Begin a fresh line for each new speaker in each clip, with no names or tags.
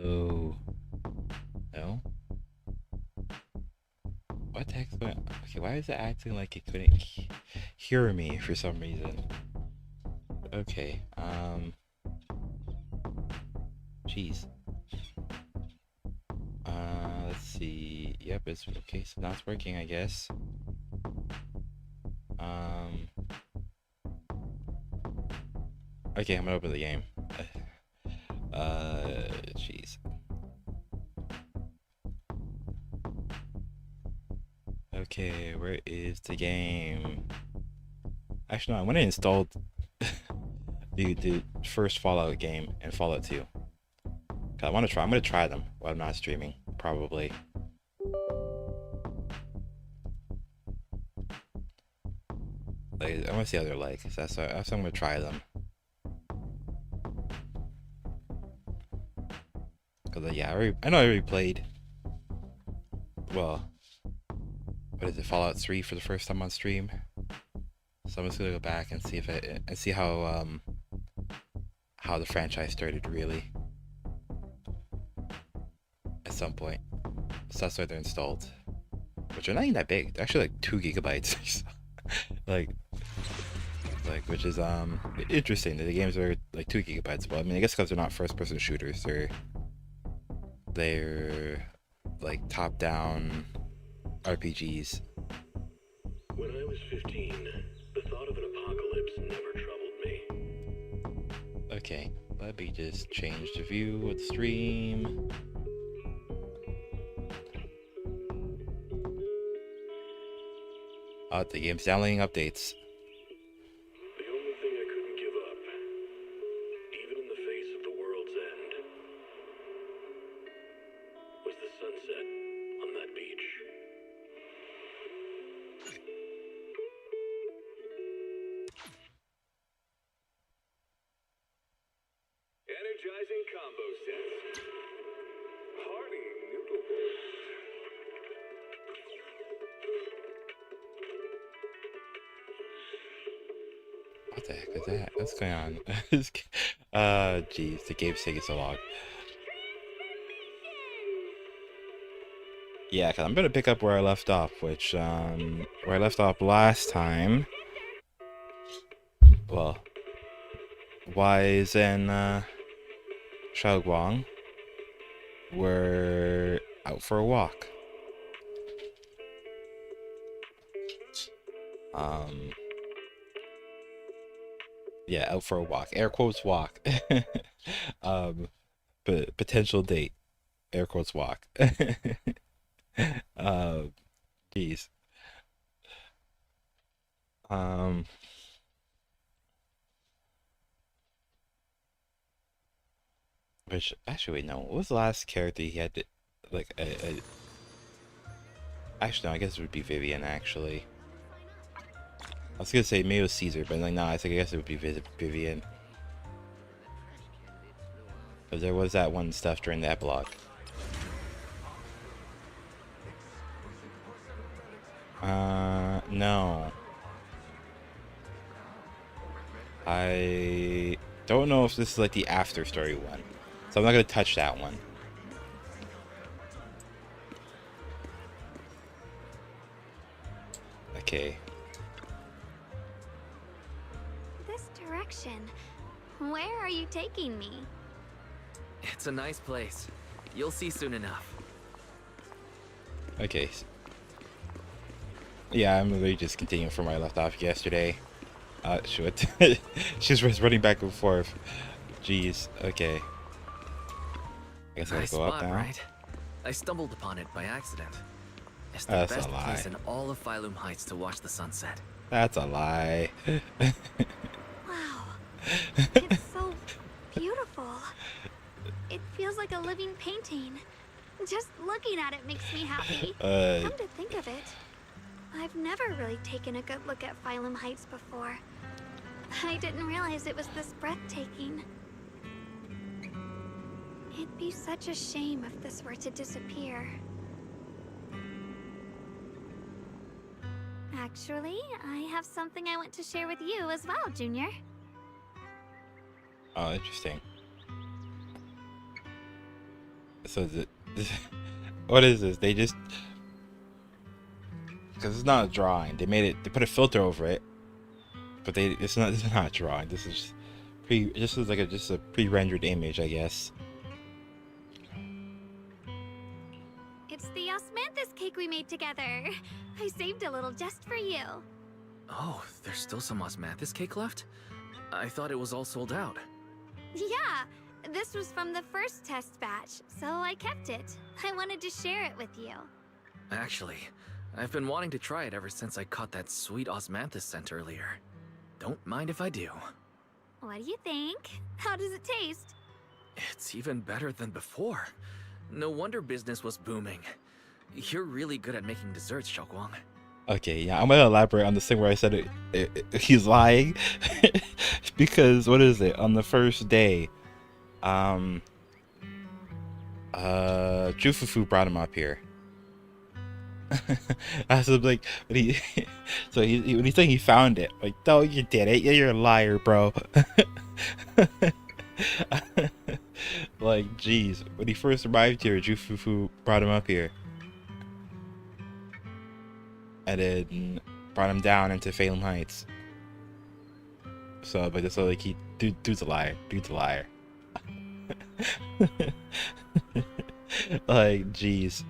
Oh, no. What the heck's going on? Okay, why is it acting like it couldn't hear me for some reason? Okay, jeez. Let's see. Yep, it's okay, so now it's working, I guess. Um, okay, I'm gonna open the game. Jeez. Okay, where is the game? Actually, no, I went and installed the first Fallout game and Fallout 2. 'Cause I want to try. I'm gonna try them while I'm not streaming, probably. Like, I want to see how they're like. So that's why I'm gonna try them. Cause yeah, I know I already played. Well, what is it? Fallout 3 for the first time on stream. So I'm just gonna go back and see if and see how the franchise started really. At some point, so that's why they're installed, which are not even that big. They're actually like 2 GB. like, which is interesting that the games are like 2 GB. But I mean, I guess because they're not first-person shooters, they're like top-down RPGs.
When I was 15, the thought of an apocalypse never troubled me.
Okay, let me just change the view of the stream. The game's downloading updates.
The only thing I couldn't give up, even in the face of the world's end, was the sunset on that beach. Energizing combo sets. Hearty noodle bowls.
What the heck is that? What's going on? Jeez, the game's taking so long. Yeah, cause I'm gonna pick up where I left off, which where I left off last time. Well, Wise and Xiao'Guang were out for a walk. Yeah, out for a walk. Air quotes walk. But potential date. Air quotes walk. Jeez. Which actually, wait, no. What was the last character he had to, like actually, no, I guess it would be Vivian. Actually, I was gonna say maybe it was Caesar, but like, nah, I guess it would be Vivian. Because there was that one stuff during the epilogue. No. I don't know if this is like the after story one, so I'm not gonna touch that one. Okay.
This direction. Where are you taking me?
It's a nice place. You'll see soon enough.
Okay. Yeah, I'm really just continuing from where I left off yesterday. Shoot. She's just running back and forth. Jeez. Okay. I guess I'll
Nice
go up
spot,
now.
right? I stumbled upon it by accident. It's the
That's a
best
lie.
place in all of Phylum Heights to watch the sunset.
That's a lie.
Wow. It's so beautiful. It feels like a living painting. Just looking at it makes me happy. Come to think of it, I've never really taken a good look at Phylum Heights before. I didn't realize it was this breathtaking. It'd be such a shame if this were to disappear. Actually, I have something I want to share with you as well, Junior.
Oh, interesting. So what is this? They just, because it's not a drawing. They made it. They put a filter over it, but it's not. This is not a drawing. This is This is like just a pre-rendered image, I guess.
It's the osmanthus cake we made together. I saved a little just for you.
Oh, there's still some osmanthus cake left? I thought it was all sold out.
Yeah, this was from the first test batch, so I kept it. I wanted to share it with you.
Actually, I've been wanting to try it ever since I caught that sweet osmanthus scent earlier. Don't mind if I do.
What do you think? How does it taste?
It's even better than before. No wonder business was booming. You're really good at making desserts, Xiao'Guang.
Okay, yeah, I'm gonna elaborate on this thing where I said he's lying. Because what is it? On the first day, Jufufu brought him up here. I was like, when he, so when he's saying he found it, like, no, you did it. You're a liar, bro. Like, jeez, when he first arrived here, Jufufu brought him up here, and then brought him down into Phelan Heights. So, but just like dude's a liar. Dude's a liar. Like, jeez.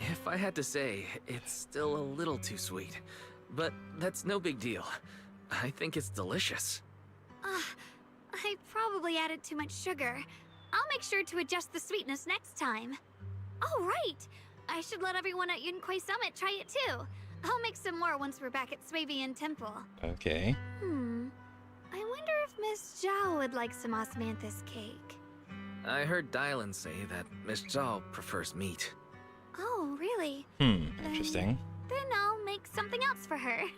If I had to say, it's still a little too sweet. But that's no big deal. I think it's delicious.
I probably added too much sugar. I'll make sure to adjust the sweetness next time. Oh, right! I should let everyone at Yunquai Summit try it too. I'll make some more once we're back at Swabian Temple.
Okay.
I wonder if Miss Zhao would like some osmanthus cake.
I heard Dylan say that Miss Zhao prefers meat.
Oh, really?
Interesting.
Then I'll make something else for her.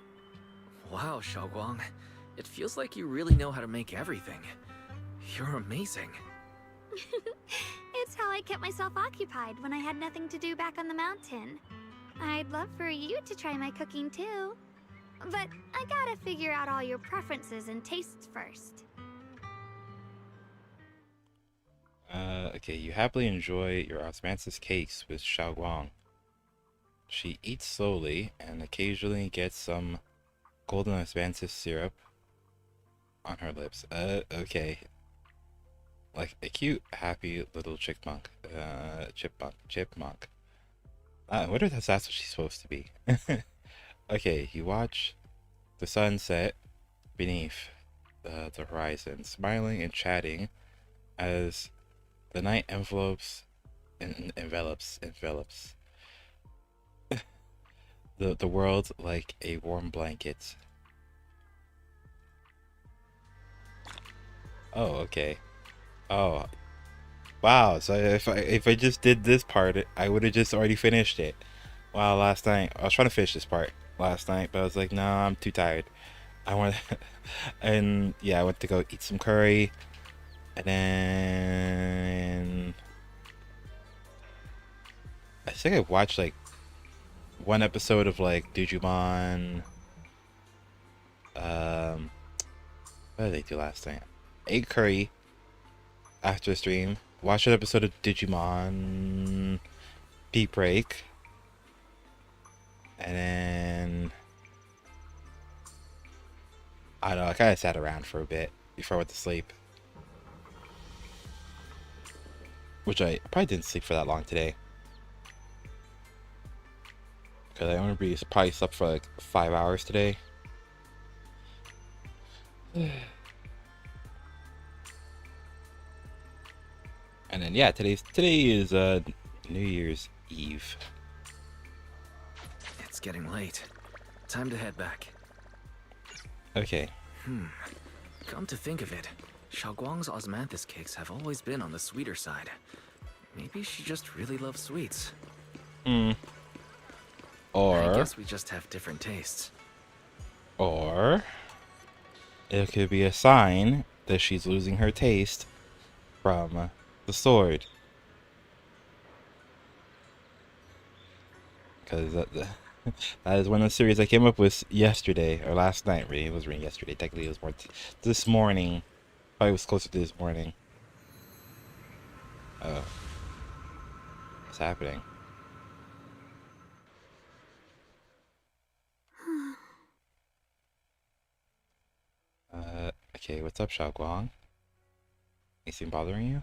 Wow, Xiao'Guang. It feels like you really know how to make everything. You're amazing.
It's how I kept myself occupied when I had nothing to do back on the mountain. I'd love for you to try my cooking too. But I gotta figure out all your preferences and tastes first.
Okay, you happily enjoy your osmanthus cakes with Xiao'Guang. She eats slowly and occasionally gets some golden osmanthus syrup on her lips. Okay. Like a cute, happy little chipmunk. Chipmunk. I wonder if that's what she's supposed to be. Okay, you watch the sunset beneath the horizon, smiling and chatting as the night envelops the world like a warm blanket. Oh, okay. Oh, wow. So if I just did this part, I would have just already finished it. Wow, last night I was trying to finish this part last night, but I was like, no, I'm too tired. I want, and yeah, I went to go eat some curry, and then I think I watched like one episode of like Digimon. What did they do last night? Ate curry after stream. Watched an episode of Digimon Beat Break. And then I don't know, I kind of sat around for a bit before I went to sleep. Which I probably didn't sleep for that long today. Because I only probably slept for like 5 hours today. And then yeah, today is New Year's Eve.
It's getting late. Time to head back.
Okay.
Come to think of it, Xiao'Guang's osmanthus cakes have always been on the sweeter side. Maybe she just really loves sweets.
Or
I guess we just have different tastes.
Or it could be a sign that she's losing her taste from the sword. Because That is one of the series I came up with yesterday or last night. Really, it was really yesterday. Technically, it was more this morning. Probably was closer to this morning. What's happening? Okay, what's up, Xiao'Guang? Anything bothering you?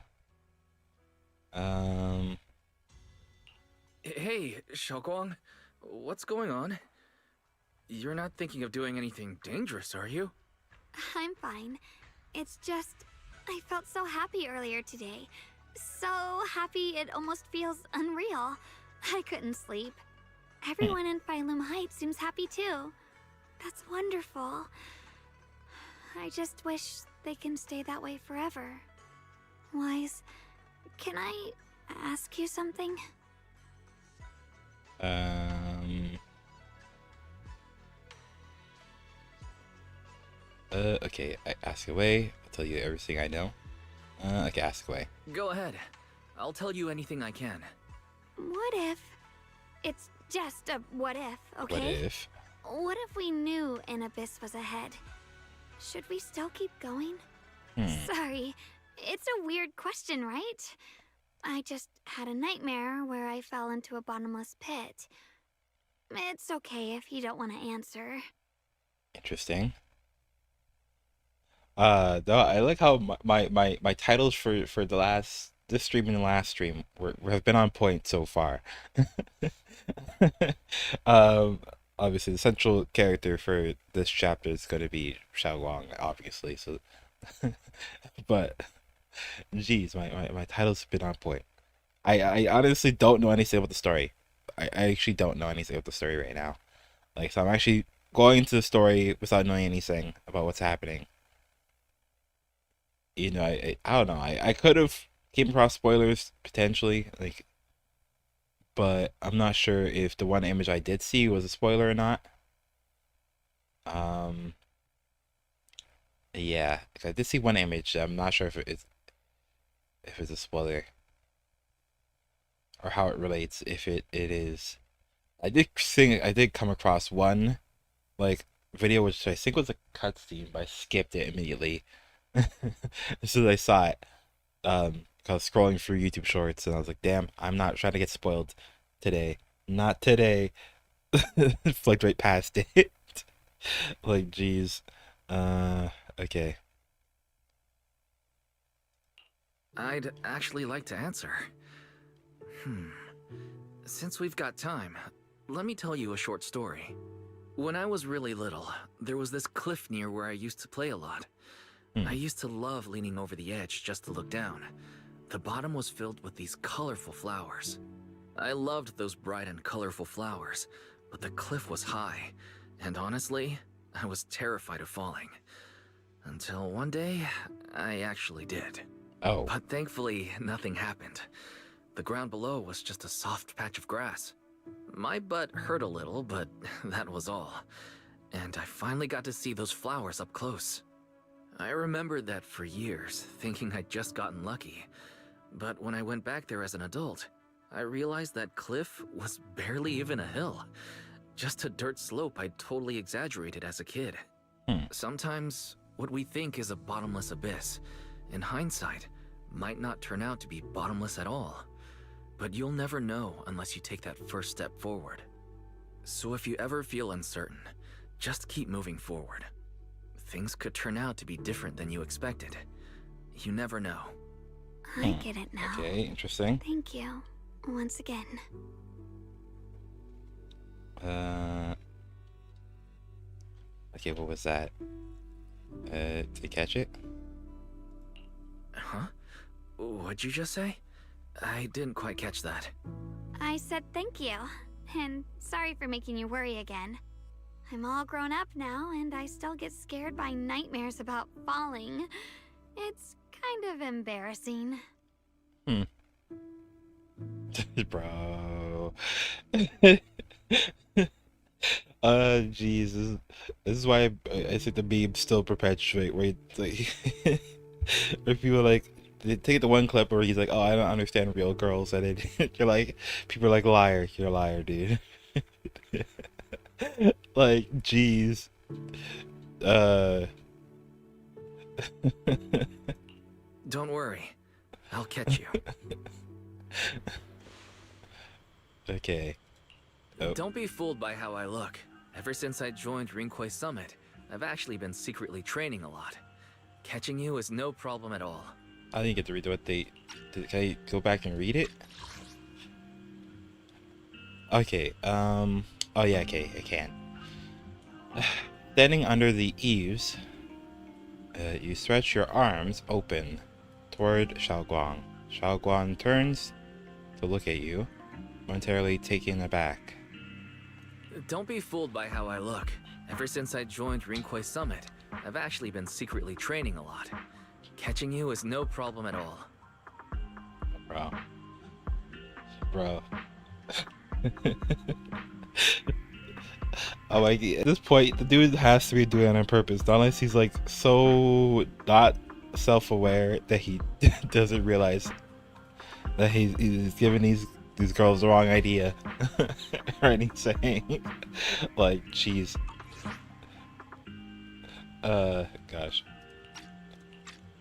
Hey, Xiao'Guang. What's going on? You're not thinking of doing anything dangerous, are you?
I'm fine. It's just, I felt so happy earlier today. So happy it almost feels unreal. I couldn't sleep. Everyone in Phylum Heights seems happy too. That's wonderful. I just wish they can stay that way forever. Wise, can I ask you something?
Okay, ask away. I'll tell you everything I know. Okay, ask away.
Go ahead. I'll tell you anything I can.
What if... It's just a what if, okay?
What if?
What if we knew an abyss was ahead? Should we still keep going? Sorry, it's a weird question, right? I just had a nightmare where I fell into a bottomless pit. It's okay if you don't want to answer.
Interesting. Though I like how my titles for this stream and the last stream have been on point so far. um, Obviously the central character for this chapter is going to be Xiao'Guang, obviously. So, but, geez, my titles have been on point. I honestly don't know anything about the story. I actually don't know anything about the story right now. Like, so I'm actually going into the story without knowing anything about what's happening. You know, I don't know. I could have came across spoilers potentially, like, but I'm not sure if the one image I did see was a spoiler or not. Yeah, 'cause I did see one image. I'm not sure if it's a spoiler or how it relates. If it is, I did come across one like video which I think was a cutscene, but I skipped it immediately as soon as I saw it. I was scrolling through YouTube Shorts and I was like, damn, I'm not trying to get spoiled today. Not today. Flicked right past it. Like, geez. Okay.
I'd actually like to answer. Since we've got time, let me tell you a short story. When I was really little, there was this cliff near where I used to play a lot. I used to love leaning over the edge just to look down. The bottom was filled with these colorful flowers. I loved those bright and colorful flowers, but the cliff was high, and honestly, I was terrified of falling. Until one day, I actually did.
Oh.
But thankfully, nothing happened. The ground below was just a soft patch of grass. My butt hurt a little, but that was all. And I finally got to see those flowers up close. I remembered that for years, thinking I'd just gotten lucky. But when I went back there as an adult, I realized that cliff was barely even a hill. Just a dirt slope I'd totally exaggerated as a kid. Sometimes, what we think is a bottomless abyss, in hindsight, might not turn out to be bottomless at all. But you'll never know unless you take that first step forward. So if you ever feel uncertain, just keep moving forward. Things could turn out to be different than you expected. You never know.
I get it now.
Okay, interesting.
Thank you. Once again.
Okay, what was that? Did you catch it?
Huh? What'd you just say? I didn't quite catch that.
I said thank you. And sorry for making you worry again. I'm all grown up now, and I still get scared by nightmares about falling. It's kind of embarrassing.
Bro. Jesus. This is why I think the memes still perpetuate where it's like where people like they take the one clip where he's like, oh, I don't understand real girls, and then you're like, people are like, liar, you're a liar, dude. Like, jeez. Uh.
Don't worry. I'll catch you.
Okay. Oh.
Don't be fooled by how I look. Ever since I joined Rinkwei Summit, I've actually been secretly training a lot. Catching you is no problem at all.
I didn't get to read what they... Can I go back and read it? Okay, oh yeah, okay, I can. Standing under the eaves, you stretch your arms open toward Xiao'Guang. Xiao'Guang turns to look at you, momentarily taken aback.
Don't be fooled by how I look. Ever since I joined Rinkwei Summit, I've actually been secretly training a lot. Catching you is no problem at all.
Bro. Oh, like, at this point, the dude has to be doing it on purpose. Not unless he's like so not self-aware that he doesn't realize that he's giving these girls the wrong idea or anything. Like, jeez. Gosh.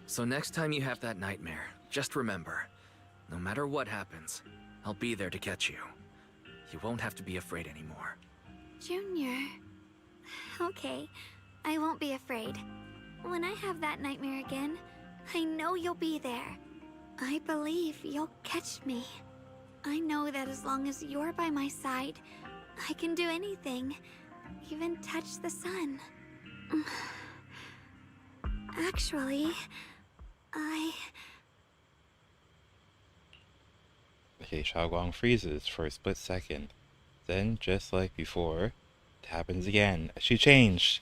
So next time you have that nightmare, just remember, no matter what happens, I'll be there to catch you. You won't have to be afraid anymore.
Junior. Okay, I won't be afraid. When I have that nightmare again, I know you'll be there. I believe you'll catch me. I know that as long as you're by my side, I can do anything, even touch the sun. Actually,
Okay, Xiao'Guang freezes for a split second. Then, just like before, it happens again. She changed.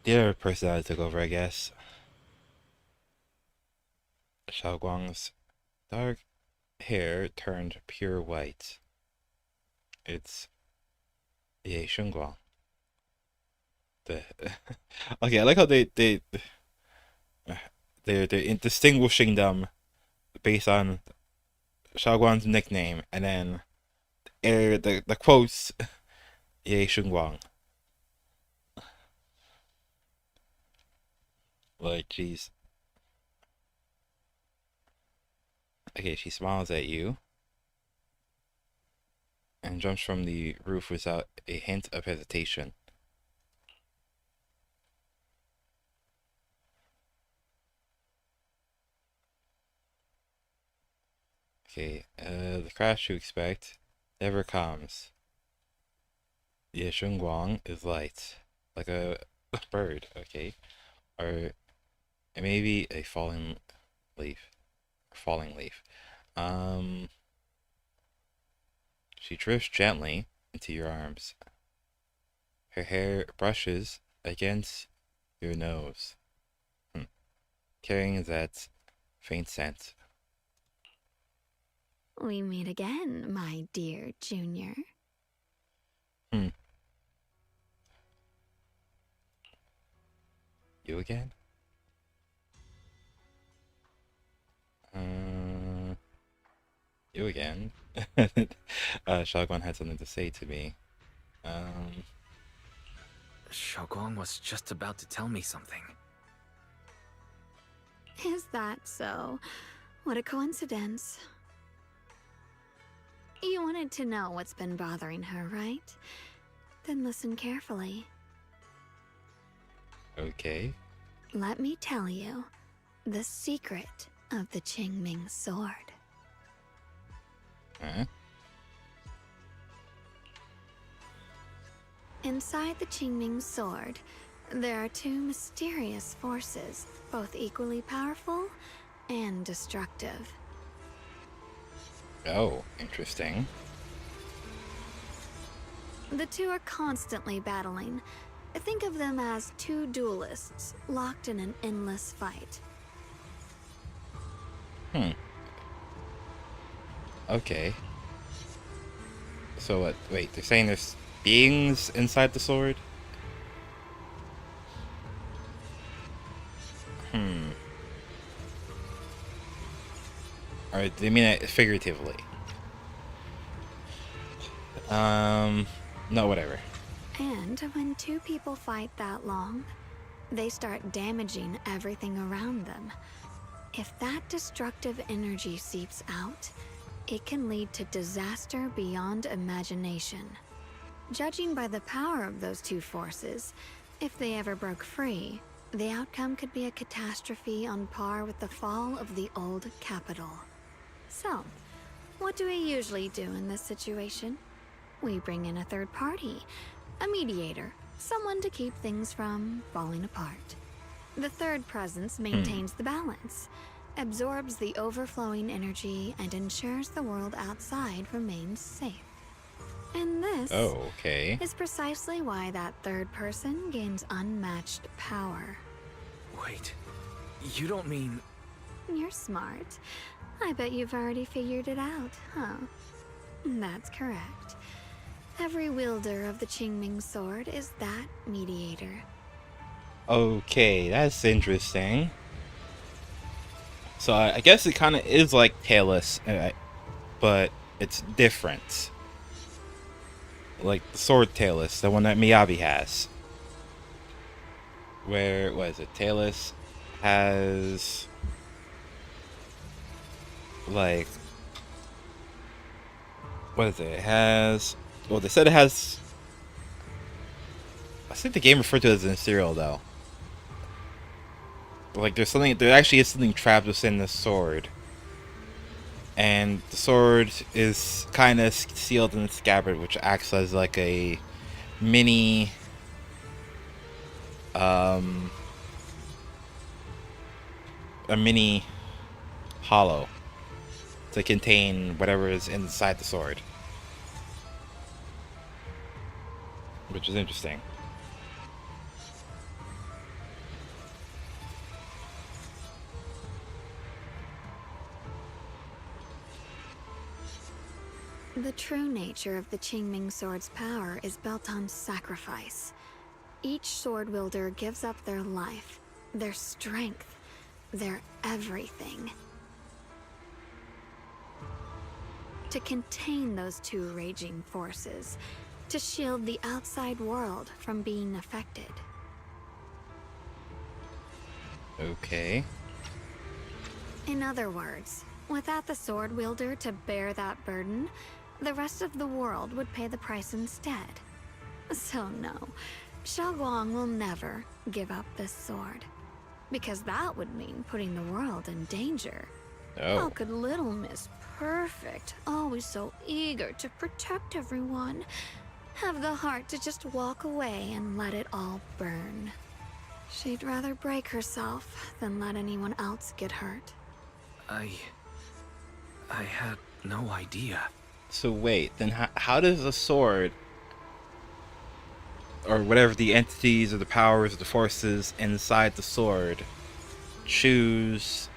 The other personality took over, I guess. Xiao'Guang's dark hair turned pure white. It's Xiao'Guang. Okay, I like how they're distinguishing them based on Xiao'Guang's nickname, and then the quotes Xiao'Guang. Like, jeez. Okay, she smiles at you and jumps from the roof without a hint of hesitation. Okay, the crash you expect never comes. Xiao'Guang is light, like a bird, okay? Or maybe a falling leaf. She drifts gently into your arms. Her hair brushes against your nose, carrying that faint scent.
we meet again, my dear Junior.
You again? You again? Xiao'Guang had something to say to me.
Xiao'Guang was just about to tell me something.
Is that so? What a coincidence. You wanted to know what's been bothering her, right? Then listen carefully.
Okay.
Let me tell you the secret of the Qingming sword.
Huh?
Inside the Qingming sword, there are two mysterious forces, both equally powerful and destructive.
Oh, interesting.
The two are constantly battling. Think of them as two duelists locked in an endless fight.
Okay. So what? Wait, they're saying there's beings inside the sword? Or they mean it figuratively? No, whatever.
And when two people fight that long, they start damaging everything around them. If that destructive energy seeps out, it can lead to disaster beyond imagination. Judging by the power of those two forces, if they ever broke free, the outcome could be a catastrophe on par with the fall of the old capital. So, what do we usually do in this situation? We bring in a third party, a mediator, someone to keep things from falling apart. The third presence maintains the balance, absorbs the overflowing energy, and ensures the world outside remains safe. And this is precisely why that third person gains unmatched power.
Wait, you don't mean...
You're smart. I bet you've already figured it out, huh? That's correct. Every wielder of the Qingming sword is that mediator.
Okay, that's interesting. So I guess it kind of is like Tailless, but it's different. Like the sword Tailless, the one that Miyabi has. Where was it? Tailless has like, what is it? It has, well, they said it has, I think the game referred to it as in serial though. Like there's something, there actually is something trapped within the sword. And the sword is kind of sealed in the scabbard, which acts as like a mini hollow to contain whatever is inside the sword, which is interesting.
The true nature of the Qingming sword's power is built on sacrifice. Each sword wielder gives up their life, their strength, their everything, to contain those two raging forces, to shield the outside world from being affected.
Okay.
In other words, without the sword wielder to bear that burden, the rest of the world would pay the price instead. So no, Xiao'Guang will never give up this sword. Because that would mean putting the world in danger.
Oh.
How could little Miss Perfect, always so eager to protect everyone, have the heart to just walk away and let it all burn? She'd rather break herself than let anyone else get hurt.
I had no idea.
So wait, then how does the sword, or whatever the entities or the powers or the forces inside the sword, choose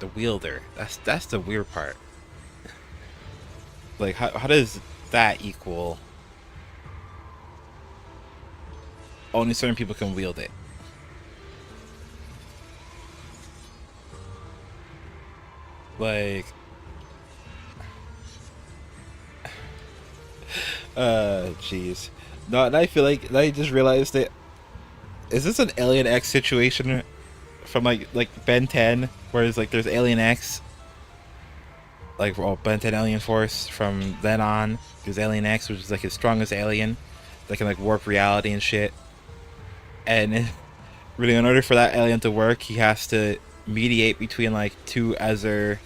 the wielder? That's the weird part. Like how does that equal only certain people can wield it? Like, jeez. No, and I feel like, I just realized it. Is this an Alien X situation from like Ben 10, where it's like there's Alien X, like, well, Ben 10 Alien Force, from then on there's Alien X, which is like his strongest alien that can like warp reality and shit. And really, in order for that alien to work, he has to mediate between like two other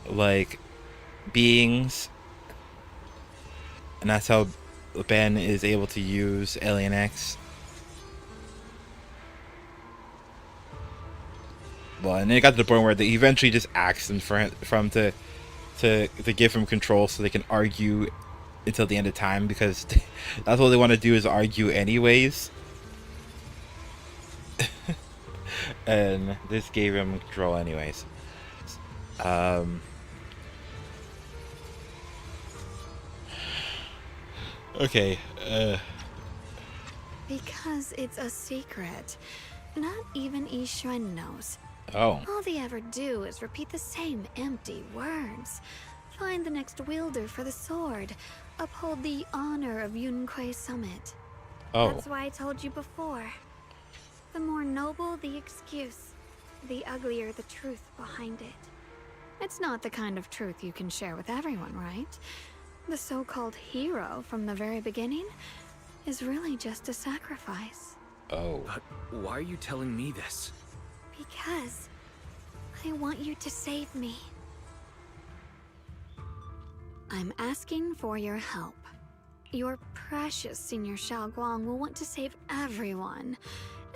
like beings, and that's how Ben is able to use Alien X. Well, and it got to the point where they eventually just asked him for him to give him control so they can argue until the end of time, because that's what they want to do, is argue anyways. And this gave him control anyways. Okay.
Because it's a secret. Not even Yixuan knows.
Oh.
All they ever do is repeat the same empty words. Find the next wielder for the sword. Uphold the honor of Yunque's summit.
Oh.
That's why I told you before. The more noble the excuse, the uglier the truth behind it. It's not the kind of truth you can share with everyone, right? The so-called hero from the very beginning is really just a sacrifice.
Oh.
But why are you telling me this?
Because I want you to save me. I'm asking for your help. Your precious Senior Xiao'Guang will want to save everyone.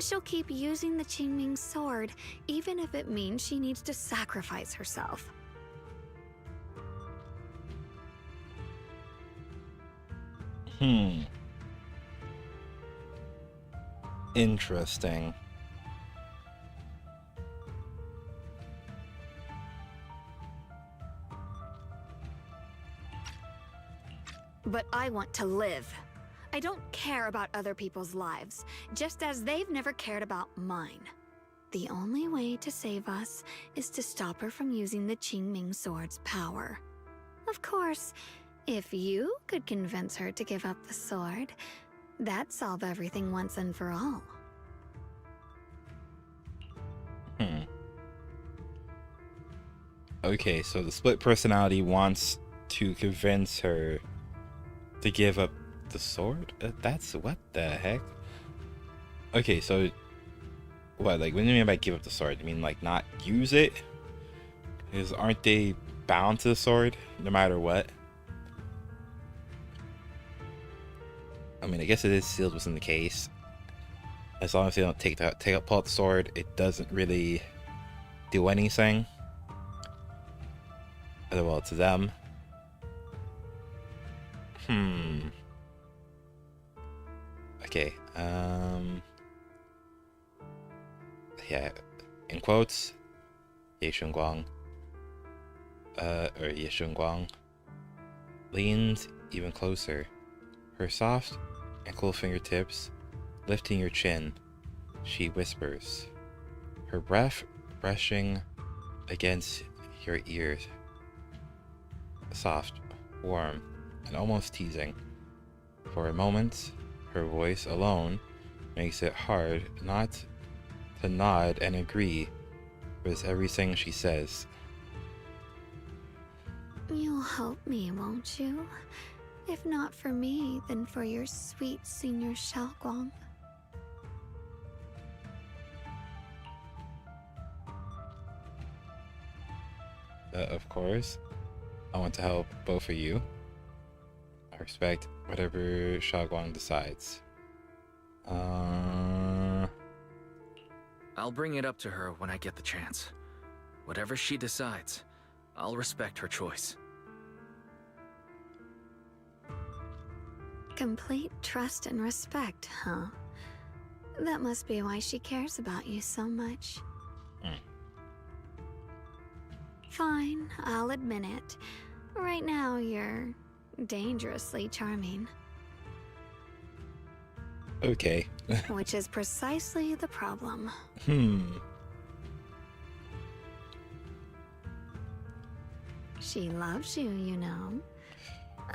She'll keep using the Qingming sword, even if it means she needs to sacrifice herself.
Interesting.
But I want to live. I don't care about other people's lives, just as they've never cared about mine. The only way to save us is to stop her from using the Qingming sword's power. Of course, if you could convince her to give up the sword, that'd solve everything once and for all.
Okay, so the split personality wants to convince her to give up the sword? That's what the heck? Okay, so what, like, what do you mean by give up the sword? You mean like not use it? Because aren't they bound to the sword no matter what? I mean, I guess it is sealed within the case. As long as they don't pull out the sword, it doesn't really do anything. Well, to them. Okay. Yeah. In quotes, Xiao'Guang. Xiao'Guang leans even closer. Her soft, ankle fingertips lifting your chin. She whispers. Her breath brushing against your ears. Soft, warm, and almost teasing. For a moment, her voice alone makes it hard not to nod and agree with everything she says.
You'll help me, won't you? If not for me, then for your sweet Senior Xiao'Guang.
Of course. I want to help both of you. I respect whatever Xiao'Guang decides.
I'll bring it up to her when I get the chance. Whatever she decides, I'll respect her choice.
Complete trust and respect, huh? That must be why she cares about you so much. Fine, I'll admit it. Right now, you're dangerously charming.
Okay.
Which is precisely the problem. She loves you, you know.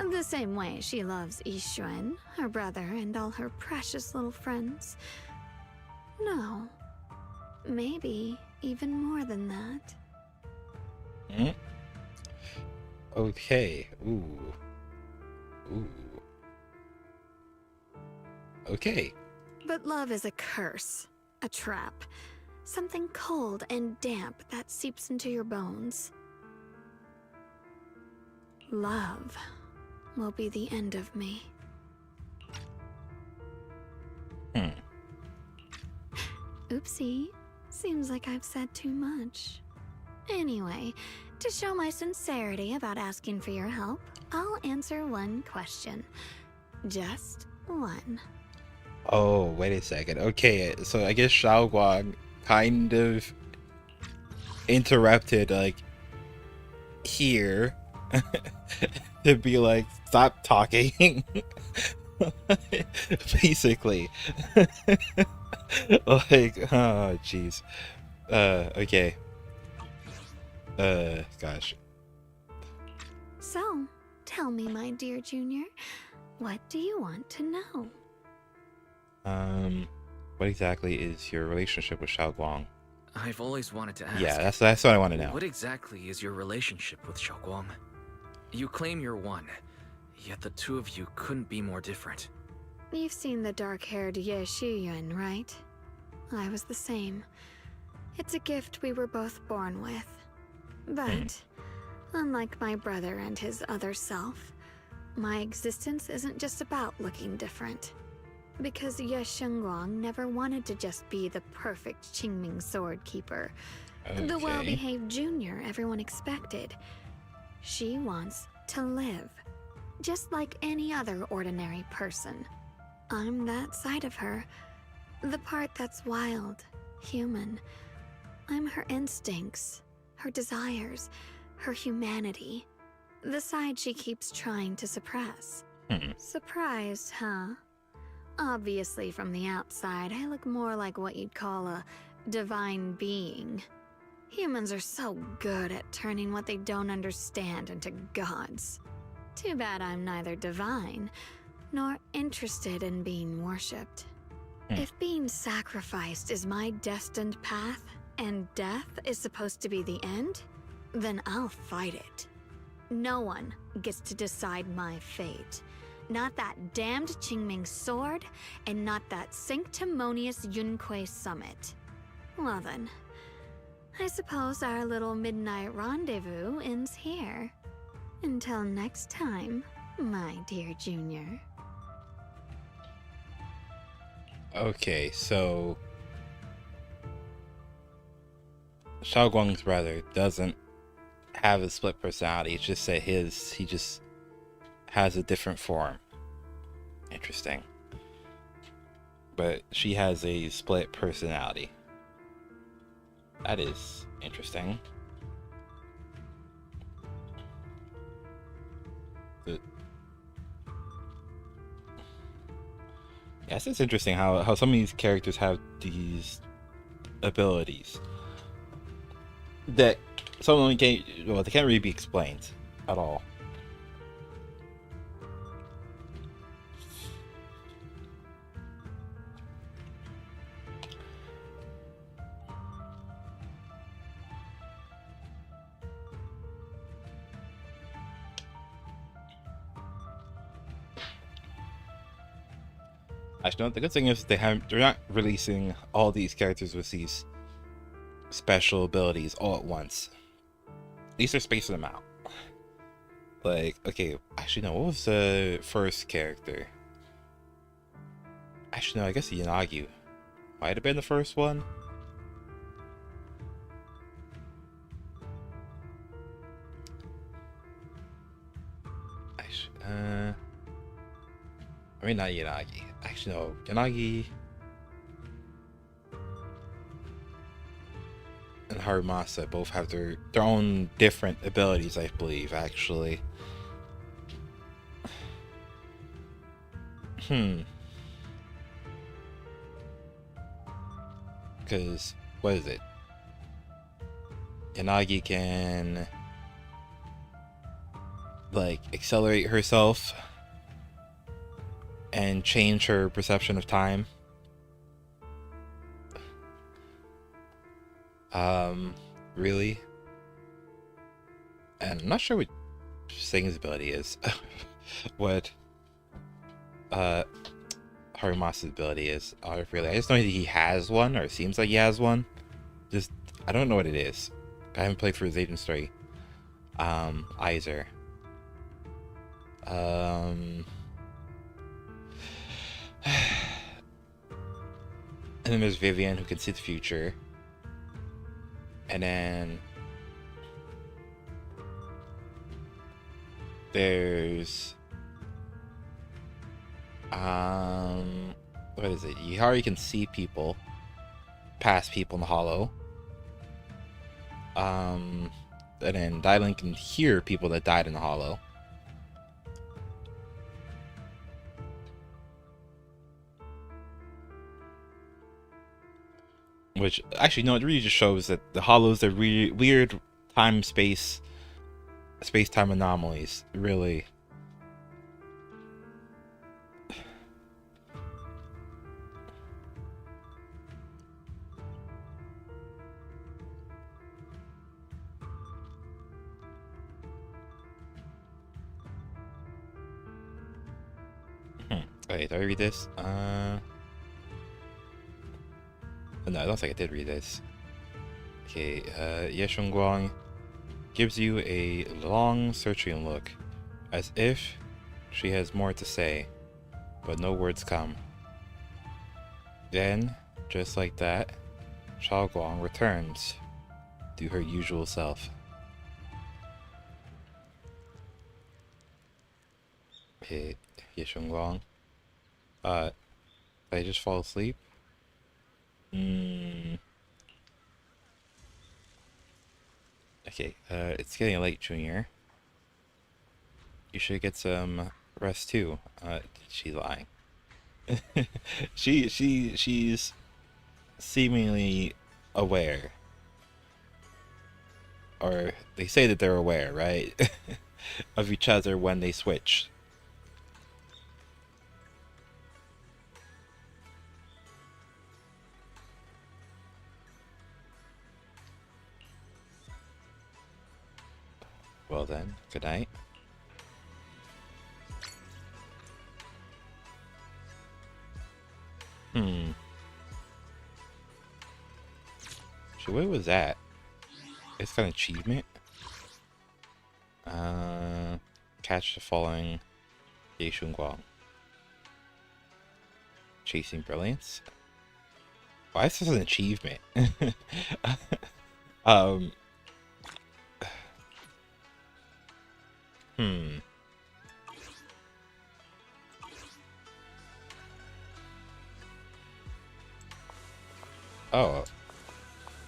The same way she loves Yixuan, her brother, and all her precious little friends. No. Maybe even more than that.
Okay. Ooh. Okay.
But love is a curse, a trap. Something cold and damp that seeps into your bones. Love will be the end of me. Oopsie. Seems like I've said too much. Anyway, to show my sincerity about asking for your help, I'll answer one question. Just one.
Oh, wait a second. Okay, so I guess Xiao'Guang kind of interrupted, like, here to be like, stop talking. Basically. Like, oh, jeez. Okay. Gosh.
So, tell me, my dear Junior, what do you want to know?
What exactly is your relationship with Xiao'Guang?
I've always wanted to ask.
Yeah, that's what I want to know.
What exactly is your relationship with Xiao'Guang? You claim you're one, yet the two of you couldn't be more different.
You've seen the dark-haired Ye Shiyuan, right? I was the same. It's a gift we were both born with. But, unlike my brother and his other self, my existence isn't just about looking different. Because Ye Xiao'Guang never wanted to just be the perfect Qingming sword keeper, the
Okay.
well-behaved junior everyone expected. She wants to live, just like any other ordinary person. I'm that side of her, the part that's wild, human. I'm her instincts, her desires, her humanity, the side she keeps trying to suppress. Surprised, huh? Obviously, from the outside, I look more like what you'd call a divine being. Humans are so good at turning what they don't understand into gods. Too bad I'm neither divine, nor interested in being worshipped. If being sacrificed is my destined path, and death is supposed to be the end, then I'll fight it. No one gets to decide my fate. Not that damned Qingming sword, and not that sanctimonious Yunque summit. Well then, I suppose our little midnight rendezvous ends here. Until next time, my dear Junior.
Okay, so Xiao'Guang's brother doesn't have a split personality. It's just that he just has a different form. Interesting. But she has a split personality. That is interesting. Yes, it's interesting how some of these characters have these abilities that some of them can't, well, they can't really be explained at all. Actually, no, the good thing is they're not releasing all these characters with these special abilities all at once. These are spacing them out. Like, okay, actually no, what was the first character? Actually no, I guess Yanagi might have been the first one. Actually, I mean, not Yanagi. Actually, no. Yanagi and Harumasa both have their own different abilities, I believe, actually. Because, what is it? Yanagi can, like, accelerate herself and change her perception of time. Really? And I'm not sure what Sing's ability is. What Harumasa's ability is. Really, I just know that he has one, or it seems like he has one. Just, I don't know what it is. I haven't played through his agent story. Aizer. And then there's Vivian, who can see the future. And then there's what is it? Yihari can see people, past people in the hollow. And then Dylan can hear people that died in the hollow. Which, actually, no, it really just shows that the hollows are weird time-space space-time anomalies, really. Wait, did I read this? No, I don't think I did read this. Okay, Xiao'Guang gives you a long, searching look, as if she has more to say, but no words come. Then, just like that, Xiao'Guang returns to her usual self. Okay, Xiao'Guang. Did I just fall asleep? Okay, it's getting late, Junior. You should get some rest too. She's lying. She's seemingly aware. Or they say that they're aware, right? Of each other when they switch. Well then, good night. So what was that? It's got an achievement. Catch the falling Xiao'Guang. Chasing brilliance. Why is this an achievement? Oh,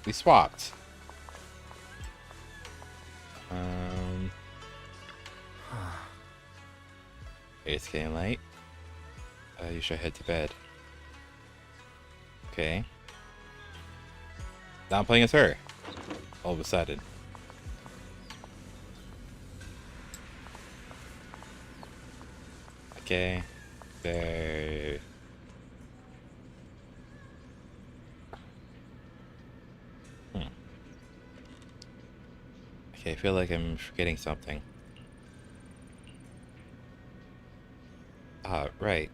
we swapped. It's getting late. You should head to bed. Okay. Now I'm playing as her. All of a sudden. Okay. There. Okay, I feel like I'm forgetting something. Right.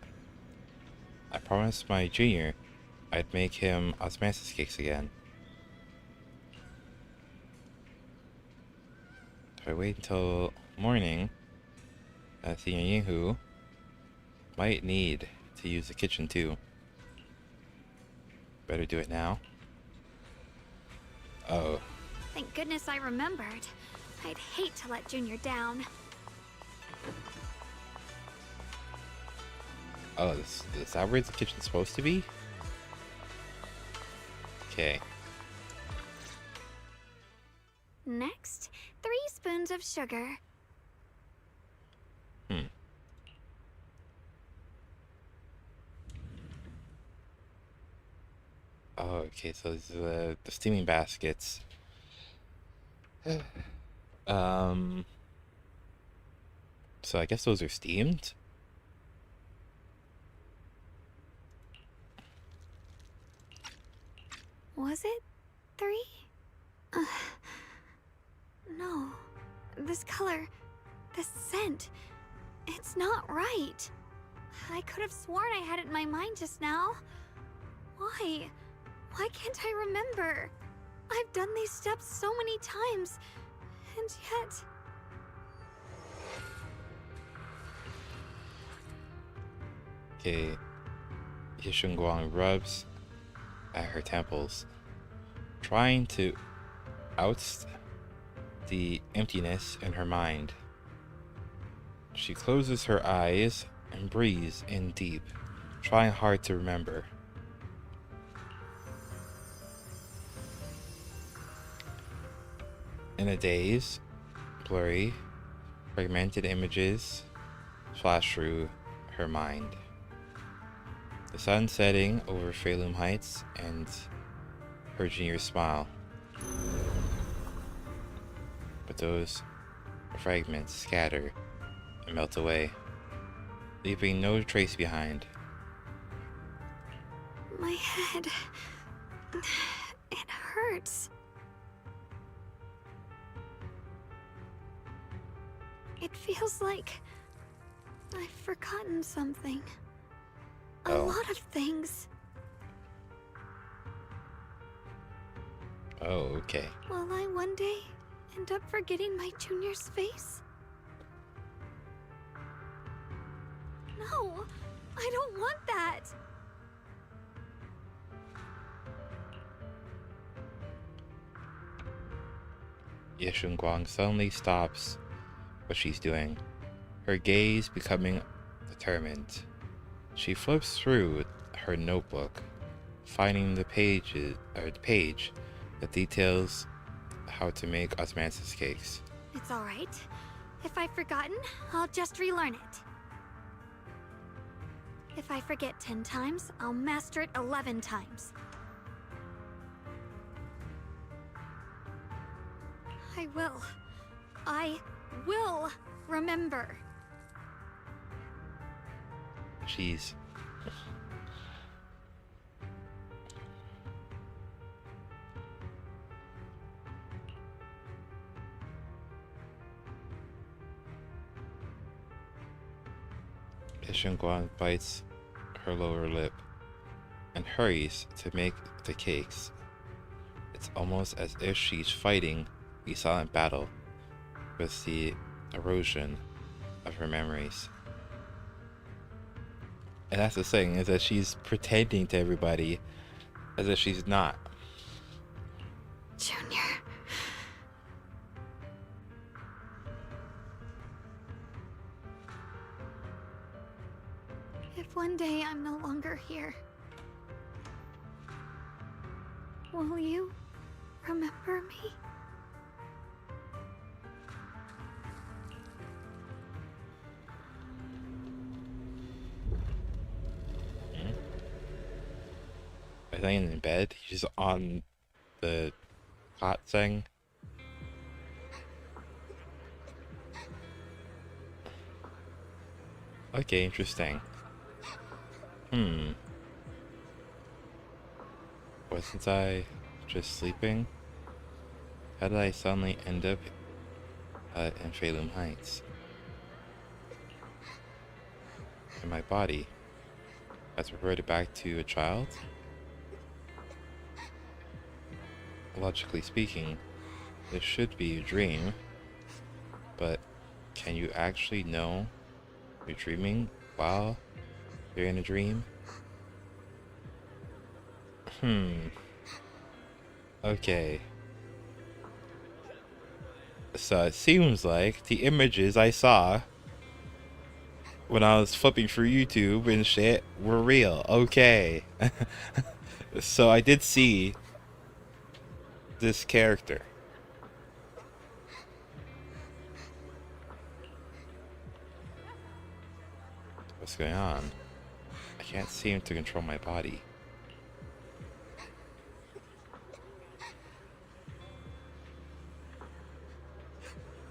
I promised my junior I'd make him osmosis cakes again. If I wait until morning, Senior Yinghu might need to use the kitchen too. Better do it now. Oh.
Thank goodness I remembered. I'd hate to let Junior down.
Oh, is that where the kitchen's supposed to be? Okay.
Next, 3 spoons of sugar.
Oh, okay, so these are the steaming baskets. So I guess those are steamed?
Was it 3? No. This color, this scent, it's not right. I could have sworn I had it in my mind just now. Why? Why can't I remember? I've done these steps so many times, and yet...
Okay. Xiao'Guang rubs at her temples, trying to oust the emptiness in her mind. She closes her eyes and breathes in deep, trying hard to remember. In a daze, blurry, fragmented images flash through her mind. The sun setting over Phelim Heights and her junior smile. But those fragments scatter and melt away, leaving no trace behind.
My head. It hurts. It feels like I've forgotten something. A
Oh.
lot of things.
Oh, okay.
Will I one day end up forgetting my junior's face? No, I don't want that.
Xiao'Guang suddenly stops what she's doing, her gaze becoming determined. She flips through her notebook, finding the page that details how to make osmanthus cakes.
It's all right. If I've forgotten, I'll just relearn it. If I forget 10 times, I'll master it 11 times. I will remember.
Jeez. Xiao'Guang bites her lower lip and hurries to make the cakes. It's almost as if she's fighting a silent battle with the erosion of her memories. And that's the thing, is that she's pretending to everybody as if she's not.
Junior. If one day I'm no longer here, will you remember me?
I think in bed, he's on the cot thing. Okay, interesting. Wasn't I just sleeping? How did I suddenly end up in Phelim Heights? And my body has reverted back to a child? Logically speaking, this should be a dream, but can you actually know you're dreaming while you're in a dream? Okay. So it seems like the images I saw when I was flipping through YouTube and shit were real. Okay. So I did see this character. What's going on? I can't seem to control my body.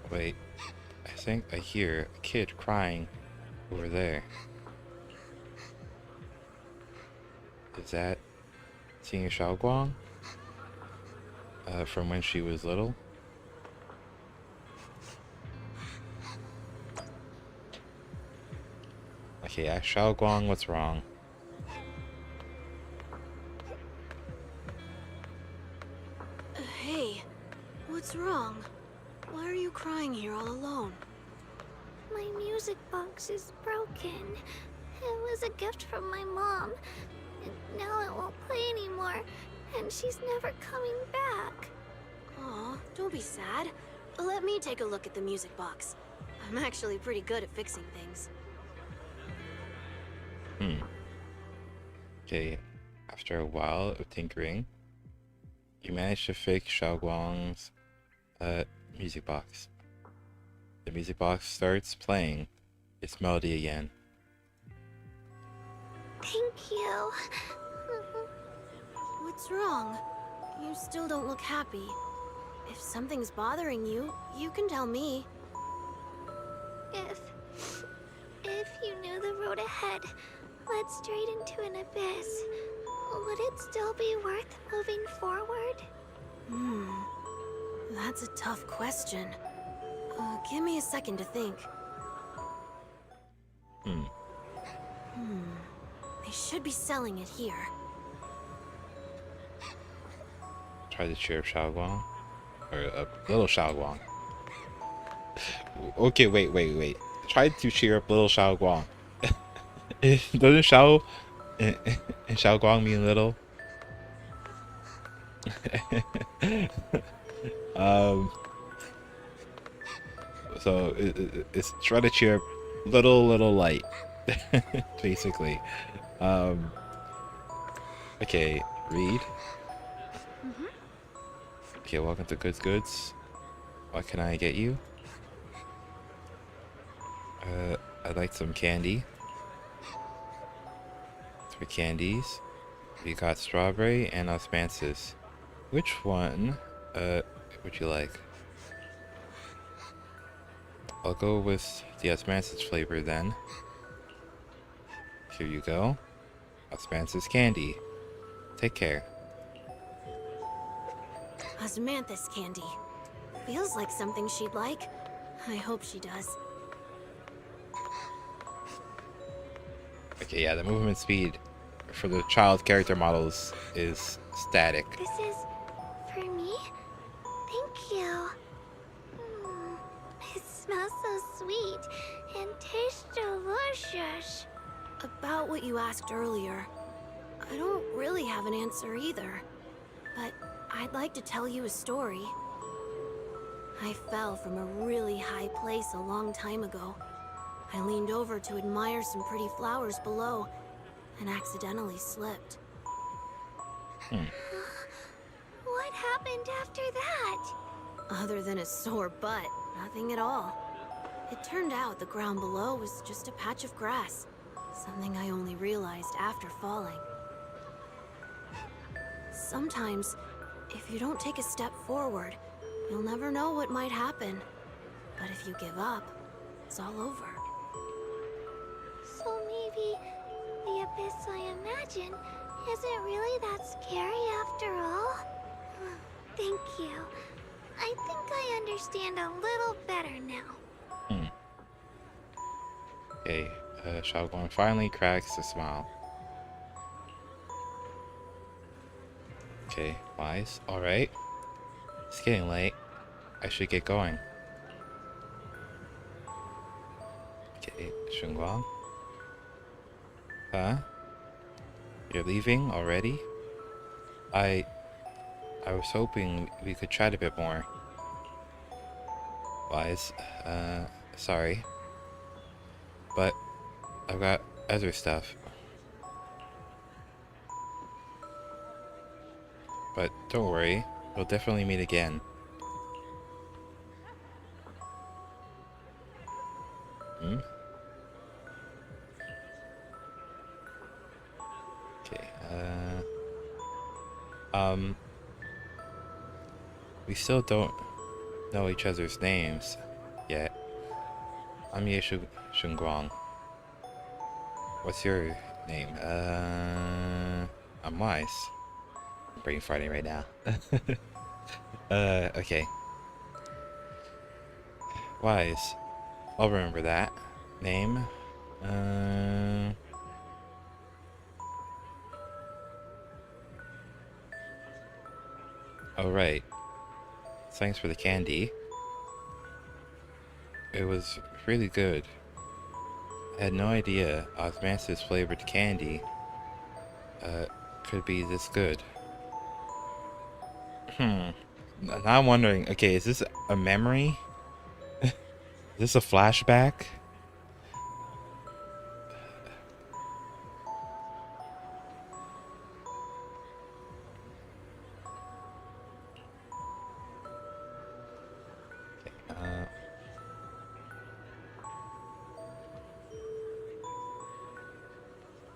Wait, I think I hear a kid crying over there. Is that seeing Xiao'Guang? From when she was little? Okay, ask Xiao'Guang what's wrong.
Hey, what's wrong? Why are you crying here all alone?
My music box is broken. It was a gift from my mom. And now it won't play anymore. And she's never coming back.
Aw, don't be sad. Let me take a look at the music box. I'm actually pretty good at fixing things.
Okay, after a while of tinkering, you manage to fix Xiao'Guang's music box. The music box starts playing its melody again.
Thank you.
What's wrong? You still don't look happy. If something's bothering you, you can tell me.
If you knew the road ahead led straight into an abyss, would it still be worth moving forward?
That's a tough question. Give me a second to think. They should be selling it here.
Try to cheer up Xiao'Guang. Or little Xiao'Guang. Okay, wait. Try to cheer up little Xiao'Guang. Doesn't Xiao and Xiao'Guang mean little? So it's try to cheer up little light. Basically. Okay, read. Okay, welcome to Goods. What can I get you? I'd like some candy. 3 candies. We got strawberry and osmanthus. Which one would you like? I'll go with the osmanthus flavor then. Here you go. Osmanthus candy. Take care.
Osmanthus candy. Feels like something she'd like. I hope she does.
Okay, yeah, the movement speed for the child character models is static.
This is for me? Thank you. It smells so sweet and tastes delicious.
About what you asked earlier, I don't really have an answer either. But I'd like to tell you a story. I fell from a really high place a long time ago. I leaned over to admire some pretty flowers below and accidentally slipped.
What happened after that?
Other than a sore butt, nothing at all. It turned out the ground below was just a patch of grass, something I only realized after falling. Sometimes, if you don't take a step forward, you'll never know what might happen. But if you give up, it's all over.
So maybe the abyss I imagine isn't really that scary after all? Thank you. I think I understand a little better now.
Okay, Xiao'Guang finally cracks a smile. Okay, wise. Alright. It's getting late. I should get going. Okay, Xiao'Guang. Huh? You're leaving already? I was hoping we could chat a bit more. Wise, sorry. But I've got other stuff. But don't worry, we'll definitely meet again. Okay, we still don't know each other's names yet. I'm Xiao'Guang. What's your name? I'm Wise. I'm brain farting right now. Okay. Wise. I'll remember that name. Oh, right. Thanks for the candy. It was really good. I had no idea osmanthus flavored candy could be this good. Now I'm wondering, okay, is this a memory? Is this a flashback?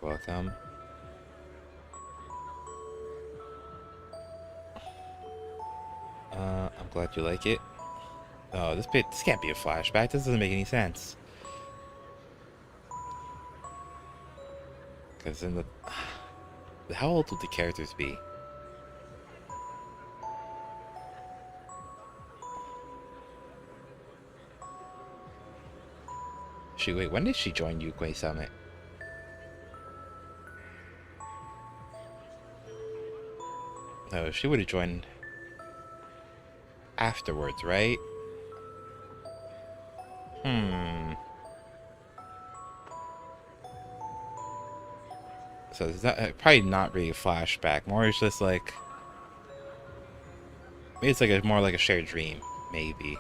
Welcome. I'm glad you like it. Oh, this can't be a flashback. This doesn't make any sense. Because in the... How old would the characters be? Wait, when did she join Yukway Summit? No, she would have joined afterwards, right? So it's not, probably not really a flashback. More it's just like... Maybe it's like more like a shared dream. Maybe.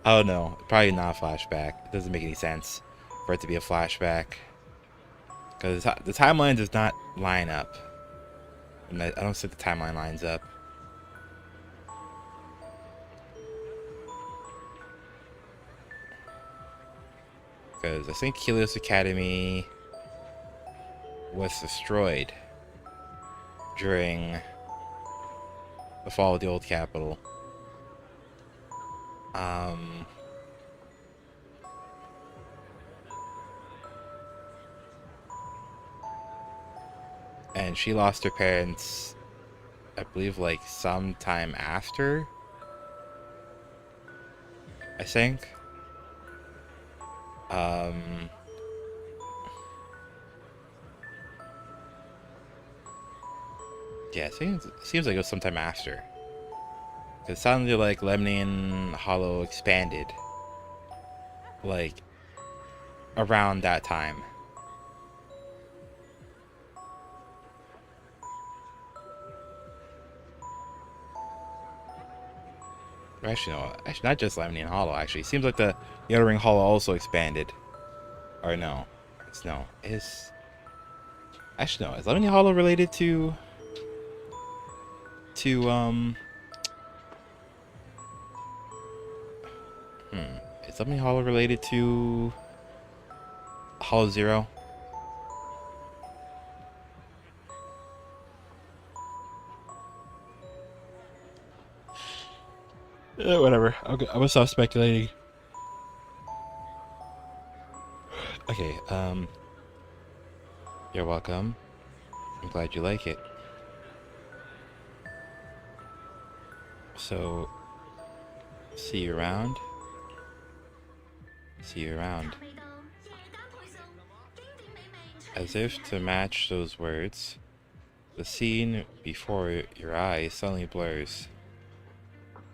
I don't know. Probably not a flashback. It doesn't make any sense for it to be a flashback. Because the timeline does not line up. And I don't think the timeline lines up. Because I think Helios Academy was destroyed during the fall of the old capital. And she lost her parents, I believe, like sometime after, I think. Yeah, it seems like it was sometime after. It sounded like Lemnian Hollow expanded, like, around that time. Actually, no. Actually, not just Lemnian Hollow, actually. It seems like the Outer Ring Hollow also expanded. Or no. Is... Actually, no. Is Lemnian Hollow related to... Is Lemnian Hollow related to... Hollow Zero? Whatever. I'm gonna stop speculating. Okay, you're welcome. I'm glad you like it. So, see you around. See you around. As if to match those words, the scene before your eyes suddenly blurs,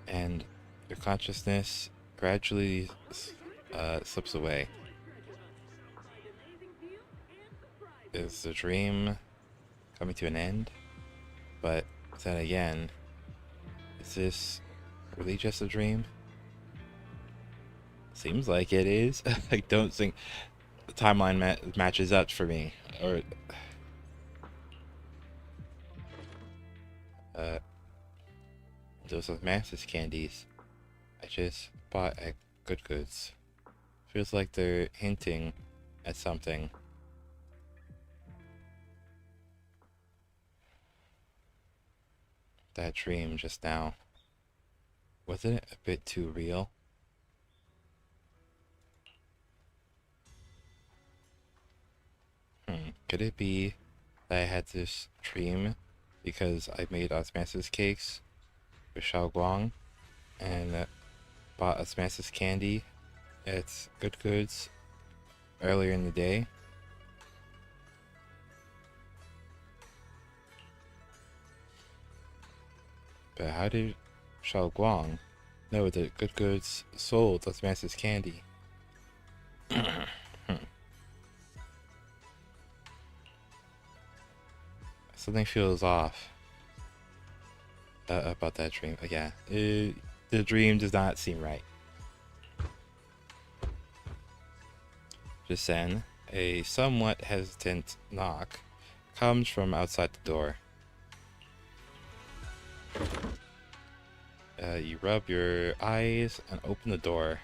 and your consciousness gradually slips away. Is the dream coming to an end? But then again, is this really just a dream? Seems like it is. I don't think the timeline matches up for me. Or those are Mantis candies I just bought at Good Goods. Feels like they're hinting at something. That dream just now, wasn't it a bit too real? Could it be that I had this dream because I made osmosis cakes with Xiao'Guang and bought osmosis candy at Good Goods earlier in the day? But how did Xiao'Guang know that Good Goods sold osmosis candy? Something feels off about that dream. Yeah, the dream does not seem right. Just then, a somewhat hesitant knock comes from outside the door. You rub your eyes and open the door,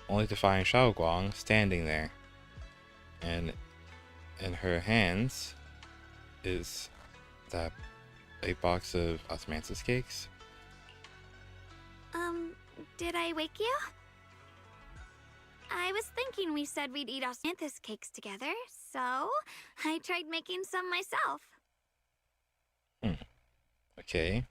only to find Xiao'Guang standing there. And in her hands is that a box of osmanthus cakes.
Did I wake you? I was thinking and we said we'd eat Osmanthus cakes together, so I tried making some myself.
Okay.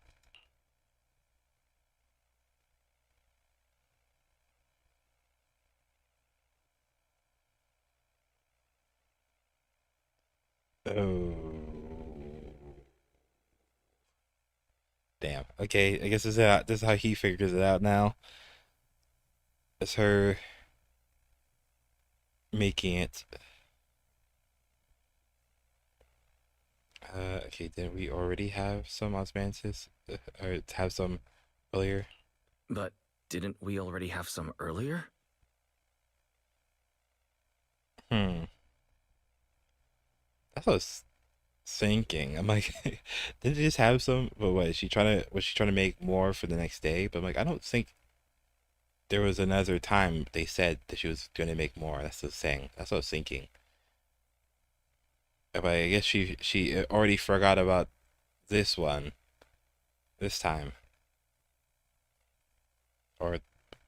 Oh. Damn. Okay, I guess this is how he figures it out now. It's her making it. Okay, did we already have some osmanthus? Or have some earlier?
But didn't we already have some earlier?
That's what I was thinking. I'm like, did they just have some? But what, was she trying to make more for the next day? But I'm like, I don't think there was another time they said that she was going to make more. That's the thing. That's what I was thinking. But I guess she already forgot about this one this time. Or,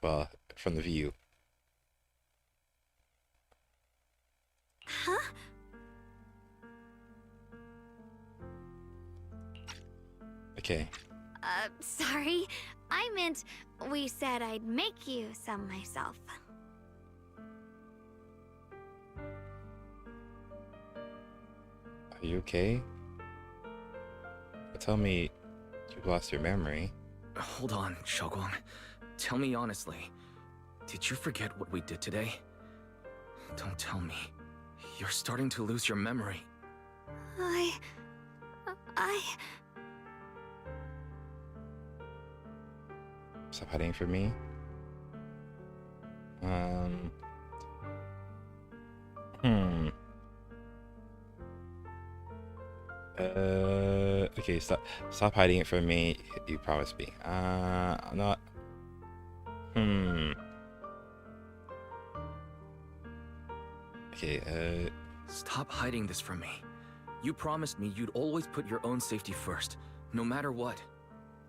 well, from the view.
Huh?
Okay.
Sorry. I meant we said I'd make you some myself.
Are you okay? Tell me you've lost your memory.
Hold on, Xiao'Guang. Tell me honestly, did you forget what we did today? Don't tell me. You're starting to lose your memory.
I...
Stop hiding from me. Okay, stop hiding it from me. You promised me. I'm not. Okay,
Stop hiding this from me. You promised me you'd always put your own safety first, no matter what.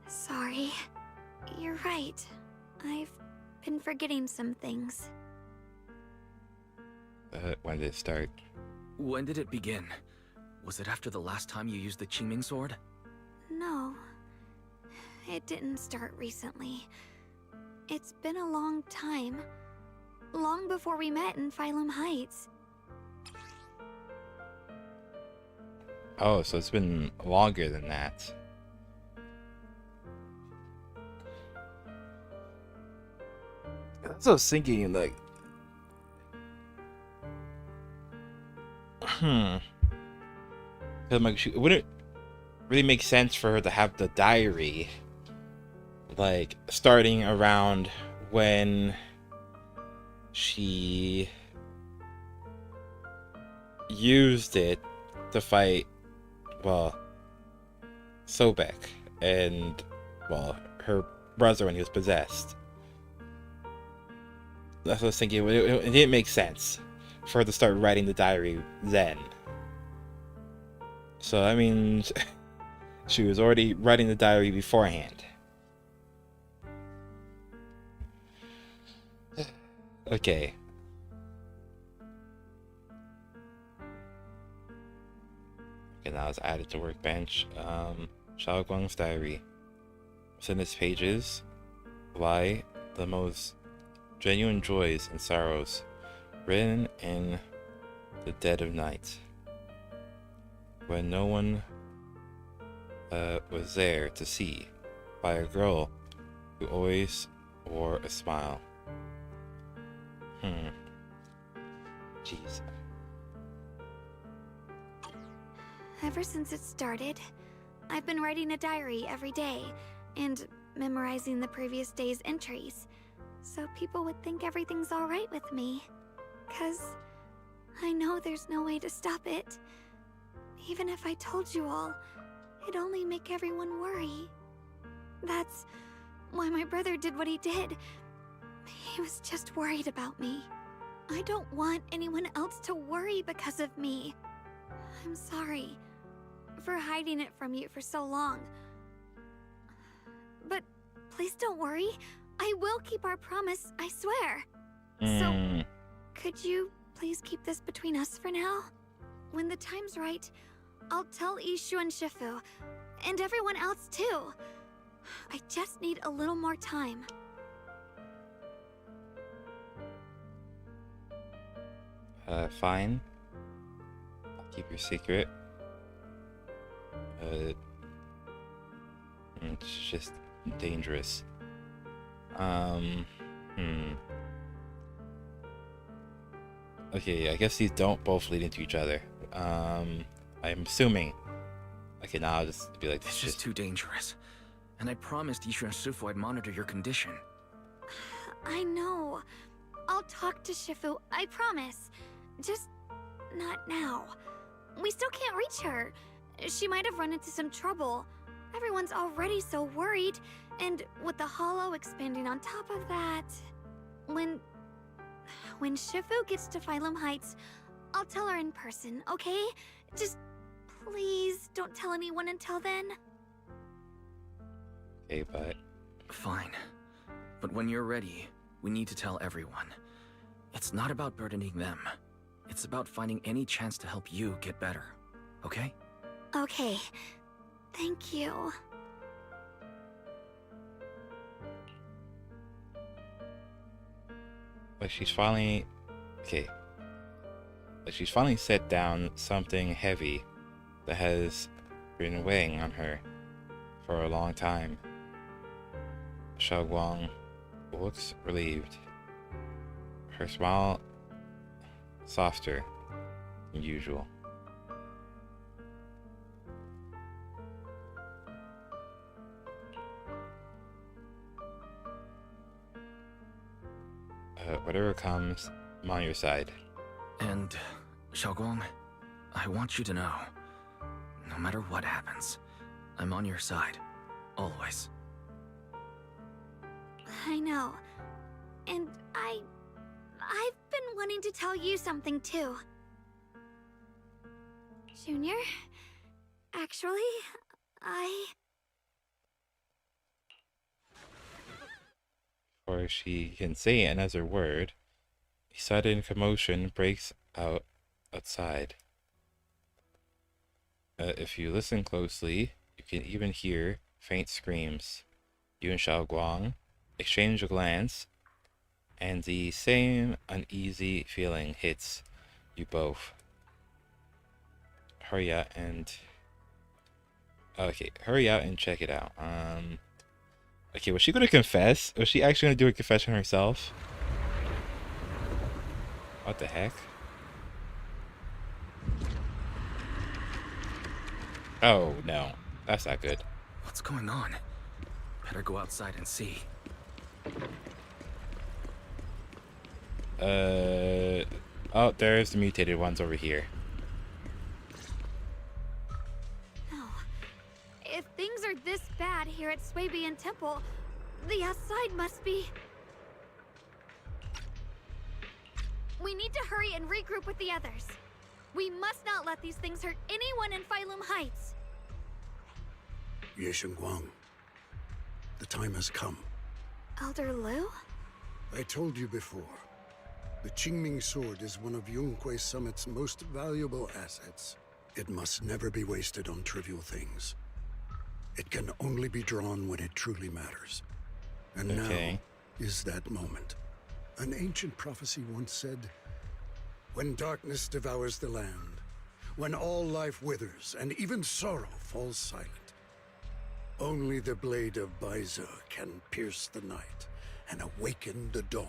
Sorry. You're right. I've been forgetting some things.
when did it start?
When did it begin? Was it after the last time you used the Qingming sword?
No. It didn't start recently. It's been a long time. Long before we met in Phylum Heights.
Oh, so it's been longer than that. That's what I was thinking, like... Because like, it wouldn't really make sense for her to have the diary, like, starting around when she used it to fight, well, Sobek and, well, her brother when he was possessed. That's what I was thinking. It didn't make sense for her to start writing the diary then. So, I mean, she was already writing the diary beforehand. Okay. Okay, now it's added to workbench. Xiao'Guang's diary. Within its pages lie the most genuine joys and sorrows, written in the dead of night, when no one was there to see, by a girl who always wore a smile. Jeez.
Ever since it started, I've been writing a diary every day and memorizing the previous day's entries, so people would think everything's alright with me. 'Cause I know there's no way to stop it. Even if I told you all, it'd only make everyone worry. That's why my brother did what he did. He was just worried about me. I don't want anyone else to worry because of me. I'm sorry for hiding it from you for so long. But please don't worry. I will keep our promise, I swear. So, Could you please keep this between us for now? When the time's right, I'll tell Ishu and Shifu, and everyone else too. I just need a little more time.
Fine. I'll keep your secret. It's just dangerous. Okay, I guess these don't both lead into each other. I'm assuming. Okay, now I'll just be like,
This is too dangerous. And I promised Ishu and Shifu I'd monitor your condition.
I know. I'll talk to Shifu, I promise. Just not now. We still can't reach her. She might have run into some trouble. Everyone's already so worried, and with the hollow expanding on top of that... When Shifu gets to Phylum Heights, I'll tell her in person, okay? Just please don't tell anyone until then.
Okay, but...
Fine. But when you're ready, we need to tell everyone. It's not about burdening them. It's about finding any chance to help you get better. Okay?
Okay. Thank you.
Like she's finally... Okay. Like she's finally set down something heavy that has been weighing on her for a long time. Xiao'Guang looks relieved. Her smile softer than usual. Whatever comes, I'm on your side.
And, Xiao'Guang, I want you to know, no matter what happens, I'm on your side. Always.
I know. And I've been wanting to tell you something too. Junior, actually,
Before she can say another word, a sudden commotion breaks out outside. If you listen closely, you can even hear faint screams. You and Xiao'Guang exchange a glance, and the same uneasy feeling hits you both. Hurry out and check it out. Okay, was she gonna confess? Was she actually gonna do a confession herself? What the heck? Oh no, that's not good.
What's going on? Better go outside and see.
Oh, there's the mutated ones over here.
no. If things are this bad here at Xiao'Guang Temple, the outside must be... We need to hurry and regroup with the others. We must not let these things hurt anyone in Phylum Heights.
Xiao'Guang, the time has come.
Elder Liu?
I told you before. The Qingming sword is one of Yonghui Summit's most valuable assets. It must never be wasted on trivial things. It can only be drawn when it truly matters. And now is that moment. An ancient prophecy once said, when darkness devours the land, when all life withers and even sorrow falls silent, only the blade of Baize can pierce the night and awaken the dawn.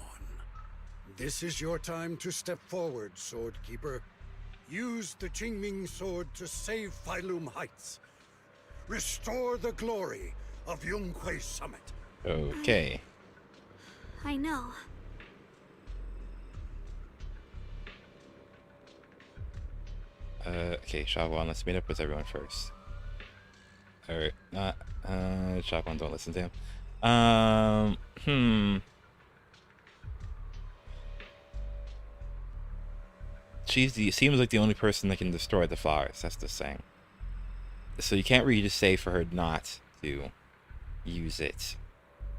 This is your time to step forward, Sword Keeper. Use the Qingming sword to save Phylum Heights. Restore the glory of Yonghui Summit.
Okay.
I know.
Okay, Xiao'Guang, let's meet up with everyone first. Alright, Xiao'Guang, don't listen to him. Seems like the only person that can destroy the flowers, that's the thing. So you can't really just say for her not to use it,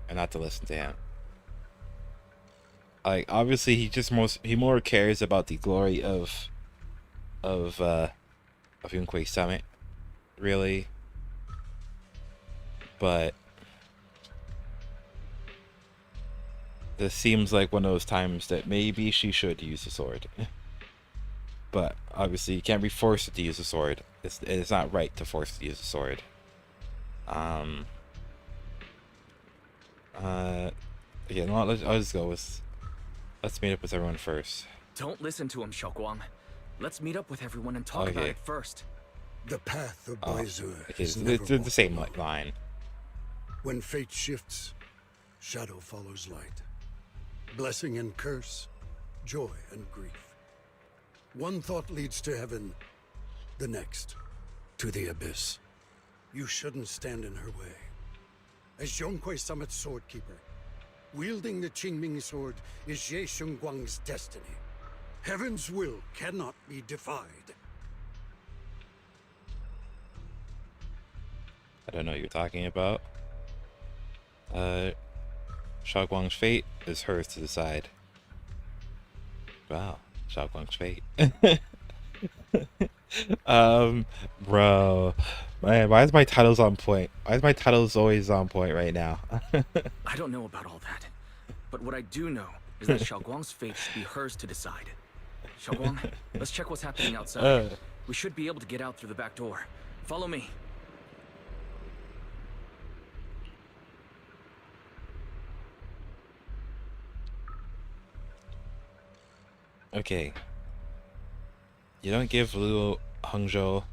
and not to listen to him. Like, obviously, he more cares about the glory of Yunquei Summit, really. But this seems like one of those times that maybe she should use the sword. But obviously, you can't be forced to use the sword. It's not right to force to use the sword. Again, I'll just go with. Let's meet up with everyone first.
Don't listen to him, Xiao'Guang. Let's meet up with everyone and talk about it first.
The path of Baizu
Okay,
is
so
never
it's the
walked
same
alone.
line.
When fate shifts, shadow follows light. Blessing and curse, joy and grief. One thought leads to heaven, the next to the abyss. You shouldn't stand in her way. As Zhonghui Summit's swordkeeper, wielding the Qingming sword is Xiao'Guang's destiny. Heaven's will cannot be defied.
I don't know what you're talking about. Xiao'Guang's fate is hers to decide. Wow, Xiao'Guang's fate. Bro, man, why is my titles on point? Why is my titles always on point right now?
I don't know about all that, but what I do know is that Xiao'Guang's fate should be hers to decide. Xiao'Guang, let's check what's happening outside. We should be able to get out through the back door. Follow me.
Okay. You don't give Liu Hongzhou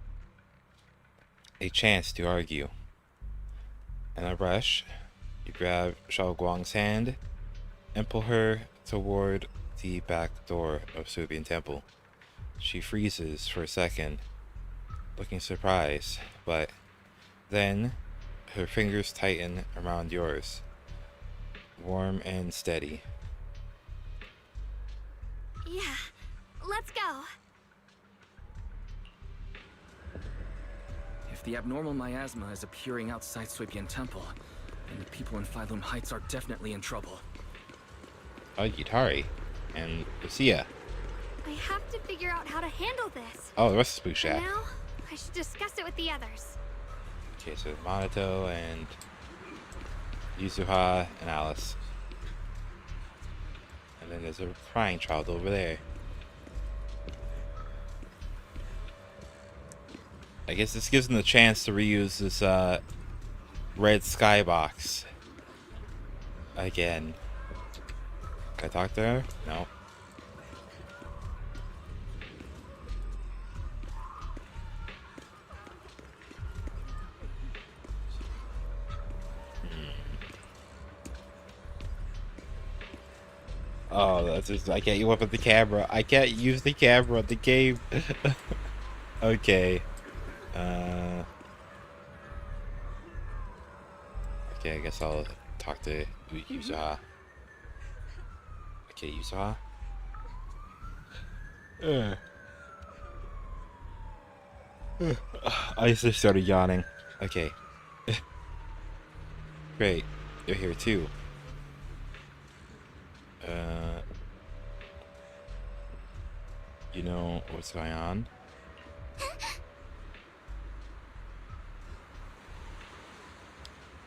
a chance to argue. In a rush, you grab Xiao'Guang's hand and pull her toward the back door of Subian Temple. She freezes for a second, looking surprised, but then her fingers tighten around yours, warm and steady.
Yeah, let's go.
If the abnormal miasma is appearing outside Suibian Temple, then the people in Phylum Heights are definitely in trouble.
Yutari and Lucia.
I have to figure out how to handle this.
Oh, the rest of Spook
And
Shack.
now, I should discuss it with the others.
Okay, so Monato and Yuzuha and Alice. And then there's a crying child over there. I guess this gives them the chance to reuse this red skybox again. Can I talk to her? No. Oh, that's just, I can't use up the camera. I can't use the camera. The game. Okay. Okay, I guess I'll talk to Yuzuha. Okay, Yuzuha. I just started yawning. Okay. Great. You're here too. You know what's going on?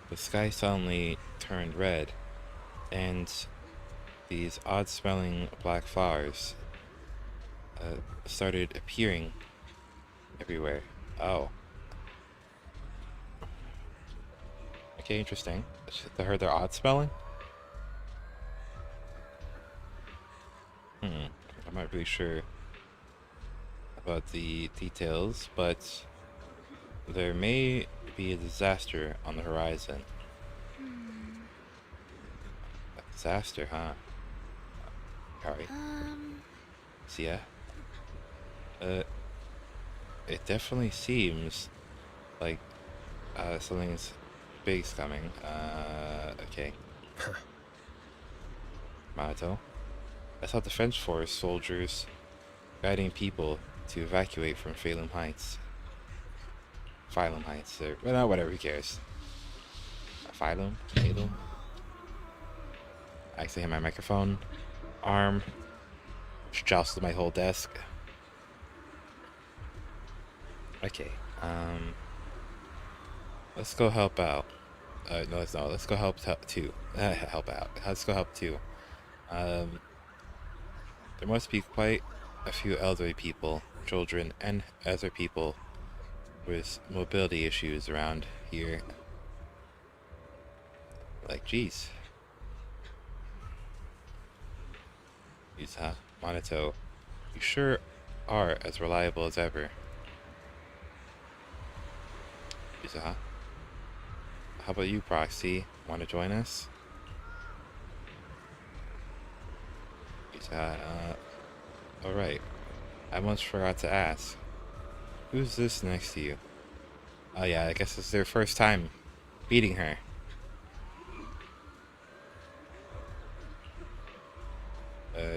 The sky suddenly turned red, and these odd-smelling black flowers started appearing everywhere. Oh. Okay, interesting. I heard they're odd-smelling? I'm not really sure about the details, but there may be a disaster on the horizon. A disaster, huh? Alright. So yeah. It definitely seems like something's big's coming. Okay. Mato. I saw Defense Force soldiers guiding people to evacuate from Phylum Heights. Phylum Heights, or well, whatever, who cares? Phylum? I actually hit my microphone. arm jostled my whole desk. Okay, let's go help out. No, let's go help too. Help out. Let's go help too. There must be quite a few elderly people, children, and other people with mobility issues around here. Like, geez. Geez, huh? Monato, you sure are as reliable as ever. Geez, huh? How about you, Proxy? Want to join us? Geez, alright. I almost forgot to ask. Who's this next to you? Oh yeah, I guess it's their first time beating her.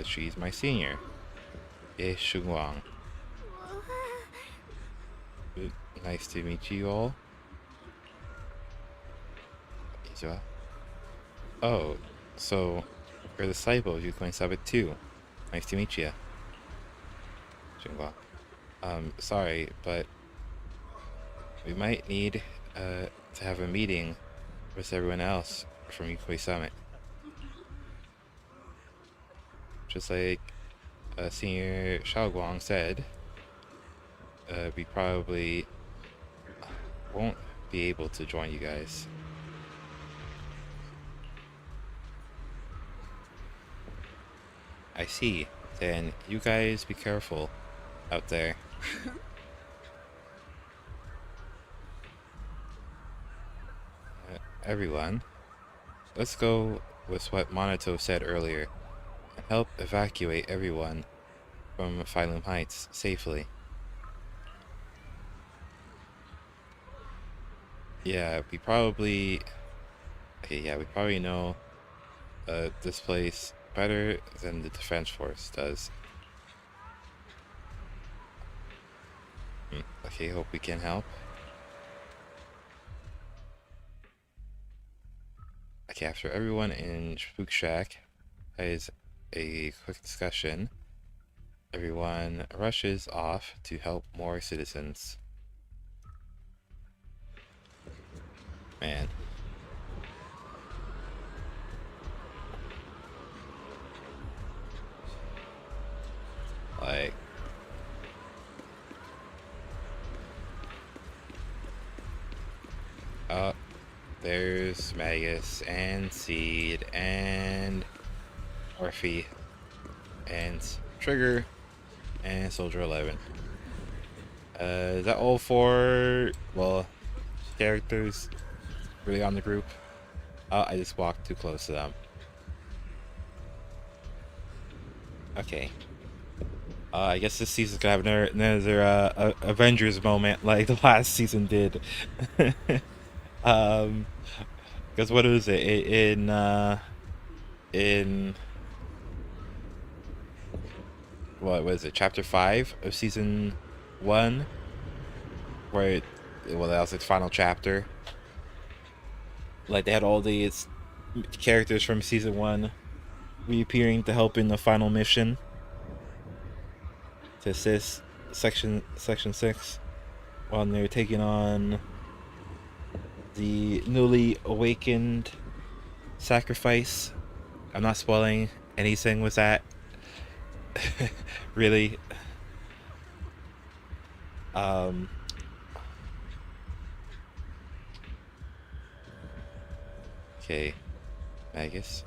She's my senior. Xiao'Guang. Nice to meet you all. Oh, so you're the disciple of Yu Sabit too. Nice to meet you. Sorry, but we might need to have a meeting with everyone else from Yukoi Summit. Just like Senior Xiao'Guang said, we probably won't be able to join you guys. I see. Then you guys be careful out there. Everyone, let's go with what Monato said earlier and help evacuate everyone from Phylum Heights safely. Yeah, we probably know this place better than the Defense Force does. Okay, hope we can help. Okay, after everyone in Spook Shack has a quick discussion, everyone rushes off to help more citizens. Man. Like, there's Magus and Seed and Orphe and Trigger and Soldier 11. Is that all for, well, characters really on the group? I just walked too close to them. Okay. I guess this season's gonna have another Avengers moment like the last season did. Because what is it in what was it, chapter 5 of season 1, where well, that was its final chapter. Like, they had all these characters from season 1 reappearing to help in the final mission to assist section 6 when they're taking on the newly awakened sacrifice. I'm not spoiling anything with that. Really. Okay, Magus.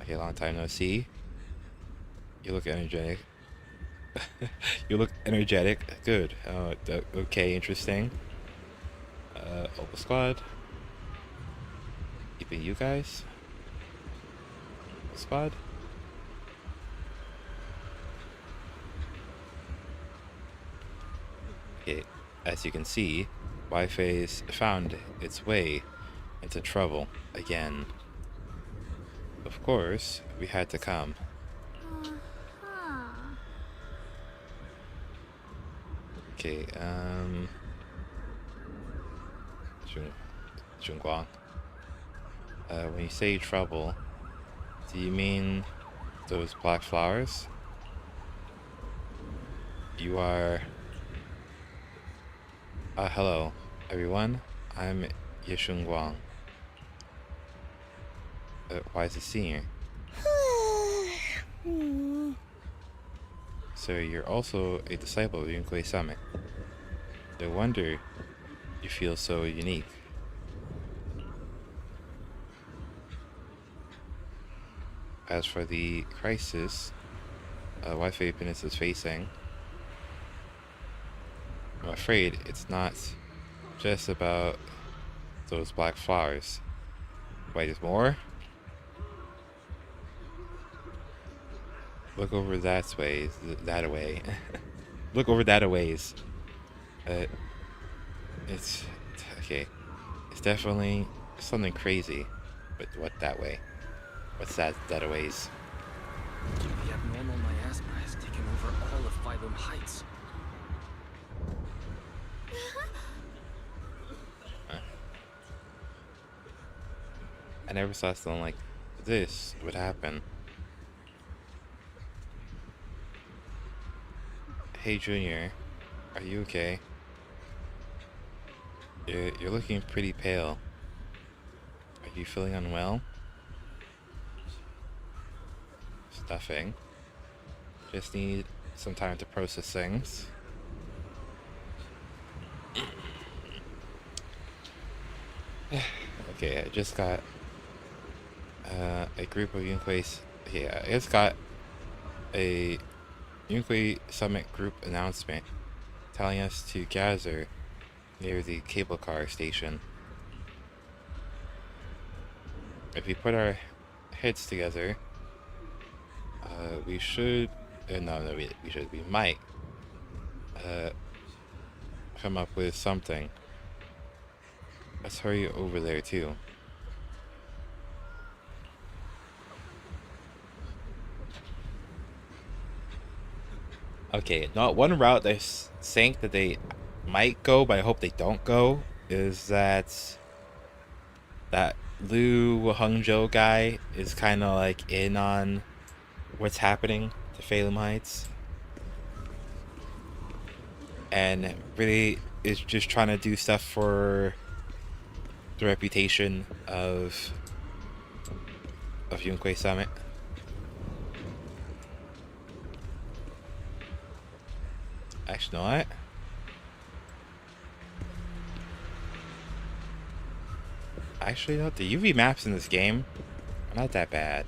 Okay, long time no see. You look energetic. You look energetic. Good. Okay, interesting. Open squad. Keeping you guys. Squad. Okay, as you can see, Wi-Fi's found its way into trouble again. Of course, we had to come. Okay, Xiao'Guang. When you say trouble, do you mean those black flowers? You are... hello, everyone. I'm Xiao'Guang. Why is he seeing you? So you're also a disciple of Yunquei Summit. No wonder you feel so unique. As for the crisis Wi Peninsula is facing, I'm afraid it's not just about those black flowers. Wait, there's more? Look over that way. Look over that a ways. It's okay. It's definitely something crazy. But what that way? What's that a ways?
The abnormal miasma has taken over all of Phylum Heights.
I never saw something like this would happen. Hey, Junior, are you okay? You're looking pretty pale. Are you feeling unwell? Stuffing. Just need some time to process things. Okay, I just got a group of Yunquei's. Yeah, I just got a Yunquei Summit group announcement telling us to gather near the cable car station. If we put our heads together, we should. We might come up with something. Let's hurry over there too. Okay, not one route they think that they might go, but I hope they don't go, is that Liu Hangzhou guy is kind of like in on what's happening to Phylum Heights, and really is just trying to do stuff for the reputation of Yunquei Summit. Actually, you know what? Actually, no, the UV maps in this game are not that bad.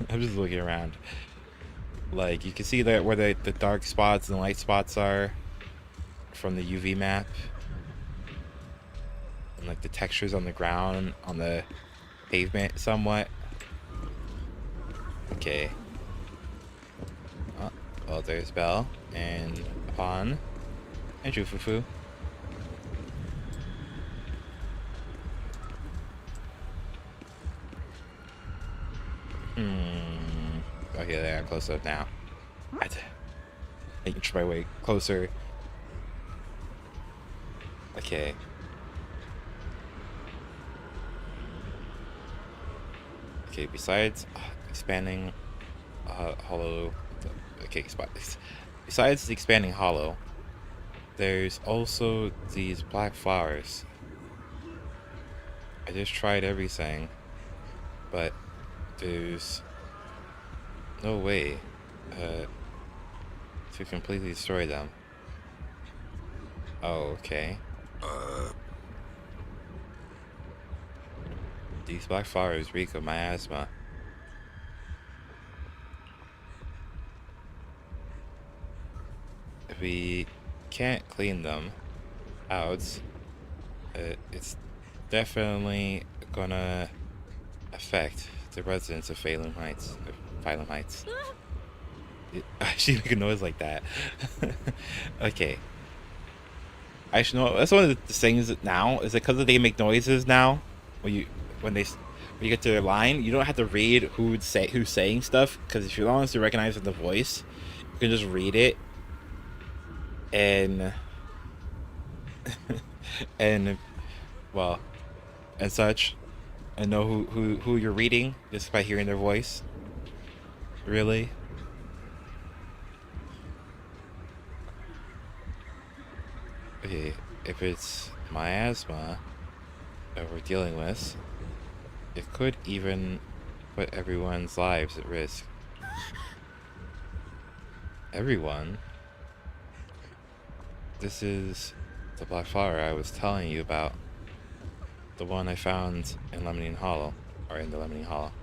I'm just looking around. Like, you can see that where the dark spots and the light spots are from the UV map. And like the textures on the ground, on the pavement somewhat. Okay. Oh, there's Belle and Han and Jufufu. Okay, they are close up now. I had to inch my way closer. Okay. Okay, besides expanding hollow. Okay, besides the expanding hollow, there's also these black flowers. I just tried everything, but there's no way to completely destroy them. Oh, okay. These black flowers reek of miasma. If we can't clean them out, it's definitely gonna affect the residents of Phylum Heights. Phylum Heights. She make a noise like that. Okay. I should know. That's one of the things now is because they make noises now. When you get to their line, you don't have to read who's saying stuff, because if you're long as you recognize the voice, you can just read it. And well, and such, and know who you're reading just by hearing their voice? Really? Okay, if it's miasma that we're dealing with, it could even put everyone's lives at risk. Everyone? This is the black flower I was telling you about. The one I found in Lemonine Hollow, or in the Lemonine Hollow.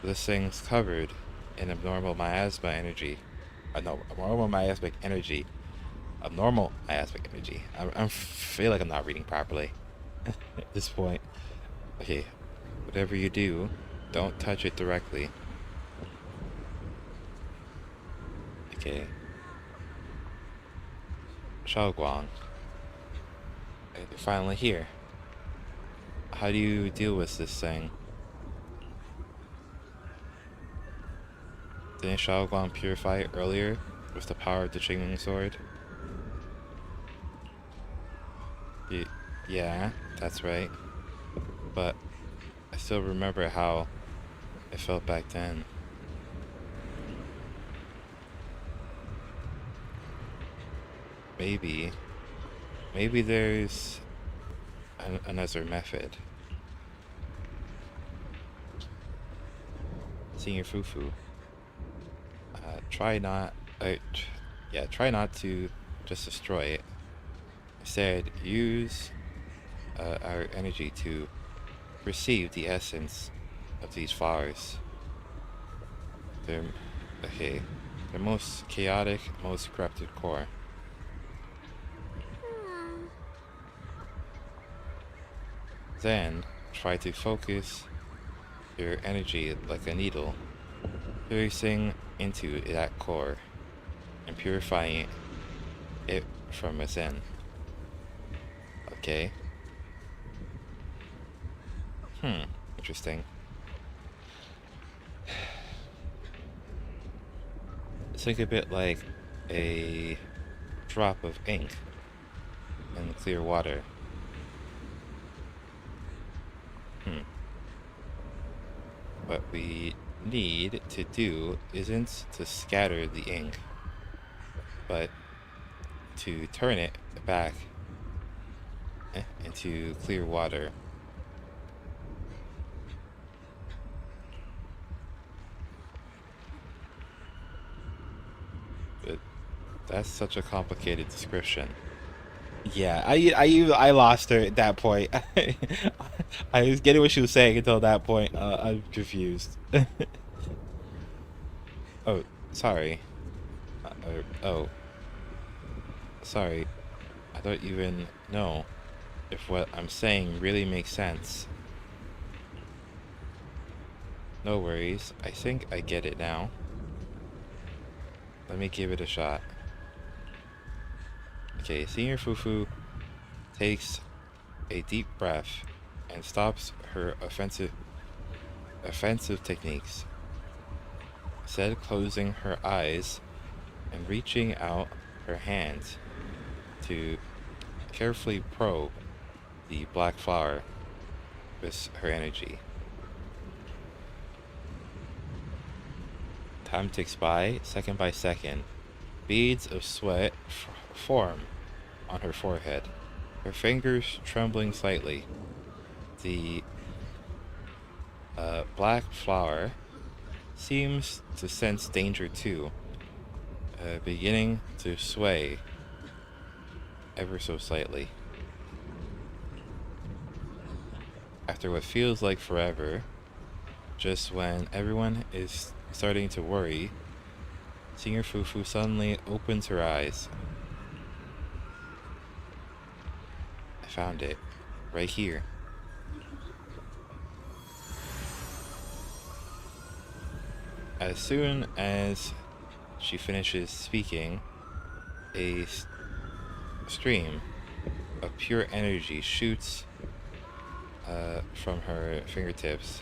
This thing's covered in abnormal miasma energy. No, abnormal miasmic energy. Abnormal miasmic energy. I feel like I'm not reading properly at this point. Okay, whatever you do, don't touch it directly. Okay. Xiao'Guang. You're finally here. How do you deal with this thing? Didn't Xiao'Guang purify it earlier with the power of the Qingming sword? Yeah, that's right. But I still remember how it felt back then. Maybe there's another method. Senior Fufu. Try not to just destroy it. Instead, use our energy to receive the essence of these flowers. They're their most chaotic, most corrupted core. Then try to focus your energy like a needle, piercing into that core and purifying it from within. Okay. Interesting. Think a bit like a drop of ink in clear water. What we need to do isn't to scatter the ink, but to turn it back into clear water. But that's such a complicated description. Yeah, I lost her at that point. I was getting what she was saying until that point. I'm confused. Oh, sorry. Oh, sorry. I don't even know if what I'm saying really makes sense. No worries. I think I get it now. Let me give it a shot. Okay, Senior Fufu takes a deep breath and stops her offensive techniques. Instead, closing her eyes and reaching out her hand to carefully probe the black flower with her energy. Time ticks by second. Beads of sweat form on her forehead, her fingers trembling slightly. The black flower seems to sense danger too, beginning to sway ever so slightly. After what feels like forever, just when everyone is starting to worry, Senior Fufu suddenly opens her eyes. I found it. Right here. As soon as she finishes speaking, a stream of pure energy shoots from her fingertips.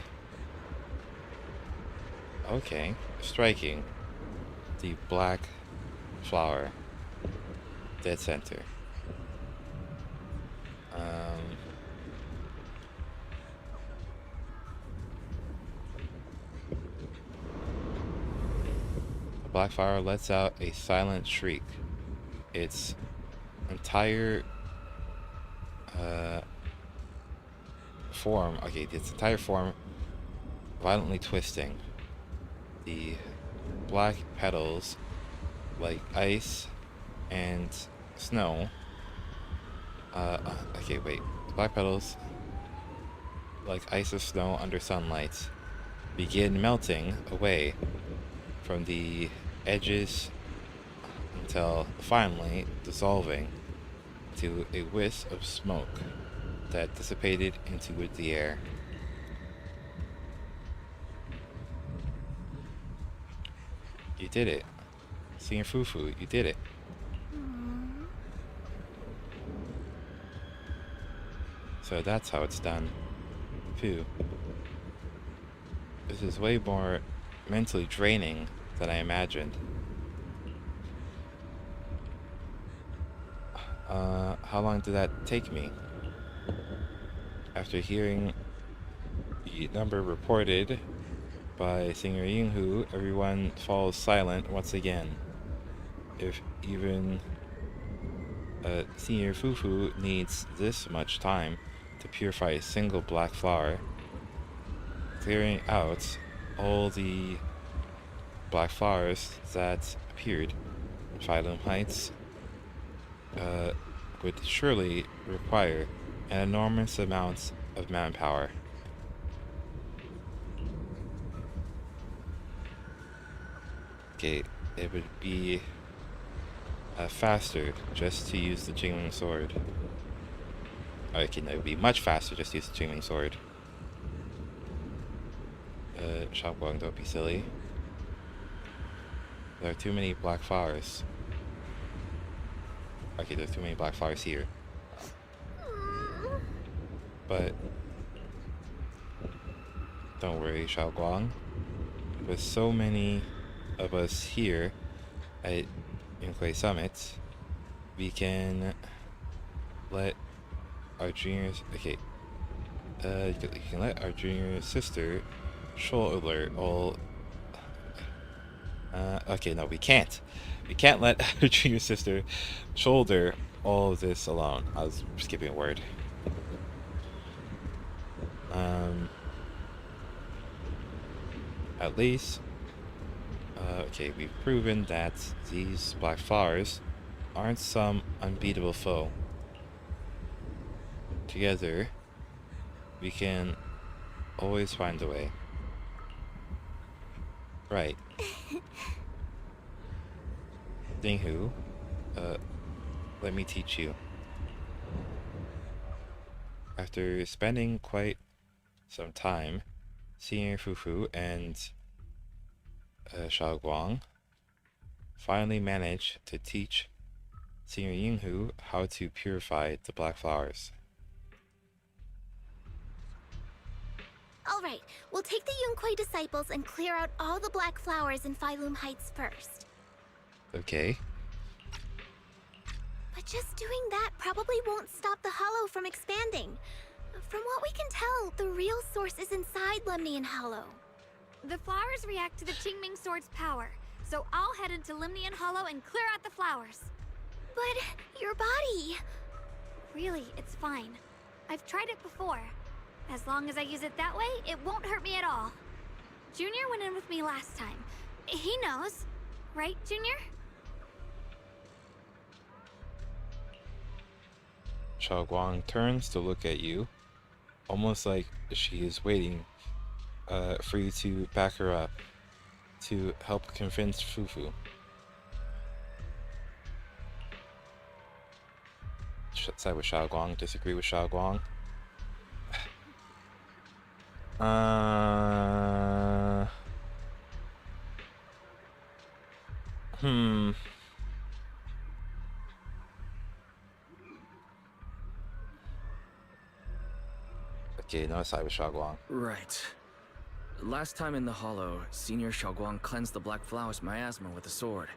Okay, striking the black flower dead center. The black flower lets out a silent shriek. Its entire form violently twisting. The black petals, like ice and snow. Okay, wait. The black petals, like ice or snow under sunlight, begin melting away from the edges until finally dissolving to a wisp of smoke that dissipated into the air. You did it. Senior Fufu, you did it. So that's how it's done. Phew. This is way more mentally draining than I imagined. How long did that take me? After hearing the number reported by Senior Yinghu, everyone falls silent once again. If even Senior Fufu needs this much time to purify a single black flower, clearing out all the black flowers that appeared in Phylum Heights would surely require an enormous amount of manpower. Okay, it would be faster just to use the Jingling Sword. Okay, no, it would be much faster just to use the Jingling Sword. Xiao'Guang, don't be silly. There are too many black flowers. Okay, there's too many black flowers here. But don't worry, Xiao'Guang. With so many of us here at Yunkwei Summit, we can let our juniors. Okay, you can let our junior sister shoulder all. Okay, no, we can't. We can't let our junior sister shoulder all of this alone. I was skipping a word. At least, okay, we've proven that these black flowers aren't some unbeatable foe. Together, we can always find a way. Right. Dinghu, let me teach you. After spending quite some time, Senior Fufu and Xiao'Guang finally managed to teach Senior Yinghu how to purify the black flowers.
Alright, we'll take the Yunkwei disciples and clear out all the black flowers in Phylum Heights first.
Okay.
But just doing that probably won't stop the hollow from expanding. From what we can tell, the real source is inside Lemnian Hollow. The flowers react to the Qingming Sword's power, so I'll head into Lemnian Hollow and clear out the flowers. But your body... Really, it's fine. I've tried it before. As long as I use it that way, it won't hurt me at all. Junior went in with me last time. He knows. Right, Junior?
Xiao'Guang turns to look at you, almost like she is waiting for you to back her up to help convince Fufu. Side with Xiao'Guang, disagree with Xiao'Guang. Okay, no side with Xiao'Guang.
Right. Last time in the Hollow, Senior Xiao'Guang cleansed the black flowers miasma with a sword,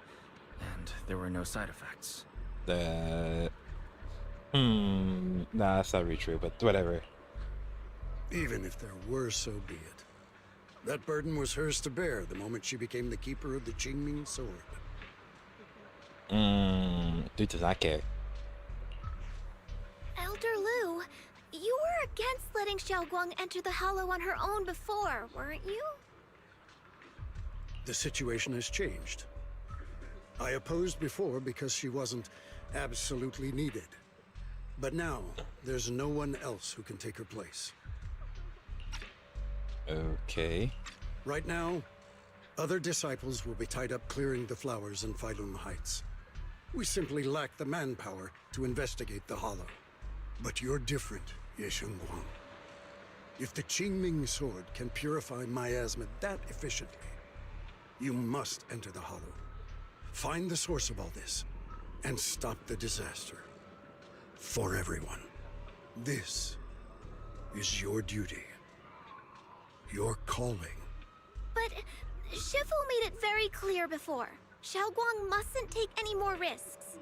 and there were no side effects.
Nah, that's not really true, but whatever.
Even if there were, so be it. That burden was hers to bear the moment she became the keeper of the Qingming sword.
Dude does not care.
Elder Lu, you were against letting Xiao'Guang enter the Hollow on her own before, weren't you?
The situation has changed. I opposed before because she wasn't absolutely needed. But now, there's no one else who can take her place.
Okay.
Right now, other disciples will be tied up clearing the flowers in Failun Heights. We simply lack the manpower to investigate the Hollow. But you're different, Xiao'Guang. If the Qingming sword can purify miasma that efficiently, you must enter the Hollow. Find the source of all this, and stop the disaster. For everyone. This is your duty. Your calling.
But Shifu made it very clear before. Xiao'Guang mustn't take any more risks.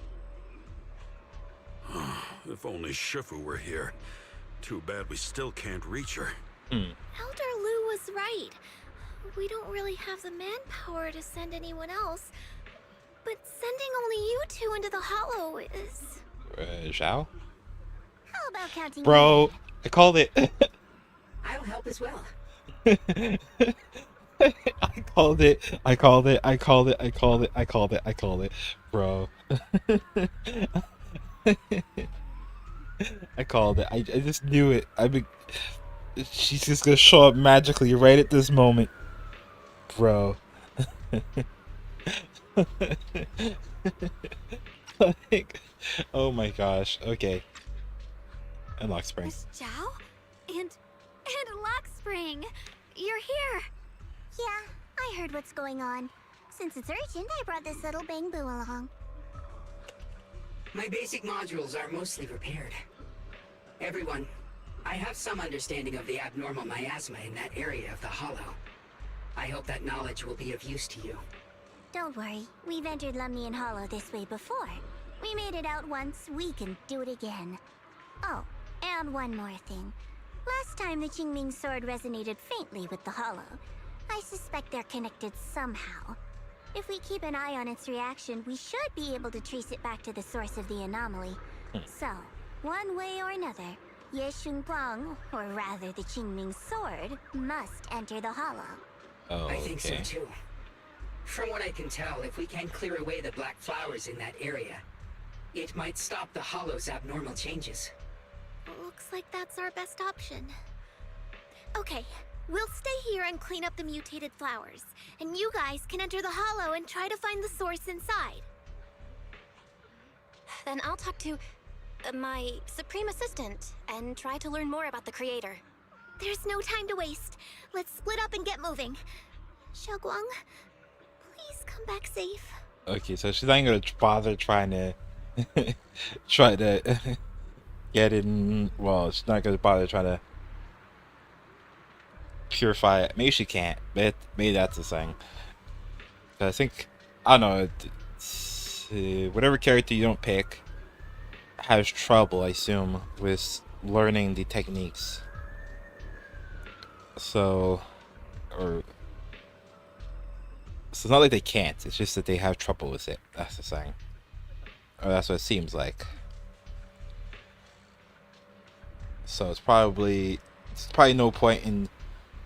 If only Shifu were here. Too bad we still can't reach her.
Elder Lu was right. We don't really have the manpower to send anyone else. But sending only you two into the Hollow is...
Zhao?
How about counting
Bro, I called it.
I'll help as well.
I called it. I called it. I called it. I called it. I called it. I called it. Bro. I called it. I just knew it. She's just gonna show up magically right at this moment. Bro. Like, oh my gosh. Okay. Unlock spring.
Miss Zhao? And Lock Spring! You're here! Yeah, I heard what's going on. Since it's urgent, I brought this little bang-boo along.
My basic modules are mostly repaired. Everyone, I have some understanding of the abnormal miasma in that area of the Hollow. I hope that knowledge will be of use to you.
Don't worry, we've entered Lumnian Hollow this way before. We made it out once, we can do it again. Oh, and one more thing. Last time the Qingming sword resonated faintly with the Hollow. I suspect they're connected somehow. If we keep an eye on its reaction, we should be able to trace it back to the source of the anomaly. So, one way or another, Xiao'Guang, or rather the Qingming sword, must enter the Hollow.
Oh,
I think so
okay.
too. From what I can tell, if we can clear away the black flowers in that area, it might stop the Hollow's abnormal changes.
Looks like that's our best option. Okay, we'll stay here and clean up the mutated flowers. And you guys can enter the Hollow and try to find the source inside.
Then I'll talk to my Supreme Assistant and try to learn more about the creator.
There's no time to waste. Let's split up and get moving. Xiao'Guang, please come back safe.
Okay, so she's not gonna bother trying to try to get in. Well, she's not gonna bother trying to purify it. Maybe she can't. Maybe that's the thing. I think, I don't know. Whatever character you don't pick has trouble, I assume, with learning the techniques. So it's not like they can't. It's just that they have trouble with it. That's the thing. Or that's what it seems like. So it's probably no point in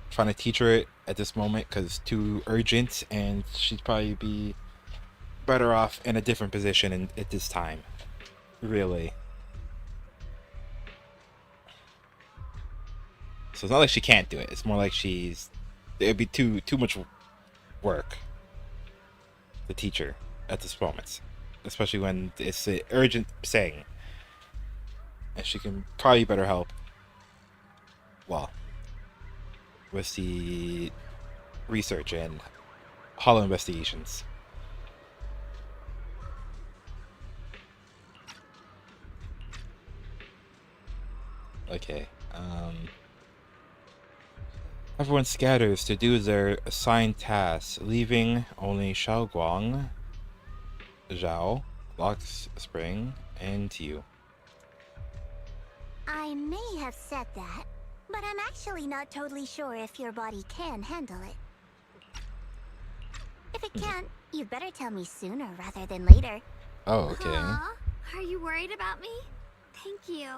trying to teach her it at this moment because it's too urgent, and she'd probably be better off in a different position at this time. Really. So it's not like she can't do it. It's more like it'd be too much work to teach her at this moment, especially when it's an urgent thing, and she can probably better help. Well, with the research and hollow investigations. Okay. Everyone scatters to do their assigned tasks, leaving only Xiao'Guang, Zhao, Lock Spring, and you.
I may have said that, but I'm actually not totally sure if your body can handle it. If it can't, you'd better tell me sooner rather than later.
Oh, okay.
Aw, are you worried about me? Thank you.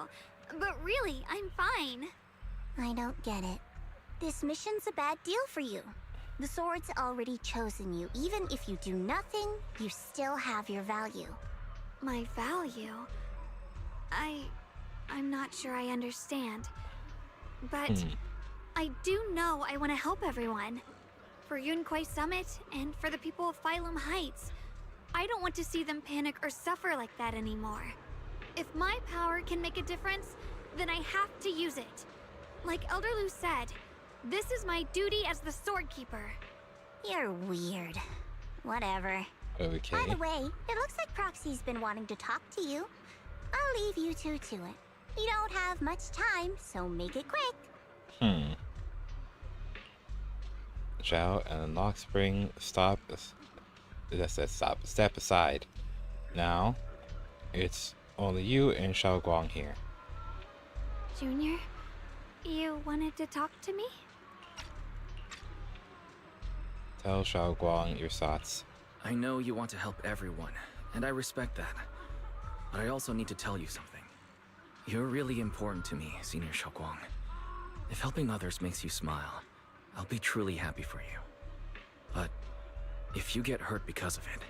But really, I'm fine.
I don't get it. This mission's a bad deal for you. The sword's already chosen you. Even if you do nothing, you still have your value.
My value? I'm not sure I understand. But I do know I want to help everyone. For Yunquay Summit and for the people of Phylum Heights. I don't want to see them panic or suffer like that anymore. If my power can make a difference, then I have to use it. Like Elder Lu said, this is my duty as the Sword Keeper.
You're weird. Whatever.
Okay.
By the way, it looks like Proxy's been wanting to talk to you. I'll leave you two to it. You don't have much time, so make it quick.
Xiao and Lock Spring step aside. Now, it's only you and Xiao'Guang here.
Junior, you wanted to talk to me?
Tell Xiao'Guang your thoughts.
I know you want to help everyone, and I respect that. But I also need to tell you something. You're really important to me, Senior Xiao'Guang. If helping others makes you smile, I'll be truly happy for you. But if you get hurt because of it,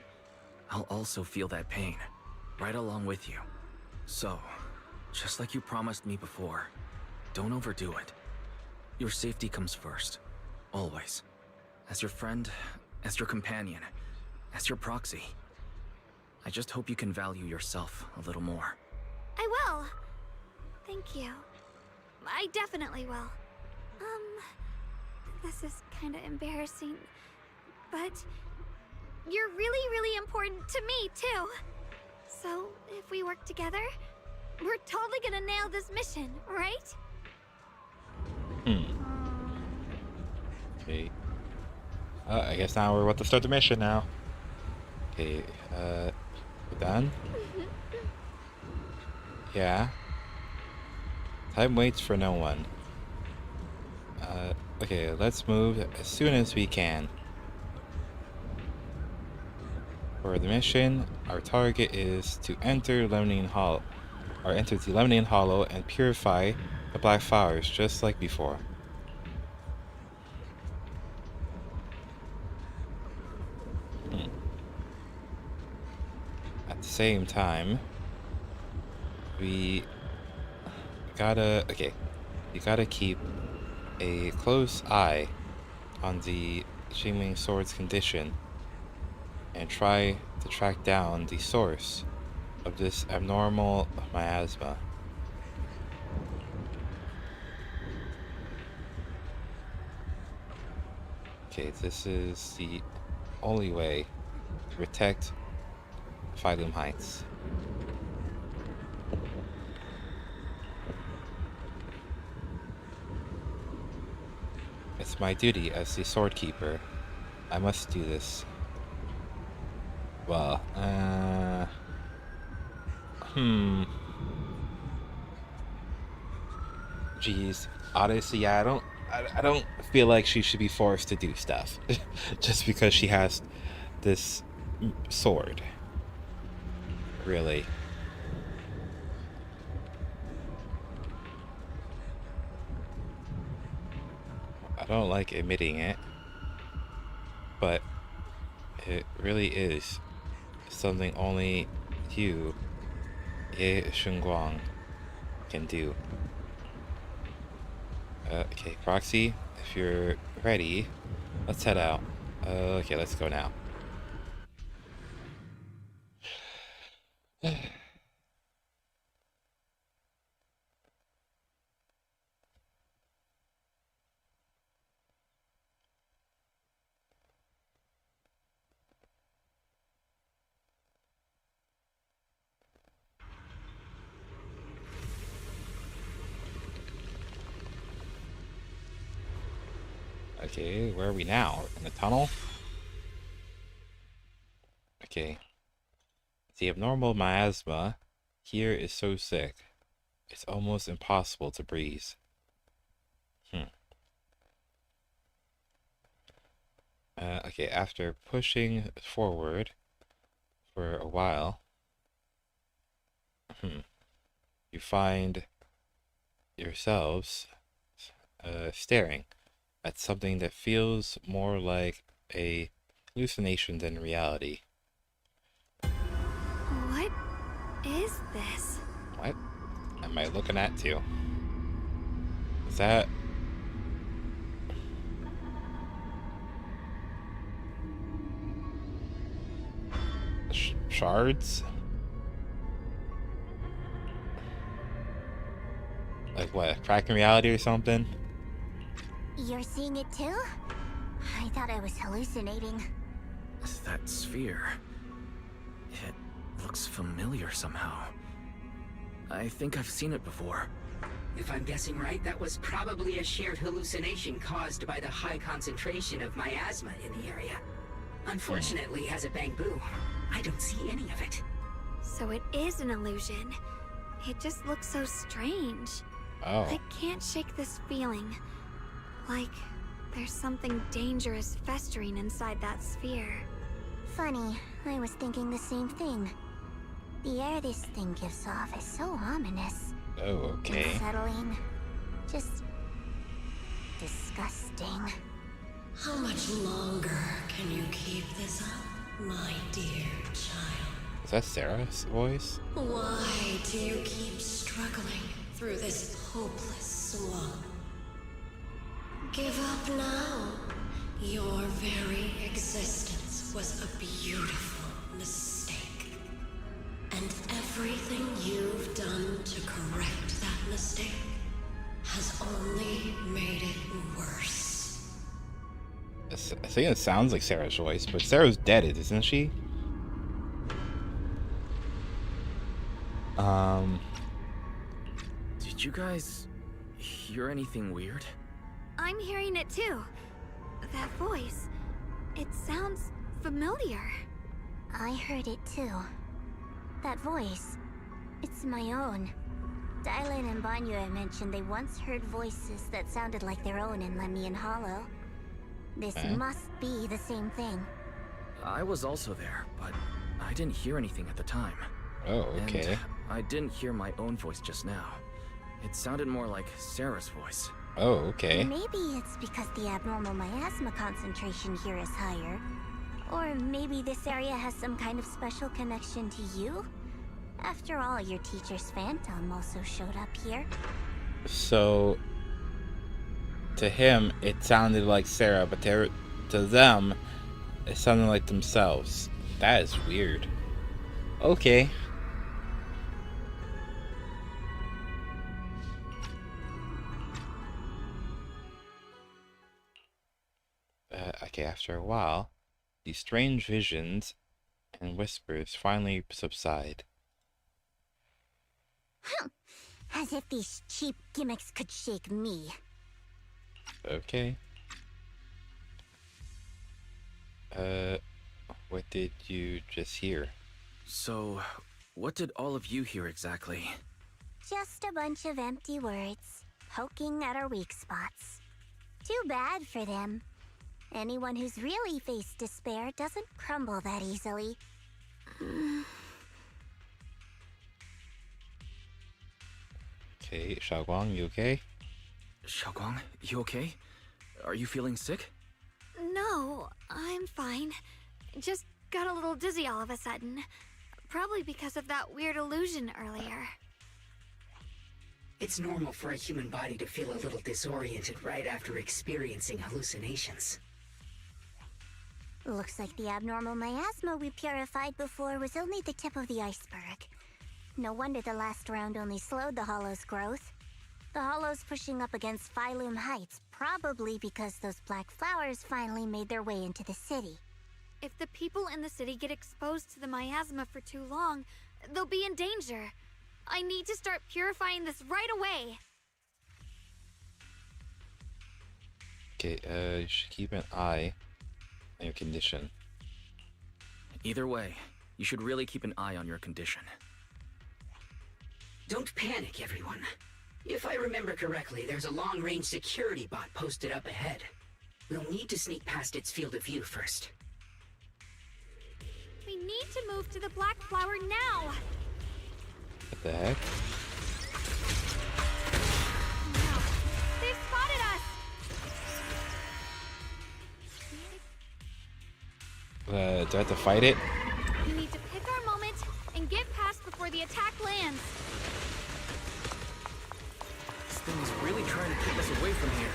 I'll also feel that pain, right along with you. So, just like you promised me before, don't overdo it. Your safety comes first, always. As your friend, as your companion, as your proxy. I just hope you can value yourself a little more.
I will. Thank you. I definitely will. This is kind of embarrassing, but you're really, really important to me, too. So, if we work together, we're totally gonna nail this mission, right?
Okay. I guess now we're about to start the mission now. Okay, we're done? Yeah. Time waits for no one. Okay, let's move as soon as we can. For the mission, our target is to enter Lemonine Hollow, or enter the Lemonine Hollow and purify the black flowers just like before. At the same time, we gotta keep a close eye on the Qingming Sword's condition and try to track down the source of this abnormal miasma. Okay, this is the only way to protect Phylum Heights. It's my duty as the Sword Keeper. I must do this. Well, Jeez. Honestly, yeah, I don't feel like she should be forced to do stuff just because she has this sword. Really. I don't like admitting it, but it really is something only you, Xiao'Guang, can do. Okay, Proxy, if you're ready, let's head out. Okay, let's go now. Okay, where are we now? In the tunnel? Okay. The abnormal miasma here is so sick. It's almost impossible to breathe. Okay, after pushing forward for a while, you find yourselves staring at something that feels more like a hallucination than reality.
What is this?
What am I looking at too? Is that... shards? Like what, a crack in reality or something?
You're seeing it too? I thought I was hallucinating.
That sphere. It looks familiar somehow. I think I've seen it before.
If I'm guessing right, that was probably a shared hallucination caused by the high concentration of miasma in the area. Unfortunately, as a Bangbu, I don't see any of it.
So it is an illusion. It just looks so strange.
Oh.
I can't shake this feeling. Like there's something dangerous festering inside that sphere.
Funny, I was thinking the same thing. The air this thing gives off is so ominous.
Oh, okay.
Unsettling. Just... disgusting.
How much longer can you keep this up, my dear child?
Is that Sarah's voice?
Why do you keep struggling through this hopeless swamp? Give up now. Your very existence was a beautiful mistake. And everything you've done to correct that mistake has only made it worse.
I think it sounds like Sarah's voice, but Sarah's dead, isn't she?
Did you guys hear anything weird?
I'm hearing it too. That voice. It sounds familiar.
I heard it too. That voice. It's my own. Dylan and Banyue mentioned they once heard voices that sounded like their own in Lemian Hollow. This must be the same thing.
I was also there, but I didn't hear anything at the time.
Oh, okay.
And I didn't hear my own voice just now. It sounded more like Sarah's voice.
Oh, okay.
Maybe it's because the abnormal miasma concentration here is higher. Or maybe this area has some kind of special connection to you? After all, your teacher's phantom also showed up here.
So, to him, it sounded like Sarah, but to them, it sounded like themselves. That is weird. Okay. Okay, after a while, these strange visions and whispers finally subside.
As if these cheap gimmicks could shake me.
Okay. What did you just hear?
So, what did all of you hear exactly?
Just a bunch of empty words, poking at our weak spots. Too bad for them. Anyone who's really faced despair doesn't crumble that easily.
Okay, Xiao'Guang, you okay?
Xiao'Guang, you okay? Are you feeling sick?
No, I'm fine. Just got a little dizzy all of a sudden. Probably because of that weird illusion earlier.
It's normal for a human body to feel a little disoriented right after experiencing hallucinations.
Looks like the abnormal miasma we purified before was only the tip of the iceberg. No wonder the last round only slowed the Hollow's growth. The Hollow's pushing up against Phylum Heights, probably because those black flowers finally made their way into the city.
If the people in the city get exposed to the miasma for too long, they'll be in danger. I need to start purifying this right away.
Okay, you should keep an eye on your condition.
Either way, you should really keep an eye on your condition.
Don't panic, everyone. If I remember correctly, there's a long-range security bot posted up ahead. We'll need to sneak past its field of view first.
We need to move to the black flower now.
What the heck?
No, they've spotted us.
Do I have to fight it?
We need to pick our moment and get past before the attack lands.
This thing is really trying to keep us away from here.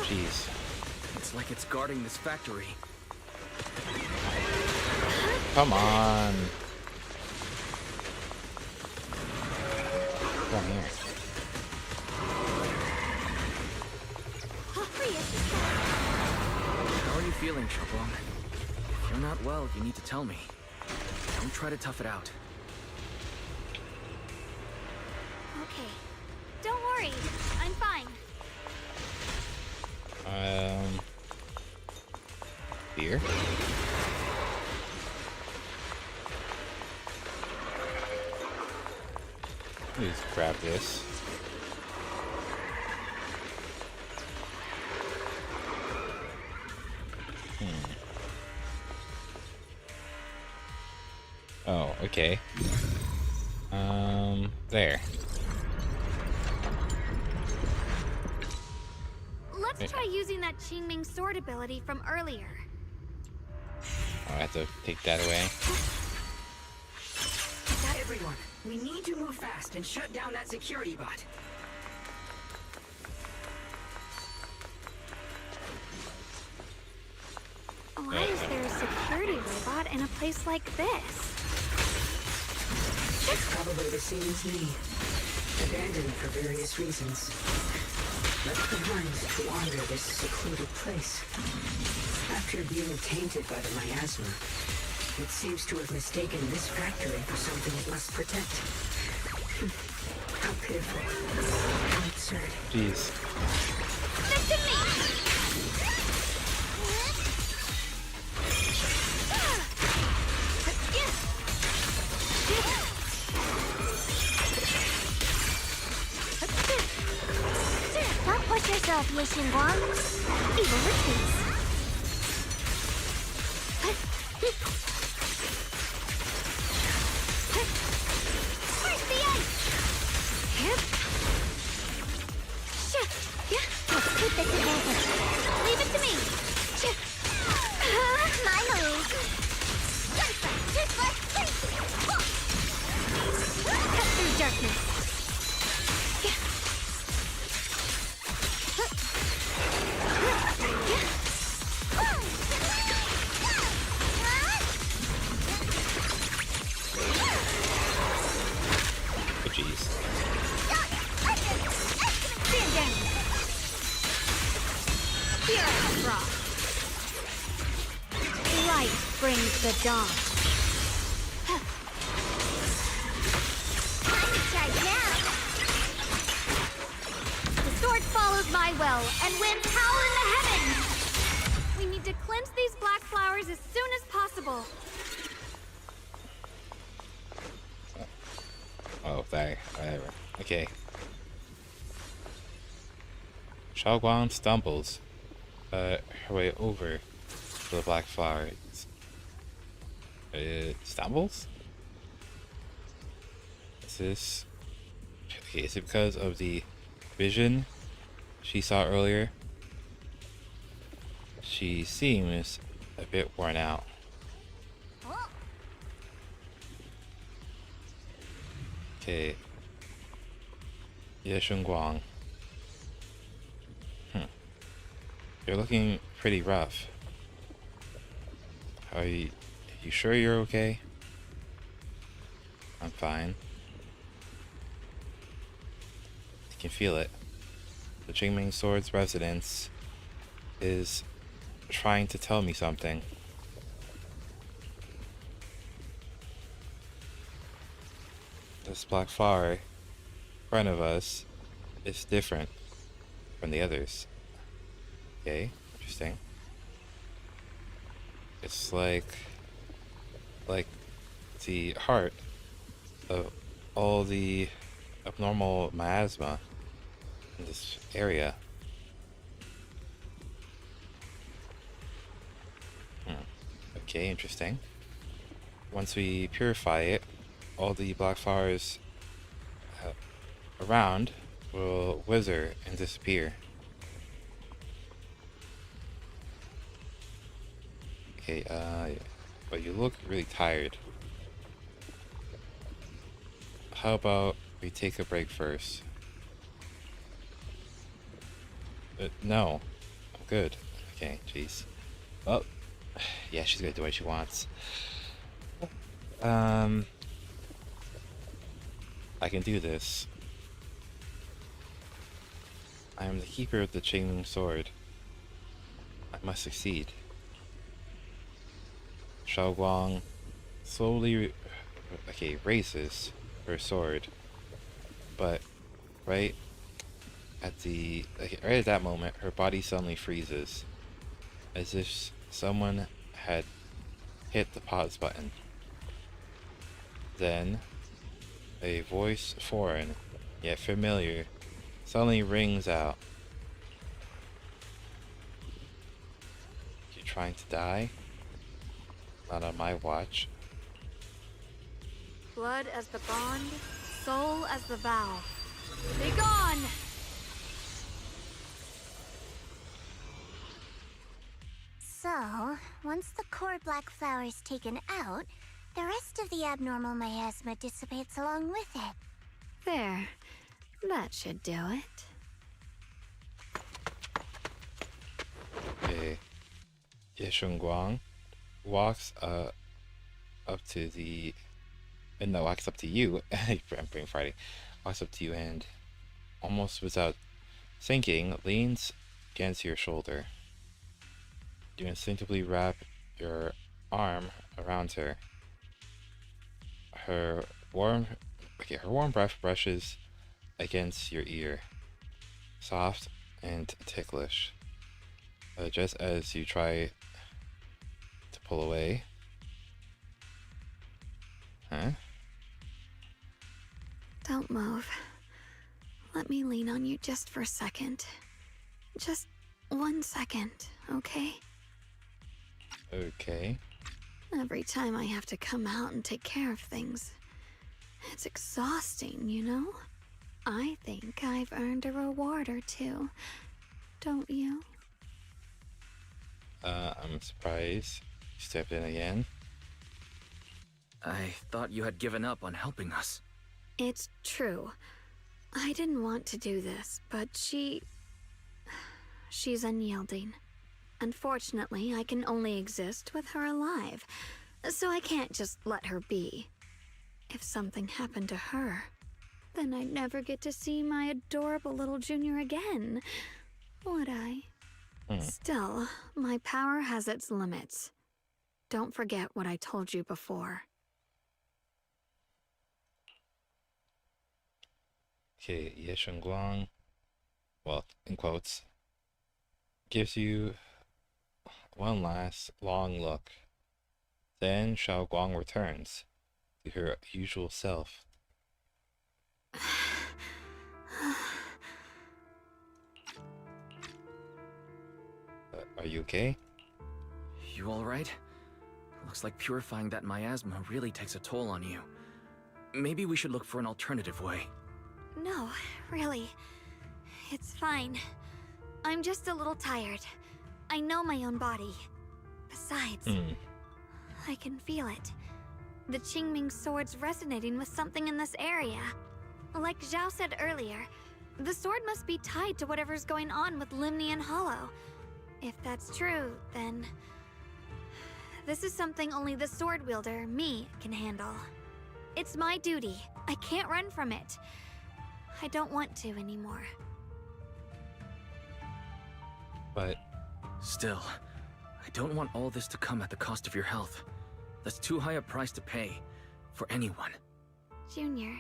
Jeez.
It's like it's guarding this factory.
Come on. Come here.
How are you feeling, Xiao'Guang? If you're not well, you need to tell me. Don't try to tough it out.
Okay, don't worry, I'm fine.
Beer? Please grab this. Oh, okay. There.
Let's try using that Qingming sword ability from earlier.
Oh, I have to take that away.
Everyone, we need to move fast and shut down that security bot.
Why is there a security robot in a place like this?
It's probably the same as me. Abandoned for various reasons. Left behind to wander this secluded place. After being tainted by the miasma, it seems to have mistaken this factory for something it must protect. How pitiful. How absurd.
Jeez.
Listen to me!
Don't push yourself, Xiao'Guang. Evil retreats.
Where's the ice?
Let's keep this advantage.
Leave it to me.
My move.
Cut through darkness.
Oh, jeez.
Stand down. Here I frost. Light brings the dawn.
Time to try now.
The sword follows my well and wins power in the heavens. We need to cleanse these black flowers as soon as possible.
Oh, there. Whatever. Okay. Xiao'Guang stumbles her way over to the black flower. Stumbles? Is this... Okay, is it because of the vision she saw earlier? She seems a bit worn out. Okay. Xiao'Guang. You're looking pretty rough. Are you sure you're okay? I'm fine. I can feel it. The Qingming Sword's residence is trying to tell me something. This black flower in front of us is different from the others. Okay, interesting. It's like the heart of all the abnormal miasma in this area. Okay, interesting. Once we purify it, all the black flowers around will wither and disappear. Okay, but you look really tired. How about we take a break first? No, I'm good. Okay, jeez. Well, yeah, she's gonna do what she wants. I can do this. I am the keeper of the Qingming sword. I must succeed. Xiao'Guang slowly, raises her sword, but right right at that moment, her body suddenly freezes, as if someone had hit the pause button. Then, a voice foreign yet familiar suddenly rings out. You trying to die? Not on my watch.
Blood as the bond, soul as the vow. Be gone!
So, once the core black flower is taken out, the rest of the abnormal miasma dissipates along with it.
There. That should do it.
Okay. Xiao'Guang walks up to the no, walks up to you. I'm brain Friday. Walks up to you and almost without thinking leans against your shoulder. You instinctively wrap your arm around her. Her warm breath brushes against your ear, soft and ticklish. Just as you try to pull away. Huh?
Don't move. Let me lean on you just for a second. Just 1 second, okay?
Okay.
Every time I have to come out and take care of things, it's exhausting, you know? I think I've earned a reward or two. Don't you?
I'm surprised you stepped in again.
I thought you had given up on helping us.
It's true. I didn't want to do this, but she's unyielding. Unfortunately, I can only exist with her alive, so I can't just let her be. If something happened to her, then I'd never get to see my adorable little junior again, would I? Still, my power has its limits. Don't forget what I told you before.
Okay, Xiao'Guang, well, in quotes, gives you one last long look. Then Xiao'Guang returns to her usual self. Are you okay?
You alright? Looks like purifying that miasma really takes a toll on you. Maybe we should look for an alternative way.
No, really. It's fine. I'm just a little tired. I know my own body. Besides, I can feel it. The Qingming sword's resonating with something in this area. Like Xiao said earlier, the sword must be tied to whatever's going on with Limnian Hollow. If that's true, then this is something only the sword wielder, me, can handle. It's my duty. I can't run from it. I don't want to anymore.
But
Still, I don't want all this to come at the cost of your health. That's too high a price to pay for anyone.
Junior,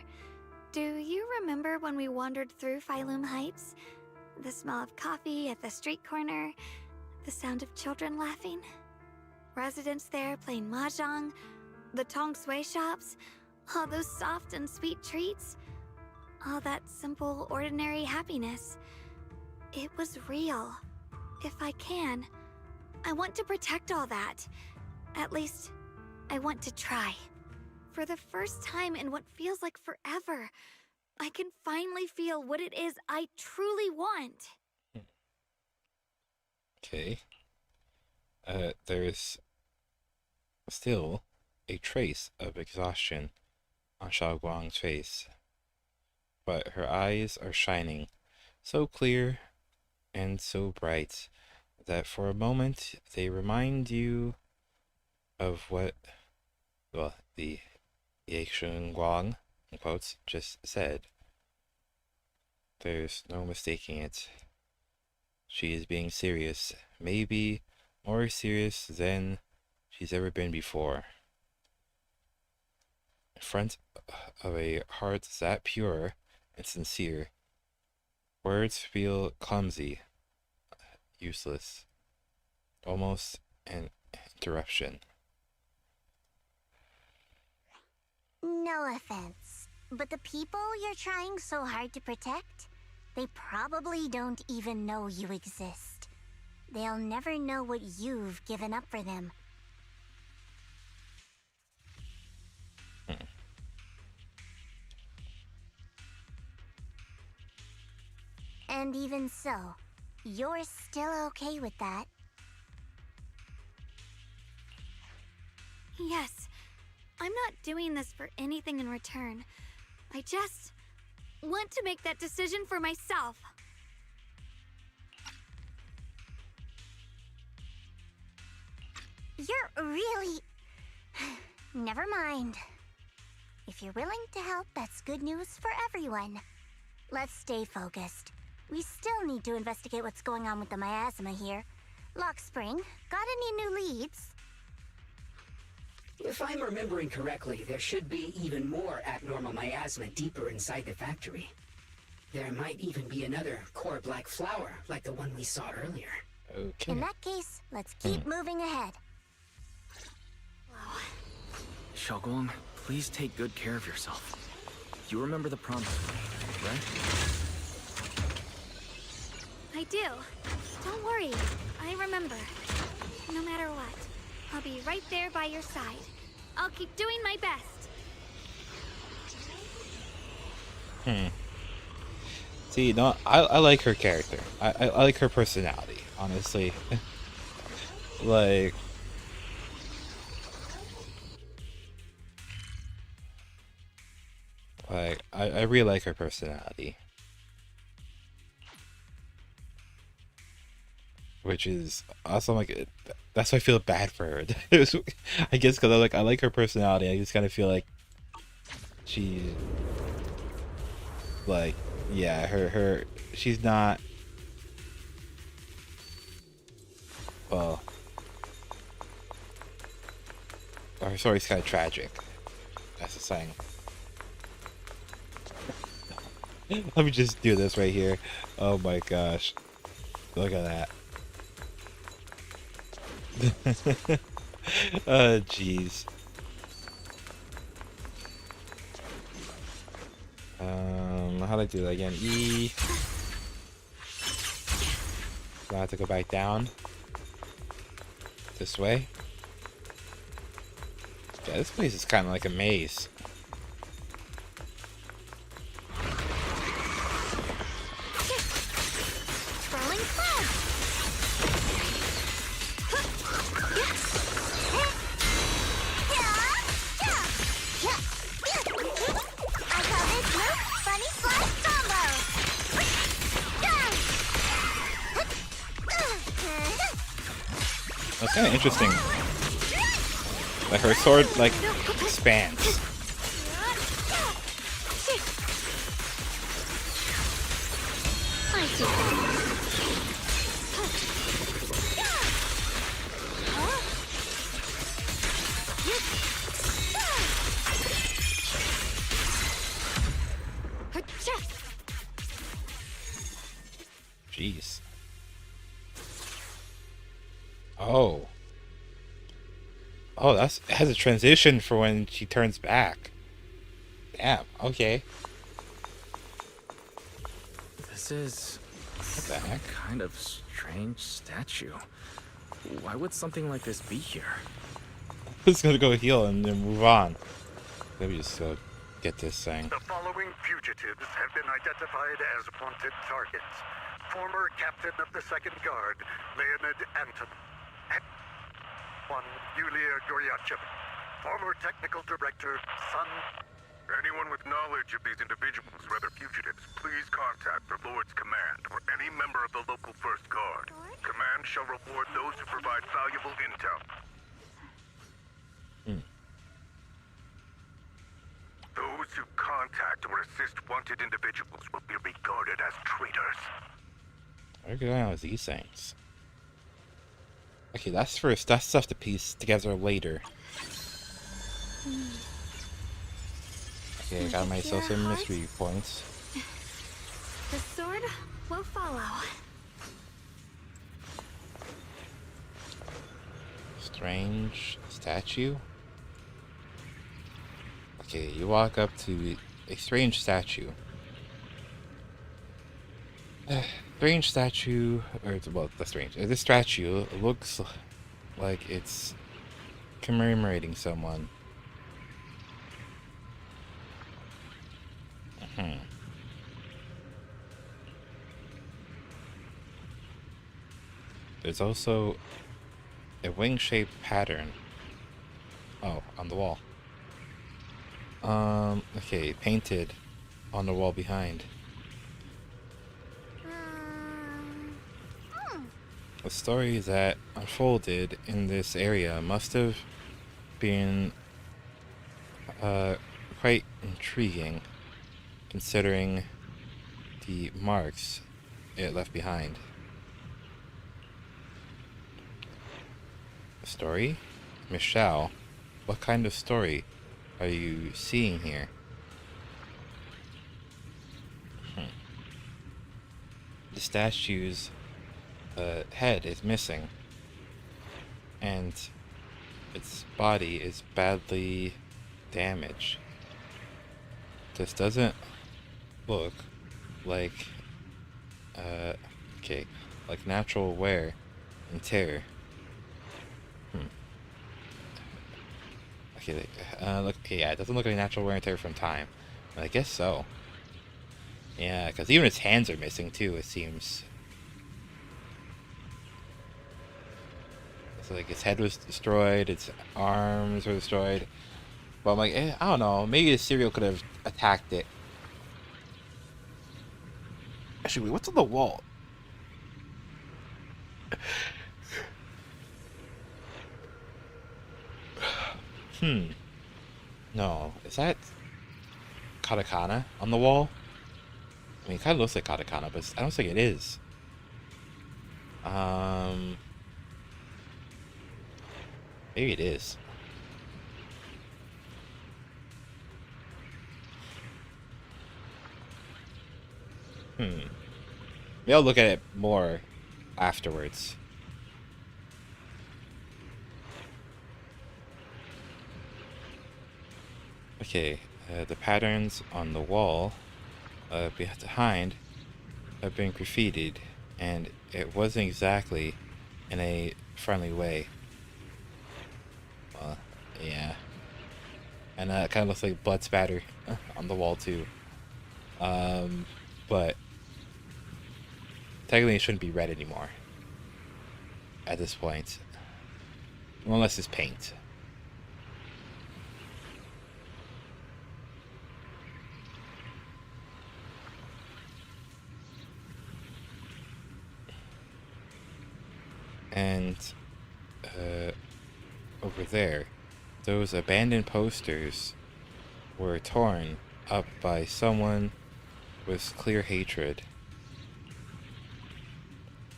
do you remember when we wandered through Phylum Heights? The smell of coffee at the street corner, the sound of children laughing? Residents there playing mahjong, the Tong Sui shops, All those soft and sweet treats. All that simple, ordinary happiness. It was real. If I can, I want to protect all that. At least, I want to try. For the first time in what feels like forever, I can finally feel what it is I truly want.
Okay. There's still a trace of exhaustion on Xiao'Guang's face, but her eyes are shining, so clear and so bright that for a moment they remind you of what, well, the Xiao'Guang, in quotes, just said. There's no mistaking it. She is being serious, maybe more serious than she's ever been before. In front of a heart that pure and sincere, words feel clumsy, useless, almost an interruption.
No offense, but the people you're trying so hard to protect, they probably don't even know you exist. They'll never know what you've given up for them. And even so, you're still okay with that?
Yes, I'm not doing this for anything in return. I just want to make that decision for myself.
You're really... Never mind. If you're willing to help, that's good news for everyone. Let's stay focused. We still need to investigate what's going on with the miasma here. Lock Spring, got any new leads?
If I'm remembering correctly, there should be even more abnormal miasma deeper inside the factory. There might even be another core black flower, like the one we saw earlier.
Okay.
In that case, let's keep moving ahead.
Xiao'Guang, please take good care of yourself. You remember the promise, right?
I do. Don't worry. I remember. No matter what, I'll be right there by your side. I'll keep doing my best.
See, no, I like her character. I like her personality, honestly. Like... I really like her personality. Which is also like, that's why I feel bad for her. I guess because I like her personality. I just kind of feel like she, like, yeah, she's not, well, her story's kind of tragic. That's the saying. Let me just do this right here. Oh my gosh. Look at that. Oh, jeez. How do I do that again? E. Do I have to go back down? This way? Yeah, this place is kind of like a maze. That's kind of interesting. Like her sword, like, expands. Jeez. Oh. Oh, it has a transition for when she turns back. Damn, okay.
This is
What the heck?
kind of strange statue. Why would something like this be here?
Just gonna go heal and then move on. Let me just get this thing.
The following fugitives have been identified as wanted targets. Former captain of the Second Guard, Leonid Anton. One, Yulia Goryachev. Former technical director, Sun.
Anyone with knowledge of these individuals, whether fugitives, please contact the Lord's Command or any member of the local First Guard. Command shall reward those who provide valuable intel. Those who contact or assist wanted individuals will be regarded as traitors.
What are going on with these things? Okay, that's first. That's stuff to piece together later. Okay, I got myself some mystery points.
The sword will follow.
Strange statue? Okay, you walk up to a strange statue. Strange statue, or well, the strange. This statue looks like it's commemorating someone. There's also a wing-shaped pattern. Oh, on the wall. Okay, painted on the wall behind. The story that unfolded in this area must have been quite intriguing, considering the marks it left behind. A story? Miss Xiao, what kind of story are you seeing here? The statue's head is missing, and its body is badly damaged. This doesn't look like like natural wear and tear. Okay, yeah, it doesn't look like natural wear and tear from time. But I guess so. Yeah, because even its hands are missing too, it seems. So like its head was destroyed, its arms were destroyed. But I'm like, I don't know, maybe the cereal could have attacked it. Actually, wait, what's on the wall? No, is that katakana on the wall? I mean, it kind of looks like katakana, but I don't think it is. Maybe it is. Maybe I'll look at it more afterwards. Okay, the patterns on the wall behind have been graffitied, and it wasn't exactly in a friendly way. Yeah. And it kind of looks like blood spatter on the wall too. But technically it shouldn't be red anymore at this point. Unless it's paint. And over there, those abandoned posters were torn up by someone with clear hatred.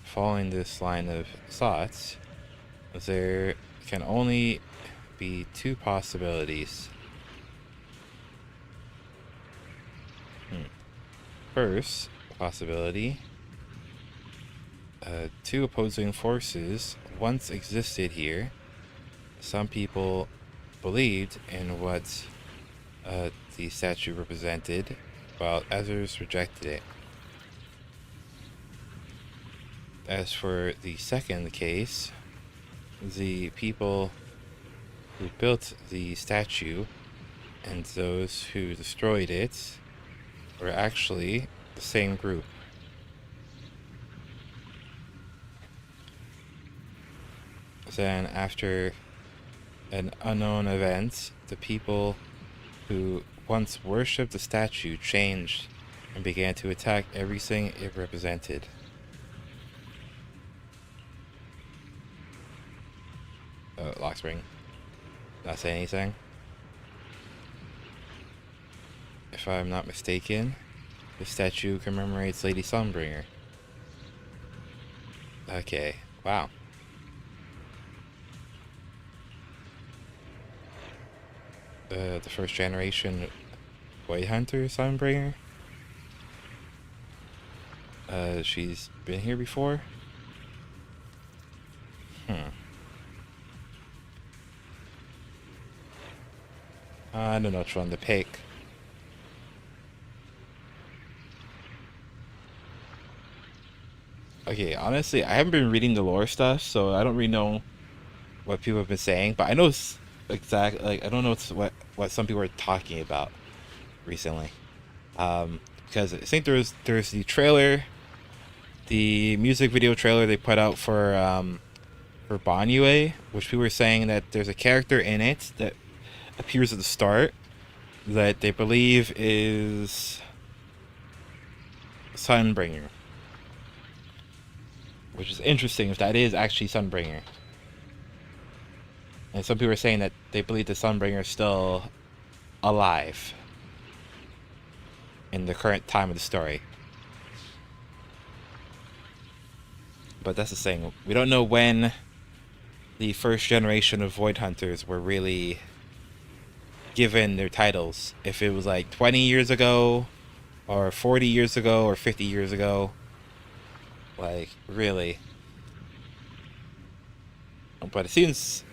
Following this line of thoughts, there can only be two possibilities. First possibility, two opposing forces once existed here. Some people believed in what the statue represented, while others rejected it. As for the second case, the people who built the statue and those who destroyed it were actually the same group. Then, after an unknown event, the people who once worshipped the statue changed and began to attack everything it represented. Lock spring. Not say anything. If I'm not mistaken, the statue commemorates Lady Sunbringer. Okay, wow. The first generation White Hunter Sunbringer. She's been here before? I don't know which one to pick. Okay, honestly, I haven't been reading the lore stuff, so I don't really know what people have been saying, but I know exactly, like, I don't know what some people are talking about recently. Because I think there's the trailer, the music video trailer they put out for Banyue, which people were saying that there's a character in it that appears at the start that they believe is Sunbringer. Which is interesting if that is actually Sunbringer. And some people are saying that they believe the Sunbringer is still alive in the current time of the story. But that's the thing. We don't know when the first generation of Void Hunters were really given their titles. If it was like 20 years ago, or 40 years ago, or 50 years ago. Like, really. But it seems,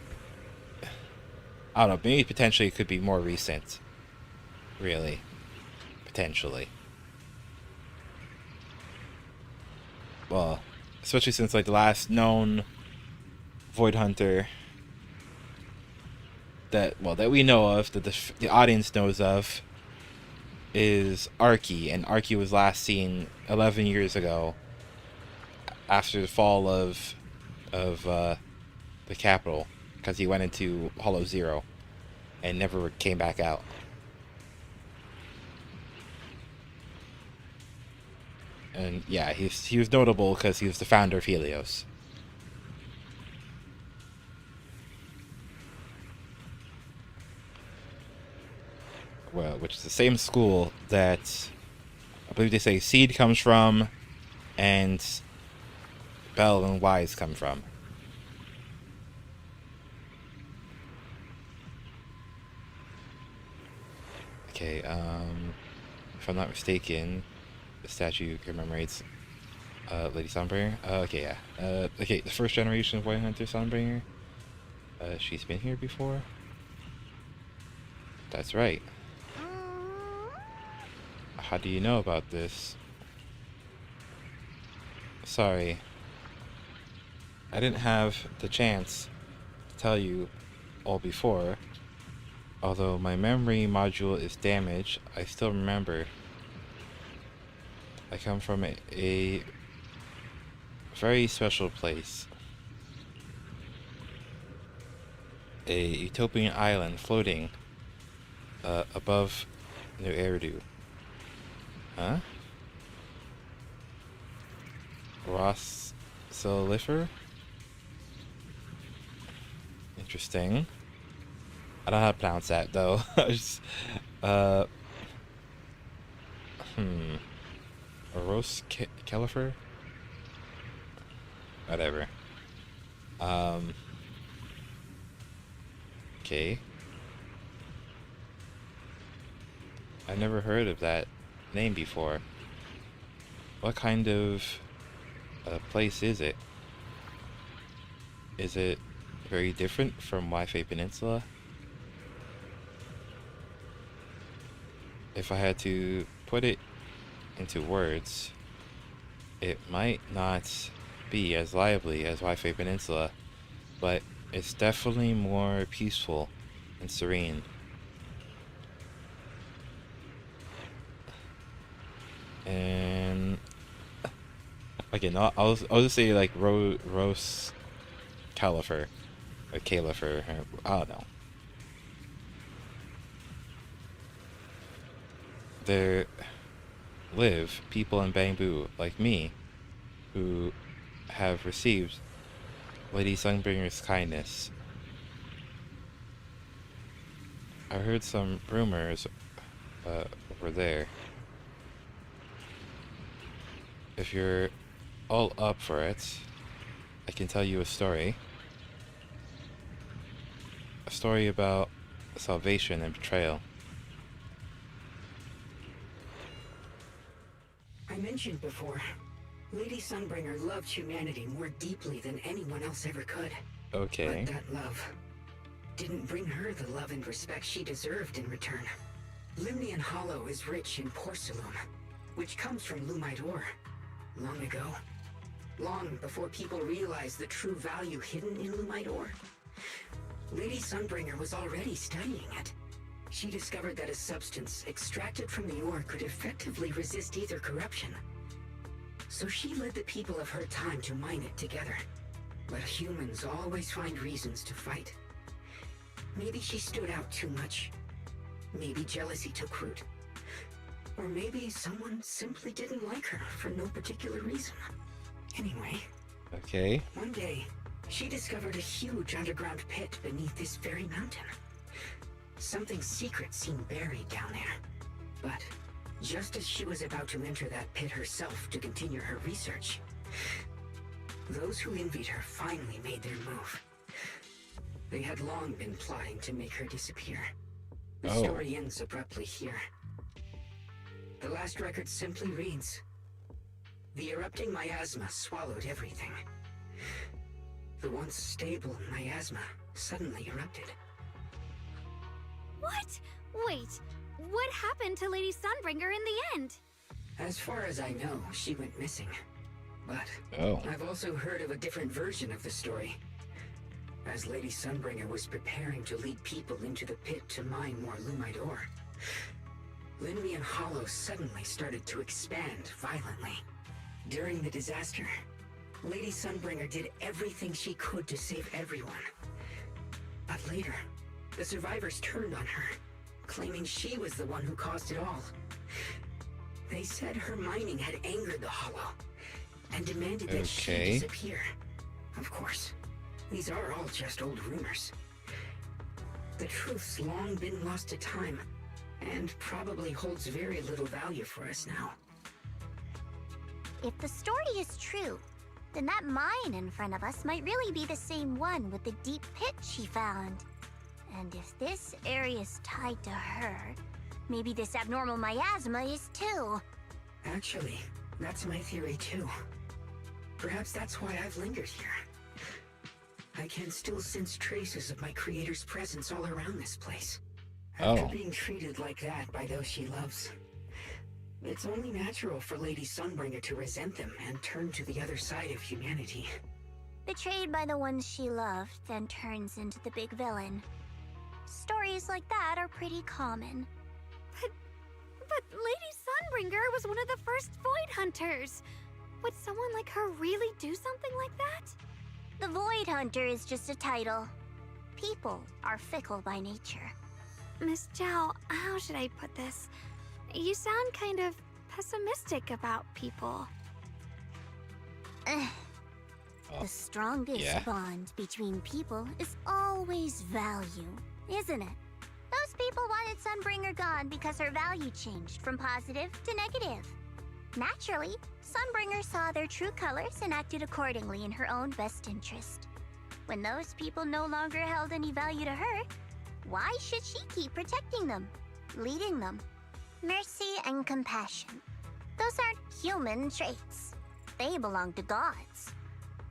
I don't know, maybe potentially it could be more recent. Really. Potentially. Well, especially since, like, the last known Void Hunter that we know of, that the audience knows of, is Arky, and Arky was last seen 11 years ago after the fall of the capital, because he went into Hollow Zero and never came back out. And yeah, he was notable because he was the founder of Helios. Well, which is the same school that I believe they say Seed comes from, and Bell and Wise come from. Okay, if I'm not mistaken, the statue commemorates Lady Sunbringer. Okay, yeah. Okay, the first generation of White Hunter Sunbringer. She's been here before. That's right. How do you know about this? Sorry. I didn't have the chance to tell you all before. Although my memory module is damaged, I still remember. I come from a very special place. A utopian island floating above New Eridu. Huh? Ross Solifer? Interesting. I don't know how to pronounce that though. Just, Rose Califer? Whatever. Okay. I never heard of that name before. What kind of place is it? Is it very different from Wi-Fi Peninsula? if I had to put it into words, it might not be as lively as Wi-Fi Peninsula, but it's definitely more peaceful and serene. And again, I'll just say like Rose Califer or Califer, I don't know. There live people in Bamboo like me who have received Lady Sunbringer's kindness. I heard some rumors over there. If you're all up for it, I can tell you a story. A story about salvation and betrayal.
I mentioned before, Lady Sunbringer loved humanity more deeply than anyone else ever could.
Okay.
But that love didn't bring her the love and respect she deserved in return. Limnian Hollow is rich in porcelain, which comes from Lumite ore. Long ago, long before people realized the true value hidden in Lumite ore, Lady Sunbringer was already studying it. She discovered that a substance extracted from the ore could effectively resist either corruption. So she led the people of her time to mine it together. But humans always find reasons to fight. Maybe she stood out too much. Maybe jealousy took root. Or maybe someone simply didn't like her for no particular reason. Anyway.
Okay.
One day, she discovered a huge underground pit beneath this very mountain. Something secret seemed buried down there. But just as she was about to enter that pit herself to continue her research, those who envied her finally made their move. They had long been plotting to make her disappear. The story ends abruptly here. The last record simply reads, "The erupting miasma swallowed everything. The once stable miasma suddenly erupted."
What? Wait, what happened to Lady Sunbringer in the end?
As far as I know, she went missing. But I've also heard of a different version of the story. As Lady Sunbringer was preparing to lead people into the pit to mine more Lumite ore, Limnian Hollow suddenly started to expand violently. During the disaster, Lady Sunbringer did everything she could to save everyone. But later, the survivors turned on her, claiming she was the one who caused it all. They said her mining had angered the Hollow, and demanded that she disappear. Of course, these are all just old rumors. The truth's long been lost to time, and probably holds very little value for us now.
If the story is true, then that mine in front of us might really be the same one with the deep pit she found. And if this area is tied to her, maybe this abnormal miasma is too.
Actually, that's my theory too. Perhaps that's why I've lingered here. I can still sense traces of my creator's presence all around this place. After being treated like that by those she loves, it's only natural for Lady Sunbringer to resent them and turn to the other side of humanity.
Betrayed by the ones she loved, then turns into the big villain. Stories like that are pretty common.
But Lady Sunbringer was one of the first Void Hunters. Would someone like her really do something like that?
The Void Hunter is just a title. People are fickle by nature.
Miss Zhao, how should I put this? You sound kind of pessimistic about people.
The strongest bond between people is always value, isn't it? Those people wanted Sunbringer gone because her value changed from positive to negative. Naturally, Sunbringer saw their true colors and acted accordingly in her own best interest. When those people no longer held any value to her, why should she keep protecting them, leading them? Mercy and compassion. Those aren't human traits. They belong to gods.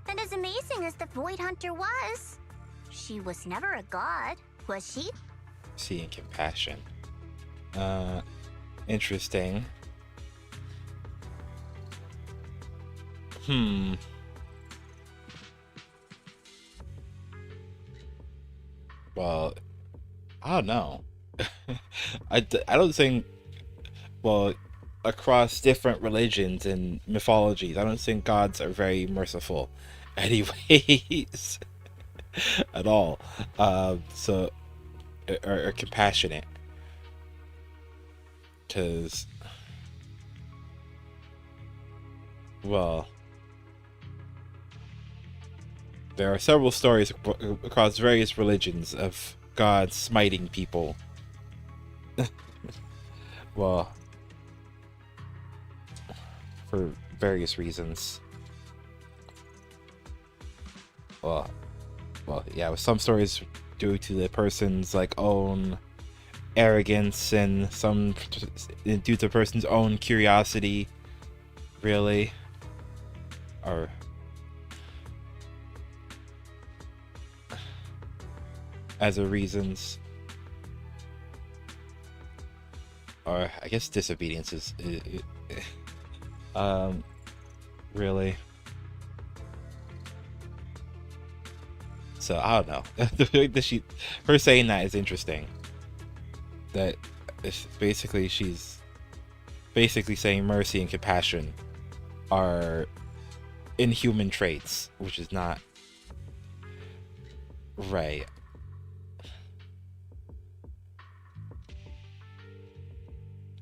And as amazing as the Void Hunter was, she was never a god, was she?
Mercy and compassion. interesting. Well, I don't know. I don't think, well, across different religions and mythologies, I don't think gods are very merciful anyways. At all. So, or compassionate. Because, well, there are several stories across various religions of gods smiting people. Well, for various reasons. Well, yeah, with some stories due to the person's like own arrogance, and some due to the person's own curiosity, really, or as a reasons, or I guess disobedience is really. So I don't know. The fact that her saying that is interesting. That is basically, she's basically saying mercy and compassion are inhuman traits, which is not right.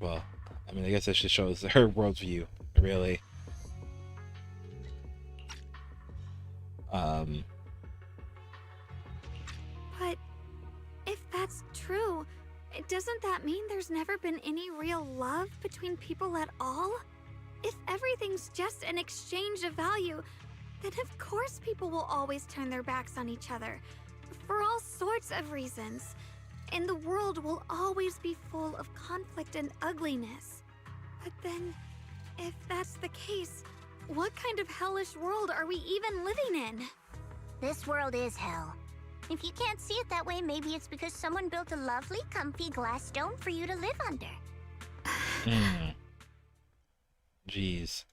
Well, I mean, I guess that just shows her worldview, really.
But if that's true, doesn't that mean there's never been any real love between people at all? If everything's just an exchange of value, then of course people will always turn their backs on each other, for all sorts of reasons. And the world will always be full of conflict and ugliness. But then, if that's the case, what kind of hellish world are we even living in?
This world is hell. If you can't see it that way, maybe it's because someone built a lovely, comfy glass dome for you to live under.
Jeez.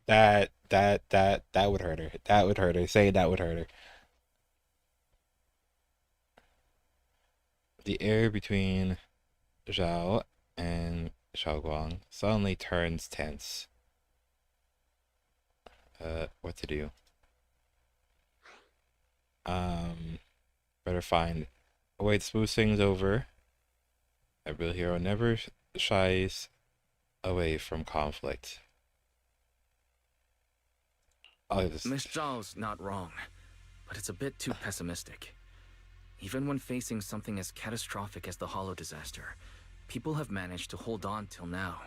That would hurt her. That would hurt her. Saying that would hurt her. The air between Zhao and Xiao'Guang suddenly turns tense. What to do? Better find a way to smooth things over. A real hero never shies away from conflict.
Miss Zhao's not wrong, but it's a bit too pessimistic. Even when facing something as catastrophic as the Hollow disaster, people have managed to hold on till now.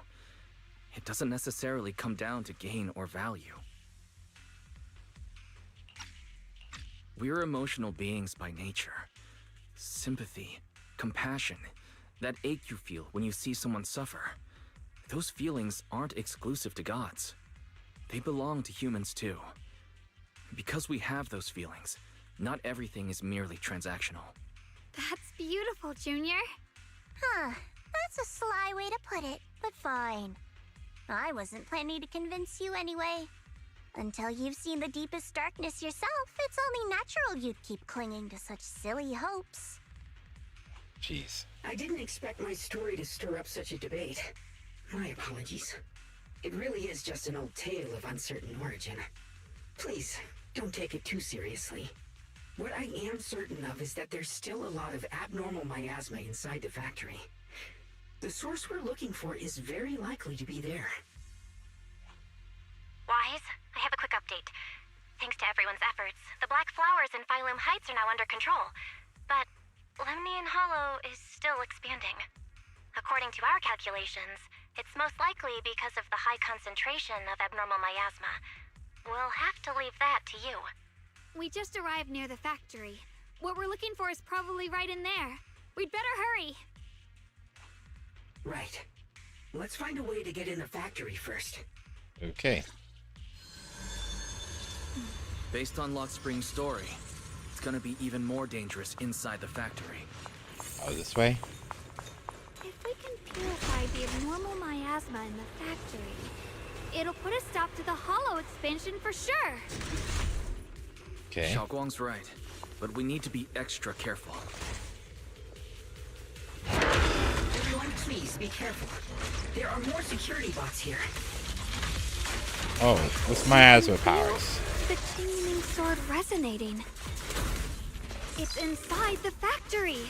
It doesn't necessarily come down to gain or value. We're emotional beings by nature. Sympathy, compassion, that ache you feel when you see someone suffer. Those feelings aren't exclusive to gods. They belong to humans too. Because we have those feelings, not everything is merely transactional.
That's beautiful, Junior.
Huh, that's a sly way to put it, but fine. I wasn't planning to convince you anyway. Until you've seen the deepest darkness yourself, it's only natural you'd keep clinging to such silly hopes.
Jeez.
I didn't expect my story to stir up such a debate. My apologies. It really is just an old tale of uncertain origin. Please, don't take it too seriously. What I am certain of is that there's still a lot of abnormal miasma inside the factory. The source we're looking for is very likely to be there.
Wise, I have a quick update. Thanks to everyone's efforts, the Black Flowers in Phylum Heights are now under control. But Lemnian Hollow is still expanding. According to our calculations, it's most likely because of the high concentration of abnormal miasma. We'll have to leave that to you.
We just arrived near the factory. What we're looking for is probably right in there. We'd better hurry.
Right. Let's find a way to get in the factory first.
Okay.
Based on Lock Spring's story, it's gonna be even more dangerous inside the factory.
Oh, this way?
If we can purify the abnormal miasma in the factory, it'll put a stop to the hollow expansion for sure.
Okay.
Xiao'Guang's right, but we need to be extra careful.
Everyone, please be careful. There are more security bots here.
Oh, what's miasma powers?
The Qingming sword resonating. It's inside the factory.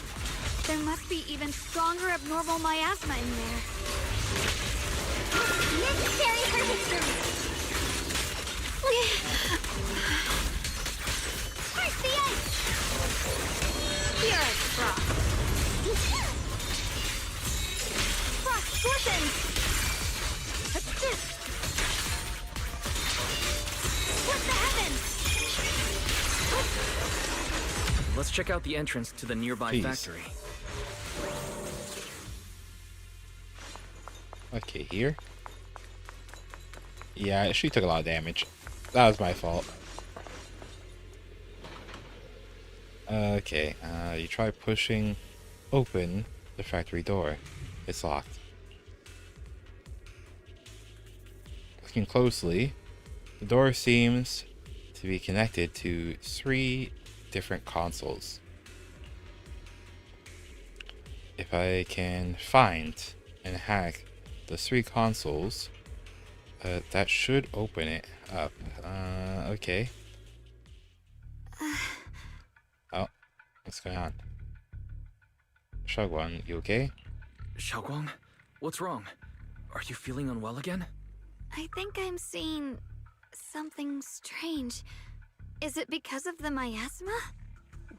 There must be even stronger abnormal miasma in there.
Necessary for history.
Where's the ice? Here it's frost. Frost glistens. What the heavens?
Let's check out the entrance to the nearby
Jeez.
factory.
Okay, here. Yeah, she took a lot of damage. That was my fault. Okay, you try pushing open the factory door. It's locked. Looking closely, the door seems to be connected to 3 different consoles. If I can find and hack the 3 consoles, that should open it up. Okay. Oh, what's going on? Xiao'Guang, you okay?
Xiao'Guang, what's wrong? Are you feeling unwell again?
I think I'm seeing something strange. Is it because of the miasma?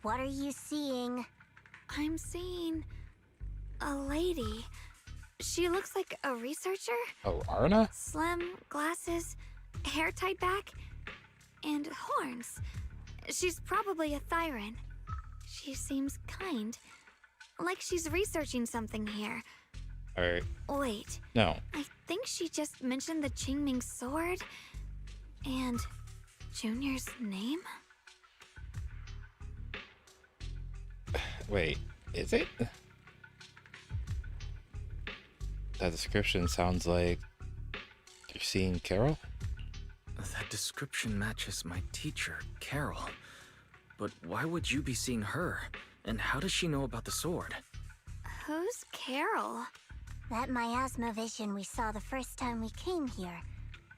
What are you seeing?
I'm seeing a lady. She looks like a researcher.
Oh, Arna?
Slim, glasses, hair tied back, and horns. She's probably a Thyran. She seems kind. Like she's researching something here.
Or
Wait,
no?
I think she just mentioned the Qingming sword and Junior's name.
Wait, is it? That description sounds like you're seeing Carol?
That description matches my teacher, Carol. But why would you be seeing her? And how does she know about the sword?
Who's Carol?
That miasma vision we saw the first time we came here.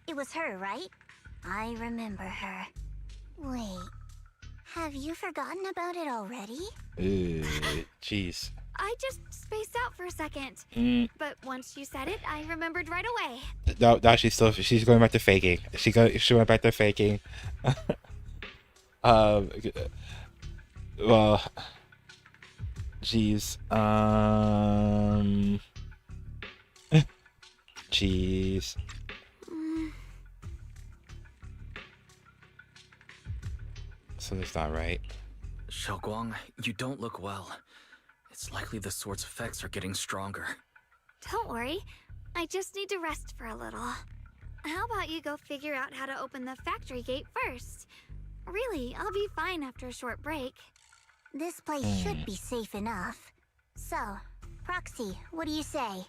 It was her, right? I remember her. Wait, have you forgotten about it already?
Jeez.
I just spaced out for a second. But once you said it, I remembered right away.
No, she's going back to faking. She went back to faking. Well, jeez. Jeez. Something's not right.
Xiao'Guang, you don't look well. It's likely the sword's effects are getting stronger.
Don't worry. I just need to rest for a little. How about you go figure out how to open the factory gate first? Really, I'll be fine after a short break.
This place should be safe enough. So, Proxy, what do you say?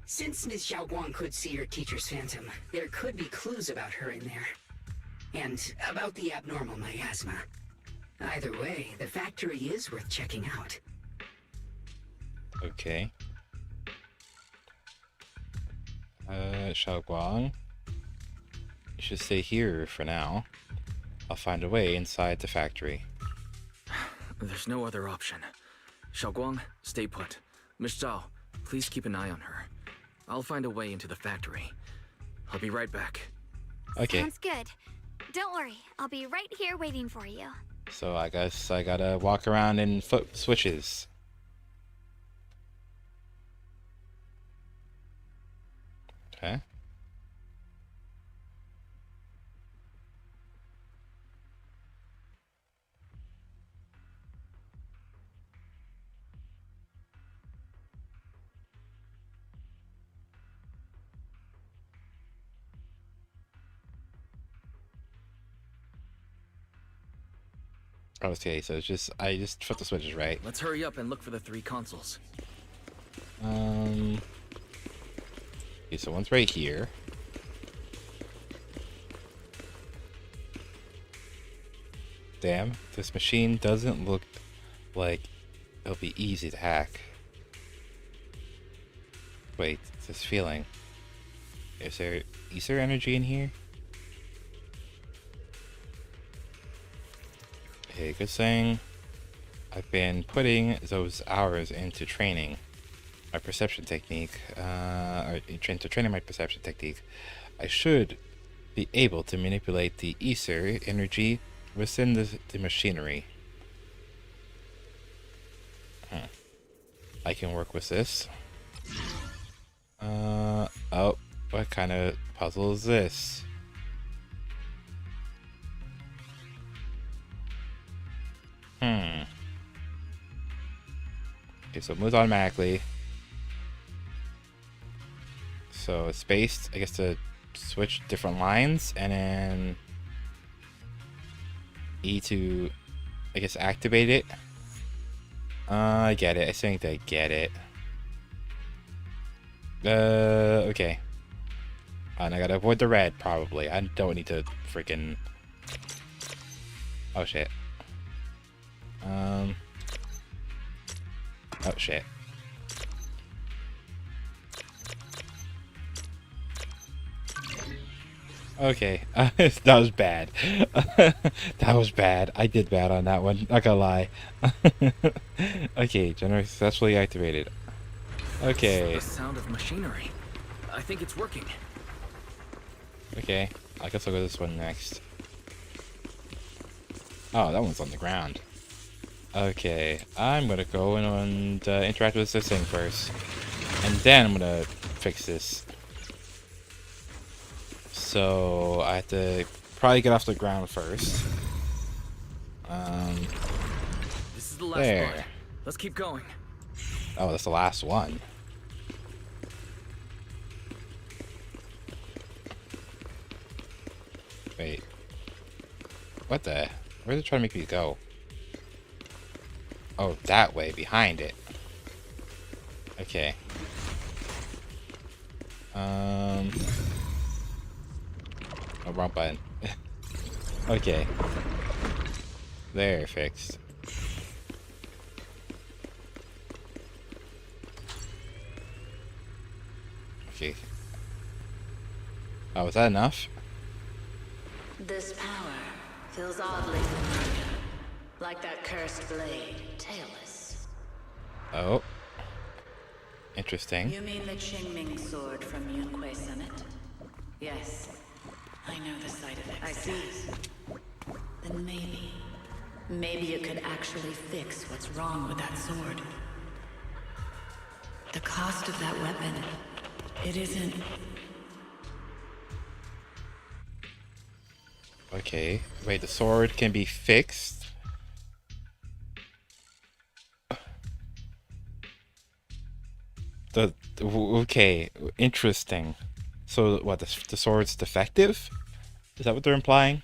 Since Ms. Xiao'Guang could see her teacher's phantom, there could be clues about her in there. And about the abnormal miasma. Either way, the factory is worth checking out.
Okay. Xiao'Guang, you should stay here for now. I'll find a way inside the factory.
There's no other option. Xiao'Guang, stay put. Miss Zhao, please keep an eye on her. I'll find a way into the factory. I'll be right back.
Okay.
Sounds good. Don't worry, I'll be right here waiting for you.
So I guess I gotta walk around in foot switches. Okay. Okay, so it's just I just flip the switches, right?
Let's hurry up and look for the 3 consoles.
Okay, so one's right here. Damn, this machine doesn't look like it'll be easy to hack. Wait, this feeling. Is there energy in here? Okay, good thing I've been putting those hours into training my perception technique, training my perception technique. I should be able to manipulate the ether energy within the machinery. I can work with this. Oh, what kind of puzzle is this? Okay, so it moves automatically. So it's spaced, I guess, to switch different lines, and then E to, I guess, activate it. I get it. I think I get it. Okay. And I gotta avoid the red, probably. I don't need to freaking... Oh, shit. Oh, shit. Okay, that was bad. That was bad. I did bad on that one, not gonna lie. Okay, generator successfully activated. Okay.
The sound of machinery. I think it's working.
Okay, I guess I'll go this one next. Oh, that one's on the ground. Okay, I'm gonna go and interact with this thing first. And then I'm gonna fix this. So I have to probably get off the ground first.
This is the last
there.
one. Let's keep going.
Oh, that's the last one. Wait. What the? Where's it trying to make me go? Oh, that way, behind it. Okay. Oh, wrong button. Okay. There, fixed. Okay. Oh, was that enough?
This power feels oddly familiar. Like that cursed blade, tailless.
Oh. Interesting.
You mean the Qingming sword from Yunque Summit? Yes. I know the side effects. I see. Then maybe you could actually fix what's wrong with that sword. The cost of that weapon, it isn't...
Okay. Wait, the sword can be fixed? Okay, interesting. So, what, the sword's defective? Is that what they're implying?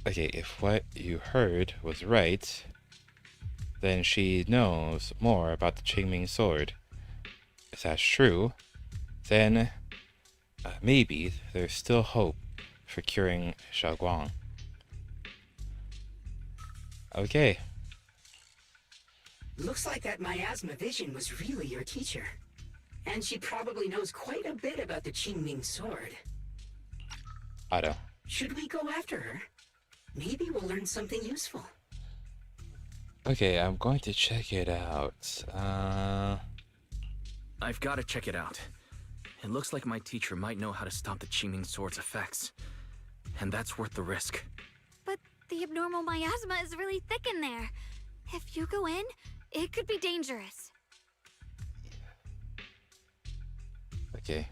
Okay, if what you heard was right, then she knows more about the Qingming sword. If that's true, then maybe there's still hope for curing Xiao'Guang. Okay.
Looks like that miasma vision was really your teacher. And she probably knows quite a bit about the Qingming sword.
Otto.
Should we go after her? Maybe we'll learn something useful.
Okay, I'm going to check it out.
I've got to check it out. It looks like my teacher might know how to stop the Qingming sword's effects. And that's worth the risk.
But the abnormal miasma is really thick in there. If you go in, it could be dangerous.
Okay,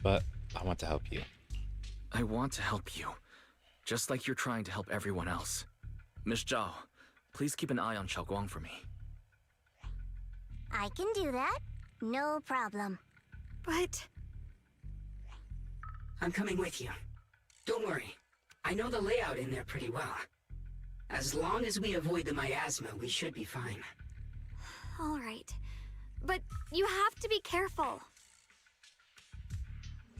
but I want to help you.
I want to help you. Just like you're trying to help everyone else. Miss Zhao, please keep an eye on Xiao'Guang for me.
I can do that. No problem.
But...
I'm coming with you. Don't worry. I know the layout in there pretty well. As long as we avoid the miasma, we should be fine.
All right. But you have to be careful.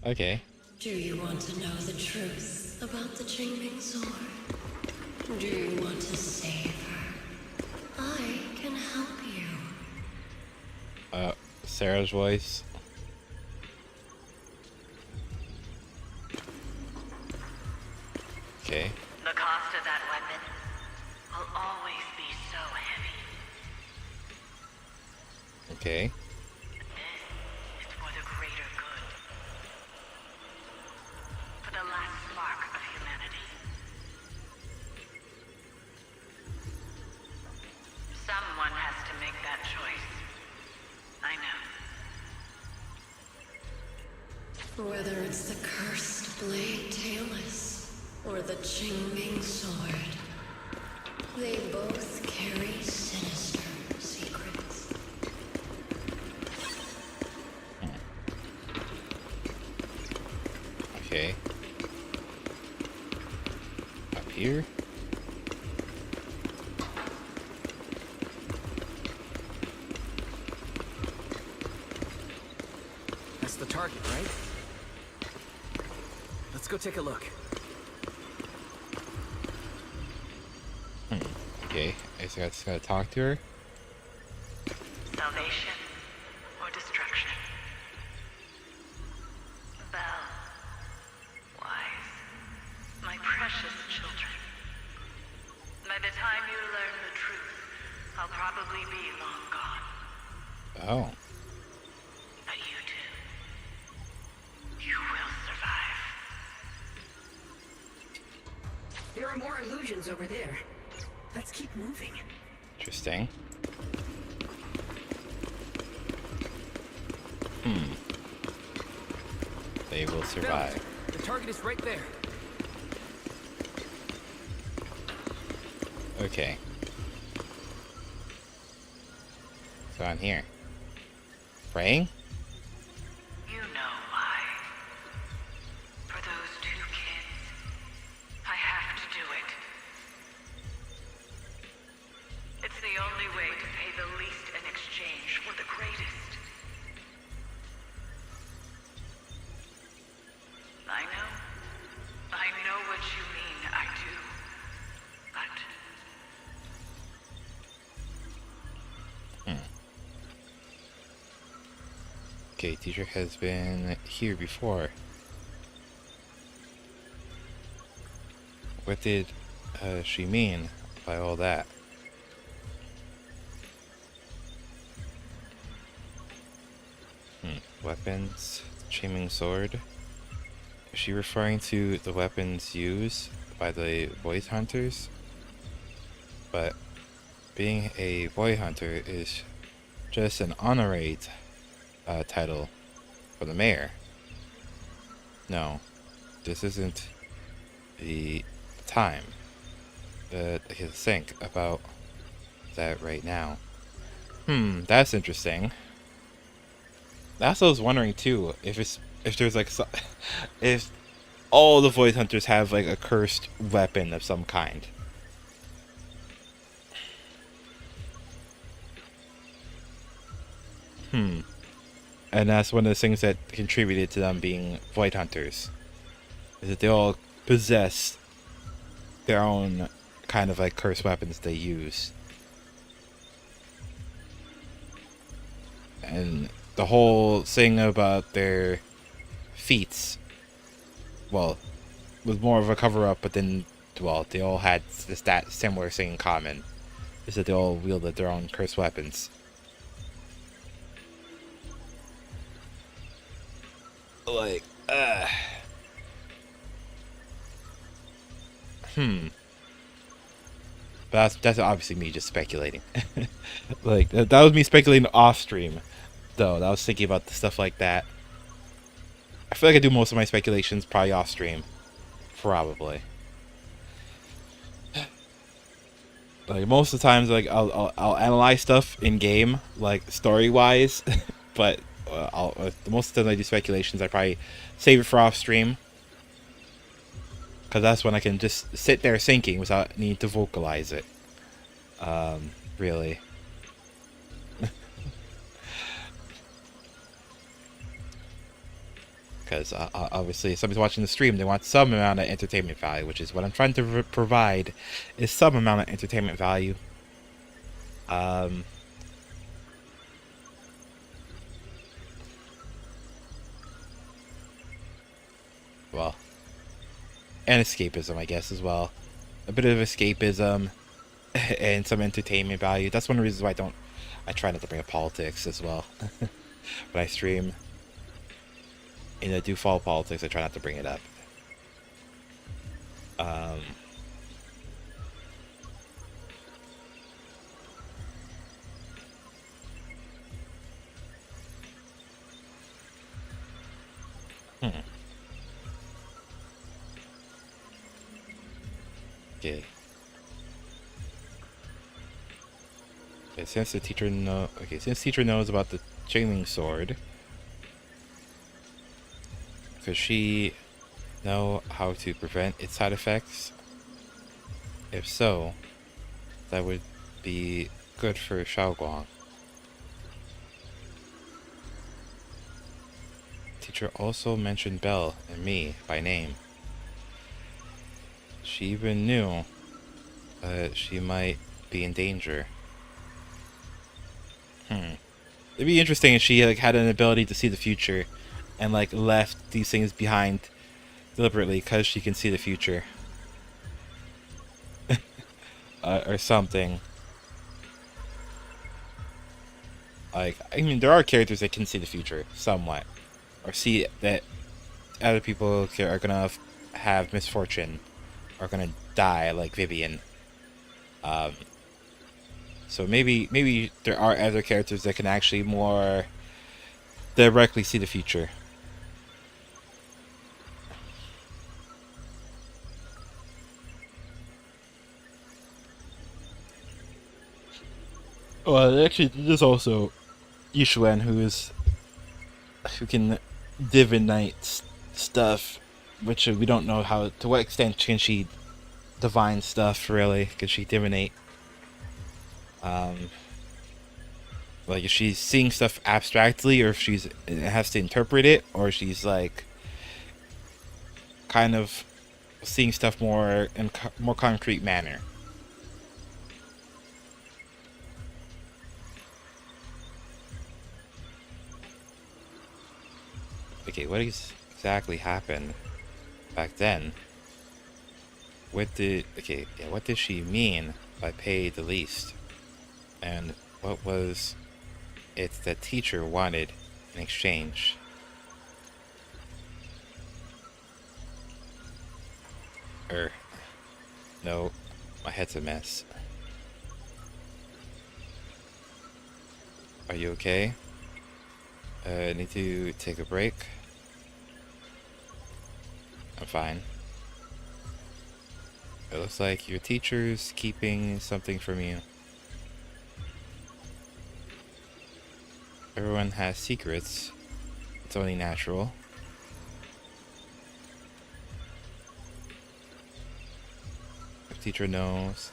Okay.
Do you want to know the truth about the Qingming sword? Do you want to save her? I can help you.
Sarah's voice. Okay.
The cost of that weapon will always be so heavy.
Okay.
This is for the greater good. For the last spark of humanity. Someone has to make that choice. I know. Whether it's the cursed blade tailless or the Qingming sword, they both carry sinister secrets.
Okay. Up here.
That's the target, right? Let's go take a look.
Okay, I just gotta talk to her.
Salvation or destruction? Belle, Wise, my precious children. By the time you learn the truth, I'll probably be long gone.
Oh.
But you two, you will survive.
There are more illusions over there. Let's keep moving.
Interesting. They will survive.
The target is right there.
Okay. So I'm here. Praying?
You know why. For those two kids, I have to do it. It's the only way to pay the least in exchange for the greatest. I know what you mean, I do. But
Okay, teacher has been here before. What did she mean by all that? Weapons, Qingming sword. Is she referring to the weapons used by the voice hunters? But being a boy hunter is just an honorary title for the mayor. No, this isn't the time that I can think about that right now. That's interesting. That's what I was wondering too. If there's like if all the voice hunters have like a cursed weapon of some kind. And that's one of the things that contributed to them being void hunters. Is that they all possess their own kind of like cursed weapons they use. And the whole thing about their feats, well, was more of a cover-up, but then, well, they all had that similar thing in common. Is that they all wielded their own cursed weapons. Like, But that's obviously me just speculating. Like, that was me speculating off stream, though. I was thinking about the stuff like that. I feel like I do most of my speculations probably off stream. Probably. Like, most of the times, like, I'll analyze stuff in game, like, story-wise, but most of the time I do speculations, I probably save it for off stream. Because because that's when I can just sit there thinking without needing to vocalize it. Really. Because obviously, if somebody's watching the stream, they want some amount of entertainment value, which is what I'm trying to provide, is some amount of entertainment value. Well, and escapism, I guess, as well. A bit of escapism and some entertainment value. That's one of the reasons why I try not to bring up politics as well when I stream. And I do follow politics, I try not to bring it up. Okay. Since teacher knows about the Qingming sword, does she know how to prevent its side effects? If so, that would be good for Xiao'Guang. Teacher also mentioned Belle and me by name. She even knew she might be in danger. It'd be interesting if she like had an ability to see the future and like left these things behind deliberately because she can see the future. Or something. Like, I mean, there are characters that can see the future somewhat, or see that other people are gonna have misfortune, are gonna die, like Vivian. So maybe there are other characters that can actually more directly see the future. Well, actually, there's also Yishuan who can divinate stuff, which we don't know how to what extent can she divine stuff really. Can she divinate? Like if she's seeing stuff abstractly, or if she's has to interpret it, or she's like kind of seeing stuff more in more concrete manner. Okay, what exactly happened back then? What did she mean by pay the least? And what was it that teacher wanted in exchange? No, my head's a mess. Are you okay? I need to take a break. I'm fine. It looks like your teacher's keeping something from you. Everyone has secrets. It's only natural. If teacher knows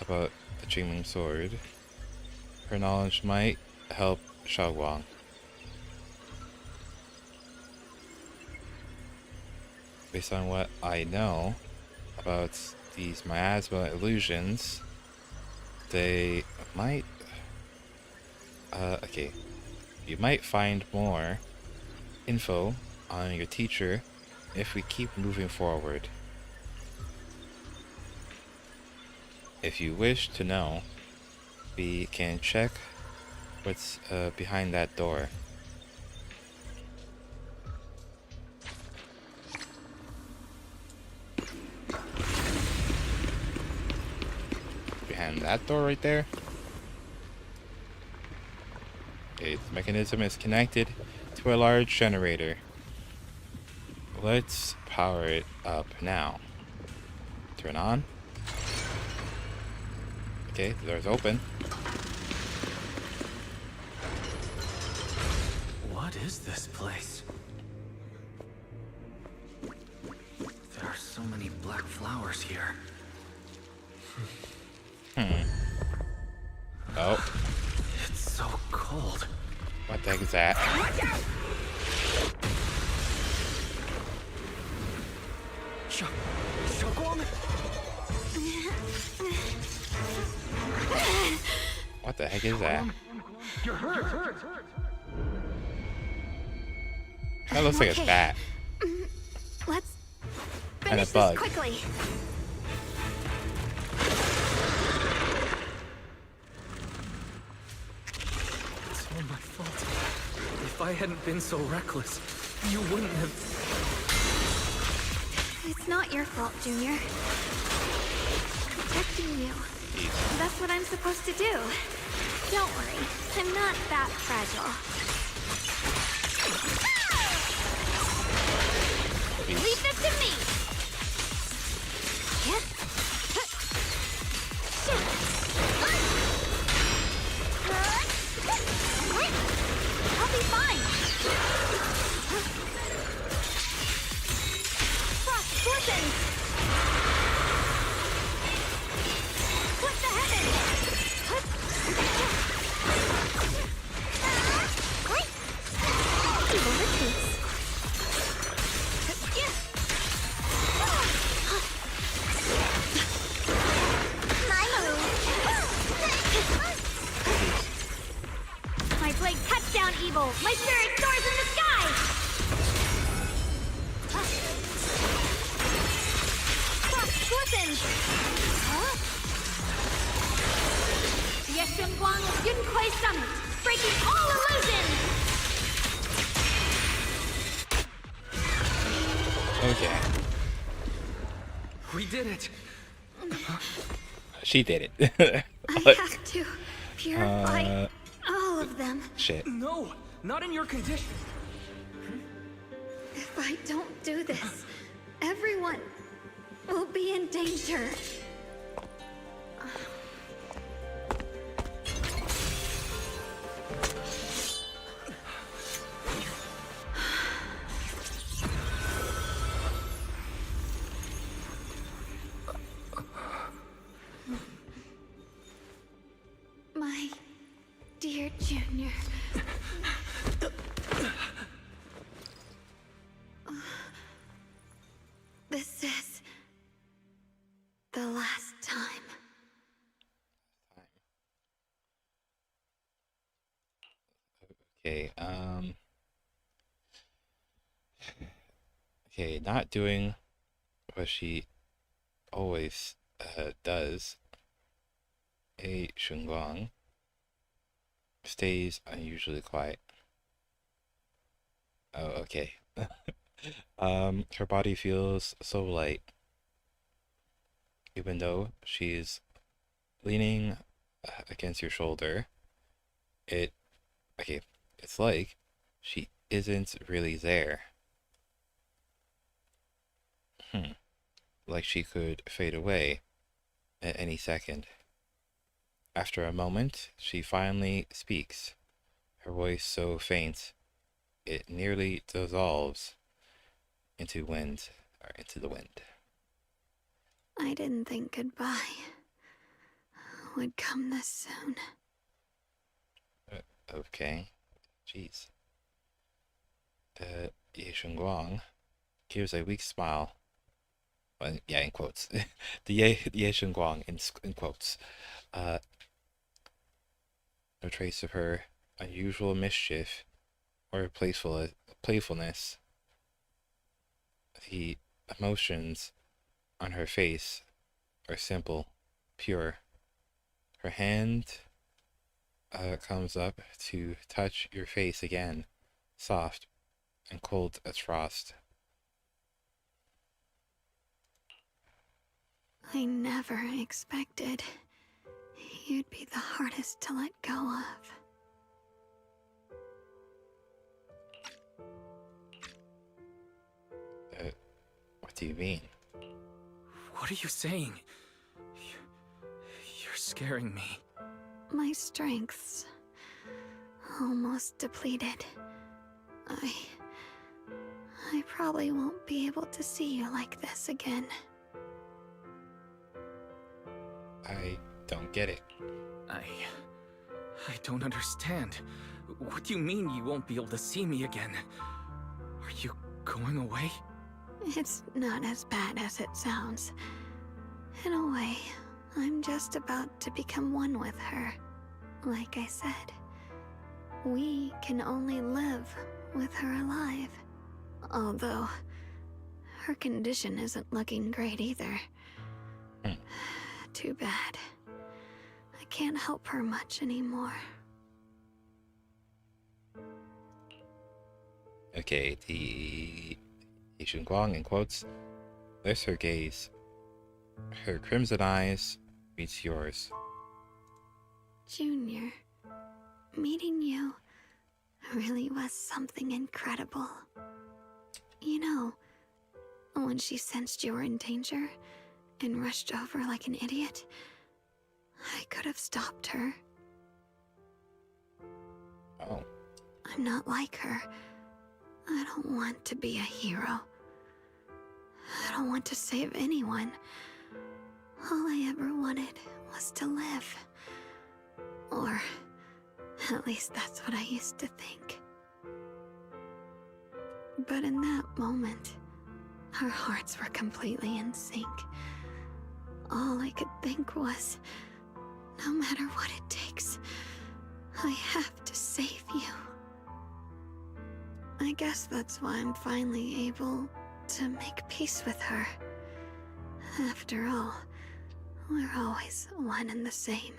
about the Qingming sword, her knowledge might help Xiao'Guang. Based on what I know about these miasma illusions, they might... okay. You might find more info on your teacher if we keep moving forward. If you wish to know, we can check what's behind that door. Behind that door right there? Its mechanism is connected to a large generator. Let's power it up now. Turn on. Okay, the door's open.
What is this place? There are so many black flowers here.
Oh.
It's so cold.
What the heck is that?
Xiao'Guang?
What the heck is that?
You're hurt.
That looks like a bat.
Let's
And a
finish
bug.
this quickly.
It's all my fault. If I hadn't been so reckless, you wouldn't have...
It's not your fault, Junior. Protecting you. That's what I'm supposed to do. Don't worry, I'm not that fragile. Leave this to me! I'll be fine! Frost glistens! What the heavens? Evil retreats. My blade cuts down evil. My spirit soars in the sky. Frost glistens. Xiao'Guang of Yunquai Summit, breaking all illusions.
Okay.
We did it!
She did it.
I have to purify all of them.
Shit.
No! Not in your condition!
If I don't do this, everyone will be in danger. My dear Junior. This is the last time.
Okay, okay, not doing what she always does. Xiao'Guang stays unusually quiet. Oh, okay. Her body feels so light, even though she's leaning against your shoulder. Okay, it's like she isn't really there. Like she could fade away at any second. After a moment, she finally speaks, her voice so faint it nearly dissolves into the wind.
I didn't think goodbye would come this soon.
Okay, jeez. Xiao'Guang gives a weak smile. Well, yeah, in quotes. The Xiao'Guang in quotes. No trace of her unusual mischief or playfulness. The emotions on her face are simple, pure. Her hand comes up to touch your face again, soft and cold as frost.
I never expected you'd be the hardest to let go of.
What do you mean?
What are you saying? You're scaring me.
My strength's almost depleted. I probably won't be able to see you like this again.
I don't get it.
I don't understand. What do you mean you won't be able to see me again? Are you going away?
It's not as bad as it sounds. In a way, I'm just about to become one with her. Like I said, we can only live with her alive. Although, her condition isn't looking great either. Too bad. I can't help her much anymore.
Okay, the Xiao'Guang, in quotes, lifts her gaze. Her crimson eyes meets yours.
Junior, meeting you really was something incredible. You know, when she sensed you were in danger and rushed over like an idiot, I could have stopped her.
Oh.
I'm not like her. I don't want to be a hero. I don't want to save anyone. All I ever wanted was to live. Or, at least that's what I used to think. But in that moment, our hearts were completely in sync. All I could think was, no matter what it takes, I have to save you. I guess that's why I'm finally able to make peace with her. After all, we're always one and the same.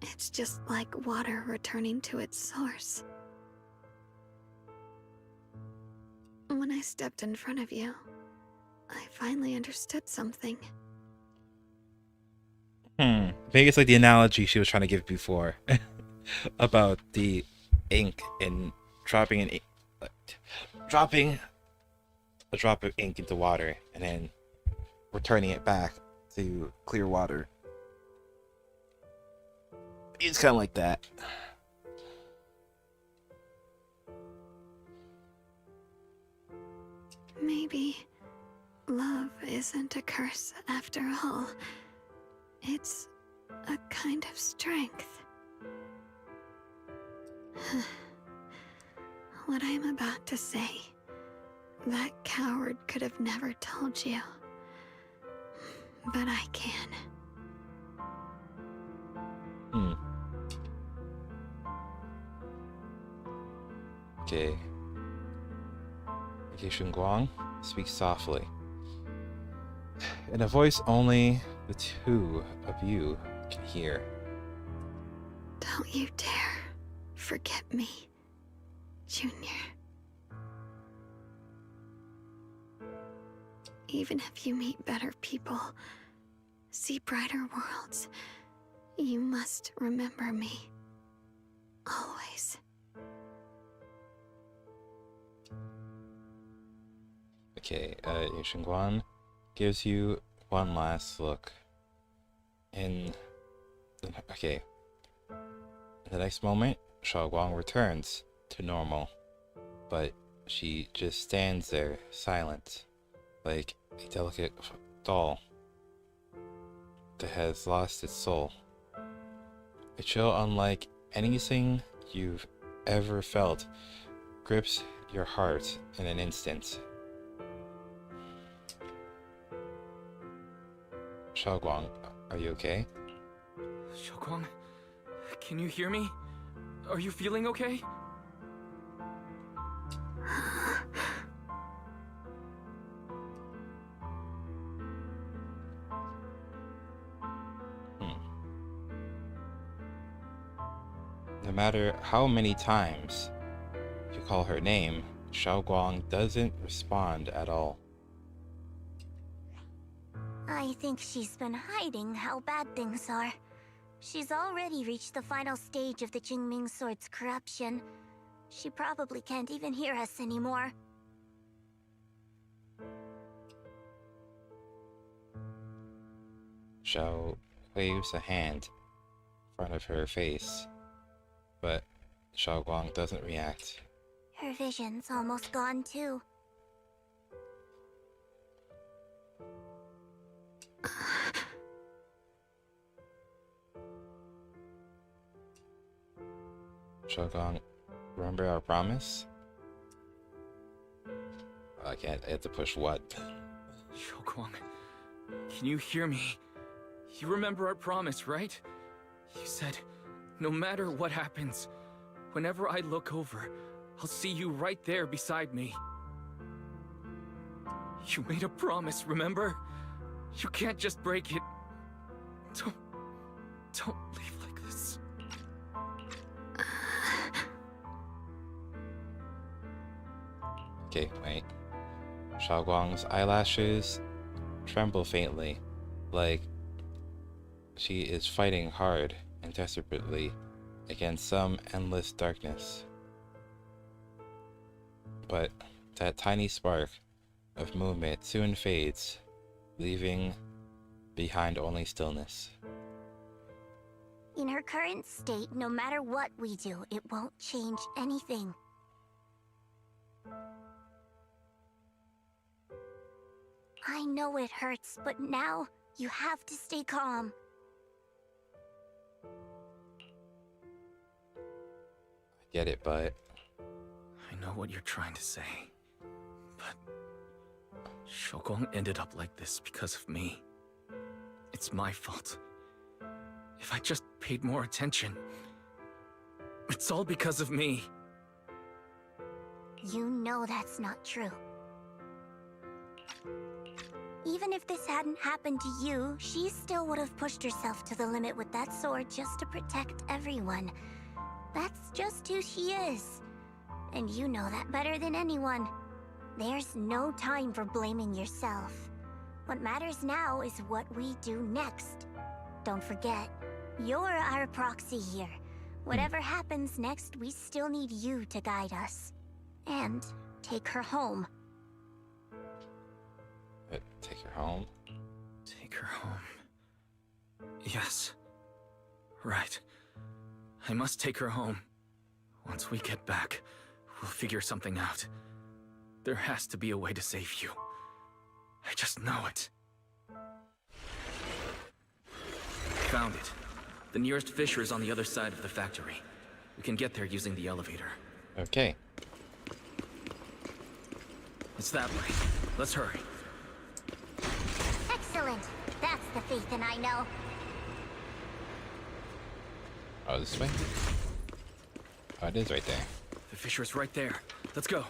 It's just like water returning to its source. When I stepped in front of you, I finally understood something.
I think it's like the analogy she was trying to give before about the ink and dropping a drop of ink into water and then returning it back to clear water. It's kind of like that.
Maybe love isn't a curse after all. It's a kind of strength. What I'm about to say, that coward could have never told you. But I can.
Okay. Xiao'Guang speaks softly. In a voice only the two of you can hear.
Don't you dare forget me, Junior. Even if you meet better people, see brighter worlds, you must remember me. Always.
Okay, Xiao'Guang gives you one last look. Okay. In the next moment, Xiao'Guang returns to normal. But she just stands there, silent, like a delicate doll that has lost its soul. A chill unlike anything you've ever felt grips your heart in an instant. Xiao'Guang, are you okay?
Xiao'Guang, can you hear me? Are you feeling okay?
No matter how many times you call her name, Xiao'Guang doesn't respond at all.
I think she's been hiding how bad things are. She's already reached the final stage of the Jingming Sword's corruption. She probably can't even hear us anymore.
Xiao waves a hand in front of her face, but Xiao'Guang doesn't react.
Her vision's almost gone too.
Xiao'Guang, remember our promise? I can't. I have to push what?
Xiao'Guang, can you hear me? You remember our promise, right? You said, no matter what happens, whenever I look over, I'll see you right there beside me. You made a promise, remember? You can't just break it. Don't leave like this.
Okay, wait. Xiao'Guang's eyelashes tremble faintly, like she is fighting hard and desperately against some endless darkness. But that tiny spark of movement soon fades, leaving behind only stillness.
In her current state, no matter what we do, it won't change anything. I know it hurts, but now you have to stay calm.
I get it, but...
I know what you're trying to say, but... Xiao'Guang ended up like this because of me. It's my fault. If I just paid more attention... It's all because of me.
You know that's not true. Even if this hadn't happened to you, she still would have pushed herself to the limit with that sword just to protect everyone. That's just who she is. And you know that better than anyone. There's no time for blaming yourself. What matters now is what we do next. Don't forget, you're our proxy here. Whatever happens next, we still need you to guide us. And take her home.
Take her home?
Take her home. Yes. Right. I must take her home. Once we get back, we'll figure something out. There has to be a way to save you. I just know it. Found it. The nearest fissure is on the other side of the factory. We can get there using the elevator.
Okay.
It's that way. Let's hurry.
Excellent. That's the Phaethon I know.
Oh, this way? Oh, it is right there.
The fissure's right there. Let's go.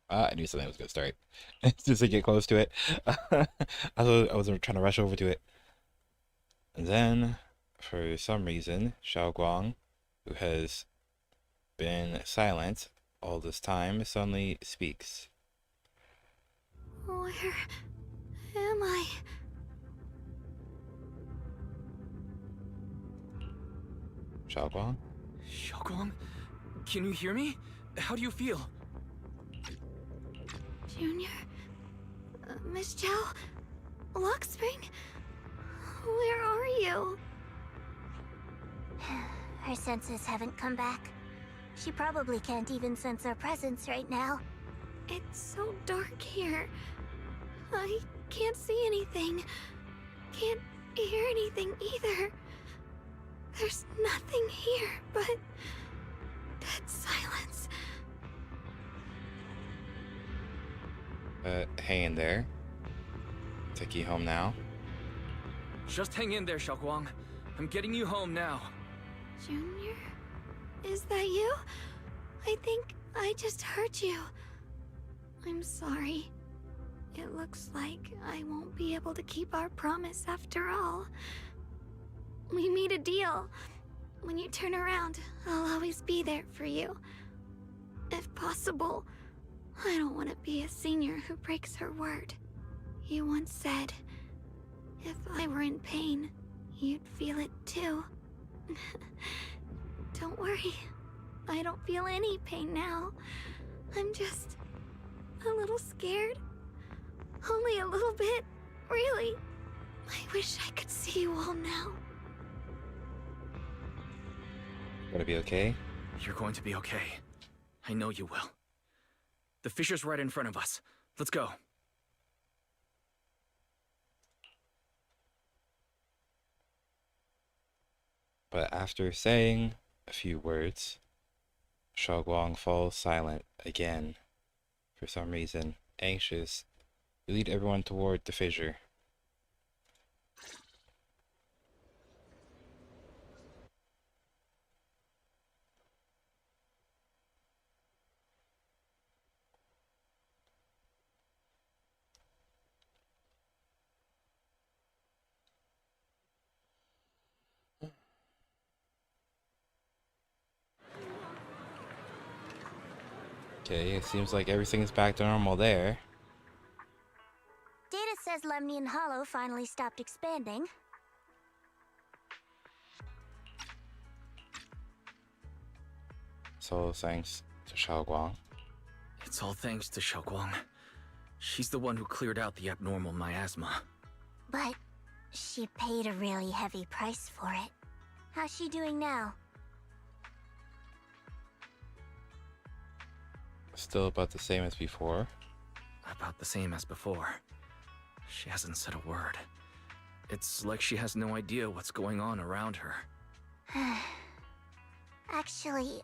I knew something was gonna start. As soon as I get close to it. I was trying to rush over to it. And then, for some reason, Xiao'Guang, who has been silent all this time, suddenly speaks.
Where am I?
Xiao'Guang?
Xiao'Guang? Can you hear me? How do you feel?
Junior? Miss Chow? Luxspring? Where are you?
Her senses haven't come back. She probably can't even sense our presence right now.
It's so dark here. I can't see anything. Can't hear anything either. There's nothing here but dead silence.
Hang in there. Take you home now.
Just hang in there, Xiao'Guang. I'm getting you home now.
Junior? Is that you? I think I just hurt you. I'm sorry. It looks like I won't be able to keep our promise after all. We made a deal. When you turn around, I'll always be there for you. If possible, I don't want to be a senior who breaks her word. You once said, if I were in pain, you'd feel it too. Don't worry. I don't feel any pain now. I'm just a little scared. Only a little bit, really. I wish I could see you all now.
Gonna be okay?
You're going to be okay. I know you will. The fissure's right in front of us. Let's go.
But after saying a few words, Xiao'Guang falls silent again. For some reason, anxious, you lead everyone toward the fissure. Okay, it seems like everything is back to normal there.
Data says Lemnian Hollow finally stopped expanding.
So thanks to Xiao'Guang.
It's all thanks to Xiao'Guang. She's the one who cleared out the abnormal miasma.
But she paid a really heavy price for it. How's she doing now?
Still about the same as before.
About the same as before. She hasn't said a word. It's like she has no idea what's going on around her.
Actually,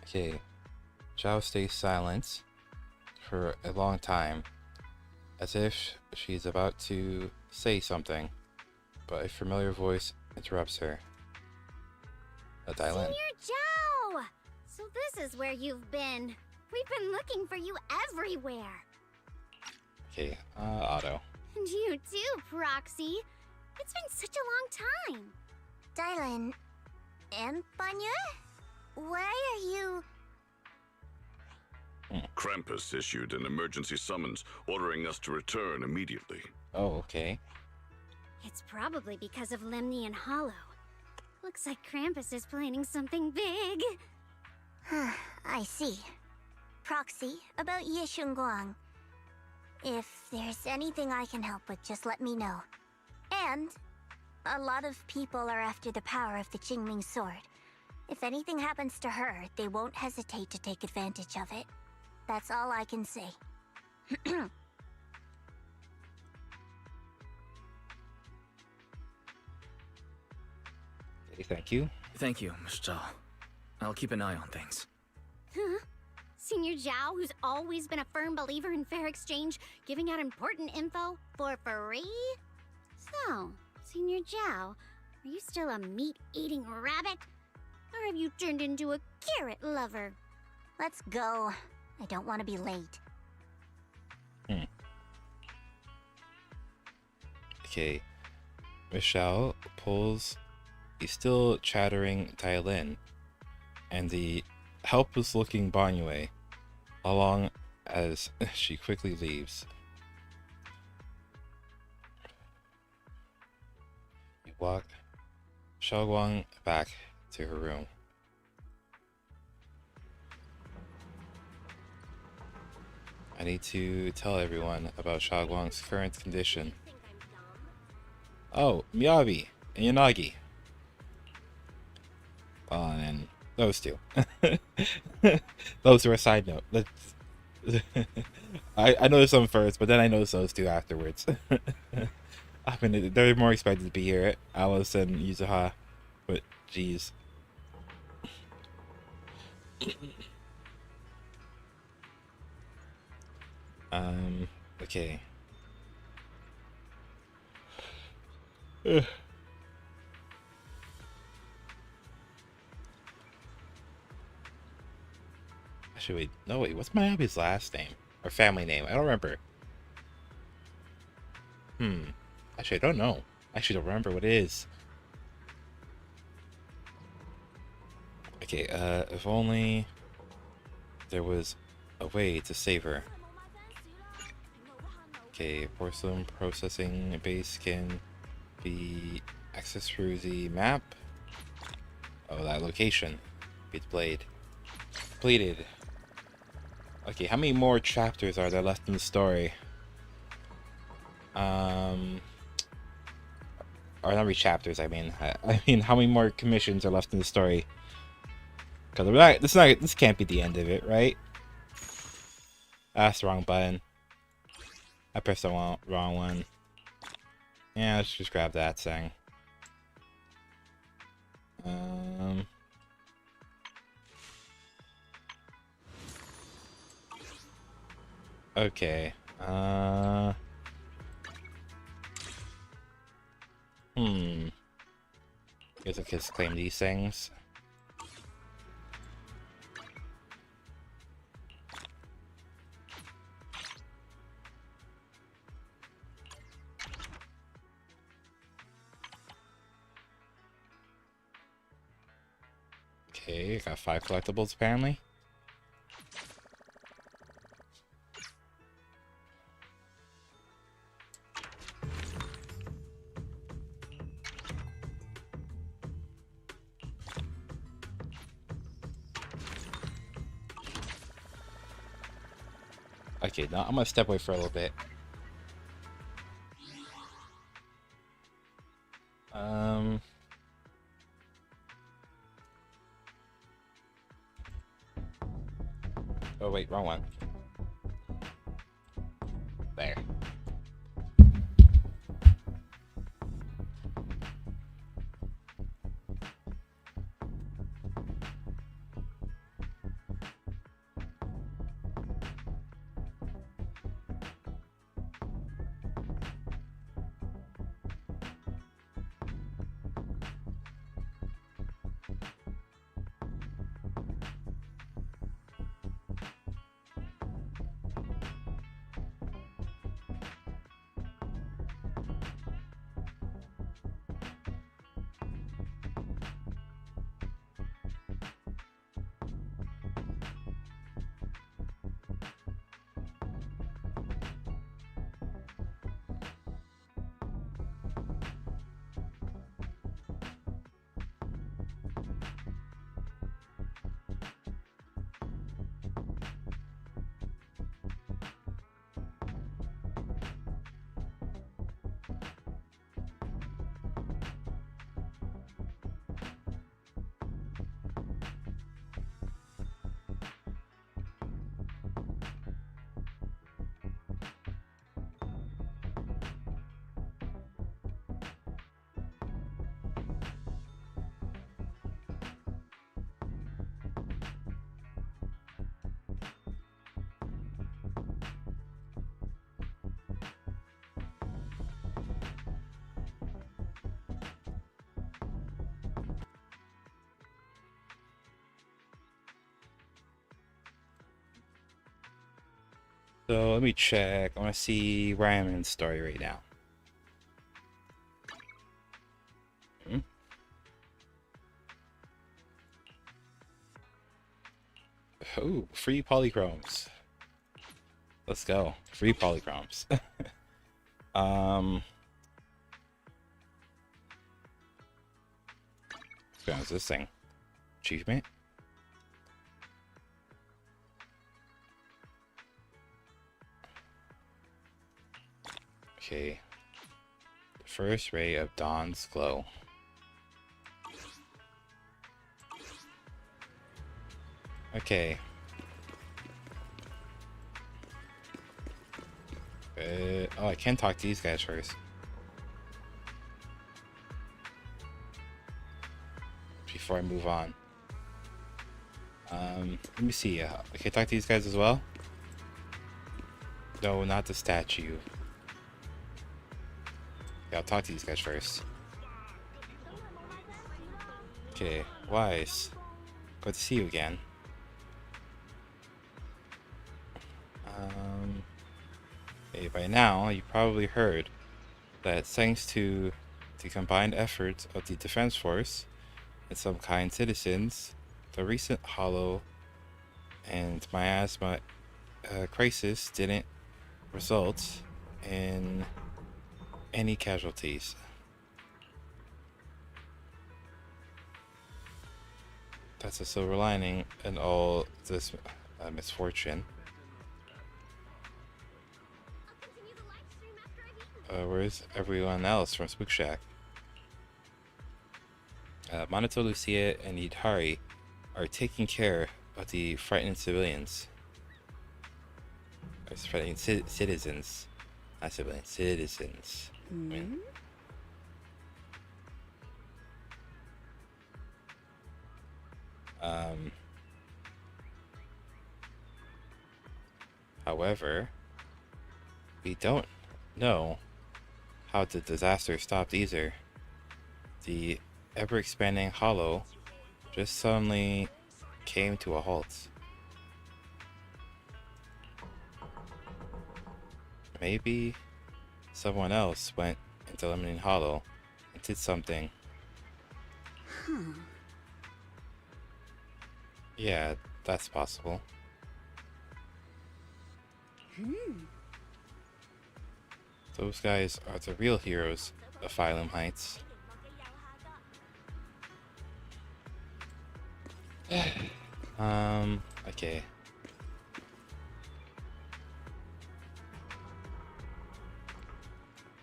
Okay, Zhao stays silent for a long time, as if she's about to say something, but a familiar voice interrupts her. Dylan.
Senior Zhao! So this is where you've been. We've been looking for you everywhere.
Okay, Otto.
And you too, Proxy. It's been such a long time.
Dylan and Banya? Why are you...
Krampus issued an emergency summons ordering us to return immediately.
Oh, okay.
It's probably because of Lemnian Hollow. Looks like Krampus is planning something big.
I see. Proxy, about Xiao'Guang. If there's anything I can help with, just let me know. And a lot of people are after the power of the Qingming sword. If anything happens to her, they won't hesitate to take advantage of it. That's all I can say.
Okay, thank you.
Thank you, Miss Zhao. I'll keep an eye on things.
Huh? Senior Zhao, who's always been a firm believer in fair exchange, giving out important info for free? So, Senior Zhao, are you still a meat-eating rabbit? Or have you turned into a carrot lover?
Let's go. I don't want to be late.
Okay. Michelle pulls a still chattering Tylin and the helpless-looking Banyue along as she quickly leaves. You walk Xiao'Guang back to her room. I need to tell everyone about Xiao'Guang's current condition. Oh, Miyabi and Yanagi. And those two. Those are a side note. I noticed them first, but then I noticed those two afterwards. I mean, they're more expected to be here, Alice and Yuzuha, but geez. Okay. Actually, wait. No, wait. What's Miyabi's last name? Or family name? I don't remember. Actually, I don't know. I actually don't remember what it is. Okay, if only there was a way to save her. Okay, porcelain processing base can be accessed through the map. Oh, that location. Beat blade. Completed. Okay, how many more chapters are there left in the story? Or not chapters, I mean. I mean, how many more commissions are left in the story? Because this can't be the end of it, right? That's the wrong button. I pressed the wrong one. Yeah, let's just grab that thing. Okay. Guess I could claim these things. Okay, got 5 collectibles apparently. Okay, now I'm gonna step away for a little bit. Oh wait, wrong one. There. So let me check. I want to see where I am in the story right now. Oh, free polychromes. Let's go. Free polychromes. What's this thing? Achievement? Okay. The first ray of dawn's glow. Okay. Oh, I can talk to these guys first. Before I move on. Let me see. I can talk to these guys as well? No, not the statue. Yeah, I'll talk to these guys first. Okay, Wise. Good to see you again. Okay, by now, you probably heard that thanks to the combined efforts of the Defense Force and some kind citizens, the recent Hollow and miasma crisis didn't result in any casualties. That's a silver lining in all this misfortune. Where's everyone else from Spook Shack? Minato, Lucia, and Idari are taking care of the frightened civilians. Or frightened citizens. Not civilians, citizens. However, we don't know how the disaster stopped either. The ever-expanding hollow just suddenly came to a halt. Maybe someone else went into Lemon Hollow and did something. Yeah, that's possible. Those guys are the real heroes of Phylum Heights. Okay.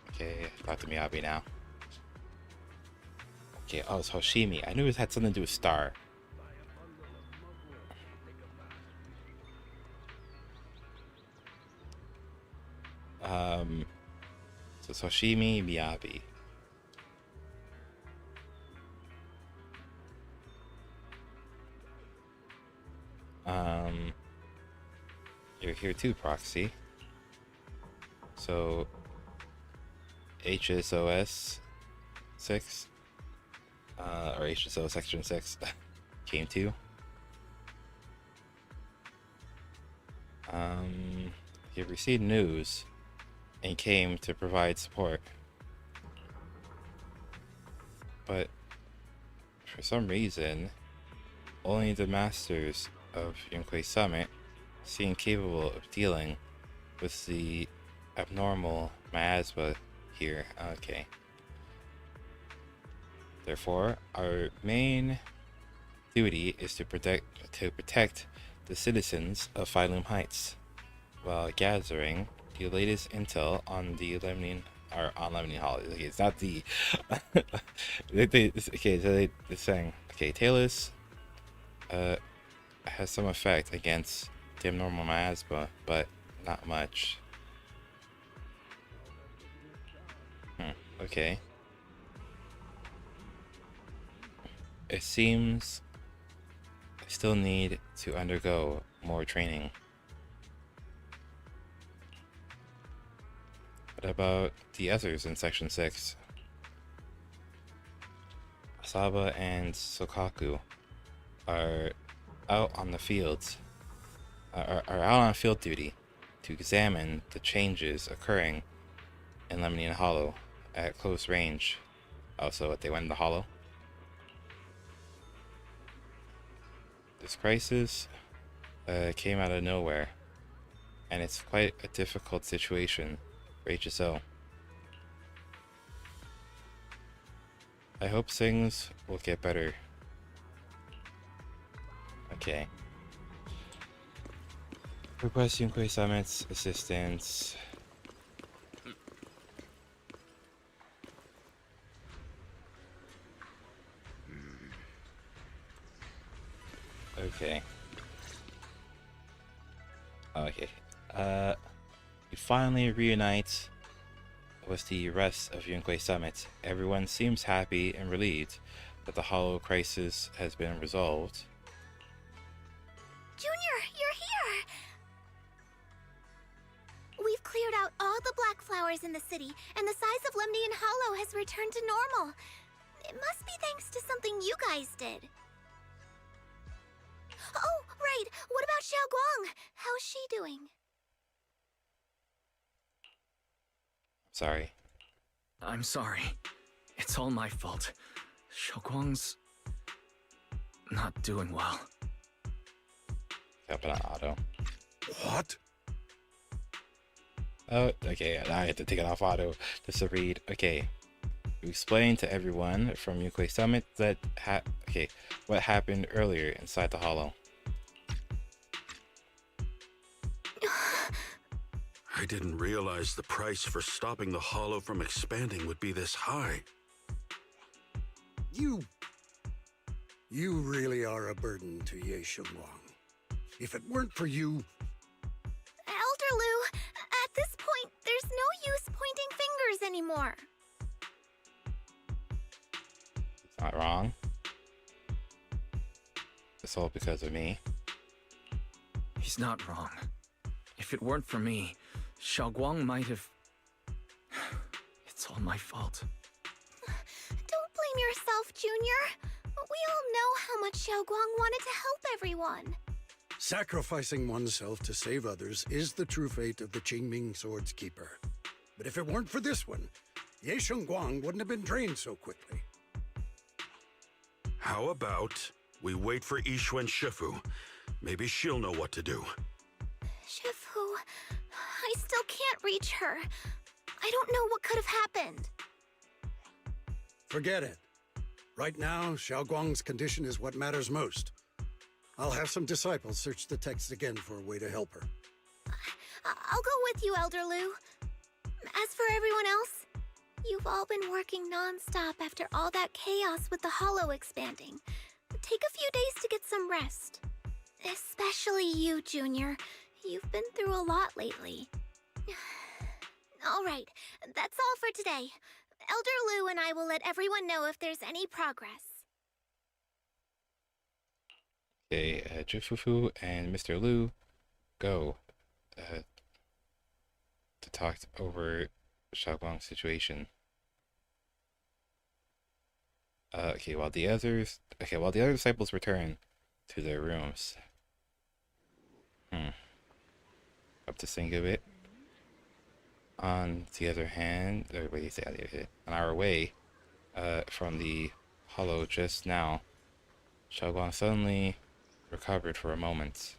Okay, talk to Miyabi now. Okay, oh, it's Hoshimi. I knew it had something to do with Star. So it's Hoshimi, Miyabi. You're here too, Proxy. So HSOS 6 or HSO Section 6 came to. He received news and came to provide support. But for some reason, only the masters of Yunquei Summit seem capable of dealing with the abnormal miasma here. Okay. Therefore, our main duty is to protect the citizens of Phylum Heights while gathering the latest intel on the Lemnian Hollow. Okay, it's not the okay, so they're saying, okay, Talus has some effect against the abnormal miasma, but not much. Okay. It seems I still need to undergo more training. What about the others in Section 6? Asaba and Sokaku are out on the fields, are out on field duty to examine the changes occurring in Lemnian Hollow at close range. Also, they went in the Hollow. This crisis came out of nowhere, and it's quite a difficult situation for HSO. I hope things will get better. Okay. Request Yunquei Summit's assistance. Okay. Okay. We finally reunite with the rest of Yunquei Summit. Everyone seems happy and relieved that the Hollow crisis has been resolved.
Junior, you're here! We've cleared out all the black flowers in the city, and the size of Lemnian Hollow has returned to normal. It must be thanks to something you guys did. Oh, right! What about Xiao'Guang? How's she doing?
Sorry.
I'm sorry. It's all my fault. Xiao'Guang's not doing well.
Gotta put on auto.
What?
Oh, okay, I had to take it off auto just to read. Okay. You explained to everyone from Yunquei Summit that what happened earlier inside the Hollow.
I didn't realize the price for stopping the Hollow from expanding would be this high.
You really are a burden to Ye Xiao'Guang. If it weren't for you...
Elder Lu, at this point, there's no use pointing fingers
anymore.
It's not wrong. It's all because of me.
He's not wrong. If it weren't for me, Xiao'Guang might have... It's all my fault.
Don't blame yourself, Junior. We all know how much Xiao'Guang wanted to help everyone.
Sacrificing oneself to save others is the true fate of the Qingming Sword's keeper. But if it weren't for this one, Xiao'Guang wouldn't have been drained so quickly.
How about we wait for Yixuan Shifu? Maybe she'll know what to do.
Shifu, I still can't reach her. I don't know what could have happened.
Forget it. Right now, Xiao'Guang's condition is what matters most. I'll have some disciples search the text again for a way to help her.
I'll go with you, Elder Lu. As for everyone else, you've all been working non-stop after all that chaos with the Hollow expanding. Take a few days to get some rest. Especially you, Junior. You've been through a lot lately. All right, that's all for today. Elder Lu and I will let everyone know if there's any progress.
Okay, Jufufu and Mr. Lu go to talk over Xiao'Guang's situation. While the other disciples return to their rooms. Up to think of it. On the other hand, on our way from the hollow just now, Xiao'Guang suddenly recovered for a moment.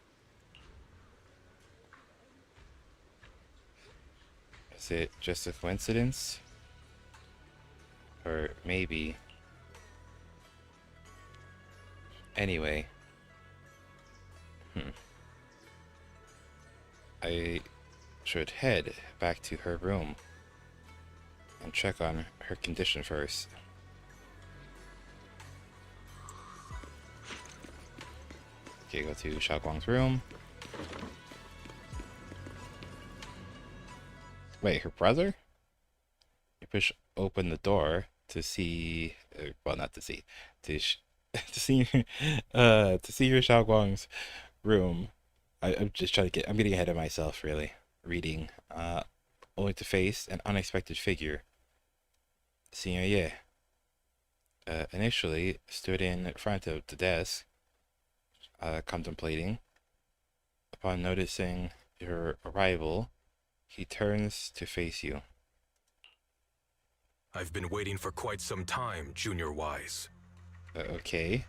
Is it just a coincidence? Or maybe... Anyway. I should head back to her room and check on her condition first. Okay, go to Xiao'Guang's room. Wait, her brother? You push open the door to see, well, not to see, to see her Xiao'Guang's room. I'm just trying to get, I'm getting ahead of myself, really. Reading, only to face an unexpected figure. Senior Ye initially stood in front of the desk, contemplating. Upon noticing your arrival, he turns to face you.
I've been waiting for quite some time, Junior Wise.
Okay.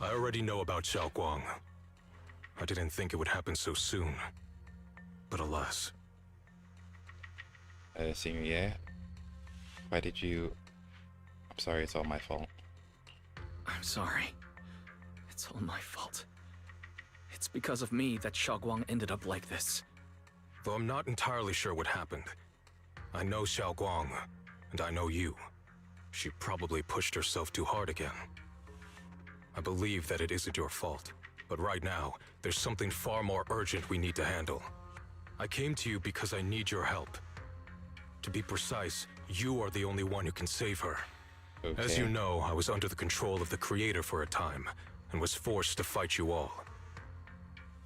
I already know about Xiao'Guang. I didn't think it would happen so soon. But alas.
Senior Ye, why did you... I'm sorry, it's all my fault.
I'm sorry. It's all my fault. It's because of me that Xiao'Guang ended up like this.
Though I'm not entirely sure what happened. I know Xiao'Guang, and I know you. She probably pushed herself too hard again. I believe that it isn't your fault, but right now, there's something far more urgent we need to handle. I came to you because I need your help. To be precise, you are the only one who can save her.
Okay.
As you know, I was under the control of the Creator for a time, and was forced to fight you all.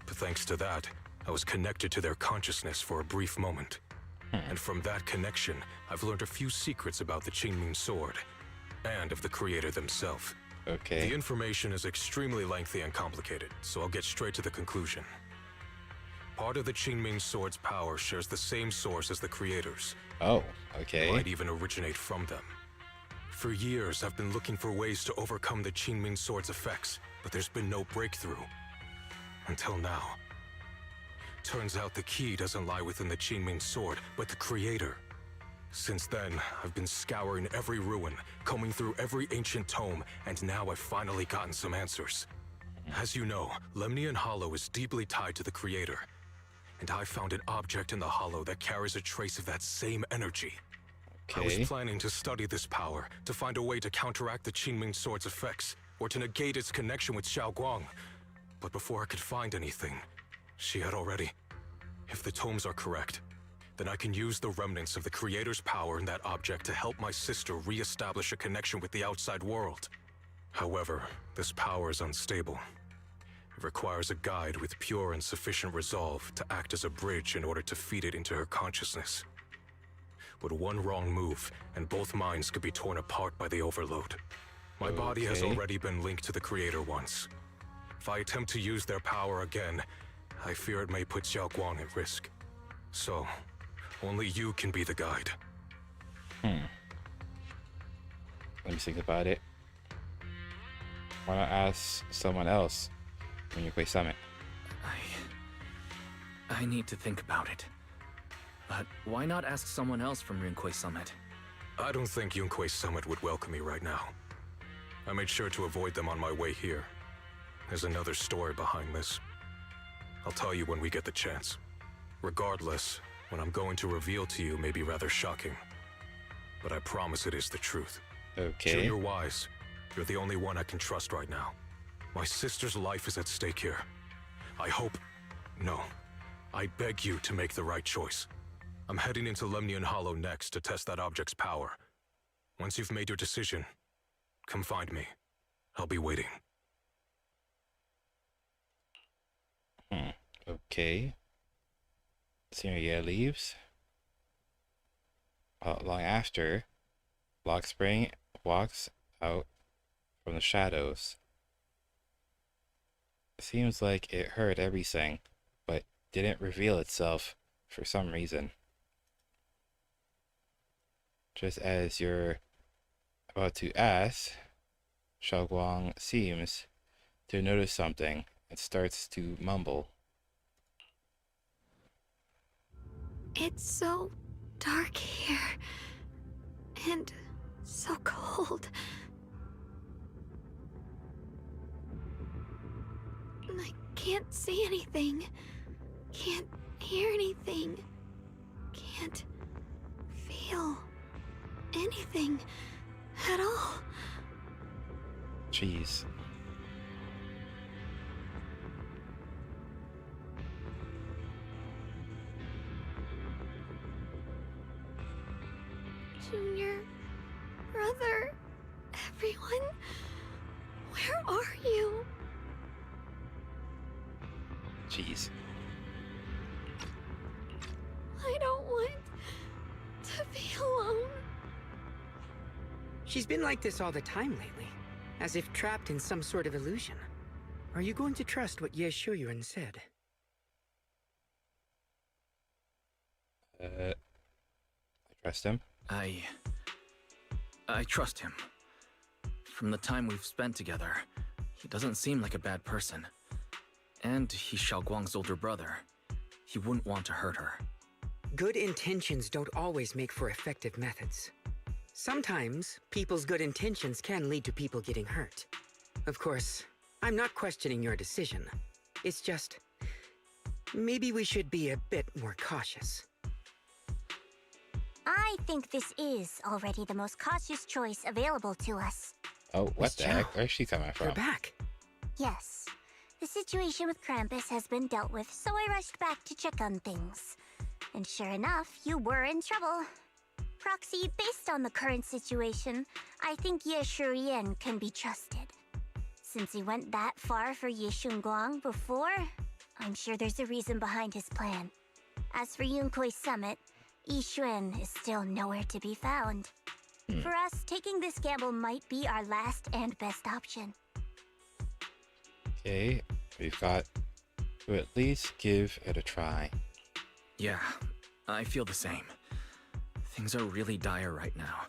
But thanks to that, I was connected to their consciousness for a brief moment. And from that connection, I've learned a few secrets about the Qingming Sword, and of the Creator themselves.
Okay.
The information is extremely lengthy and complicated, so I'll get straight to the conclusion. Part of the Qingming Sword's power shares the same source as the Creator's.
Oh, okay.
It might even originate from them. For years, I've been looking for ways to overcome the Qingming Sword's effects, but there's been no breakthrough. Until now. Turns out the key doesn't lie within the Qingming Sword, but the Creator. Since then, I've been scouring every ruin, combing through every ancient tome, and now I've finally gotten some answers. As you know, Lemnian Hollow is deeply tied to the Creator. And I found an object in the Hollow that carries a trace of that same energy.
Okay.
I was planning to study this power, to find a way to counteract the Qingming Sword's effects, or to negate its connection with Xiao'Guang. But before I could find anything, she had already... If the tomes are correct, then I can use the remnants of the Creator's power in that object to help my sister re-establish a connection with the outside world. However, this power is unstable. It requires a guide with pure and sufficient resolve to act as a bridge in order to feed it into her consciousness. But one wrong move, and both minds could be torn apart by the overload. My body has already been linked to the Creator once. If I attempt to use their power again, I fear it may put Xiao'Guang at risk. So, only you can be the guide.
Let me think about it. Why not ask someone else when you play Summit?
I need to think about it. But why not ask someone else from Yunquei Summit?
I don't think Yunquei Summit would welcome me right now. I made sure to avoid them on my way here. There's another story behind this. I'll tell you when we get the chance. Regardless, what I'm going to reveal to you may be rather shocking. But I promise it is the truth.
Okay.
Sure, you're wise. You're the only one I can trust right now. My sister's life is at stake here. I hope... No. I beg you to make the right choice. I'm heading into Lemnian Hollow next to test that object's power. Once you've made your decision, come find me. I'll be waiting.
Okay. Senior leaves. Long after, Lock Spring walks out from the shadows. Seems like it heard everything, but didn't reveal itself for some reason. Just as you're about to ask, Xiao'Guang seems to notice something and starts to mumble.
It's so dark here. And so cold. I can't see anything. Can't hear anything. Can't feel anything at all.
Jeez.
Junior, brother, everyone, where are you?
Jeez.
I don't want to be alone.
She's been like this all the time lately, as if trapped in some sort of illusion. Are you going to trust what Ye Shuyuan said?
I trust him.
I trust him. From the time we've spent together, he doesn't seem like a bad person. And he's Xiao'Guang's older brother. He wouldn't want to hurt her.
Good intentions don't always make for effective methods. Sometimes, people's good intentions can lead to people getting hurt. Of course, I'm not questioning your decision. It's just... maybe we should be a bit more cautious.
I think this is already the most cautious choice available to us.
Oh, what the heck? Where's she coming from?
You're back.
Yes. The situation with Krampus has been dealt with, so I rushed back to check on things. And sure enough, you were in trouble. Proxy, based on the current situation, I think Ye Shuyuan can be trusted. Since he went that far for Ye Xiao'Guang before, I'm sure there's a reason behind his plan. As for Yunquei Summit, Yixuan is still nowhere to be found. For us, taking this gamble might be our last and best option.
Okay, we've got to at least give it a try.
Yeah, I feel the same. Things are really dire right now,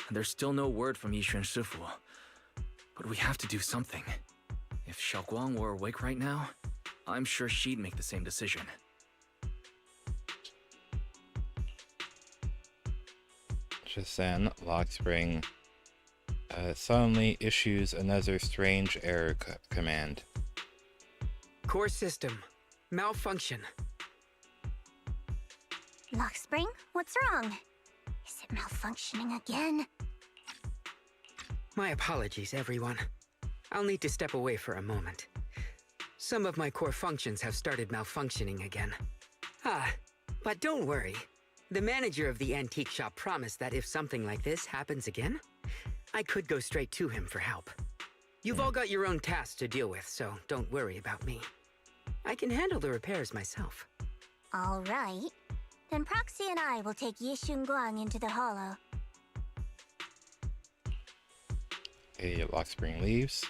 and there's still no word from Yixuan Shifu. But we have to do something. If Xiao'Guang were awake right now, I'm sure she'd make the same decision.
Just then, Lock Spring suddenly issues another strange error command.
Core system. Malfunction.
Lock Spring, what's wrong? Is it malfunctioning again?
My apologies, everyone. I'll need to step away for a moment. Some of my core functions have started malfunctioning again. But don't worry. The manager of the antique shop promised that if something like this happens again, I could go straight to him for help. You've all got your own tasks to deal with, so don't worry about me. I can handle the repairs myself.
All right. Then Proxy and I will take Xiao'Guang into the hollow.
Okay, Lock Spring leaves.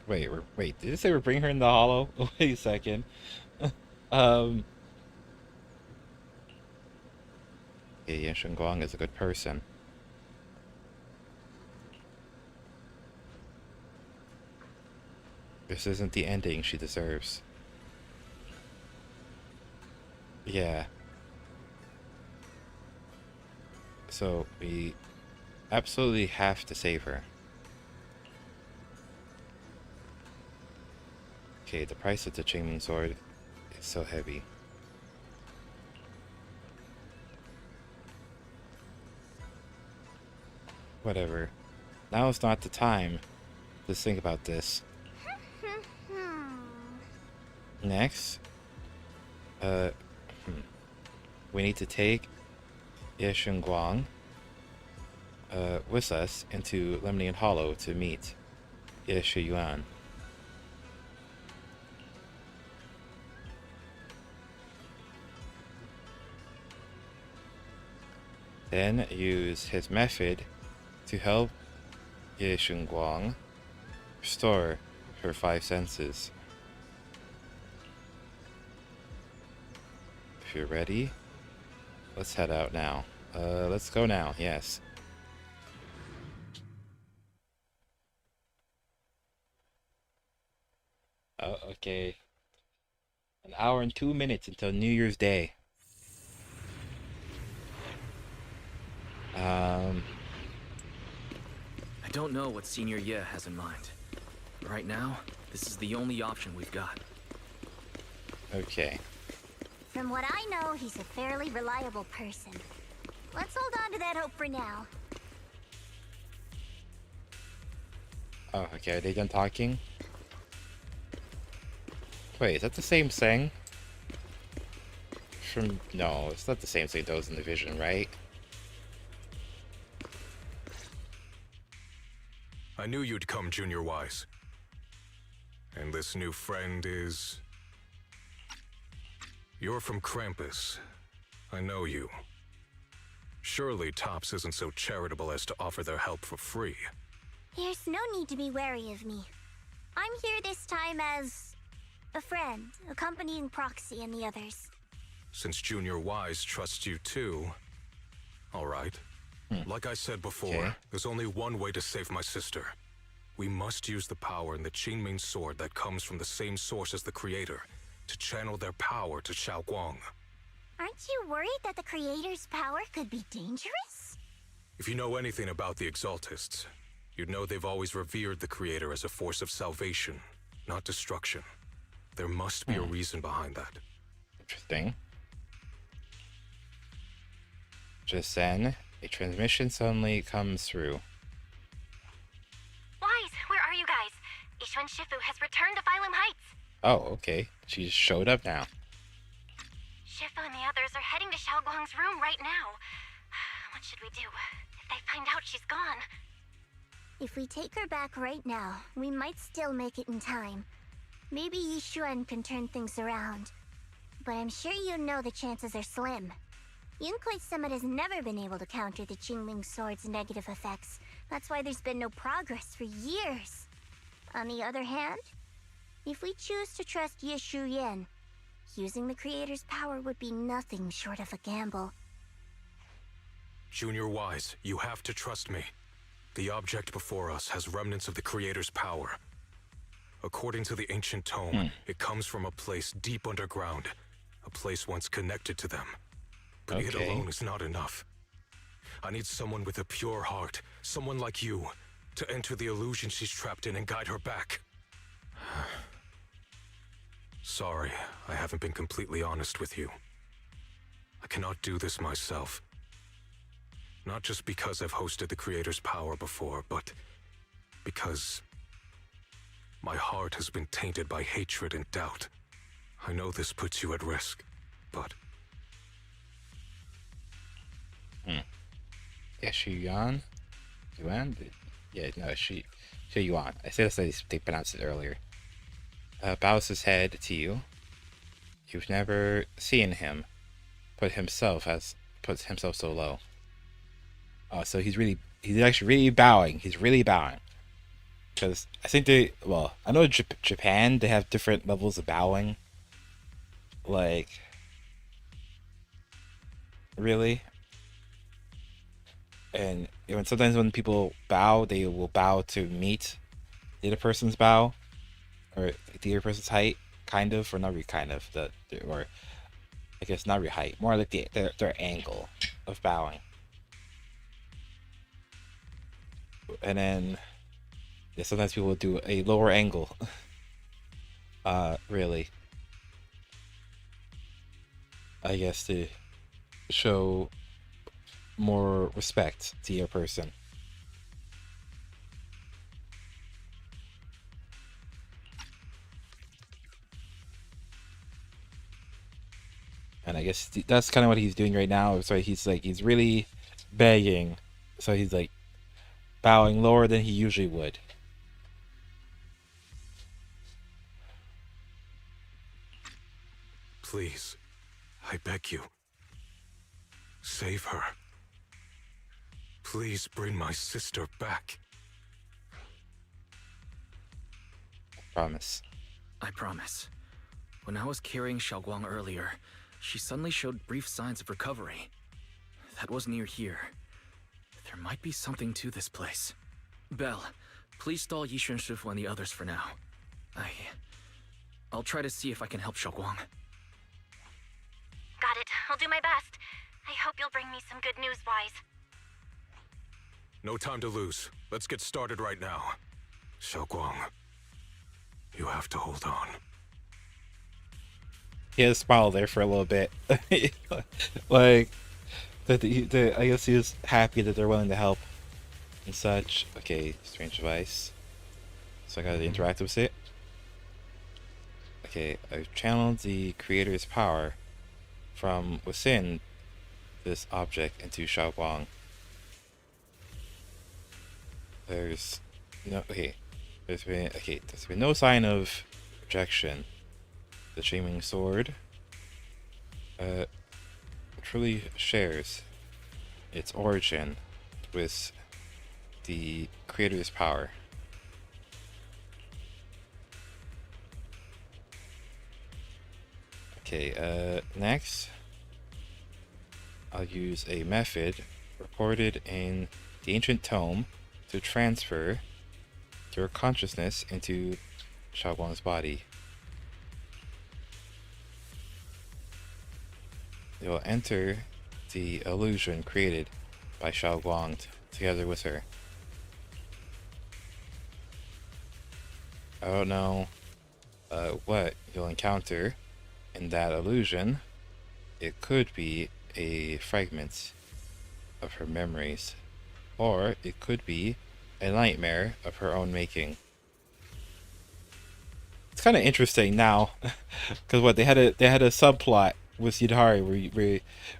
Wait, did it say we're bringing her in the hollow? Wait a second. Okay, Xiao'Guang is a good person. This isn't the ending she deserves. Yeah. So, we absolutely have to save her. Okay, the price of the Qingming sword is so heavy. Whatever. Now is not the time to think about this. Next, we need to take Xiao'Guang with us into Lemnian Hollow to meet Xiao'Guang. Then use his method to help Xiao'Guang restore her 5 senses. If you're ready, let's head out now. Let's go now, yes. Okay. 1 hour and 2 minutes until New Year's Day.
I don't know what Senior Ye has in mind. Right now, this is the only option we've got.
Okay.
From what I know, he's a fairly reliable person. Let's hold on to that hope for now.
Oh, okay, are they done talking? Wait, is that the same thing? No, it's not the same thing that was in the vision, right?
I knew you'd come, Junior Wise. And this new friend is... You're from Krampus. I know you. Surely Tops isn't so charitable as to offer their help for free.
There's no need to be wary of me. I'm here this time as a friend, accompanying Proxy and the others.
Since Junior Wise trusts you too... All right. Like I said before, there's only one way to save my sister. We must use the power in the Qingming sword that comes from the same source as the Creator to channel their power to Xiao'Guang.
Aren't you worried that the Creator's power could be dangerous?
If you know anything about the Exaltists, you'd know they've always revered the Creator as a force of salvation, not destruction. There must be a reason behind that.
Interesting. Just then, a transmission suddenly comes through.
Wise, where are you guys? Yishuan Shifu has returned to Phylum Heights.
Oh, okay. She just showed up now.
Shifu and the others are heading to Xiao'Guang's room right now. What should we do? If they find out she's gone.
If we take her back right now, we might still make it in time. Maybe Yishuan can turn things around. But I'm sure you know the chances are slim. Yunquei Summit has never been able to counter the Qingming sword's negative effects. That's why there's been no progress for years. On the other hand, if we choose to trust Yishu Yen, using the Creator's power would be nothing short of a gamble.
Junior Wise, you have to trust me. The object before us has remnants of the Creator's power. According to the ancient tome, it comes from a place deep underground, a place once connected to them. But it alone is not enough. I need someone with a pure heart, someone like you, to enter the illusion she's trapped in and guide her back. Sorry, I haven't been completely honest with you. I cannot do this myself. Not just because I've hosted the Creator's power before, but because my heart has been tainted by hatred and doubt. I know this puts you at risk, but...
Yeah, Xiao'Guang? Yuan? Yeah, no, Xiao'Guang. I said that's how they pronounced it earlier. Bows his head to you. You've never seen him puts himself so low. So he's actually really bowing. He's really bowing. Because I think I know Japan, they have different levels of bowing. Like, really? And sometimes when people bow, they will bow to meet the other person's bow, or the other person's height, kind of, or not really kind of, or I guess not really height, more like their angle of bowing. And then sometimes people will do a lower angle. Really. I guess to show more respect to your person. And I guess that's kind of what he's doing right now. So he's really begging. So he's like bowing lower than he usually would.
Please, I beg you. Save her. Please bring my sister back.
Promise.
I promise. When I was carrying Xiao'Guang earlier, she suddenly showed brief signs of recovery. That was near here. There might be something to this place. Belle, please stall Yixuan Shifu and the others for now. I'll try to see if I can help Xiao'Guang.
Got it. I'll do my best. I hope you'll bring me some good news, Wise.
No time to lose. Let's get started right now. Xiao'Guang, you have to hold on.
He had a smile there for a little bit. Like, I guess he was happy that they're willing to help and such. Okay, strange device. So I gotta interact with it. Okay, I've channeled the creator's power from within this object into Xiao'Guang. There's been no sign of rejection. The Chingming Sword truly shares its origin with the creator's power. Okay, next I'll use a method recorded in the ancient tome to transfer your consciousness into Xiao'Guang's body. It will enter the illusion created by Xiao'Guang together with her. I don't know what you'll encounter in that illusion. It could be a fragment of her memories, or it could be a nightmare of her own making. It's kind of interesting now, because they had a subplot with Yudhari where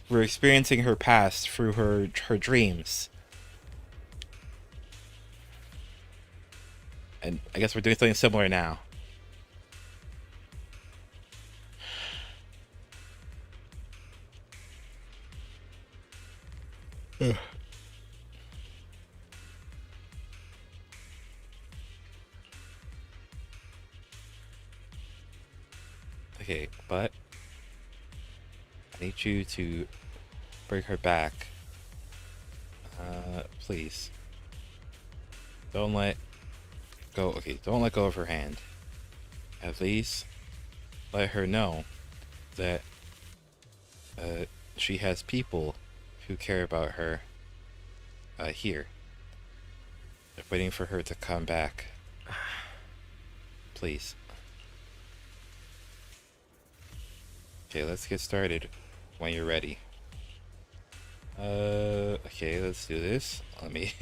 we're experiencing her past through her dreams, and I guess we're doing something similar now. Okay, but I need you to bring her back. Please. Don't let go. Okay, don't let go of her hand. At least let her know that she has people who care about her here. They're waiting for her to come back. Please. Okay, let's get started when you're ready. Okay, let's do this. Let me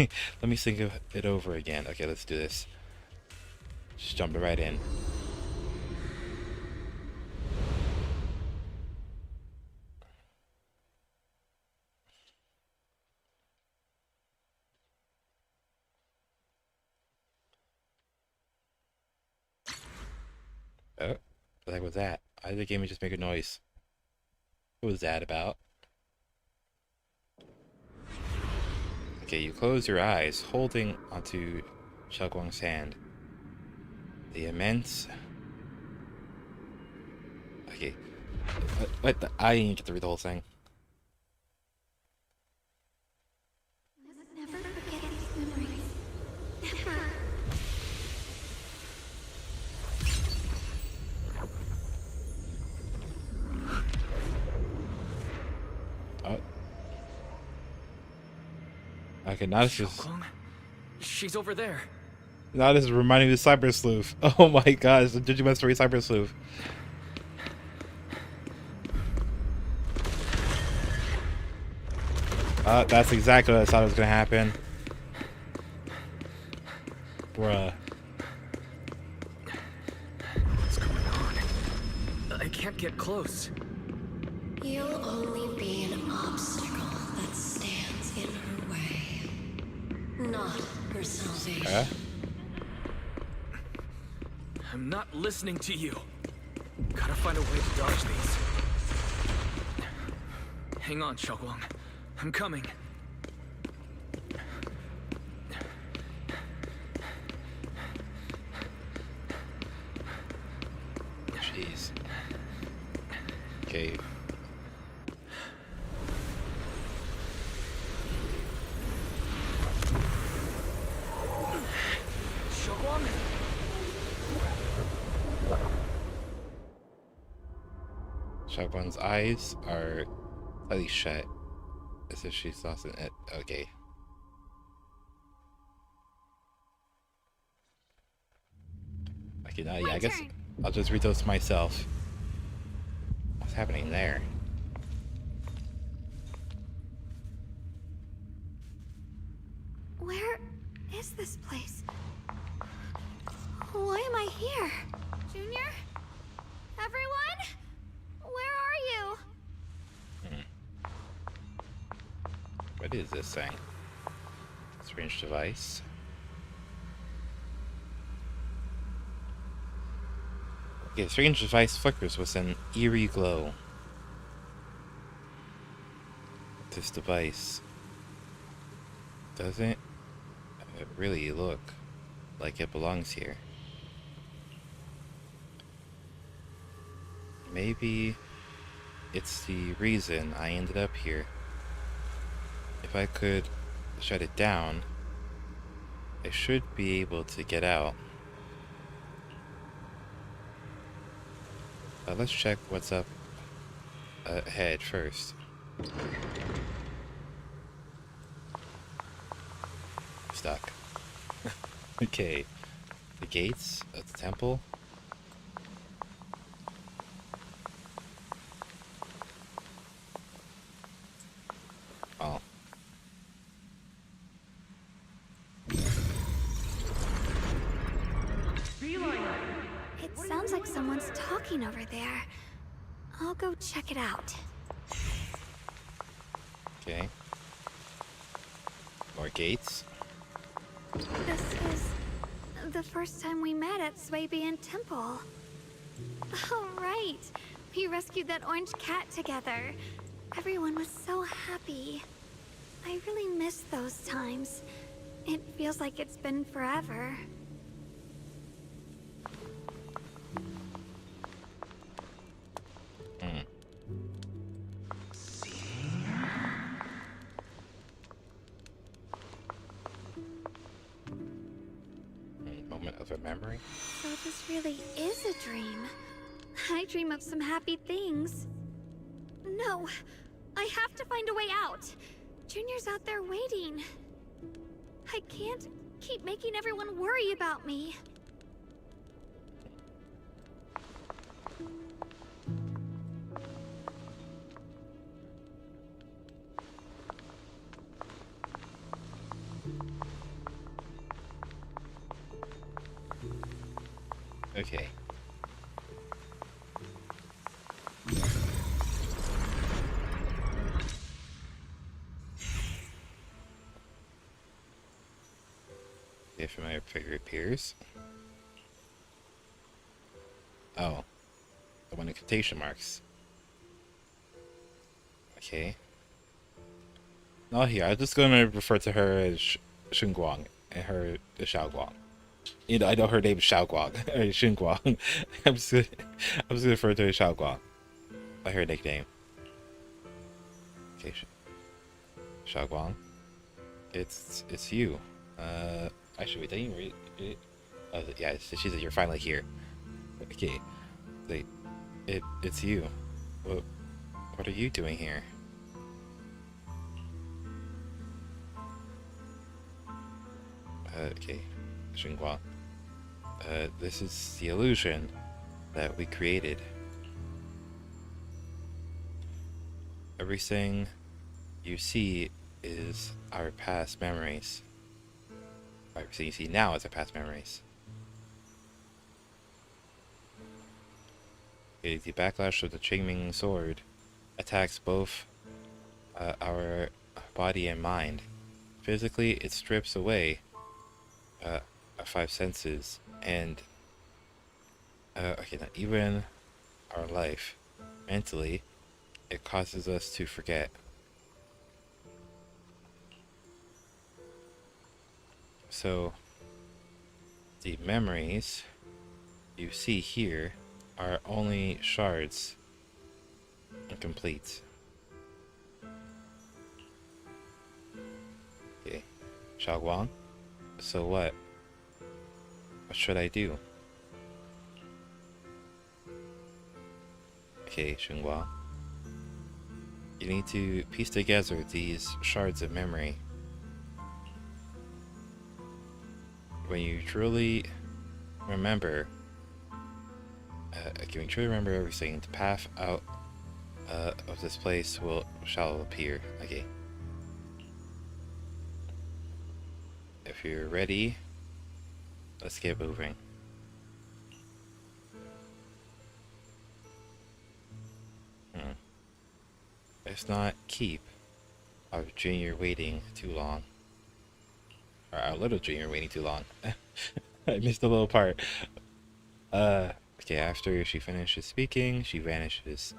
think of it over again. Okay, let's do this. Just jumping right in. Oh, what the heck was that? Why did the game just make a noise? What was that about? Okay, you close your eyes, holding onto Xiao'Guang's hand. The immense... Okay. What the... I didn't get to read the whole thing.
Never forget these memories. Never.
Oh. Okay, now this is...
She's over there.
Now this is reminding me of Cyber Sleuth. Oh my gosh, the Digimon Story Cyber Sleuth. That's exactly what I thought was gonna happen. Bruh.
What's going on? I can't get close.
You'll only be an obstacle that stands in her way, not her salvation.
I'm not listening to you. Gotta find a way to dodge these. Hang on, Xiao'Guang. I'm coming.
Jeez. Okay.
Xiao'Guang?
Xiao'Guang's eyes are slightly shut, as if she's lost in it. Okay. Okay, now, yeah, I guess I'll just read those to myself. What's happening there?
Where is this place? Why am I here? Junior? Everyone? Where are you?
What is this thing? Strange device. Okay, the strange device flickers with an eerie glow. This device doesn't really look like it belongs here. Maybe it's the reason I ended up here. If I could shut it down, I should be able to get out. Let's check what's up ahead first. Stuck. Okay. The gates of the temple. Oh.
It sounds like someone's talking over there. I'll go check it out.
Okay. More gates.
This is the first time we met at Xiao'Guang Temple. Oh, right. We rescued that orange cat together. Everyone was so happy. I really miss those times. It feels like it's been forever.
Moment of a memory.
So this really is a dream. I dream of some happy things. No, I have to find a way out. Junior's out there waiting. I can't keep making everyone worry about me.
Okay. A familiar figure appears. Oh, the one in quotation marks. Okay. Not here. I'm just gonna refer to her as Xiao'Guang and her as Xiao'Guang. You know, I know her name is Xiao'Guang or Xiao'Guang. I'm just gonna refer to her as Xiao'Guang by her nickname. Okay, Xiao'Guang. It's you. Actually, wait, didn't you read it? Yeah, she said you're finally here. Okay, like, it's you. What are you doing here? Okay, Xinguang. This is the illusion that we created. Everything you see is our past memories. Everything you see now is our past memories. Okay, the backlash of the Qingming sword attacks both our body and mind. Physically, it strips away our 5 senses and okay, not even our life. Mentally, it causes us to forget. So, the memories you see here are only shards, incomplete. Okay, Xiao'Guang, so what? What should I do? Okay, Xinguang. You need to piece together these shards of memory. When you truly remember, when you truly remember everything, the path out of this place shall appear. Okay. If you're ready, let's get moving. Let's not keep our junior waiting too long. Or our little junior waiting too long. I missed a little part. Okay, after she finishes speaking, she vanishes.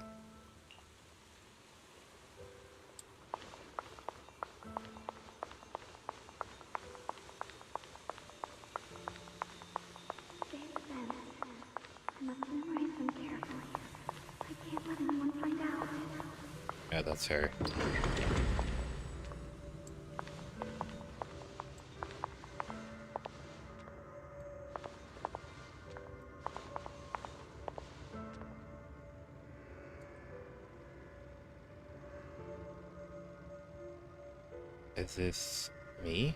Yeah, that's her. Is this me?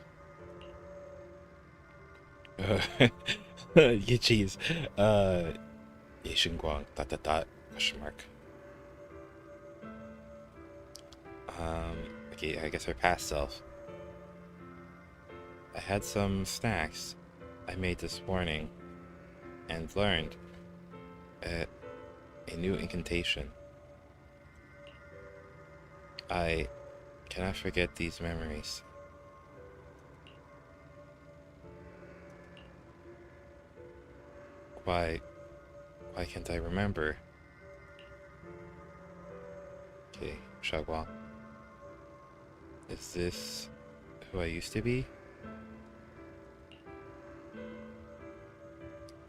Yeah, jeez. Xinguang, ... question mark. Okay, I guess her past self. I had some snacks I made this morning and learned a new incantation. I cannot forget these memories. Why can't I remember? Okay, Xiao'Guang. Is this who I used to be?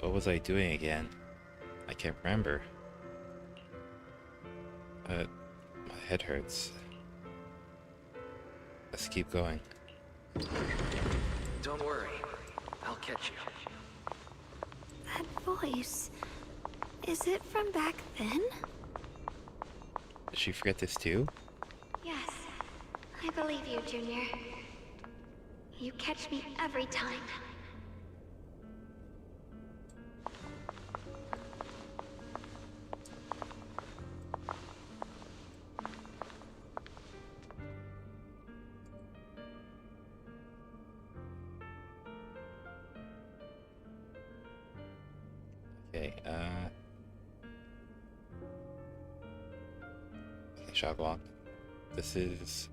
What was I doing again? I can't remember. My head hurts. Let's keep going.
Don't worry. I'll catch you.
That voice... is it from back then?
Did she forget this too?
Yes, I believe you, Junior. You catch me every time.
Okay, Xiao'Guang. This is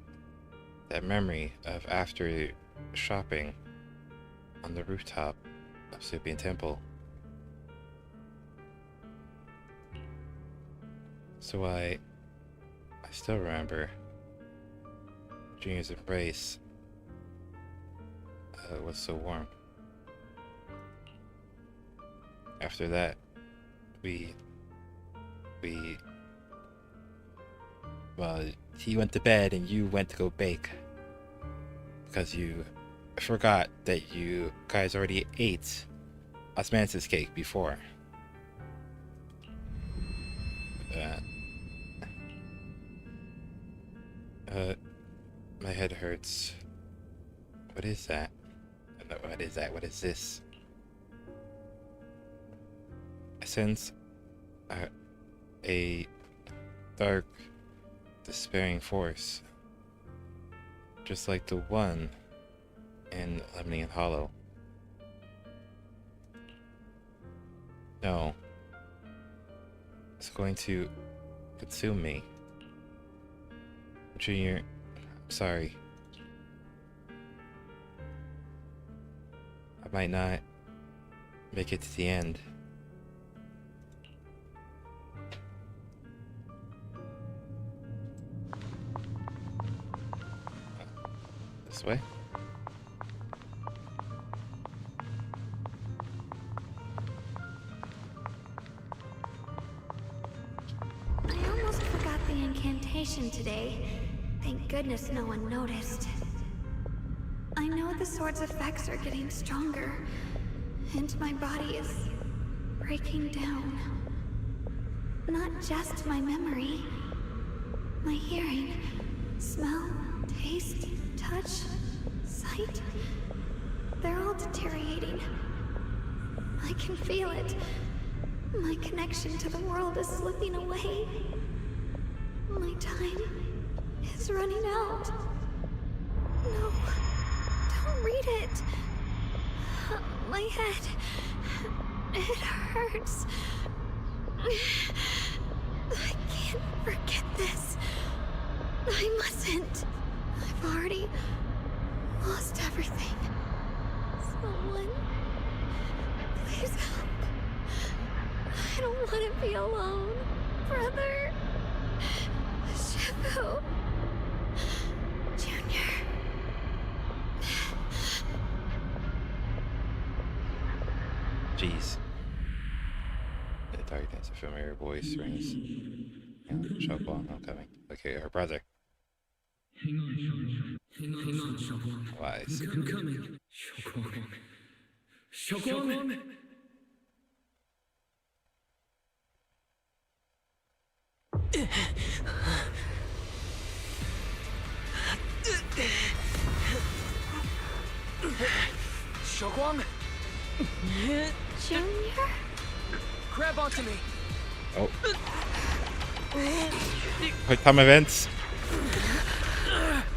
that memory of after shopping on the rooftop of Supian Temple. So I still remember Junior's embrace was so warm. After that, well, he went to bed and you went to go bake because you forgot that you guys already ate osmanthus cake before. My head hurts. What is that? What is that? What is this? I sense a dark, despairing force, just like the one in Lemnian Hollow. No. It's going to consume me. Junior, I'm sorry. I might not make it to the end. This way?
I almost forgot the incantation today. Thank goodness no one noticed. I know the sword's effects are getting stronger, and my body is breaking down. Not just my memory, my hearing, smell, taste, touch, sight. They're all deteriorating. I can feel it. My connection to the world is slipping away. My time is running out. No, don't read it. My head, it hurts. I can't forget this. I mustn't. I've already lost everything. Someone, please help. I don't want to be alone, brother. Shifu. Junior.
Jeez. The darkness, a familiar voice rings. Xiao'Guang, I'm coming. Okay, our brother.
Hang on, Xiao'Guang.
Wise.
I'm coming. Xiao'Guang!
Xiao'Guang!
Junior?
Grab onto me!
Oh. Quick time events.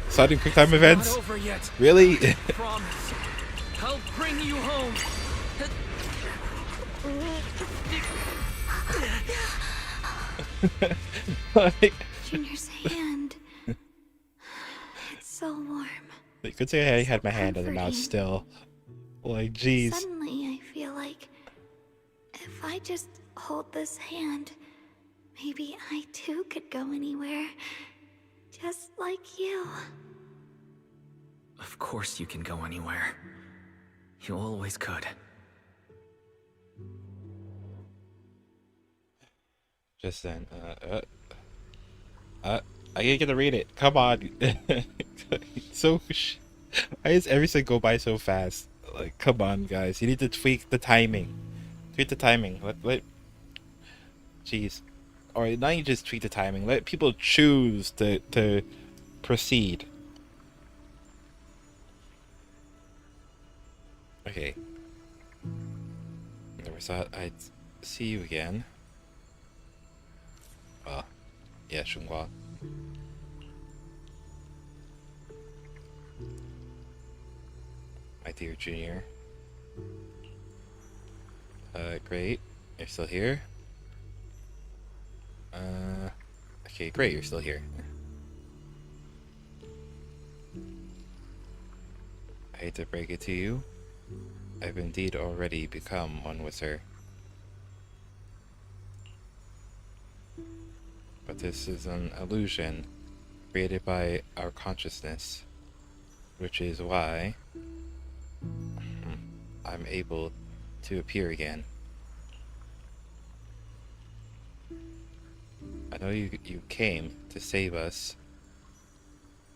Sudden quick time events.
Not over yet.
Really?
Promise. I'll bring you home.
Like,
Junior's hand. It's so warm.
you could say I had my hand on the mouse still. Like, jeez.
Suddenly, I feel like if I just hold this hand, maybe I too could go anywhere. Just like you.
Of course you can go anywhere. You always could.
Just then, I gotta get to read it. Come on. So, why does everything go by so fast? Like, come on, guys. You need to tweak the timing. Tweak the timing. Let jeez. Or not you just tweak the timing. Let people choose to proceed. Okay. Never thought I'd see you again. Well, yeah, Xiao'Guang. My dear Junior. Great. You're still here? Okay, great, you're still here. I hate to break it to you. I've indeed already become one with her. But this is an illusion created by our consciousness, which is why I'm able to appear again. I know you came to save us.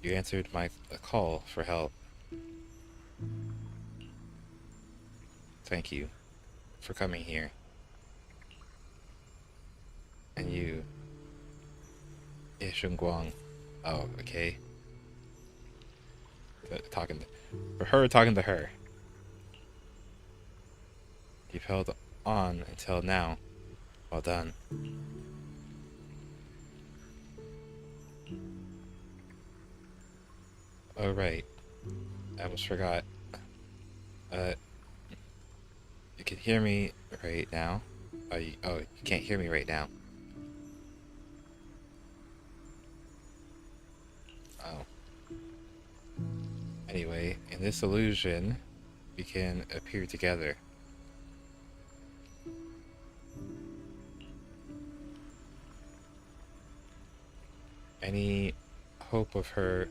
You answered my call for help. Thank you for coming here. And you, Xiao'Guang. Oh, okay. Talking to her. You've held on until now. Well done. Oh right, I almost forgot. You can hear me right now. Oh, you can't hear me right now. Oh. Anyway, in this illusion, we can appear together. Any hope of her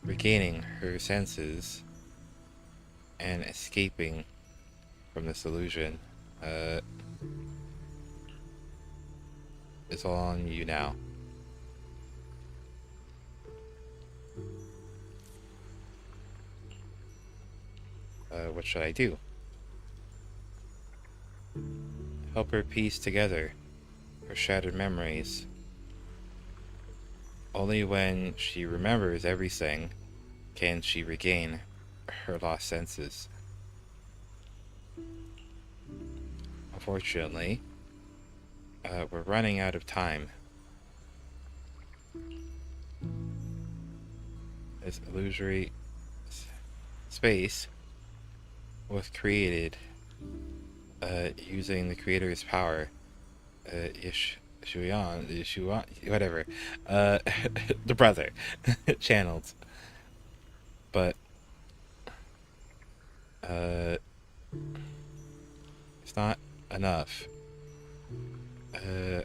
regaining her senses and escaping from this illusion is all on you now. What should I do? Help her piece together her shattered memories. Only when she remembers everything can she regain her lost senses. Unfortunately, we're running out of time. This illusory space was created using the creator's power. Xiao'Guang, whatever. The brother channeled. But it's not enough.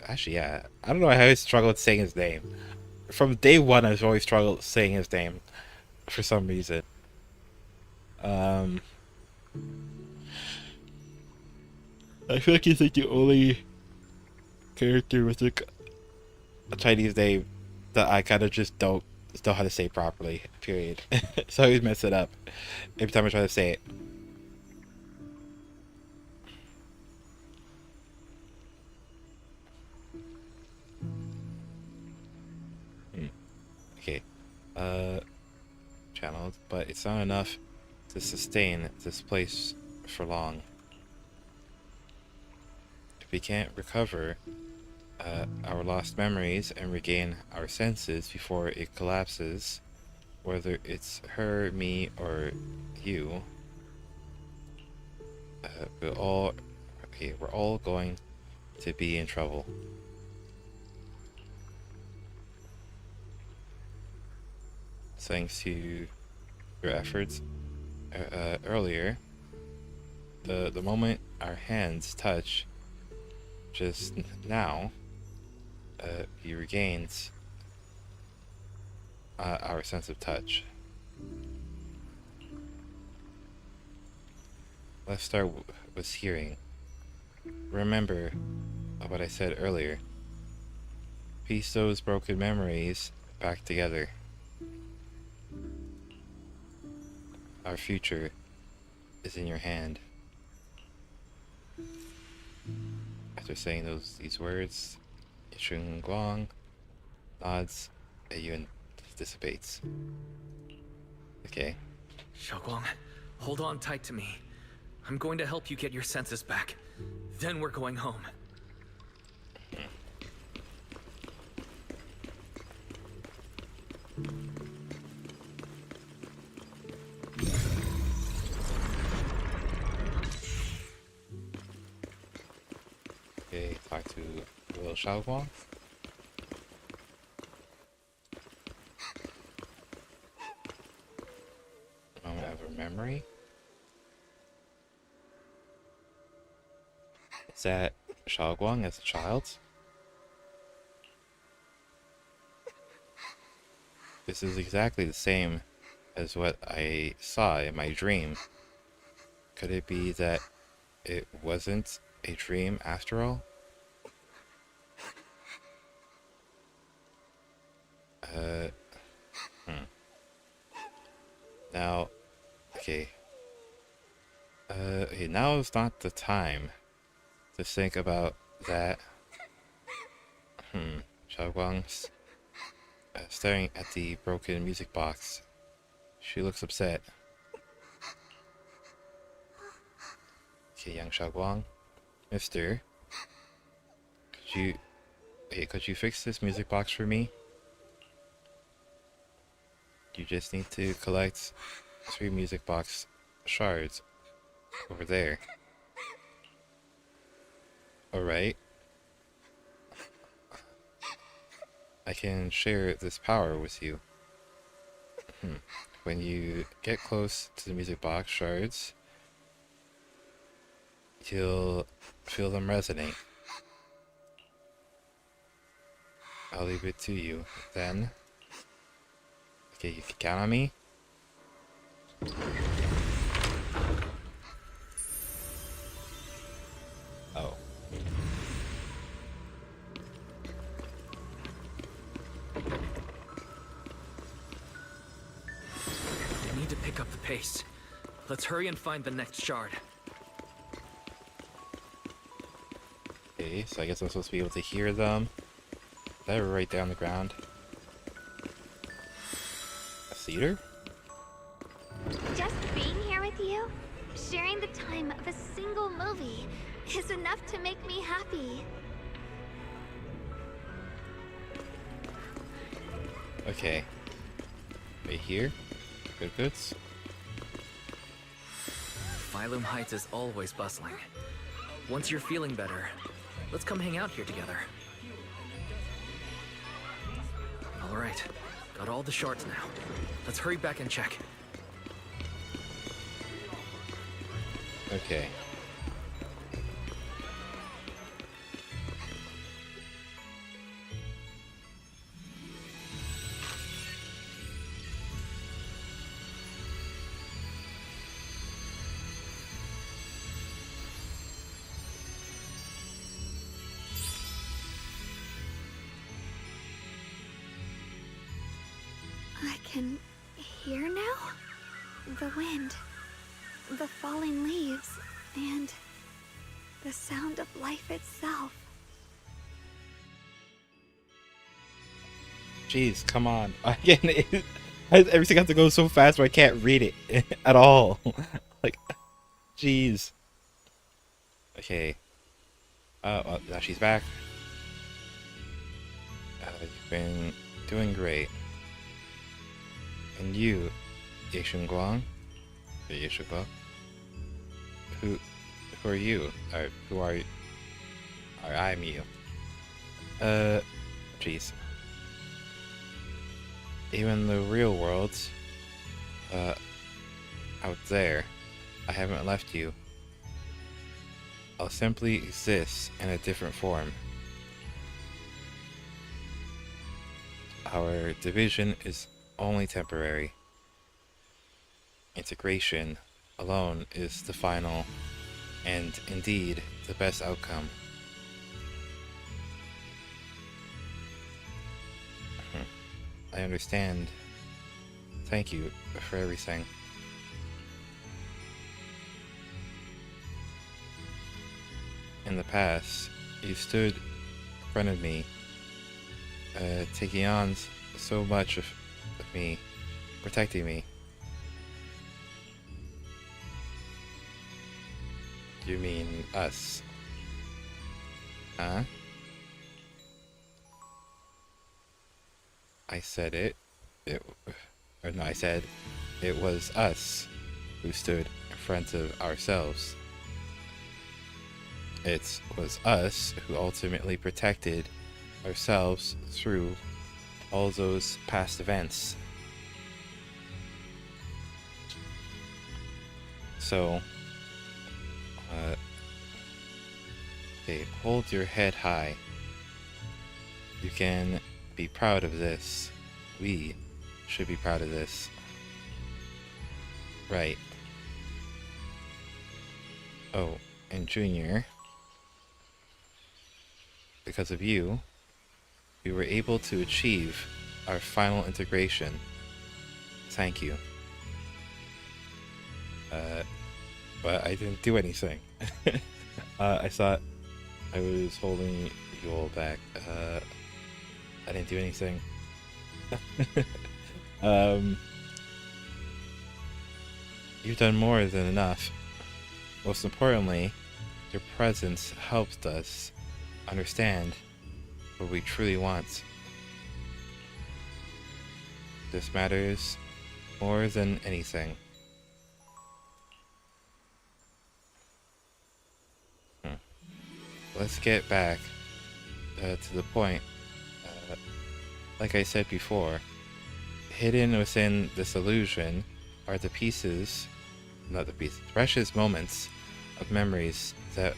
Actually, yeah. I don't know why I always struggled saying his name. From day one, I've always struggled saying his name for some reason. I feel like he's like the only character with like a Chinese name that I kind of just don't know how to say properly. Period. So I always mess it up every time I try to say it. Okay. Channeled, but it's not enough to sustain this place for long. If we can't recover our lost memories and regain our senses before it collapses, whether it's her, me, or you, we're all going to be in trouble. Thanks to your efforts earlier, the moment our hands touch just now, he regains our sense of touch. Let's start with hearing. Remember what I said earlier. Piece those broken memories back together. Our future is in your hand. After saying these words, Xiao'Guang nods at you and dissipates. Okay.
Xiao'Guang, hold on tight to me. I'm going to help you get your senses back. Then we're going home.
Okay, talk to little Xiao'Guang. Moment of a memory. Is that Xiao'Guang as a child? this is exactly the same as what I saw in my dream. Could it be that it wasn't a dream after all? Now, okay. Okay, now is not the time to think about that. Xiao'Guang's staring at the broken music box. She looks upset. Okay, young Xiao'Guang. Mister, could you fix this music box for me? You just need to collect 3 music box shards over there. Alright. I can share this power with you. When you get close to the music box shards, you'll feel them resonate. I'll leave it to you. Then, okay, you can count on me. Oh.
I need to pick up the pace. Let's hurry and find the next shard.
Okay, so I guess I'm supposed to be able to hear them. They're right down the ground. A cedar?
Just being here with you, sharing the time of a single movie, is enough to make me happy.
Okay. Right here. Good goods.
Phylum Heights is always bustling. Once you're feeling better, let's come hang out here together. Alright, got all the shards now. Let's hurry back and check.
Okay.
I can hear now? The wind, the falling leaves, and the sound of life itself.
Jeez, come on. Again, everything has to go so fast where I can't read it at all. Like, jeez. Okay. Well, now she's back. You've been doing great. And you, Xiao'Guang? Xiao'Guang? Who are you? Who are you? I'm you. Jeez. Even the real world, out there, I haven't left you. I'll simply exist in a different form. Our division is only temporary. Integration alone is the final and indeed the best outcome. I understand. Thank you for everything. In the past, you stood in front of me, taking on so much of me, protecting me. You mean us? Huh? I said I said it was us who stood in front of ourselves. It was us who ultimately protected ourselves through all those past events. So, okay, hold your head high. You can be proud of this. We should be proud of this. Right. Oh, and Junior, because of you, we were able to achieve our final integration. Thank you. But I didn't do anything. I thought I was holding you all back. I didn't do anything. You've done more than enough. Most importantly, your presence helped us understand what we truly want. This matters more than anything. Let's get back to the point. Like I said before, hidden within this illusion are the pieces, not the pieces, precious moments of memories that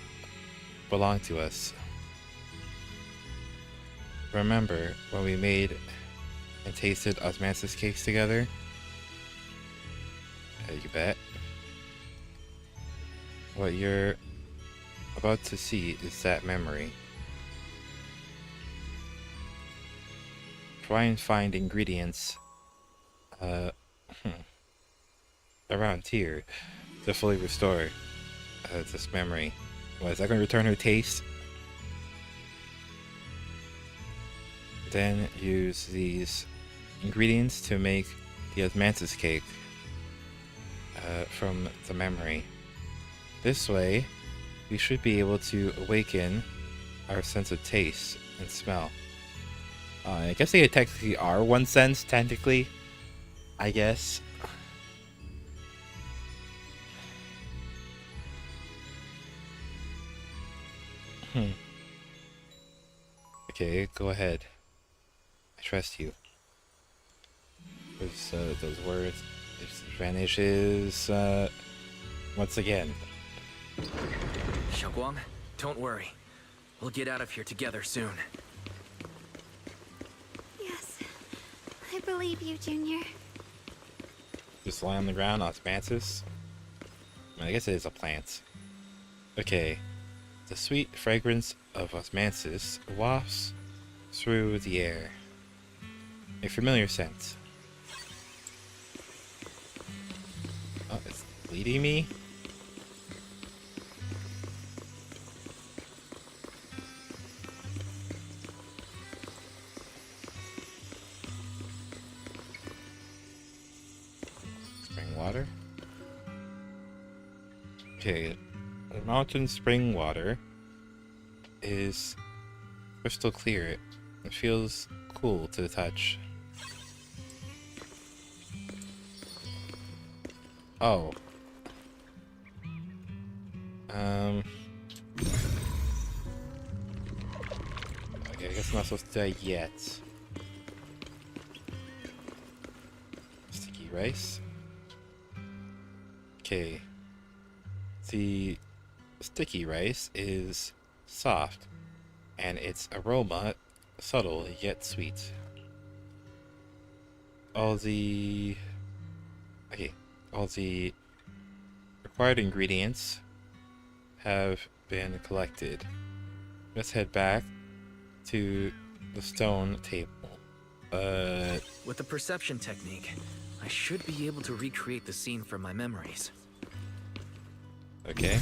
belong to us. Remember when we made and tasted osmanthus cakes together? You bet. What you're about to see is that memory. Try and find ingredients around here to fully restore this memory. Is that going to return her taste? Then use these ingredients to make the osmanthus cake from the memory. This way, we should be able to awaken our sense of taste and smell. I guess they technically are one sense, technically. I guess. Okay, go ahead. I trust you. Those words. It vanishes once again.
Xiao'Guang, don't worry. We'll get out of here together soon.
Yes, I believe you, Junior.
Just lie on the ground, osmanthus. I guess it is a plant. Okay. The sweet fragrance of osmanthus wafts through the air. A familiar scent. Oh, it's leading me? Spring water? Okay, the mountain spring water is crystal clear. It feels cool to the touch. Oh. Okay, I guess I'm not supposed to die yet. Sticky rice. Okay. The sticky rice is soft, and its aroma subtle yet sweet. All the required ingredients have been collected. Let's head back to the stone table.
With the perception technique, I should be able to recreate the scene from my memories.
Okay.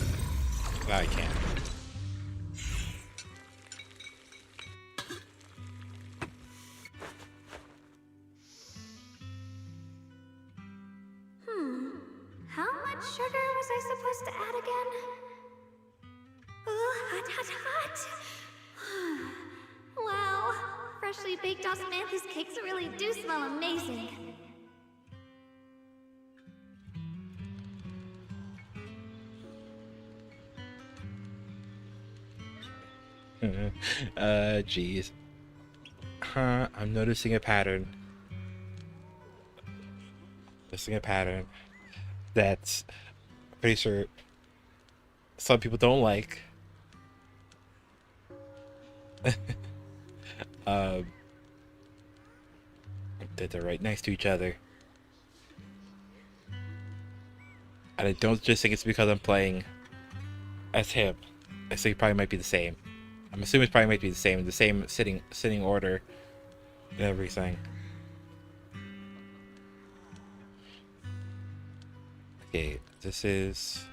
I can.
How much sugar was I supposed to add again? Ooh, hot, hot, hot! Wow, freshly baked osmanthus cakes really do smell amazing.
Geez. I'm noticing a pattern. That I'm pretty sure some people don't like. that they're right next to each other. And I don't just think it's because I'm playing as him. I think it probably might be the same. I'm assuming it probably might be the same sitting order and everything. Okay, this is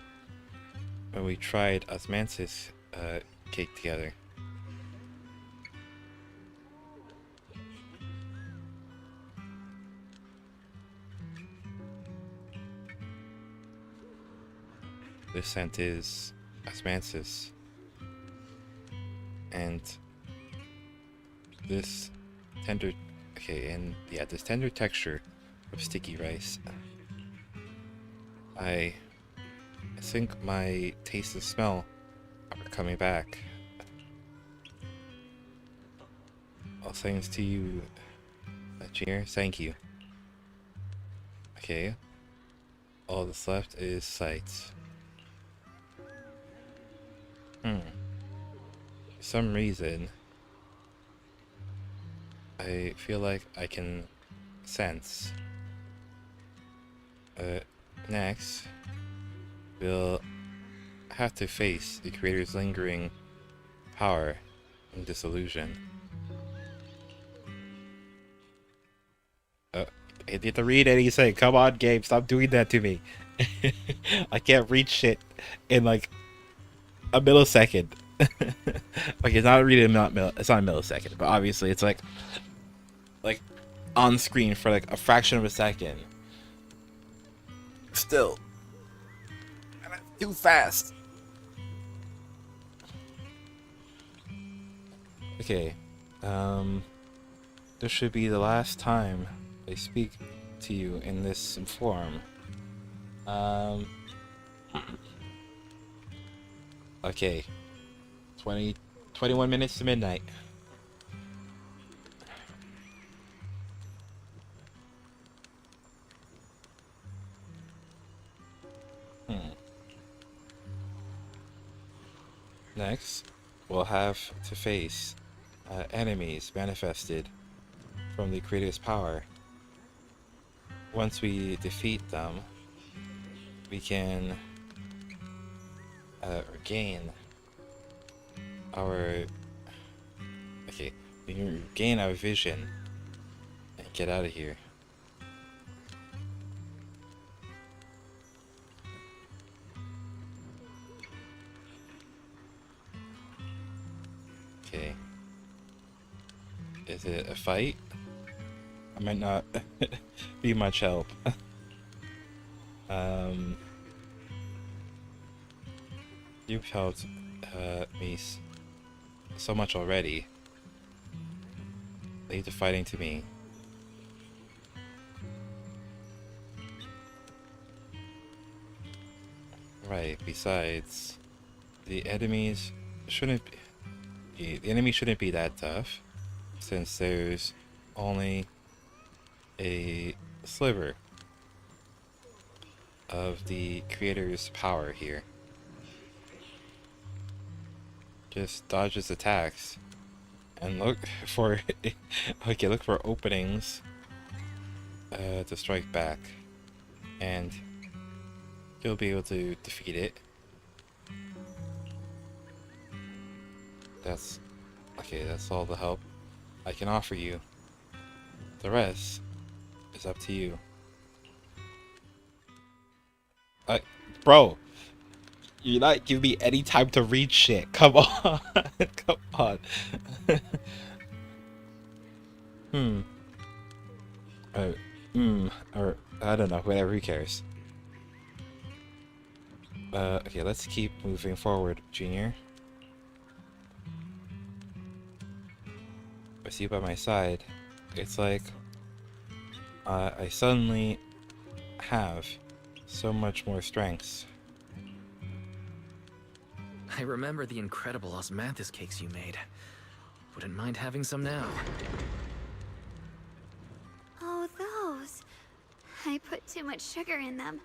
when we tried osmanthus cake together. This scent is osmanthus, and this tender, this tender texture of sticky rice. I think my taste and smell are coming back. All thanks to you, Junior. Thank you. Okay. All that's left is sight. For some reason, I feel like I can sense. Next, we'll have to face the creator's lingering power and disillusion. I need to read anything. Come on, game, stop doing that to me. I can't read shit in like a millisecond. Okay, it's not reading, it's not a millisecond, but obviously it's like on screen for like a fraction of a second. Still, and I'm too fast. Okay, this should be the last time I speak to you in this form. Okay, 21 minutes to midnight. Next, we'll have to face enemies manifested from the creator's power. Once we defeat them, we can regain our we can regain our vision and get out of here. Okay. Is it a fight? I might not be much help. You've helped me so much already. Leave the fighting to me. Right, besides, the enemy shouldn't be that tough, since there's only a sliver of the creator's power here. Just dodge his attacks and look for look for openings to strike back, and you'll be able to defeat it. That's all the help I can offer you. The rest is up to you. Bro, you're not giving me any time to read shit. Come on. Come on. Or I don't know, whatever, who cares? Okay, let's keep moving forward, Junior. With you by my side, it's like I suddenly have so much more strength.
I remember the incredible osmanthus cakes you made. Wouldn't mind having some now.
Oh, those. I put too much sugar in them.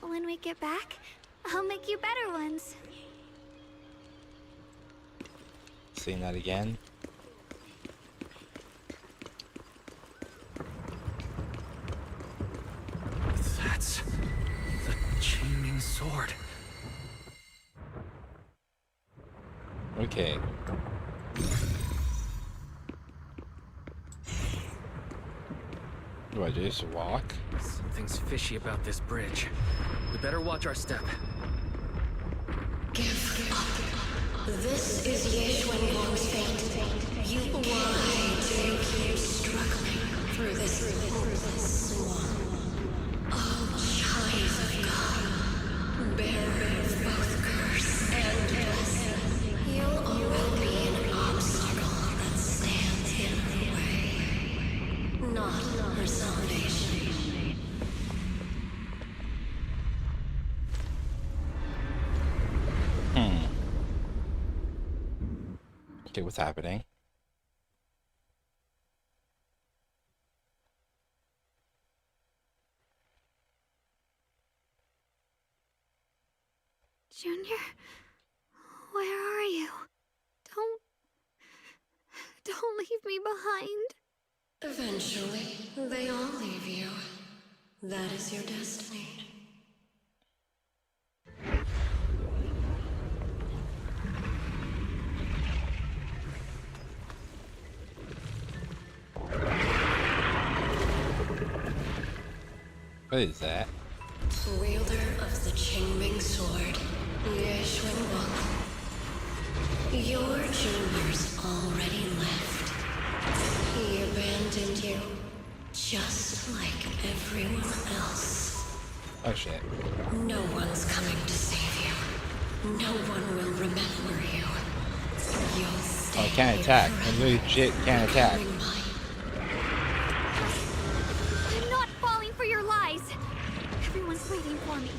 When we get back, I'll make you better ones.
Saying that again. Okay. Do I just walk?
Something's fishy about this bridge. We better watch our step.
Give up. This is Xiao'Guang's fate. Why do you keep struggling through this hopeless swamp? Oh, child of God, bearer of both curse and blessing, you'll always be an obstacle that stands in her way, not her salvation.
Okay, what's happening?
Junior, where are you? Don't leave me behind.
Eventually, they all leave you. That is your destiny.
What is that?
Wielder of the Qingming Sword, Xiao'Guang. Your junior's already left. He abandoned you, just like everyone else.
Oh shit.
No one's coming to save you. No one will remember you. You'll stay
Oh, I can't attack. I legit can't attack.
I'm not falling for your lies. Everyone's waiting for me.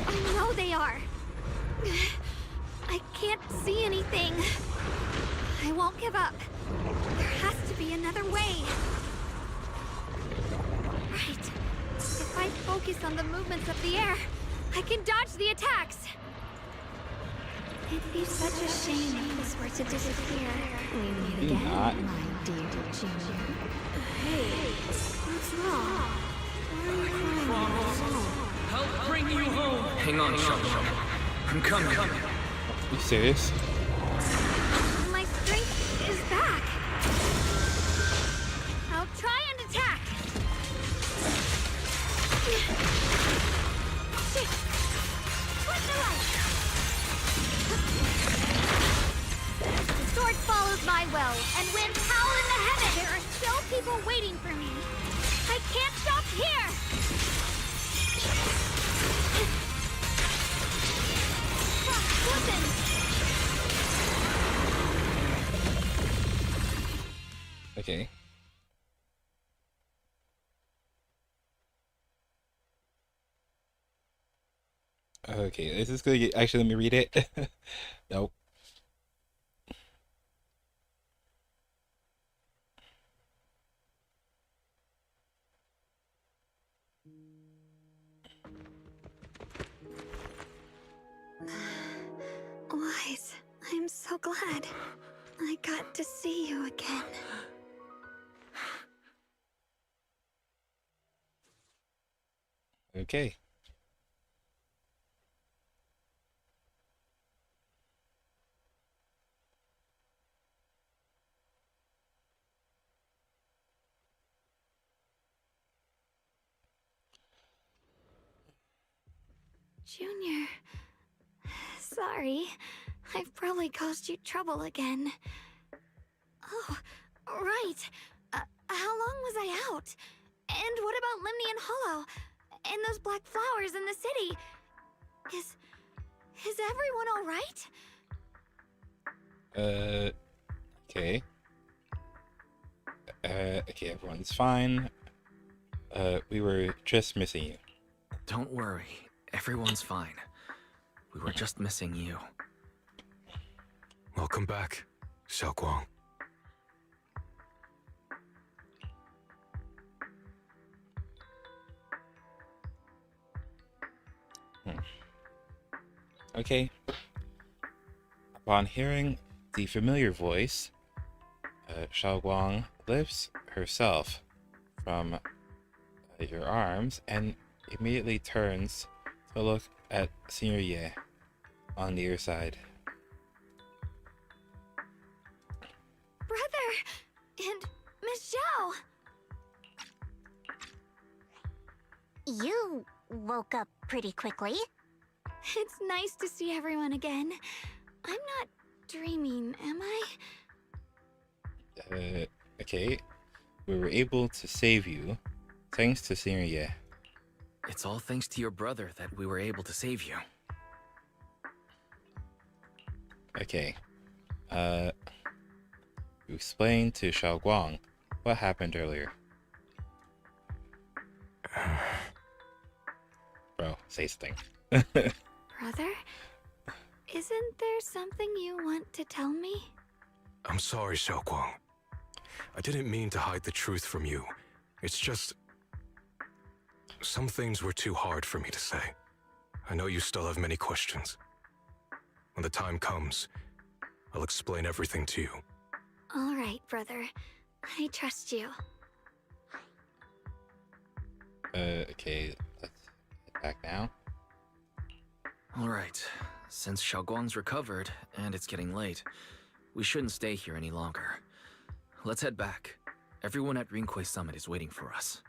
I know they are. I can't see anything. I won't give up. There has to be another way. Right. If I focus on the movements of the air, I can dodge the attacks. It'd be such a shame if this were to disappear. We meet again,
Not.
my dear Junior. Hey, what's wrong? Why are you crying?
Help bring you home. Hang on, Xiao'Guang. I'm coming.
Are you serious?
My strength is back. I'll try and attack. Shit! What the light? The sword follows my will and wins power in the heavens. There are still people waiting for me. I can't stop here. Listen.
Okay. Okay, is this gonna get... Actually, let me read it. Nope.
Wise, I'm so glad I got to see you again.
Okay.
Junior, sorry. I've probably caused you trouble again. Oh, right. How long was I out? And what about Limnian Hollow? And those black flowers in the city? Is everyone all right?
Okay. Okay, everyone's fine. We were just missing you.
Don't worry. Everyone's fine. We were just missing you.
Welcome back, Xiao'Guang.
Okay. Upon hearing the familiar voice, Xiao'Guang lifts herself from your arms and immediately turns to look at Senior Ye on the other side.
And Miss Xiao.
You woke up pretty quickly.
It's nice to see everyone again. I'm not dreaming, am I?
Okay. We were able to save you, thanks to Senior Ye.
It's all thanks to your brother that we were able to save you.
Okay. You explained to Xiao'Guang what happened earlier. Bro, say something.
Brother? Isn't there something you want to tell me?
I'm sorry, Xiao'Guang. I didn't mean to hide the truth from you. It's just... some things were too hard for me to say. I know you still have many questions. When the time comes, I'll explain everything to you.
All right, brother. I trust you.
Okay, let's head back now.
All right. Since Xiao'Guang's recovered, and it's getting late, we shouldn't stay here any longer. Let's head back. Everyone at Rinquay Summit is waiting for us.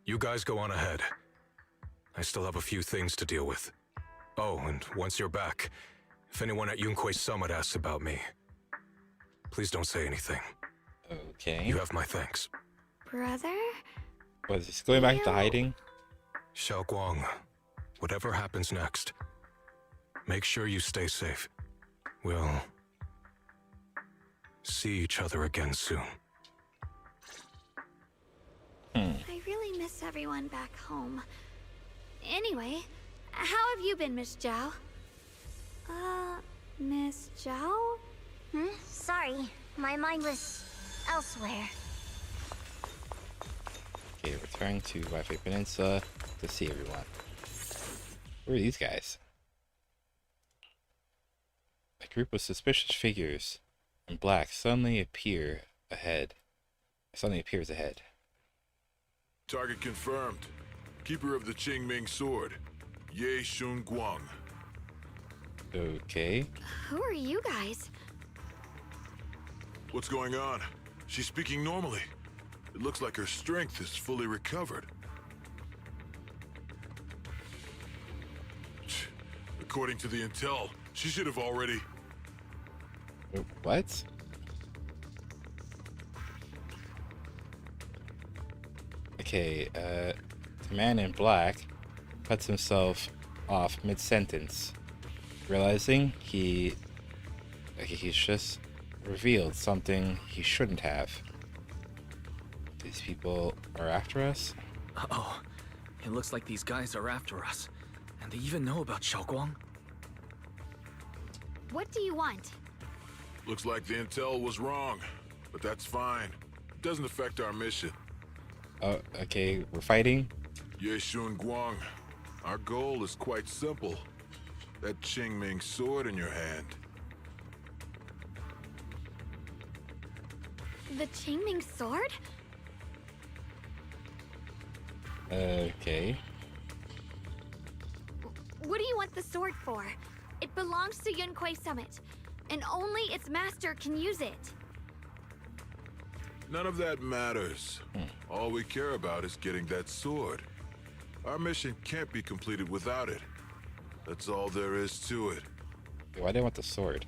You guys go on ahead. I still have a few things to deal with. Oh, and once you're back, if anyone at Yunquay Summit asks about me, please don't say anything.
Okay.
You have my thanks.
Brother?
Was this going back to hiding?
Xiao'Guang, whatever happens next, make sure you stay safe. We'll see each other again soon.
I really miss everyone back home. Anyway, how have you been, Miss Zhao? Miss Zhao?
Sorry, my mind was elsewhere.
Okay, returning to Wi-Fi Peninsula to see everyone. Who are these guys? A group of suspicious figures in black suddenly appears ahead.
Target confirmed. Keeper of the Qingming Sword, Xiao'Guang.
Okay.
Who are you guys?
What's going on? She's speaking normally. It looks like her strength is fully recovered. According to the intel, she should have already...
What? Okay, the man in black cuts himself off mid-sentence, realizing he's just revealed something he shouldn't have. These people are after us?
Uh-oh. It looks like these guys are after us. And they even know about Xiao'Guang.
What do you want?
Looks like the intel was wrong, but that's fine. It doesn't affect our mission.
Oh, okay, we're fighting?
Xiao'Guang, our goal is quite simple. That Qingming sword in your hand.
The Qingming sword?
Okay.
What do you want the sword for? It belongs to Yunquay Summit, and only its master can use it.
None of that matters. All we care about is getting that sword. Our mission can't be completed without it. That's all there is to it.
Why do they want the sword?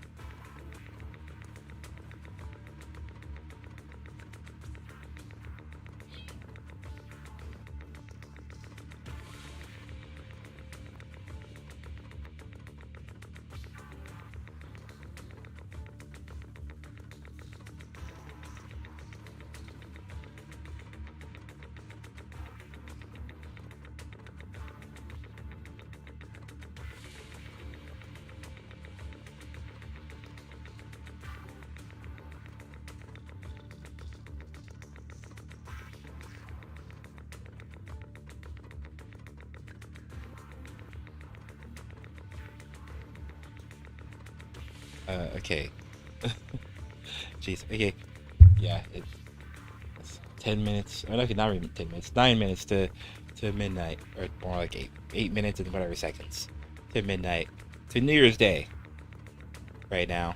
Okay. Jeez, okay. Yeah, it's 10 minutes. Oh, okay, not even 10 minutes. 9 minutes to midnight. Or more like 8 minutes and whatever seconds. To midnight. To New Year's Day. Right now.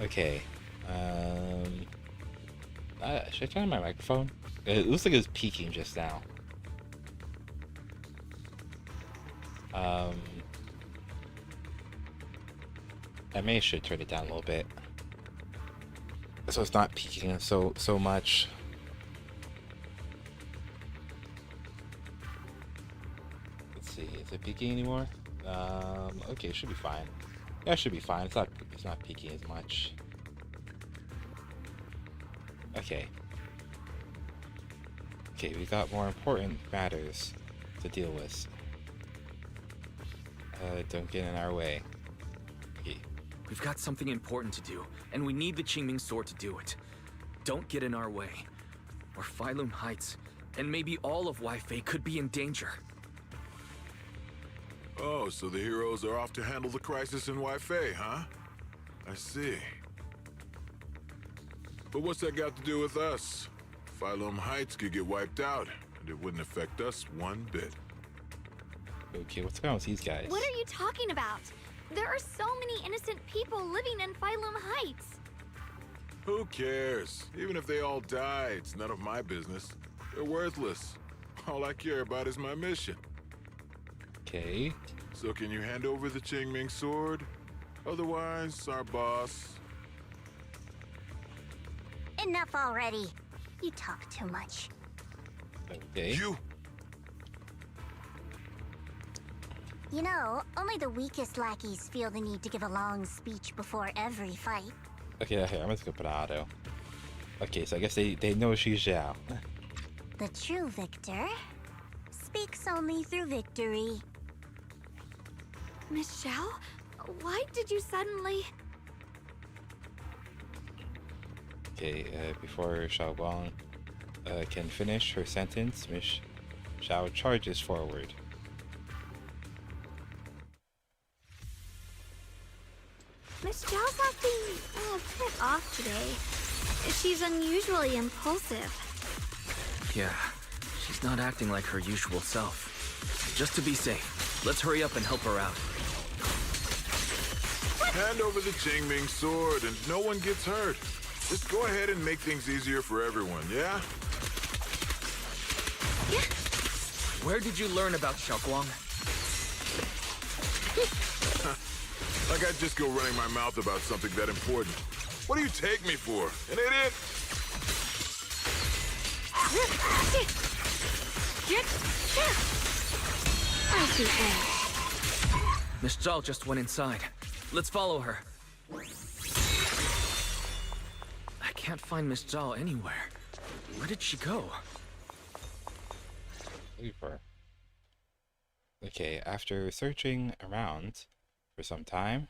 Okay. Should I turn on my microphone? It looks like it was peaking just now. I may should turn it down a little bit, so it's not peaking so much. Let's see, is it peaking anymore? Okay, it should be fine. Yeah, it should be fine. It's not peaking as much. Okay. Okay, we got more important matters to deal with. Don't get in our way. Okay.
We've got something important to do, and we need the Qingming sword to do it. Don't get in our way, or Phylum Heights, and maybe all of Weifei could be in danger.
Oh, so the heroes are off to handle the crisis in Weifei, huh? I see. But what's that got to do with us? Phylum Heights could get wiped out, and it wouldn't affect us one bit.
Okay, what's going on with these guys?
What are you talking about? There are so many innocent people living in Phylum Heights.
Who cares? Even if they all die, it's none of my business. They're worthless. All I care about is my mission.
Okay.
So can you hand over the Qingming sword? Otherwise, our boss...
Enough already. You talk too much.
Okay.
You know, only the weakest lackeys feel the need to give a long speech before every fight.
Okay, here, I'm just gonna put auto. Okay, so I guess they know she's Xiao.
The true victor speaks only through victory.
Miss Xiao, why did you suddenly...
Okay, before Xiao'Guang can finish her sentence, Miss Xiao charges forward.
Miss Xiao's acting a bit off today. She's unusually impulsive.
Yeah, she's not acting like her usual self. Just to be safe, let's hurry up and help her out.
Hand over the Qingming sword and no one gets hurt. Just go ahead and make things easier for everyone, yeah?
Yeah.
Where did you learn about Xiao'Guang?
Like I'd just go running my mouth about something that important. What do you take me for? An idiot?
Miss Zhao just went inside. Let's follow her. I can't find Miss Zhao anywhere. Where did she go?
Okay, after searching around for some time,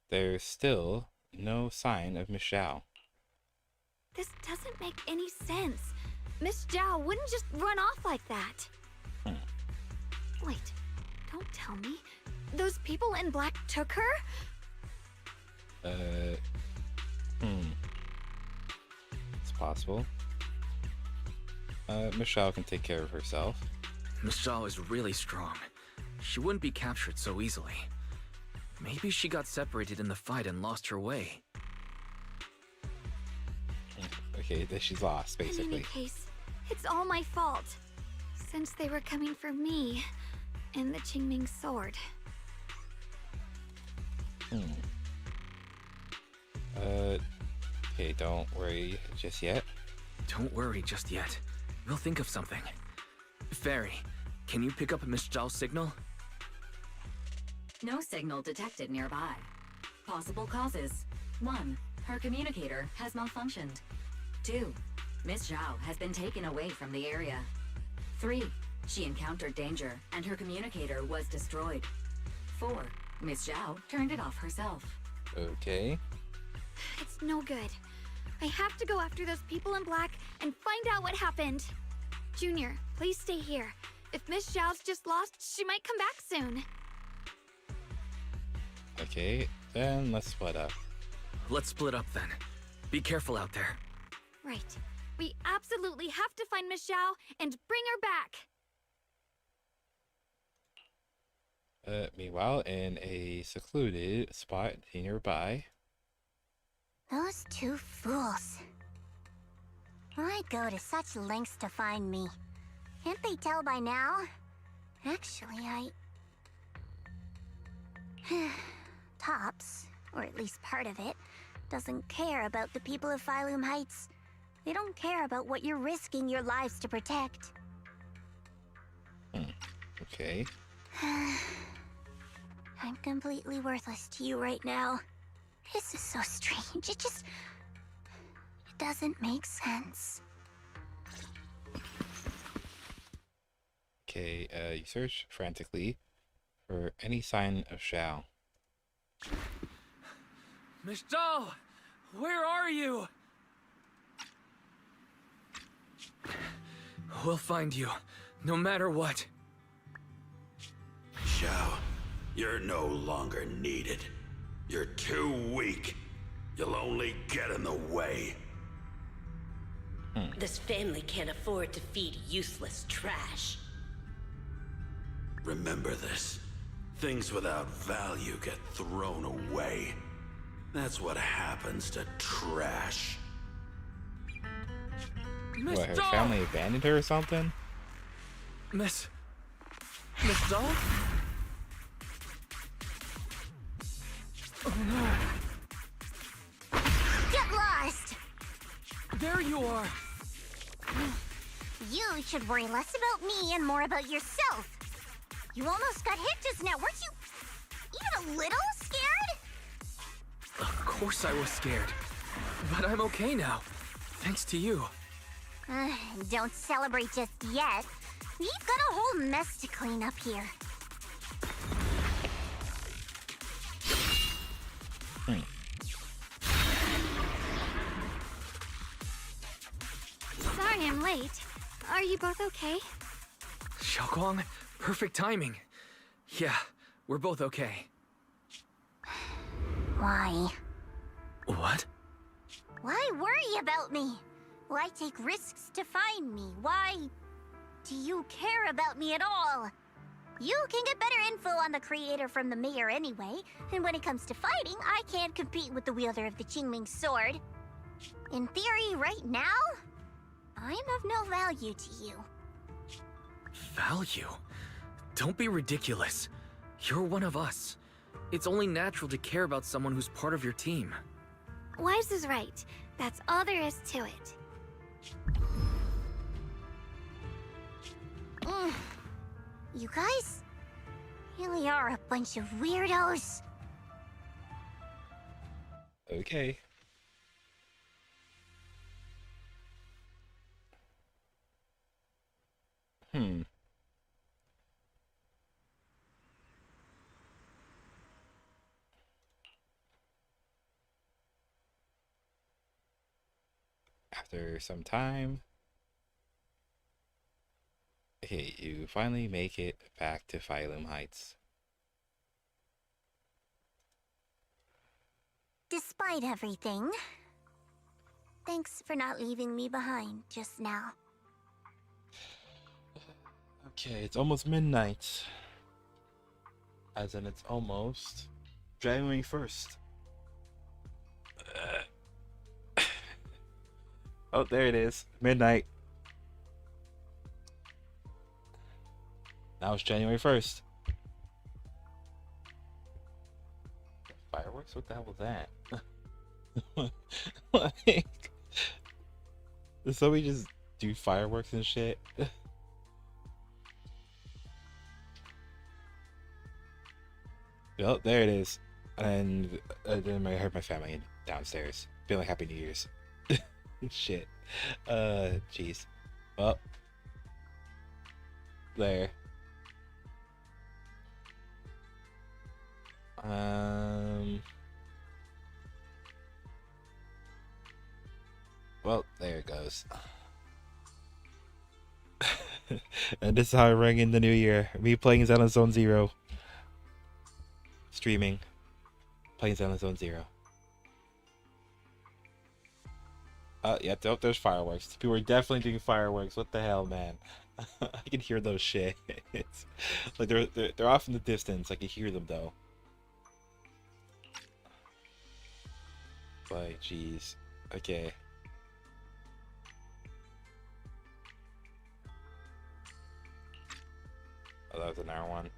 there's still no sign of Miss Xiao.
This doesn't make any sense. Miss Zhao wouldn't just run off like that. Wait, don't tell me. Those people in black took her?
It's possible. Miss Xiao can take care of herself.
Miss Zhao is really strong. She wouldn't be captured so easily. Maybe she got separated in the fight and lost her way.
Okay, she's lost, basically.
In any case, it's all my fault. Since they were coming for me and the Qingming sword.
Okay, don't worry just yet.
Don't worry just yet. We'll think of something. Fairy, can you pick up Miss Zhao's signal?
No signal detected nearby. Possible causes. 1. Her communicator has malfunctioned. 2. Miss Zhao has been taken away from the area. 3. She encountered danger and her communicator was destroyed. 4. Miss Zhao turned it off herself.
Okay.
It's no good. I have to go after those people in black and find out what happened. Junior, please stay here. If Miss Zhao's just lost, she might come back soon.
Okay, then let's split up.
Let's split up then. Be careful out there.
Right. We absolutely have to find Miss Xiao and bring her back.
Meanwhile, in a secluded spot nearby,
Those two fools. I'd go to such lengths to find me. Can't they tell by now? Actually, Tops, or at least part of it, doesn't care about the people of Phylum Heights. They don't care about what you're risking your lives to protect.
Okay.
I'm completely worthless to you right now. This is so strange. It doesn't make sense.
Okay, you search frantically for any sign of Xiao.
Miss Zhao, where are you? We'll find you, no matter what.
Xiao, you're no longer needed. You're too weak. You'll only get in the way.
This family can't afford to feed useless trash.
Remember this. Things without value get thrown away. That's what happens to trash.
What, her family abandoned her or something?
Miss Zhao? Oh no.
Get lost!
There you are!
You should worry less about me and more about yourself. You almost got hit just now. Weren't you even a little scared?
Of course I was scared. But I'm okay now. Thanks to you.
Don't celebrate just yet. We've got a whole mess to clean up here.
Sorry I'm late. Are you both okay?
Xiao'Guang, perfect timing. Yeah, we're both okay.
Why?
What?
Why worry about me? Why take risks to find me? Why do you care about me at all? You can get better info on the creator from the mayor anyway, and when it comes to fighting, I can't compete with the wielder of the Qingming sword. In theory, right now, I'm of no value to you.
Value? Don't be ridiculous. You're one of us. It's only natural to care about someone who's part of your team.
Wise is right. That's all there is to it.
You guys really are a bunch of weirdos.
Okay. After some time, okay, you finally make it back to Phylum Heights.
Despite everything, thanks for not leaving me behind just now.
Okay, it's almost midnight. As in, it's almost January 1st. Oh, there it is. Midnight. Now it's January 1st. Fireworks? What the hell was that? Like, did somebody just do fireworks and shit? Oh, there it is. And then I heard my family downstairs. Feeling Happy New Year's. Shit. Jeez. Well. There. Well, there it goes. And this is how I rang in the new year. Me playing Zenless Zone Zero. Streaming. Playing Zenless Zone Zero. Yeah, there's fireworks. People are definitely doing fireworks. What the hell, man? I can hear those shit. It's like they're off in the distance. I can hear them though. Like, jeez. Okay. Oh, that was an R1.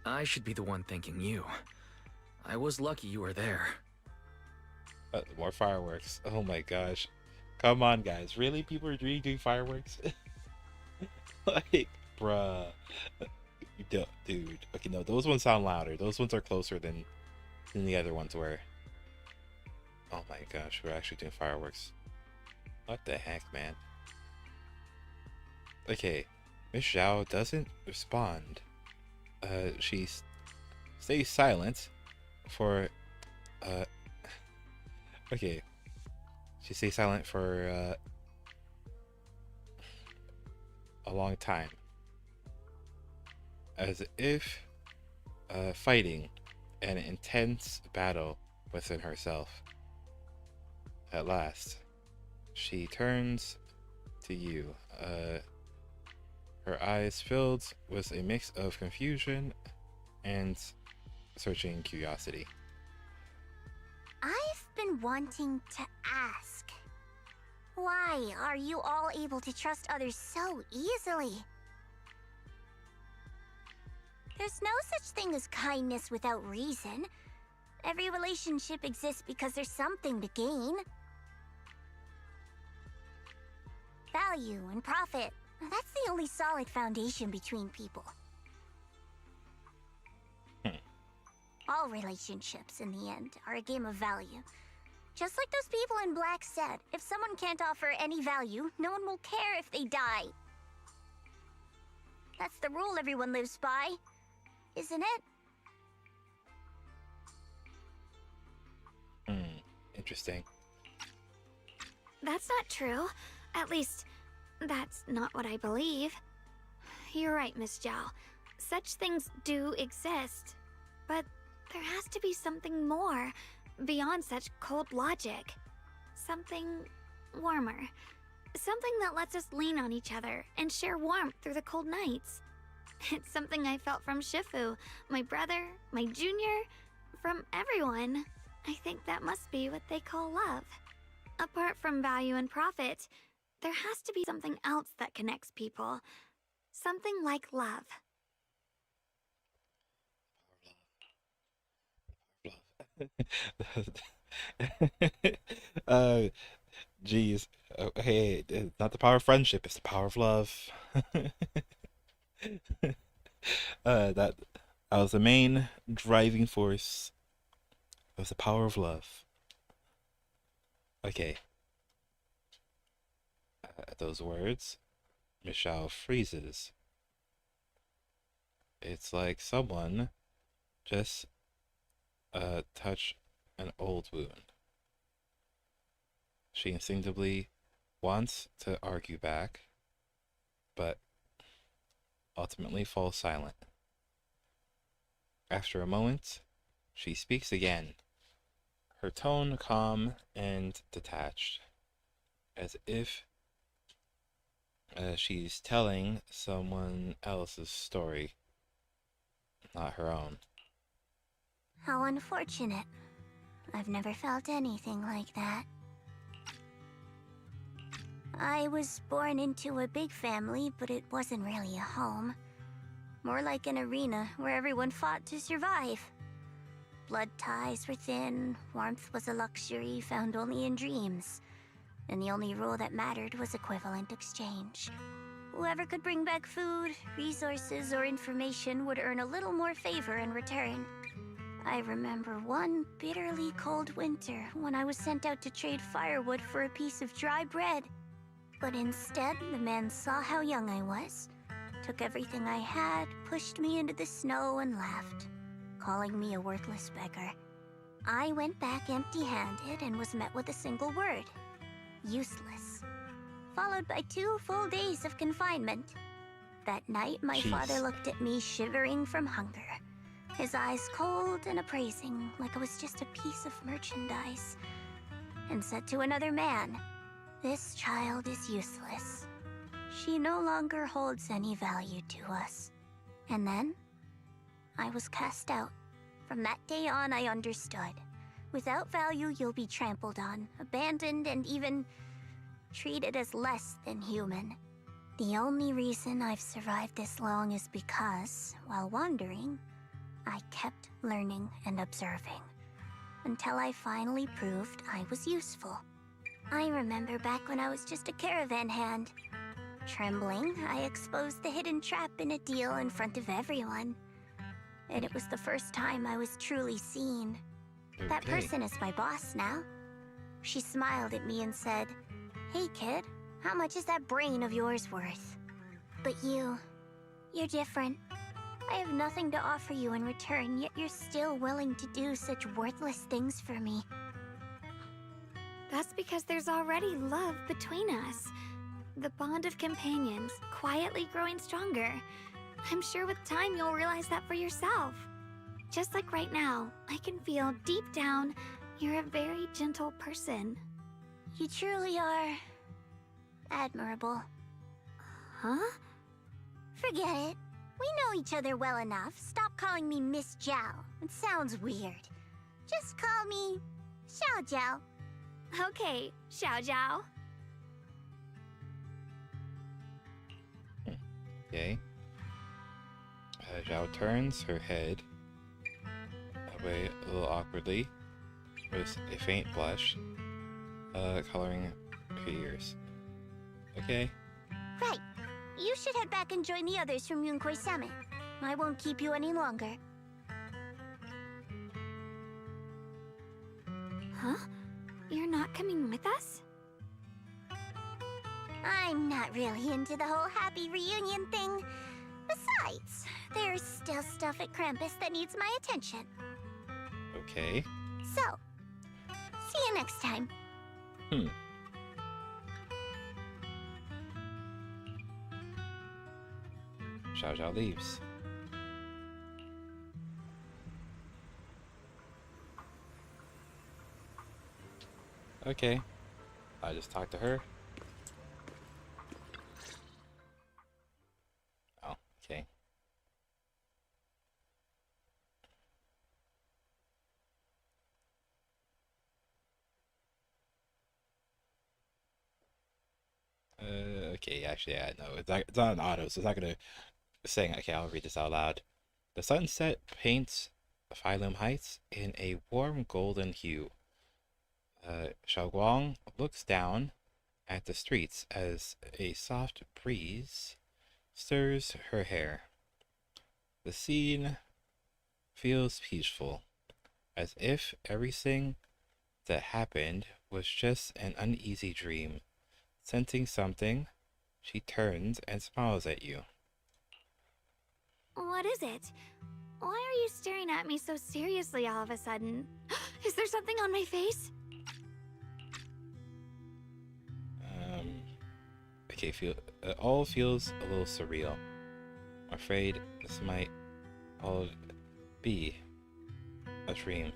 I should be the one thanking you. I was lucky you were there.
More fireworks. Oh my gosh. Come on, guys. Really? People are really doing fireworks? Like, bruh. Dude. Okay, no, those ones sound louder. Those ones are closer than the other ones were. Oh my gosh, we're actually doing fireworks. What the heck, man? Okay, Miss Xiao doesn't respond. She stays silent for, okay. She stays silent for, a long time. As if, fighting an intense battle within herself. At last, she turns to you. Her eyes filled with a mix of confusion and searching curiosity.
I've been wanting to ask. Why are you all able to trust others so easily? There's no such thing as kindness without reason. Every relationship exists because there's something to gain. Value and profit. That's the only solid foundation between people. All relationships, in the end, are a game of value. Just like those people in black said, if someone can't offer any value, no one will care if they die. That's the rule everyone lives by, isn't it?
Interesting.
That's not true. At least, that's not what I believe. You're right, Miss Zhao. Such things do exist. But there has to be something more, beyond such cold logic. Something warmer. Something that lets us lean on each other and share warmth through the cold nights. It's something I felt from Shifu, my brother, my junior, from everyone. I think that must be what they call love. Apart from value and profit, there has to be something else that connects people. Something like love.
Geez. Hey, it's not the power of friendship, it's the power of love. That was the main driving force. It was the power of love. Okay. At those words, Michelle freezes. It's like someone just touched an old wound. She instinctively wants to argue back, but ultimately falls silent. After a moment, she speaks again, her tone calm and detached, as if she's telling someone else's story, not her own.
How unfortunate. I've never felt anything like that. I was born into a big family, but it wasn't really a home. More like an arena where everyone fought to survive. Blood ties were thin, warmth was a luxury found only in dreams, and the only rule that mattered was equivalent exchange. Whoever could bring back food, resources, or information would earn a little more favor in return. I remember one bitterly cold winter when I was sent out to trade firewood for a piece of dry bread. But instead, the man saw how young I was, took everything I had, pushed me into the snow, and laughed, calling me a worthless beggar. I went back empty-handed and was met with a single word: useless. Followed by 2 full days of confinement. That night, my father looked at me shivering from hunger, his eyes cold and appraising, like I was just a piece of merchandise, and said to another man, "This child is useless. She no longer holds any value to us." And then, I was cast out. From that day on, I understood. Without value, you'll be trampled on, abandoned, and even treated as less than human. The only reason I've survived this long is because, while wandering, I kept learning and observing. Until I finally proved I was useful. I remember back when I was just a caravan hand. Trembling, I exposed the hidden trap in a deal in front of everyone. And it was the first time I was truly seen.
Okay.
That person is my boss now. She smiled at me and said, "Hey kid, how much is that brain of yours worth?" But you're different. I have nothing to offer you in return, yet you're still willing to do such worthless things for me.
That's because there's already love between us. The bond of companions, quietly growing stronger. I'm sure with time you'll realize that for yourself. Just like right now, I can feel deep down you're a very gentle person.
You truly are admirable.
Huh?
Forget it. We know each other well enough. Stop calling me Miss Zhao. It sounds weird. Just call me Xiao'Guang.
Okay, Xiao'Guang.
Okay. Zhao turns her head away a little awkwardly, with a faint blush, coloring her ears. Okay.
Right. You should head back and join the others from Yunquei Summit. I won't keep you any longer.
Huh? You're not coming with us?
I'm not really into the whole happy reunion thing. Besides, there's still stuff at Krampus that needs my attention.
Okay.
So, see you next time.
Xiao'Guang leaves. Okay. I just talked to her. Oh, okay. Okay, actually, yeah, no, it's not an auto, so it's not gonna saying, okay, I'll read this out loud. The sunset paints Phylum Heights in a warm golden hue. Xiao'Guang looks down at the streets as a soft breeze stirs her hair. The scene feels peaceful, as if everything that happened was just an uneasy dream. Sensing something, she turns and smiles at you.
What is it? Why are you staring at me so seriously all of a sudden? Is there something on my face?
Okay, it all feels a little surreal. I'm afraid this might all be a dream,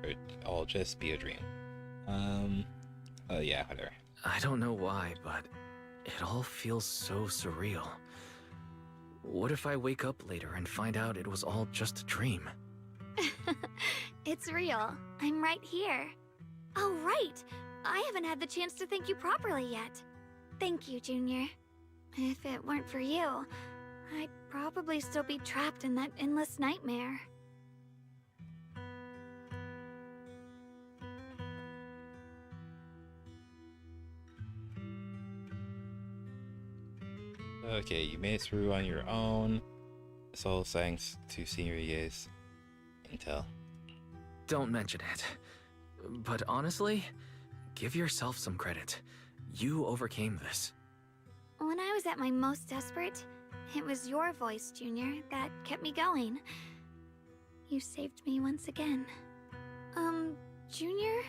or all just be a dream. Yeah, whatever.
I don't know why, but it all feels so surreal. What if I wake up later and find out it was all just a dream?
It's real. I'm right here. Oh, right! I haven't had the chance to thank you properly yet. Thank you, Junior. If it weren't for you, I'd probably still be trapped in that endless nightmare.
Okay, you made it through on your own. It's all thanks to Senior Ye's intel.
Don't mention it. But honestly, give yourself some credit. You overcame this.
When I was at my most desperate, it was your voice, Junior, that kept me going. You saved me once again. Junior?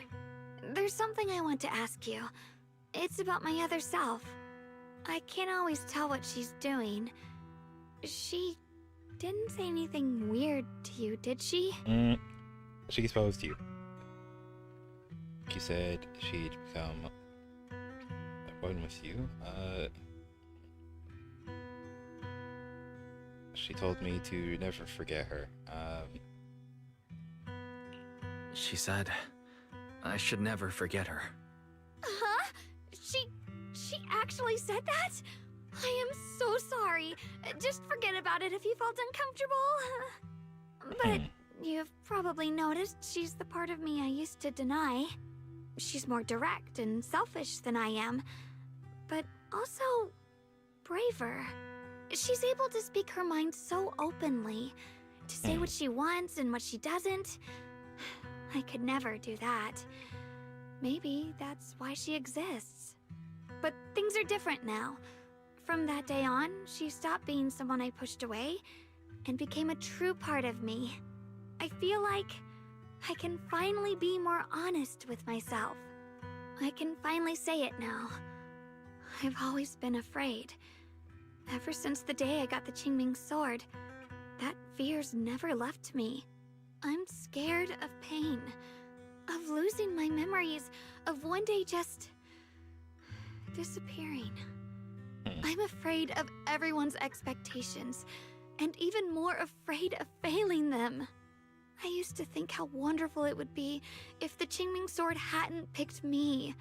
There's something I want to ask you. It's about my other self. I can't always tell what she's doing. She didn't say anything weird to you, did she?
She exposed you. She said she'd become one with you. she told me to never forget her.
She said I should never forget her.
Huh? She actually said that? I am so sorry. Just forget about it if you felt uncomfortable. But you've probably noticed she's the part of me I used to deny. She's more direct and selfish than I am, but also braver. She's able to speak her mind so openly, to say what she wants and what she doesn't. I could never do that. Maybe that's why she exists. But things are different now. From that day on, she stopped being someone I pushed away and became a true part of me. I feel like I can finally be more honest with myself. I can finally say it now. I've always been afraid. Ever since the day I got the Qingming sword, that fear's never left me. I'm scared of pain, of losing my memories, of one day just disappearing. I'm afraid of everyone's expectations, and even more afraid of failing them. I used to think how wonderful it would be if the Qingming sword hadn't picked me.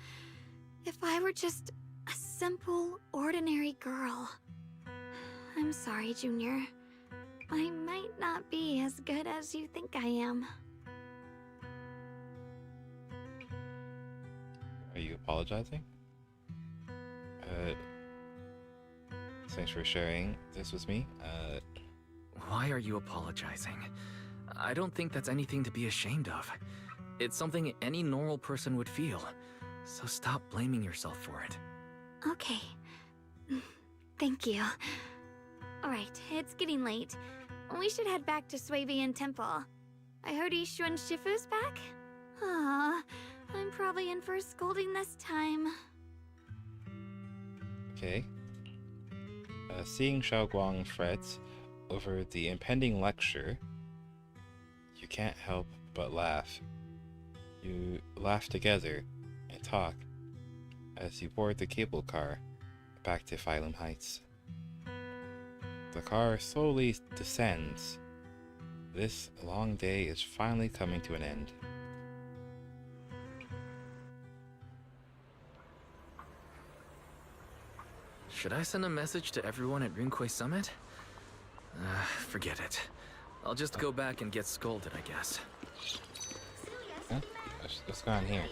If I were just a simple, ordinary girl. I'm sorry, Junior. I might not be as good as you think I am.
Are you apologizing? Thanks for sharing this with me.
Why are you apologizing? I don't think that's anything to be ashamed of. It's something any normal person would feel. So stop blaming yourself for it.
Okay. Thank you. Alright, it's getting late. We should head back to Xiao'Guang Temple. I heard Yixuan Shifu's back? Aw, I'm probably in for a scolding this time.
Okay. Seeing Xiao'Guang fret over the impending lecture, you can't help but laugh. You laugh together and talk as you board the cable car back to Phylum Heights. The car slowly descends. This long day is finally coming to an end.
Should I send a message to everyone at Rinquay Summit? Forget it. I'll just go back and get scolded, I guess.
Huh? What's going on here?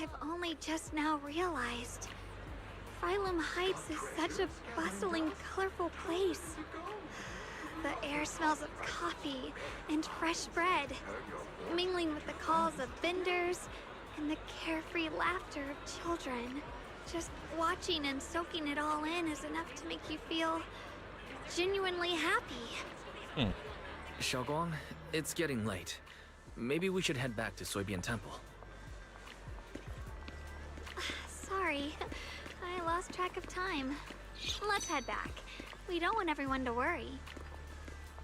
I've only just now realized. Phylum Heights is such a bustling, colorful place. The air smells of coffee and fresh bread, mingling with the calls of vendors and the carefree laughter of children. Just watching and soaking it all in is enough to make you feel genuinely happy.
Xiao'Guang, it's getting late. Maybe we should head back to Xiao'Guang Temple.
Sorry, I lost track of time. Let's head back. We don't want everyone to worry.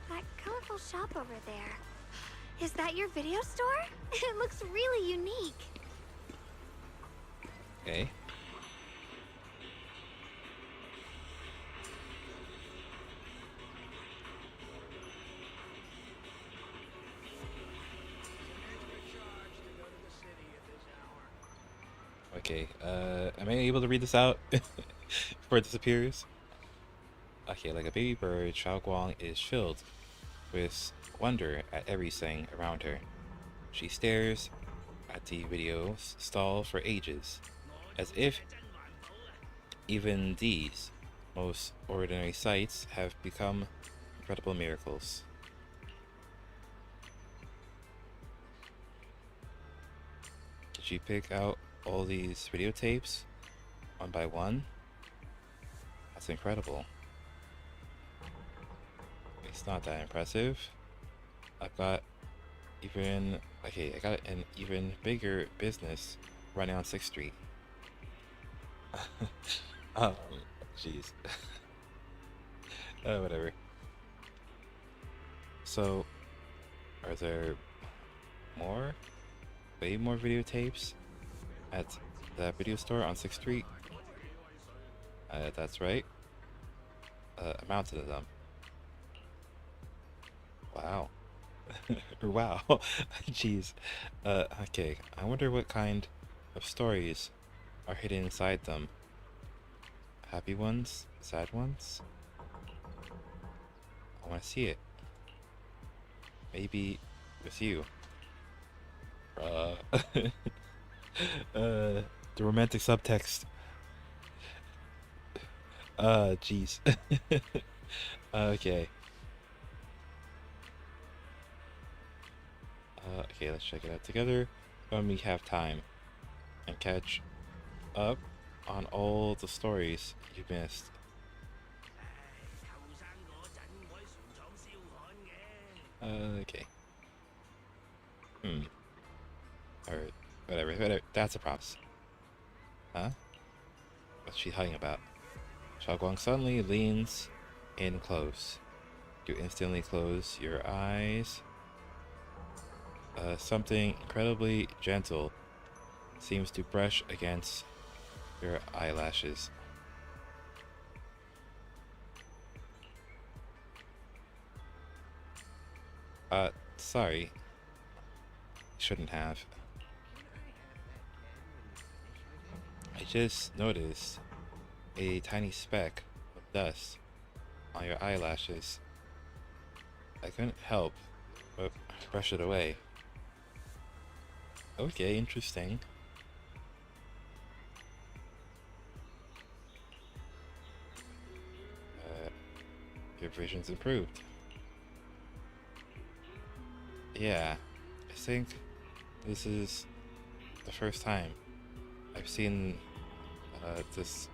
That colorful shop over there. Is that your video store? It looks really unique.
Okay. Okay, am I able to read this out before it disappears? Okay, like a baby bird, Xiao'Guang is filled with wonder at everything around her. She stares at the video stall for ages, as if even these most ordinary sights have become incredible miracles. Did she pick out all these videotapes one by one? That's incredible. It's not that impressive. I got an even bigger business running on 6th Street. Oh, jeez. Whatever. So, are there more? Way more videotapes at That video store on 6th Street? That's right. A mountain of them. Wow. Wow. Jeez. Okay. I wonder what kind of stories are hidden inside them. Happy ones? Sad ones? I want to see it. Maybe with you. The romantic subtext. Jeez. Okay. Okay, let's check it out together when we have time and catch up on all the stories you missed. Okay. Alright, whatever. That's a promise. Huh? What's she hiding about? Xiao'Guang suddenly leans in close. You instantly close your eyes. Something incredibly gentle seems to brush against your eyelashes. Sorry. Shouldn't have. I just noticed a tiny speck of dust on your eyelashes. I couldn't help but brush it away. Okay, interesting. Your vision's improved. Yeah, I think this is the first time I've seen this.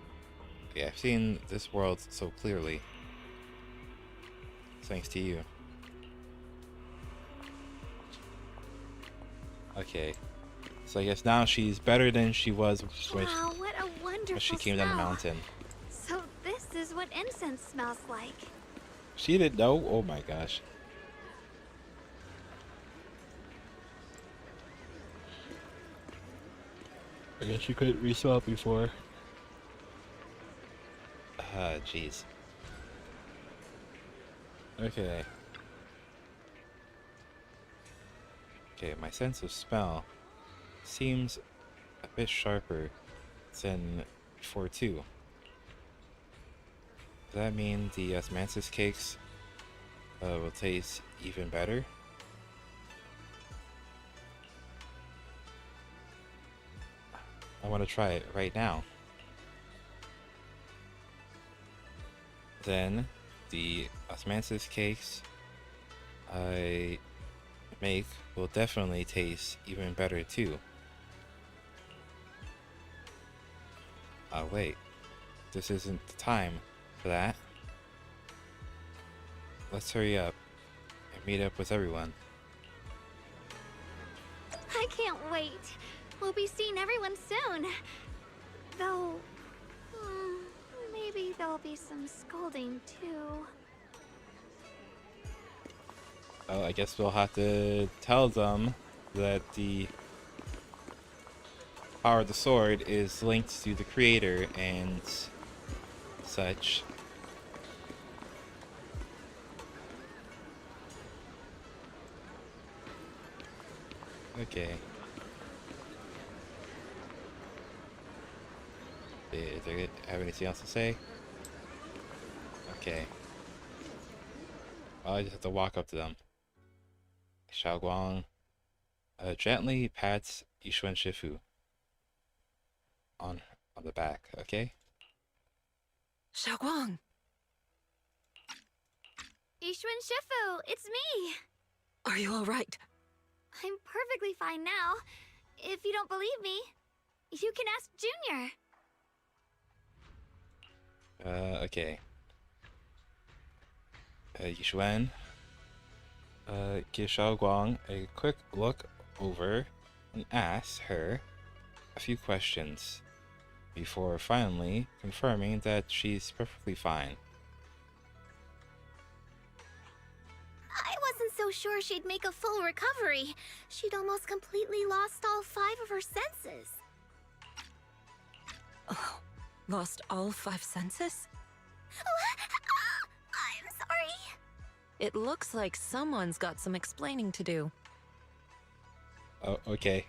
Yeah, I've seen this world so clearly. Thanks to you. Okay, so I guess now she's better than she was when,
Wow, what a wonderful
when she came down the
smell.
mountain.
So this is what incense smells like.
She didn't know. Oh my gosh. I guess you couldn't resell it before. Jeez. Okay. Okay, my sense of smell seems a bit sharper than before too. Does that mean the osmanthus cakes will taste even better? I want to try it right now. Then the osmanthus cakes I make will definitely taste even better too. Wait, this isn't the time for that. Let's hurry up and meet up with everyone.
I can't wait. We'll be seeing everyone soon. Though, maybe there'll be some scolding too.
Oh, I guess we'll have to tell them that the power of the sword is linked to the creator and such. Okay. Do they have anything else to say? Okay. Well, I just have to walk up to them. Xiao'Guang gently pats Yishuan Shifu on the back, okay?
Xiao'Guang!
Yishuan Shifu, it's me!
Are you alright?
I'm perfectly fine now. If you don't believe me, you can ask Junior.
Okay. Yishuan, give Xiao'Guang a quick look over and ask her a few questions before finally confirming that she's perfectly fine.
I wasn't so sure she'd make a full recovery. She'd almost completely lost all 5 of her senses.
Lost all 5 senses?
I'm sorry.
It looks like someone's got some explaining to do.
Oh, okay.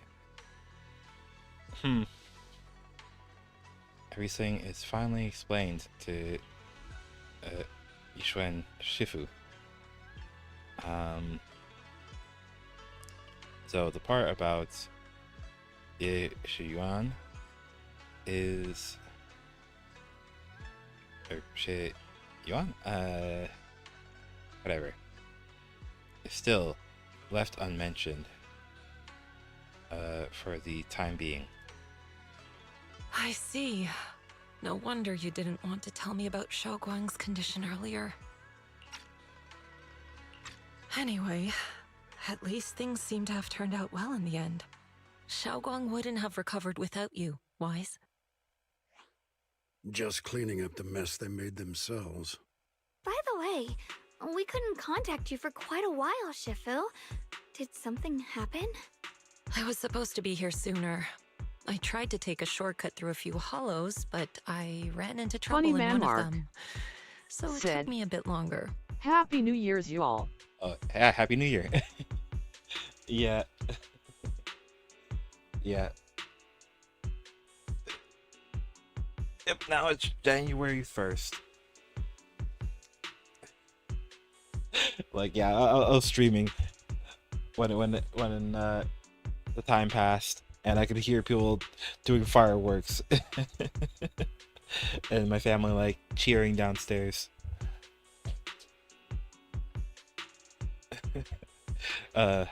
Everything is finally explained to Yixuan Shifu. So the part about Xiao'Guang is Xiao'Guang? Whatever. Is still left unmentioned for the time being.
I see. No wonder you didn't want to tell me about Xiao'Guang's condition earlier. Anyway, at least things seem to have turned out well in the end. Xiao'Guang wouldn't have recovered without you, Wise.
Just cleaning up the mess they made themselves.
By the way, we couldn't contact you for quite a while, Shifu. Did something happen?
I was supposed to be here sooner. I tried to take a shortcut through a few hollows, but I ran into trouble in one of them. So it took me a bit longer.
Happy New Year's, you all.
Yeah, Happy New Year. Yeah. Yeah. Yep, now it's January 1st. Like, yeah, I was streaming when the time passed, and I could hear people doing fireworks, and my family like cheering downstairs. And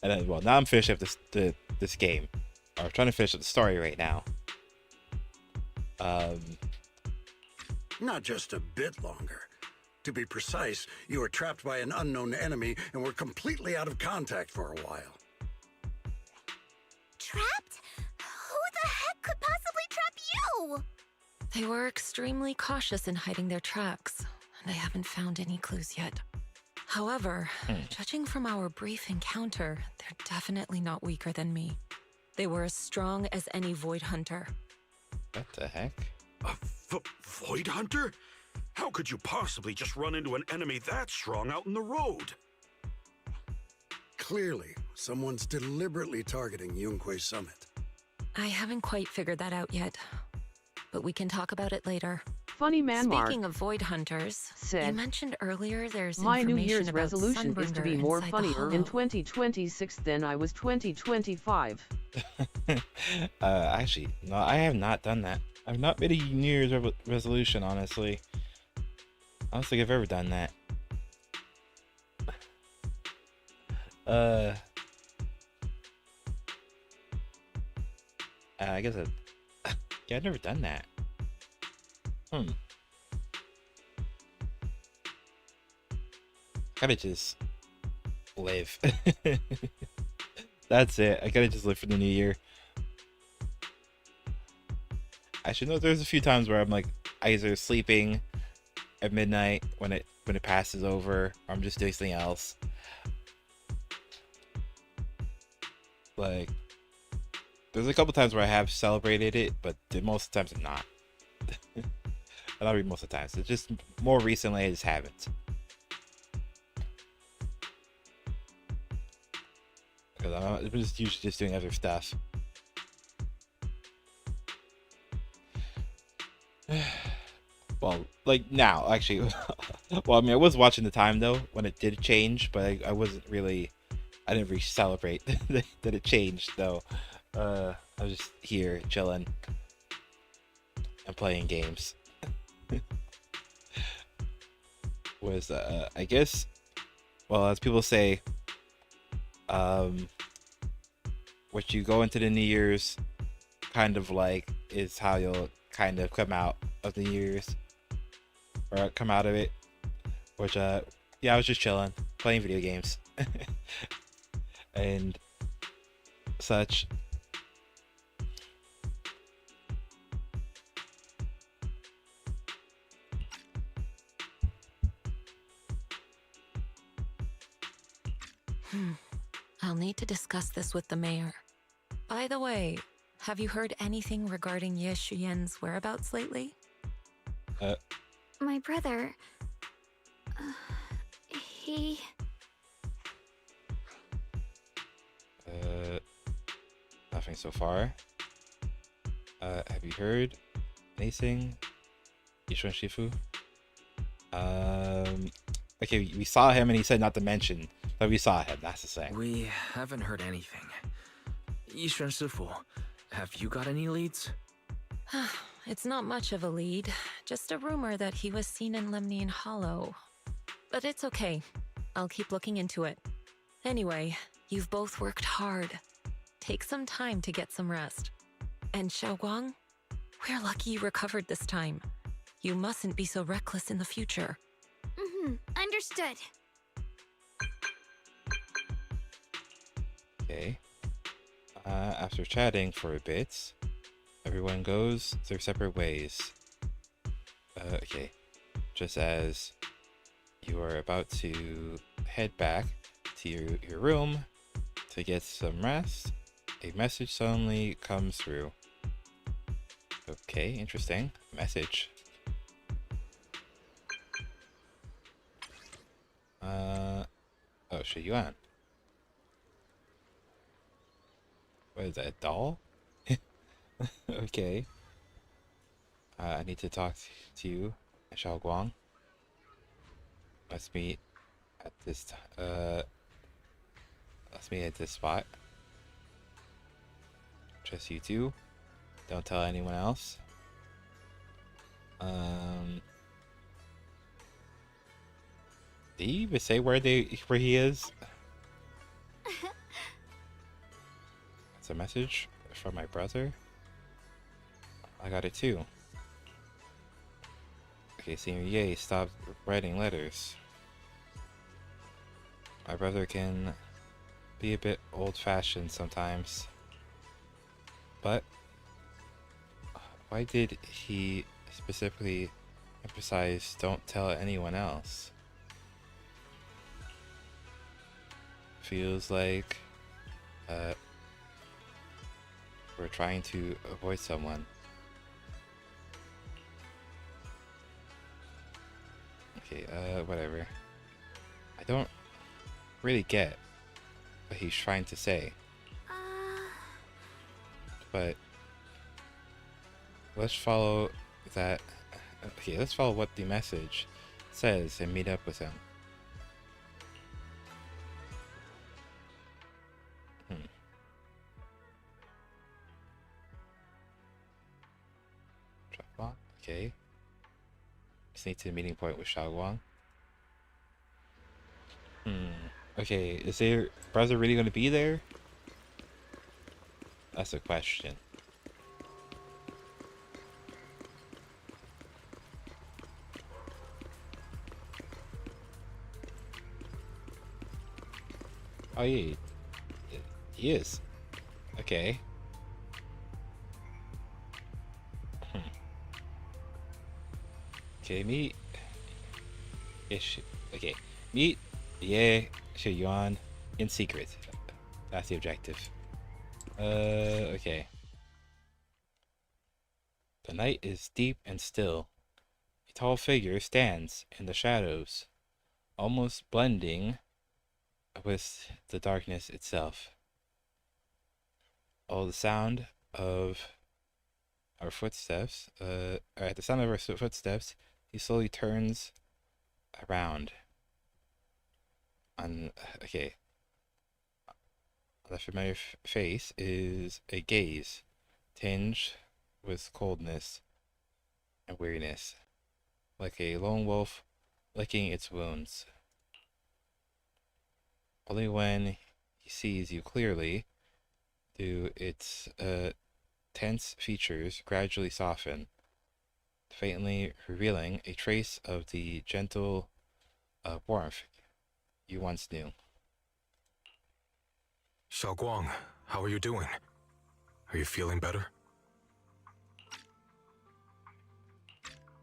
then, well, now I'm finishing up this game, or trying to finish up the story right now.
Not just a bit longer. To be precise, you were trapped by an unknown enemy and were completely out of contact for a while.
Trapped? Who the heck could possibly trap you?
They were extremely cautious in hiding their tracks, and I haven't found any clues yet. However, judging from our brief encounter, they're definitely not weaker than me. They were as strong as any Void Hunter.
What the heck?
A Void Hunter? How could you possibly just run into an enemy that strong out in the road?
Clearly, someone's deliberately targeting Yunque Summit.
I haven't quite figured that out yet, but we can talk about it later.
Funny man Mark.
Speaking of Void Hunters, you mentioned earlier there's
my New
information
Year's
about
resolution is to be more
Sunbringer
funnier
inside
in
the Hollow.
2026 than I was 2025.
Actually, no, I have not done that. I've not made a New Year's resolution, honestly. I don't think I've ever done that. I guess yeah, I've never done that. Gotta just live. That's it. I gotta just live for the new year. I should know there's a few times where I'm like either sleeping at midnight when it passes over, or I'm just doing something else. Like, there's a couple times where I have celebrated it, but most of the times I'm not. Not really most of the times. It's just more recently I just haven't. Because I'm just usually just doing other stuff. Well, like now, actually. Well, I mean, I was watching the time though when it did change, but I wasn't really. I didn't really celebrate that it changed though. I was just here chilling and playing games. Was I guess, well, as people say, what you go into the New Year's kind of like is how you'll kind of come out of the New Year's, or come out of it. Which yeah, I was just chilling, playing video games and such.
I'll need to discuss this with the mayor. By the way, have you heard anything regarding Ye Xuyan's whereabouts lately?
My brother... he...
Nothing so far. Have you heard anything? Yishuan Shifu? Okay, we saw him and he said not to mention, but we saw him, that's the thing.
We haven't heard anything. Yishuan Shifu, have you got any leads?
It's not much of a lead, just a rumor that he was seen in Lemnian Hollow. But it's okay. I'll keep looking into it. Anyway, you've both worked hard. Take some time to get some rest. And Xiao'Guang, we're lucky you recovered this time. You mustn't be so reckless in the future.
Understood.
Okay. After chatting for a bit, everyone goes their separate ways. Okay. Just as you are about to head back to your room to get some rest, a message suddenly comes through. Okay, interesting. Message. Oh, Xiao'Guang. What is that, a doll? Okay. I need to talk to you, Xiao'Guang. Let's meet at this spot. Just you two. Don't tell anyone else. Did he even say where he is? It's a message from my brother. I got it too. Okay, Senior Ye stopped writing letters. My brother can be a bit old-fashioned sometimes. But why did he specifically emphasize don't tell anyone else? Feels like we're trying to avoid someone. Okay, whatever. I don't really get what he's trying to say. But let's follow that. Okay, let's follow what the message says and meet up with him. Okay. Sneak to the meeting point with Xiao'Guang. Okay, is their brother really going to be there? That's a question. Oh yeah, he is. Okay. Okay, meet. Okay, meet Ye Xiao'Guang in secret. That's the objective. Okay. The night is deep and still. A tall figure stands in the shadows, almost blending with the darkness itself. All the sound of our footsteps, at the sound of our footsteps, he slowly turns around. Okay. The familiar face is a gaze, tinged with coldness and weariness, like a lone wolf licking its wounds. Only when he sees you clearly do its tense features gradually soften, faintly revealing a trace of the gentle warmth you once knew.
Xiao'Guang, how are you doing? Are you feeling better?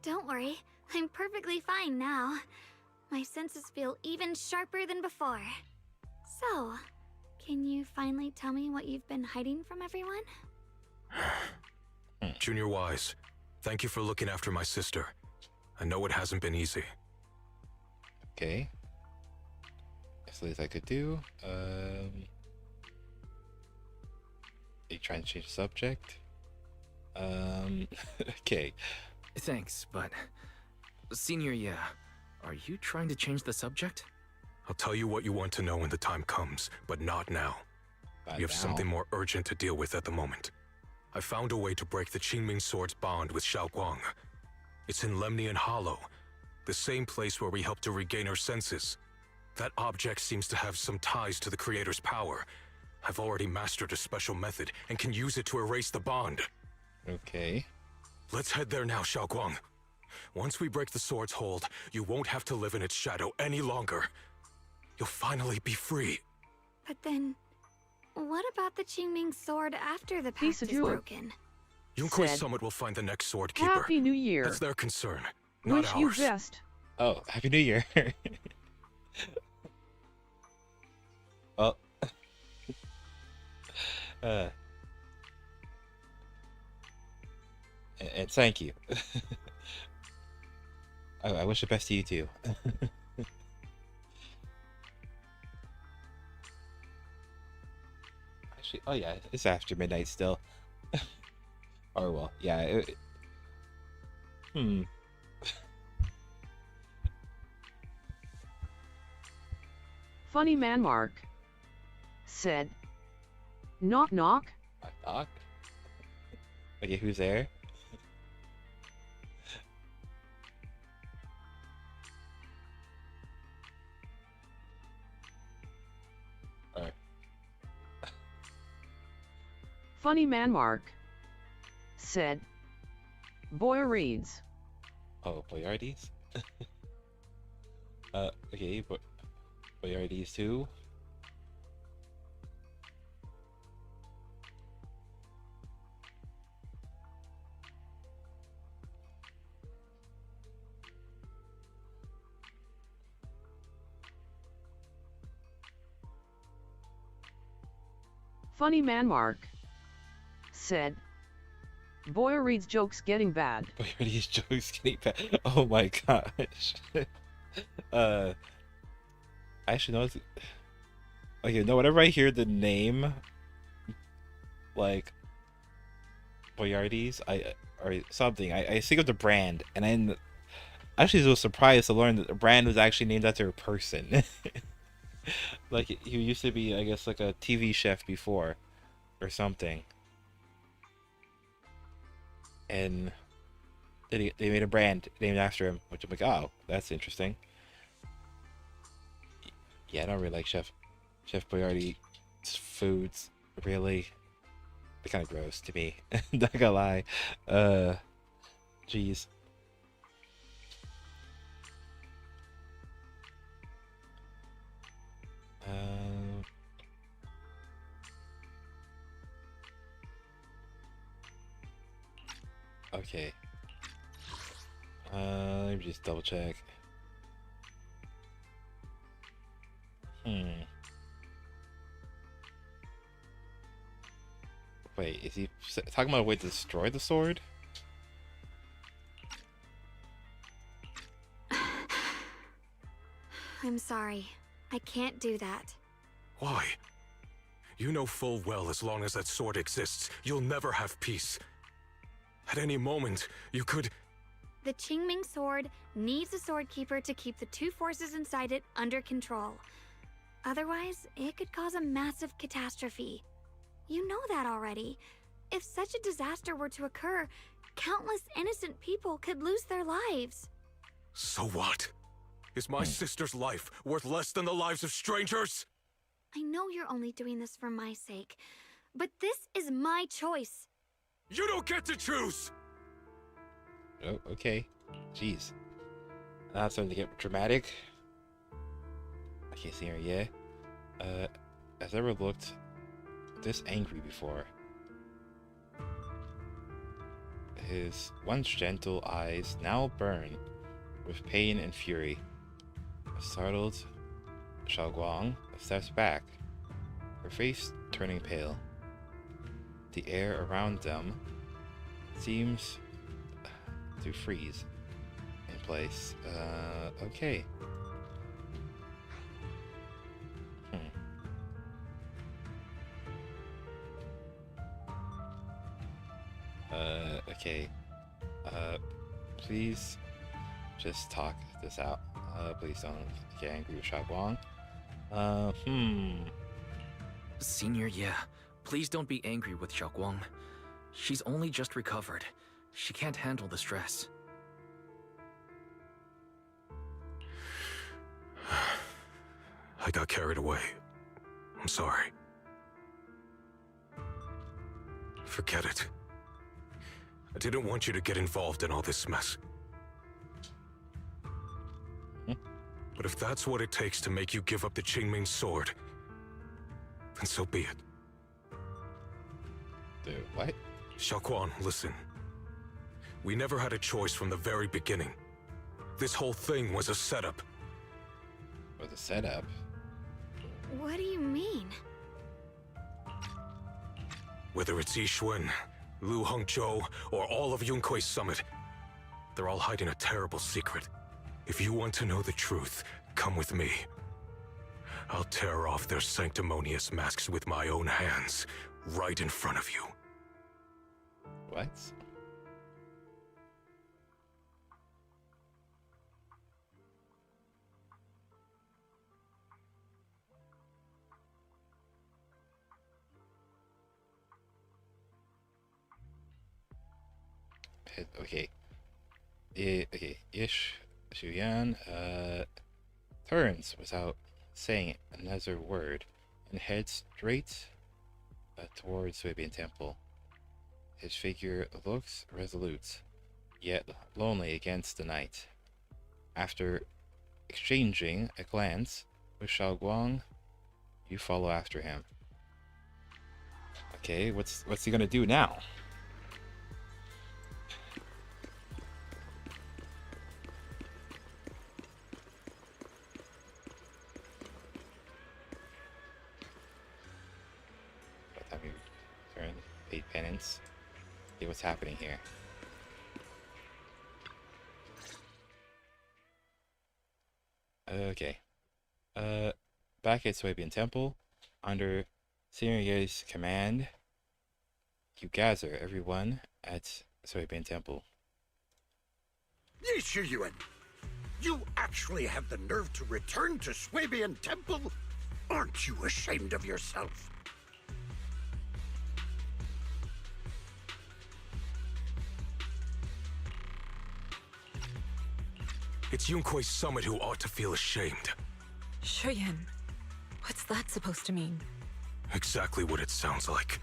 Don't worry, I'm perfectly fine now. My senses feel even sharper than before. So, Can you finally tell me what you've been hiding from everyone?
Junior Wise, thank you for looking after my sister. I know it hasn't been easy.
Okay. That's the least I could do. Are you trying to change the subject? Okay.
Thanks, but... Senior, yeah. Are you trying to change the subject?
I'll tell you what you want to know when the time comes, but not now. We have something more urgent to deal with at the moment. I found a way to break the Qingming Sword's bond with Xiao'Guang. It's in Lemnian Hollow, the same place where we helped to regain our senses. That object seems to have some ties to the Creator's power. I've already mastered a special method and can use it to erase the bond.
Okay.
Let's head there now, Xiao'Guang. Once we break the sword's hold, you won't have to live in its shadow any longer. You'll finally be free.
But then, what about the Qingming sword after the pact is broken?
Yunque Summit will find the next sword keeper.
Happy New Year.
That's their concern, not
Wish you
ours.
best.
Oh, Happy New Year. Well, and thank you. I wish the best to you too. Actually, oh yeah, it's after midnight still. Or well, yeah.
Funny man Mark said, knock knock.
Knock. Okay, who's there? Alright.
Funny man Mark said, Boyer reads.
Oh, Boyardies? Okay, but Boyardies too?
Funny man Mark said, Boyer reads jokes getting bad.
Boyardies jokes getting bad. Oh my gosh. Actually, no. Okay, no. Whenever I hear the name, like Boyardies, or something, I think of the brand, and then actually was surprised to learn that the brand was actually named after a person. Like he used to be, I guess, like a TV chef before, or something. And they made a brand named after him, which I'm like, oh, that's interesting. Yeah, I don't really like Chef Boyardi's foods, really. They're kind of gross to me. Not gonna lie. Jeez. Okay. Let me just double check. Wait, is he talking about a way to destroy the sword?
I'm sorry. I can't do that.
Why? You know full well as long as that sword exists, you'll never have peace. At any moment, you could...
The Qingming sword needs a sword keeper to keep the two forces inside it under control. Otherwise, it could cause a massive catastrophe. You know that already. If such a disaster were to occur, countless innocent people could lose their lives.
So what? Is my sister's life worth less than the lives of strangers?
I know you're only doing this for my sake, but this is my choice.
You don't get to choose!
Oh, okay. Jeez. Now it's starting to get dramatic. Okay, Senior, yeah. Has ever looked this angry before? His once gentle eyes now burn with pain and fury. A startled Xiao'Guang steps back, her face turning pale. The air around them seems to freeze in place. Okay. Okay. Please just talk this out. Please don't get angry with Xiao'Guang.
Senior, yeah. Please don't be angry with Xiao'Guang. She's only just recovered. She can't handle the stress.
I got carried away. I'm sorry. Forget it. I didn't want you to get involved in all this mess. But if that's what it takes to make you give up the Qingming sword, then so be it.
Dude, what?
Xiao'Guang, listen. We never had a choice from the very beginning. This whole thing was a setup.
Was a setup?
What do you mean?
Whether it's Yixuan, Lu Hongzhou, or all of Yunkui's summit, they're all hiding a terrible secret. If you want to know the truth, come with me. I'll tear off their sanctimonious masks with my own hands, right in front of you.
What? Okay. Okay. Xiuyan turns without saying another word and heads straight towards Suibian Temple. His figure looks resolute, yet lonely against the night. After exchanging a glance with Xiao'Guang, you follow after him. Okay, what's he gonna do now? By the time you turn, paid penance. Okay, what's happening here? Okay. Back at Suibian Temple, under Senior's command, you gather everyone at Suibian Temple.
Xiu'Guang, you actually have the nerve to return to Suibian Temple? Aren't you ashamed of yourself?
It's Yunkui's summit who ought to feel ashamed.
Shuyan, what's that supposed to mean?
Exactly what it sounds like.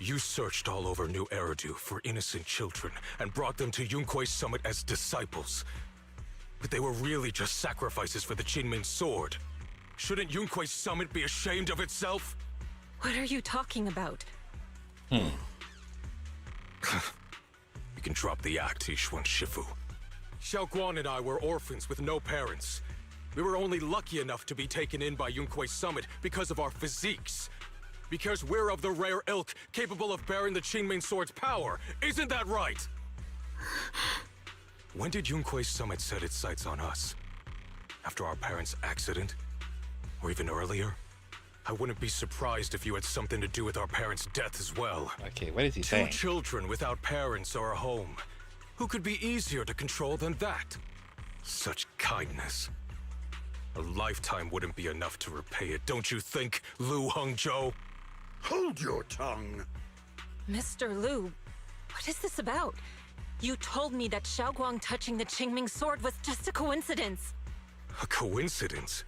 You searched all over New Eridu for innocent children and brought them to Yunkui's summit as disciples. But they were really just sacrifices for the Qingming sword. Shouldn't Yunkui's summit be ashamed of itself?
What are you talking about?
You can drop the act, Yixuan Shifu. Xiao'Guang and I were orphans with no parents. We were only lucky enough to be taken in by Yunkui's summit because of our physiques. Because we're of the rare ilk capable of bearing the Qingming sword's power. Isn't that right? When did Yunkui's summit set its sights on us? After our parents' accident? Or even earlier? I wouldn't be surprised if you had something to do with our parents' death as well.
Okay, what is he saying?
Two children without parents or a home. Who could be easier to control than that? Such kindness. A lifetime wouldn't be enough to repay it, don't you think, Lu Hongzhou?
Hold your tongue!
Mr. Lu, what is this about? You told me that Xiao'Guang touching the Qingming sword was just a coincidence.
A coincidence?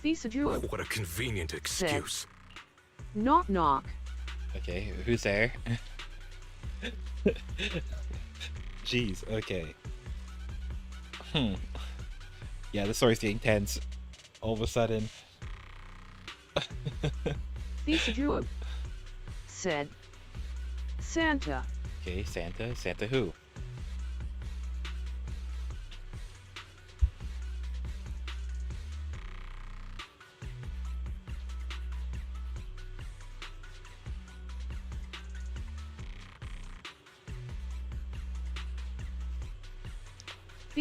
Xiao'Guang.
What a convenient excuse.
Knock knock.
Okay, who's there? Jeez, okay. Yeah, the story's getting tense. All of a sudden.
Xiao'Guang said Santa.
Okay, Santa. Santa who?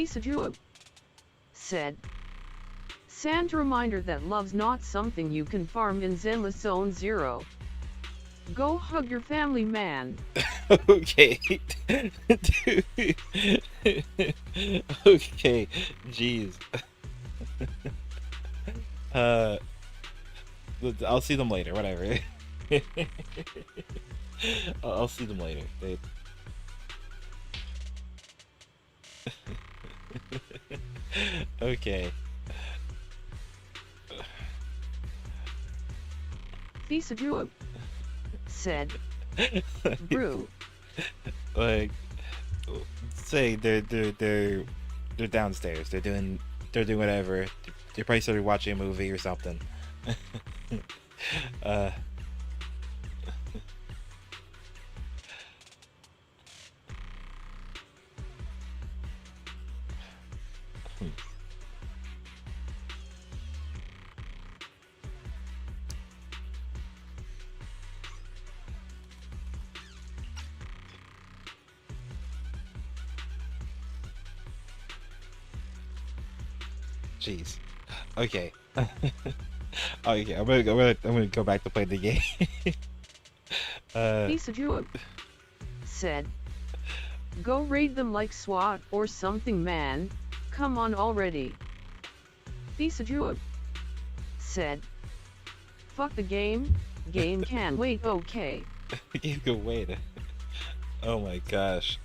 Xiao'Guang said. Sand reminder that love's not something you can farm in Zenless Zone 0. Go hug your family, man.
Okay. Okay. Jeez. I'll see them later. Whatever. I'll see them later. Okay.
Xiao'Guang said. Brew.
Like, say they're downstairs. They're doing whatever. They probably started watching a movie or something. Jeez. Okay. Okay, I'm gonna go back to play the game.
Xiao'Guang said. Go raid them like SWAT or something, man. Come on already. Xiao'Guang said. Fuck the game. Game can wait, okay.
The game can wait. Oh my gosh.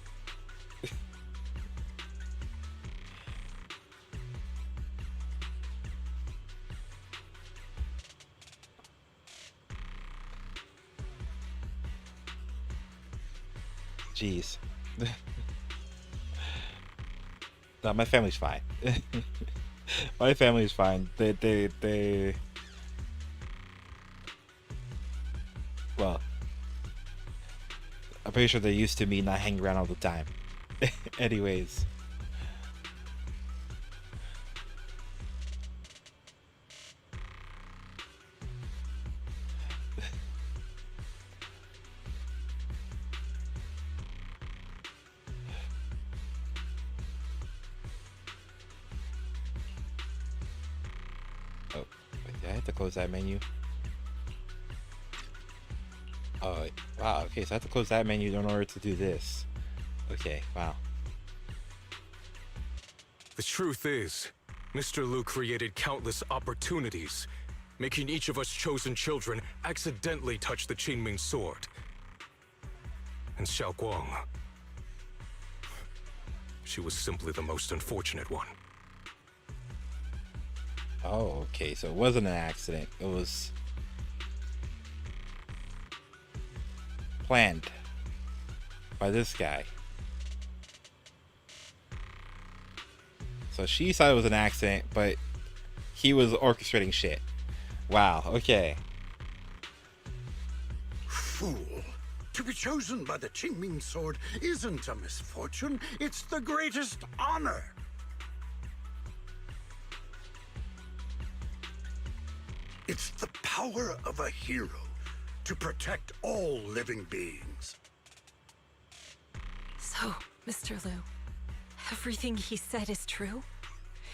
Jeez. No, my family's fine. My family's fine. They well, I'm pretty sure they're used to me not hanging around all the time. Anyways. Oh, wait, I have to close that menu. Oh, wow, okay, so I have to close that menu in order to do this. Okay, wow.
The truth is, Mr. Liu created countless opportunities, making each of us chosen children accidentally touch the Qingming sword. And Xiao'Guang, she was simply the most unfortunate one.
Oh, okay, so it wasn't an accident. It was planned by this guy. So she thought it was an accident, but he was orchestrating shit. Wow, okay.
Fool. To be chosen by the Qingming sword isn't a misfortune, it's the greatest honor. It's the power of a hero to protect all living beings.
So, Mr. Liu, everything he said is true?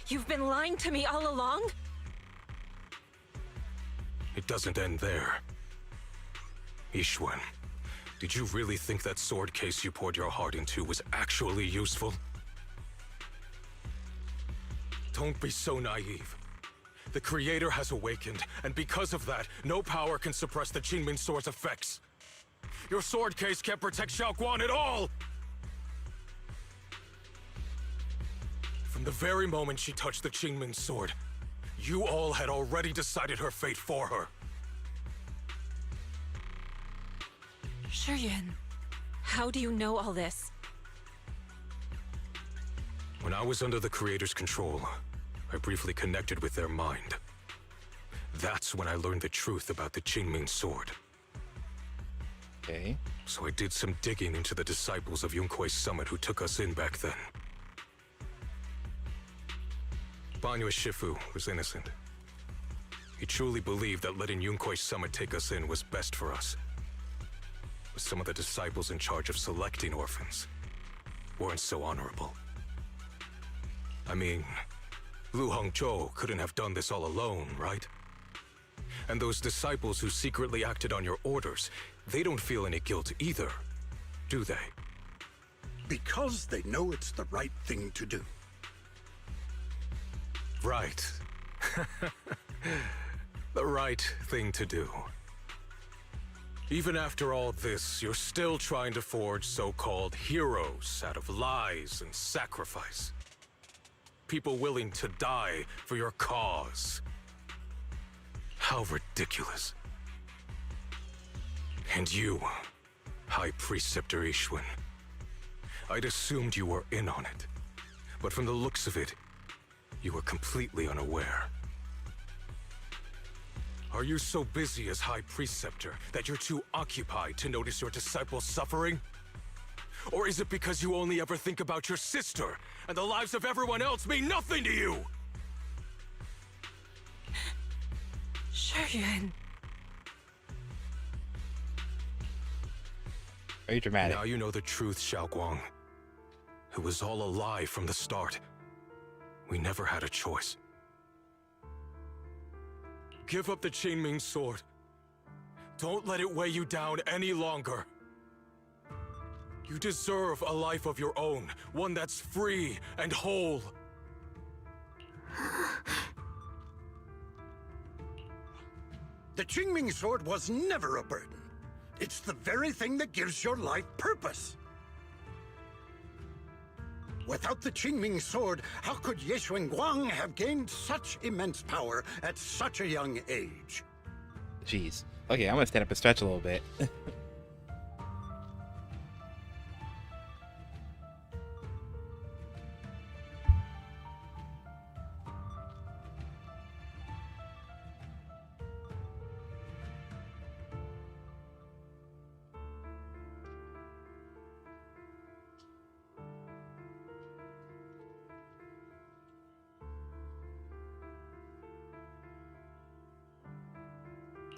You've been lying to me all along?
It doesn't end there. Yixuan, did you really think that sword case you poured your heart into was actually useful? Don't be so naive. The Creator has awakened, and because of that, no power can suppress the Qingming sword's effects. Your sword case can't protect Xiao'Guang at all! From the very moment she touched the Qingming sword, you all had already decided her fate for her.
Shiyuan, how do you know all this?
When I was under the Creator's control, I briefly connected with their mind. That's when I learned the truth about the Qingming sword.
Okay.
So I did some digging into the disciples of Yunkui's summit who took us in back then. Banyue Shifu was innocent. He truly believed that letting Yunkui's summit take us in was best for us. But some of the disciples in charge of selecting orphans weren't so honorable. I mean, Lu Hongzhou couldn't have done this all alone, right? And those disciples who secretly acted on your orders, they don't feel any guilt either, do they?
Because they know it's the right thing to do.
Right. The right thing to do. Even after all this, you're still trying to forge so-called heroes out of lies and sacrifice. People willing to die for your cause. How ridiculous. And you, High Preceptor Ishun. I'd assumed you were in on it. But from the looks of it, you were completely unaware. Are you so busy as High Preceptor that you're too occupied to notice your disciples suffering? Or is it because you only ever think about your sister, and the lives of everyone else mean nothing to you?
Xiao'Guang.
Very dramatic.
Now you know the truth, Xiao'Guang. It was all a lie from the start. We never had a choice. Give up the Qingming sword. Don't let it weigh you down any longer. You deserve a life of your own, one that's free and whole.
The Qingming sword was never a burden. It's the very thing that gives your life purpose. Without the Qingming sword, how could Xiao'Guang have gained such immense power at such a young age?
Jeez. Okay, I'm gonna stand up and stretch a little bit.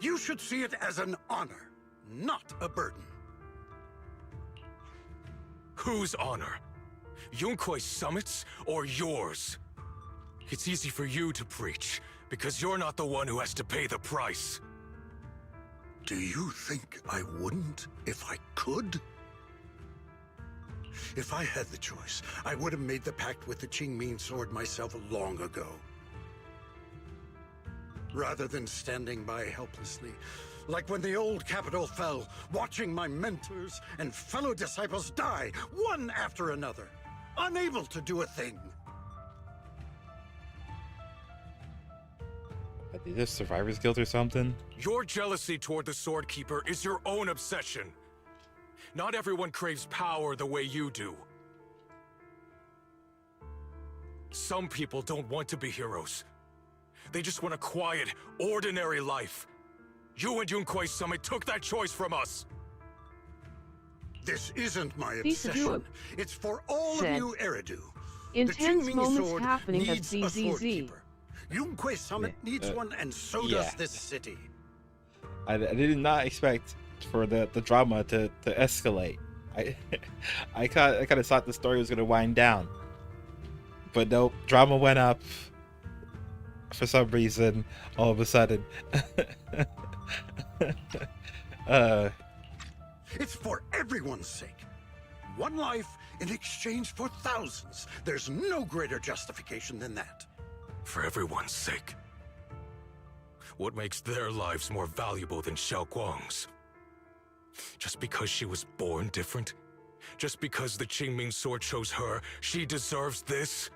You should see it as an honor, not a burden.
Whose honor? Yunkwei Summit's or yours? It's easy for you to preach, because you're not the one who has to pay the price.
Do you think I wouldn't if I could? If I had the choice, I would have made the pact with the Qingming sword myself long ago. Rather than standing by helplessly, like when the old capital fell, watching my mentors and fellow disciples die, one after another, unable to do a thing.
Are they just survivor's guilt or something?
Your jealousy toward the Sword Keeper is your own obsession. Not everyone craves power the way you do. Some people don't want to be heroes. They just want a quiet, ordinary life. You and Yunkwei Summit took that choice from us.
This isn't my obsession. It's for all of you Eridu.
Intense moments happening at ZZZ.
Yunkwei Summit needs one, and so does this city.
I did not expect for the drama to escalate. I kind of thought the story was gonna wind down, but nope, drama went up for some reason all of a sudden.
It's for everyone's sake. One life in exchange for thousands. There's no greater justification than that.
For everyone's sake. What makes their lives more valuable than Xiao'Guang's? Just because she was born different? Just because the Qingming sword chose her, she deserves this?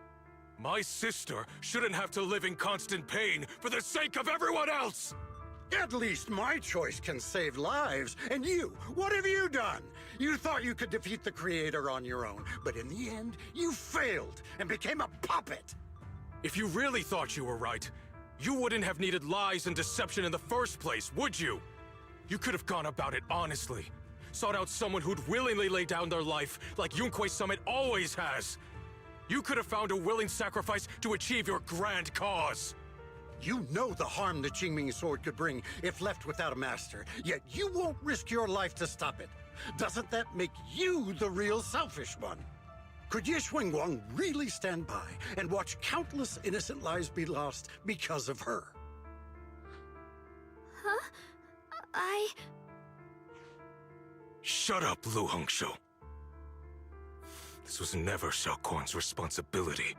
My sister shouldn't have to live in constant pain for the sake of everyone else!
At least my choice can save lives. And you, what have you done? You thought you could defeat the Creator on your own, but in the end, you failed and became a puppet.
If you really thought you were right, you wouldn't have needed lies and deception in the first place, would you? You could have gone about it honestly. Sought out someone who'd willingly lay down their life like Yunkwei Summit always has. You could have found a willing sacrifice to achieve your grand cause.
You know the harm the Qingming sword could bring if left without a master, yet you won't risk your life to stop it. Doesn't that make you the real selfish one? Could Xiao'Guang really stand by and watch countless innocent lives be lost because of her?
Huh?
Shut up, Lu Hongshou. This was never Xiao'Guang's responsibility.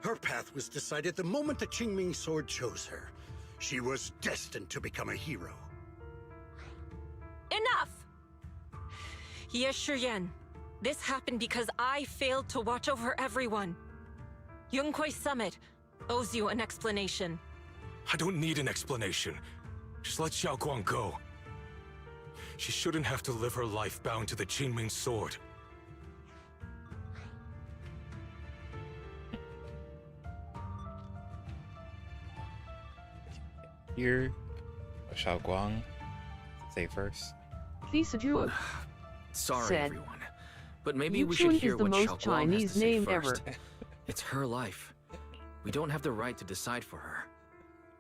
Her path was decided the moment the Qingming sword chose her. She was destined to become a hero.
Enough! Ye Shiyan, this happened because I failed to watch over everyone. Yunquay Summit owes you an explanation.
I don't need an explanation. Just let Xiao'Guang go. She shouldn't have to live her life bound to the Qingming sword.
Here, Xiao'Guang, say first.
Xiao'Guang
Sorry,
said,
everyone, but maybe
Yu
we should
Chun
hear
is the
what
most
Xiao'Guang has
Chinese
to say
name
first.
ever.
It's her life. We don't have the right to decide for her.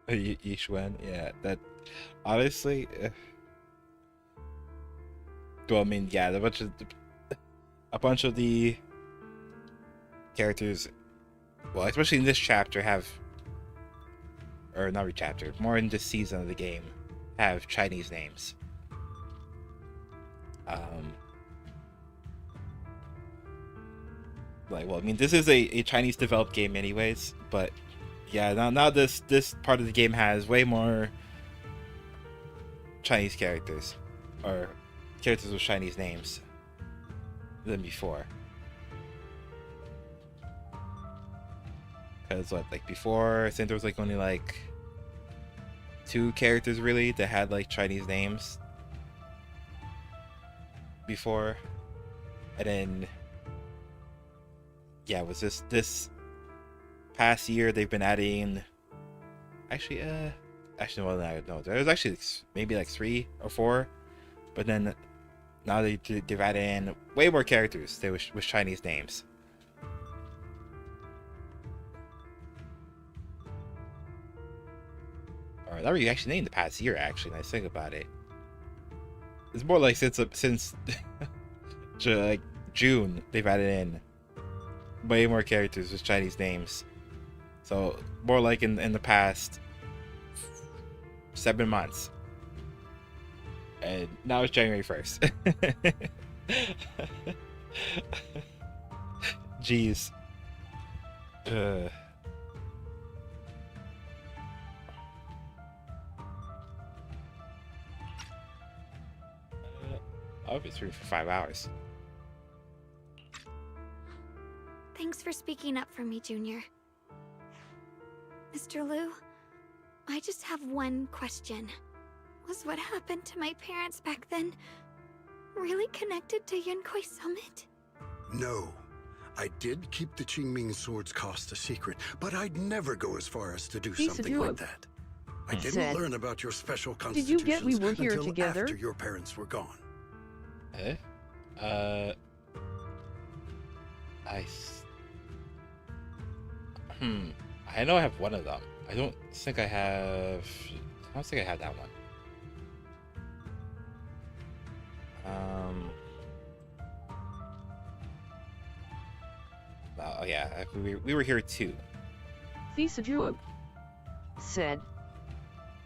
Yixuan, yeah, that honestly. Well, I mean, yeah, a bunch of the characters, well, especially in this chapter, or not every chapter, more in this season of the game, have Chinese names. Like, well, I mean, this is a Chinese developed game anyways, but yeah, now this part of the game has way more Chinese characters, or characters with Chinese names, than before. Because like before, I think there was like only like 2 characters really that had like Chinese names before, and then yeah, it was this past year they've been adding. Actually, well, I don't know. There was actually maybe like 3 or 4, but then now they've added in way more characters with Chinese names. Or that were actually named the past year. Actually, when I think about it, it's more like since like June they've added in way more characters with Chinese names. So more like in the past 7 months. And now it's January 1st. Jeez. I'll be streaming for 5 hours.
Thanks for speaking up for me, Junior. Mr. Liu, I just have one question. Was what happened to my parents back then really connected to Yunquay Summit?
No. I did keep the Qingming sword's cost a secret, but I'd never go as far as to do something like that. I didn't learn about your special
Did
constitutions
you get we were here
until
together?
after your parents were gone.
I know I have one of them. I don't think I have that one. Oh yeah, we were here too.
Xiao'Guang said,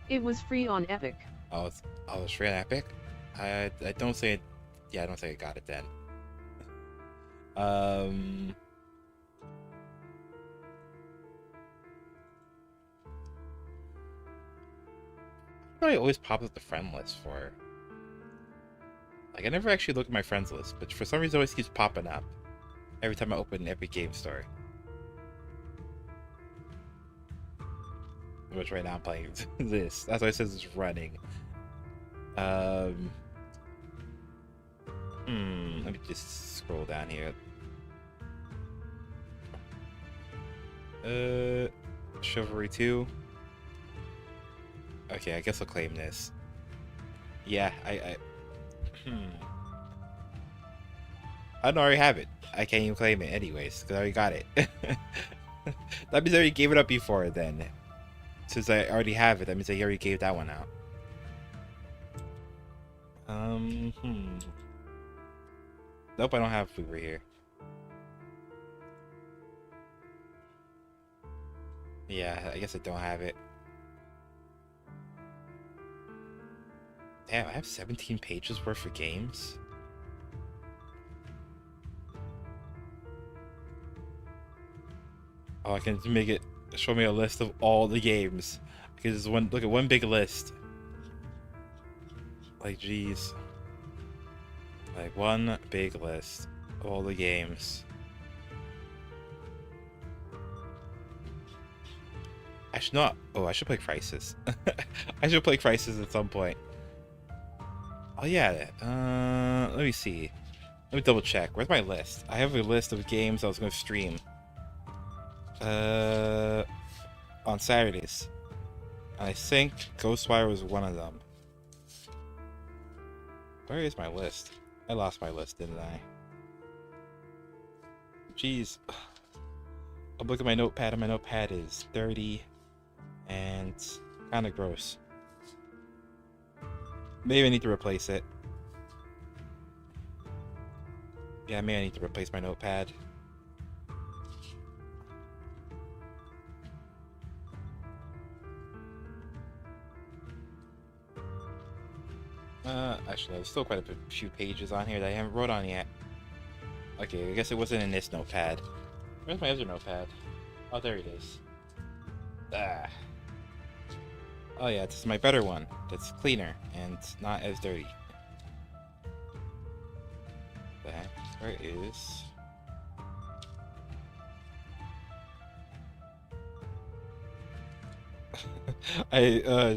it was free on Epic.
Oh, it's free on Epic? I don't think I got it then. I always pop up the friend list for. Like, I never actually look at my friends list, but for some reason it always keeps popping up every time I open an Epic Game Store. Which right now I'm playing this. That's why it says it's running. Let me just scroll down here. Chivalry 2. Okay, I guess I'll claim this. Yeah, I don't already have it. I can't even claim it anyways, because I already got it. That means I already gave it up before then. Since I already have it, that means I already gave that one out. Nope, I don't have Uber here. Yeah, I guess I don't have it. Damn, I have 17 pages worth of games. Oh, I can make it show me a list of all the games. Because look at one big list. Like, geez. Like, one big list of all the games. I should not. Oh, I should play Crisis. I should play Crisis at some point. Oh, yeah. Let me see. Let me double check. Where's my list? I have a list of games I was going to stream. On Saturdays. I think Ghostwire was one of them. Where is my list? I lost my list, didn't I? Jeez. I'm looking at my notepad, and my notepad is dirty and kind of gross. Maybe I need to replace it. Yeah, maybe I need to replace my notepad. Actually, there's still quite a few pages on here that I haven't wrote on yet. Okay, I guess it wasn't in this notepad. Where's my other notepad? Oh, there it is. Ah. Oh yeah, this is my better one. That's cleaner and not as dirty. The heck? Where is...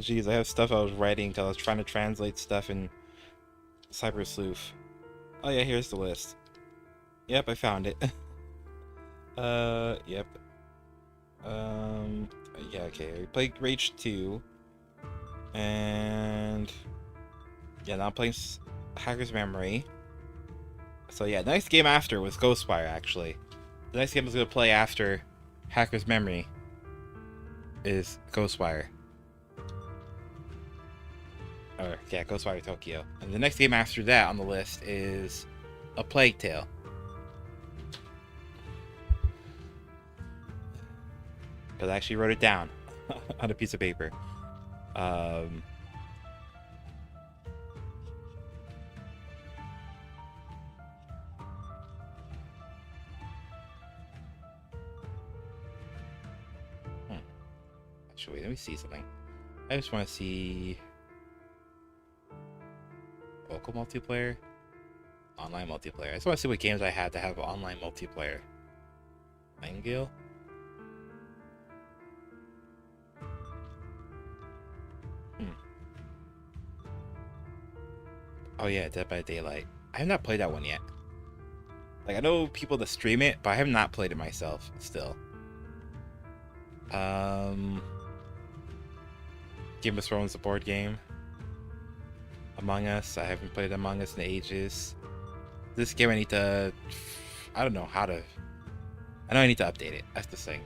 Geez, I have stuff I was writing because I was trying to translate stuff in Cyber Sleuth. Oh yeah, here's the list. Yep, I found it. Yep. Yeah, okay. We played Rage 2. And... yeah, now I'm playing Hacker's Memory. So yeah, the next game after was Ghostwire, actually. The next game I was going to play after Hacker's Memory is Ghostwire. Or, yeah, Ghostwire Tokyo. And the next game after that on the list is A Plague Tale. Because I actually wrote it down on a piece of paper. Actually, let me see something. I just want to see local multiplayer, online multiplayer. I just want to see what games I have to have online multiplayer. Nightingale. Oh yeah, Dead by Daylight. I have not played that one yet. Like, I know people that stream it, but I have not played it myself still. Game of Thrones, the board game. Among Us. I haven't played Among Us in ages. This game I need to... I don't know how to... I know I need to update it. That's the thing.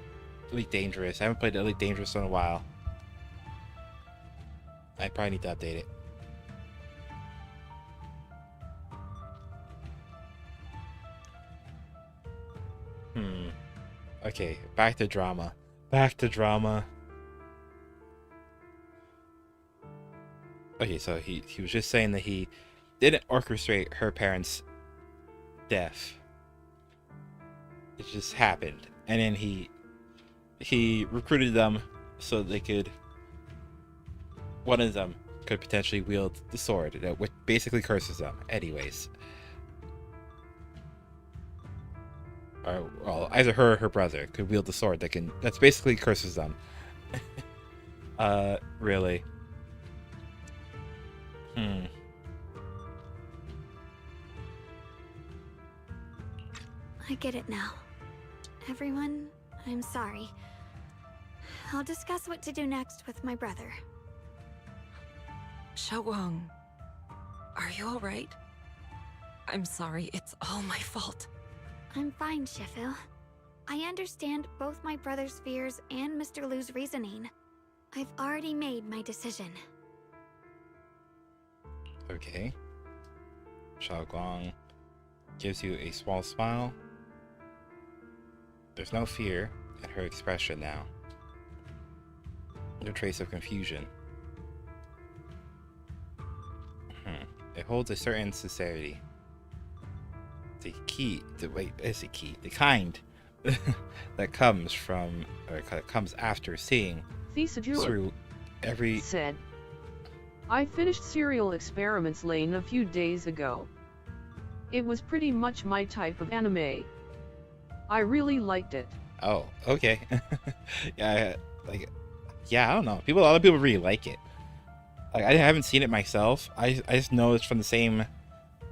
Elite Dangerous. I haven't played Elite Dangerous in a while. I probably need to update it. Okay, back to drama. Back to drama. Okay, so he was just saying that he didn't orchestrate her parents' death. It just happened. And then he recruited them so they could... one of them could potentially wield the sword, which basically curses them. Anyways. Or, well, either her or her brother could wield the sword that's basically curses them. Really.
I get it now. Everyone, I'm sorry. I'll discuss what to do next with my brother.
Xiao'Guang, are you alright? I'm sorry, it's all my fault.
I'm fine, Shifu. I understand both my brother's fears and Mr. Lu's reasoning. I've already made my decision.
Okay. Xiao'Guang gives you a small smile. There's no fear in her expression now. No trace of confusion. It holds a certain sincerity. The key, is the key, the kind that comes from, or comes after seeing through every.
Said, I finished Serial Experiments Lane a few days ago. It was pretty much my type of anime. I really liked it.
Oh, okay. Yeah, I don't know. A lot of people really like it. Like, I haven't seen it myself. I just know it's from the same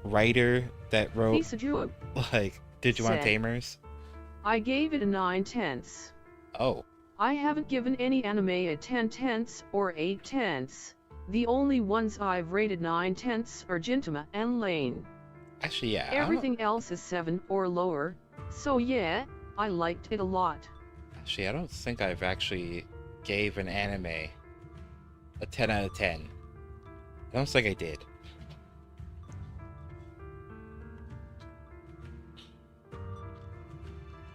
writer that wrote, like, Digimon Tamers.
I gave it a 9/10.
Oh.
I haven't given any anime a 10/10 or 8/10. The only ones I've rated 9/10 are Gintama and Lane.
Actually, yeah.
Everything else is 7 or lower, so yeah, I liked it a lot.
Actually, I don't think I've actually gave an anime a 10 out of 10. I don't think I did.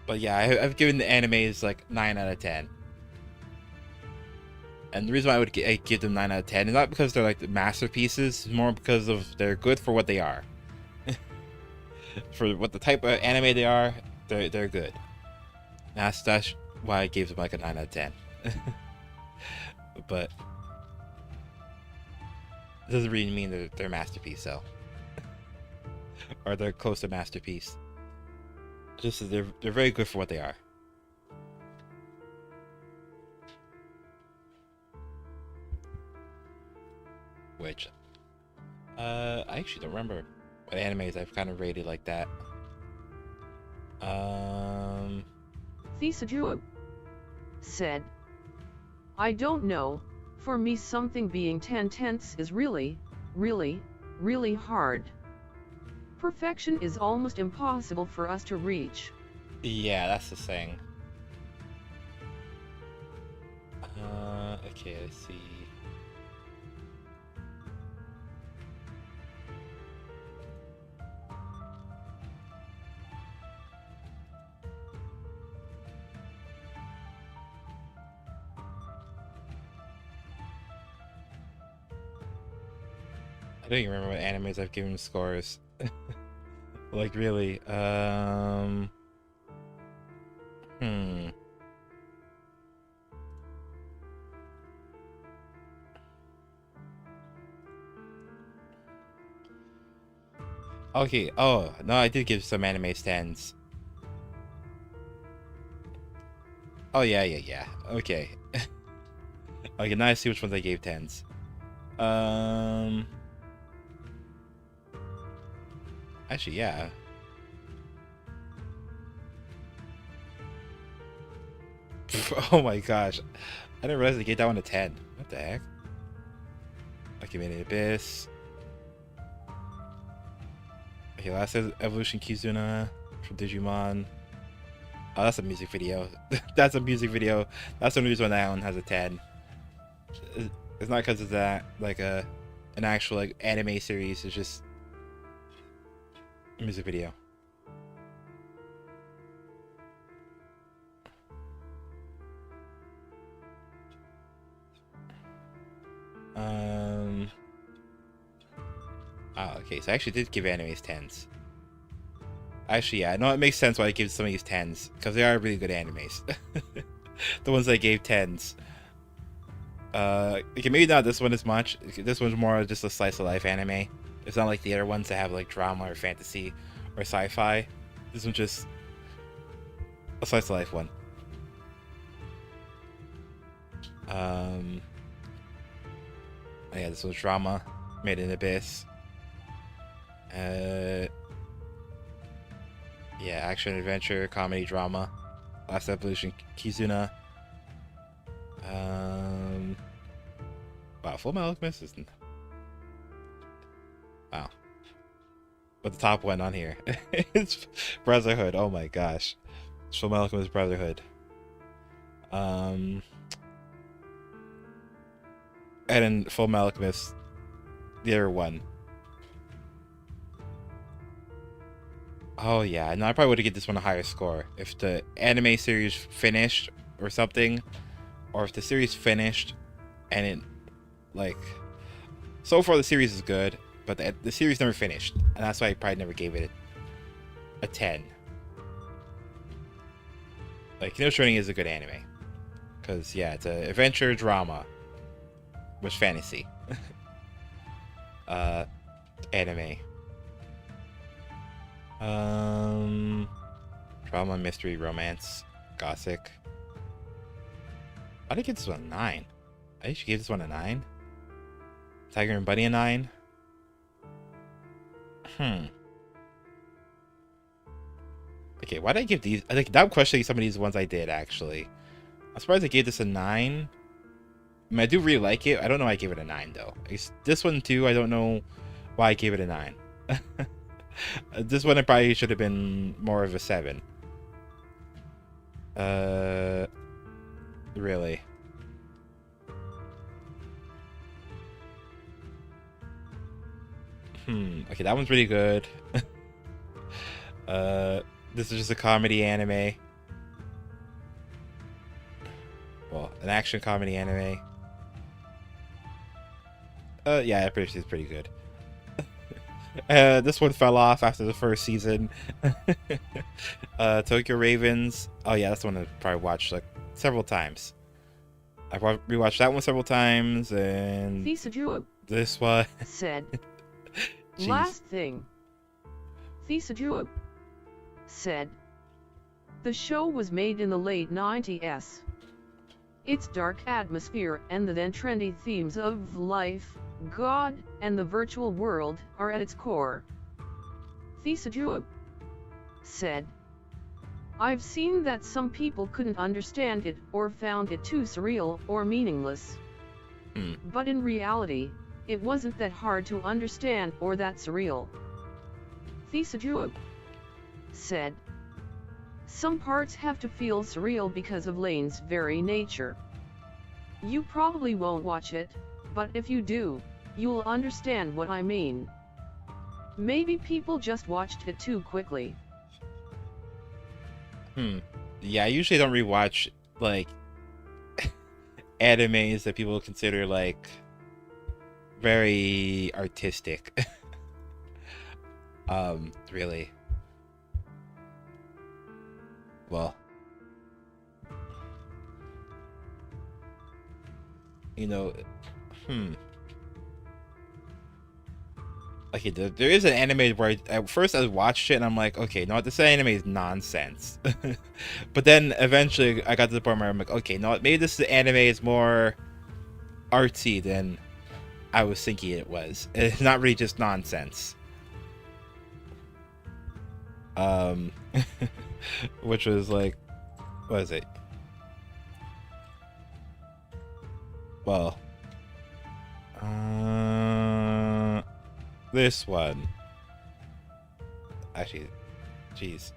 But yeah, I've given the animes like 9 out of 10. And the reason why I would give them 9 out of 10 is not because they're like the masterpieces, it's more because of they're good for what they are. For what the type of anime they are, they're good. That's why I gave them like a 9 out of 10. But it doesn't really mean they're masterpiece, so. Or they're close to masterpiece. Just they're very good for what they are. Which I actually don't remember what animes I've kind of rated like that.
Thisaju said, I don't know, for me something being 10/10 is really, really, really hard. Perfection is almost impossible for us to reach.
Yeah, that's the thing. Okay, let's see. I don't even remember what animes I've given scores. Like, really. Okay, oh, no, I did give some animes 10s. Oh, yeah. Okay. Okay, now I see which ones I gave 10s. Actually, yeah. Oh my gosh. I didn't realize I gave that one a 10. What the heck? Documented Abyss. Okay, last Evolution Kizuna from Digimon. Oh, that's a music video. That's a music video. That's the only reason why that one has a 10. It's not because of that, like an actual like anime series. It's just a music video. Oh, okay, so I actually did give animes 10s. Actually, yeah, no, it makes sense why I give some of these 10s, because they are really good animes. The ones I gave 10s. Okay, maybe not this one as much. This one's more just a slice of life anime. It's not like the other ones that have like drama or fantasy or sci-fi. This one's just a slice of life one. Oh yeah, this was drama, Made in Abyss. Yeah, action, adventure, comedy, drama. Last Evolution, Kizuna. Wow, Full Metal Alchemist isn't. Wow. But the top one on here, it's Brotherhood. Oh my gosh, it's Full Metal Alchemist Brotherhood. And then Full Metal Alchemist, the other one. Oh yeah, no, I probably would have given this one a higher score if the anime series finished or something, or if the series finished and it, like, so far the series is good, but the series never finished, and that's why I probably never gave it a 10. Like, No Training is a good anime, because yeah, it's an adventure drama with fantasy. Anime. Drama, mystery, romance, gothic. I think it's a 9. I should give this one a 9. Tiger and Bunny a 9. Okay, why did I give these? I think now I'm questioning some of these ones I did actually. I'm surprised I gave this a 9. I mean, I do really like it. I don't know why I gave it a 9 though. This one too, I don't know why I gave it a 9. This one it probably should have been more of a 7. Really. Okay, that one's really good. This is just a comedy anime. Well, an action comedy anime. Yeah, it's pretty good. This one fell off after the first season. Tokyo Ravens. Oh yeah, that's the one I probably watched like several times. I rewatched that one several times, and this one
said.
Jeez.
Last thing. Thesajuab said. The show was made in the late 90s. Its dark atmosphere and the then trendy themes of life, God, and the virtual world are at its core. Thesajuab said. I've seen that some people couldn't understand it or found it too surreal or meaningless. But in reality, it wasn't that hard to understand or that surreal. Thesajuab said. Some parts have to feel surreal because of Lane's very nature. You probably won't watch it, but if you do, you'll understand what I mean. Maybe people just watched it too quickly.
Yeah, I usually don't rewatch like animes that people consider like very artistic. Really. Well, you know, okay, there is an anime where at first I watched it and I'm like, okay, no, this anime is nonsense. But then eventually I got to the point where I'm like, okay, no, maybe this anime is more artsy than I was thinking it was. It's not really just nonsense. Which was like, what is it? Well, this one. Actually, jeez,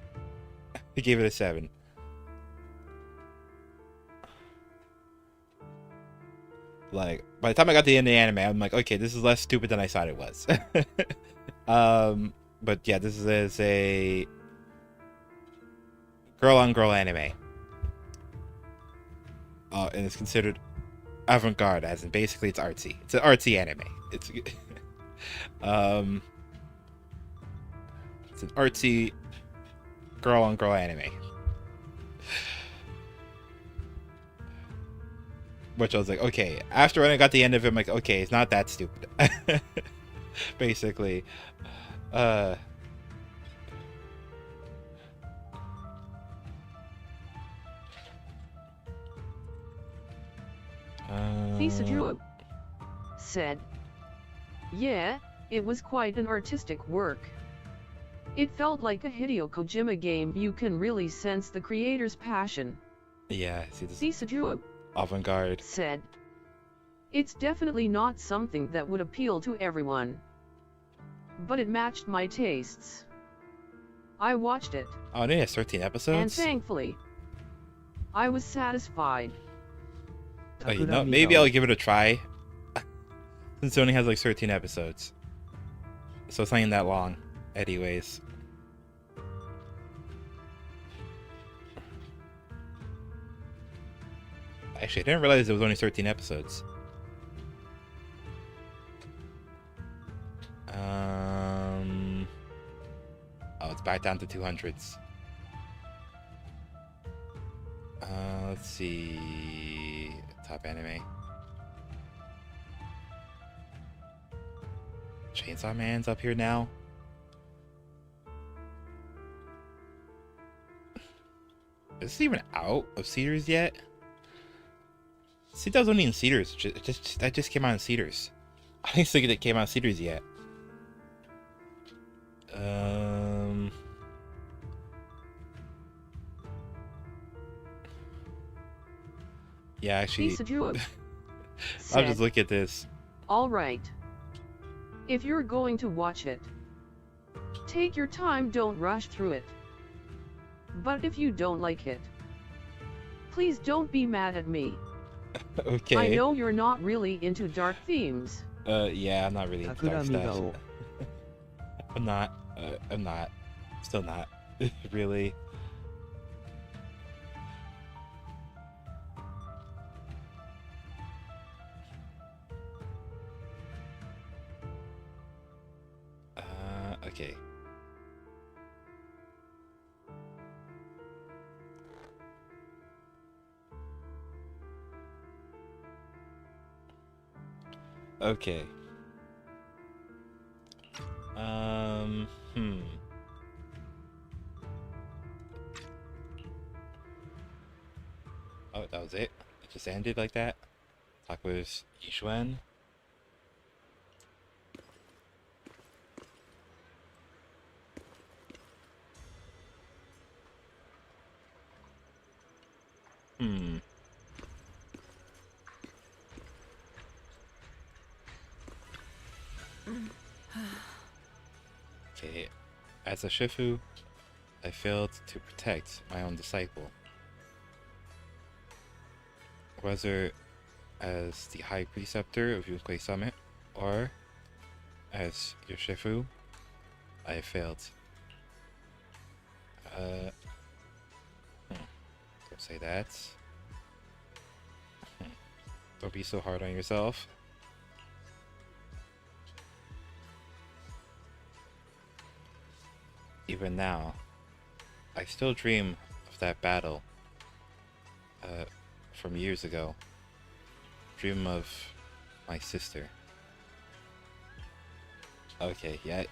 I gave it a 7. Like, by the time I got to the end of the anime, I'm like, okay, this is less stupid than I thought it was. But yeah, this is a girl-on-girl anime. And it's considered avant-garde, as in basically it's artsy. It's an artsy anime. It's it's an artsy girl-on-girl anime. Which I was like, okay. After when I got the end of it, I'm like, okay, it's not that stupid. Basically.
Thesajuab said. Yeah, it was quite an artistic work. It felt like a Hideo Kojima game. You can really sense the creator's passion.
Yeah, see this
Thesajuab
avant-garde
said. It's definitely not something that would appeal to everyone. But it matched my tastes. I watched it.
Oh, it has 13 episodes?
And thankfully, I was satisfied.
Oh, you know, maybe I'll give it a try. Since it only has like 13 episodes. So it's not even that long, anyways. Actually, I didn't realize there was only 13 episodes. Oh, it's back down to 200s. Let's see. Top anime. Chainsaw Man's up here now. Is this even out of Cedars yet? See, that was only in Cedars. That just came out in Cedars. I didn't think it came out in Cedars yet. Yeah, actually, I'll just look at this.
All right. If you're going to watch it, take your time, don't rush through it. But if you don't like it, please don't be mad at me.
Okay.
I know you're not really into dark themes.
Yeah, I'm not really into dark stuff. I'm not. Still not. Really. Okay. Okay. Oh, that was it? It just ended like that? Talk with Yixuan? Okay, as a Shifu, I failed to protect my own disciple. Whether as the High Preceptor of Yunkwei Summit, or as your Shifu, I failed. Don't say that. Don't be so hard on yourself. Even now, I still dream of that battle from years ago. Dream of my sister. Okay, yeah,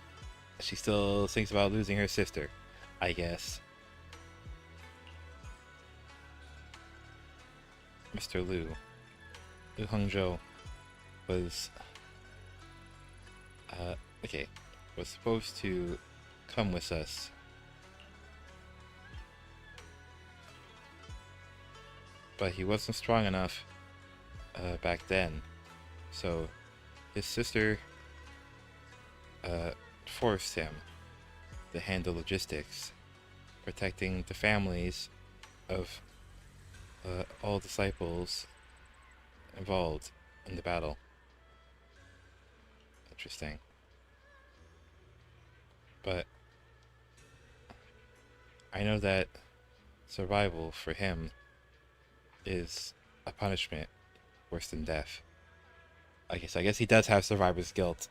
she still thinks about losing her sister, I guess. Mr. Lu Hongzhou was was supposed to come with us, but he wasn't strong enough back then, so his sister forced him to handle logistics, protecting the families of all disciples involved in the battle. Interesting. But I know that survival for him is a punishment worse than death. I guess he does have survivor's guilt.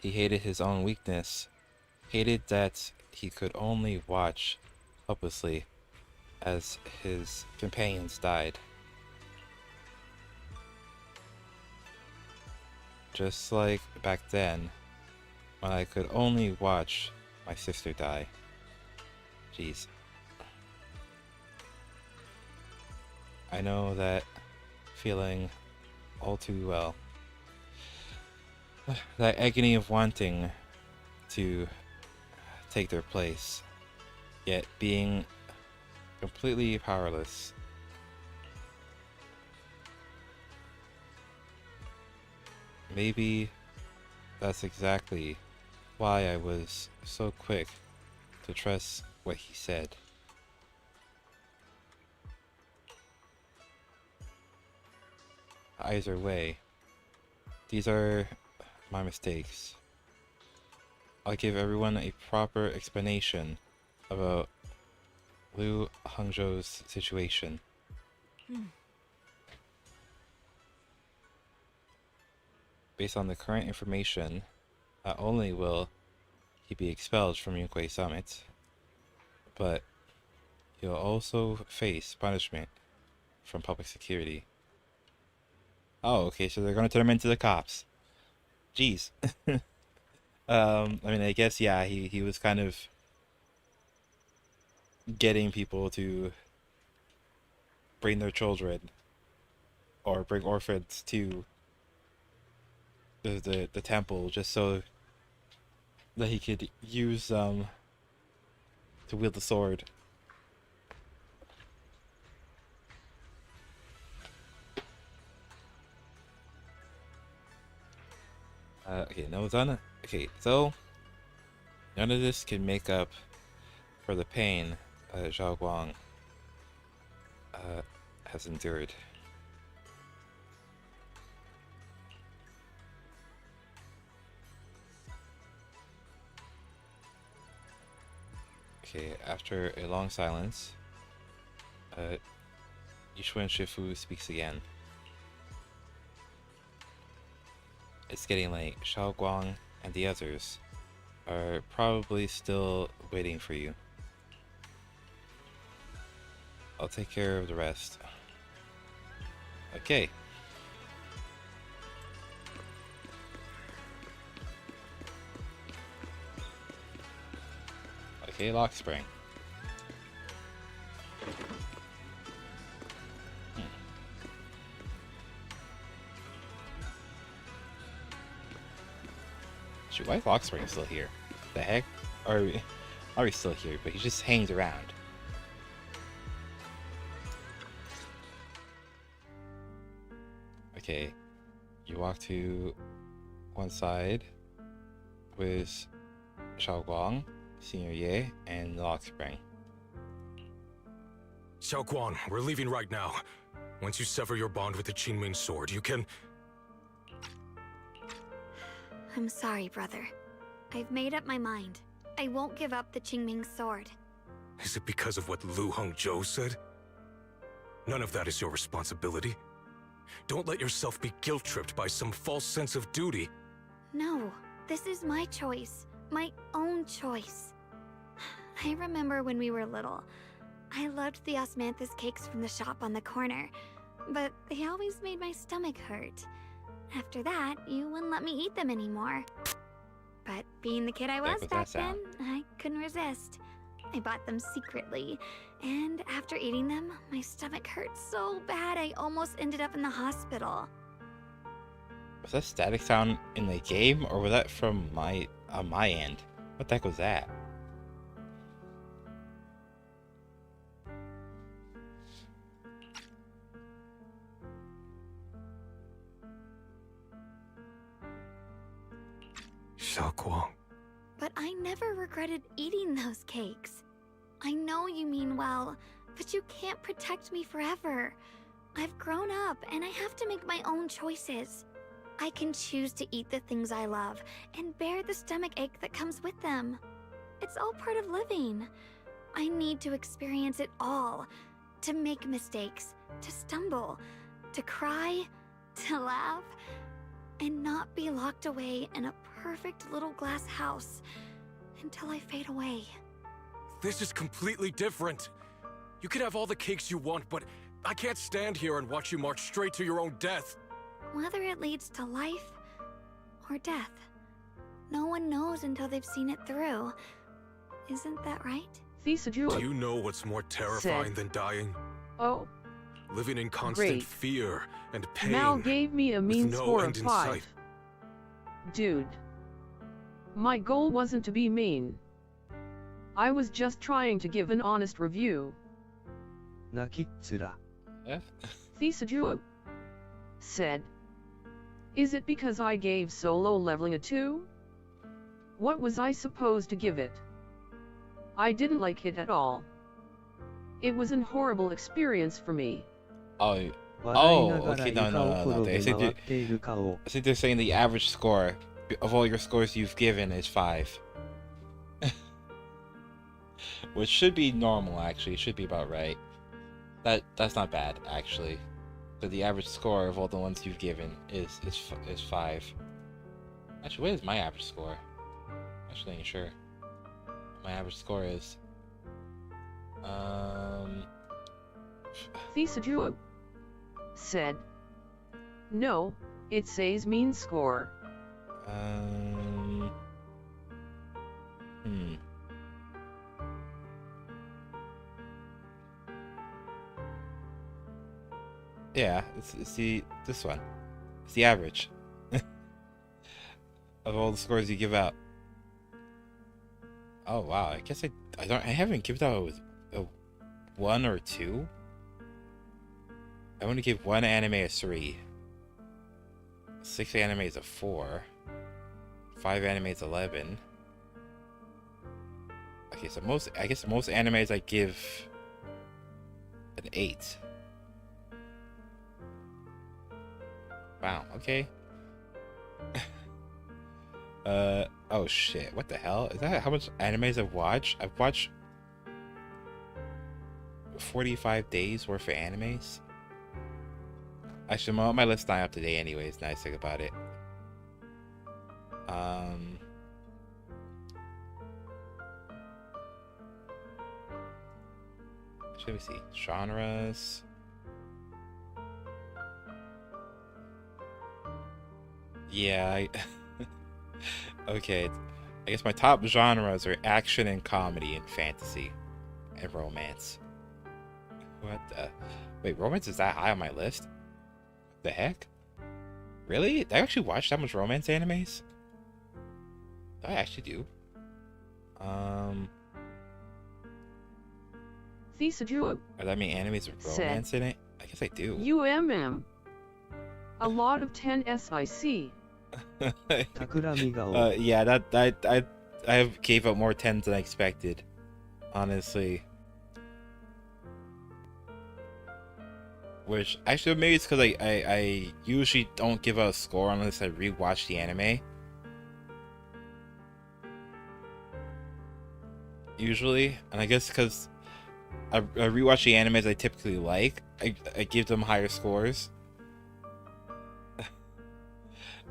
He hated his own weakness, hated that he could only watch helplessly as his companions died. Just like back then, when I could only watch my sister die. Jeez. I know that feeling all too well. That agony of wanting to take their place, yet being completely powerless. Maybe that's exactly why I was so quick to trust what he said. Either way, these are my mistakes. I'll give everyone a proper explanation about Liu Hangzhou's situation. Based on the current information, not only will he be expelled from Yunquei Summit, but he'll also face punishment from public security. Oh, okay, so they're gonna turn him into the cops. Jeez. I mean, I guess, yeah, he was kind of getting people to bring their children or bring orphans to the temple just so that he could use to wield the sword. Okay, no, done. Okay, so none of this can make up for the pain Xiao'Guang has endured. Okay, after a long silence, Yishuan Shifu speaks again. It's getting late. Xiao'Guang and the others are probably still waiting for you. I'll take care of the rest. Okay. Okay, lock spring. Shoot, why is Lockspring still here? The heck? Or are we still here? But he just hangs around. Okay, you walk to one side with Xiao'Guang, Senior Ye, and Lockspring.
Xiao'Guang, we're leaving right now. Once you sever your bond with the Qingming sword, you can...
I'm sorry, brother. I've made up my mind. I won't give up the Qingming sword.
Is it because of what Liu Hangzhou said? None of that is your responsibility. Don't let yourself be guilt-tripped by some false sense of duty.
No, this is my choice. My own choice. I remember when we were little. I loved the osmanthus cakes from the shop on the corner, but they always made my stomach hurt. After that, you wouldn't let me eat them anymore. But being the kid I was back then, I couldn't resist. I bought them secretly, and after eating them, my stomach hurt so bad I almost ended up in the hospital.
Was that static sound in the game, or was that from my end? What the heck was that?
Xiao'Guang.
But I never regretted eating those cakes. I know you mean well, but you can't protect me forever. I've grown up, and I have to make my own choices. I can choose to eat the things I love, and bear the stomach ache that comes with them. It's all part of living. I need to experience it all. To make mistakes, to stumble, to cry, to laugh, and not be locked away in a perfect little glass house until I fade away.
This is completely different. You can have all the cakes you want, but I can't stand here and watch you march straight to your own death.
Whether it leads to life or death, no one knows until they've seen it through. Isn't that right?
Do you know what's more terrifying than dying?
Oh.
Living in constant
Great.
fear and pain.
Mal gave me a mean
no
score of
end in
5.
sight.
Dude. My goal wasn't to be mean. I was just trying to give an honest review. Thisaju said. Is it because I gave solo leveling a 2? What was I supposed to give it? I didn't like it at all. It was an horrible experience for me.
Oh, okay, no. I think they're saying the average score of all your scores you've given is 5. Which should be normal, actually. It should be about right. That's not bad, actually. So the average score of all the ones you've given is 5. Actually, what is my average score? Actually, ain't sure. My average score is
Xiao'Guang said, "No, it says mean score."
Yeah, it's this one. It's the average of all the scores you give out. Oh wow, I guess I haven't given out a 1 or 2. I want to give one anime a 3. 6 anime is a 4. 5 anime is 11. Okay, so I guess most animes I give an 8. Wow, okay. Oh shit, what the hell? Is that how much animes I've watched? I've watched 45 days worth of animes. Actually, my list's not up to date anyways, now I think about it. Let me see. Genres. Yeah, okay. I guess my top genres are action and comedy and fantasy and romance. What the? Wait, romance is that high on my list? The heck? Really? Did I actually watch that much romance animes? Did I actually do?
Xiao'Guang
Are that mean animes with romance in it? I guess I do.
A lot of 10 SIC.
Yeah, that I gave up more 10s than I expected. Honestly. Which actually maybe it's because I usually don't give out a score unless I rewatch the anime. Usually, and I guess because I rewatch the animes I typically like, I give them higher scores.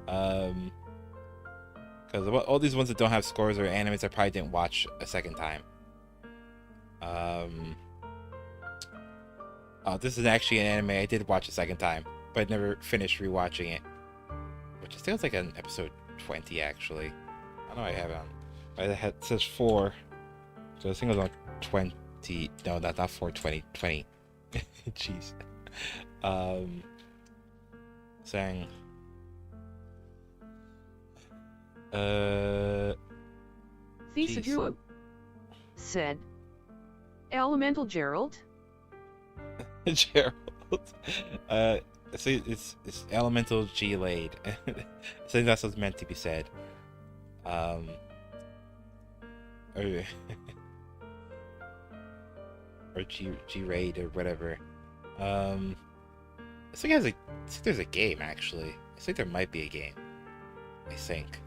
Because all these ones that don't have scores are animes I probably didn't watch a second time. Oh, this is actually an anime I did watch a second time, but I never finished rewatching it. Which I think it's like an episode 20 actually. I know I have it on. It says 4. So I think it was on 20. No, not 420. 20. Jeez. Saying.
Xiao'Guang said, "Elemental Gerald."
Gerald. It's Elemental G Lade. I think that's what's meant to be said. Or G Raid or whatever. I think there's a game actually. I think there might be a game. I think.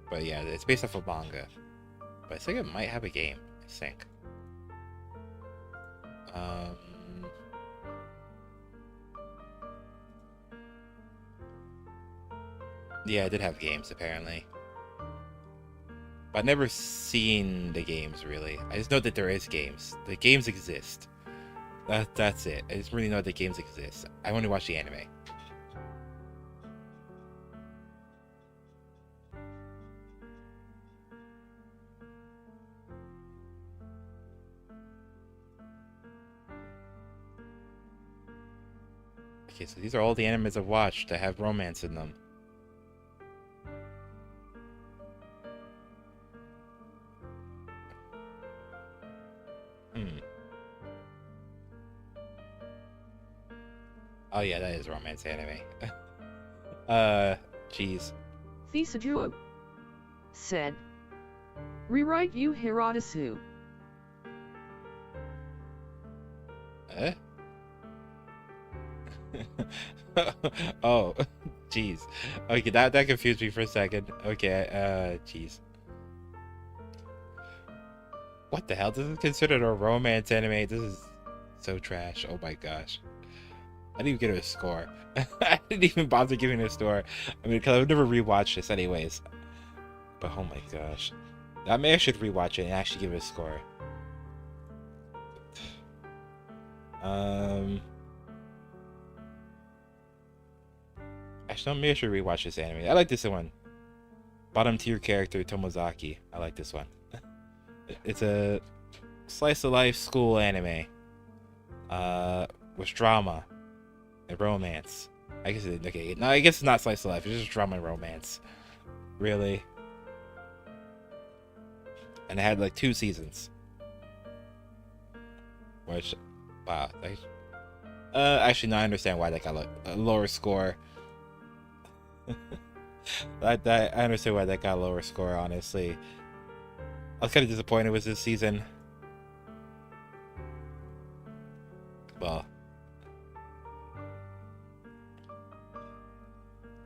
But yeah, it's based off of manga. But I think it might have a game, I think. Yeah, I did have games apparently. But I've never seen the games really. I just know that there is games. The games exist. That's it. I just really know that games exist. I only watch the anime. Okay, so these are all the animes I've watched that have romance in them. Oh yeah, that is romance anime. Jeez.
Xiao'Guang said, "Rewrite you Hiratasu."
Oh, Jeez. Okay, that confused me for a second. Okay, jeez. What the hell? This is considered a romance anime. This is so trash. Oh my gosh. I didn't even give it a score. I didn't even bother giving it a score. I mean, because I would never rewatch this anyways. But oh my gosh. I may I should rewatch it and actually give it a score. Actually, maybe I should rewatch this anime. I like this one. Bottom tier character Tomozaki. I like this one. It's a slice of life school anime. With drama and romance. I guess it, okay. No, I guess it's not slice of life. It's just drama and romance. Really. And it had like 2 seasons. Which, wow. Actually, no, I understand why they got a lower score. I understand why that got a lower score, honestly. I was kind of disappointed with this season. Well.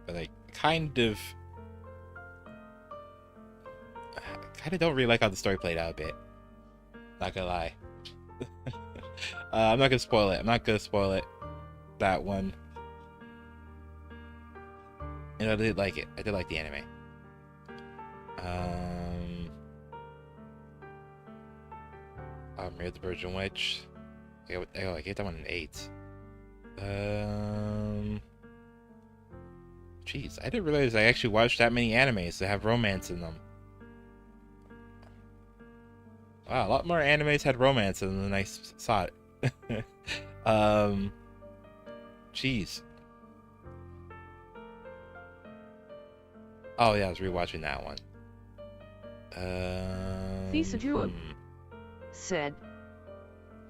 But I kind of don't really like how the story played out a bit. Not gonna lie. I'm not gonna spoil it. That one. You know, I did like it. I did like the anime. Mirror the Virgin Witch. I gave that one an 8. Jeez, I didn't realize I actually watched that many animes that have romance in them. Wow, a lot more animes had romance than I saw it. Jeez. Oh yeah, I was rewatching that one.
Xiao'Guang said,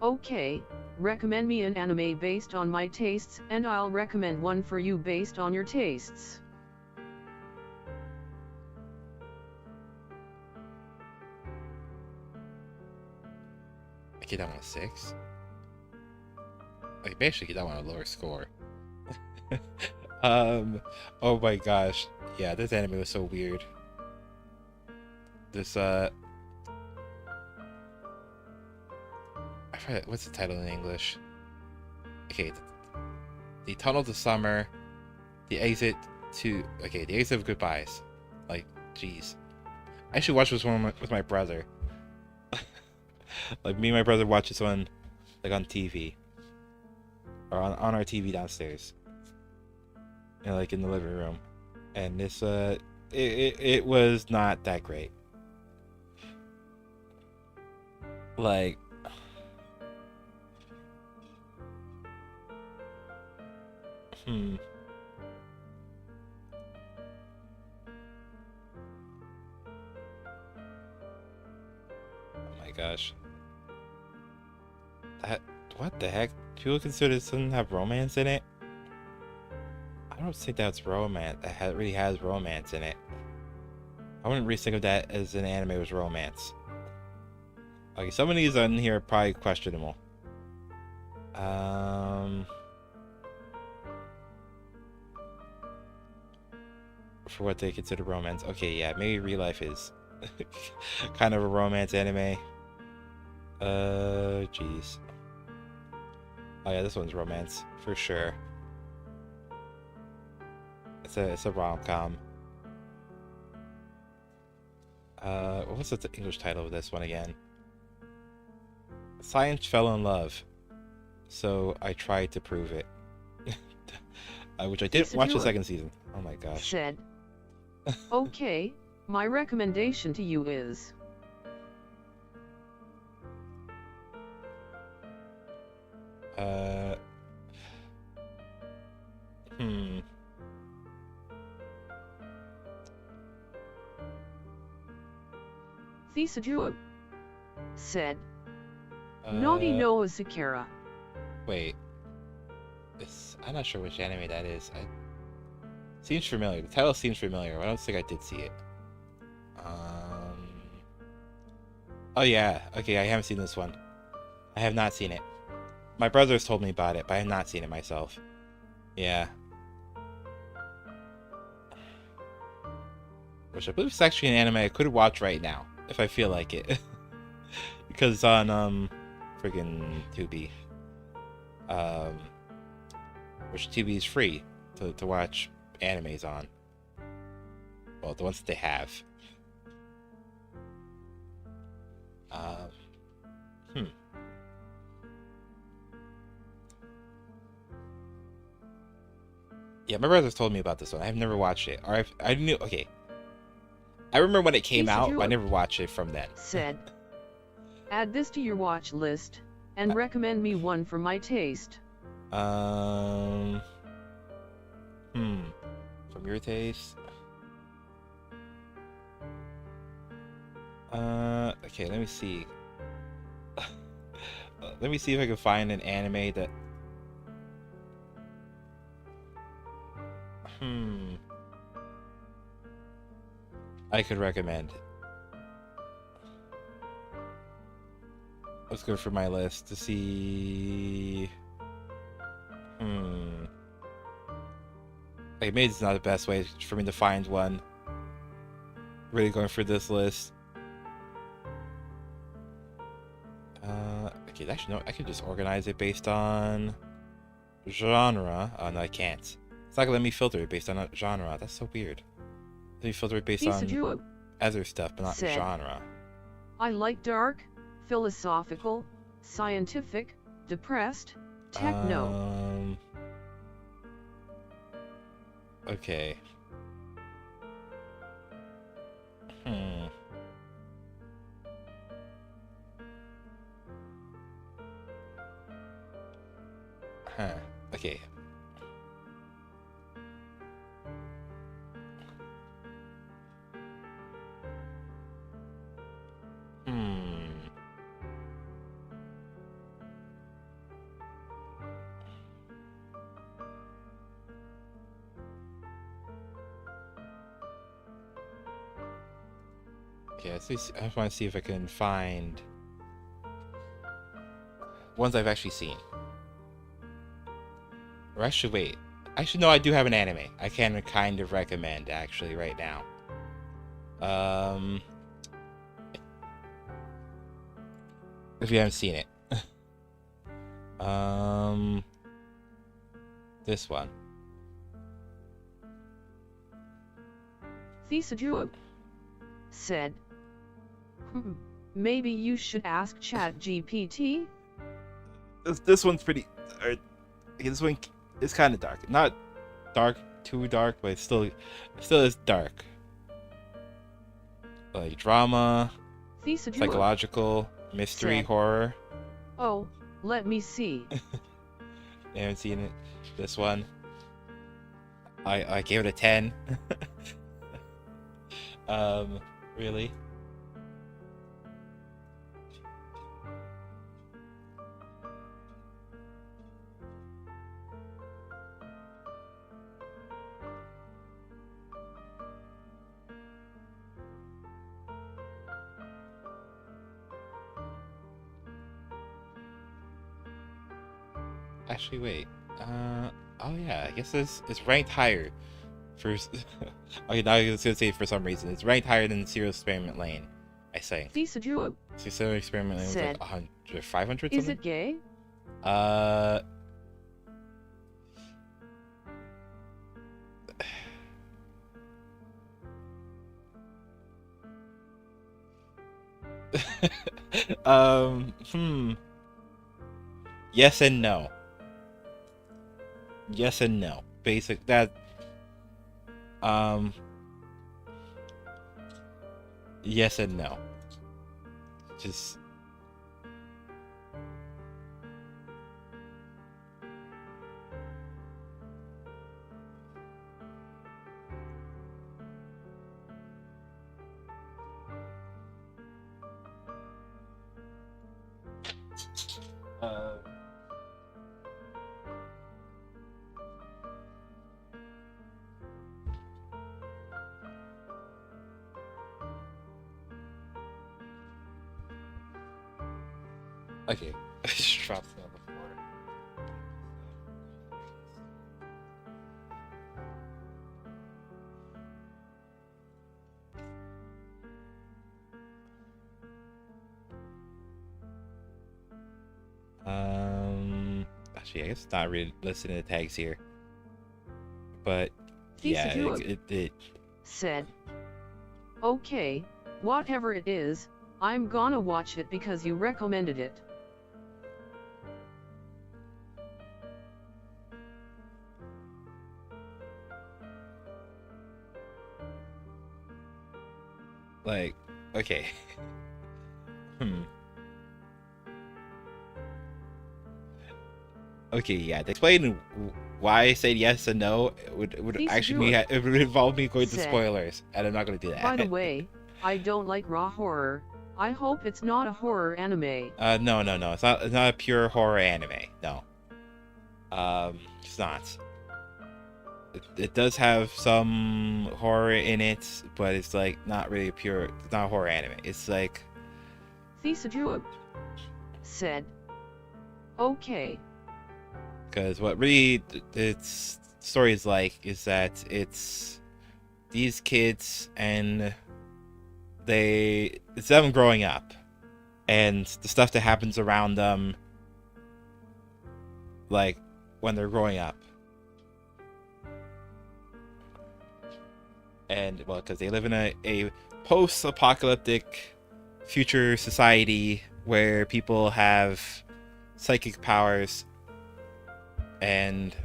"Okay, recommend me an anime based on my tastes, and I'll recommend one for you based on your tastes."
I get that one a 6. Like basically that one a lower score. Oh my gosh. Yeah, this anime was so weird. This I forget what's the title in English. Okay, the Tunnel to Summer, the Exit of Goodbyes. Like, jeez. I should watch this one with my brother. Like me and my brother watch this one like on TV. Or on our TV downstairs. And like in the living room. And this it was not that great. Like oh my gosh. What the heck? People consider this doesn't have romance in it? I don't think that's romance. That really has romance in it. I wouldn't really think of that as an anime with romance. Okay, some of these on here are probably questionable. For what they consider romance. Okay, yeah, maybe Real Life is kind of a romance anime. Jeez. Oh yeah, this one's romance for sure. It's a rom-com. What's the English title of this one again? Science fell in love, so I tried to prove it. Which I didn't watch the second season. Oh my gosh.
Said, "Okay, my recommendation to you is." Xiao'Guang said, "Naughty no Sakura."
Wait. I'm not sure which anime that is. Seems familiar. The title seems familiar. I don't think I did see it. Oh yeah. Okay, I haven't seen this one. I have not seen it. My brothers told me about it, but I have not seen it myself. Yeah. which I believe is actually an anime I could watch right now if I feel like it, because on friggin' Tubi, which Tubi is free to watch animes on. Well, the ones that they have. Yeah, my brother told me about this one. I've never watched it. Or I knew. Okay, I remember when it came out, but I never watched it from then.
Said, add this to your watch list and recommend me one for my taste.
From your taste. Okay, let me see. Let me see if I can find an anime that. I could recommend. Let's go for my list to see. Like, maybe it's not the best way for me to find one. Really going for this list. Okay, actually, no, I can just organize it based on genre. Oh, no, I can't. It's not gonna let me filter it based on a genre. That's so weird. Let me filter it based on other stuff, but not genre.
I like dark, philosophical, scientific, depressed, techno.
Okay. Okay. Okay, I just want to see if I can find ones I've actually seen. Or I should wait. Actually, no, I do have an anime I can kind of recommend, actually, right now. If you haven't seen it. This one.
Xiao'Guang said, maybe you should ask ChatGPT.
This one's pretty. This one is kind of dark. Not dark, too dark, but it still is dark. Like drama, psychological, mystery, horror.
Oh, let me see.
You haven't seen it? This one. I gave it a 10. Really? Actually, wait. Oh yeah, I guess it's ranked higher. First, okay, now I was gonna say for some reason it's ranked higher than Serial Experiment Lane. I think.
Xiao'Guang
Serial Experiment Lane was like 100, 500 something.
Is it gay?
Yes and no. Yes and no. Basic that. Yes and no. Just. Okay, just drops it on the floor. Actually, I guess it's not really listening to the tags here. But yeah, it
said, "Okay, whatever it is, I'm gonna watch it because you recommended it."
like, okay. Okay, yeah. To explain why I said yes and no, it would actually it would involve me going to spoilers, and I'm not going to do that.
By the way, I don't like raw horror. I hope it's not a horror anime.
No. It's not a pure horror anime. No. It's not. It does have some horror in it, but it's like not really pure. It's not a horror anime. It's like.
Xiao'Guang said, "Okay."
Because what really its story is like is that it's these kids and it's them growing up, and the stuff that happens around them, like when they're growing up, and well, because they live in a post-apocalyptic future society where people have psychic powers. And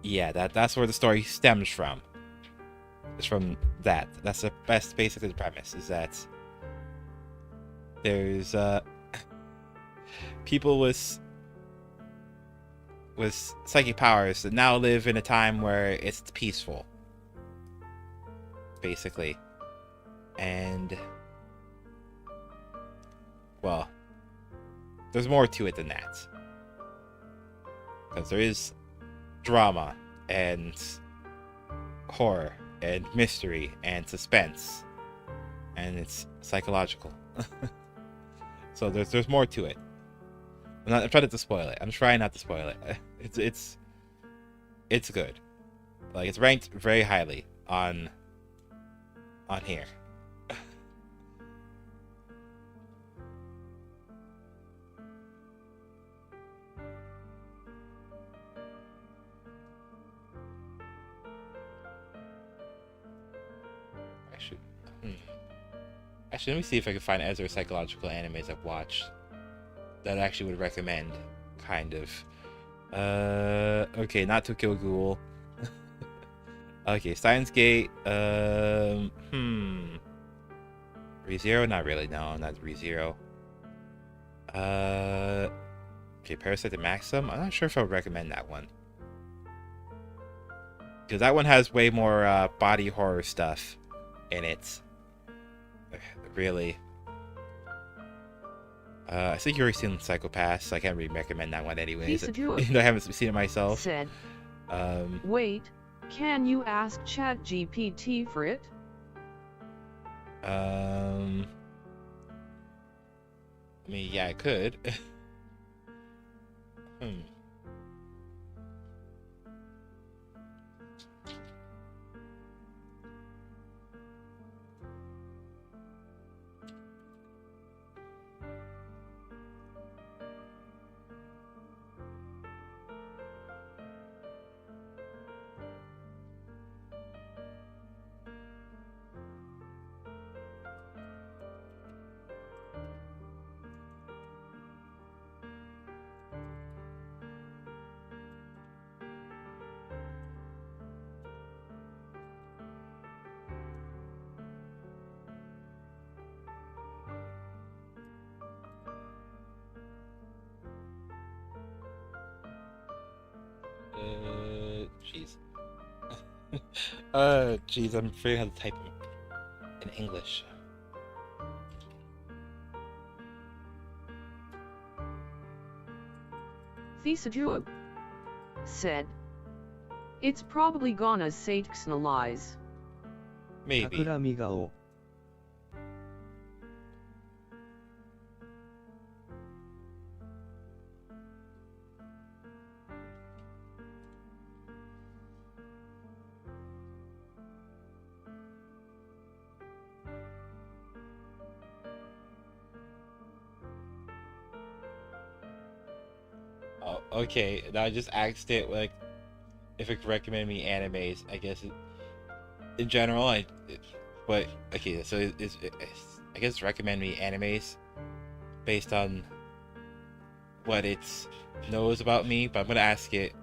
yeah, that's where the story stems from. It's from that. That's basically the premise, is that there's people with psychic powers that now live in a time where it's peaceful, basically. And well, there's more to it than that. Because there is drama and horror and mystery and suspense, and it's psychological. So there's more to it. I'm trying not to spoil it. I'm trying not to spoil it. It's good. Like, it's ranked very highly on here. Actually, let me see if I can find other psychological animes I've watched that I actually would recommend, kind of. Okay, not To Kill a Ghoul. Okay, Steins Gate. ReZero? Not really, no, not ReZero. Okay, Parasite the Maxim? I'm not sure if I would recommend that one. Because that one has way more body horror stuff in it. Really. I think you've already seen Psychopaths, so I can't really recommend that one anyways. I haven't seen it myself.
Said, wait, can you ask ChatGPT for it?
I mean, yeah, I could. Jeez. Jeez, I'm afraid how to type in English.
Xiao'Guang said, "It's probably gonna sensationalize."
Maybe. okay. Now I just asked it like if it could recommend me animes. I guess in general, but okay. So I guess recommend me animes based on what it knows about me. But I'm gonna ask it.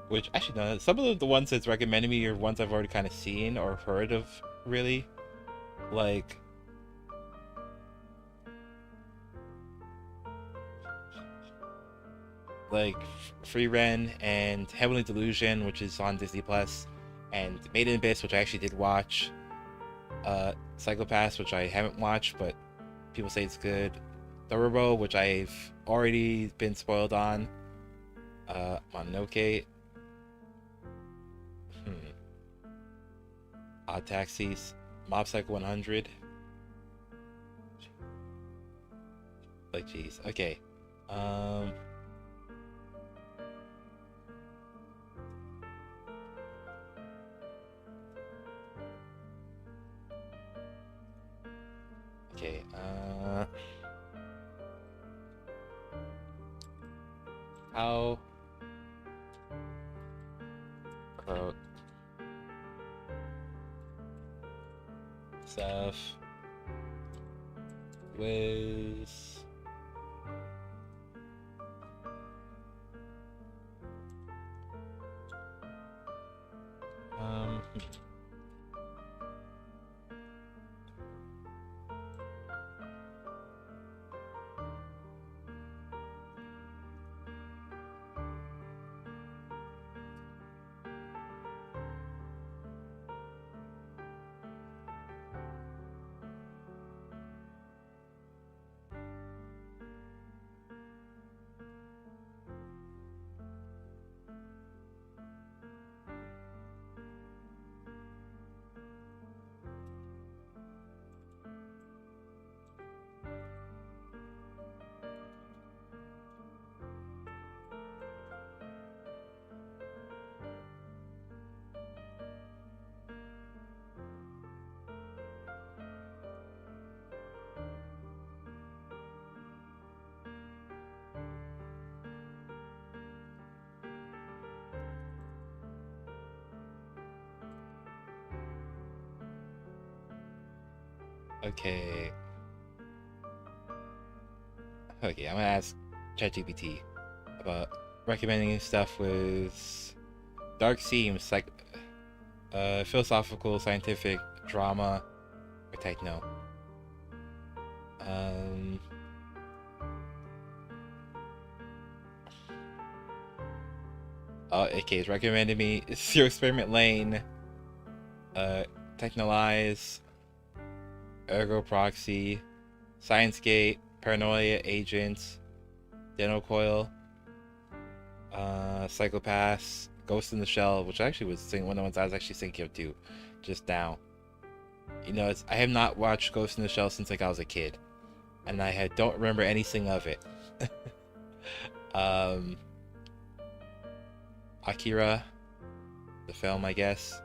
Which actually no, some of the ones that's recommended me are ones I've already kind of seen or heard of. Really, like. Like Free Ren and Heavenly Delusion, which is on Disney Plus, and Made in Abyss, which I actually did watch. Psychopaths, which I haven't watched, but people say it's good. Thorough, which I've already been spoiled on. Mononoke. Odd Taxis. Mob Psycho 100. Like, jeez. Okay. Okay, how about stuff with okay. Okay, I'm gonna ask ChatGPT about recommending stuff with dark themes, like philosophical, scientific, drama, or techno. Okay, it's recommended me Zero Experiment Lane, Technolize, Ergo Proxy, Science Gate, Paranoia Agents, Denocoil, Psychopaths, Ghost in the Shell, which actually was one of the ones I was actually thinking of too, just now. You know, I have not watched Ghost in the Shell since like I was a kid, and I don't remember anything of it. Akira, the film, I guess.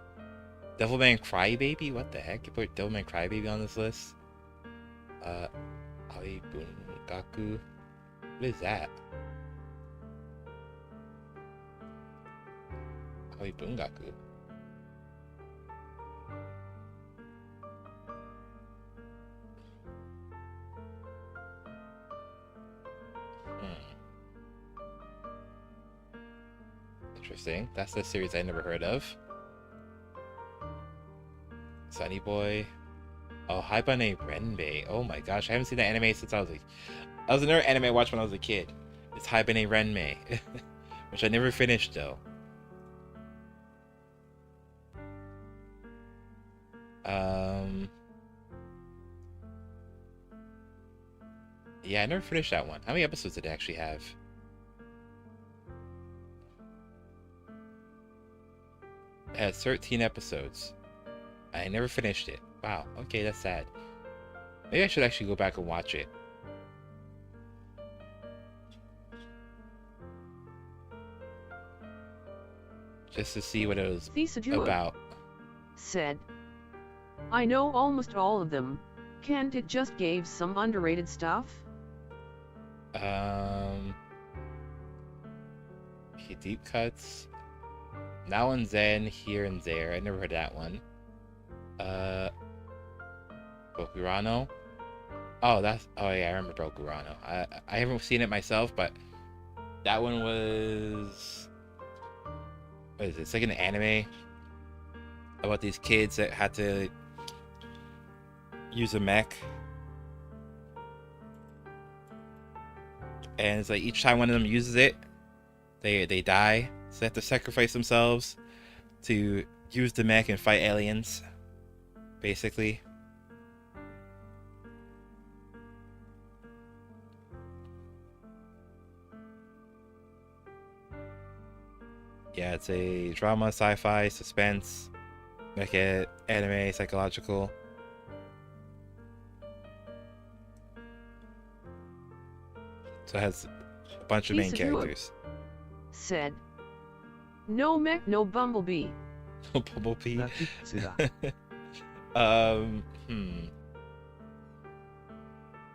Devilman Crybaby? What the heck? You put Devilman Crybaby on this list? Aoi Bungaku? What is that? Aoi Bungaku? Interesting. That's a series I never heard of. Sunny Boy. Oh, Haibane Renmei. Oh my gosh, I haven't seen that anime since I was like... That was another anime I watched when I was a kid. It's Haibane Renmei. Which I never finished though. Yeah, I never finished that one. How many episodes did it actually have? It has 13 episodes. I never finished it. Wow, okay, that's sad. Maybe I should actually go back and watch it. Just to see what it was about.
Said, I know almost all of them. Can't it just give some underrated stuff?
Okay, deep cuts. Now and then, here and there. I never heard that one. Bokurano. Oh, that's. Oh yeah, I remember Bokurano. I haven't seen it myself, but that one was. What is it? It's like an anime about these kids that had to use a mech, and it's like each time one of them uses it, they die. So they have to sacrifice themselves to use the mech and fight aliens, basically. Yeah, it's a drama, sci-fi, suspense, mecha, anime, psychological. So it has a bunch of main characters.
Said, no mech, no bumblebee.
No bumblebee. What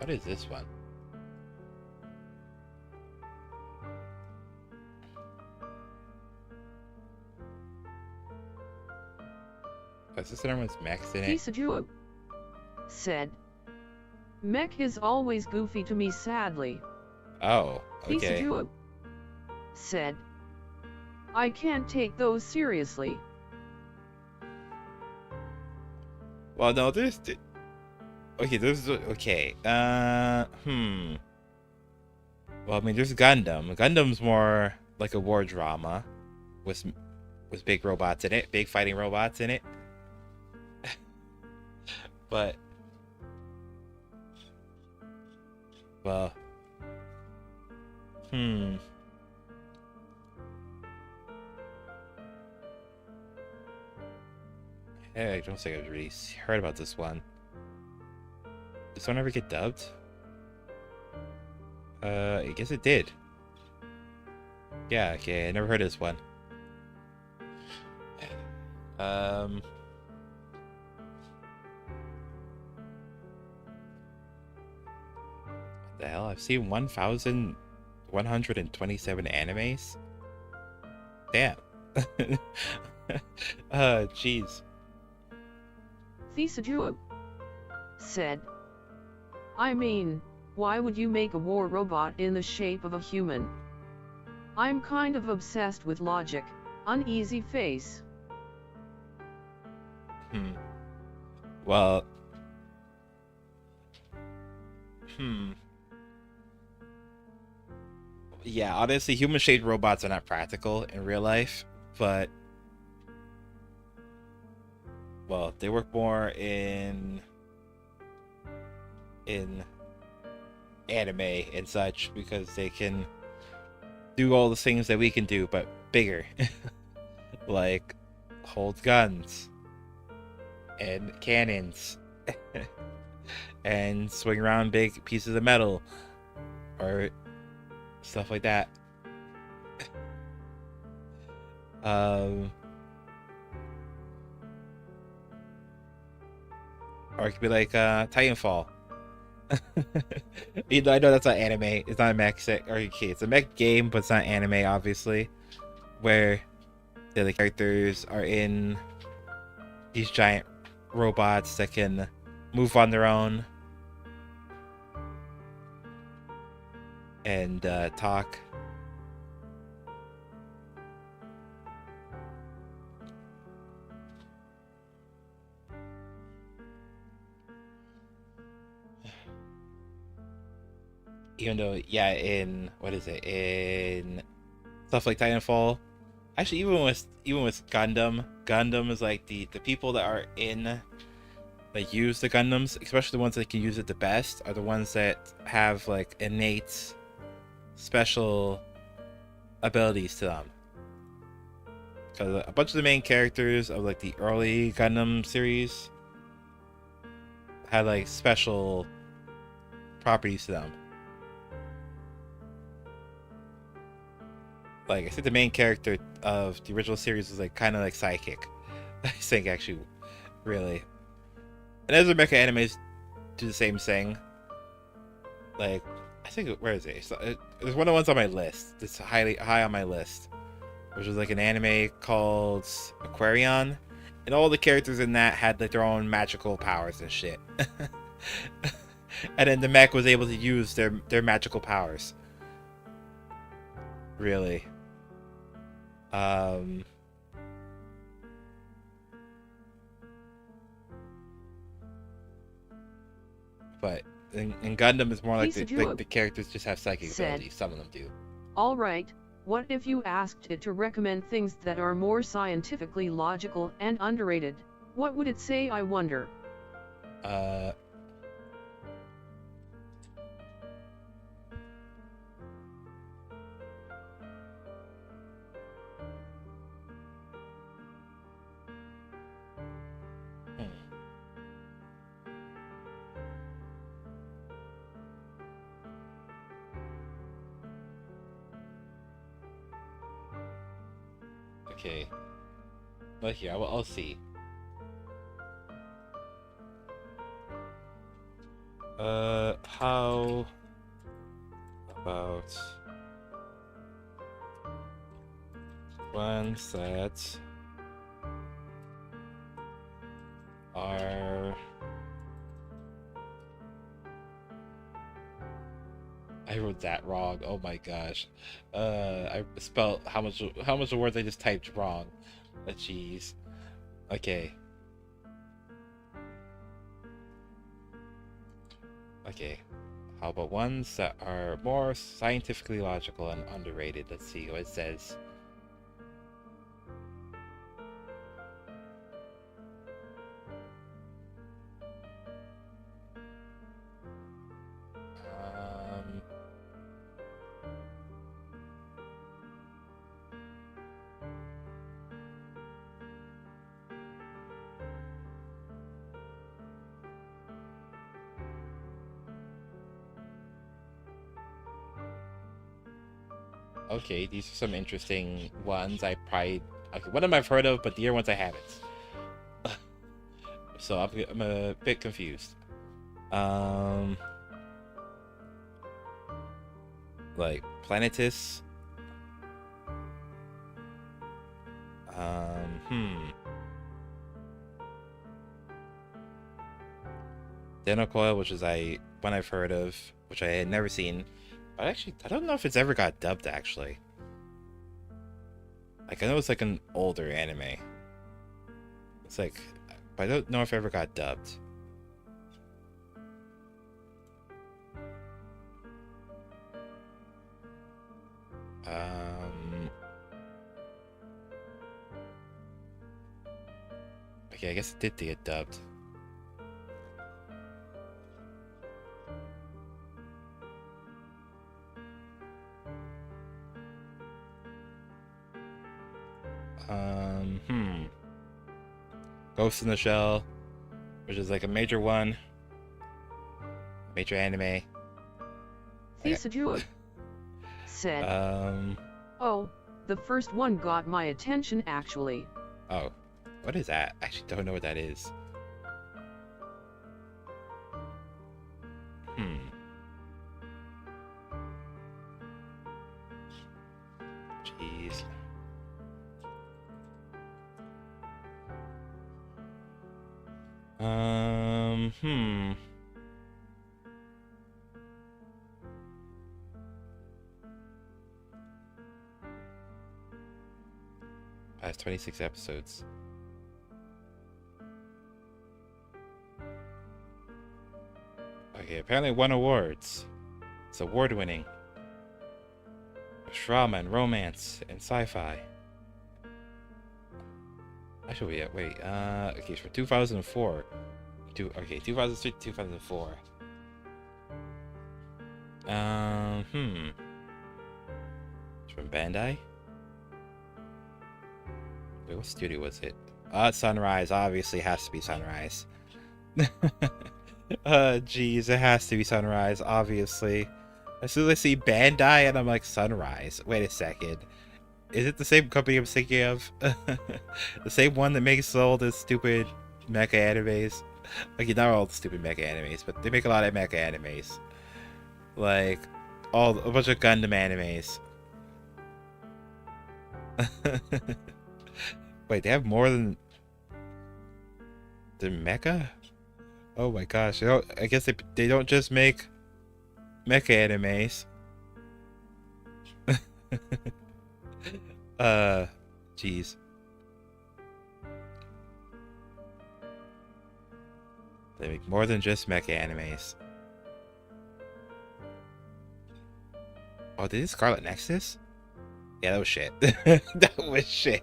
is this one? Is this another one's mechs in it?
Xiao'Guang said, mech is always goofy to me, sadly.
Oh, okay.
Xiao'Guang said, I can't take those seriously.
Well, no, there's... Okay, there's... Okay, Well, I mean, there's Gundam. Gundam's more like a war drama with big robots in it. Big fighting robots in it. But... Well... Hey, I don't think I've really heard about this one. Did this one ever get dubbed? I guess it did. Yeah, okay, I never heard of this one. What the hell? I've seen 1,127 animes? Damn. Jeez.
Xiao'Guang said, I mean, why would you make a war robot in the shape of a human? I'm kind of obsessed with logic. Uneasy face.
Well... Yeah, honestly, human-shaped robots are not practical in real life, but... Well, they work more in anime and such because they can do all the things that we can do, but bigger. Like, hold guns and cannons and swing around big pieces of metal or stuff like that. Or it could be like Titanfall. You know, I know that's not anime. It's not a mech set. Or okay, it's a mech game, but it's not anime, obviously. Where the characters are in these giant robots that can move on their own and talk. Even though, yeah, in what is it? In stuff like Titanfall, actually, even with Gundam is like the people that are in that use the Gundams, especially the ones that can use it the best, are the ones that have like innate special abilities to them. Because a bunch of the main characters of like the early Gundam series had like special properties to them. Like, I think the main character of the original series was like kind of like psychic. I think actually, really. And other mecha animes do the same thing. Like, I think, where is it? It's one of the ones on my list. It's high on my list. Which was like an anime called Aquarion. And all the characters in that had like their own magical powers and shit. And then the mech was able to use their magical powers. Really. But in Gundam, it's more like the characters just have psychic abilities. Some of them do.
Alright, what if you asked it to recommend things that are more scientifically logical and underrated? What would it say, I wonder?
Okay. But here, I'll see. How about ones that are... I wrote that wrong. Oh my gosh. I spelled how much of words I just typed wrong. Jeez. Okay. Okay. How about ones that are more scientifically logical and underrated? Let's see what it says. Okay, these are some interesting ones. Okay, one of them I've heard of, but the other ones I haven't. So I'm a bit confused. Like Planetus. Denocoil, which is one I've heard of, which I had never seen. I don't know if it's ever got dubbed, actually. Like, I know it's like an older anime. It's like, but I don't know if it ever got dubbed. Okay, I guess it did get dubbed. Ghost in the Shell, which is like a major one. Major anime.
Thisajua said, oh, the first one got my attention, actually.
Oh, what is that? I actually don't know what that is. Jeez. Has 26 episodes. Okay, apparently it won awards. It's award-winning. Drama and romance and sci-fi. Actually, wait. Okay, it's for 2004. Okay, 2003 to 2004. It's from Bandai. Wait, what studio was it? Sunrise. Obviously, has to be Sunrise. Jeez, it has to be Sunrise. Obviously. As soon as I see Bandai, and I'm like, Sunrise. Wait a second. Is it the same company I'm thinking of? The same one that makes all the stupid mecha animes? Okay, not all the stupid mecha animes, but they make a lot of mecha animes. Like, a bunch of Gundam animes. Wait, they have more than mecha? Oh my gosh! I guess they don't just make mecha animes. Jeez. They make more than just mecha animes. Oh, they did Scarlet Nexus? Yeah, that was shit. That was shit.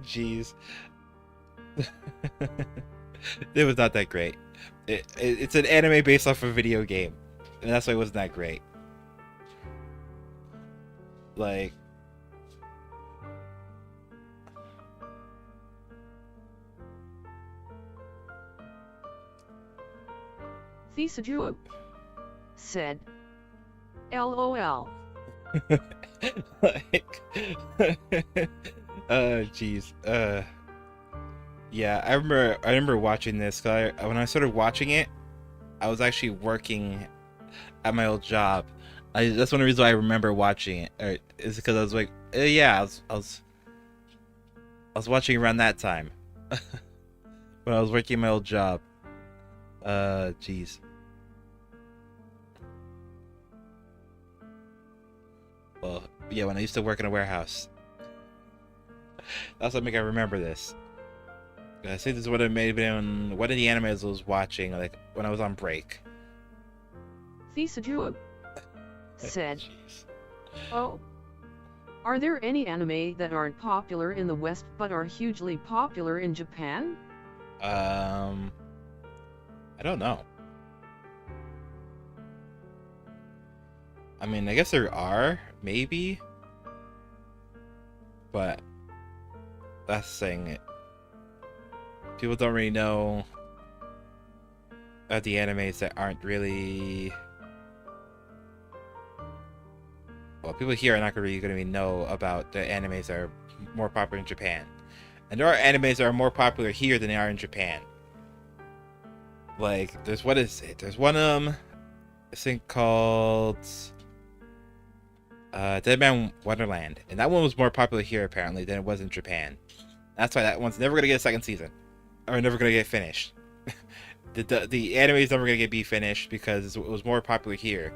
Jeez. It was not that great. It's an anime based off a video game, and that's why it wasn't that great. Like,
Xiao'Guang said, LOL.
like, jeez. Yeah, I remember watching this. When I started watching it, I was actually working at my old job. That's one reason why I remember watching it. Is because I was like, yeah, I was watching around that time when I was working my old job. Jeez. Well, yeah, when I used to work in a warehouse. That's what make I remember this. I think this would have maybe been one of the animes I was watching, like when I was on break.
Xiao'Guang said, "Oh, are there any anime that aren't popular in the West but are hugely popular in Japan?"
I don't know. I mean, I guess there are, maybe, but that's saying it. People don't really know about the animes that aren't really. Well, people here are not really going to know about the animes that are more popular in Japan. And there are animes that are more popular here than they are in Japan. Like, what is it? There's one I think called Dead Man Wonderland. And that one was more popular here apparently than it was in Japan. That's why that one's never going to get a second season. Or never going to get finished. the anime is never going to be finished because it was more popular here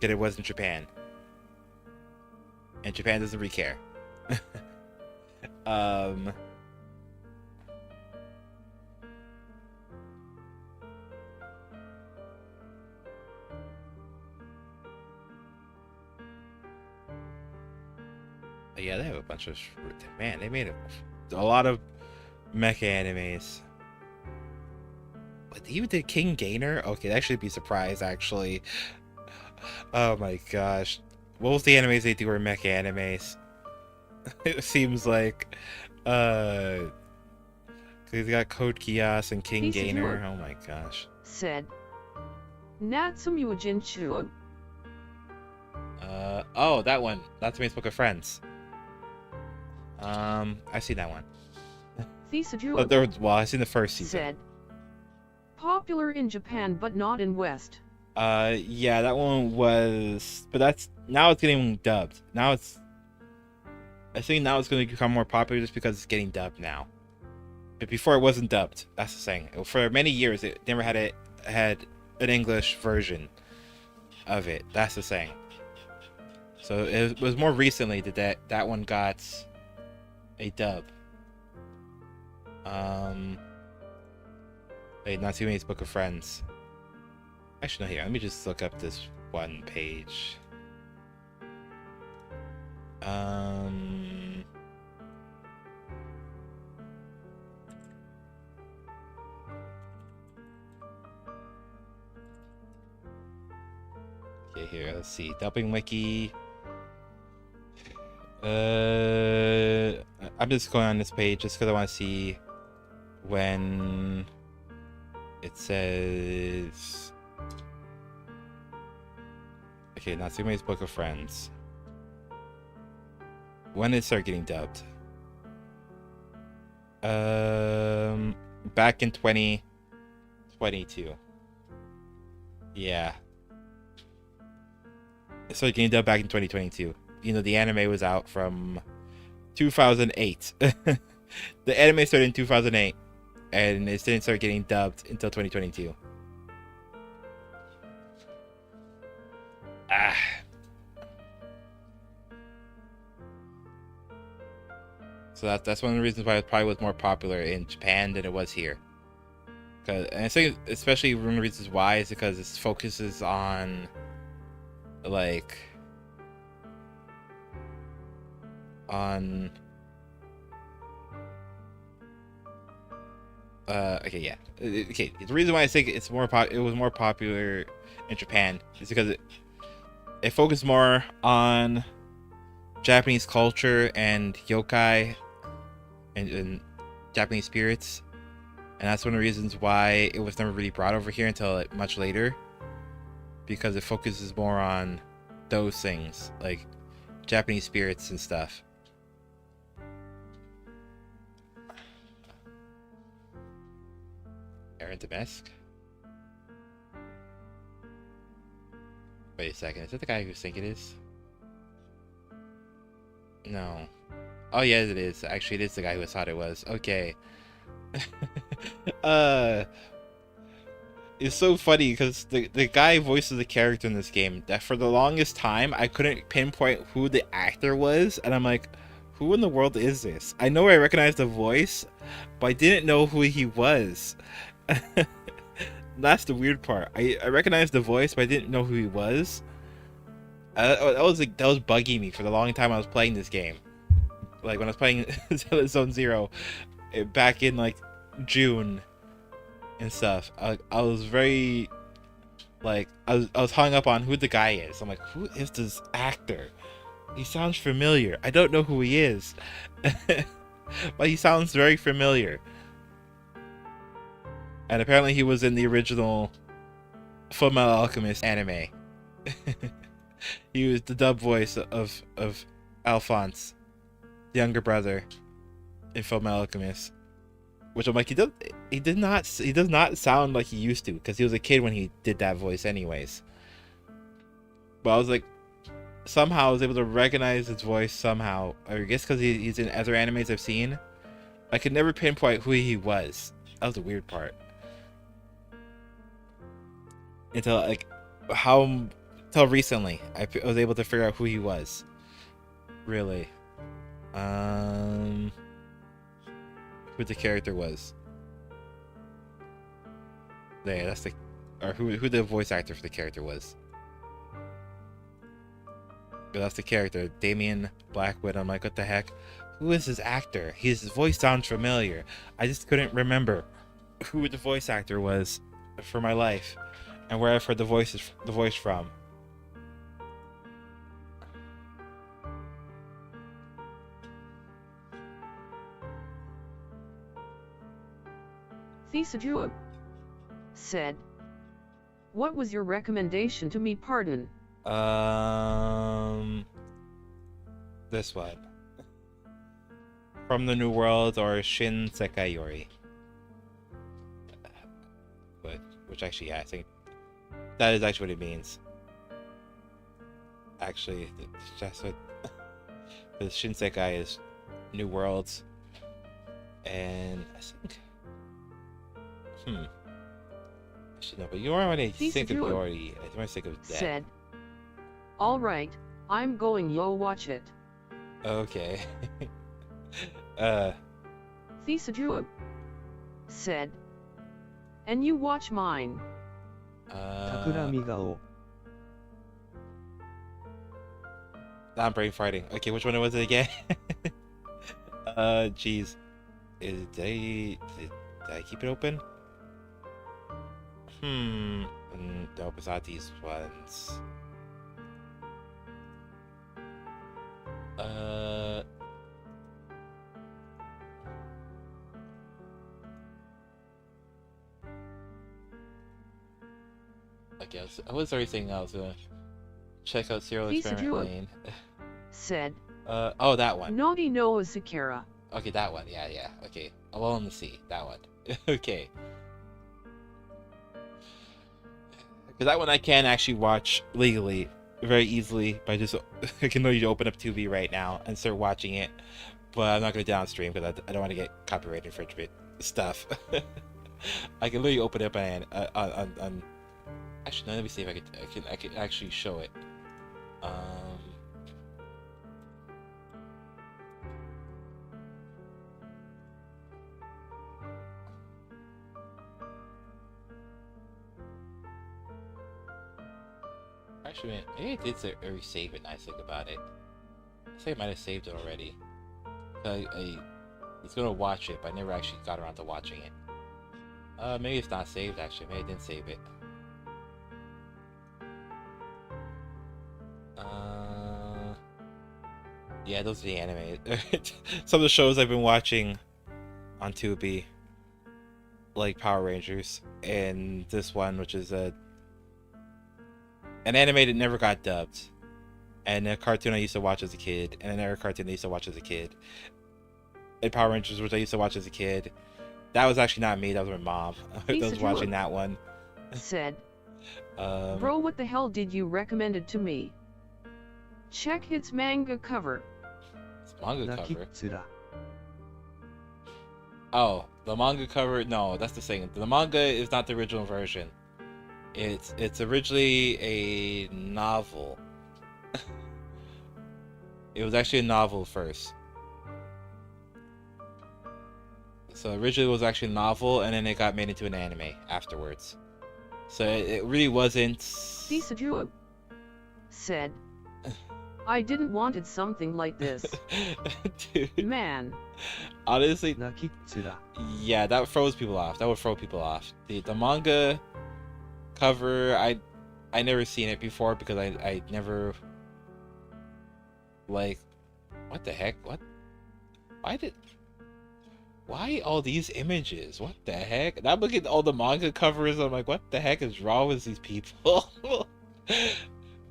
than it was in Japan. And Japan doesn't really care. Yeah, they have a bunch of... Man, they made a lot of mecha animes. But they even did King Gainer? Okay, that should be surprised, actually. Oh my gosh. What was the animes they do were mecha animes? It seems like... They got Code Geass and King Gainer. Oh my gosh.
Said, Natsumu Jinchu.
Oh, that one. Natsume's Book of Friends. I've seen that one. Well, I've seen the first season.
Said, popular in Japan but not in West.
Yeah, that one was, but now it's getting dubbed. I think now it's going to become more popular just because it's getting dubbed now. But before it wasn't dubbed. That's the thing. For many years, it never had an English version of it. That's the thing. So it was more recently that one got a dub. Wait, Natsume's Book of Friends. Actually, no, here. Let me just look up this one page. Okay, here. Let's see. Dubbing Wiki. I'm just going on this page just because I want to see when it says. Okay, Natsume's Book of Friends. When did it start getting dubbed? back in 2022. Yeah. It started getting dubbed back in 2022. You know, the anime was out from 2008. The anime started in 2008, and it didn't start getting dubbed until 2022. Ah. So that's one of the reasons why it probably was more popular in Japan than it was here. And I think especially one of the reasons why is because it focuses on like okay, yeah. Okay, the reason why I think it was more popular in Japan is because it focused more on Japanese culture and yokai and Japanese spirits, and that's one of the reasons why it was never really brought over here until much later, because it focuses more on those things like Japanese spirits and stuff. Aaron Damask? Wait a second, is that the guy who think it is? No. Oh yeah, it is. Actually, it is the guy who I thought it was. Okay. It's so funny because the guy voices the character in this game that for the longest time I couldn't pinpoint who the actor was, and I'm like, who in the world is this? I know I recognized the voice, but I didn't know who he was. That's the weird part. I recognized the voice, but I didn't know who he was. That was bugging me for the long time I was playing this game. Like when I was playing Zone Zero back in like June and stuff. I was very like I was hung up on who the guy is. I'm like, who is this actor? He sounds familiar. I don't know who he is, but he sounds very familiar. And apparently he was in the original Fullmetal Alchemist anime. He was the dub voice of Alphonse, the younger brother in Fullmetal Alchemist. Which I'm like, he does not sound like he used to, because he was a kid when he did that voice anyways. But I was like, somehow I was able to recognize his voice somehow. I guess because he's in other animes I've seen. I could never pinpoint who he was. That was the weird part. Until recently, I was able to figure out who he was. Really. Who the character was. Yeah, that's who the voice actor for the character was. But that's the character, Damien Blackwood. I'm like, what the heck? Who is this actor? His voice sounds familiar. I just couldn't remember who the voice actor was for my life, and where I've heard the voice from.
Xiao'Guang said, "What was your recommendation to me, pardon?"
This one. From the New World or Shin Sekai Yori. Which actually, yeah, I think that is actually what it means. Actually, it's just what the Shin Sekai is New Worlds. And I think I should know, but you don't want to think of Yori. I want to think of that.
Said, "All right, I'm going. Yo, watch it."
Okay.
Xiao'Guang said, "And you watch mine."
I'm brain farting. Okay, which one was it again? Jeez. Did I keep it open? Nope, it's not these ones. Okay, I was already saying I was gonna check out Serial Experiment Lane.
Said,
oh, that one.
Naughty no Sakura.
Okay, that one. Yeah, yeah. Okay. Alone in the Sea. That one. Okay. Because that one I can actually watch legally very easily by just I can literally open up Tubi right now and start watching it, but I'm not going to downstream because I don't want to get copyright infringement stuff. I can literally open it up on actually, no, let me see if I can actually show it. Actually, maybe I did save it. Now I think about it. I think I might have saved it already. I was gonna watch it, but I never actually got around to watching it. Maybe it's not saved actually. Maybe I didn't save it. Yeah, those are the anime. Some of the shows I've been watching on Tubi, like Power Rangers, and this one, which is an anime that never got dubbed, and a cartoon I used to watch as a kid, and another cartoon I used to watch as a kid, and Power Rangers, which I used to watch as a kid. That was actually not me. That was my mom. I was watching that one.
Said, bro, what the hell did you recommend it to me? Check its manga cover.
It's manga cover. Oh, the manga cover. No, that's the thing. The manga is not the original version. It's originally a novel. It was actually a novel first. So originally it was actually a novel, and then it got made into an anime afterwards. So it really wasn't.
Xiao'Guang said, I didn't wanted something like this.
Dude.
Man.
Honestly, yeah, that throws people off. That would throw people off. The manga cover, I never seen it before because I never, like, what the heck? What? Why all these images? What the heck? And I'm looking at all the manga covers. I'm like, what the heck is wrong with these people?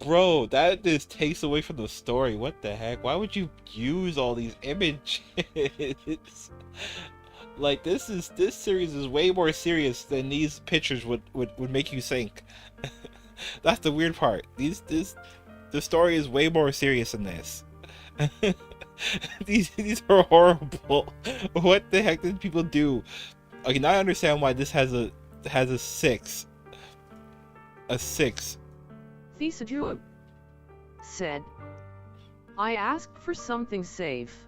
Bro, that just takes away from the story. What the heck? Why would you use all these images? Like, this series is way more serious than these pictures would make you think. That's the weird part. The story is way more serious than this. These are horrible. What the heck did people do? Okay, now I understand why this has a 6. A 6.
Xiao'Guang said, I asked for something safe.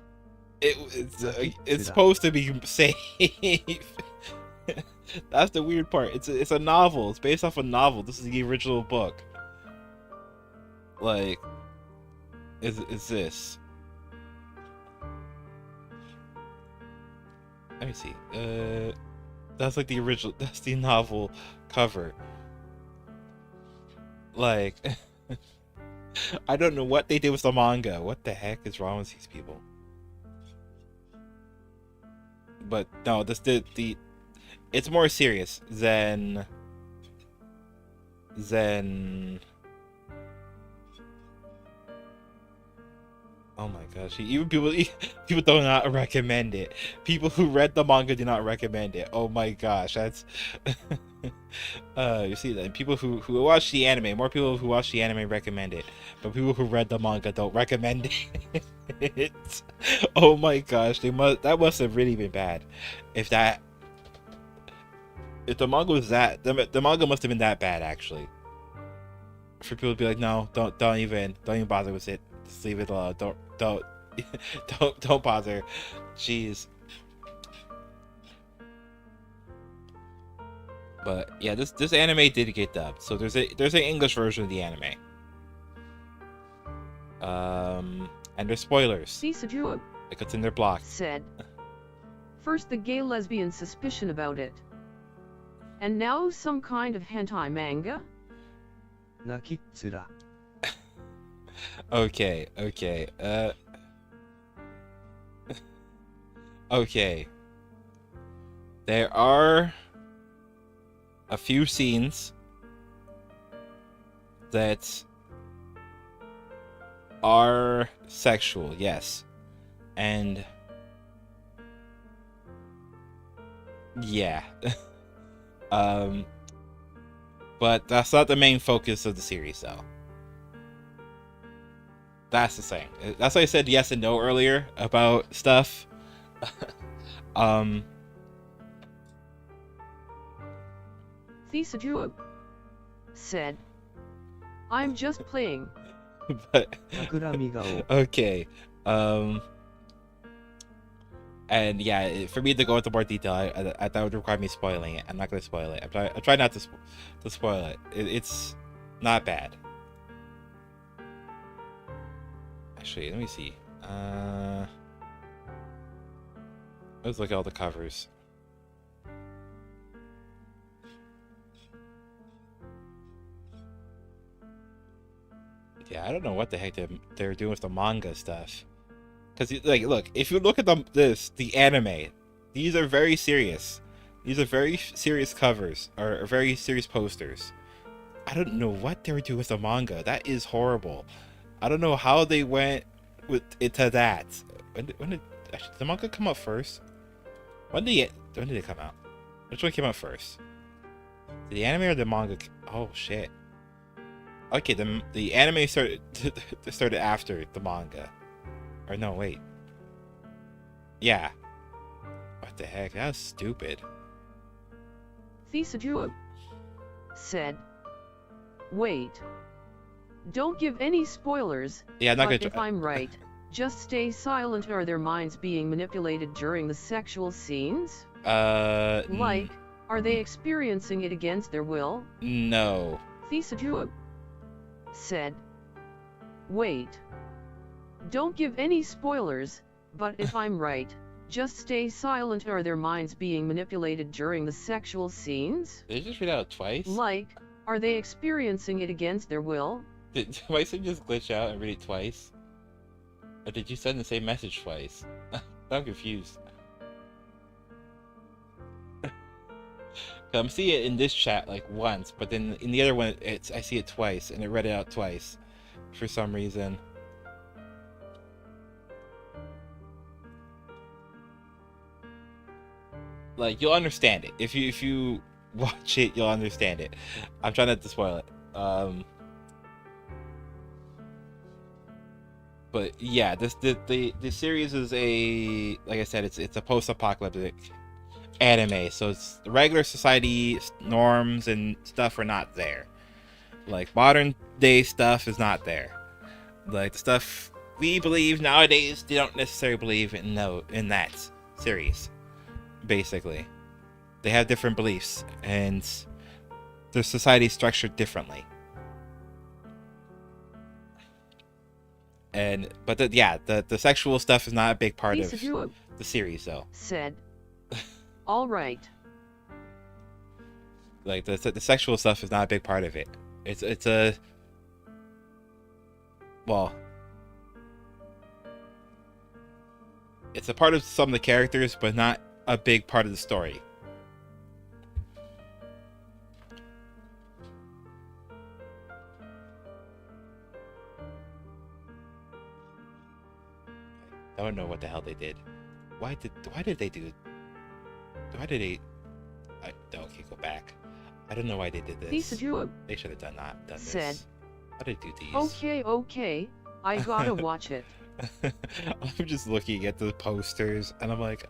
It's supposed to be safe. That's the weird part. It's a novel. It's based off a novel. This is the original book. Like, is this? Let me see. That's like the original. That's the novel cover. Like, I don't know what they did with the manga. What the heck is wrong with these people? But no, it's more serious than oh my gosh, even people do not recommend it. People who read the manga do not recommend it. Oh my gosh, that's you see that people who watch the anime, more people who watch the anime recommend it, but people who read the manga don't recommend it. Oh my gosh, that must have really been bad. If the manga was that, the manga must have been that bad actually. For people to be like, no, don't even bother with it. Just leave it alone. Don't bother. Jeez. But yeah, this anime did get dubbed, so there's an English version of the anime. And there's spoilers.
Xiao'Guang
like it's in their blog.
Said, first the gay lesbian suspicion about it, and now some kind of hentai manga.
Okay. Okay. There are a few scenes that are sexual, yes. And Yeah. But that's not the main focus of the series, though. That's the thing. That's why I said yes and no earlier about stuff.
Xiao'Guang said, I'm just playing.
But okay. And yeah, for me to go into more detail, I that would require me spoiling it. I'm not going to spoil it. I try not to spoil it. It's not bad. Actually, let me see. Let's look at all the covers. Yeah, I don't know what the heck they're doing with the manga stuff. Because, like, look, if you look at the anime, these are very serious. These are very serious covers, or very serious posters. I don't know what they were doing with the manga. That is horrible. I don't know how they went into that. When did actually, did the manga come out first? When did it come out? Which one came out first? The anime or the manga? Oh shit. Okay, the anime started after the manga. Or no, wait. Yeah. What the heck? That's stupid.
Xiao'Guang said, wait. Don't give any spoilers.
Yeah, I'm not
but
gonna
if I'm right, just stay silent. Are their minds being manipulated during the sexual scenes? Like, are they experiencing it against their will?
No.
Xiao'Guang said, wait. Don't give any spoilers, but if I'm right, just stay silent. Are their minds being manipulated during the sexual scenes?
Did you just read out twice?
Like, are they experiencing it against their will?
Did my son just glitch out and read it twice? Or did you send the same message twice? I'm confused. I'm seeing it in this chat like once, but then in the other one, I see it twice, and it read it out twice for some reason. Like, you'll understand it if you watch it. You'll understand it. I'm trying not to spoil it. But yeah, the series is like I said, it's a post-apocalyptic anime, so it's the regular society norms and stuff are not there. Like, modern day stuff is not there. Like, the stuff we believe nowadays, they don't necessarily believe in that series. Basically, they have different beliefs and their society is structured differently. But the sexual stuff is not a big part of the series, though.
Said, all right.
Like, the sexual stuff is not a big part of it. It's a part of some of the characters, but not a big part of the story. I don't know what the hell they did. Why did they do? Okay, go back. I don't know why they did this. They should have done
said,
this. How did they do these?
Okay, I gotta watch it.
I'm just looking at the posters and I'm like,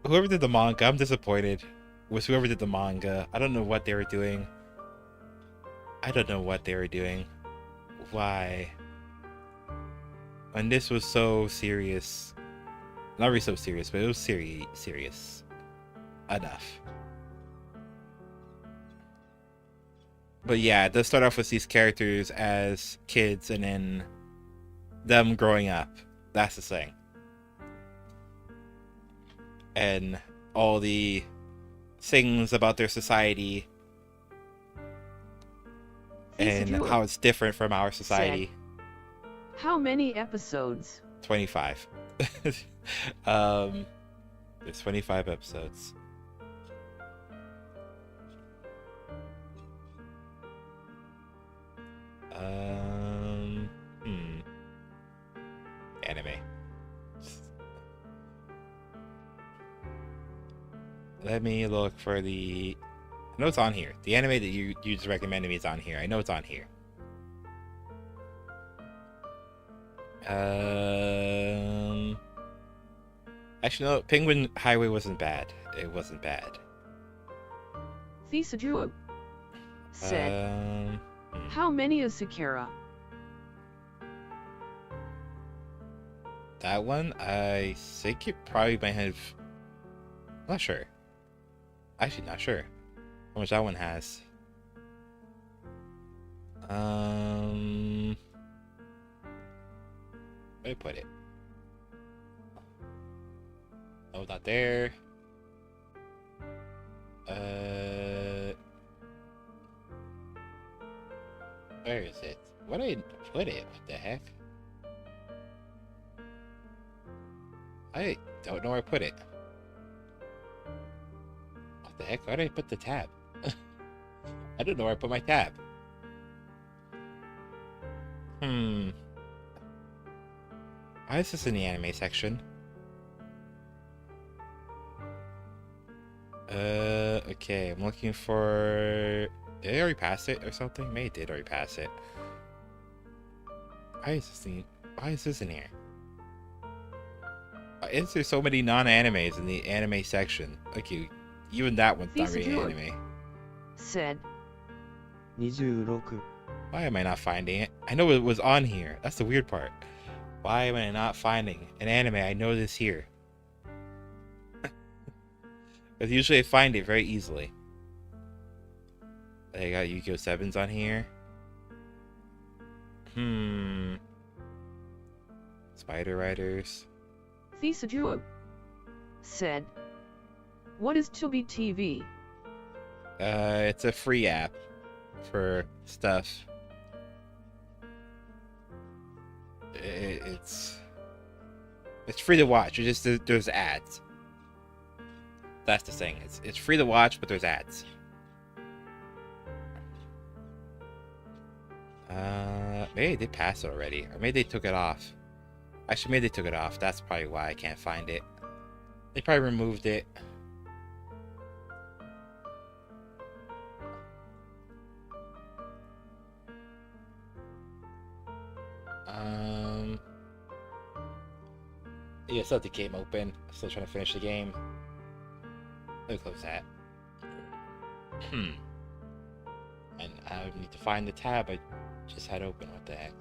whoever did the manga, I'm disappointed with whoever did the manga. I don't know what they were doing. Why? And this was so serious. Not really so serious, but it was serious enough. But yeah, it does start off with these characters as kids and then them growing up. That's the thing. And all the things about their society and how it's different from our society.
How many episodes?
25. There's 25 episodes. Anime. Let me look for the... I know it's on here. The anime that you just recommended me is on here. I know it's on here. Actually, no. Penguin Highway wasn't bad. It wasn't bad.
Xiao'Guang said, how many is Sakura?
That one, I think it probably might have... I'm not sure. Actually, not sure how much that one has. Where did I put it? Oh, not there. Where is it? Where did I put it? What the heck? I don't know where I put it. What the heck? Where did I put the tab? I don't know where I put my tab. Why is this in the anime section? Okay, I'm looking for... Did I already pass it or something? Maybe I did already pass it. Why is this in here? Why is there so many non-animes in the anime section? Okay, even that one's not really anime.
Said
26.
Why am I not finding it? I know it was on here. That's the weird part. Why am I not finding an anime? I know this here. Because usually I find it very easily. I got Yu-Gi-Oh! 7's on here. Spider Riders.
Xiao'Guang said, what is Tubi TV?
It's a free app for stuff. It's free to watch. It's just there's ads. That's the thing. It's free to watch, but there's ads. Maybe they did pass it already, or maybe they took it off. Actually, maybe they took it off. That's probably why I can't find it. They probably removed it. Yeah, still have the game open. Still trying to finish the game. Let me close that. And I need to find the tab I just had open. What the heck?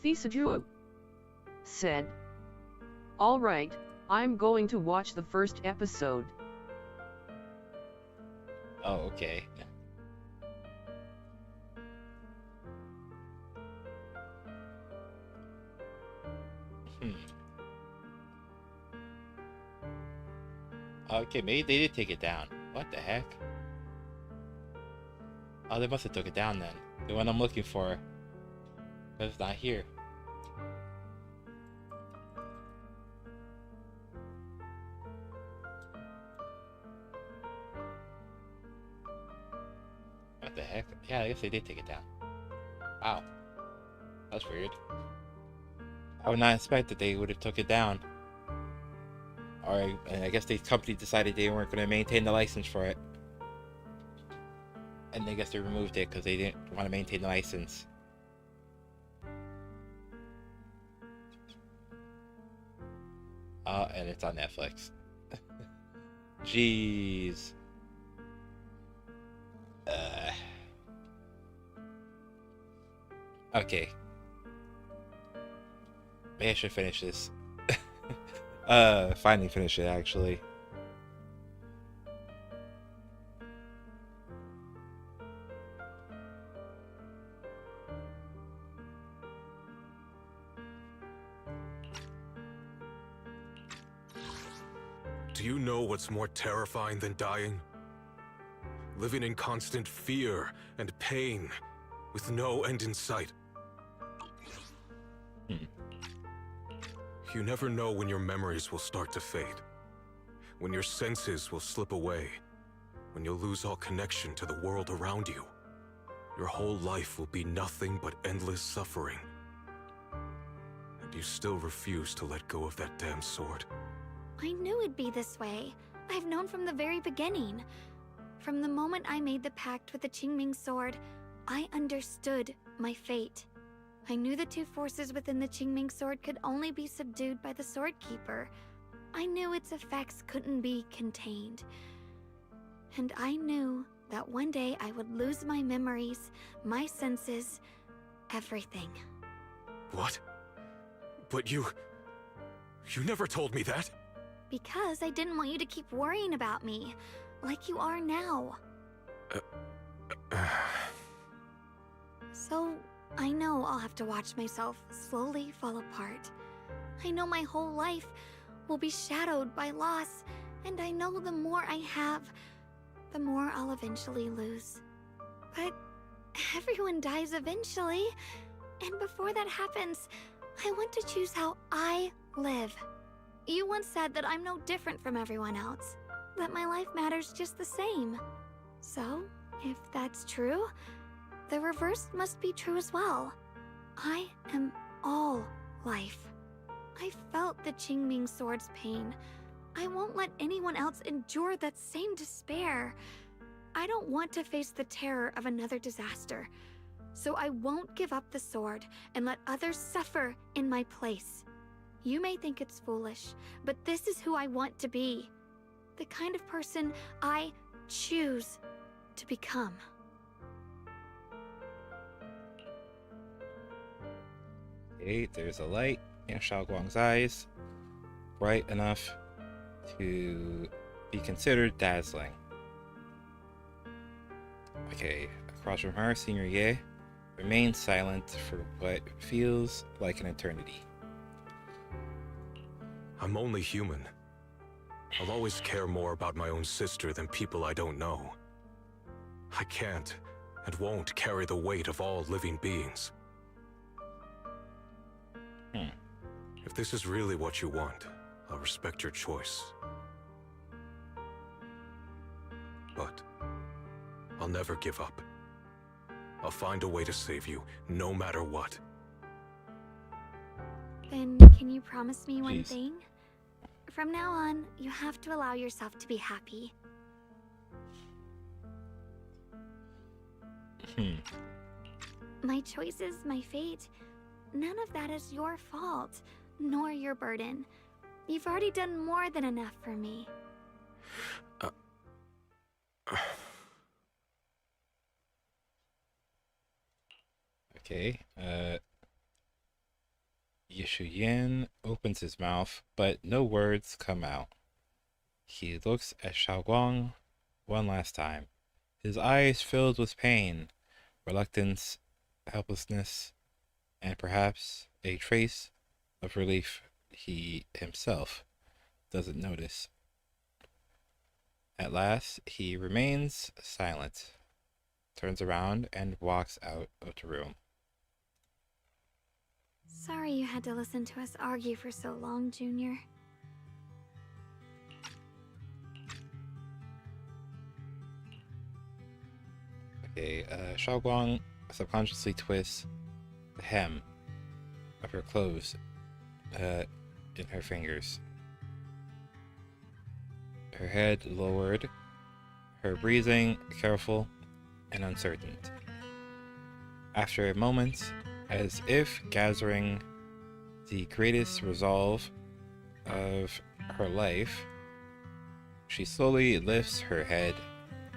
Xiao'Guang said, all right, I'm going to watch the first episode.
Oh, okay. Okay, maybe they did take it down. What the heck? Oh, they must have took it down then. The one I'm looking for. But it's not here. What the heck? Yeah, I guess they did take it down. Wow. That's weird. I would not expect that they would have took it down. Or I guess the company decided they weren't going to maintain the license for it. And I guess they removed it because they didn't want to maintain the license. And it's on Netflix. Jeez. Okay. Maybe I should finish this. Finally finish it, actually.
Do you know what's more terrifying than dying? Living in constant fear and pain, with no end in sight. You never know when your memories will start to fade, when your senses will slip away, when you'll lose all connection to the world around you. Your whole life will be nothing but endless suffering. And you still refuse to let go of that damn sword.
I knew it'd be this way. I've known from the very beginning. From the moment I made the pact with the Qingming sword, I understood my fate. I knew the two forces within the Qingming sword could only be subdued by the Sword Keeper. I knew its effects couldn't be contained. And I knew that one day I would lose my memories, my senses, everything.
What? But you never told me that.
Because I didn't want you to keep worrying about me, like you are now. So, I know I'll have to watch myself slowly fall apart. I know my whole life will be shadowed by loss, and I know the more I have, the more I'll eventually lose. But everyone dies eventually, and before that happens, I want to choose how I live. You once said that I'm no different from everyone else, that my life matters just the same. So, if that's true, the reverse must be true as well. I am all life. I felt the Qingming sword's pain. I won't let anyone else endure that same despair. I don't want to face the terror of another disaster, so I won't give up the sword and let others suffer in my place. You may think it's foolish, but this is who I want to be. The kind of person I choose to become.
Okay, there's a light in Xiao'Guang's eyes, bright enough to be considered dazzling. Okay, across from her, Senior Ye remains silent for what feels like an eternity.
I'm only human. I'll always care more about my own sister than people I don't know. I can't and won't carry the weight of all living beings. If this is really what you want, I'll respect your choice. But I'll never give up. I'll find a way to save you, no matter what.
Then can you promise me one thing? From now on, you have to allow yourself to be happy. My choices, my fate, none of that is your fault, nor your burden. You've already done more than enough for me.
Okay, Yishuyan opens his mouth, but no words come out. He looks at Xiao'Guang one last time, his eyes filled with pain, reluctance, helplessness, and perhaps a trace of relief he himself doesn't notice. At last, he remains silent, turns around, and walks out of the room.
Sorry you had to listen to us argue for so long, Junior.
Okay, Xiao'Guang subconsciously twists the hem of her clothes in her fingers. Her head lowered, her breathing careful and uncertain. After a moment, as if gathering the greatest resolve of her life, she slowly lifts her head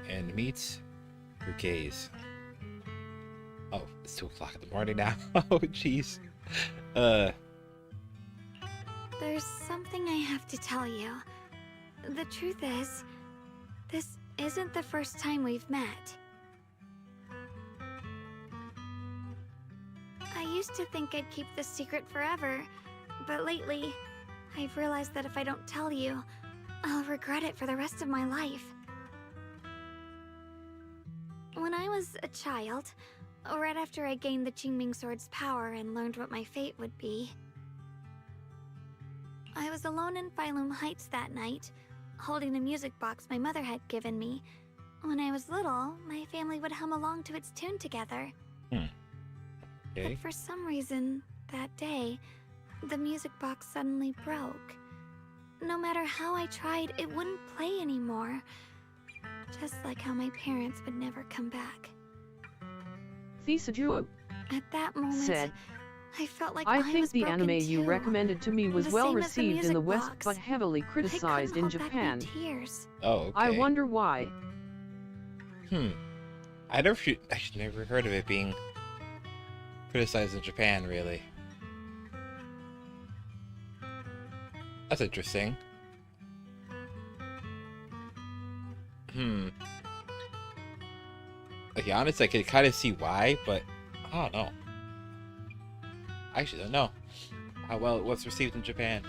and meets her gaze. Oh, it's 2 o'clock in the morning now. Oh, jeez.
There's something I have to tell you. The truth is, this isn't the first time we've met. I used to think I'd keep this secret forever, but lately, I've realized that if I don't tell you, I'll regret it for the rest of my life. When I was a child, right after I gained the Qingming sword's power and learned what my fate would be, I was alone in Phylum Heights that night, holding a music box my mother had given me, When I was little, my family would hum along to its tune together.
Okay.
But for some reason, that day, the music box suddenly broke. No matter how I tried, it wouldn't play anymore. Just like how my parents would never come back.
Xiao'Guang
At that moment,
said,
I felt like
I
was
think the
broken
anime you
too.
recommended to me was
The
well
same as the
received in the
music
West
box.
but heavily criticized in
hold back my
Japan.
tears.
Oh, okay.
I wonder why.
I actually never heard of it being criticized in Japan, really. That's interesting. Okay, honestly, I could kind of see why, but I don't know. I actually don't know how well it was received in Japan.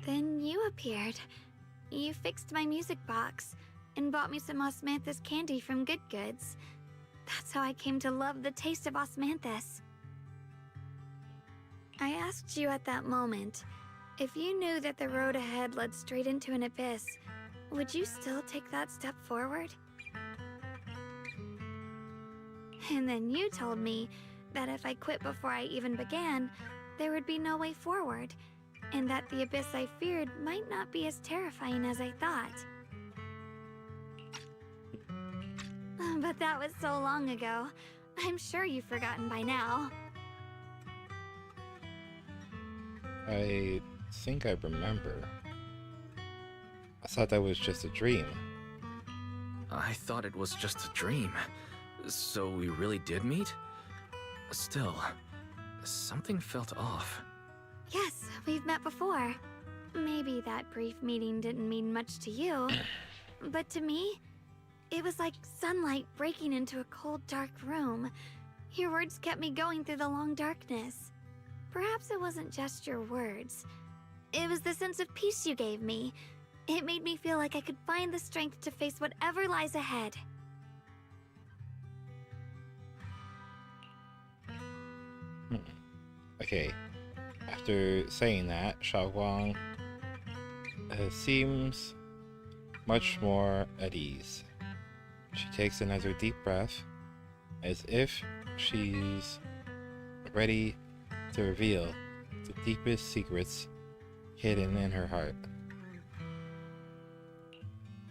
Then you appeared. You fixed my music box and bought me some osmanthus candy from Good Goods. That's how I came to love the taste of osmanthus. I asked you at that moment, if you knew that the road ahead led straight into an abyss, would you still take that step forward? And then you told me that if I quit before I even began, there would be no way forward, and that the abyss I feared might not be as terrifying as I thought. But that was so long ago. I'm sure you've forgotten by now.
I think I remember. I thought that was just a dream.
I thought it was just a dream. So we really did meet? Still, something felt off.
Yes, we've met before. Maybe that brief meeting didn't mean much to you, but to me, it was like sunlight breaking into a cold, dark room. Your words kept me going through the long darkness. Perhaps it wasn't just your words. It was the sense of peace you gave me. It made me feel like I could find the strength to face whatever lies ahead.
Okay, after saying that, Xiao'Guang seems much more at ease. She takes another deep breath, as if she's ready to reveal the deepest secrets hidden in her heart.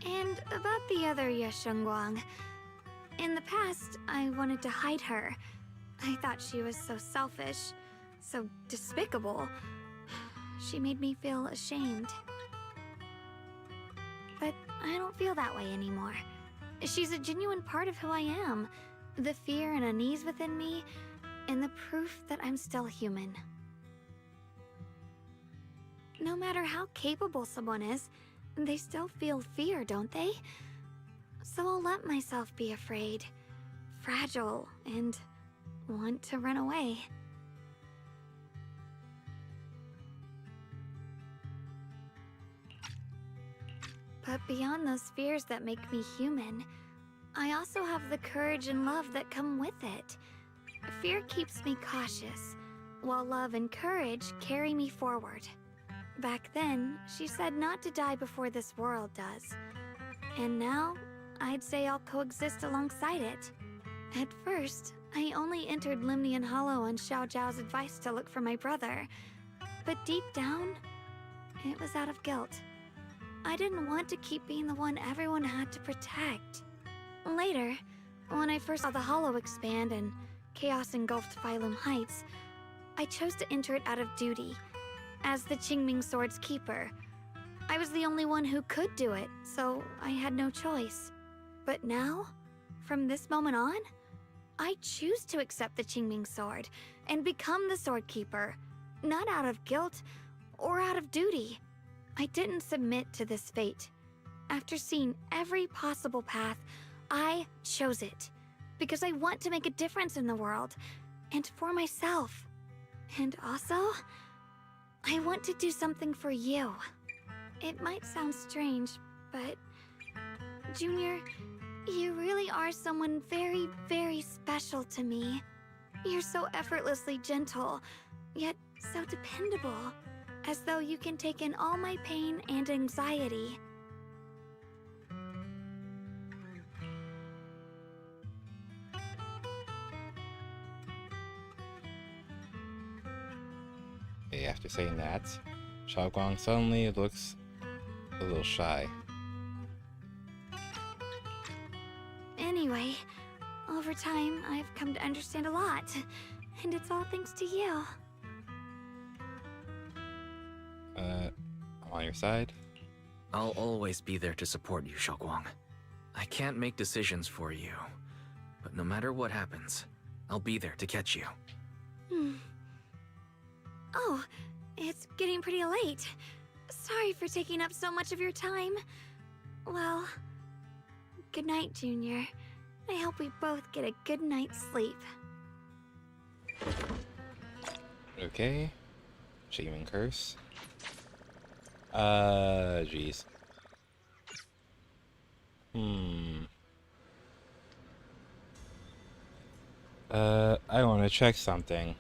And about the other Xiao'Guang, in the past, I wanted to hide her. I thought she was so selfish, so despicable. She made me feel ashamed. But I don't feel that way anymore. She's a genuine part of who I am. The fear and unease within me, and the proof that I'm still human. No matter how capable someone is, they still feel fear, don't they? So I'll let myself be afraid, fragile, and want to run away. But beyond those fears that make me human, I also have the courage and love that come with it. Fear keeps me cautious, while love and courage carry me forward. Back then, she said not to die before this world does. And now, I'd say I'll coexist alongside it. At first, I only entered Limnian Hollow on Xiao Zhao's advice to look for my brother. But deep down, it was out of guilt. I didn't want to keep being the one everyone had to protect. Later, when I first saw the Hollow expand and chaos engulfed Phylum Heights, I chose to enter it out of duty. As the Qingming Sword's keeper, I was the only one who could do it, so I had no choice. But now, from this moment on, I choose to accept the Qingming Sword and become the Sword Keeper, not out of guilt or out of duty. I didn't submit to this fate. After seeing every possible path, I chose it because I want to make a difference in the world and for myself. And also, I want to do something for you. It might sound strange, but Junior, you really are someone very, very special to me. You're so effortlessly gentle, yet so dependable. As though you can take in all my pain and anxiety.
Okay, after saying that, Xiao'Guang suddenly looks a little shy.
Anyway, over time, I've come to understand a lot. And it's all thanks to you.
I'm on your side.
I'll always be there to support you, Xiao'Guang. I can't make decisions for you, but no matter what happens, I'll be there to catch you.
Oh, it's getting pretty late. Sorry for taking up so much of your time. Well, good night, Junior. I hope we both get a good night's sleep.
Okay. Shaman curse. Jeez. I want to check something.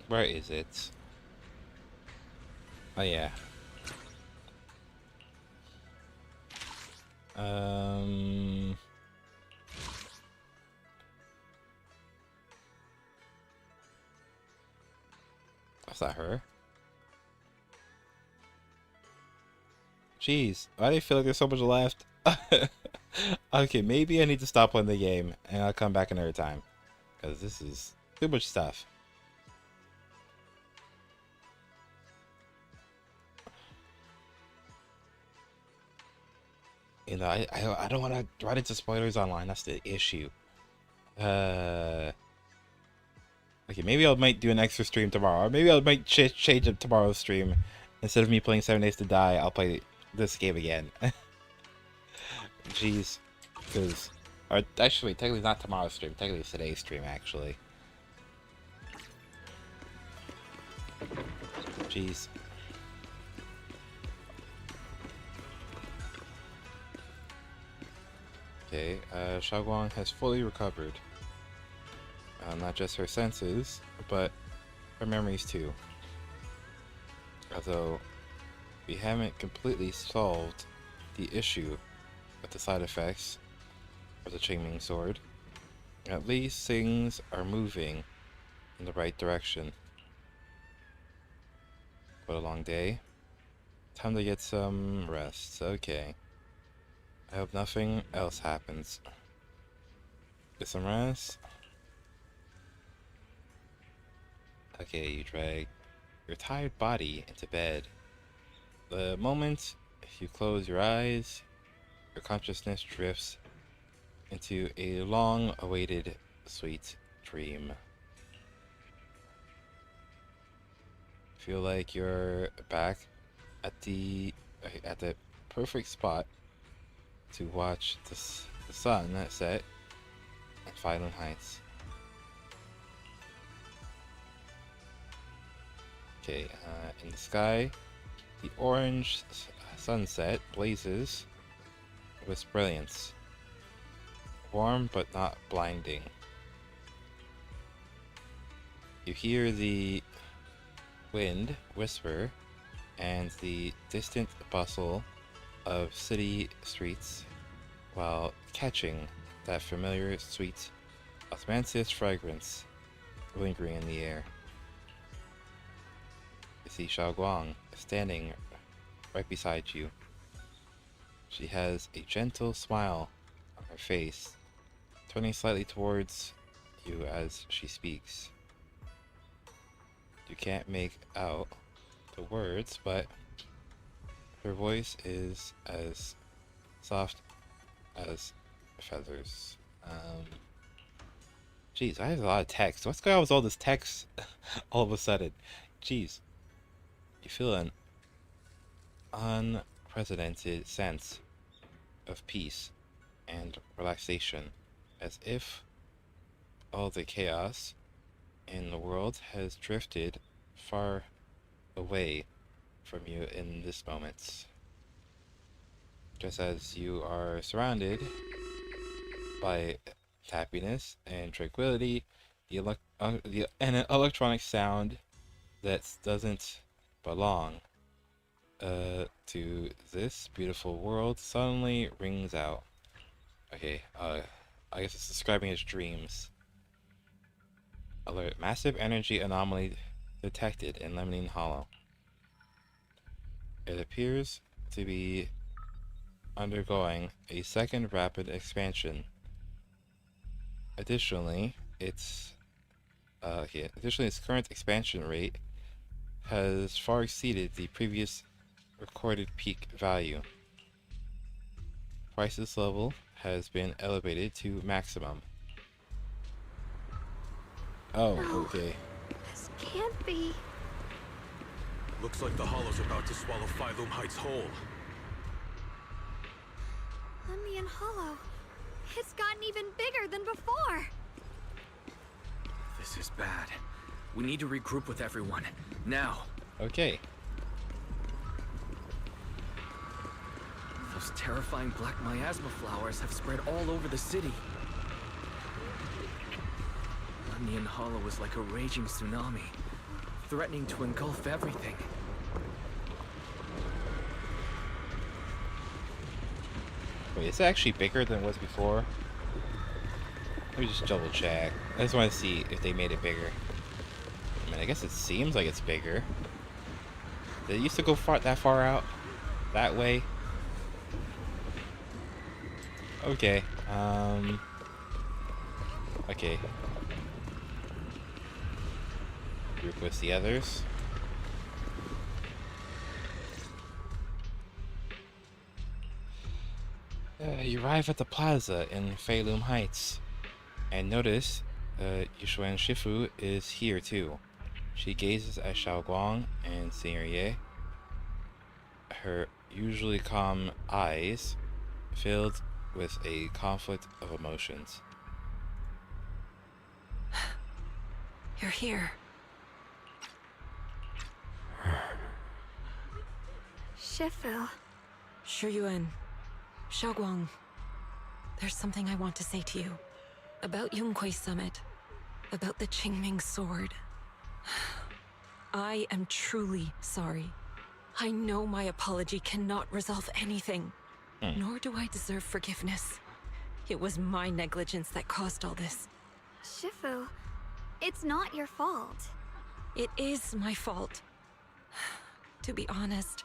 Where is it? Oh, yeah. Was that her? Jeez, why do I feel like there's so much left? Okay, maybe I need to stop playing the game and I'll come back another time. Because this is too much stuff. You know, I don't want to run into spoilers online. That's the issue. Okay, maybe I might do an extra stream tomorrow. Or maybe I might change up tomorrow's stream. Instead of me playing 7 Days to Die, I'll play this game again. Jeez. Because... Or actually, technically not tomorrow's stream. Technically it's today's stream, actually. Jeez. Okay, Xiao'Guang has fully recovered. Not just her senses, but her memories too. Although, we haven't completely solved the issue with the side effects of the Qingming sword, at least things are moving in the right direction. What a long day. Time to get some rest. Okay. I hope nothing else happens. Get some rest. Okay, you drag your tired body into bed. The moment you close your eyes, your consciousness drifts into a long-awaited sweet dream. Feel like you're back at the perfect spot to watch the sun set at Phylum Heights. Okay, in the sky, the orange sunset blazes with brilliance. Warm but not blinding. You hear the wind whisper and the distant bustle of city streets while catching that familiar sweet osmanthus fragrance lingering in the air. You see Xiao'Guang standing right beside you. She has a gentle smile on her face, turning slightly towards you as she speaks. You can't make out the words, but her voice is as soft as feathers. Jeez, I have a lot of text. What's going on with all this text all of a sudden? Jeez. You feel an unprecedented sense of peace and relaxation, as if all the chaos in the world has drifted far away from you in this moment. Just as you are surrounded by happiness and tranquility, an electronic sound that doesn't belong to this beautiful world suddenly rings out. Okay, I guess it's describing his dreams. Alert, massive energy anomaly detected in Lemonine Hollow. It appears to be undergoing a second rapid expansion. Additionally, its current expansion rate has far exceeded the previous recorded peak value. Crisis level has been elevated to maximum. Oh, okay.
This can't be.
Looks like the hollow's about to swallow Phylum Heights whole.
Lemnian Hollow. It's gotten even bigger than before.
This is bad. We need to regroup with everyone. Now.
Okay.
Those terrifying black miasma flowers have spread all over the city. Lemnian Hollow is like a raging tsunami, threatening to engulf everything.
Wait, is it actually bigger than it was before? Let me just double check. I just want to see if they made it bigger. I mean, I guess it seems like it's bigger. Did it used to go that far out? That way? Okay. Okay. Group with the others. You arrive at the plaza in Phylum Heights, and notice Yushuan Shifu is here too. She gazes at Xiao'Guang and Senior Ye, her usually calm eyes filled with a conflict of emotions.
You're here.
Shifu.
Shiyuan. Xiao'Guang. There's something I want to say to you. About Yunquei Summit. About the Qingming Sword. I am truly sorry. I know my apology cannot resolve anything. Nor do I deserve forgiveness. It was my negligence that caused all this.
Shifu, it's not your fault.
It is my fault. To be honest,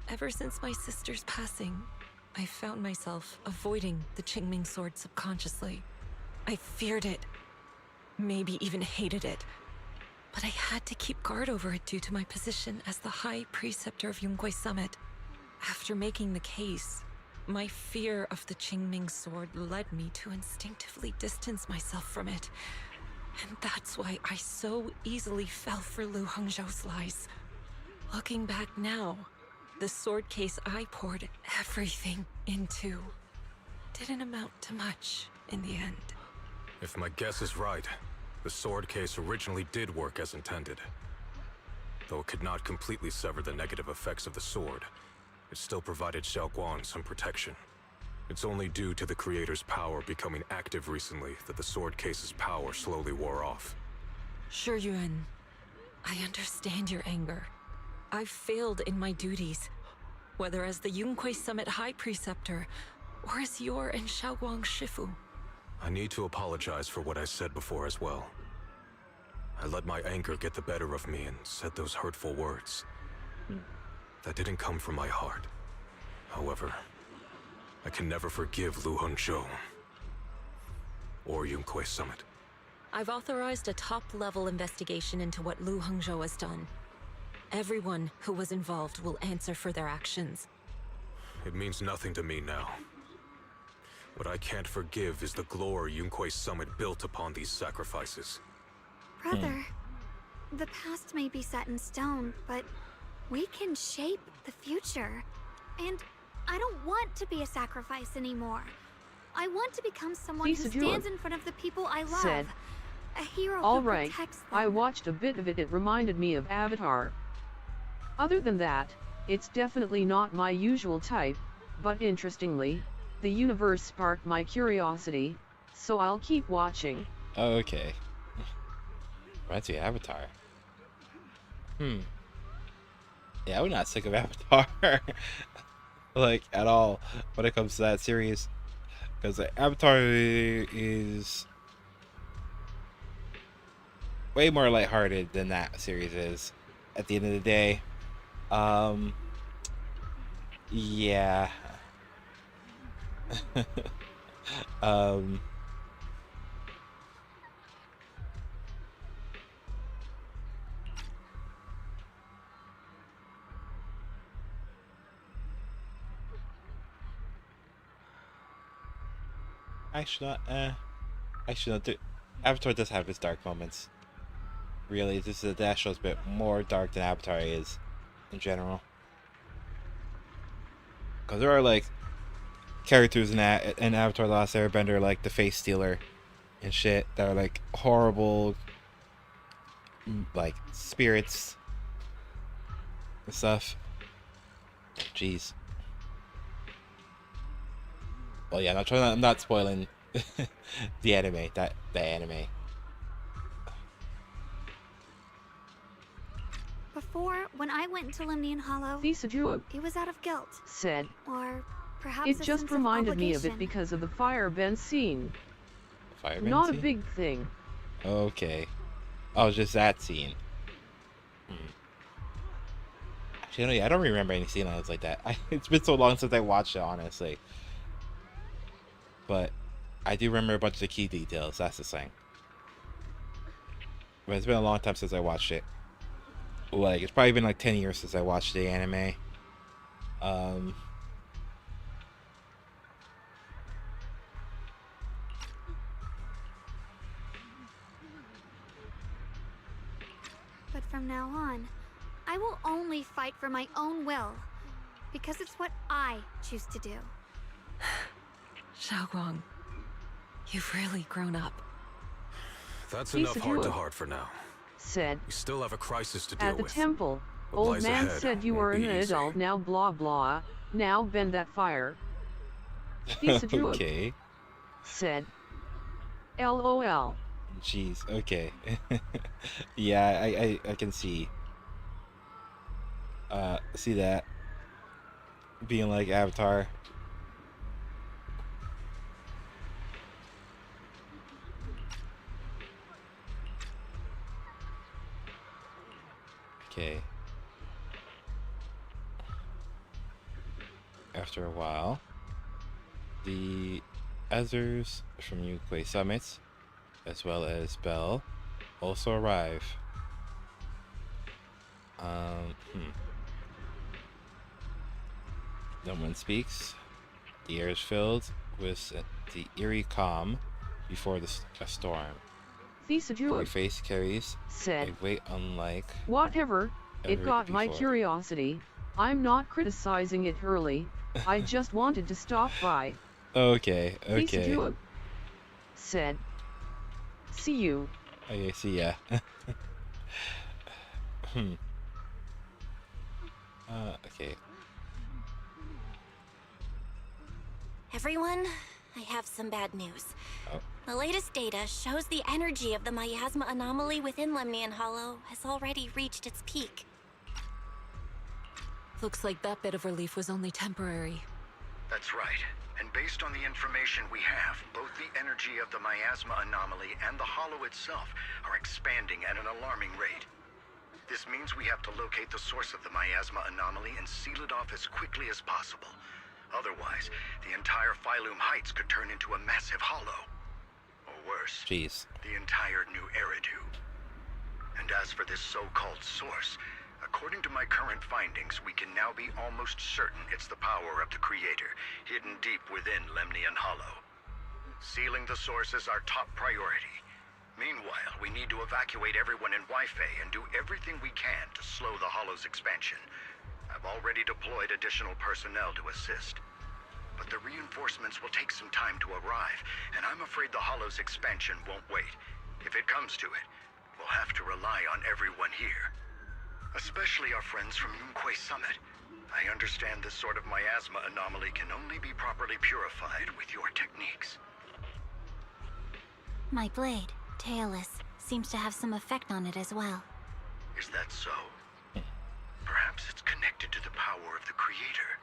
ever since my sister's passing, I found myself avoiding the Qingming Sword subconsciously. I feared it, maybe even hated it, but I had to keep guard over it due to my position as the High Preceptor of Yunquei Summit. After making the case, my fear of the Qingming Sword led me to instinctively distance myself from it. And that's why I so easily fell for Lu Hongzhou's lies. Looking back now, the sword case I poured everything into didn't amount to much in the end.
If my guess is right, the sword case originally did work as intended. Though it could not completely sever the negative effects of the sword, it still provided Xiao'Guang some protection. It's only due to the creator's power becoming active recently that the sword case's power slowly wore off.
Shiyuan, I understand your anger. I've failed in my duties, whether as the Yunquei Summit High Preceptor, or as your and Xiao'Guang's Shifu.
I need to apologize for what I said before as well. I let my anger get the better of me and said those hurtful words. That didn't come from my heart. However, I can never forgive Lu Hongzhou or Yunquei Summit.
I've authorized a top-level investigation into what Lu Hongzhou has done. Everyone who was involved will answer for their actions.
It means nothing to me now. What I can't forgive is the glory Yunquei Summit built upon these sacrifices.
Brother, the past may be set in stone, but we can shape the future. And I don't want to be a sacrifice anymore. I want to become someone who stands in front of the people I love.
Said,
a hero
all
who
right,
protects them.
I watched a bit of it. It reminded me of Avatar. Other than that, it's definitely not my usual type, but interestingly, the universe sparked my curiosity, so I'll keep watching.
Okay. Reminds me of Avatar. Yeah, I'm not sick of Avatar. Like, at all, when it comes to that series. Because Avatar is way more lighthearted than that series is. At the end of the day. Yeah. Actually not, actually not. Avatar does have its dark moments. Really, that show's a bit more dark than Avatar is, in general. Because there are, like, characters in Avatar The Last Airbender, like the Face Stealer and shit, that are, like, horrible, like, spirits and stuff. Jeez. Well, yeah, I'm not spoiling the anime, the anime.
Before, when I went into Lemnian Hollow, it was out of guilt.
Said.
Or perhaps
It
a
just
sense
reminded
of
me of it
obligation.
because of the firebend scene.
Firebend
Not
scene?
a big thing.
Okay. Oh, just that scene. Actually, I don't remember any scene like that. It's been so long since I watched it, honestly. But I do remember a bunch of the key details. That's the thing. But it's been a long time since I watched it. Like, it's probably been like 10 years since I watched the anime.
But from now on, I will only fight for my own will. Because it's what I choose to do.
Xiao'Guang, you've really grown up.
That's enough heart-to-heart for now.
Said.
We still have a crisis to deal
At the
with.
temple,
What
old
lies
man
ahead
said you
won't
were an
be easy.
adult now blah blah. Now bend that fire. Pisadua
Okay.
said. LOL.
Jeez, okay. Yeah, I can see that being like Avatar. Okay. After a while, the others from Yunkwei Summit, as well as Bell, also arrive. No one speaks. The air is filled with the eerie calm before a storm. Every face carries
said.
a weight unlike
Whatever, it
ever
got my
before.
curiosity. I'm not criticizing it early. I just wanted to stop by.
Okay, okay.
Pisadua said. See you.
Okay, see ya. Okay.
Everyone, I have some bad news.
Oh.
The latest data shows the energy of the miasma anomaly within Lemnian Hollow has already reached its peak.
Looks like that bit of relief was only temporary.
That's right. And based on the information we have, both the energy of the miasma anomaly and the hollow itself are expanding at an alarming rate. This means we have to locate the source of the miasma anomaly and seal it off as quickly as possible. Otherwise, the entire Phylum Heights could turn into a massive hollow. Or worse,
Jeez.
the entire new Eridu. And as for this so-called source, according to my current findings, we can now be almost certain it's the power of the Creator, hidden deep within Lemnian Hollow. Sealing the source is our top priority. Meanwhile, we need to evacuate everyone in Wi-Fi and do everything we can to slow the Hollow's expansion. I've already deployed additional personnel to assist. But the reinforcements will take some time to arrive, and I'm afraid the Hollow's expansion won't wait. If it comes to it, we'll have to rely on everyone here. Especially our friends from Yunkwei Summit. I understand this sort of miasma anomaly can only be properly purified with your techniques.
My blade, tailless, seems to have some effect on it as well.
Is that so? Perhaps it's connected to the power of the Creator.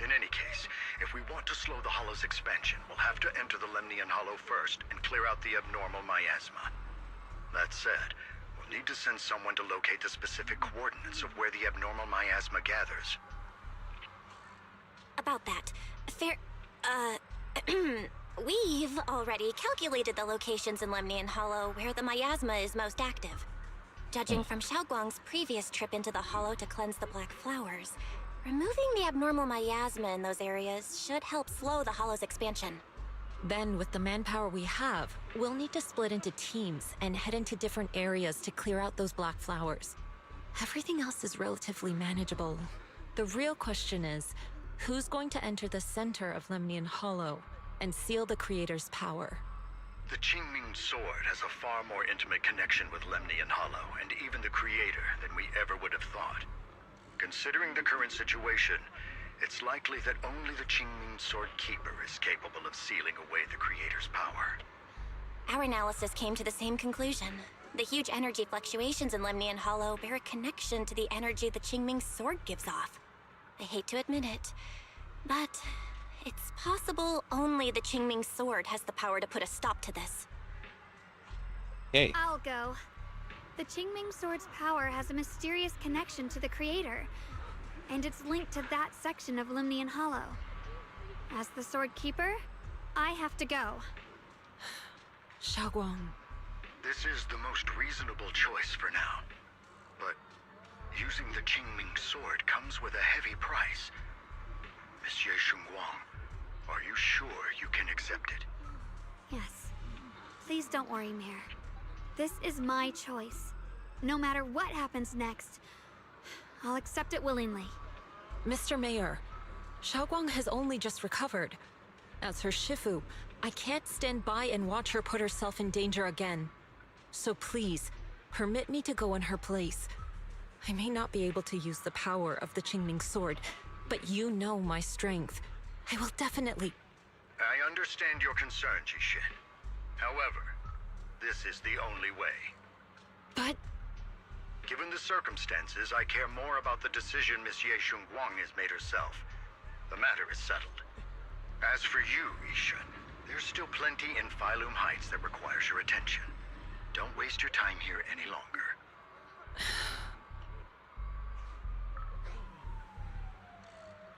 In any case, if we want to slow the Hollow's expansion, we'll have to enter the Lemnian Hollow first and clear out the abnormal miasma. That said, we'll need to send someone to locate the specific coordinates of where the abnormal miasma gathers.
About that, we've already calculated the locations in Lemnian Hollow where the miasma is most active. Judging from Xiao'Guang's previous trip into the Hollow to cleanse the Black Flowers, removing the abnormal miasma in those areas should help slow the Hollow's expansion.
Then, with the manpower we have, we'll need to split into teams and head into different areas to clear out those Black Flowers. Everything else is relatively manageable. The real question is, who's going to enter the center of Lemnian Hollow and seal the Creator's power?
The Qingming Sword has a far more intimate connection with Lemnian Hollow and even the Creator than we ever would have thought. Considering the current situation, it's likely that only the Qingming Sword Keeper is capable of sealing away the Creator's power.
Our analysis came to the same conclusion. The huge energy fluctuations in Lemnian Hollow bear a connection to the energy the Qingming Sword gives off. I hate to admit it, but it's possible only the Qingming Sword has the power to put a stop to this.
Hey.
I'll go. The Qingming Sword's power has a mysterious connection to the Creator, and it's linked to that section of Lemnian Hollow. As the Sword Keeper, I have to go.
Xiao'Guang.
This is the most reasonable choice for now. But using the Qingming Sword comes with a heavy price. Monsieur Xiao'Guang, are you sure you can accept it?
Yes. Please don't worry, Mayor. This is my choice. No matter what happens next, I'll accept it willingly.
Mr. Mayor, Xiao'Guang has only just recovered. As her Shifu, I can't stand by and watch her put herself in danger again. So please, permit me to go in her place. I may not be able to use the power of the Qingming Sword, but you know my strength. I will definitely...
I understand your concern, Jishin. However, this is the only way.
But...
Given the circumstances, I care more about the decision Miss Ye Xiao'Guang has made herself. The matter is settled. As for you, Ishan, there's still plenty in Phylum Heights that requires your attention. Don't waste your time here any longer.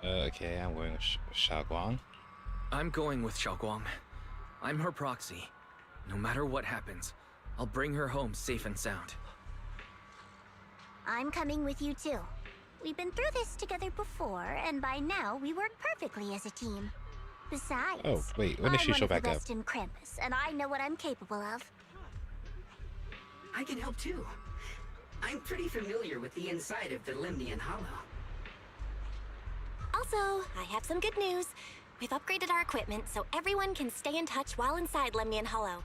Okay, I'm going with Xiao'Guang.
I'm going with Xiao'Guang. I'm her proxy. No matter what happens, I'll bring her home safe and sound.
I'm coming with you too. We've been through this together before, and by now we work perfectly as a team. Besides,
Oh, wait, when did she show back
I'm one
up?
of the best in Krampus, and I know what I'm capable of.
I can help too. I'm pretty familiar with the inside of the Lemnian Hollow.
Also, I have some good news. We've upgraded our equipment so everyone can stay in touch while inside Lemnian Hollow.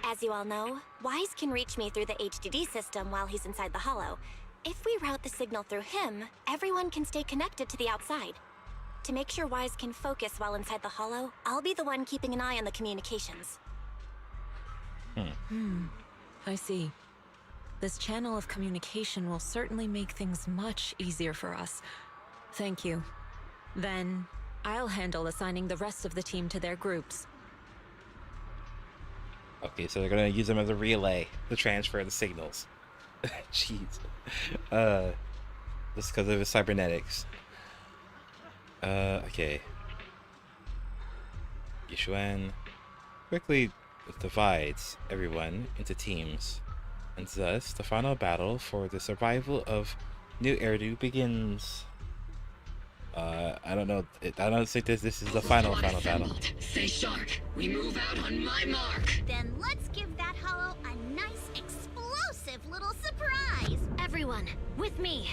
As you all know, Wise can reach me through the HDD system while he's inside the Hollow. If we route the signal through him, everyone can stay connected to the outside. To make sure Wise can focus while inside the Hollow, I'll be the one keeping an eye on the communications.
I see. This channel of communication will certainly make things much easier for us. Thank you. Then, I'll handle assigning the rest of the team to their groups.
Okay, so they're gonna use them as a relay to transfer the signals. Jeez. Just because of his cybernetics. Okay. Yishuan quickly divides everyone into teams, and thus the final battle for the survival of New Eridu begins. I don't know. I don't think this is the final battle.
Stay sharp. We move out on my mark.
Then let's give that Hollow a nice, explosive little surprise! Everyone, with me!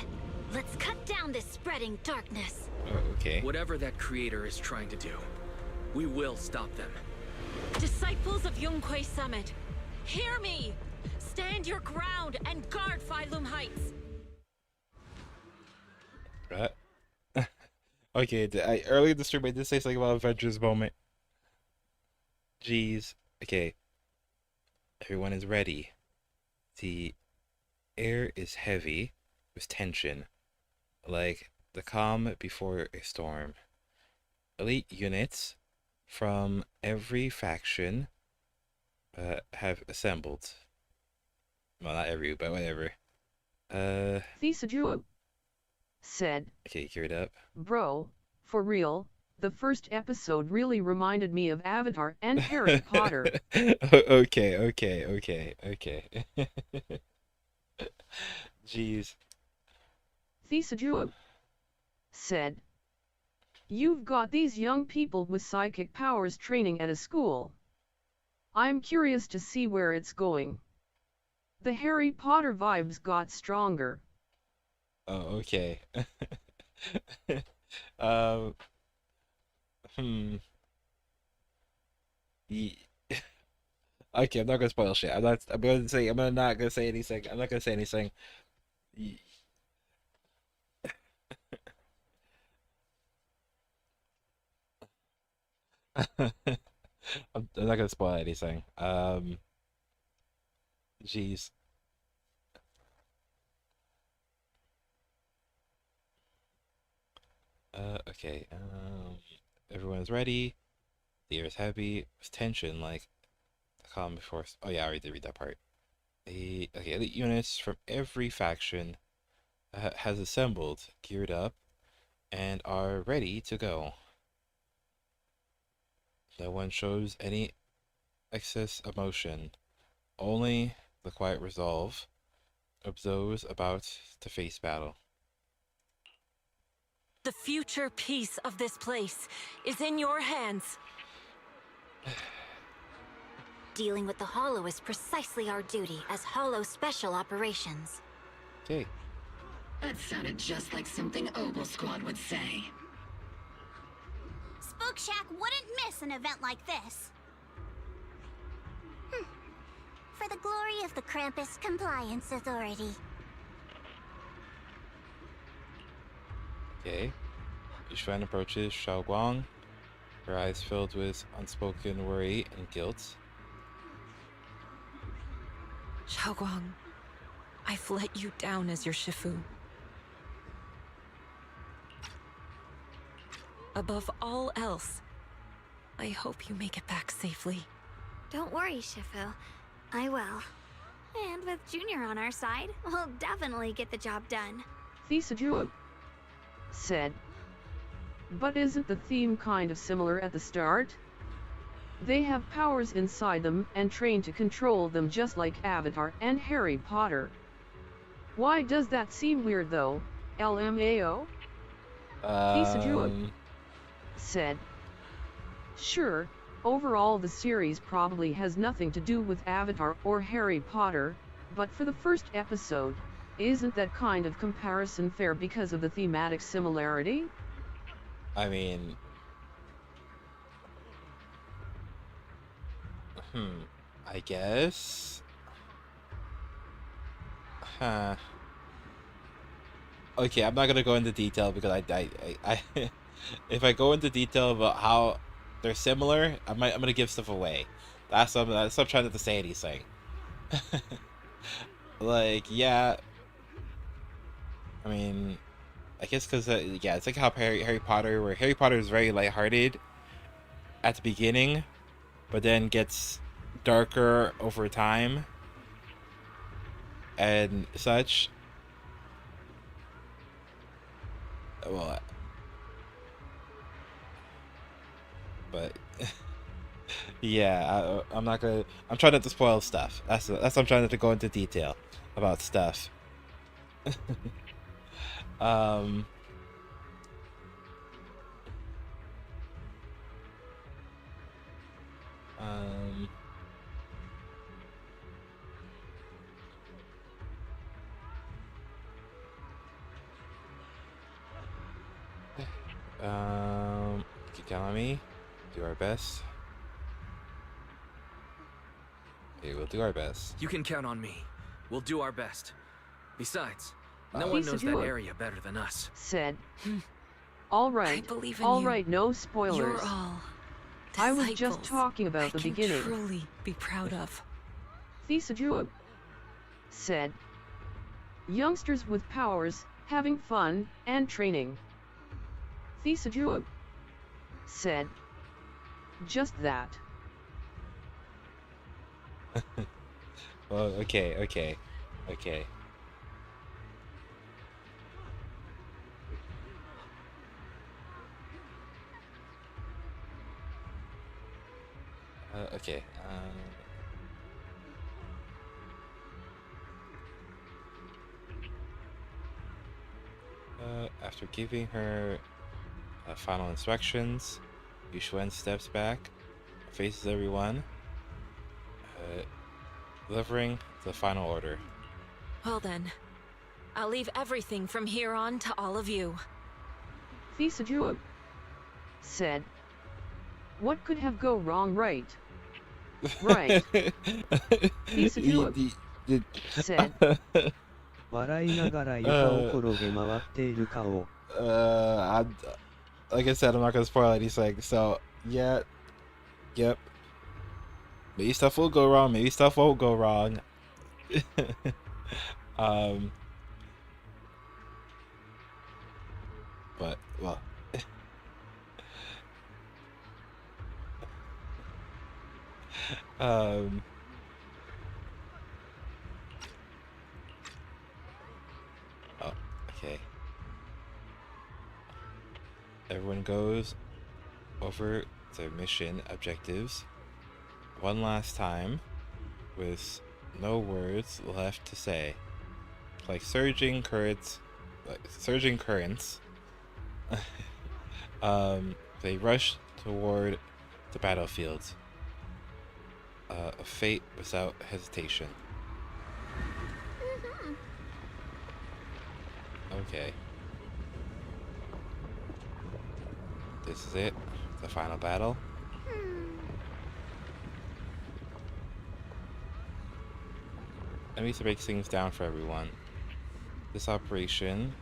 Let's cut down this spreading darkness.
Okay.
Whatever that Creator is trying to do, we will stop them.
Disciples of Yunquei Summit, hear me! Stand your ground and guard Phylum Heights!
Right. Okay, earlier in the stream I did say something about Avengers moment. Jeez. Okay. Everyone is ready. The air is heavy with tension, like the calm before a storm. Elite units from every faction have assembled. Well, not every, but whatever.
Xiao'Guang said,
Okay, geared up.
Bro, for real, the first episode really reminded me of Avatar and Harry Potter.
Okay. Jeez.
Xiao'Guang said, you've got these young people with psychic powers training at a school. I'm curious to see where it's going. The Harry Potter vibes got stronger.
Oh, okay. Hmm. Okay, I'm not gonna spoil shit. I'm not gonna say anything. I'm not gonna say anything. I'm not gonna spoil anything. Jeez. Okay. Everyone's ready. The air is heavy with tension, like the calm before. Oh yeah, I already did read that part. Okay, elite units from every faction has assembled, geared up, and are ready to go. No one shows any excess emotion, only the quiet resolve of those about to face battle.
The future peace of this place is in your hands.
Dealing with the Hollow is precisely our duty as Hollow Special Operations.
Okay.
That sounded just like something Obel Squad would say.
Spook Shack wouldn't miss an event like this. For the glory of the Krampus Compliance Authority.
Okay. Yuxuan approaches Xiao'Guang, her eyes filled with unspoken worry and guilt.
Xiao'Guang, I've let you down as your Shifu. Above all else, I hope you make it back safely.
Don't worry, Shifu. I will. And with Junior on our side, we'll definitely get the job done.
Xiao'Guang said, but isn't the theme kind of similar at the start? They have powers inside them and train to control them just like Avatar and Harry Potter. Why does that seem weird though, LMAO? Xiao'Guang said, sure, overall the series probably has nothing to do with Avatar or Harry Potter, but for the first episode, isn't that kind of comparison fair because of the thematic similarity?
I mean... I guess... Huh. Okay, I'm not gonna go into detail because I if I go into detail about how they're similar, I'm gonna give stuff away. That's why I'm trying not to say anything. Like, yeah. I mean, I guess because yeah, it's like how Harry Potter, where Harry Potter is very lighthearted at the beginning, but then gets darker over time and such. Well, but yeah, I'm not gonna. I'm trying not to spoil stuff. That's I'm trying not to go into detail about stuff. um. Keep count on me. Do our best. Okay, we'll do our best.
You can count on me. We'll do our best. Besides, no one knows that area better than us.
Said, all right, all right, no spoilers.
You're all
I was just talking about the beginning.
Truly be proud of.
Xiao'Guang said, youngsters with powers, having fun, and training. Xiao'Guang said, just that.
Well, okay. Okay. After giving her final instructions, Yuxuan steps back, faces everyone, delivering the final order.
Well then, I'll leave everything from here on to all of you.
Xiao'Guang said, what could have go wrong, right? Right. Xiao'Guang said,
笑いながら床を転げ回っている顔。
Like I said, I'm not gonna spoil anything. So yeah, yep. Maybe stuff will go wrong. Maybe stuff won't go wrong. But well. Oh, okay. Everyone goes over their mission objectives one last time with no words left to say. Like surging currents, they rush toward the battlefield. A fate without hesitation. Okay. This is it. The final battle. Let me break things down for everyone. This operation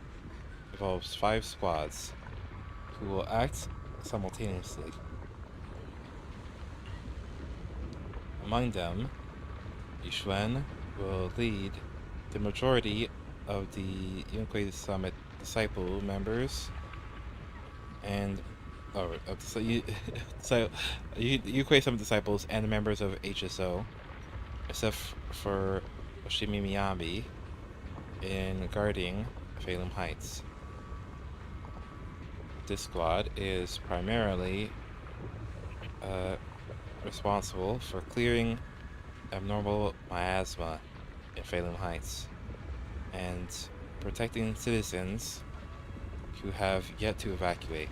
involves 5 squads who will act simultaneously. Among them, Yuxuan will lead the majority of the Yunquei Summit disciple members and Yunquei Summit disciples and the members of HSO, except for Oshimi Miyabi in guarding Phalum Heights. This squad is primarily responsible for clearing abnormal miasma in Phalum Heights and protecting citizens who have yet to evacuate.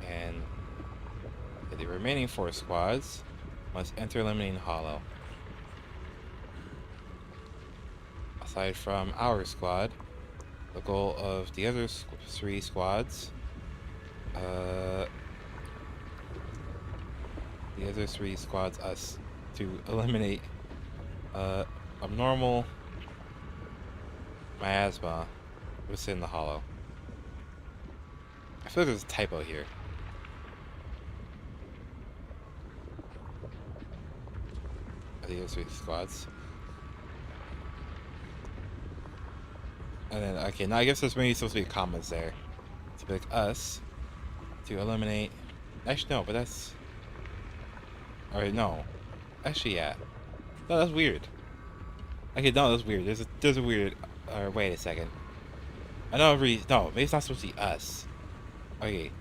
And the remaining 4 squads must enter Lemonine Hollow. Aside from our squad, the goal of the other 3 squads, us to eliminate abnormal miasma within the hollow. I feel like there's a typo here. The other 3 squads. And then, okay, now I guess there's maybe supposed to be commas there. To be like us to eliminate. Actually, no, but that's. Alright, no. Actually, yeah. No, that's weird. Okay, no, that's weird. There's a weird. Wait a second. I know. No, maybe it's not supposed to be us. Okay.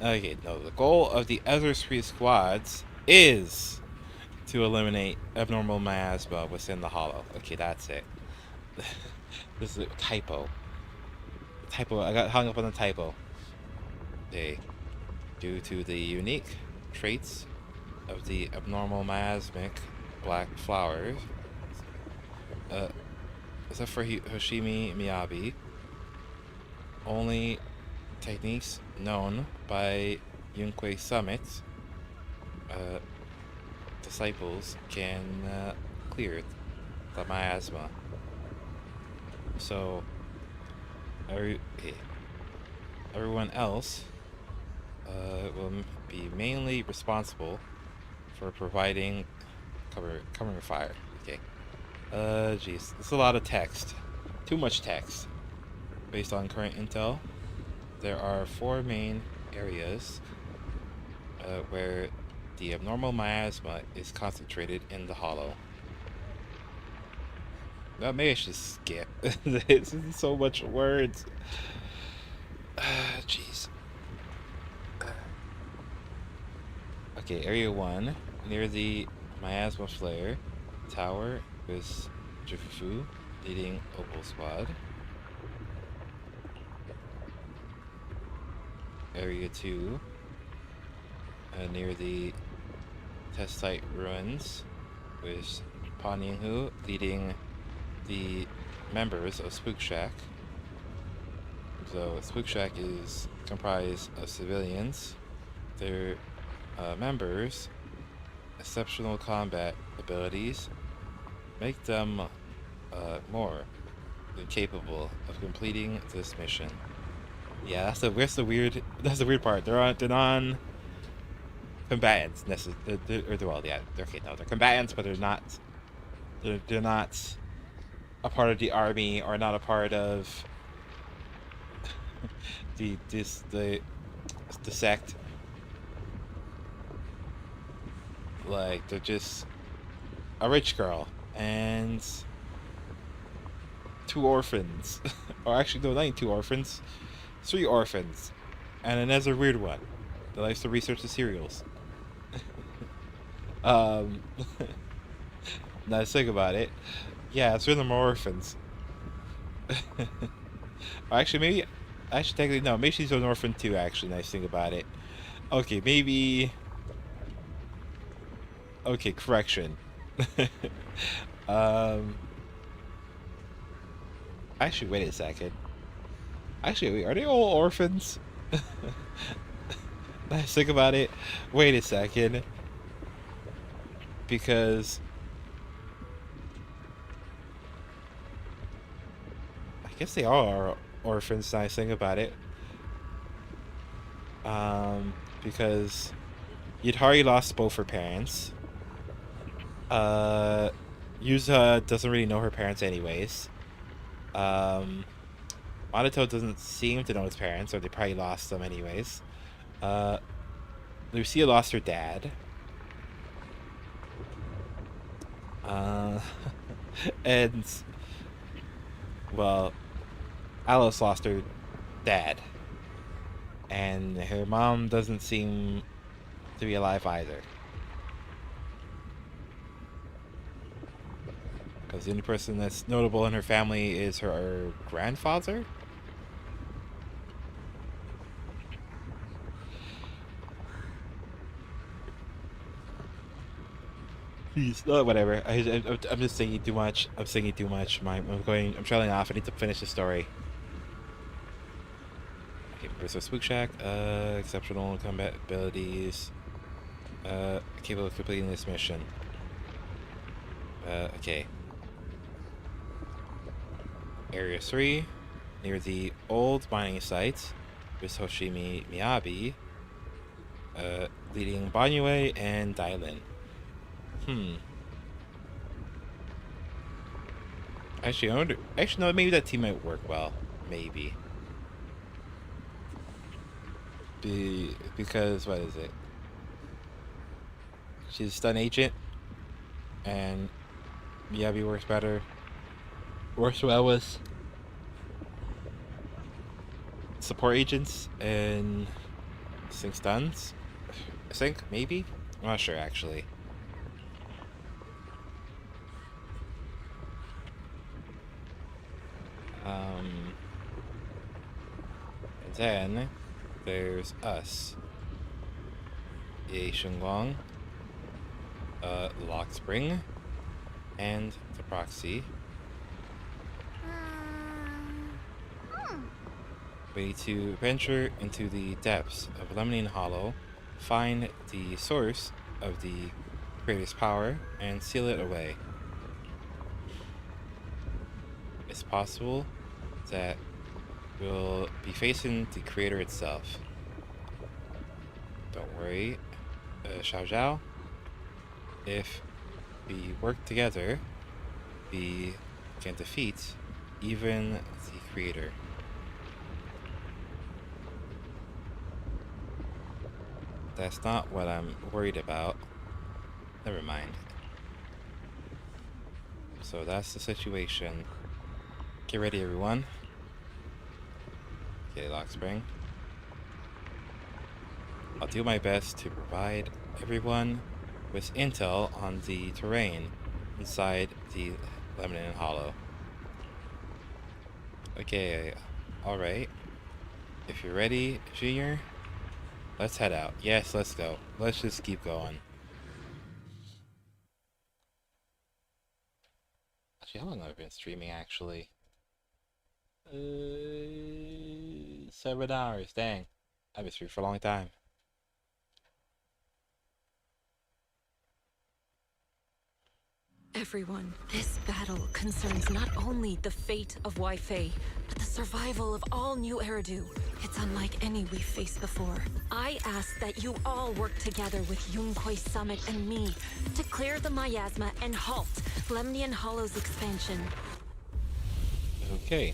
Okay, no. The goal of the other 3 squads is to eliminate abnormal miasma within the hollow. Okay, that's it. This is a typo. I got hung up on the typo. Okay. Due to the unique traits of the abnormal miasmic black flowers, except for Hoshimi Miyabi, only techniques known by Yunquei Summit disciples can clear the miasma. So everyone else will be mainly responsible for providing Cover fire. Okay. Jeez. It's a lot of text. Too much text. Based on current intel, there are 4 main areas where the abnormal miasma is concentrated in the hollow. Well, maybe I should skip. This is so much words. Jeez. Okay, Area 1, near the miasma flare tower, is Jufufu, leading Opal Squad. Area 2, near the test site ruins, with Pan Yinghu leading the members of Spook Shack. So Spook Shack is comprised of civilians. Their members' exceptional combat abilities make them more than capable of completing this mission. Yeah, that's the weird part. They're non combatants necessarily. Well, yeah, okay, no, they're combatants, but they're not a part of the army, or not a part of the sect. Like, they're just a rich girl and 2 orphans. Or actually, no, not even 2 orphans. 3 orphans. And another weird one that likes to research the cereals. Now let's think about it. Yeah, 3 of them are orphans. Actually, technically, no, maybe she's an orphan too, actually, nice thing about it. Okay, maybe... Okay, correction. Actually, wait a second. Actually, wait, are they all orphans? Nice think about it. Wait a second. Because... I guess they are orphans, nice thing about it. Because Yudhari lost both her parents. Yuza doesn't really know her parents anyways. Minato doesn't seem to know his parents, or they probably lost them anyways. Lucia lost her dad. And, well, Alice lost her dad. And her mom doesn't seem to be alive either. Because the only person that's notable in her family is her grandfather? Please, oh, whatever. I'm just thinking too much. I'm thinking too much. I'm trailing off. I need to finish the story. Okay, first of Spook Shack. Exceptional combat abilities. Capable of completing this mission. Okay. Area 3, near the old mining site, with Hoshimi Miyabi, leading Banyue and Dailin. Actually, I wonder. Actually, no. Maybe that team might work well. Maybe. Because what is it? She's a stun agent, and Miyabi works better. Works well with support agents and sync stuns. I think maybe. I'm not sure actually. And then there's us. Xiao'Guang, Lock Spring, and the proxy. We need to venture into the depths of Lemnian Hollow, find the source of the creator's power, and seal it away. It's possible that we'll be facing the creator itself. Don't worry, Xiao'Guang. If we work together, we can defeat even the creator. That's not what I'm worried about. Never mind. So that's the situation. Get ready, everyone. Okay, lock spring. I'll do my best to provide everyone with intel on the terrain inside the Lemnian Hollow. Okay, alright. If you're ready, Junior, let's head out. Yes, let's go. Let's just keep going. Actually, how long have I been streaming, actually? 7 hours, dang. I've been streaming for a long time.
Everyone, this battle concerns not only the fate of Wai-Fei, but the survival of all New Eridu. It's unlike any we've faced before. I ask that you all work together with Yunquei Summit and me to clear the miasma and halt Lemnian Hollow's expansion.
Okay.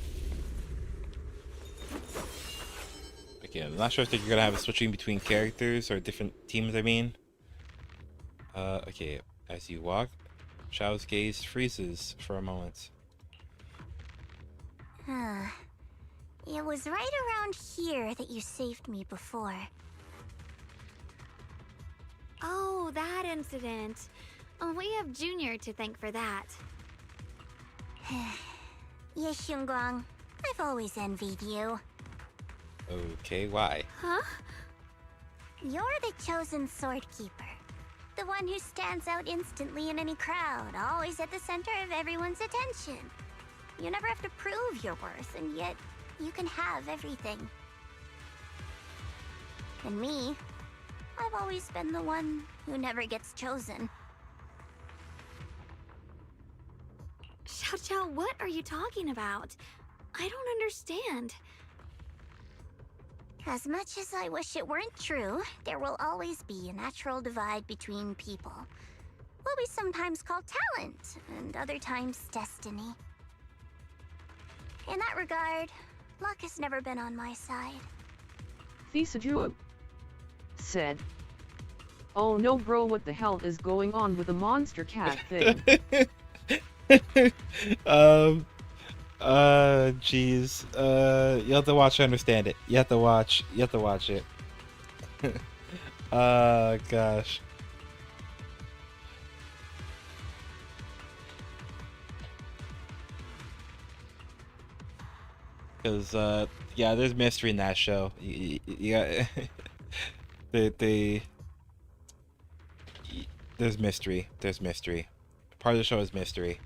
Okay, I'm not sure if you're gonna have a switching between characters or different teams, I mean. Okay, as you walk, Xiao's gaze freezes for a moment.
It was right around here that you saved me before.
Oh, that incident. Oh, we have Junior to thank for that.
Yes, Xiao'Guang. I've always envied you.
Okay, why?
Huh? You're the chosen sword keeper. The one who stands out instantly in any crowd, always at the center of everyone's attention. You never have to prove your worth, and yet you can have everything. And me, I've always been the one who never gets chosen.
Xiao, what are you talking about? I don't understand.
As much as I wish it weren't true, there will always be a natural divide between people. What we sometimes call talent, and other times destiny. In that regard, luck has never been on my side.
Xiao'Guang said, "Oh no bro, what the hell is going on with the monster cat thing?"
Jeez. You have to watch to understand it. You have to watch it. Gosh. Because, yeah, there's mystery in that show. You got... There's mystery. There's mystery. Part of the show is mystery.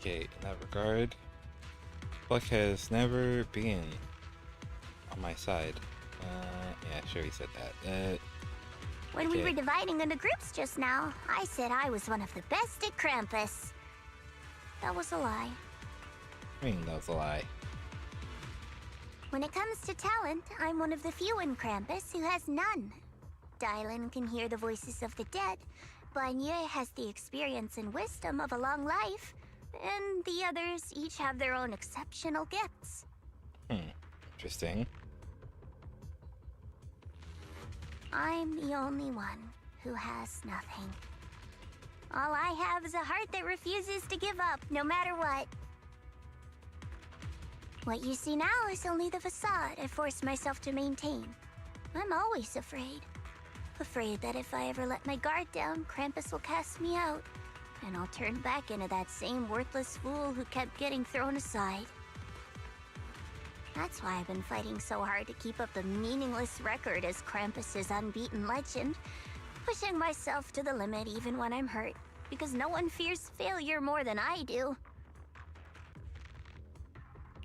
Okay, in that regard, luck has never been on my side. Yeah, sure he said that.
When we were dividing into groups just now, I said I was one of the best at Krampus. That was a lie.
I mean, that was a lie.
When it comes to talent, I'm one of the few in Krampus who has none. Dylan can hear the voices of the dead, Banye has the experience and wisdom of a long life, and the others each have their own exceptional gifts.
Interesting.
I'm the only one who has nothing. All I have is a heart that refuses to give up, no matter what. What you see now is only the facade I forced myself to maintain. I'm always afraid. Afraid that if I ever let my guard down, Krampus will cast me out, and I'll turn back into that same worthless fool who kept getting thrown aside. That's why I've been fighting so hard to keep up the meaningless record as Krampus's unbeaten legend, pushing myself to the limit even when I'm hurt, because no one fears failure more than I do.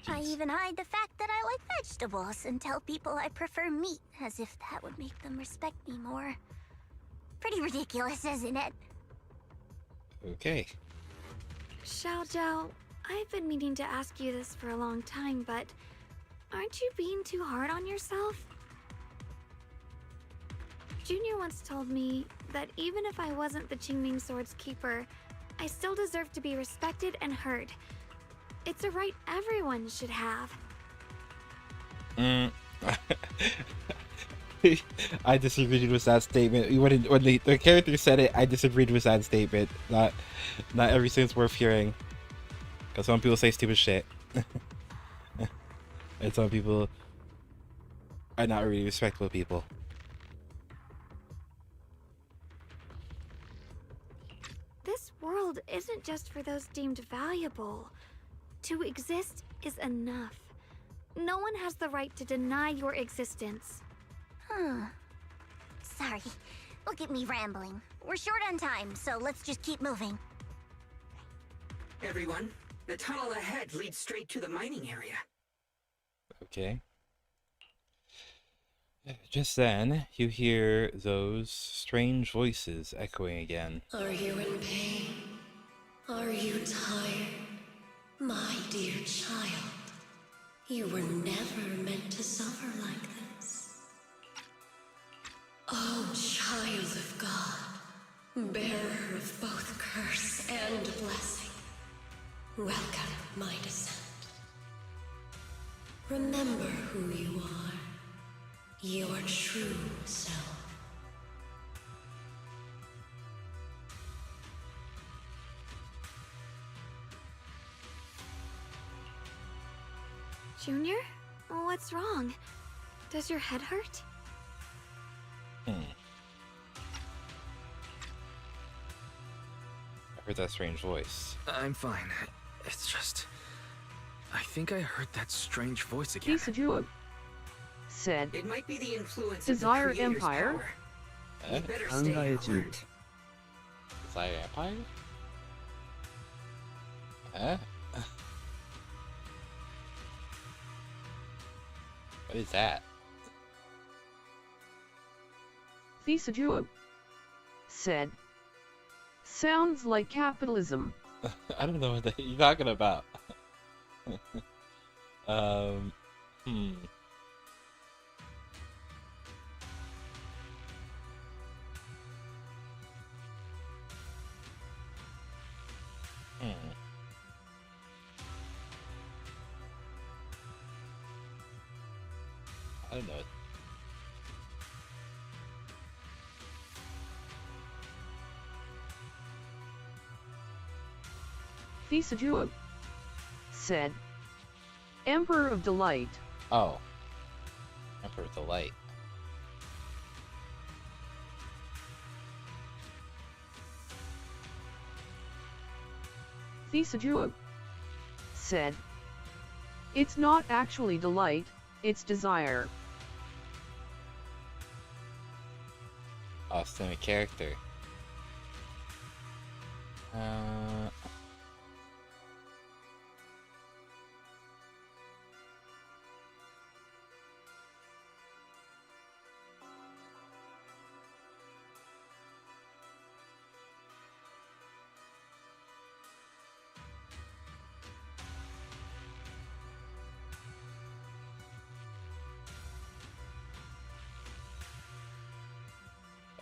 I even hide the fact that I like vegetables and tell people I prefer meat, as if that would make them respect me more. Pretty ridiculous, isn't it?
Okay.
Xiao'Guang, I've been meaning to ask you this for a long time, but aren't you being too hard on yourself? Junior once told me that even if I wasn't the Qingming Sword's keeper, I still deserve to be respected and heard. It's a right everyone should have.
I disagreed with that statement. When the character said it, I disagreed with that statement. Not everything's worth hearing. Because some people say stupid shit. And some people are not really respectful people.
This world isn't just for those deemed valuable. To exist is enough. No one has the right to deny your existence.
Sorry. Look at me rambling. We're short on time, so let's just keep moving.
Everyone, the tunnel ahead leads straight to the mining area.
Okay. Just then, you hear those strange voices echoing again.
Are you in pain? Are you tired? My dear child, you were never meant to suffer like this. Oh, child of God, bearer of both curse and blessing, welcome my descent. Remember who you are, your true self.
Junior? What's wrong? Does your head hurt?
I heard that strange voice.
I'm fine. It's just... I think I heard that strange voice again.
Xiao'Guang said,
It might be the influence
Desire
of the Creator's
Empire?
power. You better stay alert.
Desire Empire? Huh? What is that?
Xiao'Guang said, sounds like capitalism.
I don't know what you're talking about. I don't know.
Xiao'Guang said, Emperor of Delight.
Oh. Emperor of Delight.
Xiao'Guang said, it's not actually delight, it's desire.
Austin, a character.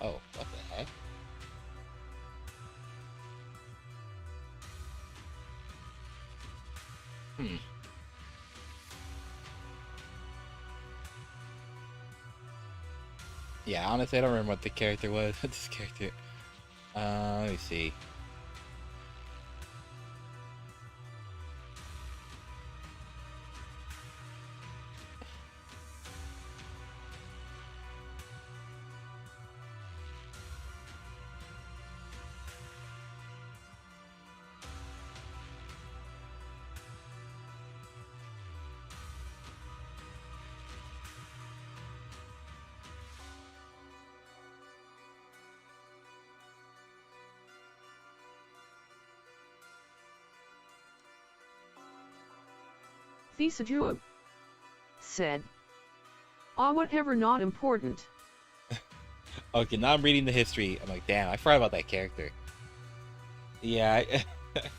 Oh, what the heck? Yeah, honestly, I don't remember what the character was. What's this character? Let me see.
Xiao'Guang said, whatever, not important.
Okay, now I'm reading the history. I'm like, damn, I forgot about that character. Yeah, I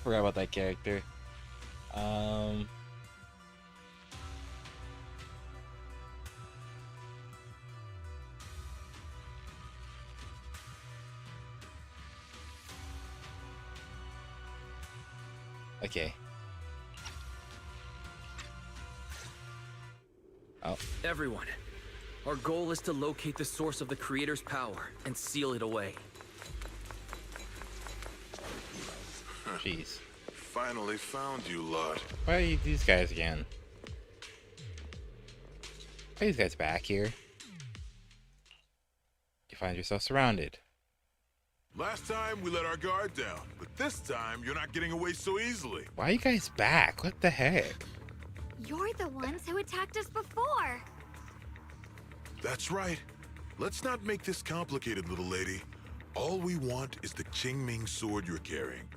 forgot about that character. Okay. Oh.
Everyone, our goal is to locate the source of the Creator's power and seal it away.
Jeez.
Finally found you, lot.
Why are these guys again? Why are these guys back here? You find yourself surrounded.
Last time we let our guard down, but this time you're not getting away so easily.
Why are you guys back? What the heck?
You're the ones who attacked us before.
That's right. Let's not make this complicated, little lady. All we want is the Qingming sword you're carrying.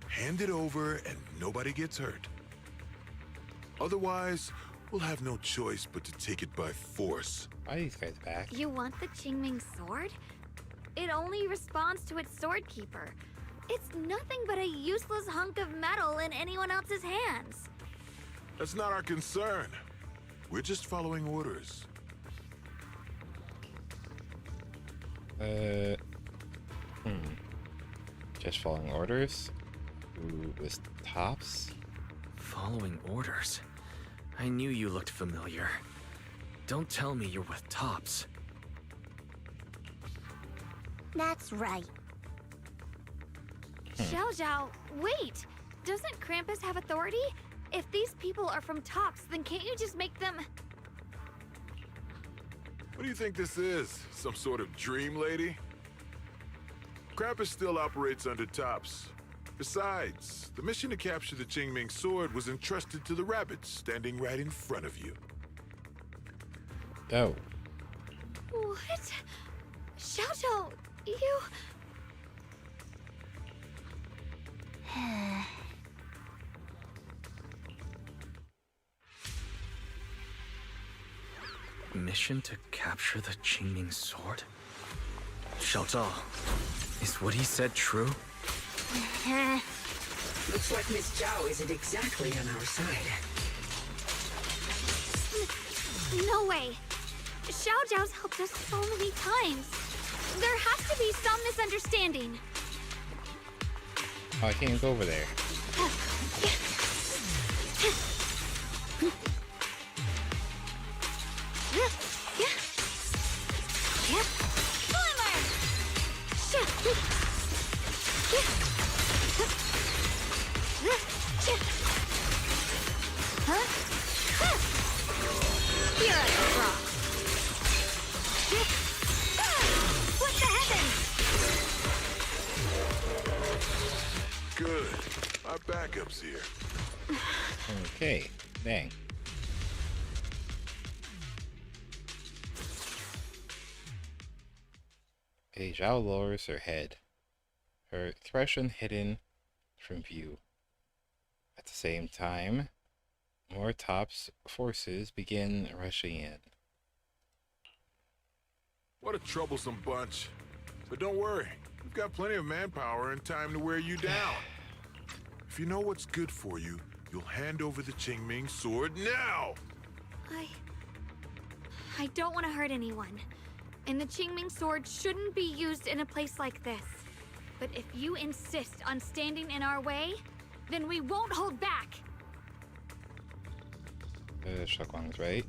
Hand it over and nobody gets hurt. Otherwise, we'll have no choice but to take it by force.
Why are these guys back?
You want the Qingming sword? It only responds to its sword keeper. It's nothing but a useless hunk of metal in anyone else's hands.
That's not our concern. We're just following orders.
Just following orders? Who was Tops?
Following orders? I knew you looked familiar. Don't tell me you're with Tops.
That's right.
Xiao'Guang, wait! Doesn't Krampus have authority? If these people are from Tops, then can't you just make them...
What do you think this is? Some sort of dream lady? Krampus still operates under Tops. Besides, the mission to capture the Qingming sword was entrusted to the rabbits standing right in front of you.
Oh.
What? Xiao'Guang, you...
Mission to capture the Qingming sword? Xiao'Guang, is what he said true?
Looks like Miss Zhao isn't exactly on our side.
No way! Xiao'Guang's helped us so many times. There has to be some misunderstanding.
Oh, I can't even go over there.
Good. Our backup's here.
Okay, dang. Okay, Zhao lowers her head, her expression hidden from view. At the same time, more Tops forces begin rushing in.
What a troublesome bunch. But don't worry, we've got plenty of manpower and time to wear you down. If you know what's good for you, you'll hand over the Qingming sword now!
I don't want to hurt anyone. And the Qingming sword shouldn't be used in a place like this. But if you insist on standing in our way, then we won't hold back!
Xiao'Guang's right.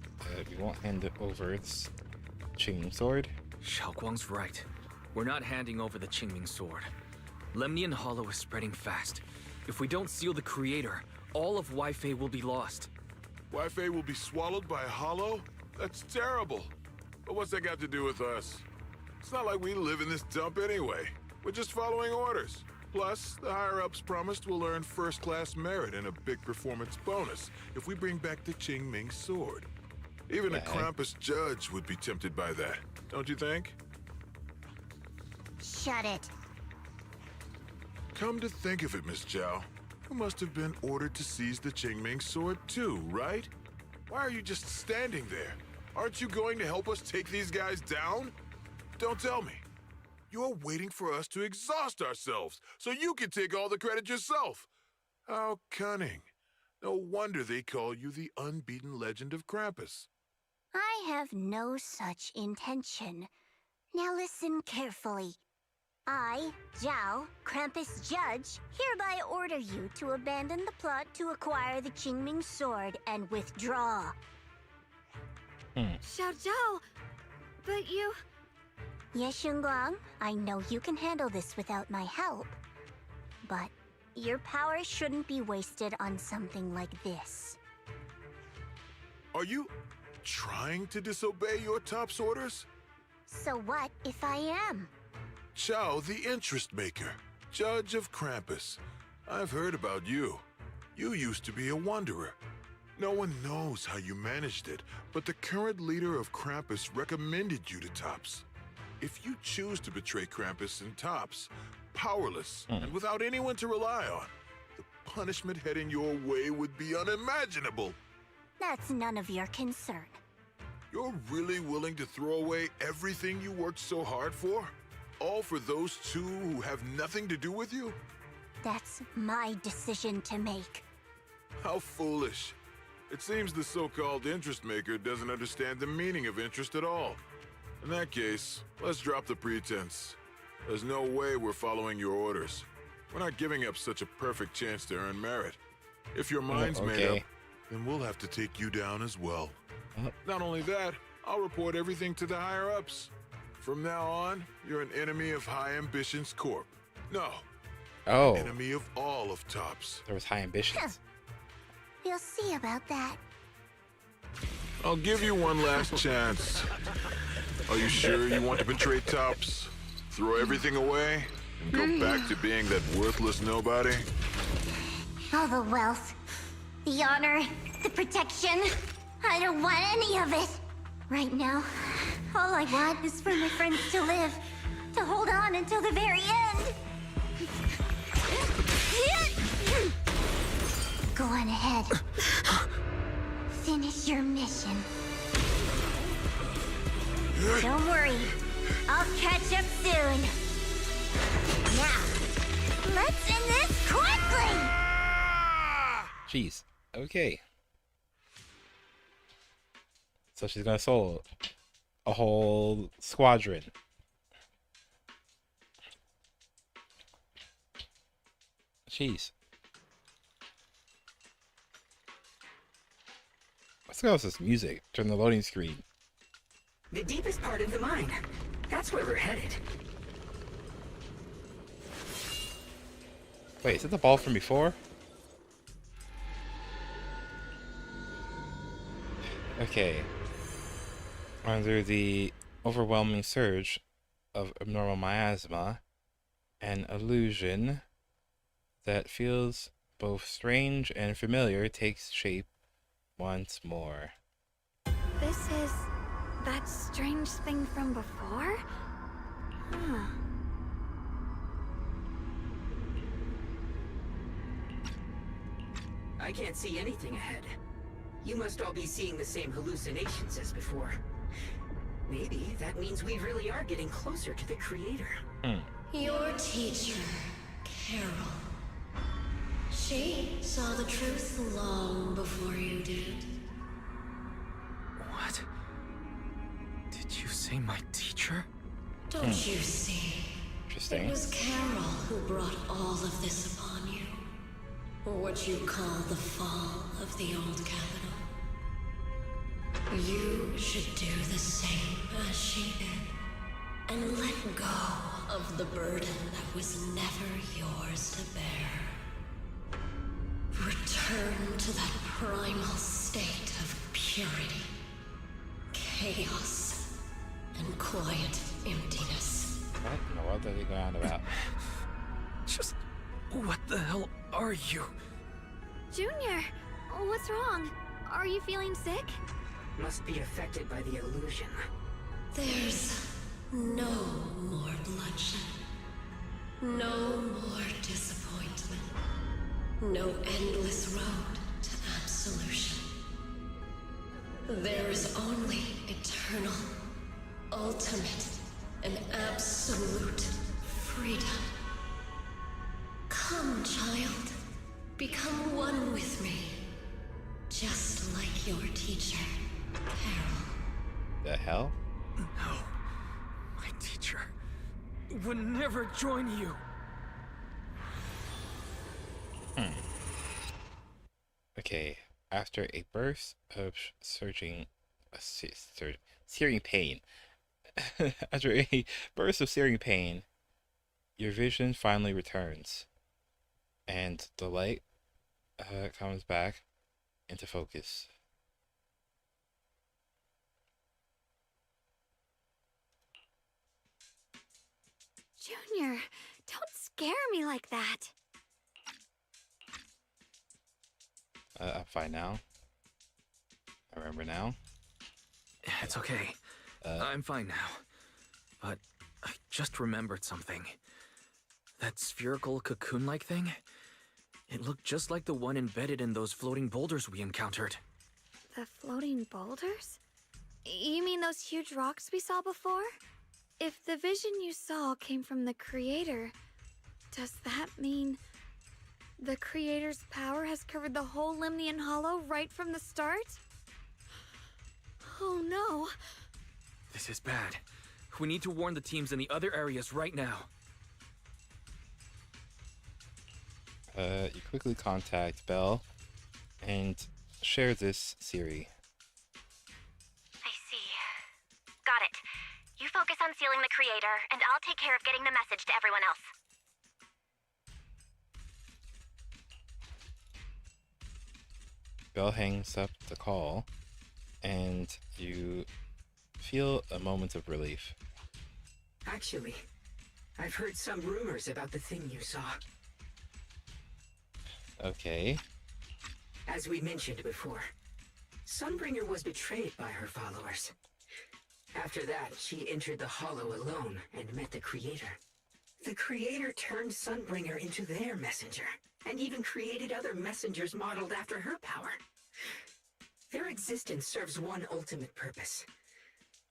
We won't hand over its Qingming sword.
Xiao'Guang's right. We're not handing over the Qingming sword. Lemnian Hollow is spreading fast. If we don't seal the Creator, all of Wi-Fi will be lost.
Wi-Fi will be swallowed by a hollow? That's terrible. But what's that got to do with us? It's not like we live in this dump anyway. We're just following orders. Plus, the higher-ups promised we'll earn first-class merit and a big performance bonus if we bring back the Qingming sword. Even a Krampus judge would be tempted by that, don't you think?
Shut it.
Come to think of it, Miss Zhao, you must have been ordered to seize the Qingming sword too, right? Why are you just standing there? Aren't you going to help us take these guys down? Don't tell me. You're waiting for us to exhaust ourselves so you can take all the credit yourself. How cunning. No wonder they call you the unbeaten legend of Krampus.
I have no such intention. Now listen carefully. I, Xiao, Krampus Judge, hereby order you to abandon the plot to acquire the Qingming Sword and withdraw.
Xiao'Guang, but you...
Yes, Xiao'Guang, I know you can handle this without my help. But your power shouldn't be wasted on something like this.
Are you trying to disobey your top's orders?
So what if I am?
Xiao, the interest maker, judge of Krampus. I've heard about you. You used to be a wanderer. No one knows how you managed it, but the current leader of Krampus recommended you to Tops. If you choose to betray Krampus and Tops, powerless and without anyone to rely on, the punishment heading your way would be unimaginable.
That's none of your concern.
You're really willing to throw away everything you worked so hard for? All for those two who have nothing to do with you?
That's my decision to make.
How foolish. It seems the so-called interest maker doesn't understand the meaning of interest at all. In that case, let's drop the pretense. There's no way we're following your orders. We're not giving up such a perfect chance to earn merit. If your mind's made up, then we'll have to take you down as well. Not only that, I'll report everything to the higher-ups. From now on, you're an enemy of High Ambitions Corp. No.
Oh.
An enemy of all of Tops.
There was High Ambitions.
We'll see about that.
I'll give you one last chance. Are you sure you want to betray Tops? Throw everything away and go back to being that worthless nobody?
All the wealth, the honor, the protection. I don't want any of it. Right now, all I want is for my friends to live, to hold on until the very end. Go on ahead. Finish your mission. Don't worry, I'll catch up soon. Now, let's end this quickly!
Jeez. Okay. So she's gonna solo a whole squadron. Jeez. Let's go with this music. Turn the loading screen.
The deepest part of the mine. That's where we're headed.
Wait, is it the ball from before? Okay. Under the overwhelming surge of abnormal miasma, an illusion that feels both strange and familiar takes shape once more.
This is that strange thing from before? Huh.
I can't see anything ahead. You must all be seeing the same hallucinations as before. Maybe that means we really are getting closer to the creator.
Your teacher, Carol. She saw the truth long before you did.
What? Did you say my teacher?
Don't you see?
Interesting.
It was Carol who brought all of this upon you. What you call the fall of the old capital. You should do the same as she did. And let go of the burden that was never yours to bear. Return to that primal state of purity, chaos, and quiet emptiness.
What in the world are they going on about?
Just what the hell are you?
Junior, what's wrong? Are you feeling sick?
Must be affected by the illusion.
There's no more bloodshed. No more disappointment. No endless road to absolution. There is only eternal, ultimate An absolute freedom. Come, child. Become one with me. Just like your teacher, Harold.
The hell?
No. My teacher would never join you.
Okay. After a burst of searing pain. After a burst of searing pain, your vision finally returns. And the light comes back into focus.
Junior, don't scare me like that.
I'm fine now. I remember now.
It's okay. I'm fine now. But I just remembered something. That spherical cocoon-like thing? It looked just like the one embedded in those floating boulders we encountered.
The floating boulders? You mean those huge rocks we saw before? If the vision you saw came from the Creator, does that mean the Creator's power has covered the whole Lemnian Hollow right from the start? Oh no.
This is bad. We need to warn the teams in the other areas right now.
You quickly contact Belle and share this Siri.
I see. Got it. You focus on sealing the Creator, and I'll take care of getting the message to everyone else.
Belle hangs up the call, and you feel a moment of relief.
Actually, I've heard some rumors about the thing you saw.
Okay.
As we mentioned before, Sunbringer was betrayed by her followers. After that, she entered the Hollow alone and met the Creator. The Creator turned Sunbringer into their messenger, and even created other messengers modeled after her power. Their existence serves one ultimate purpose: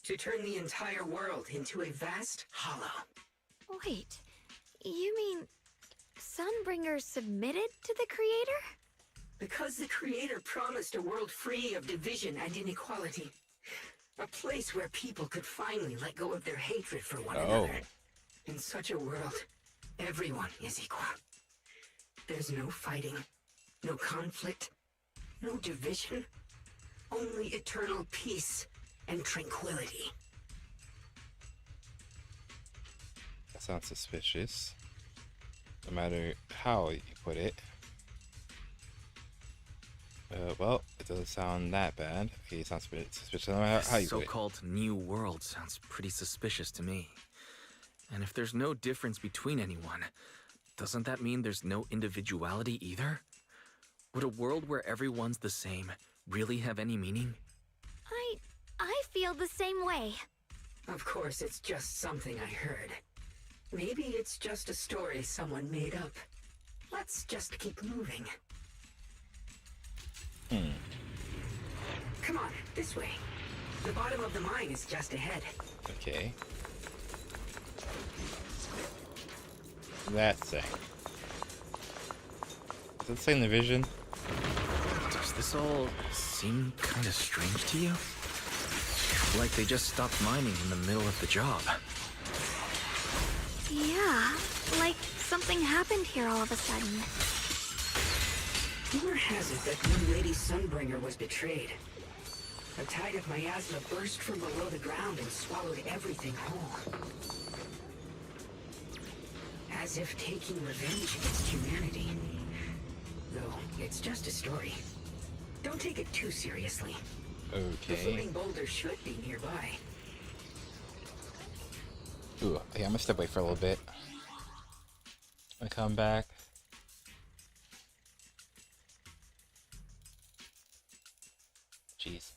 to turn the entire world into a vast hollow.
Wait, you mean Sunbringer submitted to the Creator?
Because the Creator promised a world free of division and inequality. A place where people could finally let go of their hatred for one another. In such a world, everyone is equal. There's no fighting, no conflict, no division, only eternal peace and tranquility.
That sounds suspicious. No matter how you put it. Well, it doesn't sound that bad. Okay, it sounds a bit suspicious. No matter how you put it.
So-called new world sounds pretty suspicious to me. And if there's no difference between anyone, doesn't that mean there's no individuality either? Would a world where everyone's the same really have any meaning?
I feel the same way.
Of course, it's just something I heard. Maybe it's just a story someone made up. Let's just keep moving. Come on, this way. The bottom of the mine is just ahead.
Okay. That thing. Does it say in the vision?
Does this all seem kind of strange to you? Like they just stopped mining in the middle of the job.
Yeah, like something happened here all of a sudden.
Rumor has it that new Lady Sunbringer was betrayed. A tide of miasma burst from below the ground and swallowed everything whole. As if taking revenge against humanity. Though, it's just a story. Don't take it too seriously. The
Okay.
floating boulder should be nearby.
Ooh, okay, I'm gonna step away for a little bit. I come back. Jeez.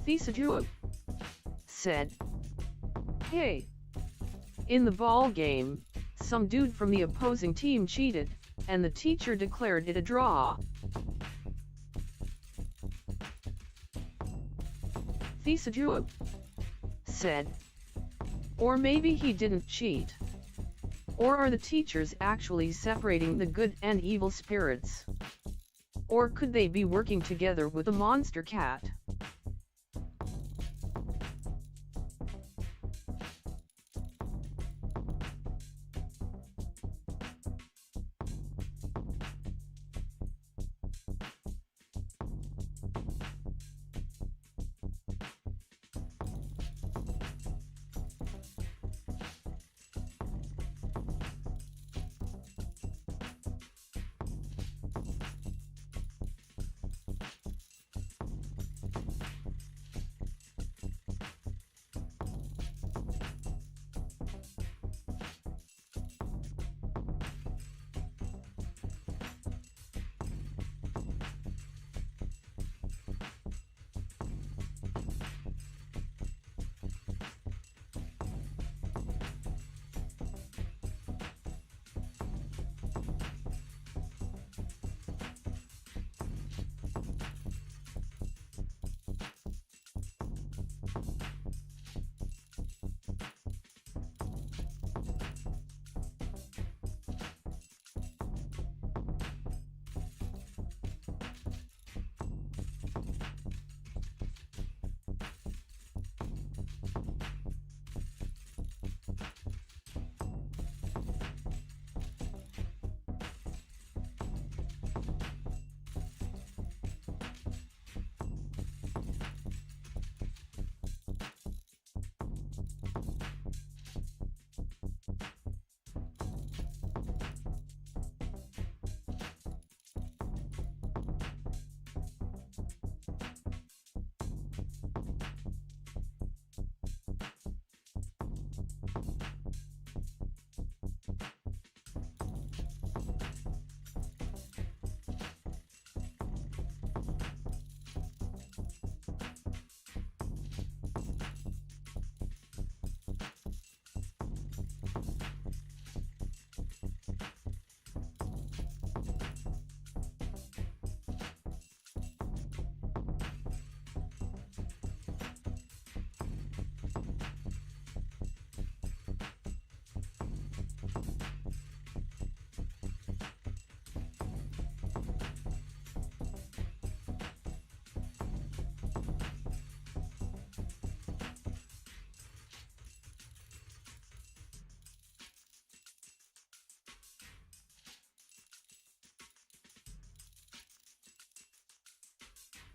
Xiao'Guang said, "Hey. In the ball game, some dude from the opposing team cheated, and the teacher declared it a draw." Xiao'Guang said, "Or maybe he didn't cheat. Or are the teachers actually separating the good and evil spirits? Or could they be working together with a monster cat?"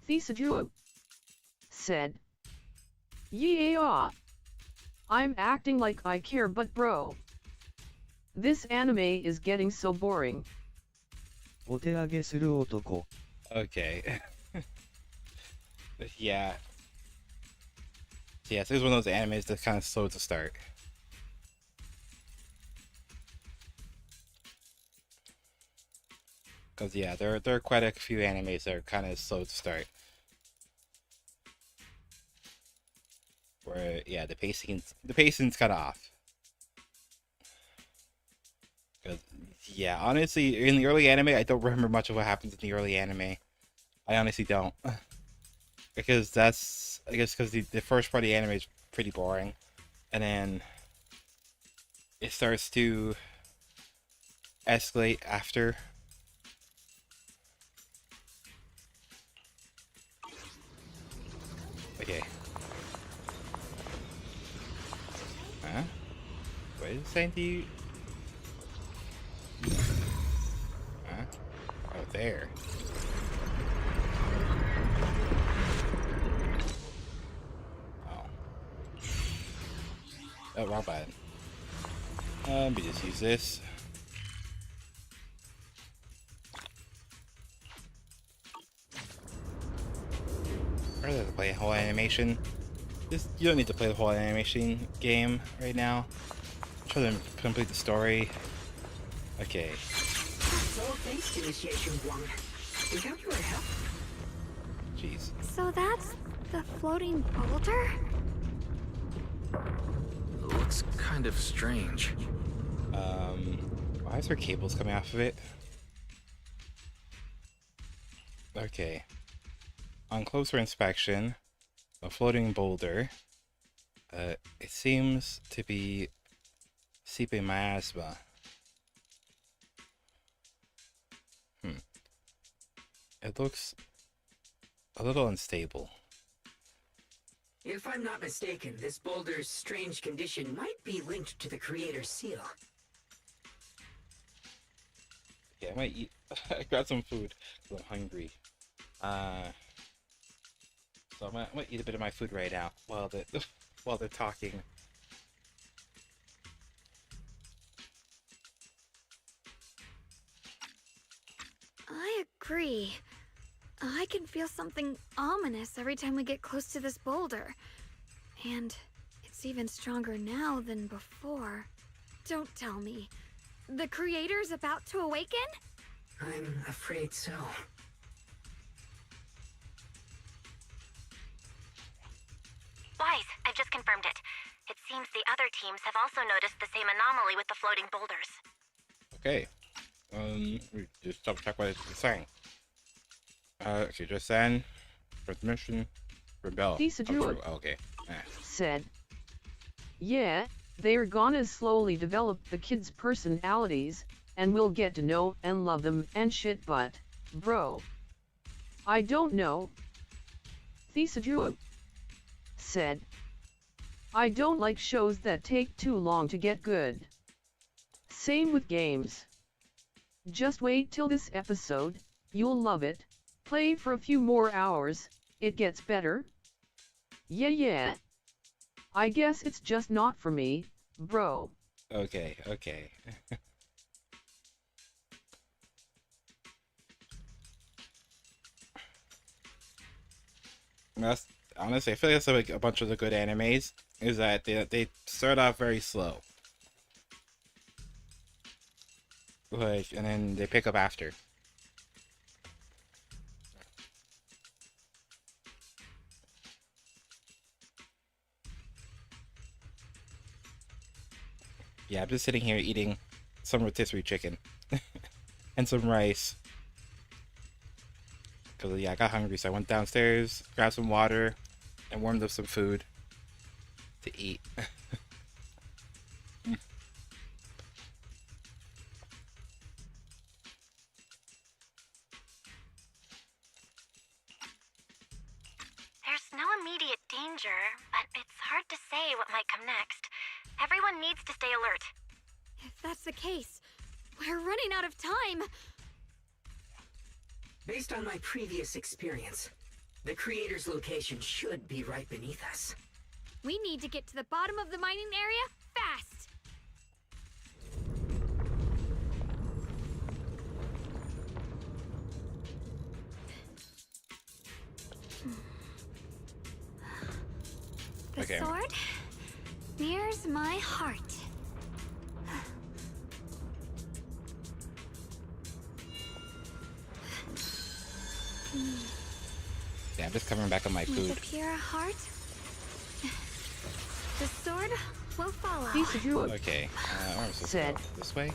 Xiao'Guang said, "Yeah. I'm acting like I care, but bro. This anime is getting so boring."
お手上げする男
Okay. Yeah. Yes, it was one of those animes that's kind of slow to start. Because, yeah, there are quite a few animes that are kind of slow to start. Where, yeah, the pacing's kind of off. Yeah, honestly, in the early anime, I don't remember much of what happens in the early anime. I honestly don't. Because that's, I guess, because the first part of the anime is pretty boring. And then it starts to escalate after. Okay. Huh? What is it saying to you? Huh? Oh, there. Oh. Oh, wrong button. Let me just use this. I'd rather play a whole animation. You don't need to play the whole animation game right now. Try to complete the story. Okay.
So thanks to Xiao'Guang. We got your help.
Jeez.
So that's The floating boulder?
Looks kind of strange.
Why is there cables coming off of it? Okay. On closer inspection, a floating boulder. It seems to be seeping miasma. It looks a little unstable.
If I'm not mistaken, this boulder's strange condition might be linked to the Creator's seal.
Yeah, I might eat. I got some food because I'm hungry. So I'm gonna eat a bit of my food right now while they're talking.
I agree. I can feel something ominous every time we get close to this boulder. And it's even stronger now than before. Don't tell me. The Creator's about to awaken?
I'm afraid so.
Wise, I've just confirmed it. It seems the other teams have also noticed the same anomaly with the floating boulders.
Okay. We just double check what it's saying. Okay, just send transmission rebel. Okay.
Said, yeah, they're gonna slowly develop the kids' personalities, and we'll get to know and love them and shit, but, bro, I don't know. Xiao'Guang said, I don't like shows that take too long to get good. Same with games. Just wait till this episode, you'll love it. Play for a few more hours, it gets better. Yeah. I guess it's just not for me, bro.
Okay. That's honestly, I feel like that's like a bunch of the good animes is that they start off very slow, like, and then they pick up after. Yeah, I'm just sitting here eating some rotisserie chicken and some rice. Because, yeah, I got hungry, so I went downstairs, grabbed some water, and warmed up some food to eat.
There's no immediate danger, but it's hard to say what might come next. Everyone needs to stay alert.
If that's the case, we're running out of time.
Based on my previous experience, the Creator's location should be right beneath us.
We need to get to the bottom of the mining area fast. The sword mirrors my heart.
Yeah, I'm just covering back on my food.
With a pure heart, the sword will follow.
Okay, where is this
said,
go? This way?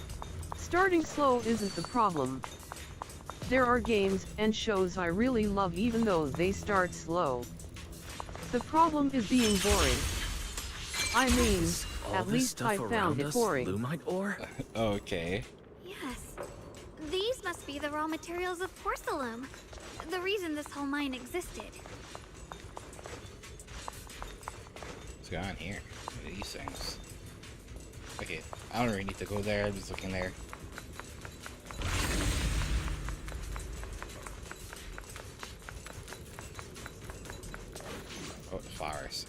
Starting slow isn't the problem. There are games and shows I really love even though they start slow. The problem is being boring. I mean, at least I found it boring.
Lumite ore?
Okay.
Yes. These must be the raw materials of porcelain. The reason this whole mine existed.
What's going on here? What are these things? Okay, I don't really need to go there. I'm just looking there. Oh, the flowers.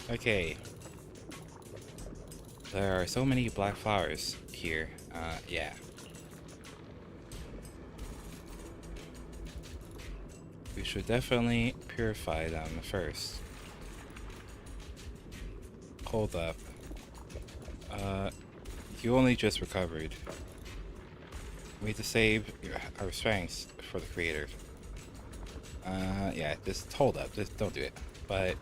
Okay. There are so many black flowers here. Yeah. We should definitely purify them first. Hold up. You only just recovered. We need to save our strengths for the Creator. Yeah, just hold up. Just don't do it. But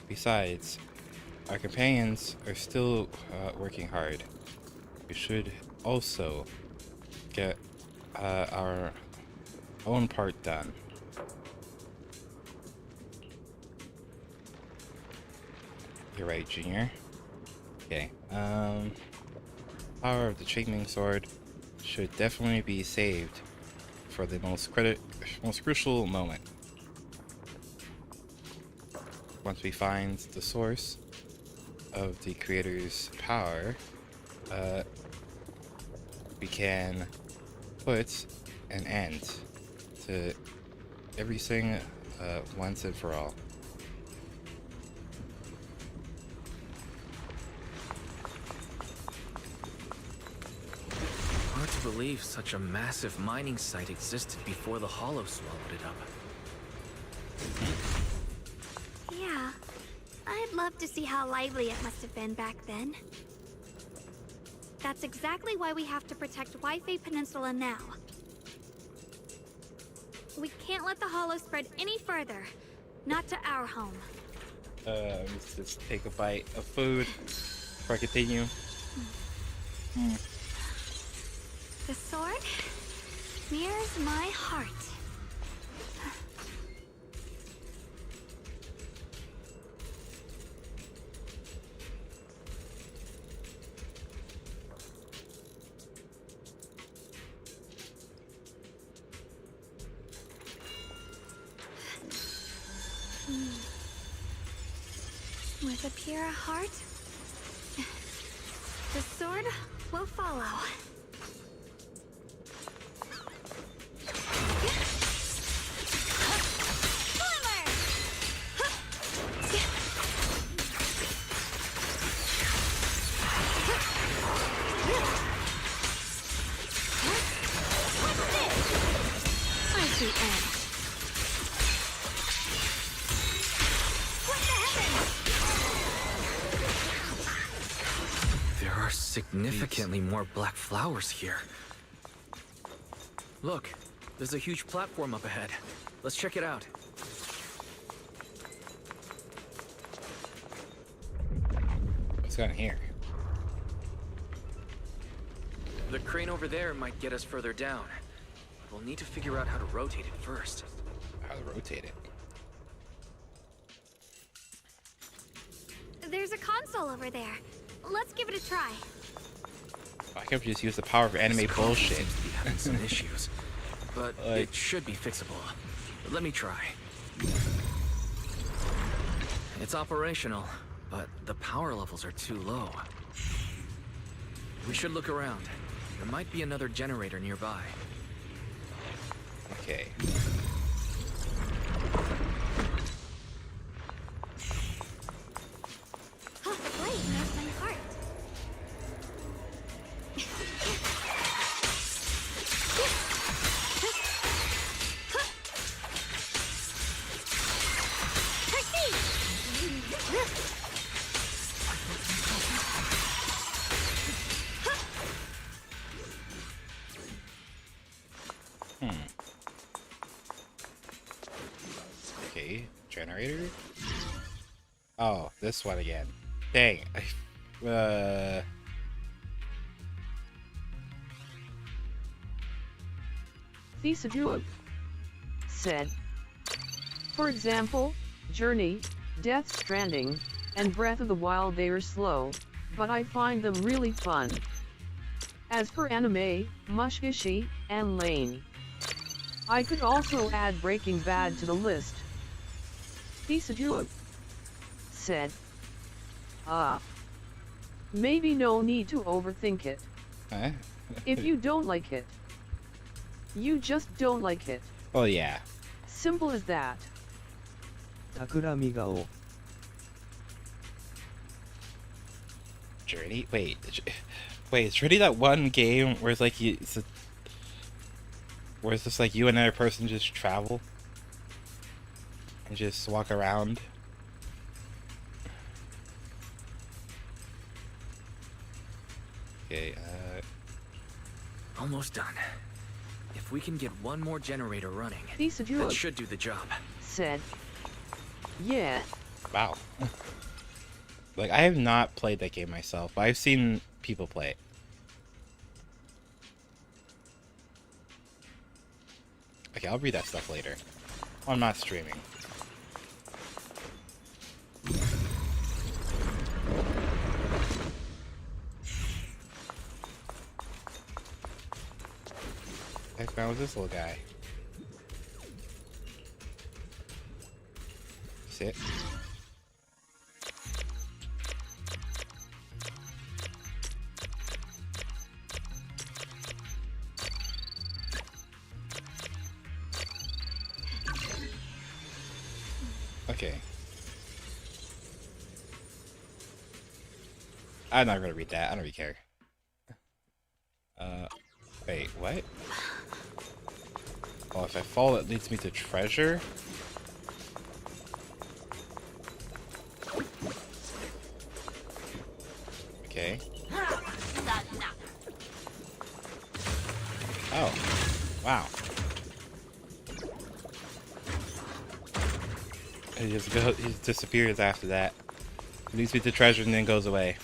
besides, our companions are still working hard. We should also get our own part done. You're right, Junior. Okay. Power of the Qingming Sword should definitely be saved for the most crucial moment. Once we find the source of the creator's power, we can put an end to everything once and for all.
Hard to believe such a massive mining site existed before the Hollow swallowed it up.
Yeah, I'd love to see how lively it must have been back then. That's exactly why we have to protect Wi-Fi Peninsula now. We can't let the Hollow spread any further. Not to our home.
Let's just take a bite of food before I continue.
The sword mirrors my heart. With a pure heart, the sword will follow.
There are significantly more black flowers here. Look, there's a huge platform up ahead. Let's check it out.
What's going on here?
The crane over there might get us further down. We'll need to figure out how to rotate it first.
How to rotate it?
There's a console over there. Let's give it a try.
Why can't we just use the power of anime bullshit?
Seems to be having some issues, but it should be fixable. Let me try. It's operational, but the power levels are too low. We should look around. There might be another generator nearby.
Okay.
Oh, the blade knows my heart.
Okay, generator. Oh, this one again. Dang.
Xiao'Guang said, for example, Journey, Death Stranding, and Breath of the Wild, they are slow, but I find them really fun. As for anime, Mushishi, and Lane. I could also add Breaking Bad to the list. Xiao'Guang said, maybe no need to overthink it. If you don't like it, you just don't like it.
Oh yeah.
Simple as that.
Takuramigao.
Journey? Wait, is Journey that one game where it's like where it's just like you and another person just travel and just walk around? Okay,
Almost done. If If we can get one more generator running,
Xiao'Guang
that should do the job.
Said, yeah.
Wow. Like, I have not played that game myself, but I've seen people play it. Okay, I'll read that stuff later. I'm not streaming. I found this little guy. Sit. Okay. I'm not gonna read that. I don't really care. Wait, what? Oh, if I fall, it leads me to treasure? Okay. Oh. Wow. He disappears after that. It leads me to treasure and then goes away.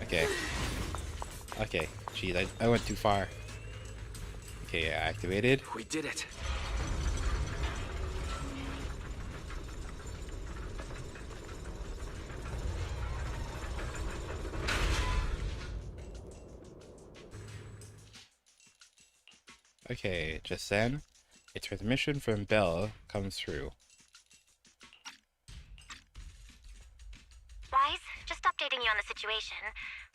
Okay. Okay. Jeez, I went too far. Okay, activated.
We did it.
Okay, just then, a transmission from Bell comes through.
Wise, just updating you on the situation.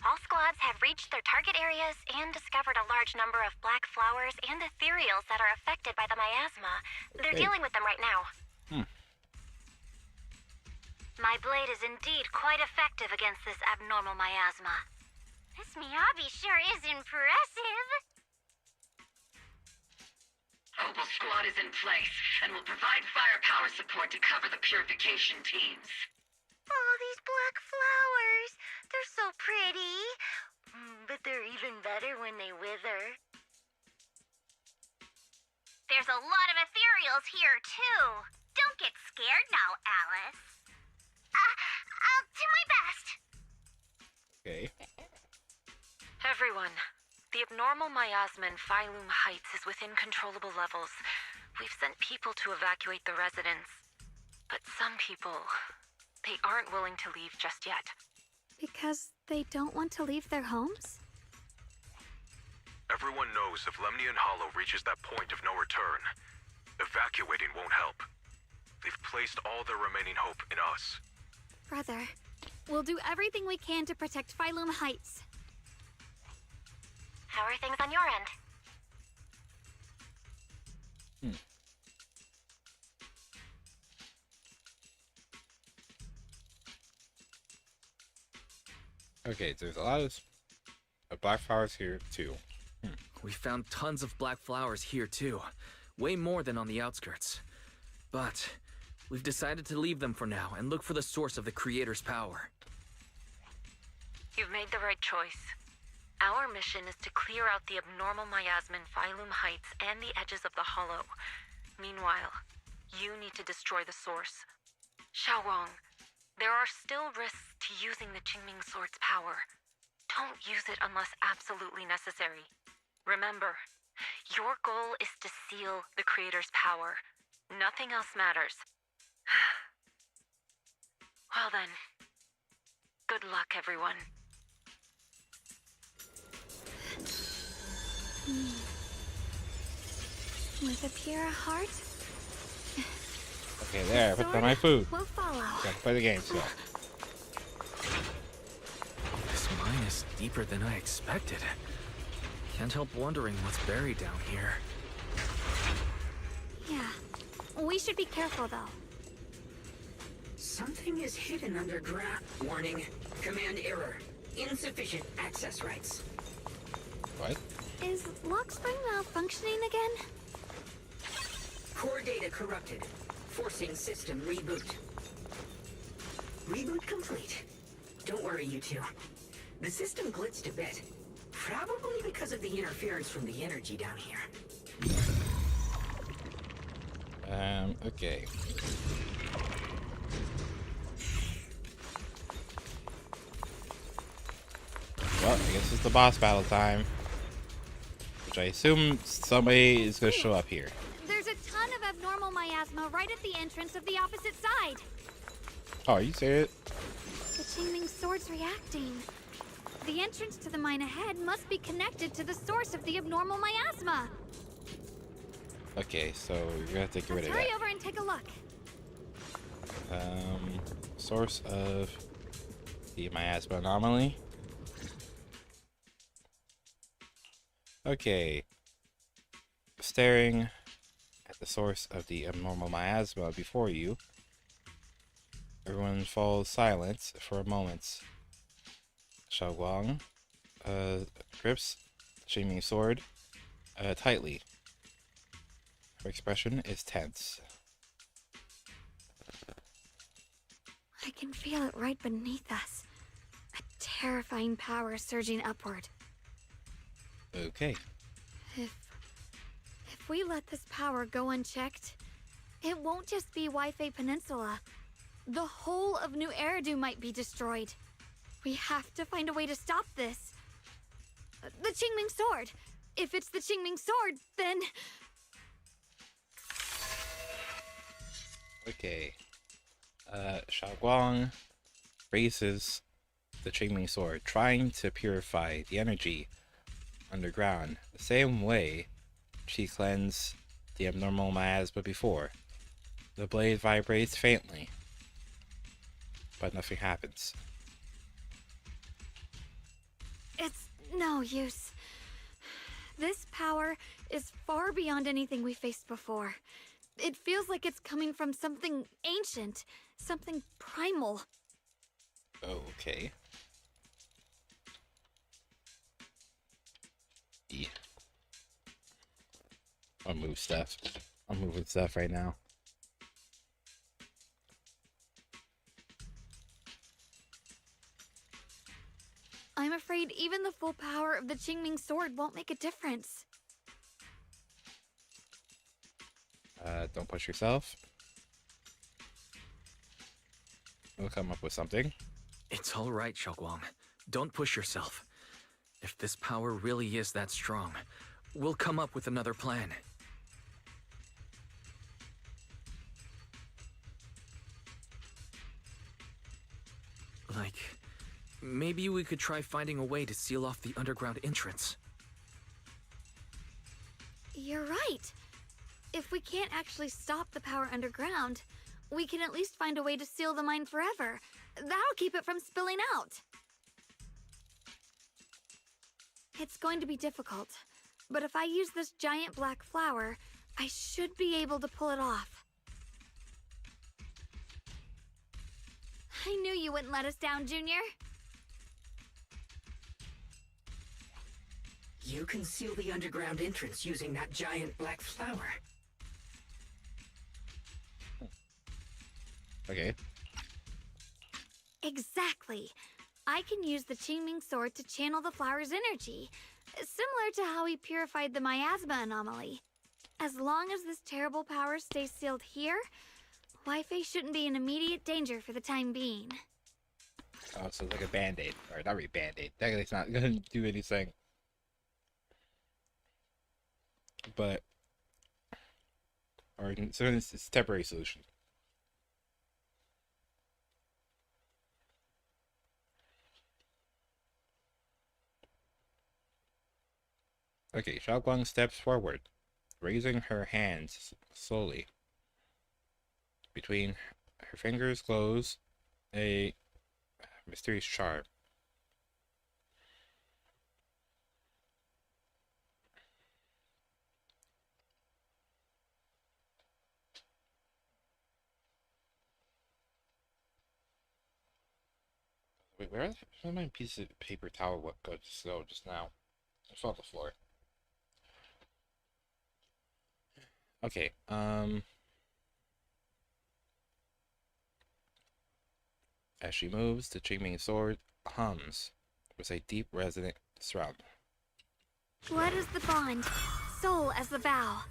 All squads have reached their target areas and discovered a large number of black flowers and ethereals that are affected by the miasma. They're dealing with them right now. My blade is indeed quite effective against this abnormal miasma.
This Miyabi sure is impressive.
Opal Squad is in place and will provide firepower support to cover the purification teams.
Oh, these black flowers. They're so pretty. But they're even better when they wither. There's a lot of ethereals here, too. Don't get scared now, Alice. I'll do my best.
Okay.
Everyone, the abnormal miasma in Phylum Heights is within controllable levels. We've sent people to evacuate the residents. But some people, they aren't willing to leave just yet.
Because they don't want to leave their homes?
Everyone knows if Lemnian Hollow reaches that point of no return, evacuating won't help. They've placed all their remaining hope in us.
Brother, we'll do everything we can to protect Phylum Heights.
How are things on your end?
Okay, there's a lot of black flowers here too.
We found tons of black flowers here too. Way more than on the outskirts. But we've decided to leave them for now and look for the source of the Creator's power.
You've made the right choice. Our mission is to clear out the abnormal miasma in Phylum Heights and the edges of the Hollow. Meanwhile, you need to destroy the source. Xiao'Guang, there are still risks to using the Qingming Sword's power. Don't use it unless absolutely necessary. Remember, your goal is to seal the Creator's power. Nothing else matters. Well then, good luck, everyone.
With a pure heart?
Okay, there, put down my food.
We'll follow.
Gotta play the game still.
This mine is deeper than I expected. Can't help wondering what's buried down here.
Yeah. We should be careful, though.
Something is hidden underground. Warning. Command error. Insufficient access rights.
What?
Is Lockspring malfunctioning again?
Core data corrupted. Forcing system reboot. Reboot complete. Don't worry, you two. The system glitched a bit. Probably because of the interference from the energy down here.
Okay. Well, I guess it's the boss battle time. Which I assume somebody is going to show up here.
There's a ton of abnormal miasma right at the entrance of the opposite side.
Oh, are you serious?
The Qingming sword's reacting. The entrance to the mine ahead must be connected to the source of the abnormal miasma.
Okay, so you're gonna have to get rid of
Hurry
that.
over and take a look.
Source of the miasma anomaly. Okay. Staring at the source of the abnormal miasma before you, everyone falls silent for a moment. Xiao'Guang grips the Qingming sword tightly. Her expression is tense.
I can feel it right beneath us. A terrifying power surging upward.
Okay.
If we let this power go unchecked, it won't just be Wi-Fi Peninsula. The whole of New Eridu might be destroyed. We have to find a way to stop this. The Qingming sword. If it's the Qingming sword, then...
Okay. Xiao'Guang raises the Qingming sword, trying to purify the energy underground, the same way she cleansed the abnormal miasma before. The blade vibrates faintly, but nothing happens.
It's no use. This power is far beyond anything we faced before. It feels like it's coming from something ancient, something primal.
Okay. Yeah. I'll move stuff. I'm moving stuff right now.
I'm afraid even the full power of the Qingming sword won't make a difference.
Don't push yourself. We'll come up with something.
It's all right, Xiao'Guang. Don't push yourself. If this power really is that strong, we'll come up with another plan. Like, maybe we could try finding a way to seal off the underground entrance.
You're right. If we can't actually stop the power underground, we can at least find a way to seal the mine forever. That'll keep it from spilling out. It's going to be difficult, but if I use this giant black flower, I should be able to pull it off. I knew you wouldn't let us down, Junior.
You can seal the underground entrance using that giant black flower.
Okay.
Exactly. I can use the Qingming sword to channel the flower's energy, similar to how he purified the miasma anomaly. As long as this terrible power stays sealed here, Wi-Fi shouldn't be in immediate danger for the time being.
Oh, so it's like a band-aid. Or not really band-aid. Technically it's not gonna do anything. But or so it's a temporary solution. Okay, Xiao'Guang steps forward, raising her hands slowly. Between her fingers glows a mysterious charm. Wait, where's my piece of paper towel? What go just now? I saw the floor. Okay, as she moves, the Qingming sword hums with a deep resonant thrum.
Blood is the bond, soul as the vow.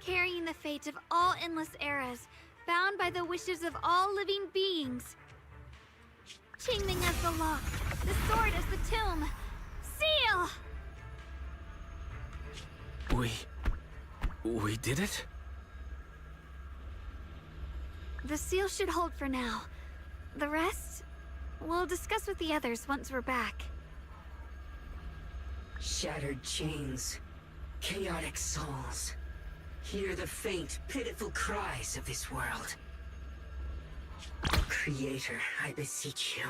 Carrying the fate of all endless eras, bound by the wishes of all living beings. Qingming as the lock, the sword as the tomb. Seal!
We did it?
The seal should hold for now. The rest, we'll discuss with the others once we're back.
Shattered chains, chaotic souls. Hear the faint, pitiful cries of this world. Creator, I beseech you.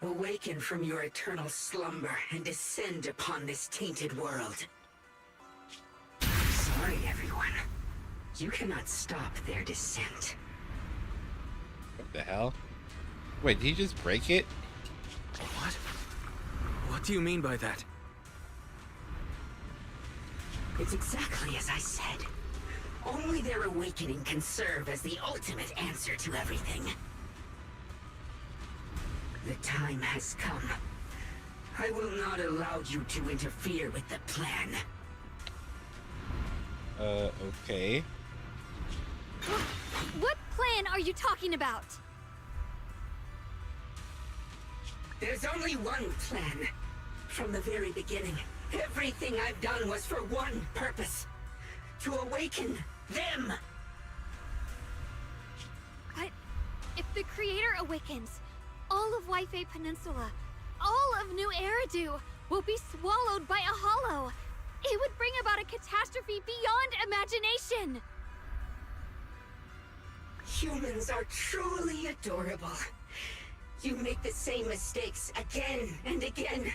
Awaken from your eternal slumber and descend upon this tainted world. Sorry, everyone. You cannot stop their descent.
What the hell? Wait, did he just break it?
What? What do you mean by that?
It's exactly as I said. Only their awakening can serve as the ultimate answer to everything. The time has come. I will not allow you to interfere with the plan.
Okay.
What plan are you talking about?
There's only one plan. From the very beginning, everything I've done was for one purpose. To awaken them.
But if the Creator awakens, all of Waifei Peninsula, all of New Eridu will be swallowed by a hollow. It would bring about a catastrophe beyond imagination.
Humans are truly adorable. You make the same mistakes again and again,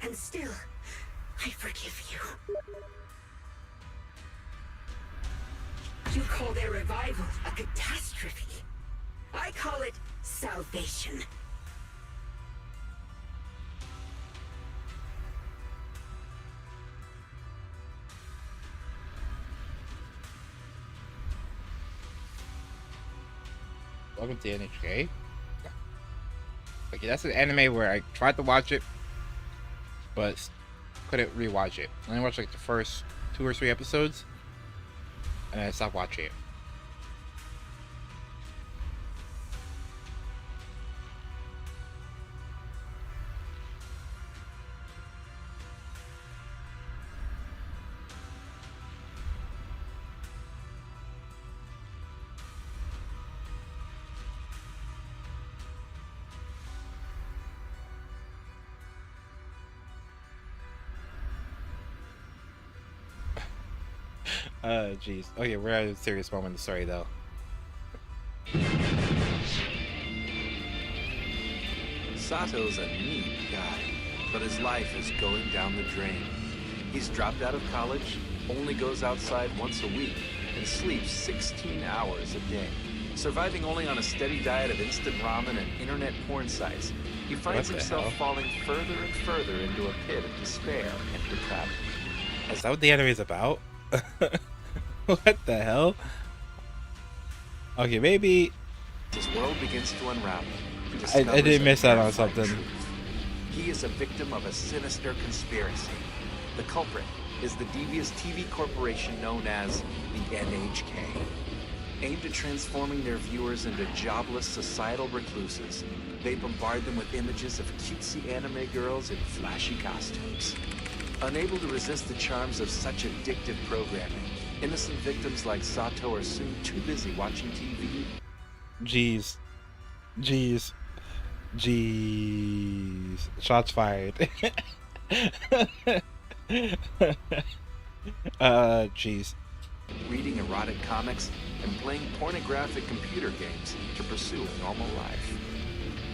and still, I forgive you. You call their revival a catastrophe. I call it salvation.
Welcome to NHK. Okay, that's an anime where I tried to watch it, but couldn't rewatch it. I only watched like the first 2 or 3 episodes, and I stopped watching it. Jeez. Okay, we're at a serious moment in the story, though.
Sato's a neat guy, but his life is going down the drain. He's dropped out of college, only goes outside once a week, and sleeps 16 hours a day. Surviving only on a steady diet of instant ramen and internet porn sites, he finds himself falling further and further into a pit of despair and depravity.
Is that what the anime is about? What the hell? Okay, maybe
his world begins to unravel.
I did miss out on something.
Truth. He is a victim of a sinister conspiracy. The culprit is the devious TV corporation known as the NHK. Aimed at transforming their viewers into jobless societal recluses, they bombard them with images of cutesy anime girls in flashy costumes. Unable to resist the charms of such addictive programming, innocent victims like Sato are soon too busy watching TV.
Jeez. Shots fired. Jeez.
Reading erotic comics and playing pornographic computer games to pursue a normal life.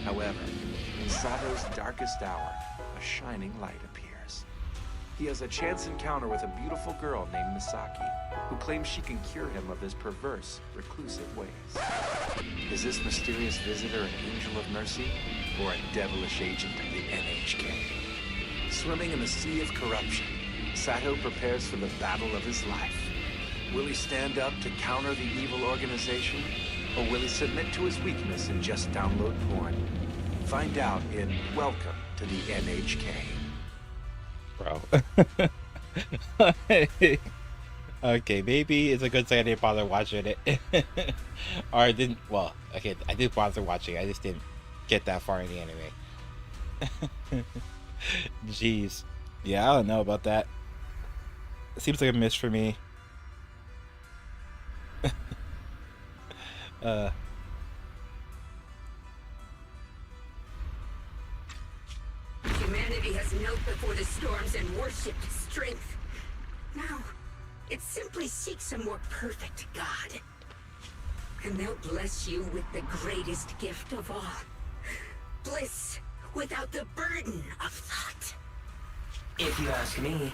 However, in Sato's darkest hour, a shining light appears. He has a chance encounter with a beautiful girl named Misaki, who claims she can cure him of his perverse, reclusive ways. Is this mysterious visitor an angel of mercy, or a devilish agent of the NHK? Swimming in a sea of corruption, Sato prepares for the battle of his life. Will he stand up to counter the evil organization, or will he submit to his weakness and just download porn? Find out in Welcome to the NHK.
Bro. Okay, maybe it's a good thing I didn't bother watching it. Or I didn't, well, okay, I did bother watching, I just didn't get that far in the anime. Jeez. Yeah, I don't know about that. It seems like a miss for me.
Humanity has knelt before the storms and worshipped strength. Now, it simply seeks a more perfect God. And they'll bless you with the greatest gift of all. Bliss without the burden of thought.
If you ask me,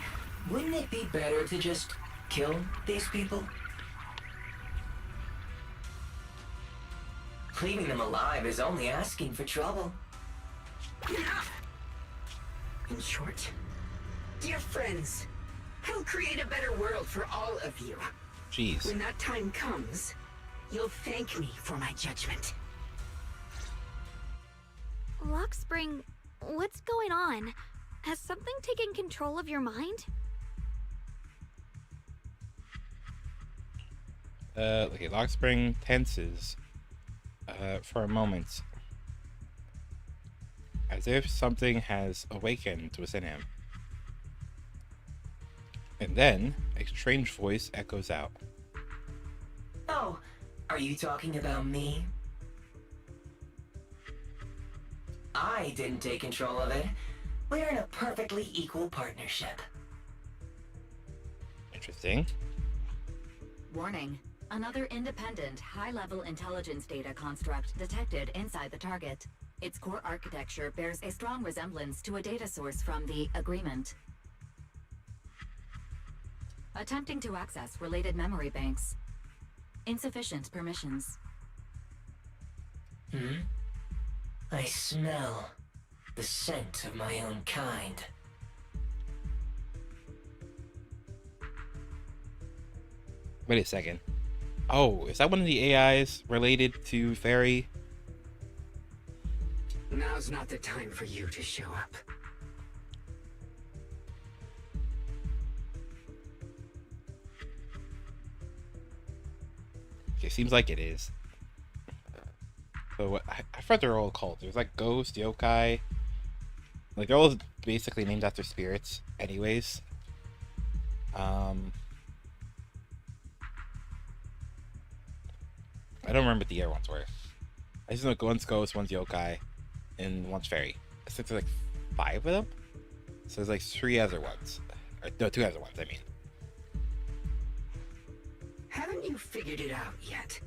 wouldn't it be better to just kill these people? Leaving them alive is only asking for trouble.
In short, dear friends, I'll create a better world for all of you.
Jeez.
When that time comes, you'll thank me for my judgment.
Lockspring, what's going on? Has something taken control of your mind?
Okay, Lockspring tenses for a moment, as if something has awakened within him. And then, a strange voice echoes out.
Oh, are you talking about me? I didn't take control of it. We're in a perfectly equal partnership.
Interesting.
Warning. Another independent, high-level intelligence data construct detected inside the target. Its core architecture bears a strong resemblance to a data source from the Agreement. Attempting to access related memory banks. Insufficient permissions.
I smell the scent of my own kind.
Wait a second. Oh, is that one of the AIs related to Fairy?
Now's not the time for you to show up.
Okay, seems like it is. So what, I thought they're all called. There's like Ghost, Yokai. Like they're all basically named after spirits anyways. I don't remember what the other ones were. I just know one's Ghost, one's Yokai, and one's Fairy. I think there's like 5 of them. So there's like 3 other ones. Or, no, 2 other ones, I mean.
Haven't you figured it out yet?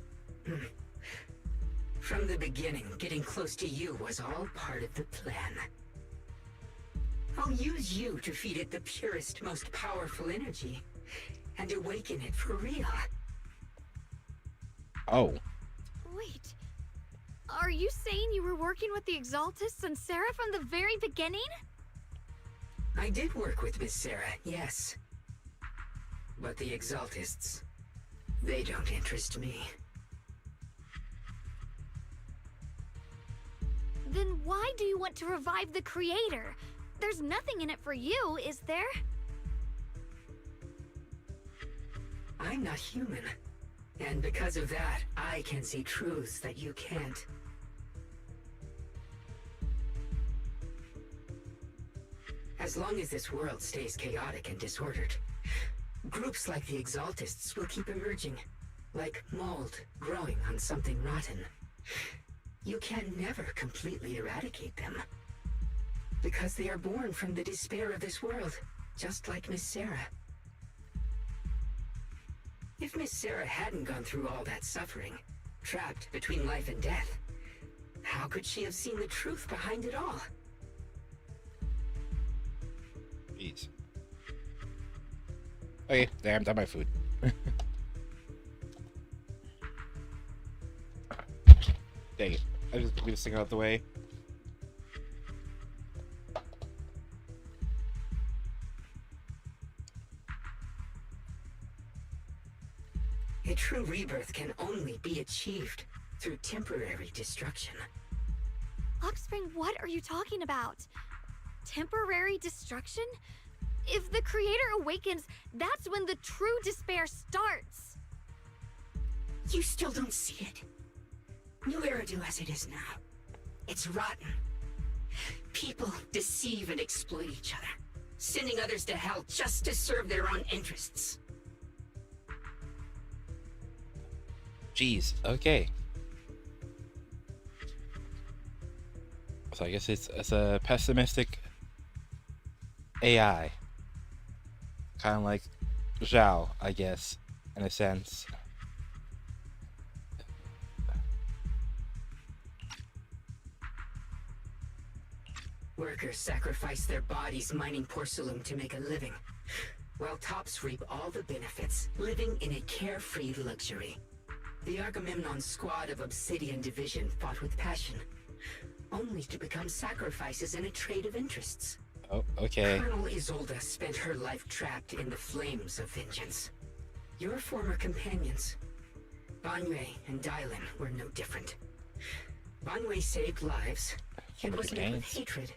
From the beginning, getting close to you was all part of the plan. I'll use you to feed it the purest, most powerful energy, and awaken it for real.
Oh.
Wait. Are you saying you were working with the Exaltists and Sarah from the very beginning?
I did work with Miss Sarah, yes. But the Exaltists, they don't interest me.
Then why do you want to revive the Creator? There's nothing in it for you, is there?
I'm not human. And because of that, I can see truths that you can't. As long as this world stays chaotic and disordered, groups like the Exaltists will keep emerging, like mold growing on something rotten. You can never completely eradicate them, because they are born from the despair of this world, just like Miss Sarah. If Miss Sarah hadn't gone through all that suffering, trapped between life and death, how could she have seen the truth behind it all?
Jeez. Okay, there, I'm done my food. Dang it. I just put this thing out the way.
A true rebirth can only be achieved through temporary destruction.
Lockspring, what are you talking about? Temporary destruction? If the creator awakens, that's when the true despair starts.
You still don't see it. New Eridu as it is now. It's rotten. People deceive and exploit each other, sending others to hell just to serve their own interests.
Jeez, okay. So I guess it's a pessimistic AI. Kind of like Xiao, I guess, in a sense.
Workers sacrifice their bodies mining porcelain to make a living, while tops reap all the benefits, living in a carefree luxury. The Agamemnon squad of Obsidian Division fought with passion, only to become sacrifices in a trade of interests.
Oh, okay.
Colonel Isolde spent her life trapped in the flames of vengeance. Your former companions, Banwei and Dylan, were no different. Banwei saved lives, and was met with hatred,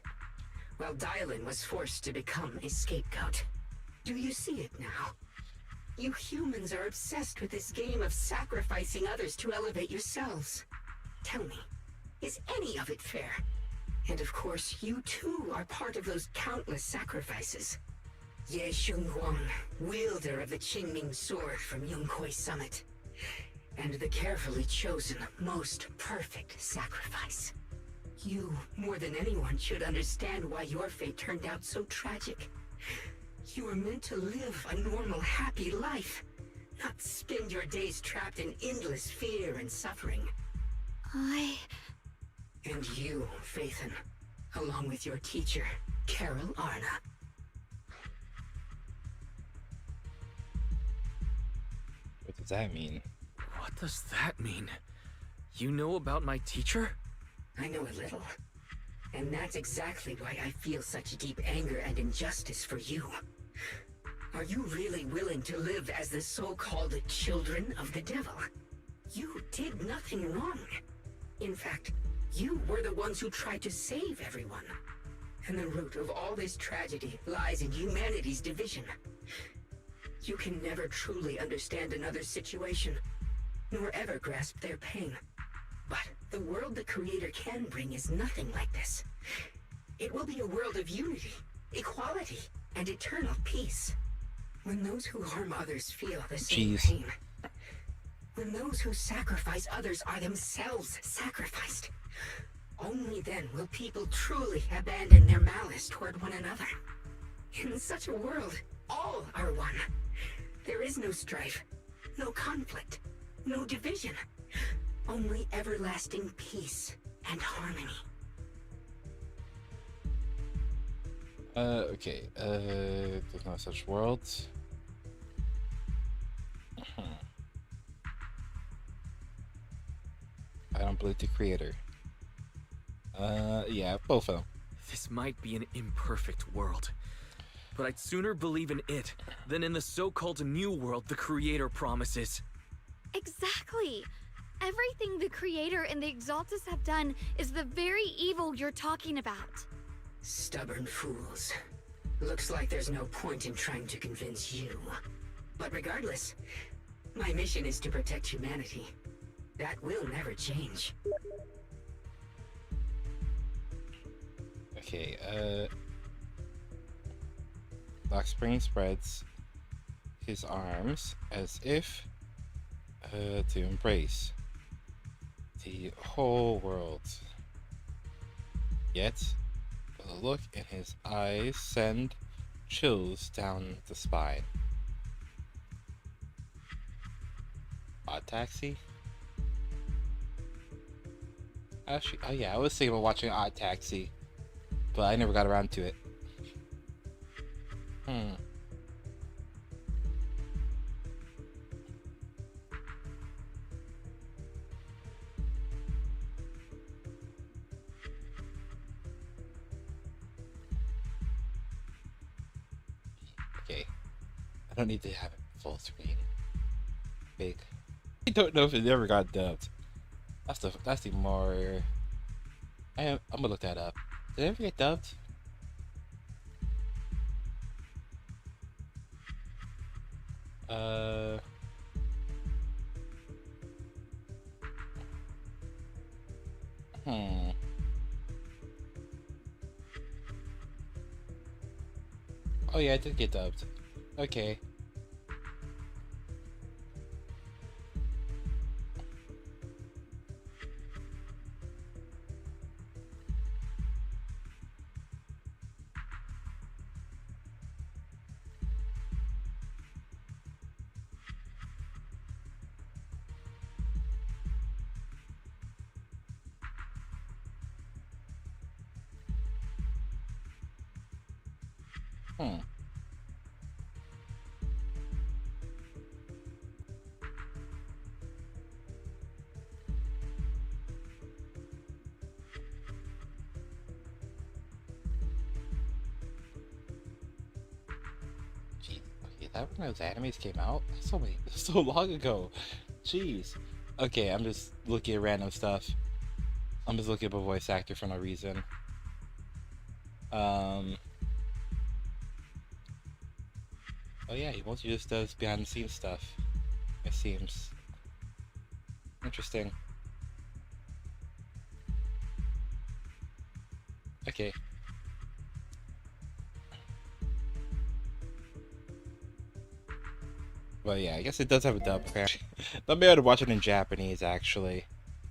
while Dylan was forced to become a scapegoat. Do you see it now? You humans are obsessed with this game of sacrificing others to elevate yourselves. Tell me, is any of it fair? And of course, you too are part of those countless sacrifices. Xiao'Guang, wielder of the Qingming sword from Yonghui Summit, and the carefully chosen, most perfect sacrifice. You, more than anyone, should understand why your fate turned out so tragic. You were meant to live a normal, happy life, not spend your days trapped in endless fear and suffering. And you, Phaethon, along with your teacher, Carol Arna.
What does that mean?
What does that mean? You know about my teacher?
I know a little. And that's exactly why I feel such deep anger and injustice for you. Are you really willing to live as the so-called children of the devil? You did nothing wrong. In fact, you were the ones who tried to save everyone. And the root of all this tragedy lies in humanity's division. You can never truly understand another's situation, nor ever grasp their pain. But the world the Creator can bring is nothing like this. It will be a world of unity, equality, and eternal peace. When those who harm others feel the same pain. When those who sacrifice others are themselves sacrificed. Only then will people truly abandon their malice toward one another. In such a world, all are one. There is no strife, no conflict, no division. Only everlasting peace and harmony.
Okay, there's no such world. I don't believe the Creator. Yeah, both of them.
This might be an imperfect world, but I'd sooner believe in it than in the so-called new world the Creator promises.
Exactly. Everything the Creator and the Exaltus have done is the very evil you're talking about.
Stubborn fools. Looks like there's no point in trying to convince you. But regardless, my mission is to protect humanity. That will never change.
Okay, Black Spring spreads his arms as if to embrace the whole world. Yet, the look in his eyes send chills down the spine. Odd Taxi? Actually, oh yeah, I was thinking about watching Odd Taxi, but I never got around to it. Okay, I don't need to have it full screen. Big. I don't know if it ever got dubbed. That's the more. I'm gonna look that up. Did it ever get dubbed? Oh yeah, I did get dubbed. Okay. Gee, okay, that when those animes came out? So long ago. Jeez. Okay, I'm just looking at random stuff. I'm just looking up a voice actor for no reason. Oh yeah, he mostly just does behind the scenes stuff. It seems interesting. Okay. Well, yeah, I guess it does have a dub. I'll be able to watch it in Japanese, actually.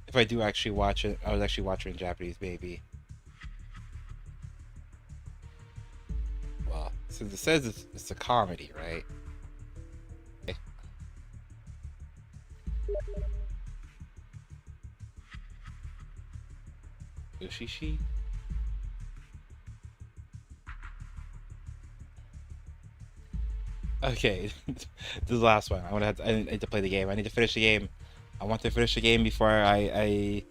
If I do actually watch it, I would actually watch it in Japanese, maybe. Well, since it says it's a comedy, right? Okay. Ushishi? Okay, this is the last one. I need to play the game. I need to finish the game. I want to finish the game before I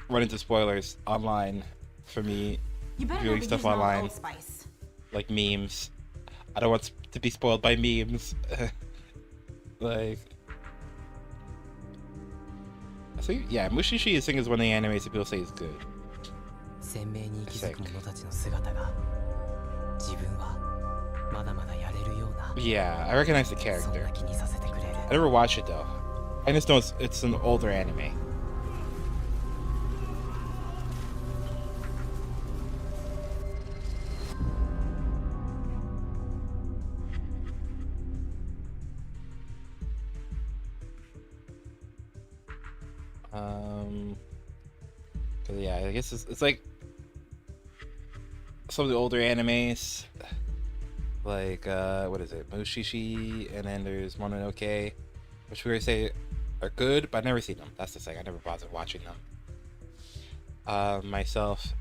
run into spoilers online for me viewing stuff online. Like memes. I don't want to be spoiled by memes. Like, I think, yeah, Mushishi I think is one of the animes that people say is good. I think. Yeah, I recognize the character. I never watched it though. I just know it's an older anime. Cause yeah, I guess it's like some of the older animes. Like, what is it? Mushishi, and then there's Mononoke, which we say are good, but I've never seen them. That's the thing, I never bothered watching them. Myself.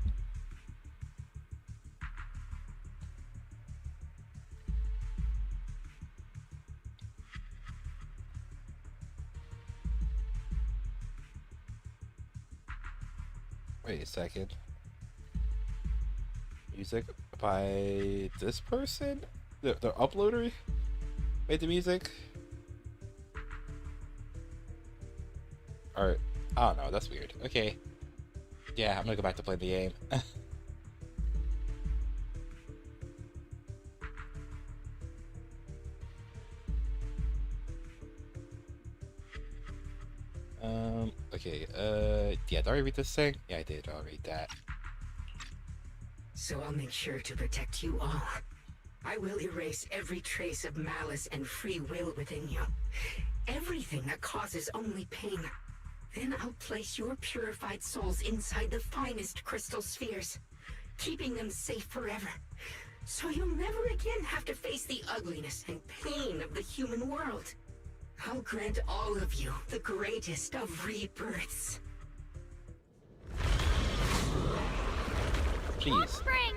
Wait a second. Music by this person? The uploader made the music? Or, I don't know, that's weird. Okay. Yeah, I'm gonna go back to play the game. Okay, yeah, did I read this thing? Yeah, I did, I'll read that.
So I'll make sure to protect you all. I will erase every trace of malice and free will within you. Everything that causes only pain. Then I'll place your purified souls inside the finest crystal spheres, keeping them safe forever. So you'll never again have to face the ugliness and pain of the human world. I'll grant all of you the greatest of rebirths.
Jeez.
Spring!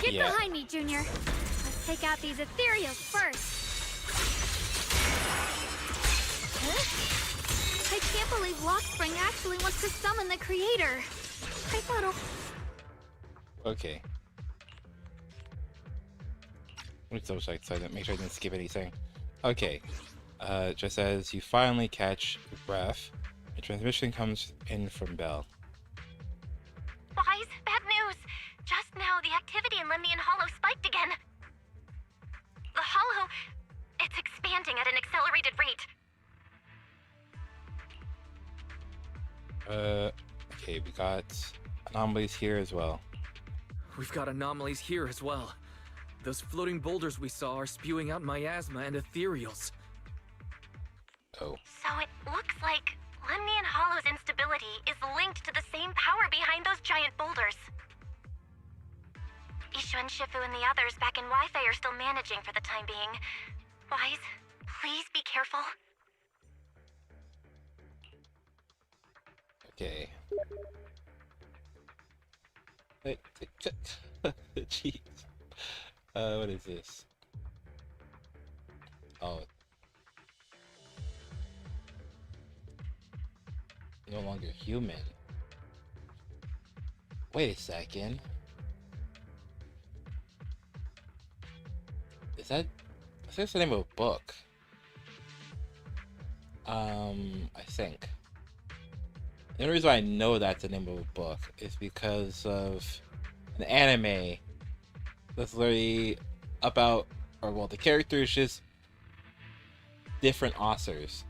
Get behind me, Junior. Let's take out these ethereals first. Huh? I can't believe Lockspring actually wants to summon the creator. I thought
Okay. Let me double check so I didn't make sure I didn't skip anything. Okay. Just as you finally catch your breath, a transmission comes in from Belle.
Guys, bad news! Just now, the activity in Lemnian Hollow growing at an accelerated rate.
Okay, we got anomalies here as well.
We've got anomalies here as well. Those floating boulders we saw are spewing out miasma and ethereals.
Oh.
So it looks like Lemnian Hollow's instability is linked to the same power behind those giant boulders. Ishu and Shifu and the others back in Wi-Fi are still managing for the time being. Wise, please be careful.
Okay. Jeez. What is this? Oh. No longer human. Wait a second. Is that... I think that's the name of a book. I think. The only reason why I know that's the name of a book is because of an anime that's literally about, or well, the character is just different authors.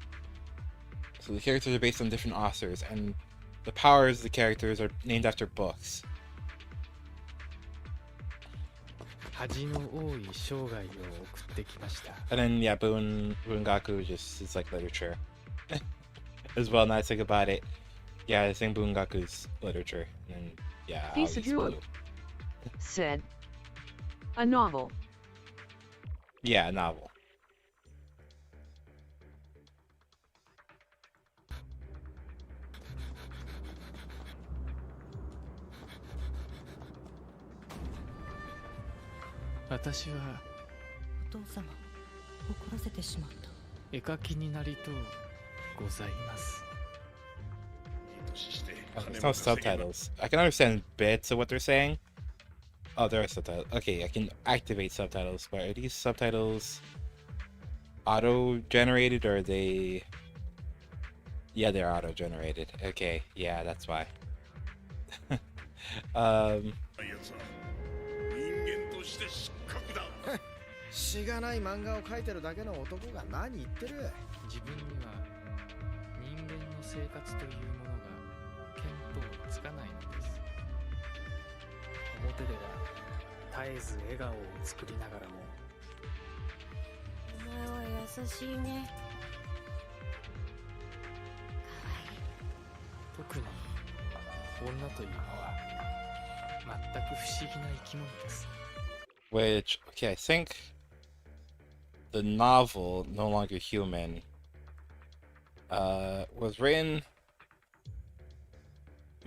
So the characters are based on different authors, and the powers of the characters are named after books. And then yeah, Bungaku just is like literature as well. Now I think about it, yeah, I think Bungaku's literature, and yeah,
Xiao'Guang said, a novel.
Yeah, a novel. There's no subtitles. I can understand bits of what they're saying. Oh, there are subtitles. Okay, I can activate subtitles, but are these subtitles auto-generated, or are they... Yeah, they're auto-generated. Okay, yeah, that's why.
しがない漫画を描いてるだけの男が何言ってる。自分には人間の生活というものが見当つかないのです。表では絶えず笑顔を作りながらも。お前は優しいね。可愛い。特に女というのは全く不思議な生き物です。
Which, okay, I think the novel, No Longer Human, was written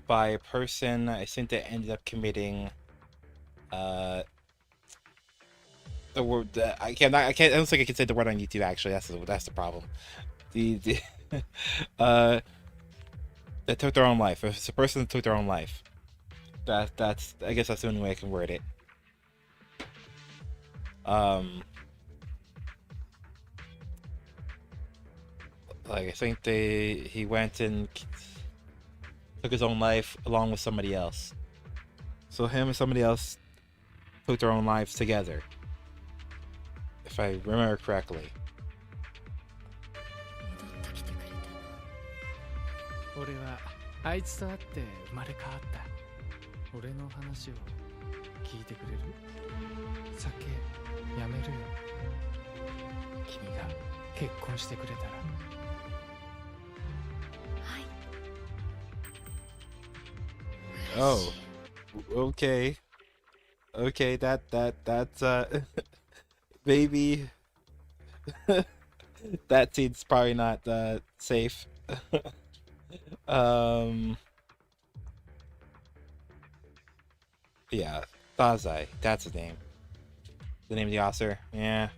by a person, I think, that ended up committing, the word, I don't think I can say the word on YouTube, actually, that's the problem. That took their own life. If it's a person that took their own life, that's, I guess that's the only way I can word it. Like, I think he went and took his own life along with somebody else. So him and somebody else took their own lives together, if I remember correctly.
俺はあいつと会って生まれ変わった。俺の話を聞いてくれる？酒やめるよ。君が結婚してくれたら。はい。
Oh, okay, okay. That's maybe that scene's probably not safe. Yeah, Dazai, that's his name. The name of the author, yeah.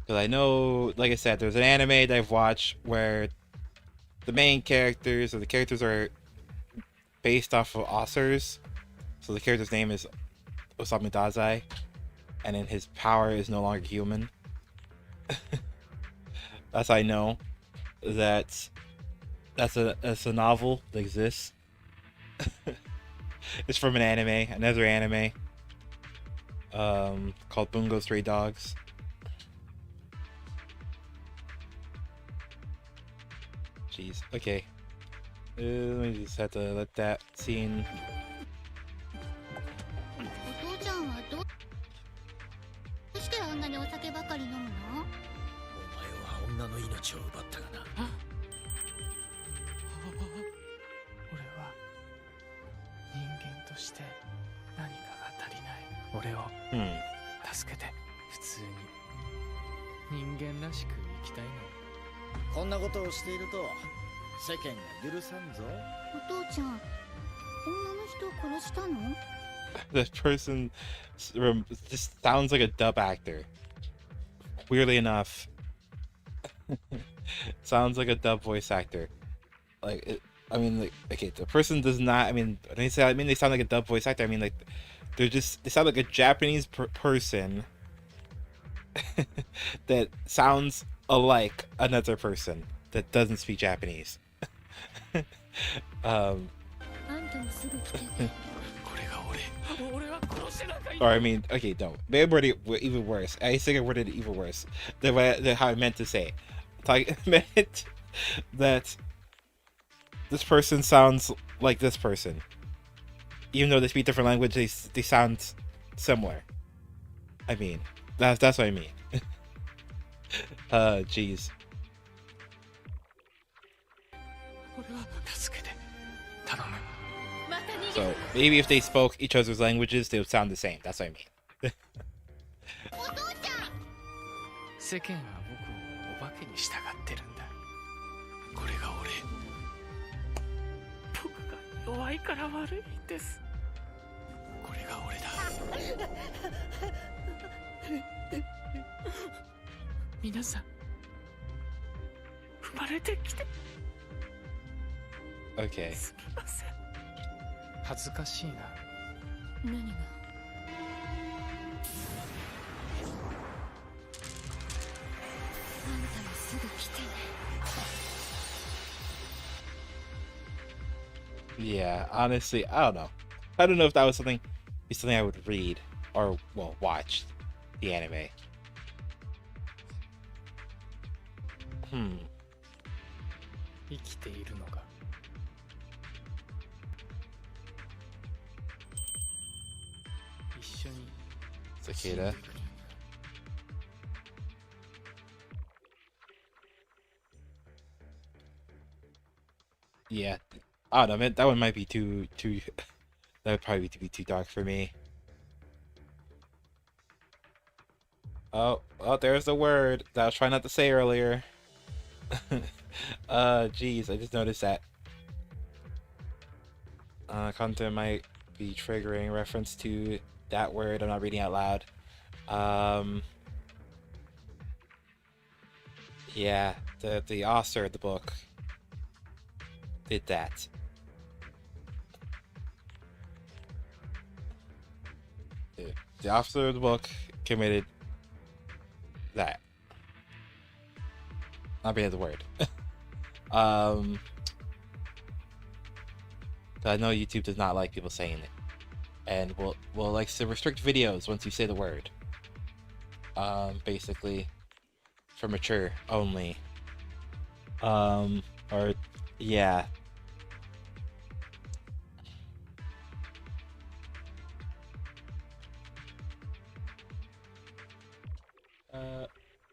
Because I know, like I said, there's an anime that I've watched where the main characters, or the characters, are based off of authors. So the character's name is Osamu Dazai, and then his power is no longer human. That's how I know that that's a novel that exists. It's from an anime, another anime, called Bungo Stray Dogs. jeez. Okay. We just have to let that scene.
お父ちゃんはどうしてあんなにお酒ばかり飲むの？
お前は女の命を奪ったがな。
俺は人間として何かが足りない。俺を助けて普通に人間らしく生きたいの。
こんなことをしていると世間が許さんぞ。
お父ちゃん、女の人を殺したの
This person just sounds like a dub actor. Weirdly enough, sounds like a dub voice actor. Like, I mean, like, okay, the person does not. I mean, when they say, they sound like a dub voice actor. I mean, like, they sound like a Japanese person that sounds alike another person that doesn't speak Japanese. Or I mean, okay, no, maybe even worse. I think I worded it even worse than how I meant to say. I meant that this person sounds like this person, even though they speak different language. They sound similar. I mean, that's what I mean. Jeez. So maybe if they spoke each other's languages, they would sound the same. That's what I mean.
世間は僕をお化けに従ってるんだ。これが俺。僕が弱いから悪いんです。これが俺だ。皆さん、生まれてきて。
Okay.
すみません。恥ずかしいな。
何が？あんたもすぐ来てね。
Yeah, honestly, I don't know. I don't know if that was something I would read or, well, watch the anime.
生きているのか。一緒に。
Cicada. Yeah, I don't know, man. That one might be too. That would probably be too dark for me. Oh, there's the word that I was trying not to say earlier. Jeez, I just noticed that. Content might be triggering reference to that word. I'm not reading out loud. Yeah, the author of the book did that. The author of the book committed that. Not being the word. I know YouTube does not like people saying it, and will like to restrict videos once you say the word. Basically, for mature only. Or yeah.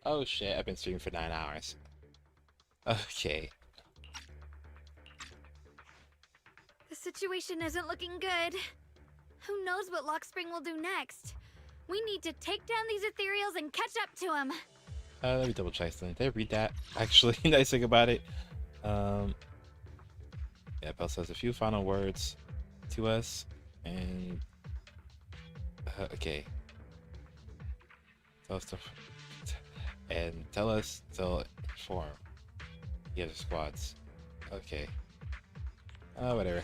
Oh shit, I've been streaming for 9 hours. Okay.
The situation isn't looking good. Who knows what Lockspring will do next? We need to take down these ethereals and catch up to him.
Let me double check something. Did I read that? Actually, nice thing about it. Yeah, Bell says a few final words to us, and okay. Tell us to, and tell us to inform the other squads. Okay. Whatever.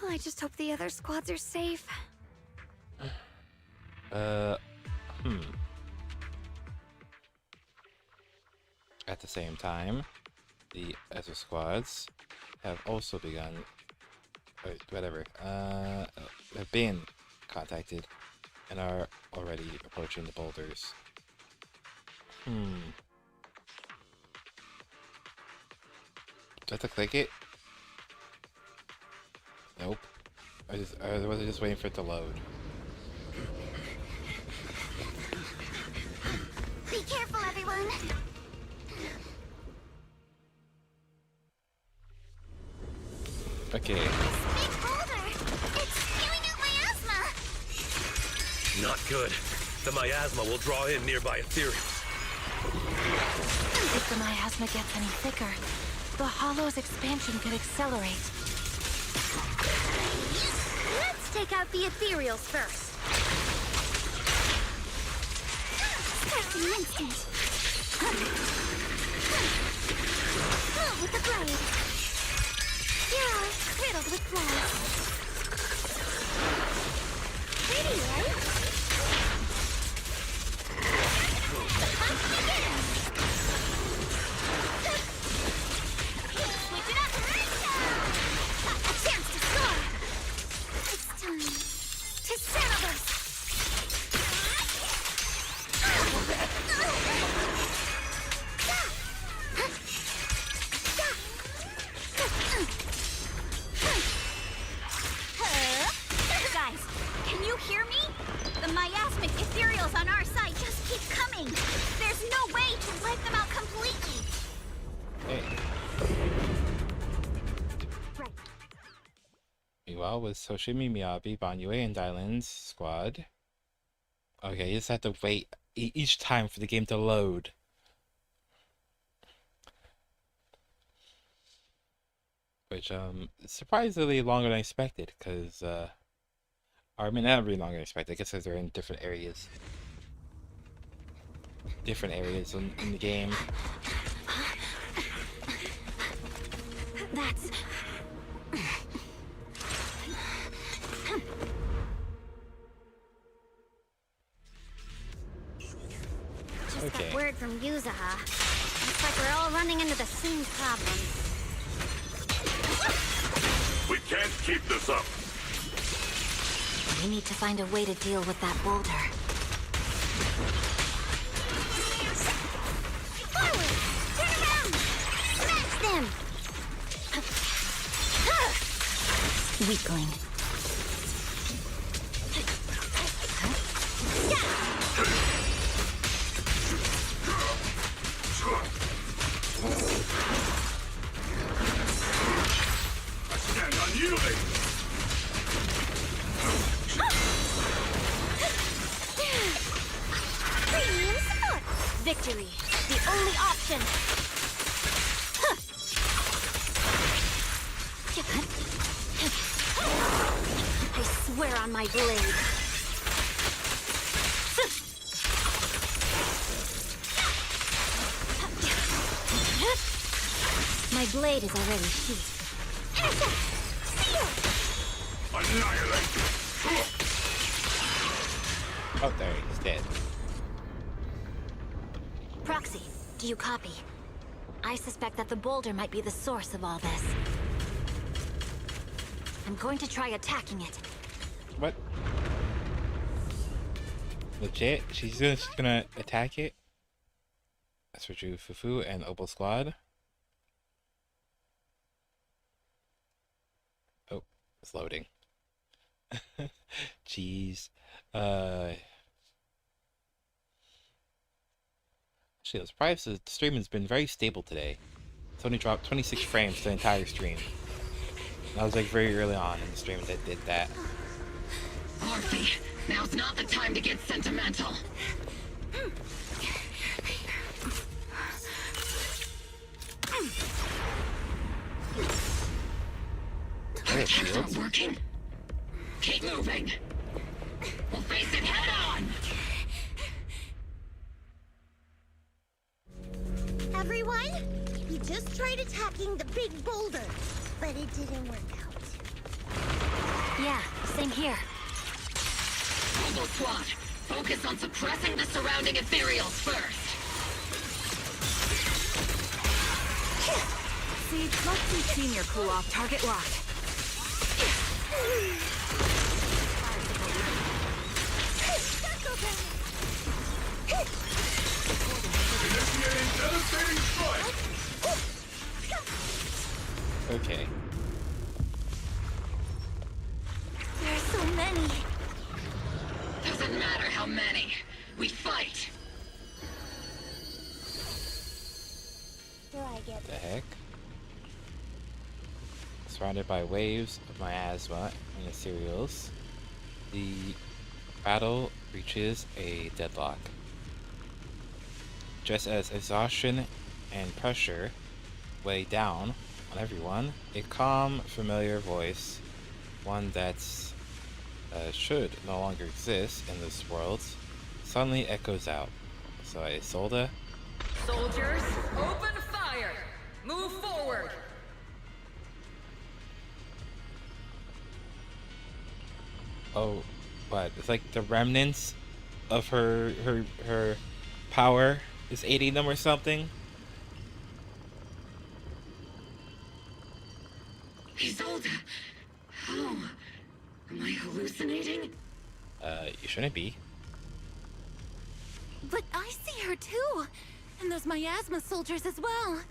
I just hope the other squads are safe.
At the same time, the other squads have also begun, have been contacted and are already approaching the boulders. I have to click it? Nope. I was just waiting for it to load.
Be careful, everyone.
Okay.
Big boulder. It's spewing out miasma.
Not good. The miasma will draw in nearby ethereals.
If the miasma gets any thicker, the hollow's expansion could accelerate.
Let's take out the ethereals first.
Starts in an instant. Move with the blade. You're all riddled with flies. Pretty, right? The hunt begins! Switch it up! A chance to score! It's time to settle this!
Guys, can you hear me? The miasmic ethereals on our side just keep coming. There's no way to wipe them out completely.
Hey. Meanwhile, with Soshimi Miyabi, Banyue, and Dylan's squad. Okay, you just have to wait each time for the game to load. Which, is surprisingly longer than expected, because, I mean, not really longer than expected, I guess because they're in different areas. Different areas in the game.
That's... Just
Okay.
got word from Yuzaha. Looks like we're all running into the same problem.
We can't keep this up.
We need to find a way to deal with that boulder.
Forward! Turn around! Smash them!
Weakling.
I stand unyielding.
Premium support! Victory! The only option! I swear on my blade! My blade is already sheathed.
Annihilate.
Oh, there, he's dead.
Proxy, do you copy? I suspect that the boulder might be the source of all this. I'm going to try attacking it.
What? Legit? She's just gonna attack it? That's for Drew Fufu and Opal Squad. Oh, it's loading. Jeez. Actually, I'm surprised the stream has been very stable today. It's only dropped 26 frames the entire stream. And I was like very early on in the stream that did that.
Orphe, now's not the time to get sentimental. Attacks aren't working. Keep moving. We'll face it head on.
Everyone, we just tried attacking the big boulder, but it didn't work out.
Yeah, same here.
Hobo Squad, focus on suppressing the surrounding ethereals first.
See, let's see Senior cool off target lock.
Initiating devastating strike.
how many. We fight.
Do I get
The heck? Surrounded by waves of miasma and ethereals, the battle reaches a deadlock. Just as exhaustion and pressure weigh down on everyone, a calm, familiar voice, one that's should no longer exist in this world, suddenly echoes out. So Isolde?
Soldiers, open fire! Move forward!
Oh, what? It's like the remnants of her power is aiding them or something?
Isolde! How? Am I hallucinating?
You shouldn't be.
But I see her too! And those miasma soldiers as well!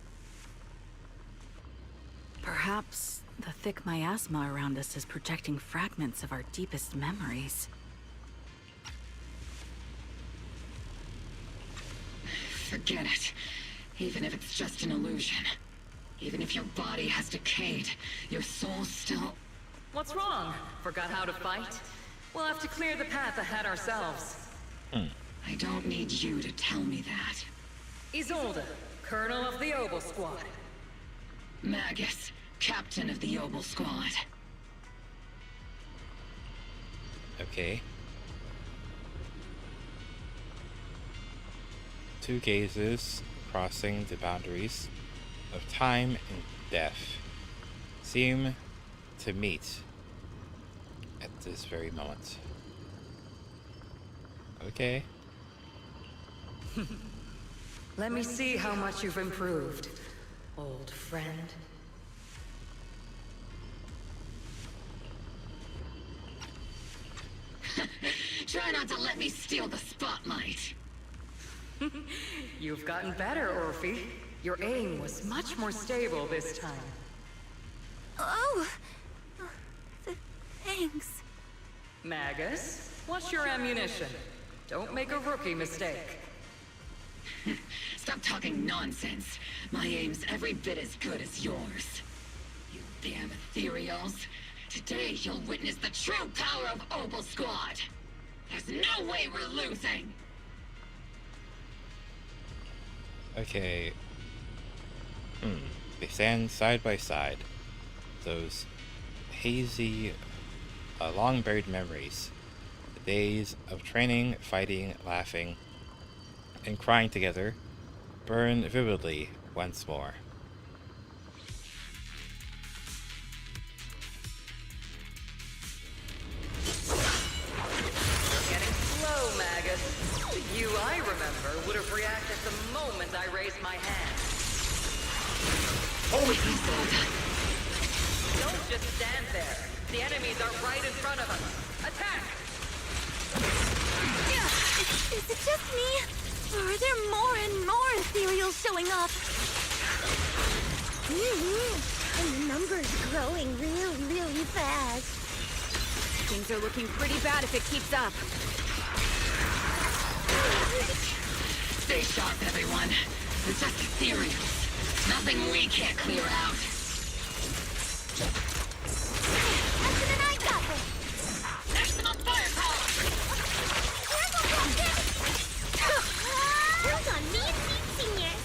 Perhaps the thick miasma around us is projecting fragments of our deepest memories.
Forget it. Even if it's just an illusion. Even if your body has decayed, your soul still...
What's wrong? Forgot how to fight? We'll have to clear the path ahead ourselves.
I don't need you to tell me that.
Isolde, Colonel of the Obel Squad.
Magus, Captain of the Obel Squad.
Okay. Two gazes crossing the boundaries of time and death seem to meet at this very moment. Okay.
Let me see how much you've improved, old friend.
Try not to let me steal the spotlight.
You've gotten better, Orphe. Your aim was much more stable this time.
Oh! Thanks.
Magus, what's your ammunition? Don't make a rookie mistake.
Stop talking nonsense. My aim's every bit as good as yours. You damn ethereals. Today you'll witness the true power of Obel Squad. There's no way we're losing.
Okay. They stand side by side. Those hazy, long-buried memories. The days of training, fighting, laughing, and crying together burn vividly once more.
Getting slow, Magus. The you I remember would have reacted the moment I raised my hand.
Holy Isolde!
Don't just stand there. The enemies are right in front of us. Attack!
Is it just me? Or are there more and more ethereals showing up?
And the number's growing really fast.
Things are looking pretty bad if it keeps up.
Stay sharp, everyone. They're just ethereals. Nothing we can't clear out.
Captain and I got this!
Maximum firepower!
Count on me and Pete Senior!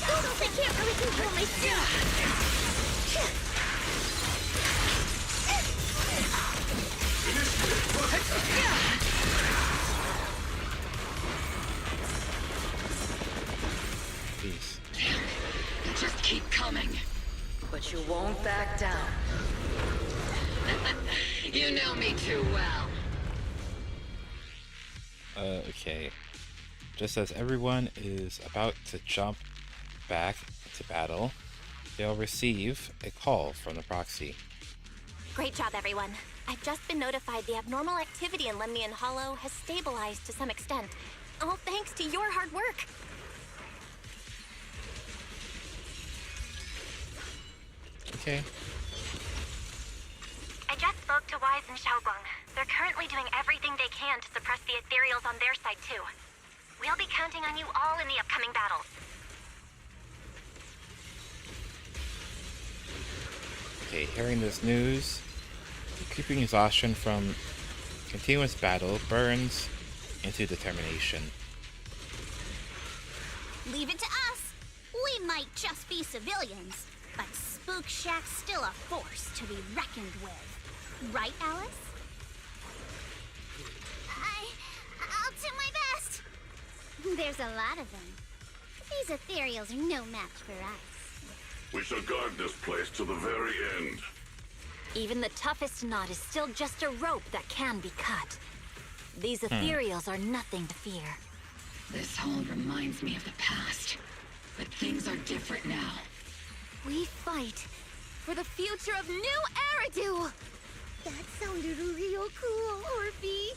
Almost I can't really control myself!
Peace.
They just keep coming.
But you won't back down.
You know me too well.
Okay. Just as everyone is about to jump back to battle, they'll receive a call from the proxy.
Great job, everyone. I've just been notified the abnormal activity in Lemnian Hollow has stabilized to some extent. All thanks to your hard work.
Okay.
just spoke to Wise and Xiao'Guang. They're currently doing everything they can to suppress the ethereals on their side too. We'll be counting on you all in the upcoming battles.
Okay, hearing this news, creeping exhaustion from continuous battle burns into determination.
Leave it to us. We might just be civilians, but Spook Shack's still a force to be reckoned with. Right, Alice? I'll do my best. There's a lot of them. These ethereals are no match for us.
We shall guard this place to the very end.
Even the toughest knot is still just a rope that can be cut. These ethereals are nothing to fear.
This hall reminds me of the past, but things are different now.
We fight for the future of New Eridu!
That sounded real cool, Orphe.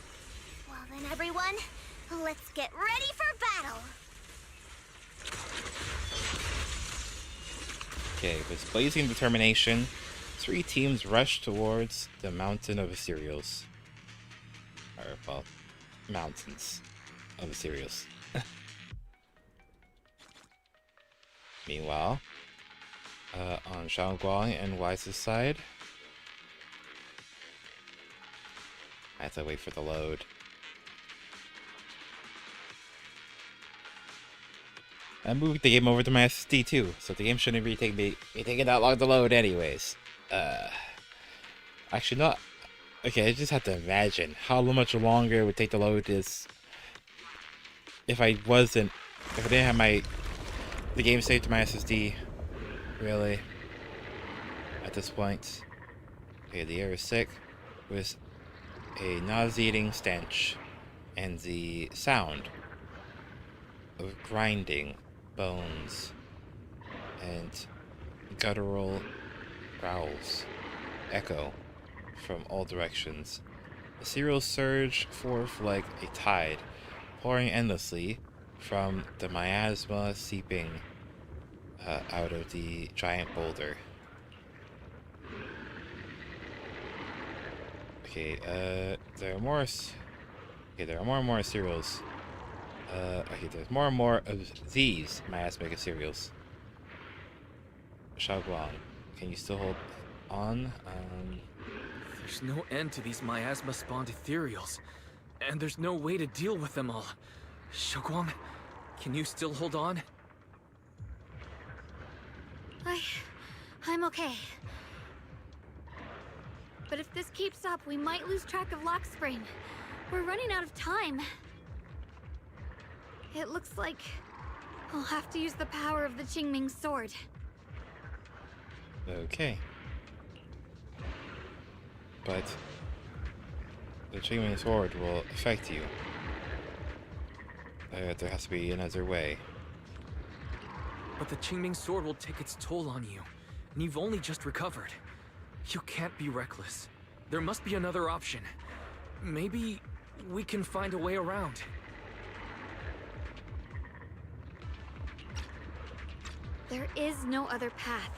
Well then, everyone, let's get ready for battle.
Okay, with blazing determination, 3 teams rush towards the mountain of ethereals. Or, well, mountains of ethereals. Meanwhile, on Xiao'Guang and Wise's side, I have to wait for the load. I moved the game over to my SSD too, so the game shouldn't be taking that long to load anyways. Actually not. Okay, I just have to imagine how much longer it would take to load this if I didn't have the game saved to my SSD. Really, at this point. Okay, the air is sick with a nauseating stench and the sound of grinding bones and guttural growls echo from all directions. The cereals surge forth like a tide, pouring endlessly from the miasma seeping out of the giant boulder. Okay, there are more and more cereals. Okay, there's more and more of these miasmic cereals. Xiao'Guang, can you still hold on?
There's no end to these miasma-spawned ethereals, and there's no way to deal with them all. Xiao'Guang, can you still hold on?
I'm okay. But if this keeps up, we might lose track of Lock Spring. We're running out of time. It looks like I'll have to use the power of the Qingming sword.
Okay. But the Qingming sword will affect you. There has to be another way.
But the Qingming sword will take its toll on you, and you've only just recovered. You can't be reckless. There must be another option. Maybe we can find a way around.
There is no other path.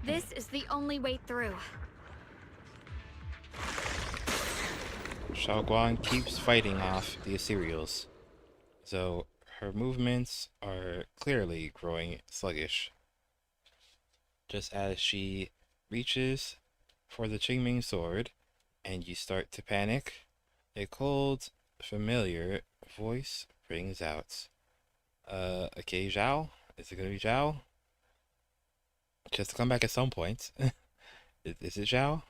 This is the only way through.
Xiao'Guang keeps fighting off the ethereals, though her movements are clearly growing sluggish. Just as she reaches for the Qingming sword and you start to panic, a cold, familiar voice rings out. Okay, Zhao? Is it gonna be Zhao? Just to come back at some point. Is it Zhao?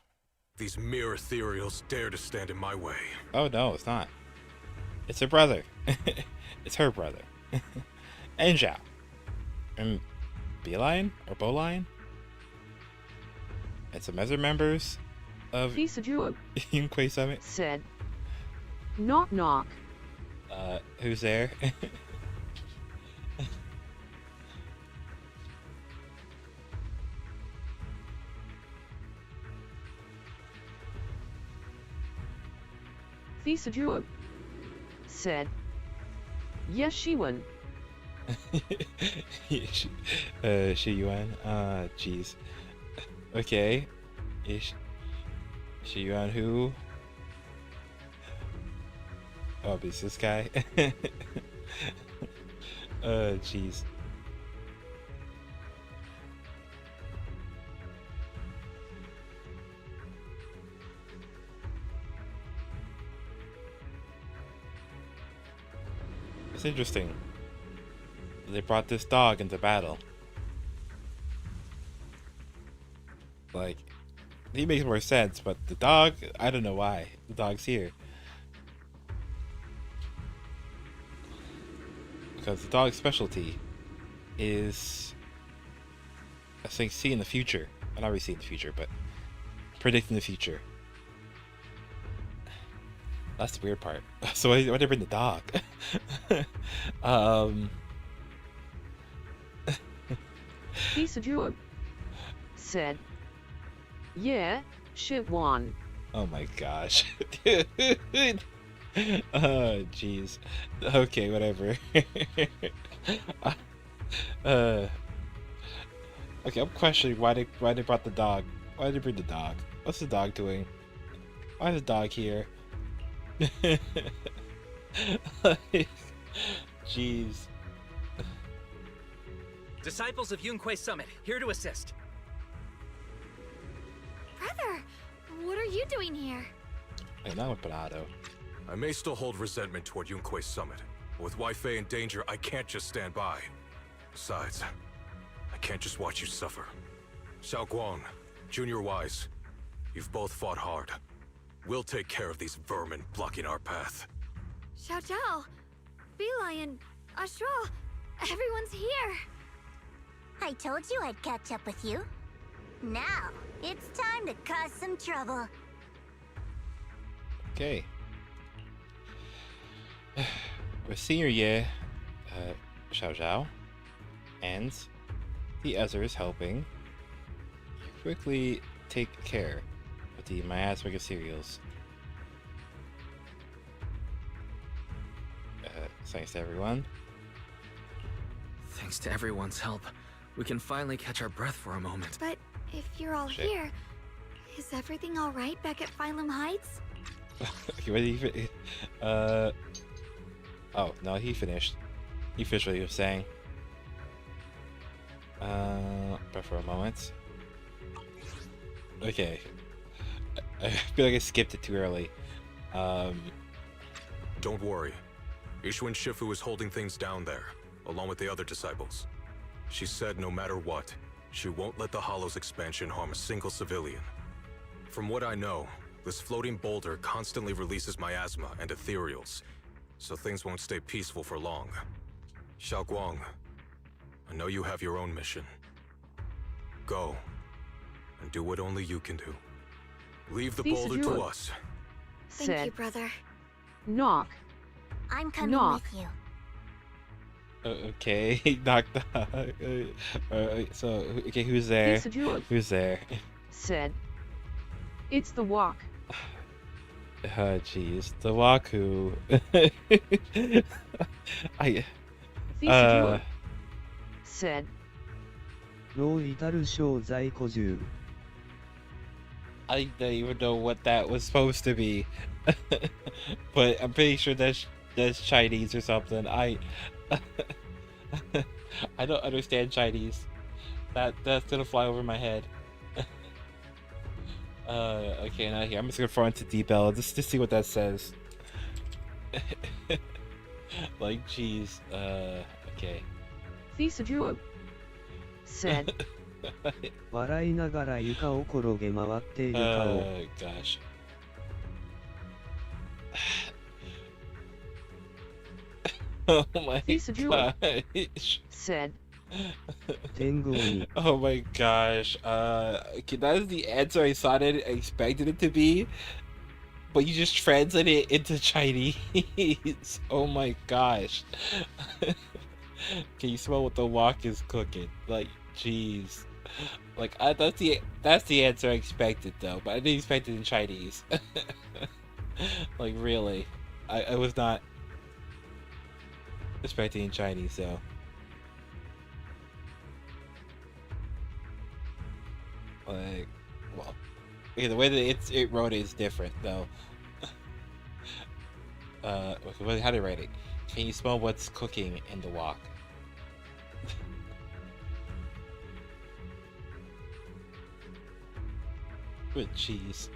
These mere ethereals dare to stand in my way.
Oh no, it's not. It's her brother. It's her brother. And Zhao. And Beeline? Or Bowline? And some other members of Yunquei Summit
said, knock knock.
Who's there?
Thisaju said, yes, Shiwan.
Shi Yuan? Jeez. Okay. Xiao'Guang who? Oh, it's this guy. Jeez. It's interesting. They brought this dog into battle. Like, he makes more sense, but the dog, I don't know why. The dog's here. Because the dog's specialty is, I think, seeing the future. Well, not really seeing the future, but predicting the future. That's the weird part. So why did they bring the dog?
Xiao'Guang said, "Yeah, shit won."
Oh my gosh. Dude. Oh jeez. Okay, whatever. Okay, I'm questioning why they brought the dog. Why did they bring the dog? What's the dog doing? Why is the dog here? Jeez.
Disciples of Yunquei Summit, here to assist.
Brother, what are you doing here?
Hey, now with Bernardo.
I may still hold resentment toward Yunquei Summit, but with Wei-Fei in danger, I can't just stand by. Besides, I can't just watch you suffer. Xiao'Guang, Junior Wise, you've both fought hard. We'll take care of these vermin blocking our path.
Xiao Zhao, Beelion, Ashra, everyone's here.
I told you I'd catch up with you. Now, it's time to cause some trouble.
Okay. With senior year, Xiao Zhao and the others helping, you quickly take care of the miasmic cereals. Thanks to everyone.
Thanks to everyone's help, we can finally catch our breath for a moment.
But if you're all
Shit.
here, is everything all right back at Phylum Heights?
Okay, what did he oh, no, he finished. He finished what he was saying. But for a moment. Okay. I feel like I skipped it too early.
Don't worry. Ishwin Shifu is holding things down there, along with the other disciples. She said no matter what, she won't let the Hollow's expansion harm a single civilian. From what I know, this floating boulder constantly releases miasma and ethereals, so things won't stay peaceful for long. Xiao'Guang, I know you have your own mission. Go, and do what only you can do. Leave the boulder to us.
Thank you, brother.
Knock.
I'm coming
Knock.
with you.
Okay, he knocked out. So, okay, who's there?
Xiao'Guang
Who's there?
said, "It's the walk."
Oh, jeez. The Waku.
Xiao'Guang said,
I don't even know what that was supposed to be. But I'm pretty sure that's Chinese or something. I don't understand Chinese. That's gonna fly over my head. Okay, not here. I'm just gonna throw into D-Bell just to see what that says. Like, jeez. Okay.
Xiao'Guang said,
Gosh. Oh my
Xiao'Guang
gosh.
said,
Oh my gosh. Okay, that is the answer I thought I expected it to be, but you just translated it into Chinese. Oh my gosh. Can you smell what the wok is cooking? Like, jeez. Like, that's the answer I expected though, but I didn't expect it in Chinese. Like, really, I was not expecting in Chinese though. Like, well, Okay, the way that it wrote it is different though. How did it write it? Can you smell what's cooking in the wok? With cheese.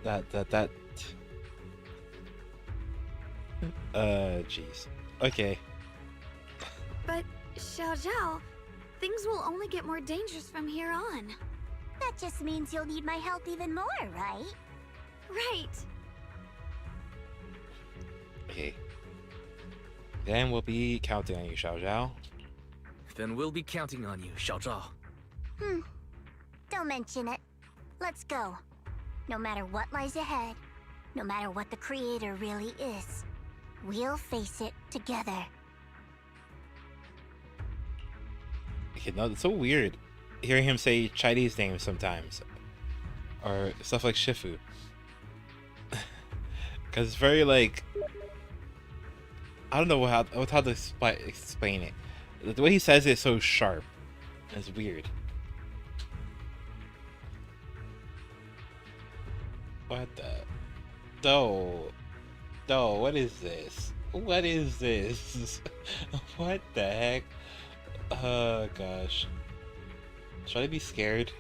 That. Jeez. Okay.
But, Xiao'Zhao, things will only get more dangerous from here on.
That just means you'll need my help even more, right?
Right.
Okay. Then we'll be counting on you, Xiao'Zhao.
Then we'll be counting on you, Xiaozhao.
Don't mention it. Let's go. No matter what lies ahead, no matter what the Creator really is, we'll face it together.
Okay, no, it's so weird hearing him say Chinese names sometimes. Or stuff like Shifu. Because it's very like... I don't know how to explain it. The way he says it is so sharp. It's weird. What the... No, what is this? What is this? What the heck? Oh gosh. Should I be scared?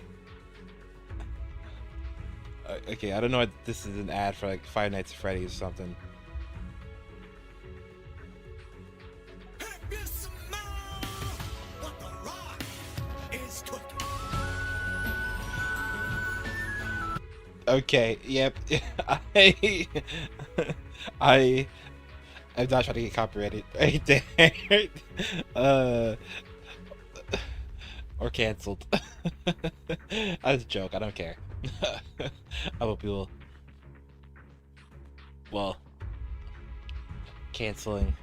Okay, I don't know what this is an ad for, like Five Nights at Freddy's or something. Okay, yep. I'm not trying to get copyrighted right there. Or canceled. That's a joke, I don't care. I hope people, well, canceling.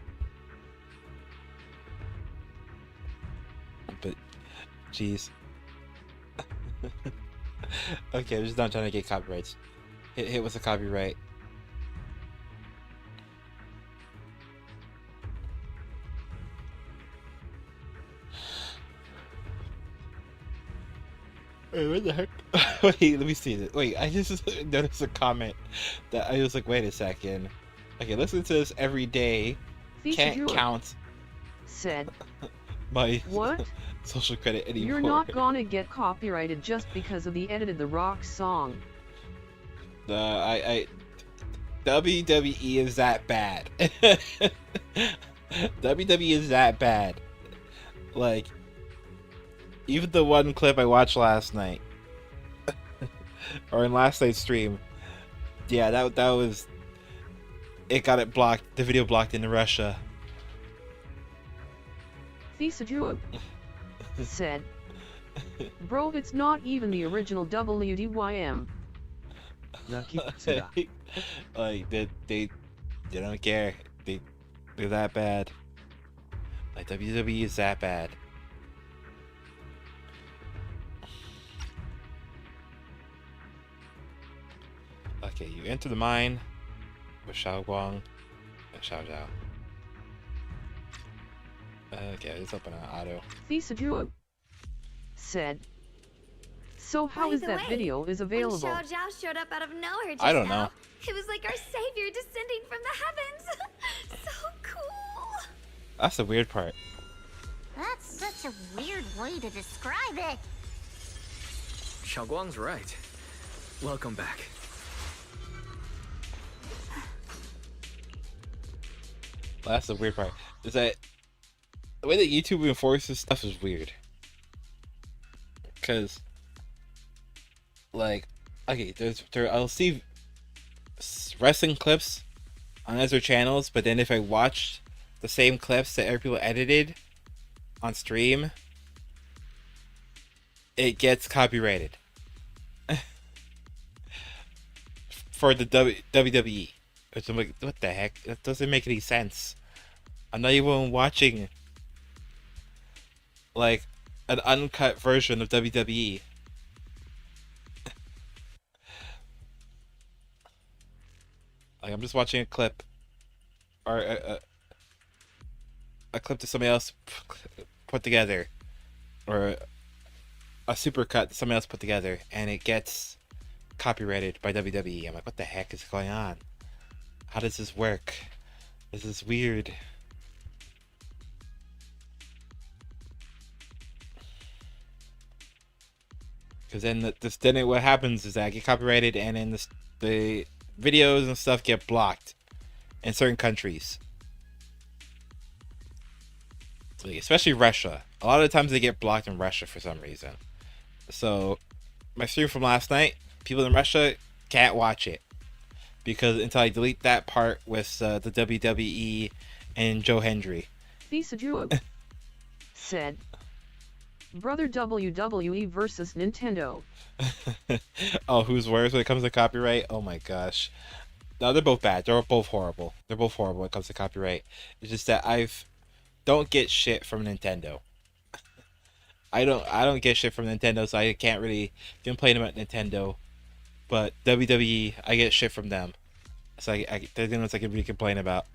But, jeez. Okay, I'm just not trying to get copyrights. Hit with a copyright. Wait, what the heck? Wait, let me see this. Wait, I just noticed a comment that I was like, wait a second. Okay, listen to this every day. Can't count.
Said.
My
what?
Social credit anymore.
You're not gonna get copyrighted just because of the edited The Rock song.
WWE is that bad. WWE is that bad. Like, even the one clip I watched last night, or in last night's stream, yeah, that was, it got it blocked, the video blocked in Russia.
Xiao'Guang said, bro, it's not even the original WDYM.
Like, they don't care. They're that bad. Like, WWE is that bad. Okay, you enter the mine with Xiao'Guang and Xiao'Zhao. Okay, let's open an auto.
Xiao'Guang said, so how is that video is available?
When Xiao'Zhao showed up out of nowhere just
I don't know.
It was like our savior descending from the heavens. So cool.
That's the weird part.
That's such a weird way to describe it.
Xiao'Guang's right. Welcome back.
That's the weird part. Is that the way that YouTube enforces stuff is weird. Cause, like, okay, I'll see wrestling clips on other channels, but then if I watch the same clips that other people edited on stream, it gets copyrighted for the WWE. Which I'm like, what the heck? That doesn't make any sense. I'm not even watching like an uncut version of WWE. Like, I'm just watching a clip, or a clip that somebody else put together, or a supercut that somebody else put together, and it gets copyrighted by WWE. I'm like, what the heck is going on? How does this work? This is weird. Because then what happens is that I get copyrighted, and then the videos and stuff get blocked in certain countries. Like, especially Russia. A lot of times they get blocked in Russia for some reason. So my stream from last night, people in Russia can't watch it. Because until I delete that part with the WWE and Joe Hendry.
Xiao'Guang said, Brother WWE versus Nintendo.
Oh, who's worse when it comes to copyright? Oh my gosh. No, they're both bad. They're both horrible. They're both horrible when it comes to copyright. It's just that don't get shit from Nintendo. I don't get shit from Nintendo, so I can't really complain about Nintendo. But WWE, I get shit from them. So they're the ones I can really complain about.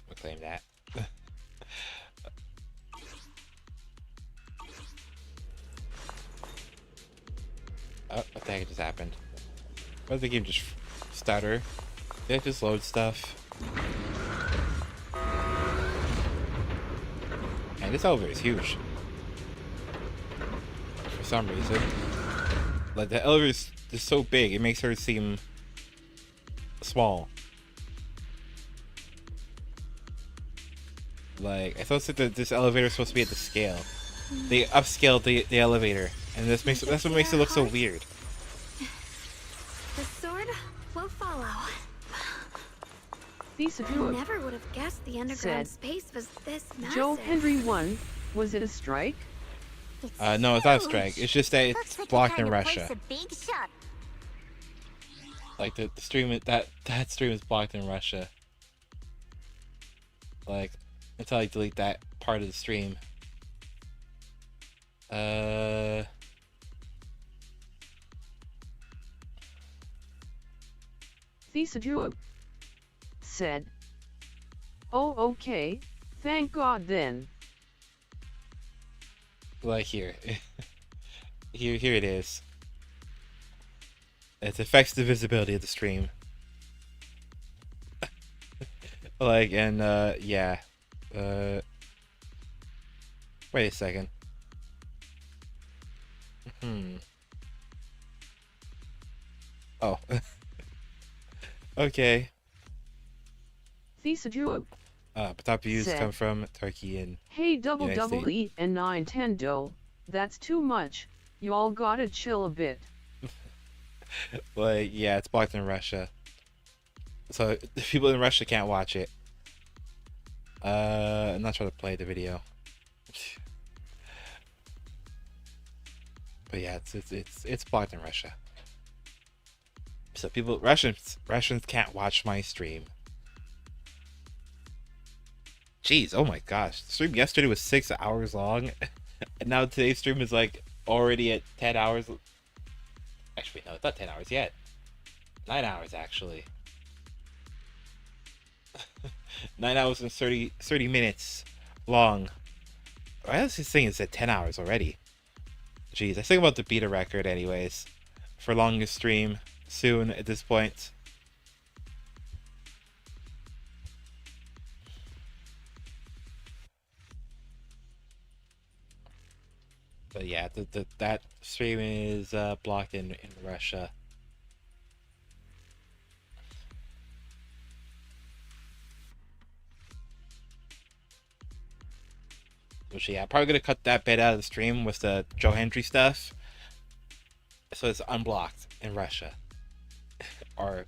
We'll claim that. Oh, what the heck just happened? Why does the game just stutter? Did it just load stuff? And this elevator is huge. For some reason. Like, the elevator is just so big, it makes her seem small. Like, I thought that this elevator is supposed to be at the scale. They upscaled the elevator, and that's what makes it look so weird.
The sword will follow.
Xiao'Guang
I never would have guessed the underground space was this massive.
Joe Hendry won. Was it a strike?
No, it's not a strike. It's just that it's blocked in Russia. Like the stream, that stream is blocked in Russia. Like, until I delete that part of the stream.
Xiao'Guang said, "Oh, okay. Thank God then."
Like here it is. It affects the visibility of the stream. Like, and yeah. Wait a second. Oh. Okay.
Xiao'Guang
But top views come from Turkey and
Hey WWE and Nintendo, that's too much. You all gotta chill a bit.
Like, yeah, it's blocked in Russia. So the people in Russia can't watch it. I'm not trying to play the video. But yeah, it's blocked in Russia. So Russians can't watch my stream. Jeez, oh my gosh. The stream yesterday was 6 hours long. And now today's stream is like already at 10 hours. Actually, no, it's not 10 hours yet. 9 hours, actually. 9 hours and 30 minutes long. Why is this thing is at 10 hours already? Jeez, I think I'm about to beat a record anyways. For longest stream soon at this point. But yeah, that stream is blocked in Russia. Which, yeah, I'm probably gonna cut that bit out of the stream with the Joe Hendry stuff, so it's unblocked in Russia, or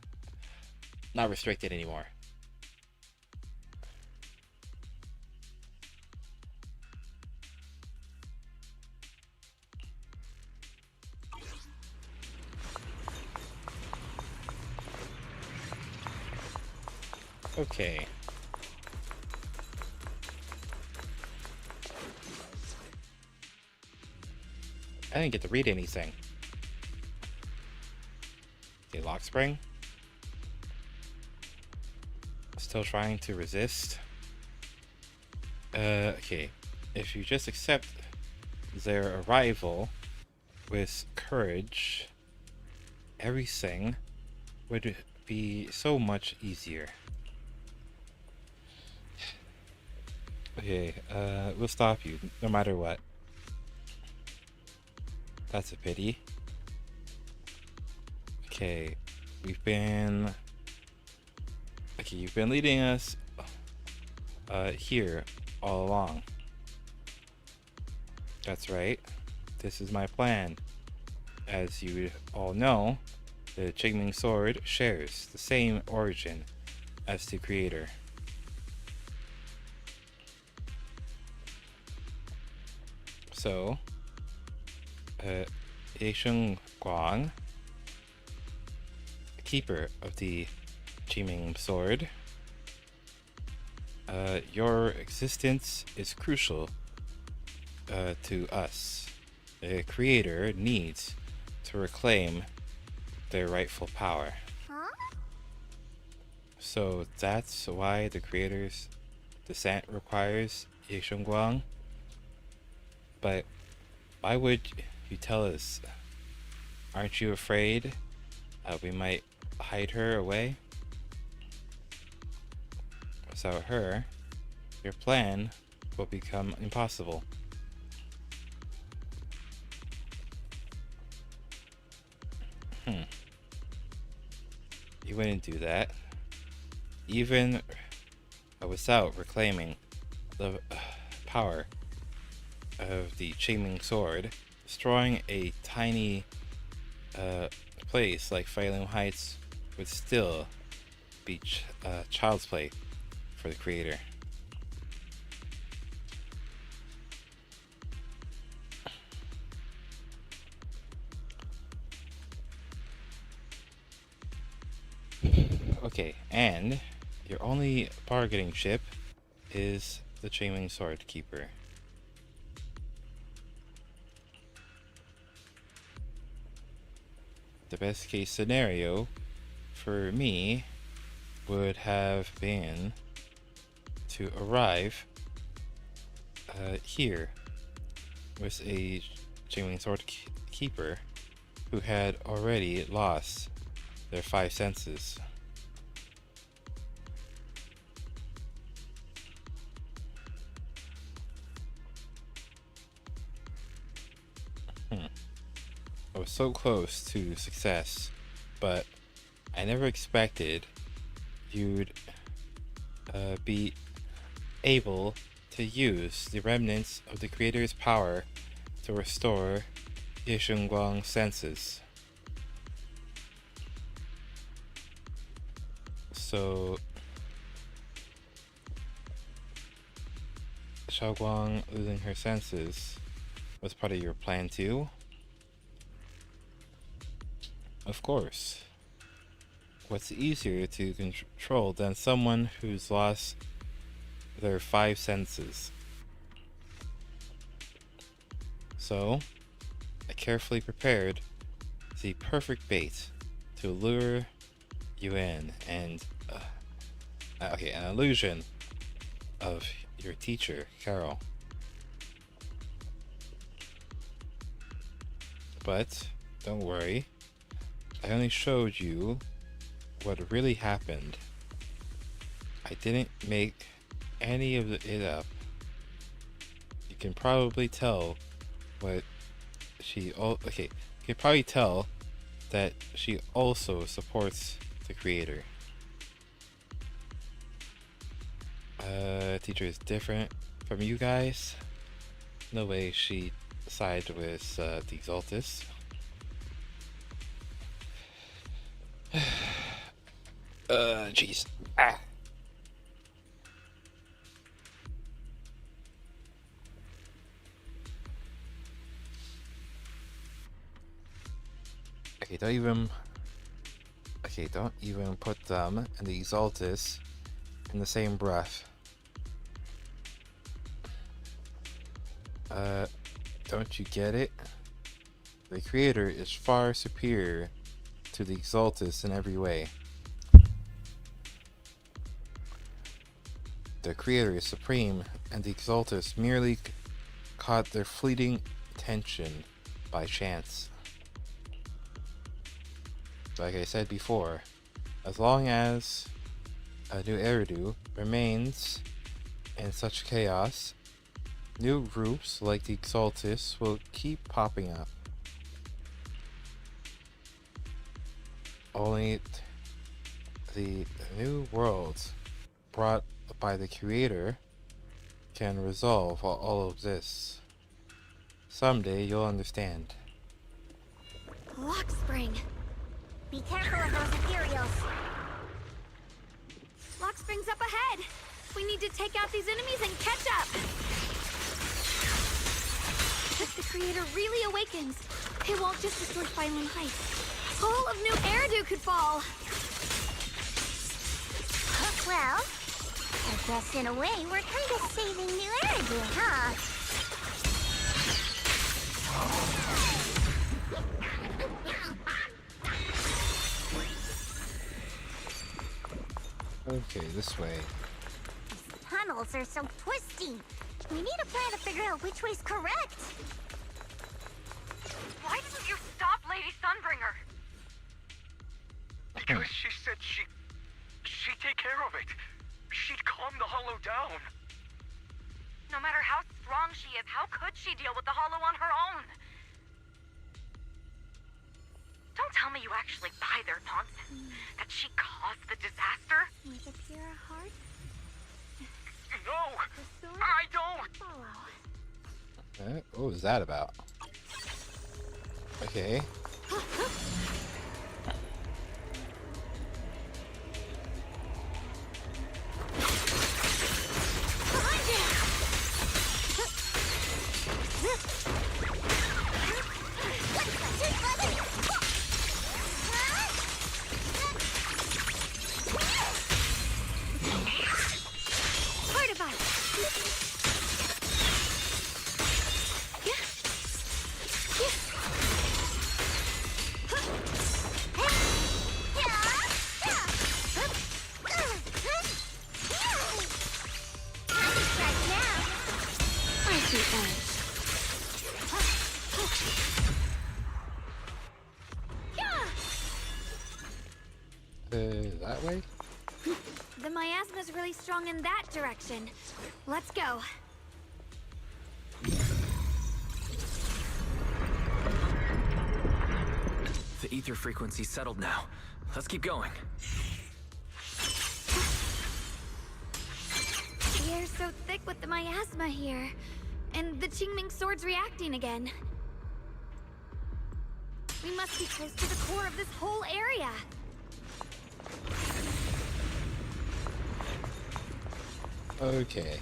not restricted anymore. Okay. I didn't get to read anything. Okay, lock spring. still trying to resist? Okay. If you just accept their arrival with courage, everything would be so much easier. Okay, we'll stop you no matter what. That's a pity. Okay, you've been leading us here all along. That's right. This is my plan. As you all know, the Qingming sword shares the same origin as the creator. So, Xiao'Guang, keeper of the Qingming sword, your existence is crucial to us. The creator needs to reclaim their rightful power.
Huh?
So that's why the creator's descent requires Xiao'Guang. But why would you tell us? Aren't you afraid we might hide her away? Without her, your plan will become impossible. You wouldn't do that. Even without reclaiming the power of the Qingming sword, destroying a tiny place like Failum Heights would still be child's play for the creator. Okay, and your only bargaining chip is the Qingming sword keeper. The best case scenario for me would have been to arrive here with a Qingming sword keeper who had already lost their 5 senses. I was so close to success, but I never expected you'd be able to use the remnants of the creator's power to restore Xiao'Guang's senses. So Xiao'Guang losing her senses was part of your plan too? Of course. What's easier to control than someone who's lost their 5 senses? So, I carefully prepared the perfect bait to lure you in, and an illusion of your teacher, Carol. But don't worry, I only showed you what really happened. I didn't make any of it up. You can probably tell what you can probably tell that she also supports the creator. Teacher is different from you guys. No way she sided with the Exaltus. Jeez. Ah. Okay, don't even put them and the Exaltus in the same breath. Don't you get it? The creator is far superior to the Exaltus in every way. their creator is supreme, and the Exaltus merely caught their fleeting attention by chance. Like I said before, as long as a new Eridu remains in such chaos, new groups like the Exaltus will keep popping up. Only the new worlds brought by the creator can resolve all of this. Someday you'll understand.
Lock spring.
Be careful of those ethereals.
Lock spring's up ahead. We need to take out these enemies and catch up. If the creator really awakens, it won't just destroy Phylum Heights. All of New Eridu could fall.
Well, I guess in a way we're kind of saving New Eridu, huh?
Okay, this way.
These tunnels are so twisty. We need a plan to figure out which way's correct.
Why didn't you stop Lady Sunbringer?
Because she said she'd take care of it. She'd calm the Hollow down.
No matter how strong she is, how could she deal with the Hollow on her own? Don't tell me you actually buy their nonsense. That she caused the disaster?
With a pure heart?
No! I don't!
What was that about? Okay. That way?
The miasma's really strong in that direction. Let's go.
The ether frequency's settled now. Let's keep going.
The air's so thick with the miasma here. And the Qingming sword's reacting again. We must be close to the core of this whole area.
Okay.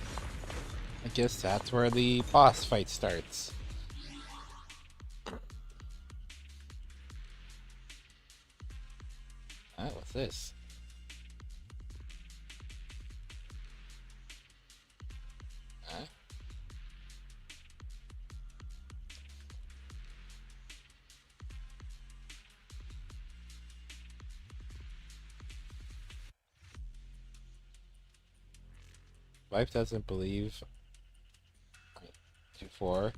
I guess that's where the boss fight starts. What's this? Huh? Wife doesn't believe before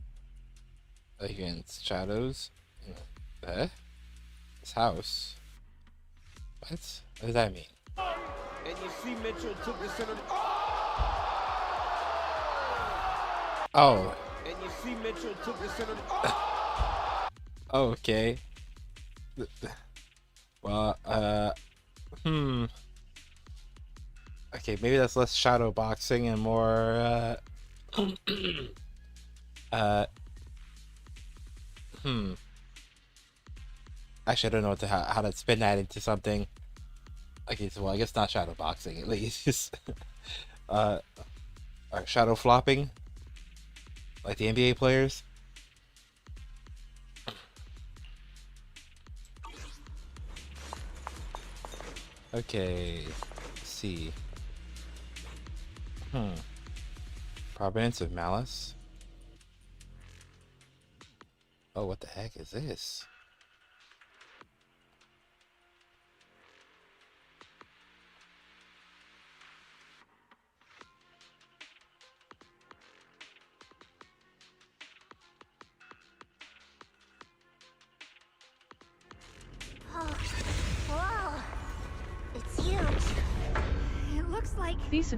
against shadows. This house. What does that mean?
And you see Mitchell took the center.
Oh.
And you see Mitchell took the center.
Oh, okay. Well, okay, maybe that's less shadow boxing and more, Actually, I don't know what how to spin that into something. Okay, so, well, I guess not shadow boxing, at least. Or shadow flopping? Like the NBA players? Okay, let's see. Providence of Malice? Oh, what the heck is this?
looks like it's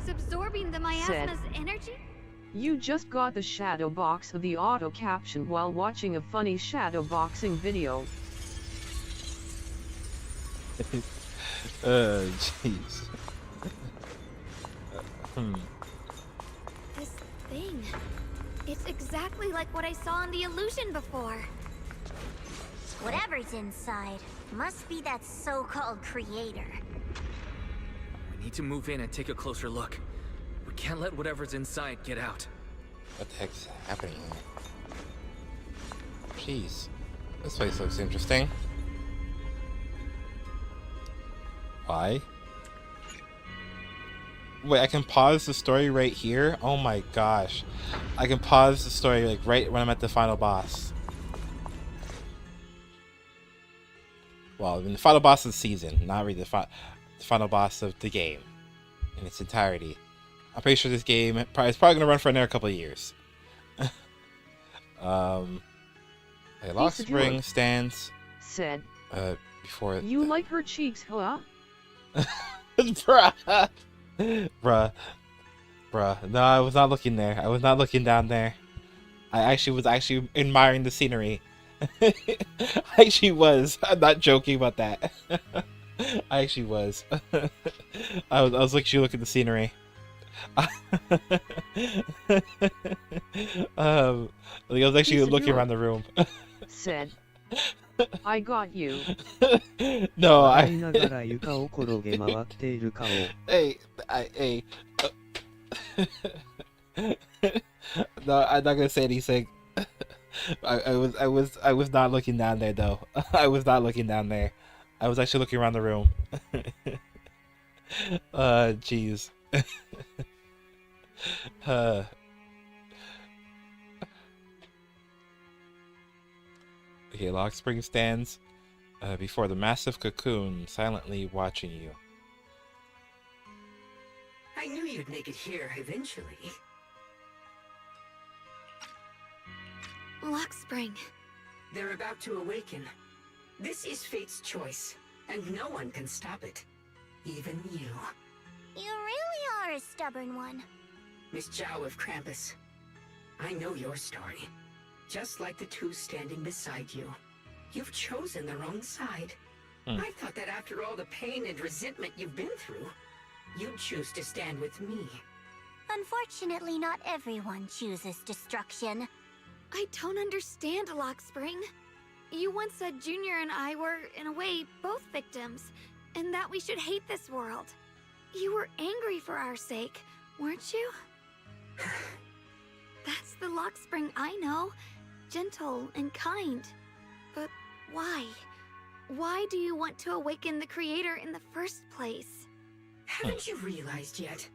absorbing the miasma's energy.
You just got the shadow box of the auto caption while watching a funny shadow boxing video.
Jeez.
This thing. It's exactly like what I saw in the illusion before.
Whatever's inside must be that so-called creator.
We need to move in and take a closer look. We can't let whatever's inside get out.
What the heck's happening here? Jeez. This place looks interesting. Why? Wait, I can pause the story right here? Oh my gosh. I can pause the story like right when I'm at the final boss. Well, I mean, the final boss of the season, not really the final boss of the game in its entirety. I'm pretty sure this game is probably going to run for another couple of years. A Lock Spring stands
said
before
you like her cheeks, huh?
Bruh. No, I was not looking there. I was not looking down there. I was actually admiring the scenery. I actually was. I'm not joking about that. I actually was. I was actually looking at the scenery. I was actually looking around the room.
Said, I got you.
No, hey, no, I'm not gonna say anything. I was not looking down there though. I was not looking down there. I was actually looking around the room. Jeez. Okay, Lock Spring stands before the massive cocoon, silently watching you.
I knew you'd make it here eventually.
Lock Spring.
They're about to awaken. This is fate's choice, and no one can stop it. Even you.
You really are a stubborn one.
Miss Xiao of Krampus. I know your story. Just like the two standing beside you. You've chosen the wrong side. I thought that after all the pain and resentment you've been through, you'd choose to stand with me.
Unfortunately, not everyone chooses destruction.
I don't understand, Lock Spring. You once said Junior and I were, in a way, both victims, and that we should hate this world. You were angry for our sake, weren't you? That's the Lock Spring I know. Gentle and kind. But why? Why do you want to awaken the Creator in the first place?
Haven't you realized yet?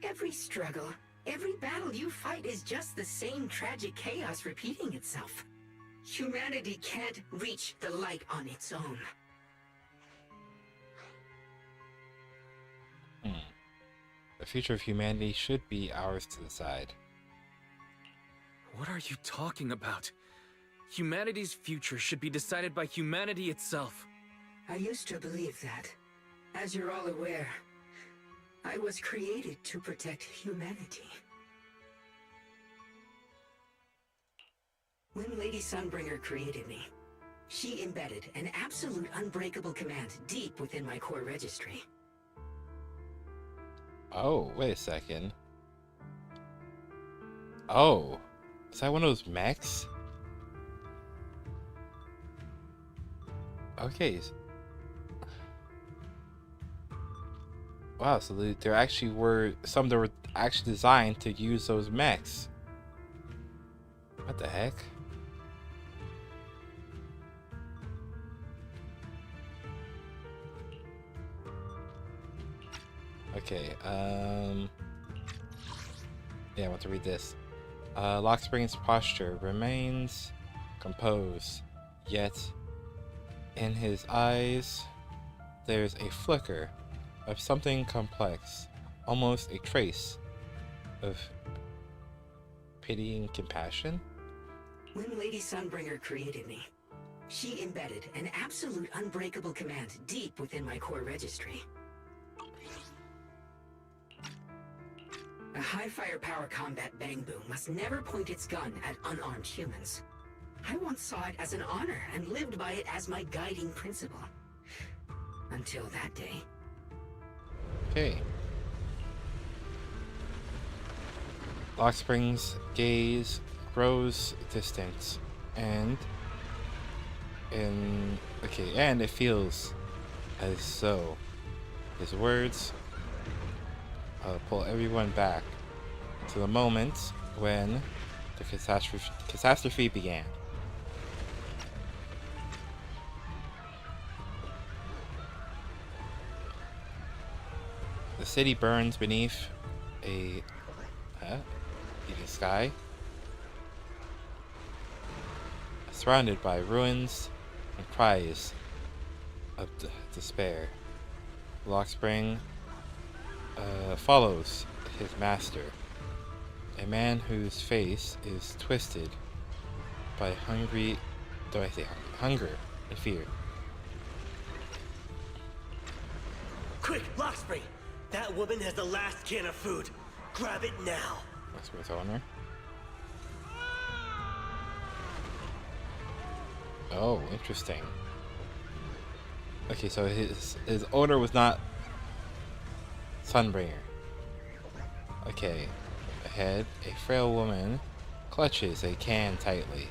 Every struggle, every battle you fight is just the same tragic chaos repeating itself. Humanity can't reach the light on its own.
The future of humanity should be ours to decide.
What are you talking about? Humanity's future should be decided by humanity itself.
I used to believe that. As you're all aware, I was created to protect humanity. When Lady Sunbringer created me, she embedded an absolute unbreakable command deep within my core registry.
Oh, wait a second. Oh, is that one of those mechs? Okay. Wow, so there actually were some that were actually designed to use those mechs. What the heck? Okay, yeah, I want to read this. Lock Spring's posture remains composed, yet in his eyes there's a flicker of something complex, almost a trace of pity and compassion.
When Lady Sunbringer created me, she embedded an absolute unbreakable command deep within my core registry. A high firepower combat bang boom must never point its gun at unarmed humans. I once saw it as an honor and lived by it as my guiding principle. Until that day.
Okay. Lock Spring's gaze grows distant, and it feels as though his words pull everyone back to the moment when the catastrophe began. The city burns beneath a evening sky, surrounded by ruins and cries of despair. Lock Spring follows his master, a man whose face is twisted by hunger and fear.
Quick, Lockspring! That woman has the last can of food. Grab it now.
That's what it's on her. Oh, interesting. Okay, so his order was not Sunbringer. Okay, ahead, a frail woman clutches a can tightly.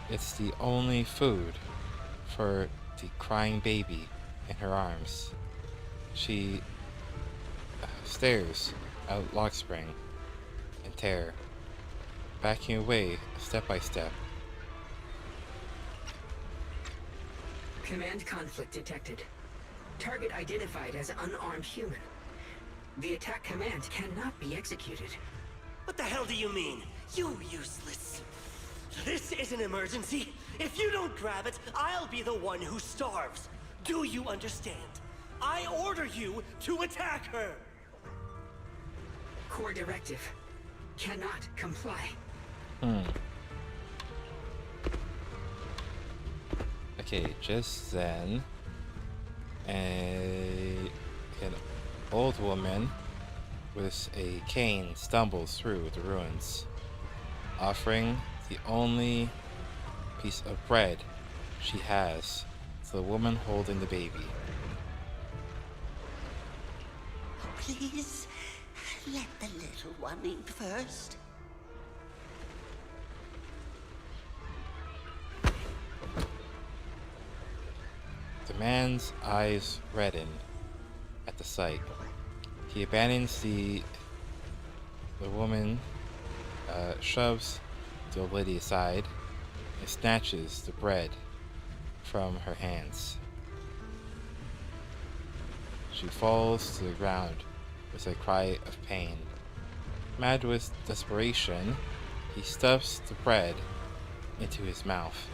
It's the only food for the crying baby in her arms. She stares out Lock Spring in terror, backing away step by step.
Command conflict detected. Target identified as unarmed human. The attack command cannot be executed.
What the hell do you mean? You useless. This is an emergency. If you don't grab it, I'll be the one who starves. Do you understand? I order you to attack her!
Core directive. Cannot comply.
Okay, just then, an old woman with a cane stumbles through the ruins, offering the only piece of bread she has to the woman holding the baby.
Please, let the little one eat first.
The man's eyes redden at the sight. He abandons the woman, shoves the old lady aside, and snatches the bread from her hands. She falls to the ground with a cry of pain. Mad with desperation, he stuffs the bread into his mouth,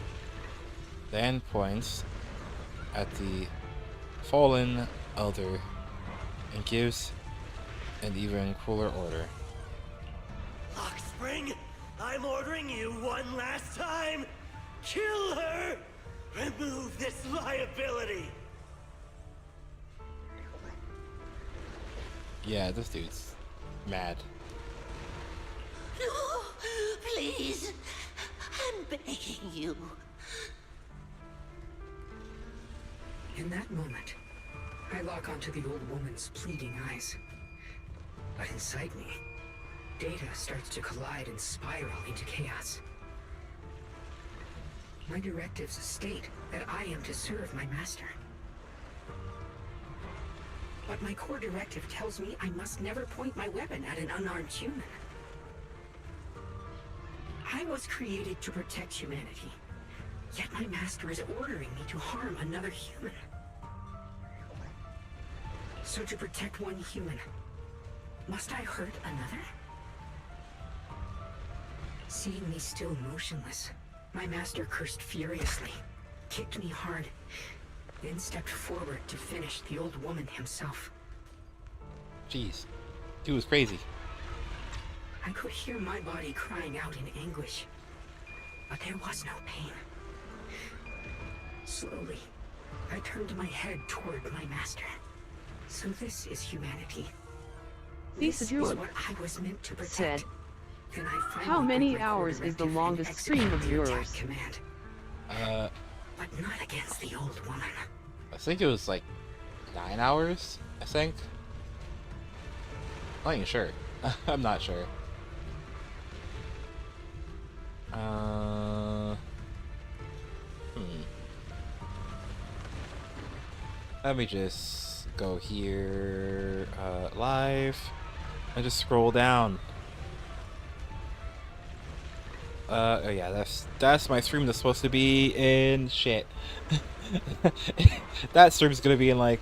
then points at the fallen elder and gives an even crueler order.
Lockspring, I'm ordering you one last time. Kill her! Remove this liability!
Yeah, this dude's mad.
No, please. I'm begging you.
In that moment, I lock onto the old woman's pleading eyes. But inside me, data starts to collide and spiral into chaos. My directives state that I am to serve my master. But my core directive tells me I must never point my weapon at an unarmed human. I was created to protect humanity, yet my master is ordering me to harm another human. So to protect one human, must I hurt another? Seeing me still motionless, my master cursed furiously, kicked me hard, then stepped forward to finish the old woman himself.
Jeez, dude was crazy.
I could hear my body crying out in anguish, but there was no pain. Slowly, I turned my head toward my master. So this is humanity. This is what I was meant to protect.
said,
Then I finally
how many
could
hours
record
is the
and
longest
execute
stream of
the attack
yours?
command. But not against the old woman.
I think it was like 9 hours, I think. I'm not even sure. I'm not sure. Let me just go here, live, and just scroll down. Oh yeah, that's my stream that's supposed to be in shit. That stream's gonna be in like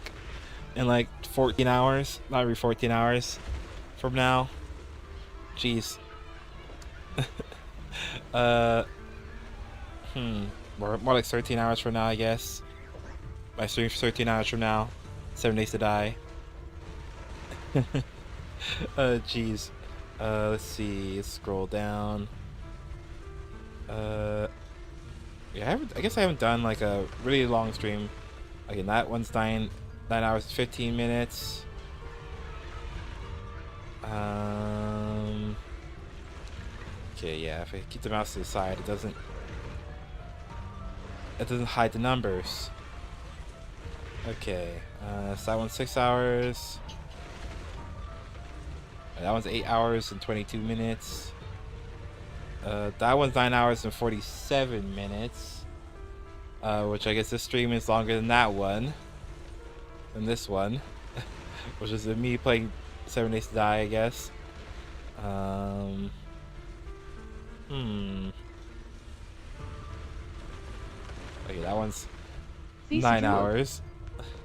14 hours, not every 14 hours from now. Jeez. More like 13 hours from now, I guess. My stream for 13 hours from now. 7 Days to Die. Jeez. Let's see. Let's scroll down. Yeah, I guess I haven't done like a really long stream. Again, that one's 9 hours and 15 minutes. Okay, yeah. If I keep the mouse to the side, it doesn't hide the numbers. Okay, so that one's 6 hours. That one's 8 hours and 22 minutes. That one's 9 hours and 47 minutes. Which I guess this stream is longer than that one. Than this one. Which is me playing 7 Days to Die, I guess. Okay, that one's 9 hours.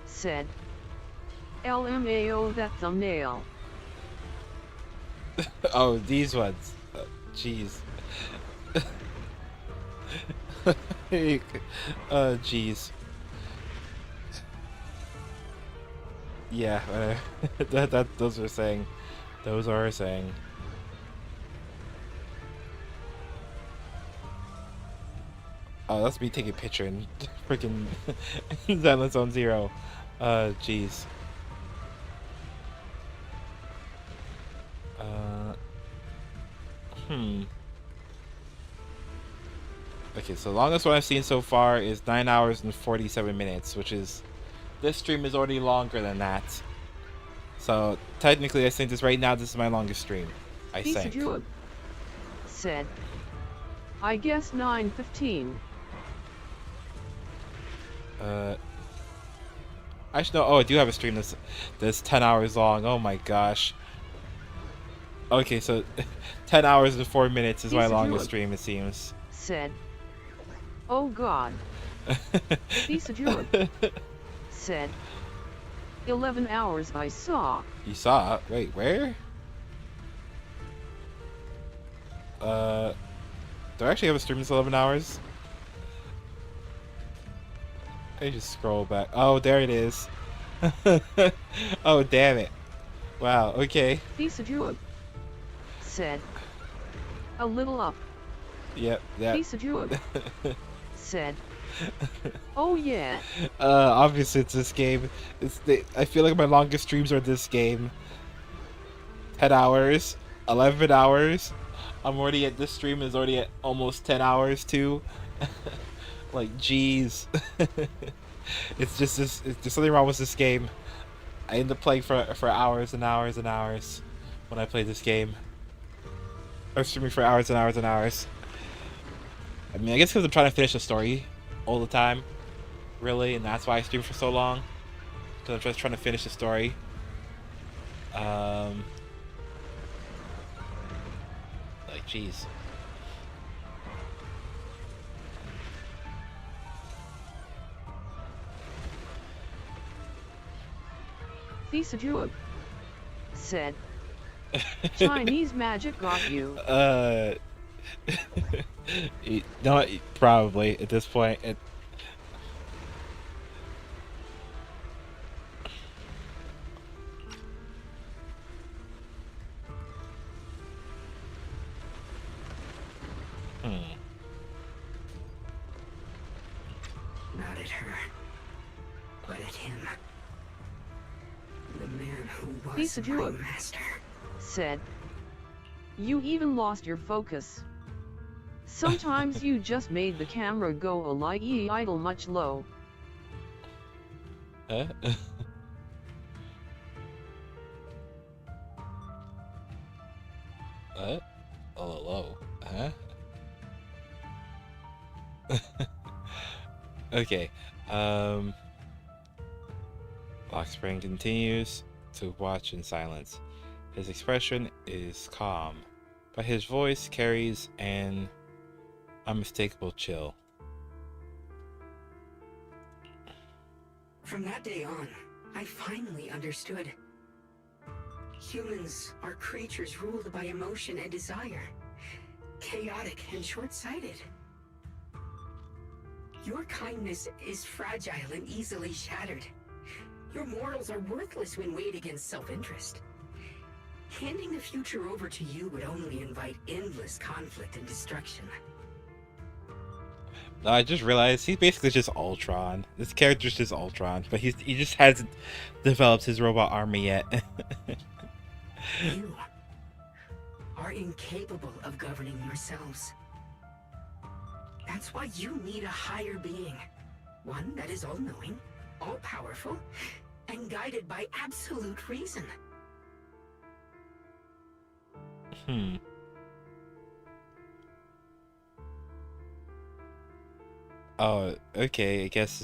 Said, LMAO that thumbnail.
Oh, these ones. Jeez. Jeez. Yeah, those are saying. Those are saying. Oh, that's me taking a picture in freaking Zenless Zone Zero. Jeez. Okay, so the longest one I've seen so far is 9 hours and 47 minutes, which is... This stream is already longer than that. So, technically, I think this right now, this is my longest stream. I think.
Said, I guess 9:15.
Actually, no. Oh, I do have a stream that's 10 hours long. Oh my gosh. Okay, so 10 hours and 4 minutes is my longest stream, it seems.
Said, oh god. Said, 11 hours I saw.
You saw? Wait, where? Do I actually have a stream that's 11 hours? I just scroll back. Oh, there it is. Oh, damn it. Wow, okay.
Said, a little up.
Yep, yeah.
Said, oh yeah.
Obviously it's this game. I feel like my longest streams are this game. 10 hours, 11 hours. I'm already at, this stream is already at almost 10 hours too. Like, jeez. It's just this, there's something wrong with this game. I end up playing for hours and hours and hours when I play this game. Or streaming for hours and hours and hours. I mean, I guess because I'm trying to finish the story all the time, really, and that's why I stream for so long. Because I'm just trying to finish the story. Like, jeez.
Said, Chinese magic got you.
No, probably at this point.
Not at her, but at him. The man who was Prime Master.
said. You even lost your focus. Sometimes you just made the camera go a little much low.
Huh? What? Oh, low. Huh? Okay. Lockspring continues to watch in silence. His expression is calm, but his voice carries an unmistakable chill.
From that day on, I finally understood. Humans are creatures ruled by emotion and desire, chaotic and short-sighted. Your kindness is fragile and easily shattered. Your morals are worthless when weighed against self-interest. Handing the future over to you would only invite endless conflict and destruction.
No, I just realized he's basically just Ultron. This character's just Ultron, but he just hasn't developed his robot army yet.
You are incapable of governing yourselves. That's why you need a higher being. One that is all-knowing, all-powerful, and guided by absolute reason.
Oh, okay, I guess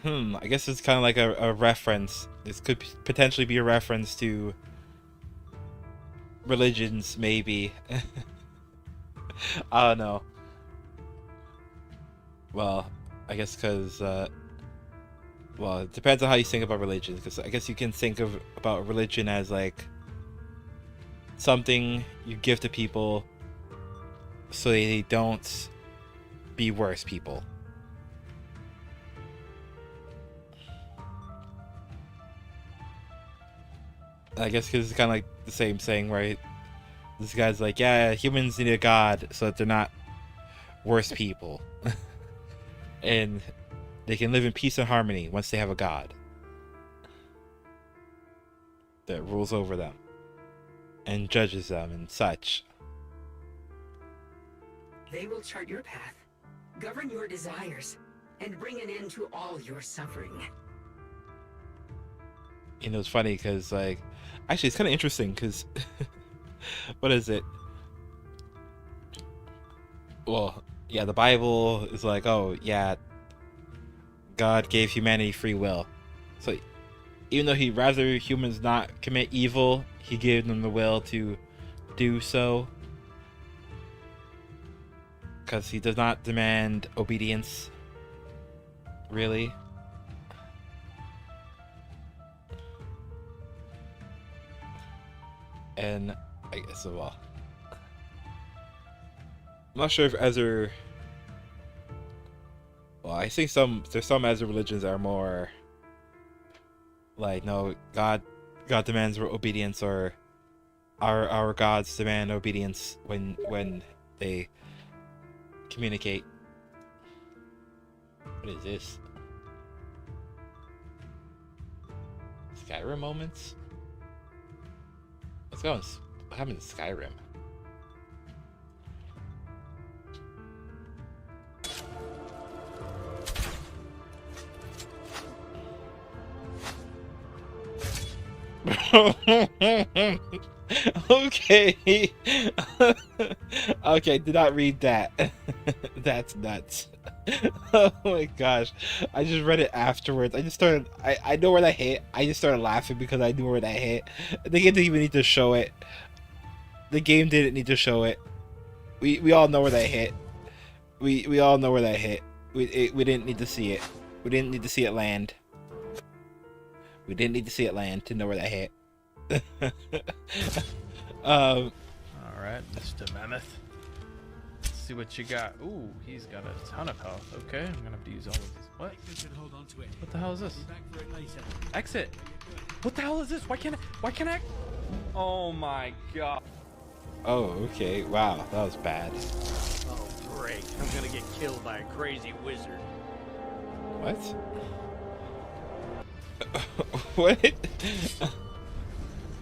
I guess it's kind of like a reference. This could potentially be a reference to religions, maybe. I don't know. Well, I guess because well, it depends on how you think about religion, because I guess you can think about religion as like something you give to people so they don't be worse people. I guess because it's kind of like the same thing, right? This guy's like, yeah, humans need a god so that they're not worse people. And they can live in peace and harmony once they have a god that rules over them and judges them and such.
They will chart your path, govern your desires, and bring an end to all your suffering.
You know, it's funny because, like, actually, it's kind of interesting because, what is it? Well, yeah, the Bible is like, oh, yeah, God gave humanity free will. So, even though he'd rather humans not commit evil, he gave them the will to do so. Because he does not demand obedience, really. And I guess, well, I'm not sure if Ezra. Well, I think there's some Ezra religions that are more like, no, God demands obedience, or our gods demand obedience when they communicate. What is this? Skyrim moments? Let's go. What happened to Skyrim? Okay. Okay, did not read that. That's nuts. Oh my gosh. I just read it afterwards. I know where that hit. I just started laughing because I knew where that hit. The game didn't even need to show it. The game didn't need to show it. We all know where that hit. We all know where that hit. We didn't need to see it. We didn't need to see it land. We didn't need to see it land to know where that hit.
Alright, Mr. Mammoth. Let's see what you got. Ooh, he's got a ton of health. Okay, I'm gonna have to use all of these. What? What the hell is this? Exit! What the hell is this? Why can't I? Oh my god.
Oh, okay. Wow, that was bad.
Oh, great. I'm gonna get killed by a crazy wizard.
What? What?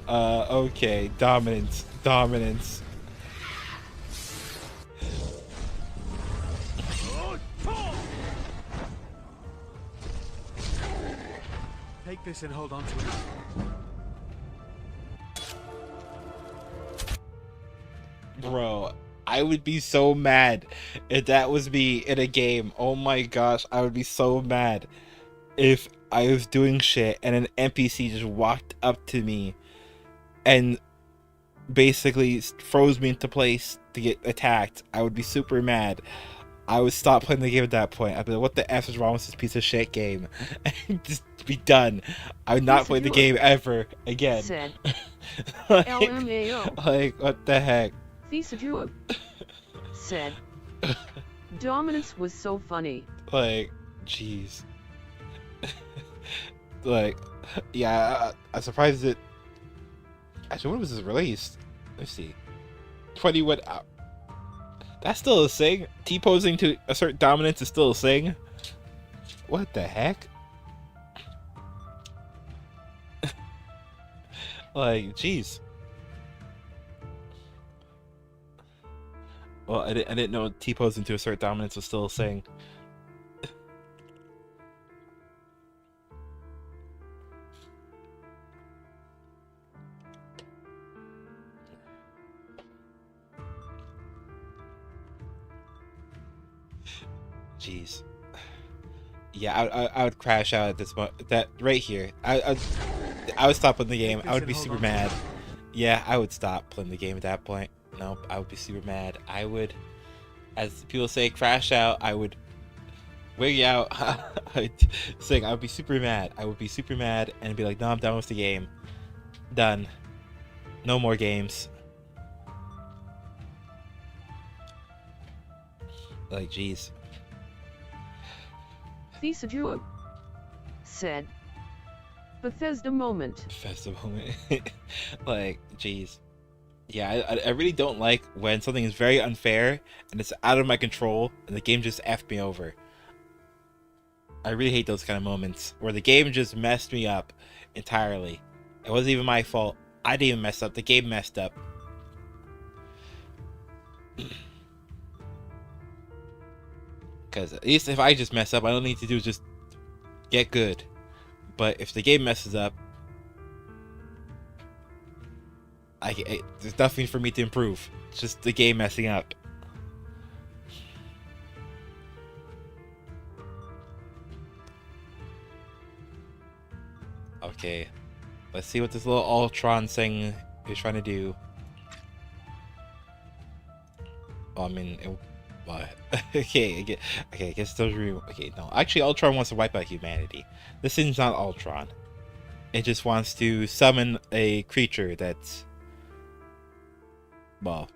Okay. Dominance. Dominance.
Take this and hold on to it.
Bro, I would be so mad if that was me in a game. Oh my gosh, I would be so mad if I was doing shit and an NPC just walked up to me and basically froze me into place to get attacked. I would be super mad. I would stop playing the game at that point. I'd be like, what the F is wrong with this piece of shit game? And just be done. I would not play the game ever again.
Said.
like,
LMAO.
like, what the heck?
Xiao'Guang said. Dominance was so funny.
Like, jeez. Like, yeah, I'm surprised it. Actually, when was this released? Let's see. 21. That's still a thing. T-posing to assert dominance is still a thing. What the heck? Like, jeez. Well, I didn't know T-posing to assert dominance was still a thing. Jeez. Yeah, I would crash out at this moment. That right here. I would stop playing the game. I would be super mad. Yeah, I would stop playing the game at that point. Nope, I would be super mad. I would, as people say, crash out. I would wig out. I'd sing. I would be super mad. I would be super mad and be like, no, I'm done with the game. Done. No more games. Like, jeez.
Xiao'Guang said. Bethesda moment.
Bethesda moment. Like, jeez. Yeah, I really don't like when something is very unfair and it's out of my control and the game just effed me over. I really hate those kind of moments where the game just messed me up entirely. It wasn't even my fault. I didn't even mess up. The game messed up. Because at least if I just mess up, all I need to do is just get good. But if the game messes up, there's nothing for me to improve. It's just the game messing up. Okay, let's see what this little Ultron thing is trying to do. Well, I mean, okay, I guess those are okay. No, actually, Ultron wants to wipe out humanity. This thing's not Ultron. It just wants to summon a creature that's, well,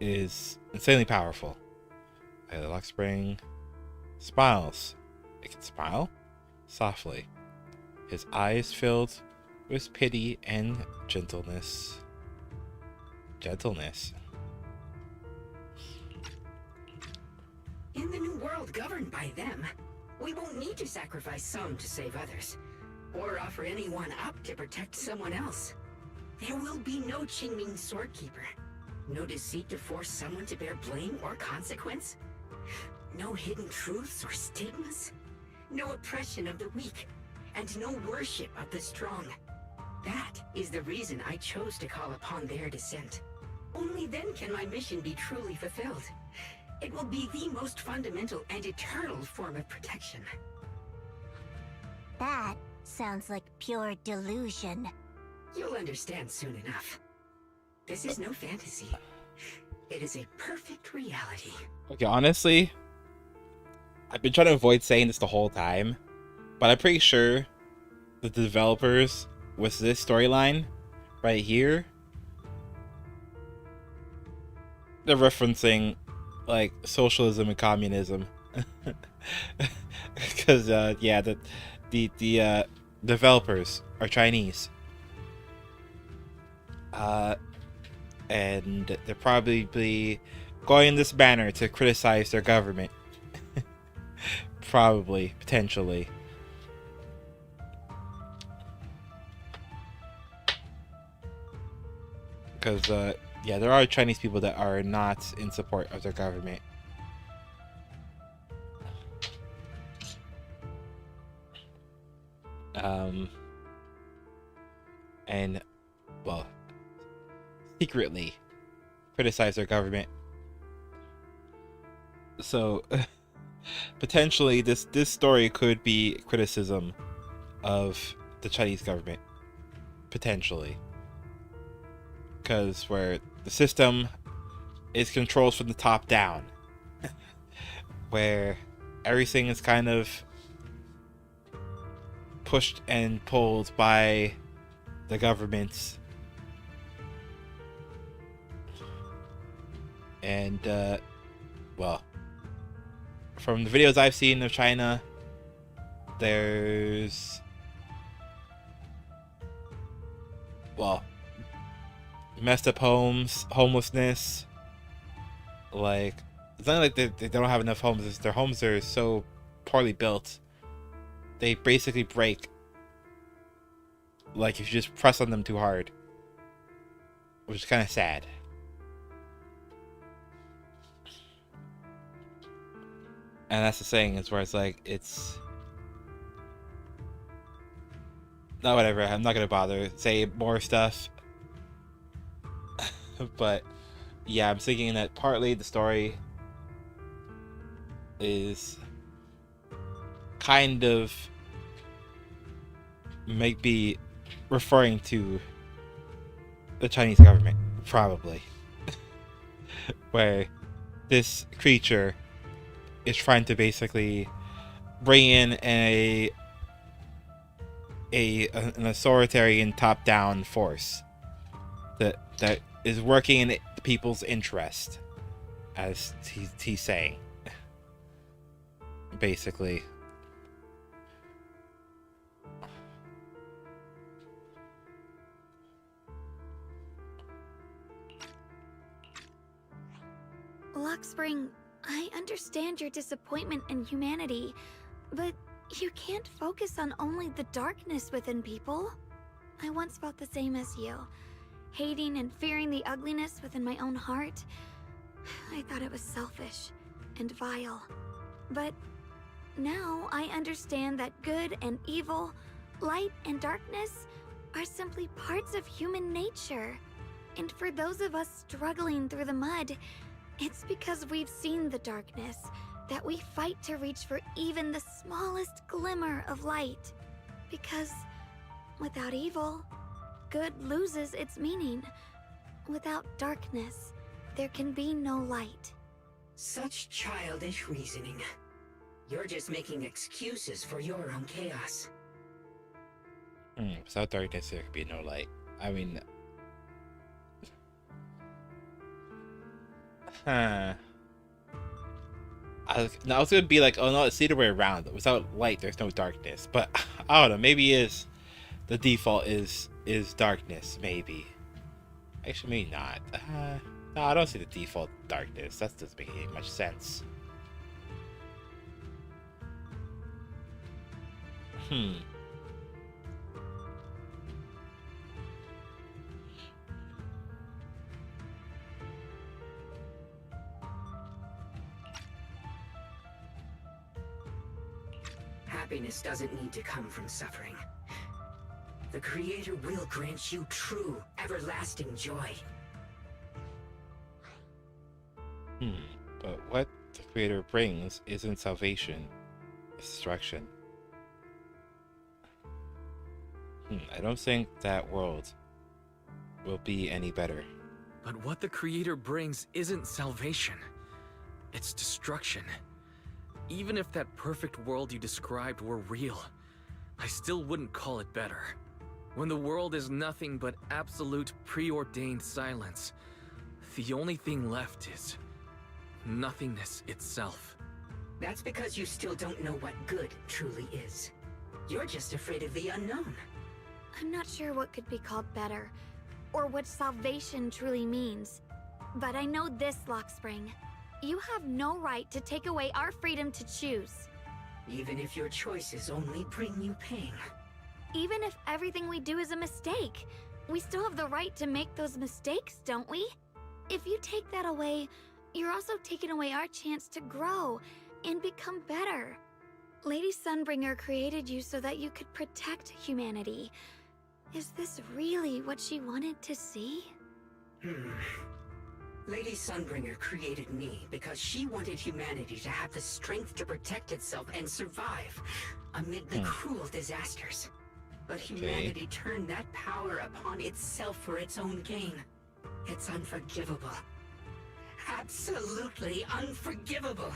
is insanely powerful. The lock spring smiles. It can smile softly. His eyes filled with pity and gentleness. Gentleness.
In the new world governed by them, we won't need to sacrifice some to save others, or offer anyone up to protect someone else. There will be no Qingming Swordkeeper, no deceit to force someone to bear blame or consequence, no hidden truths or stigmas, no oppression of the weak, and no worship of the strong. That is the reason I chose to call upon their descent. Only then can my mission be truly fulfilled. It will be the most fundamental and eternal form of protection.
That sounds like pure delusion.
You'll understand soon enough. This is no fantasy. It is a perfect reality.
Okay, honestly, I've been trying to avoid saying this the whole time, but I'm pretty sure that the developers with this storyline right here, they're referencing like socialism and communism. Because yeah, the developers are Chinese, and they're probably going in this banner to criticize their government. Probably, potentially. Because, yeah, there are Chinese people that are not in support of their government. And, well, secretly criticize their government. So, potentially, this story could be criticism of the Chinese government. Potentially. Because where the system is controlled from the top down. Where everything is kind of pushed and pulled by the governments. And, well, from the videos I've seen of China, there's, well, messed up homes, homelessness. Like, it's not like they don't have enough homes. It's their homes are so poorly built. They basically break. Like, if you just press on them too hard. Which is kind of sad. And that's the saying, is where it's like, it's... No, whatever, I'm not gonna bother say more stuff. But, yeah, I'm thinking that partly the story is kind of might be referring to the Chinese government, probably. Where this creature is trying to basically bring in an authoritarian top-down force that is working in the people's interest, as he's saying. Basically.
Luxspring, I understand your disappointment in humanity, but you can't focus on only the darkness within people. I once felt the same as you, hating and fearing the ugliness within my own heart. I thought it was selfish and vile. But now I understand that good and evil, light and darkness are simply parts of human nature. And for those of us struggling through the mud, it's because we've seen the darkness that we fight to reach for even the smallest glimmer of light. Because without evil, good loses its meaning. Without darkness, there can be no light.
Such childish reasoning. You're just making excuses for your own chaos.
Without darkness, there could be no light. I mean... Huh. I was gonna be like, oh no, it's the other way around. Without light, there's no darkness. But I don't know. Maybe the default is darkness. Maybe. Actually, maybe not. No, I don't see the default darkness. That doesn't make any much sense.
Happiness doesn't need to come from suffering. The Creator will grant you true, everlasting joy.
But what the Creator brings isn't salvation, it's destruction. I don't think that world will be any better.
But what the Creator brings isn't salvation. It's destruction. Even if that perfect world you described were real, I still wouldn't call it better. When the world is nothing but absolute preordained silence, the only thing left is nothingness itself.
That's because you still don't know what good truly is. You're just afraid of the unknown.
I'm not sure what could be called better, or what salvation truly means. But I know this, Luxspring. You have no right to take away our freedom to choose.
Even if your choices only bring you pain.
Even if everything we do is a mistake, we still have the right to make those mistakes, don't we? If you take that away, you're also taking away our chance to grow and become better. Lady Sunbringer created you so that you could protect humanity. Is this really what she wanted to see?
Lady Sunbringer created me because she wanted humanity to have the strength to protect itself and survive amid the cruel disasters. But humanity turned that power upon itself for its own gain. It's unforgivable. Absolutely unforgivable.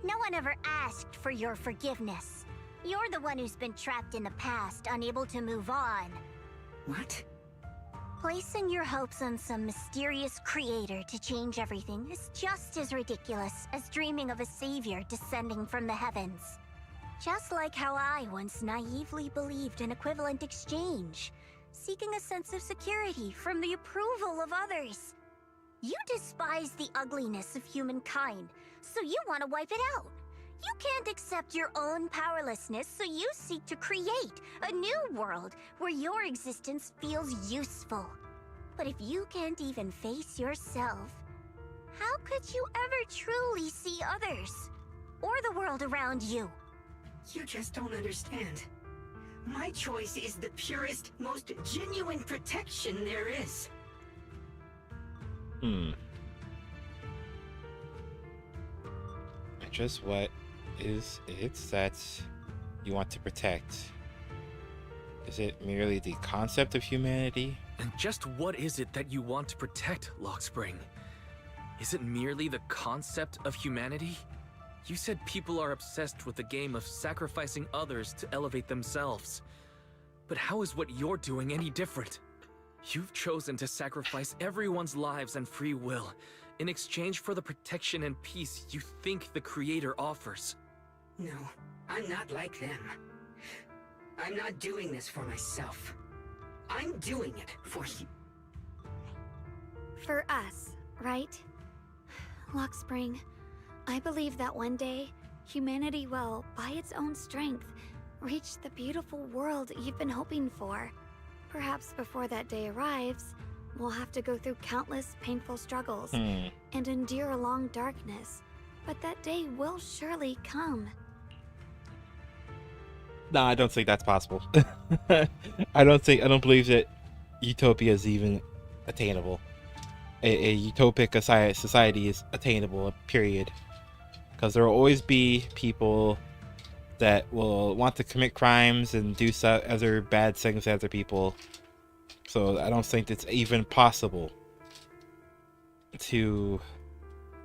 No one ever asked for your forgiveness. You're the one who's been trapped in the past, unable to move on.
What?
Placing your hopes on some mysterious creator to change everything is just as ridiculous as dreaming of a savior descending from the heavens. Just like how I once naively believed in equivalent exchange, seeking a sense of security from the approval of others. You despise the ugliness of humankind, so you want to wipe it out. You can't accept your own powerlessness, so you seek to create a new world where your existence feels useful. But if you can't even face yourself, how could you ever truly see others? Or the world around you?
You just don't understand. My choice is the purest, most genuine protection there is.
Just what is it that you want to protect? Is it merely the concept of humanity?
And just what is it that you want to protect, Lockspring? Is it merely the concept of humanity? You said people are obsessed with the game of sacrificing others to elevate themselves. But how is what you're doing any different? You've chosen to sacrifice everyone's lives and free will in exchange for the protection and peace you think the Creator offers.
No, I'm not like them. I'm not doing this for myself. I'm doing it for you.
For us, right? Lockspring, I believe that one day, humanity will, by its own strength, reach the beautiful world you've been hoping for. Perhaps before that day arrives, we'll have to go through countless painful struggles and endure a long darkness. But that day will surely come.
No, I don't think that's possible. I don't believe that utopia is even attainable. A utopic society is attainable, period. Because there will always be people that will want to commit crimes and do other bad things to other people. So I don't think it's even possible to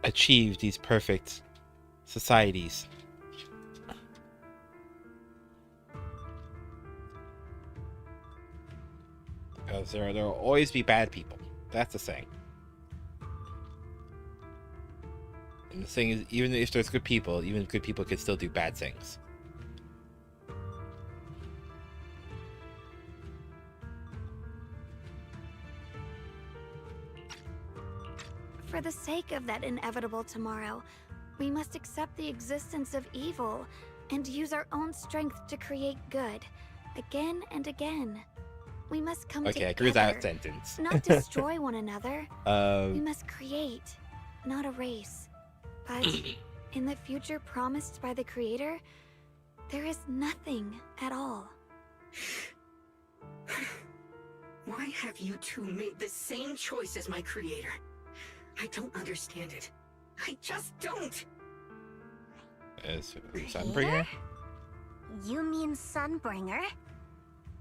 achieve these perfect societies. Because there will always be bad people. That's the thing. And the thing is, even if there's good people, even good people can still do bad things.
For the sake of that inevitable tomorrow, we must accept the existence of evil and use our own strength to create good, again and again. We must come together.
Okay, I agree with that sentence.
Not destroy one another. We must create, not erase. But in the future promised by the Creator, there is nothing at all.
Why have you two made the same choice as my Creator? I don't understand it. I just don't.
As Sunbringer?
You mean Sunbringer?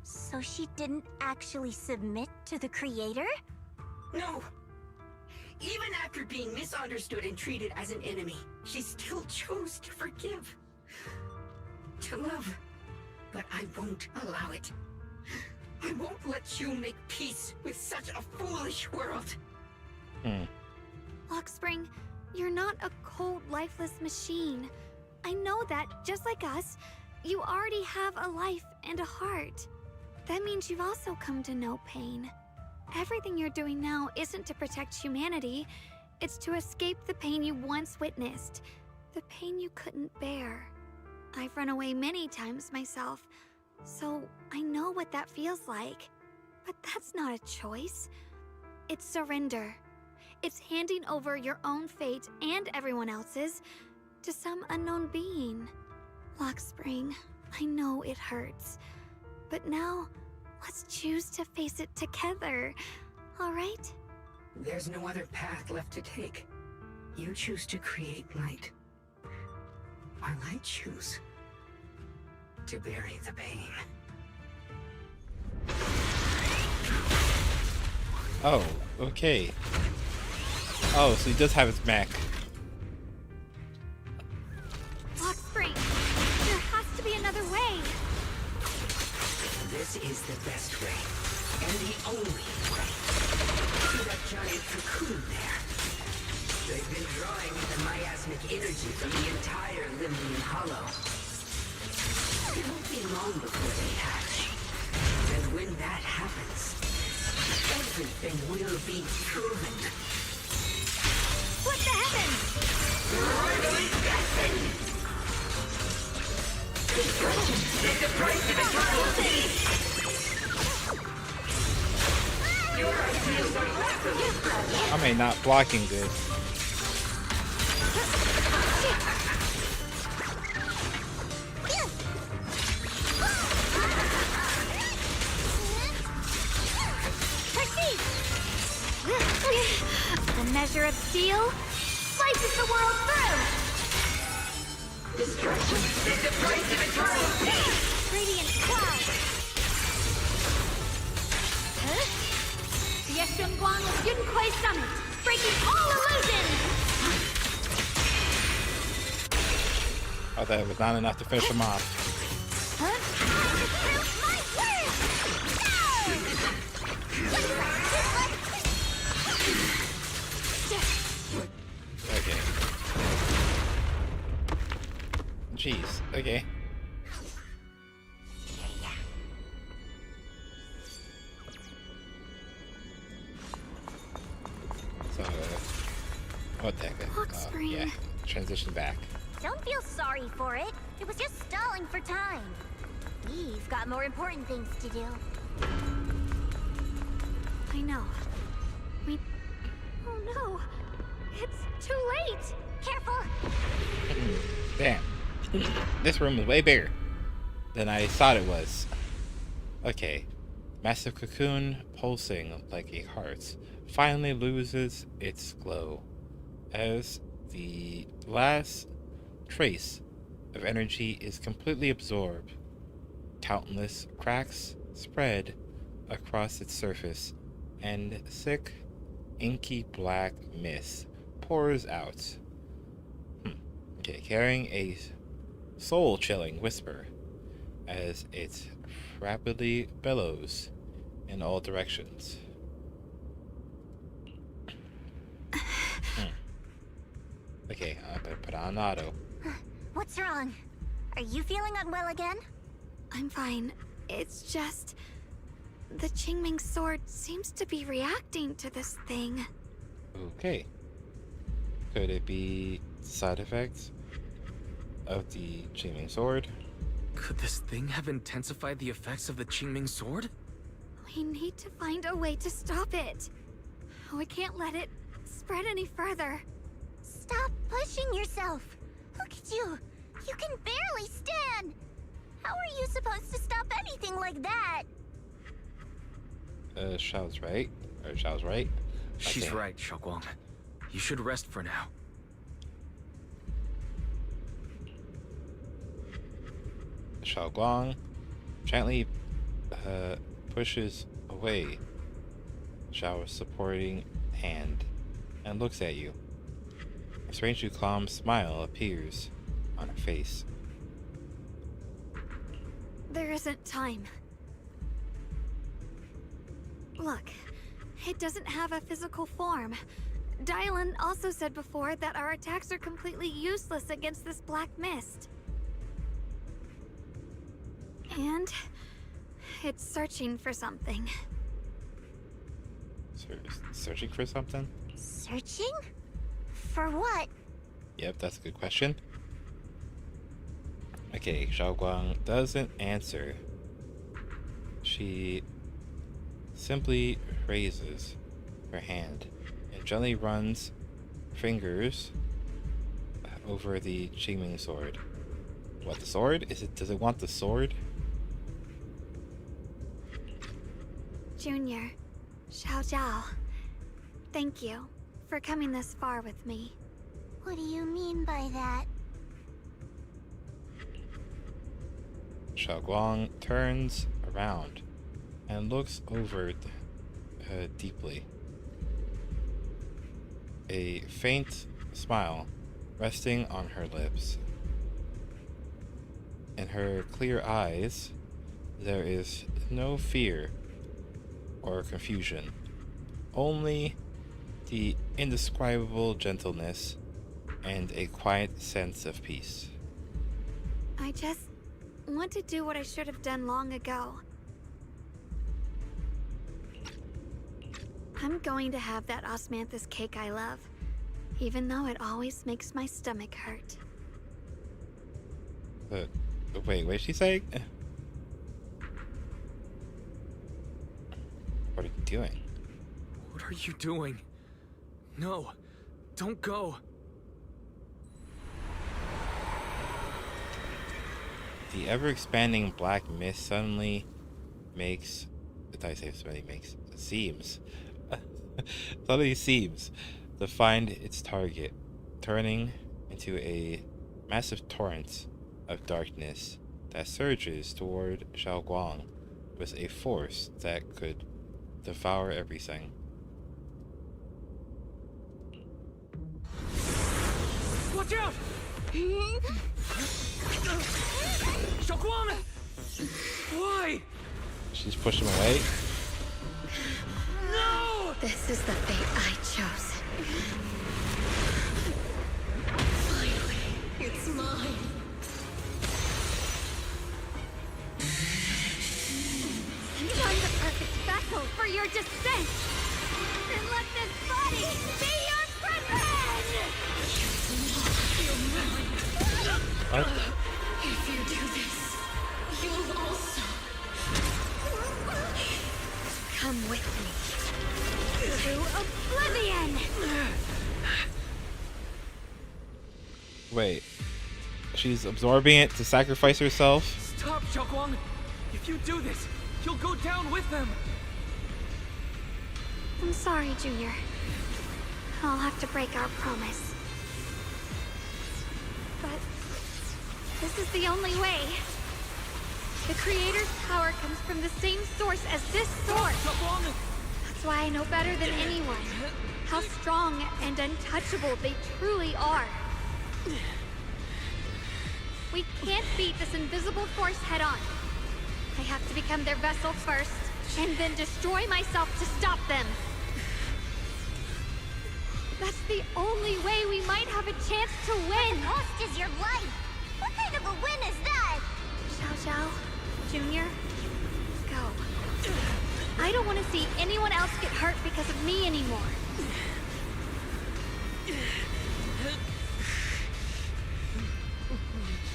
So she didn't actually submit to the Creator?
No. Even after being misunderstood and treated as an enemy, she still chose to forgive. To love. But I won't allow it. I won't let you make peace with such a foolish world.
Lockspring, you're not a cold, lifeless machine. I know that, just like us, you already have a life and a heart. That means you've also come to know pain. Everything you're doing now isn't to protect humanity. It's to escape the pain you once witnessed. The pain you couldn't bear. I've run away many times myself, so I know what that feels like. But that's not a choice. It's surrender. It's handing over your own fate and everyone else's to some unknown being. Lockspring, I know it hurts. But now, let's choose to face it together. All right?
There's no other path left to take. You choose to create light. While I choose to bury the pain.
Oh, okay. Oh, so he does have his mech.
Lockspring, there has to be another way.
This is the best way, and the only way. See that giant cocoon there? They've been drawing the miasmic energy from the entire Limbian Hollow. It won't be long before they hatch. And when that happens, everything will be proven.
What the heavens?
Destruction is the price of eternity! Your ideals are left.
I mean, not blocking good.
The measure of steel slices the world through.
Destruction is the price of eternal
Radiant cloud. The Xiao'Guang of Yunquei Summit, breaking all illusions.
Oh, that was not enough to finish him off. Okay. Jeez. Okay. So, what the heck? Yeah. Transition back.
Don't feel sorry for it. It was just stalling for time. We've got more important things to do.
I know. Oh no. It's too late.
Careful.
Damn. This room is way bigger than I thought it was. Okay. Massive cocoon pulsing like a heart finally loses its glow as the last trace of energy is completely absorbed. Countless cracks spread across its surface, and thick, inky black mist pours out. Okay, carrying a soul-chilling whisper as it rapidly bellows in all directions. Okay, I'm gonna put on auto.
What's wrong? Are you feeling unwell again?
I'm fine. It's just... the Qingming sword seems to be reacting to this thing.
Okay. Could it be side effects of the Qingming sword?
Could this thing have intensified the effects of the Qingming sword?
We need to find a way to stop it. We can't let it spread any further.
Stop pushing yourself. Look at you. You can barely stand. How are you supposed to stop anything like that?
Xiao's right. Or Xiao's right.
She's right, Xiao'Guang. You should rest for now.
Xiao'Guang gently pushes away Xiao's supporting hand and looks at you. A strangely calm smile appears on her face.
There isn't time. Look, it doesn't have a physical form. Dylan also said before that our attacks are completely useless against this black mist. And it's searching for something.
Searching for something?
Searching? For what?
Yep, that's a good question. Okay, Xiao'Guang doesn't answer. She simply raises her hand and gently runs fingers over the Qingming sword. What, the sword? Does it want the sword?
Junior, Xiao'Guang, thank you for coming this far with me.
What do you mean by that?
Xiao'Guang turns around and looks over deeply. A faint smile resting on her lips. In her clear eyes, there is no fear or confusion, only the indescribable gentleness and a quiet sense of peace.
I just want to do what I should have done long ago. I'm going to have that osmanthus cake I love, even though it always makes my stomach hurt.
Wait, what did she say? What are you doing?
What are you doing? No, don't go.
The ever-expanding black mist suddenly makes... Did I say suddenly makes? Seems. Suddenly seems to find its target, turning into a massive torrent of darkness that surges toward Xiao'Guang with a force that could devour everything.
Watch out! Xiao'Guang! Why?
She's pushing him away.
No!
This is the fate I chose. Finally, it's mine.
I'm the perfect vessel for your descent! Then let this body be your prison!
What?
If you do this, you'll also
come with me to oblivion!
Wait. She's absorbing it to sacrifice herself?
Stop, Xiao'Guang! If you do this, you'll go down with them!
I'm sorry, Junior. I'll have to break our promise. But this is the only way. The Creator's power comes from the same source as this sword. That's why I know better than anyone how strong and untouchable they truly are. We can't beat this invisible force head-on. I have to become their vessel first, and then destroy myself to stop them. That's the only way we might have a chance to win.
The cost is your life. What kind of a win is that?
Xiao'Guang, Junior, go. I don't want to see anyone else get hurt because of me anymore.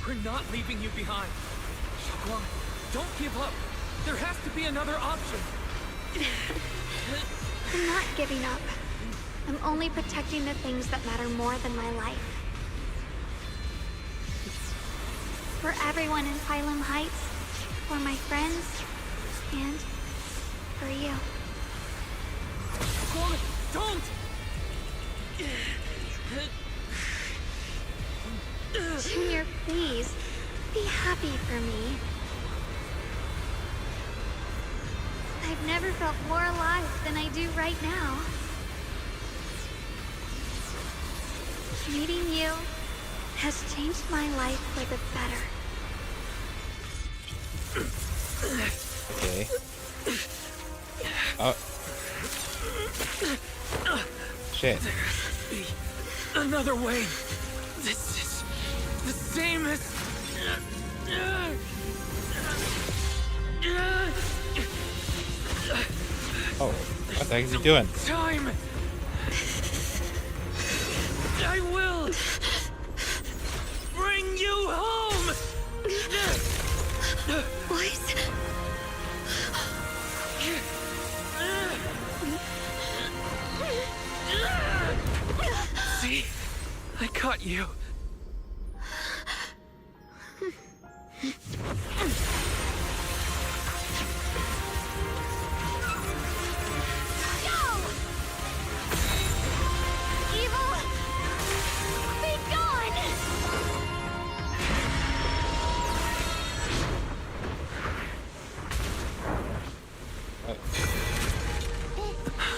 We're not leaving you behind. Xiao'Guang, don't give up. There has to be another option.
I'm not giving up. I'm only protecting the things that matter more than my life. For everyone in Phylum Heights, for my friends, and for you.
Xiao'Guang, don't!
Junior, please, be happy for me. I've never felt more alive than I do right now. Meeting you has changed my life for the better.
Okay. Oh. Shit.
Another way. This is the same as...
Oh, what the heck is he doing?
Time. I will bring you home.
Boys.
got you.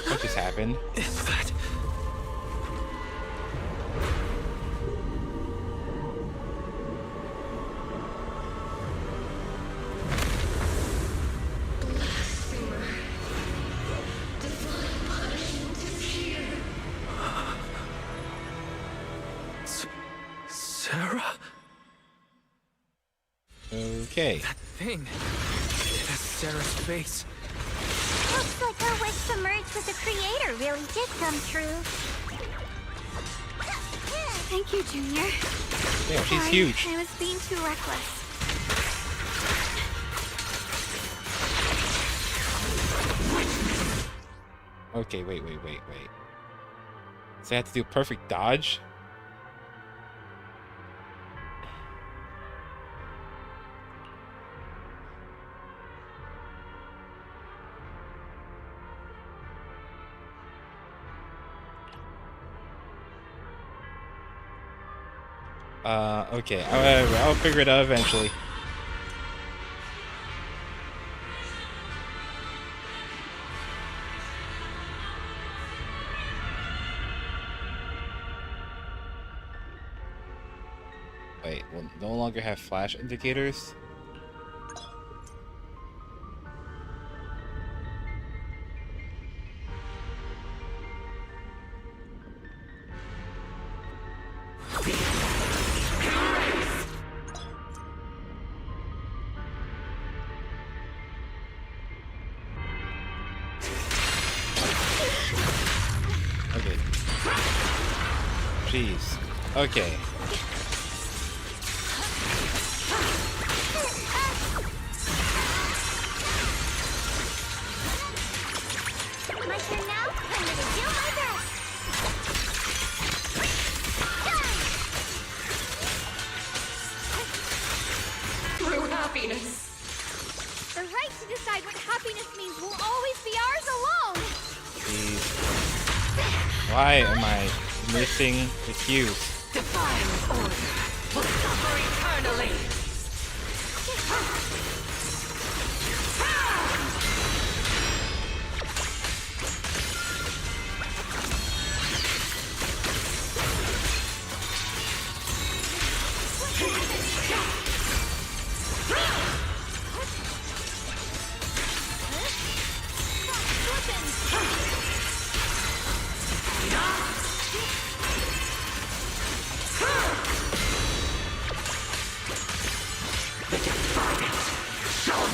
What just happened?
Is that... Sarah?
Okay.
That thing. It has Sarah's face.
Looks like her wish to merge with the creator really did come true.
Thank you, Junior.
Yeah, she's
Sorry,
huge.
I was being too reckless.
Okay, wait. So I have to do a perfect dodge? Okay. I'll figure it out eventually. Wait, we'll no longer have flash indicators? Okay. Jeez. Okay.
My turn now? I'm gonna do my best.
True happiness.
The right to decide what happiness means will always be ours alone.
Jeez. Why am I missing the cues?
Defying order will suffer eternally.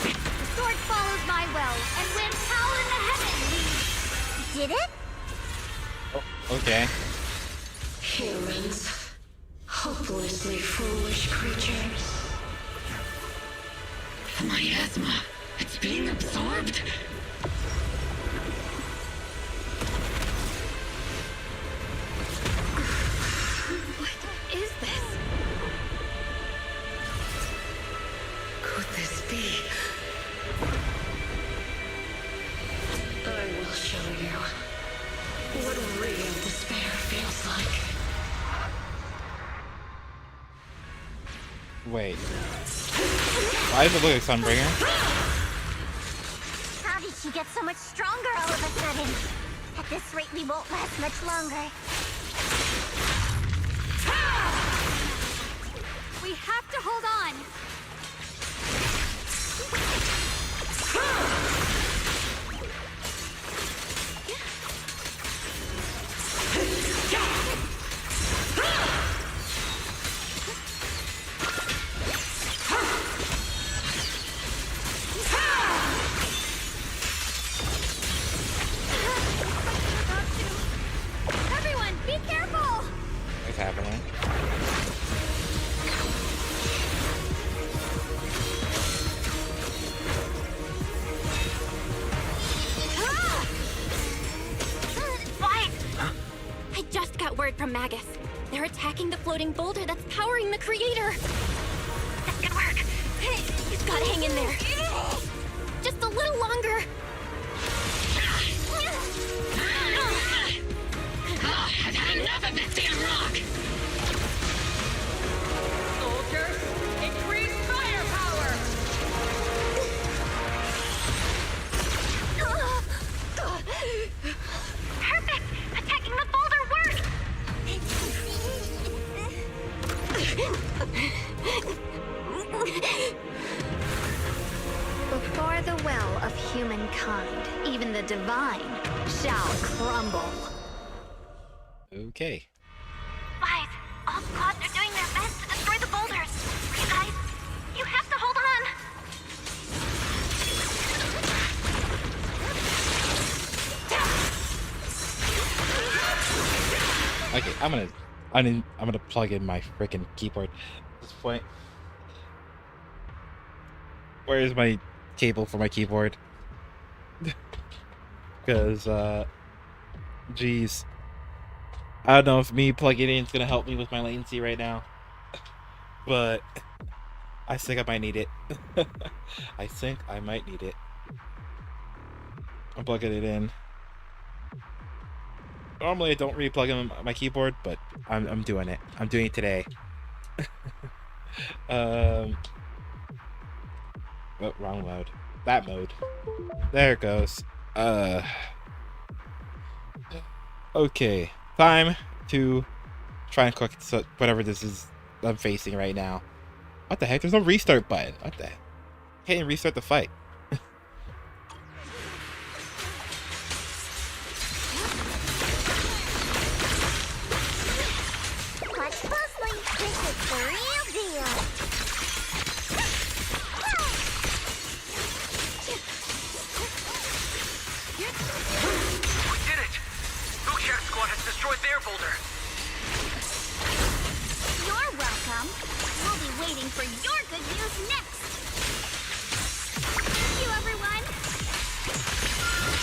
The sword follows my will, and when power in the heavens
Did it?
Okay.
Humans. Hopelessly foolish creatures. The miasma. It's being absorbed.
What is this?
Could this be? I will show you what real despair feels like.
Wait. Why does it look like Sunbringer?
How did she get so much stronger all of a sudden? At this rate, we won't last much longer.
We have to hold on. Everyone, be careful!
What's happening?
What? I just got word from Magus.
They're attacking the floating boulder that's powering the creator. That's good work. Hey, you've got to hang in there. Just a little longer.
I've had enough of this damn rock!
Soldiers, increase firepower!
Perfect! Attacking the boulder worked!
Before the well of humankind, even the divine shall crumble.
Okay.
Guys, all squads are doing their best to destroy the boulders. You guys, you have to hold on.
Okay, I'm gonna plug in my freaking keyboard at this point. Where is my cable for my keyboard? Because geez, I don't know if me plugging it in is gonna help me with my latency right now, but I think I might need it. I think I might need it. I'm plugging it in. Normally I don't really plug in my keyboard, but I'm doing it. I'm doing it today. Oh, wrong mode. That mode. There it goes. Okay. Time to try and cook whatever this is I'm facing right now. What the heck? There's no restart button. What the heck? Can't even restart the fight.
Watch closely. This is the real deal.
We did it! Bookshot Squad has destroyed their boulder.
You're welcome. We'll be waiting for your good news next. Thank you, everyone.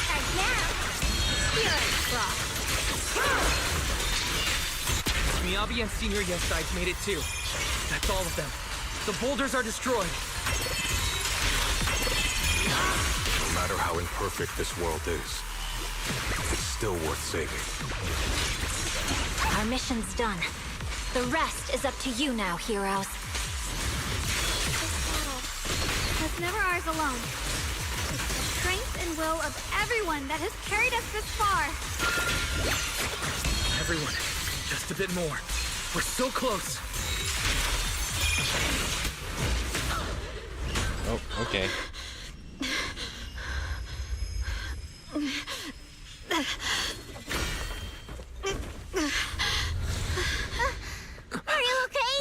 And now, you're crossed.
Miyabi and Senior Yes Sides made it too. That's all of them. The boulders are destroyed.
No matter how imperfect this world is, it's still worth saving.
Our mission's done. The rest is up to you now, heroes.
Was never ours alone. It's the strength and will of everyone that has carried us this far.
Everyone, just a bit more. We're so close.
Oh, okay.
Are you okay?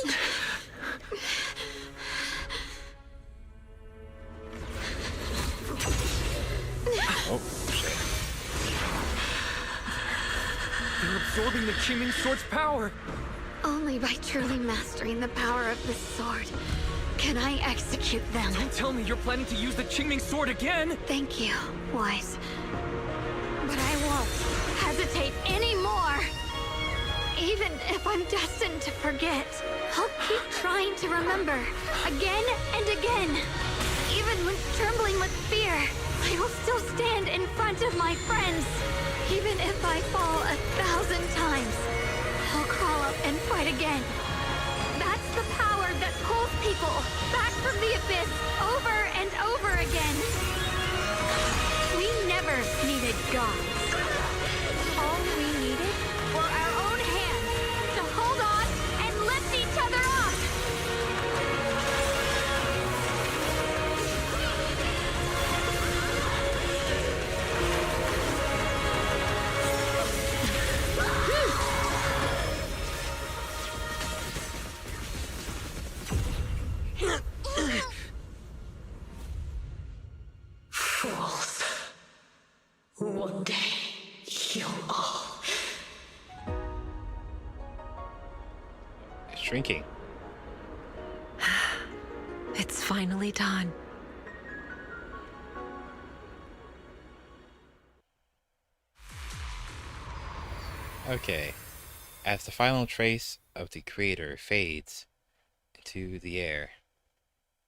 Oh, shit.
They're absorbing the Qingming Sword's power.
Only by truly mastering the power of this sword can I execute them.
Don't tell me you're planning to use the Qingming Sword again.
Thank you, Wise. But I won't hesitate anymore. Even if I'm destined to forget, I'll keep trying to remember again and again. Even when trembling with fear, I will still stand in front of my friends. Even if I fall 1,000 times, I'll crawl up and fight again. That's the power that pulls people back from the abyss over and over again. We never needed gods. All we needed were our own hands to hold on and lift each other up.
Fools. One day, you'll all...
It's shrinking.
It's finally done.
Okay. As the final trace of the creator fades into the air,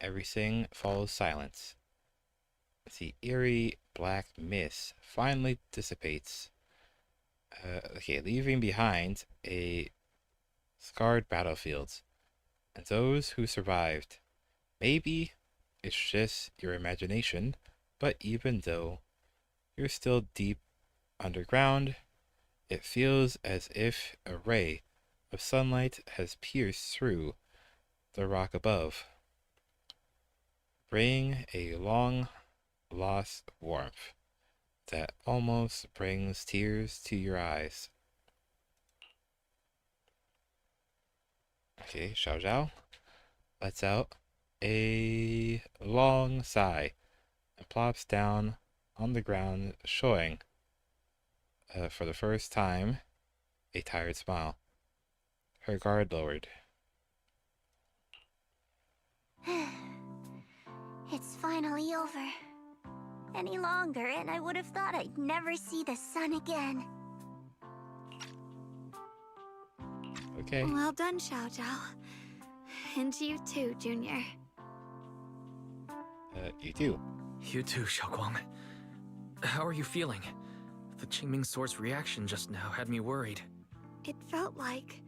everything follows silence. The eerie black mist finally dissipates, leaving behind a scarred battlefield. And those who survived, maybe it's just your imagination, but even though you're still deep underground, it feels as if a ray of sunlight has pierced through the rock above, bringing a long-lost warmth that almost brings tears to your eyes. Okay, Xiao'Guang lets out a long sigh and plops down on the ground, showing, for the first time, a tired smile. Her guard lowered.
It's finally over. Any longer, and I would have thought I'd never see the sun again.
Okay.
Well done, Xiao'Guang. And you too, Junior.
You too.
You too, Xiao'Guang. How are you feeling? The Qingming Sword's reaction just now had me worried.
It felt like,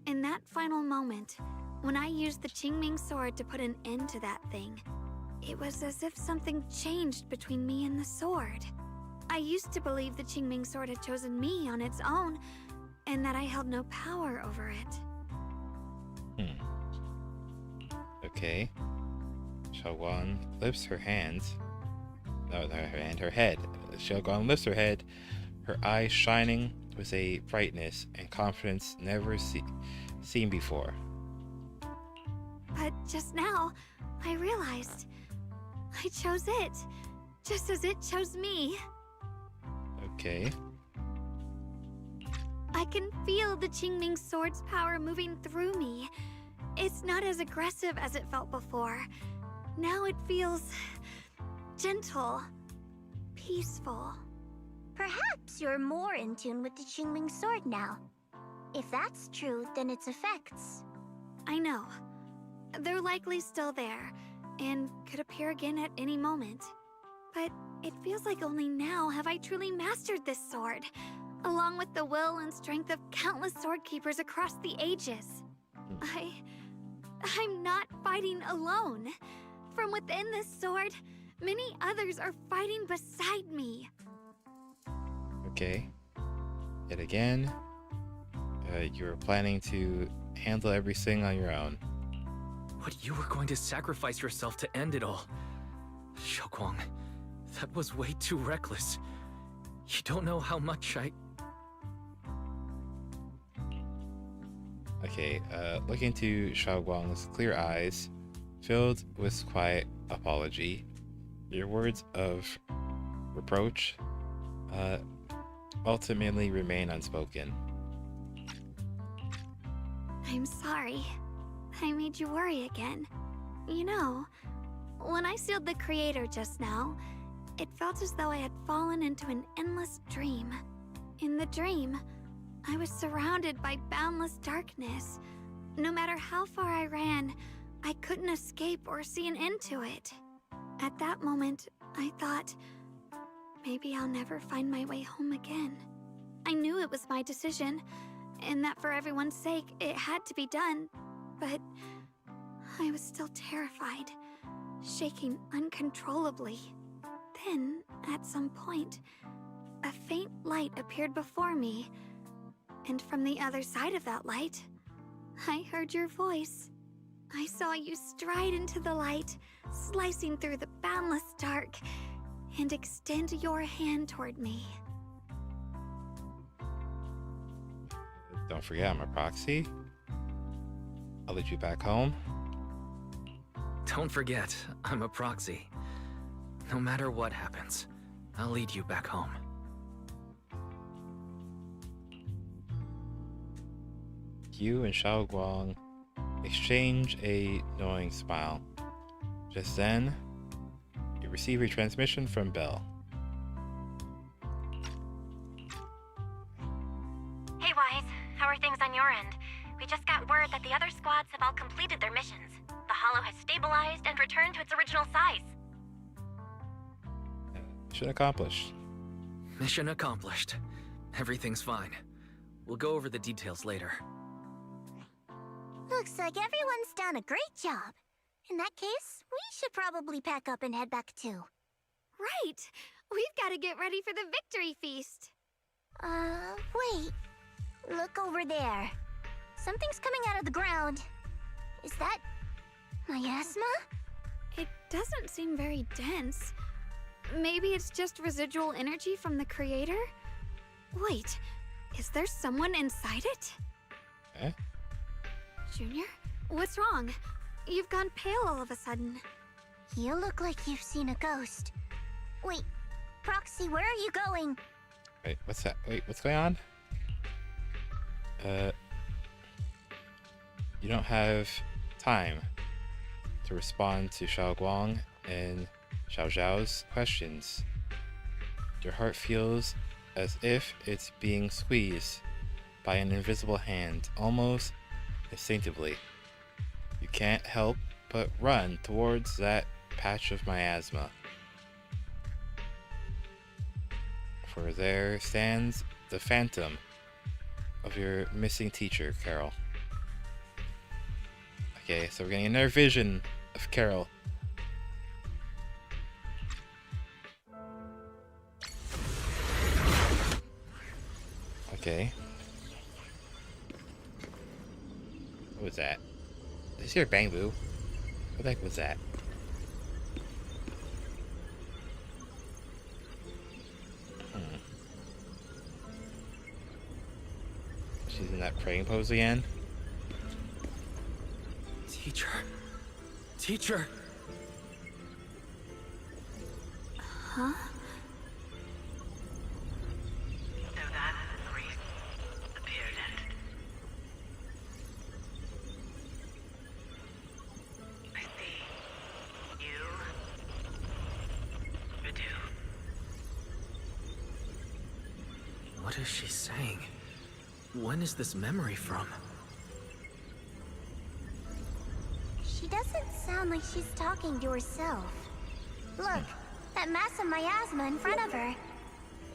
in that final moment, when I used the Qingming Sword to put an end to that thing, it was as if something changed between me and the sword. I used to believe the Qingming Sword had chosen me on its own, and that I held no power over it.
Okay. Xiao'Guang lifts her hands. No, her head. Xiao'Guang lifts her head, her eyes shining with a brightness and confidence never seen before.
But just now, I realized I chose it, just as it chose me.
Okay.
I can feel the Qingming Sword's power moving through me. It's not as aggressive as it felt before. Now it feels gentle, peaceful.
Perhaps you're more in tune with the Qingming Sword now. If that's true, then its effects...
I know. They're likely still there, and could appear again at any moment. But it feels like only now have I truly mastered this sword, along with the will and strength of countless sword keepers across the ages. I'm not fighting alone. From within this sword, many others are fighting beside me.
Okay. Yet again, you're planning to handle everything on your own.
But you were going to sacrifice yourself to end it all. Xiao'Guang, that was way too reckless. You don't know how much I...
Okay, look into Xiao'Guang's clear eyes, filled with quiet apology. Your words of reproach ultimately remain unspoken.
I'm sorry. I made you worry again. You know, when I sealed the creator just now, it felt as though I had fallen into an endless dream. In the dream, I was surrounded by boundless darkness. No matter how far I ran, I couldn't escape or see an end to it. At that moment, I thought, maybe I'll never find my way home again. I knew it was my decision, and that for everyone's sake, it had to be done, but I was still terrified, shaking uncontrollably. Then, at some point, a faint light appeared before me, and from the other side of that light, I heard your voice. I saw you stride into the light, slicing through the boundless dark, and extend your hand toward me.
Don't forget, I'm a proxy. I'll lead you back home.
Don't forget, I'm a proxy. No matter what happens, I'll lead you back home.
You and Xiao'Guang exchange a knowing smile. Just then, you receive a transmission from Belle.
Hey, Wise. How are things but the other squads have all completed their missions. The hollow has stabilized and returned to its original size.
Mission accomplished.
Mission accomplished. Everything's fine. We'll go over the details later.
Looks like everyone's done a great job. In that case, we should probably pack up and head back too.
Right! We've got to get ready for the victory feast.
Wait. Look over there. Something's coming out of the ground. Is that miasma?
It doesn't seem very dense. Maybe it's just residual energy from the creator? Wait, is there someone inside it?
Eh?
Junior, what's wrong? You've gone pale all of a sudden.
You look like you've seen a ghost. Wait, Proxy, where are you going?
Wait, what's that? Wait, what's going on? You don't have time to respond to Xiao'Guang and Xiao's questions. Your heart feels as if it's being squeezed by an invisible hand, almost instinctively. You can't help but run towards that patch of miasma. For there stands the phantom of your missing teacher, Carol. Okay, so we're getting another vision of Carol. Okay. What was that? Did you see her bang boo? What the heck was that? She's in that praying pose again.
Teacher. Teacher!
Huh?
So that's the reason appeared at. I see. You. Redo.
What is she saying? When is this memory from?
She doesn't sound like she's talking to herself. Look, that mass of miasma in front of her.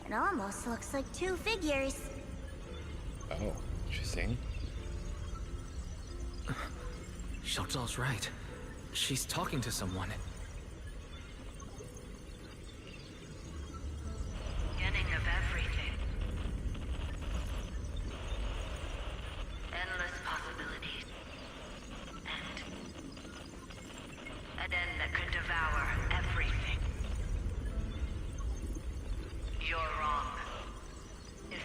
It almost looks like two figures.
Oh, interesting.
Xiao'Zhao's right. She's talking to someone.
Beginning of everything. Endless possibilities. And then that could devour everything. You're wrong. If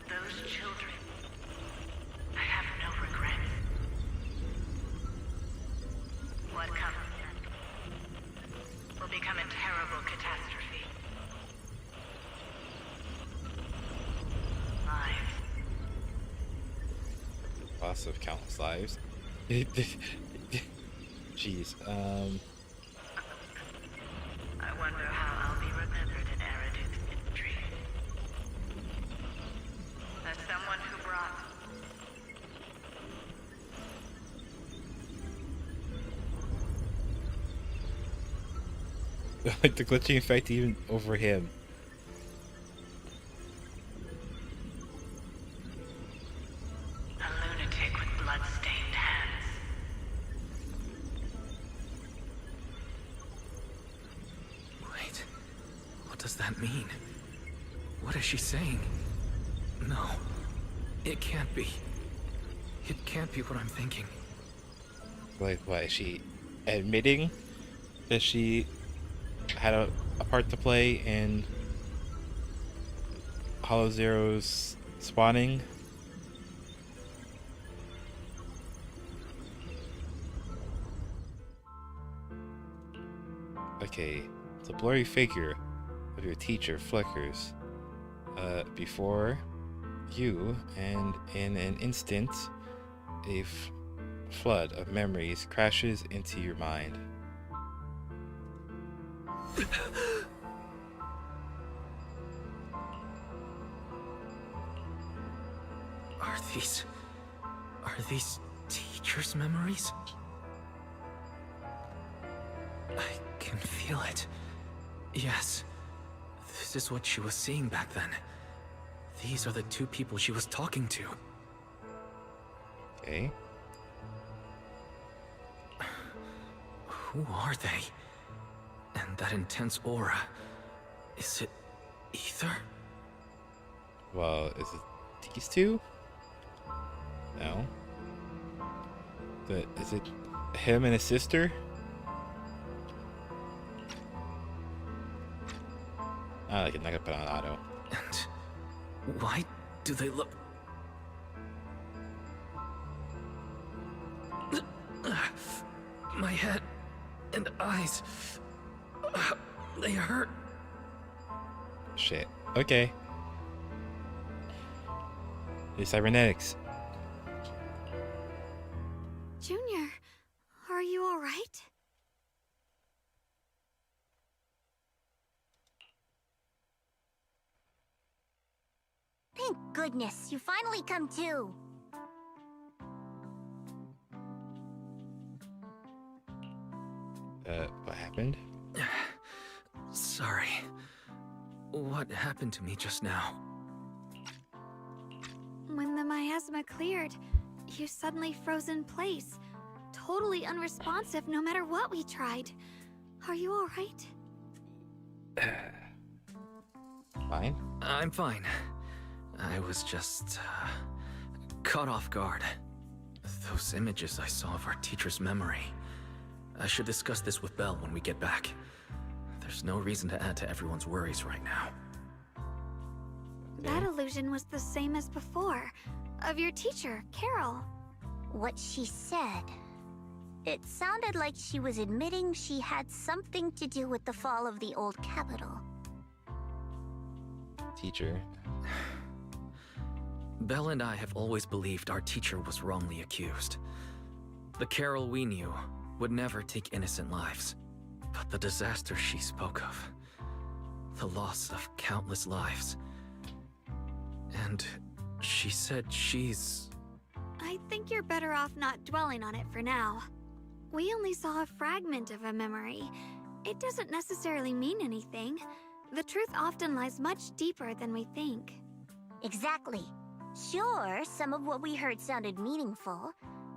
those children, I have no regrets. What comes next will become a terrible catastrophe. Lives.
Loss of countless lives. Jeez.
I wonder how I'll be remembered in Eridu's history. As someone who brought
Like the glitching effect even over him.
a lunatic with blood-stained hands.
Wait. What does that mean? What is she saying? No. It can't be. It can't be what I'm thinking.
Like, what, is she admitting that she had a part to play in Hollow Zero's spawning? Okay, the blurry figure of your teacher flickers before you, and in an instant, a flood of memories crashes into your mind.
Are these Are these teacher's memories? I can feel it. Yes. This is what she was seeing back then. These are the two people she was talking to.
Okay.
Who are they? And that intense aura. Is it ether?
Well, is it these two? No. Is it him and his sister? I like it. I can put on auto.
And why do they look... My head and eyes... they hurt.
Shit. Okay. It's cybernetics.
Junior, are you all right?
Thank goodness, you finally come to.
What happened?
Sorry. What happened to me just now?
When the miasma cleared, you suddenly froze in place. Totally unresponsive no matter what we tried. Are you all right?
Fine.
I'm fine. I was just... caught off guard. Those images I saw of our teacher's memory. I should discuss this with Belle when we get back. There's no reason to add to everyone's worries right now.
That illusion was the same as before. Of your teacher, Carol.
What she said. It sounded like she was admitting she had something to do with the fall of the old capital.
Teacher.
Belle and I have always believed our teacher was wrongly accused. The Carol we knew would never take innocent lives. But the disaster she spoke of, the loss of countless lives, and she said she's...
I think you're better off not dwelling on it for now. We only saw a fragment of a memory. It doesn't necessarily mean anything. The truth often lies much deeper than we think.
Exactly. Sure, some of what we heard sounded meaningful,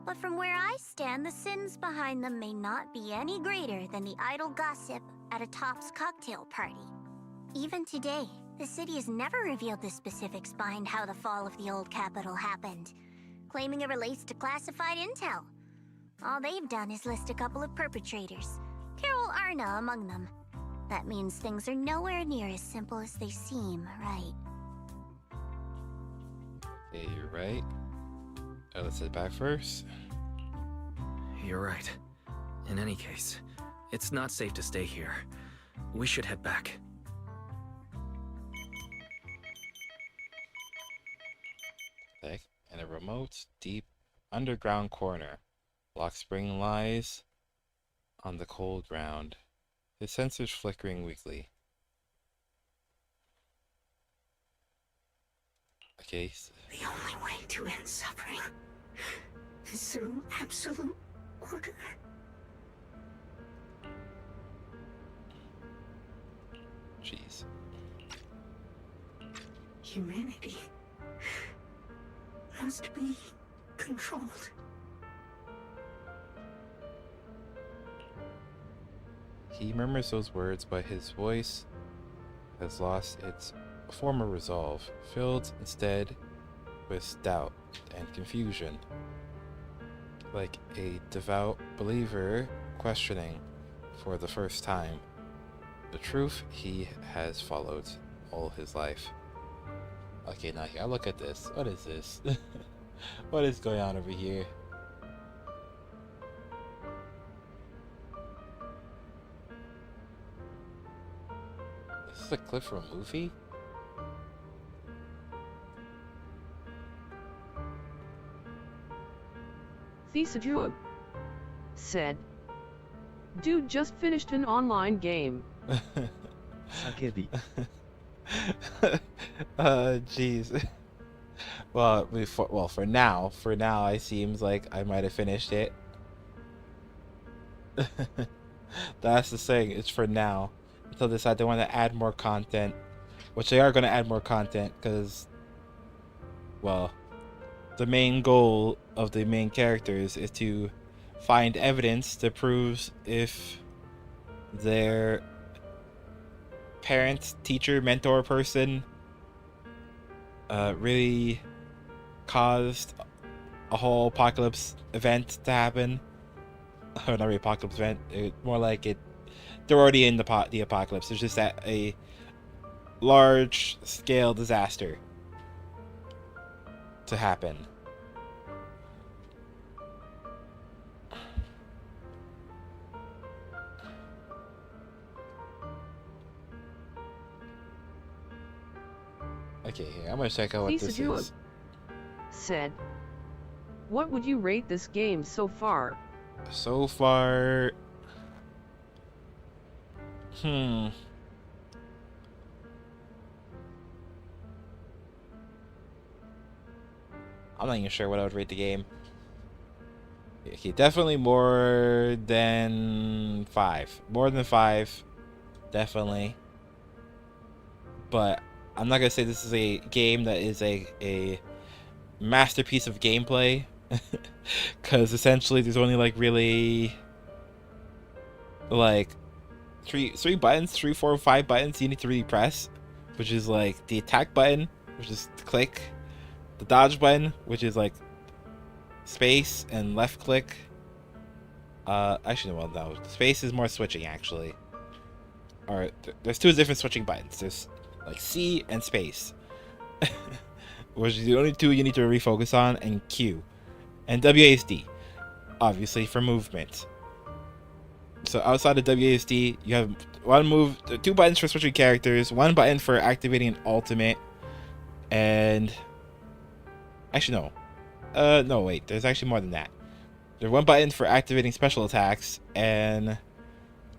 but from where I stand, the sins behind them may not be any greater than the idle gossip at a Topps cocktail party. Even today, the city has never revealed the specifics behind how the fall of the old capital happened, claiming it relates to classified intel. All they've done is list a couple of perpetrators, Carol Arna among them. That means things are nowhere near as simple as they seem, right?
Yeah, you're right. Let's head back first.
You're right. In any case, it's not safe to stay here. We should head back.
In a remote, deep, underground corner, Lock Spring lies on the cold ground, his sensors flickering weakly. Okay.
The only way to end suffering is through absolute order.
Jeez.
Humanity must be controlled.
He murmurs those words, but his voice has lost its former resolve, filled instead with doubt and confusion. Like a devout believer questioning for the first time the truth he has followed all his life. Okay, now here, look at this. What is this? What is going on over here? This is a clip from a movie?
Xiao'Guang said, "Dude just finished an online game."
Jeez. Well, for now, it seems like I might have finished it. That's the thing. It's for now until they decide they want to add more content, which they are going to add more content because, well, the main goal of the main characters is to find evidence that proves if their parent, teacher, mentor person really caused a whole apocalypse event to happen. Or not really apocalypse event. More like it. They're already in the apocalypse. There's just a large scale disaster to happen. Okay, here, I'm gonna check out what this is.
Said, what would you rate this game so far?
So far, I'm not even sure what I would rate the game. Okay, definitely more than 5. More than 5, definitely. But I'm not gonna say this is a game that is a masterpiece of gameplay, because essentially there's only like really like three buttons, 3, 4, 5 buttons you need to really press, which is like the attack button, which is click, the dodge button, which is like space and left click. Actually, well, no, space is more switching actually. Or there's 2 different switching buttons. There's like C and space, which is the only 2 you need to refocus on, and Q, and WASD, obviously for movement. So outside of WASD, you have 2 buttons for switching characters, 1 button for activating an ultimate, and actually no, wait, there's actually more than that. There's 1 button for activating special attacks and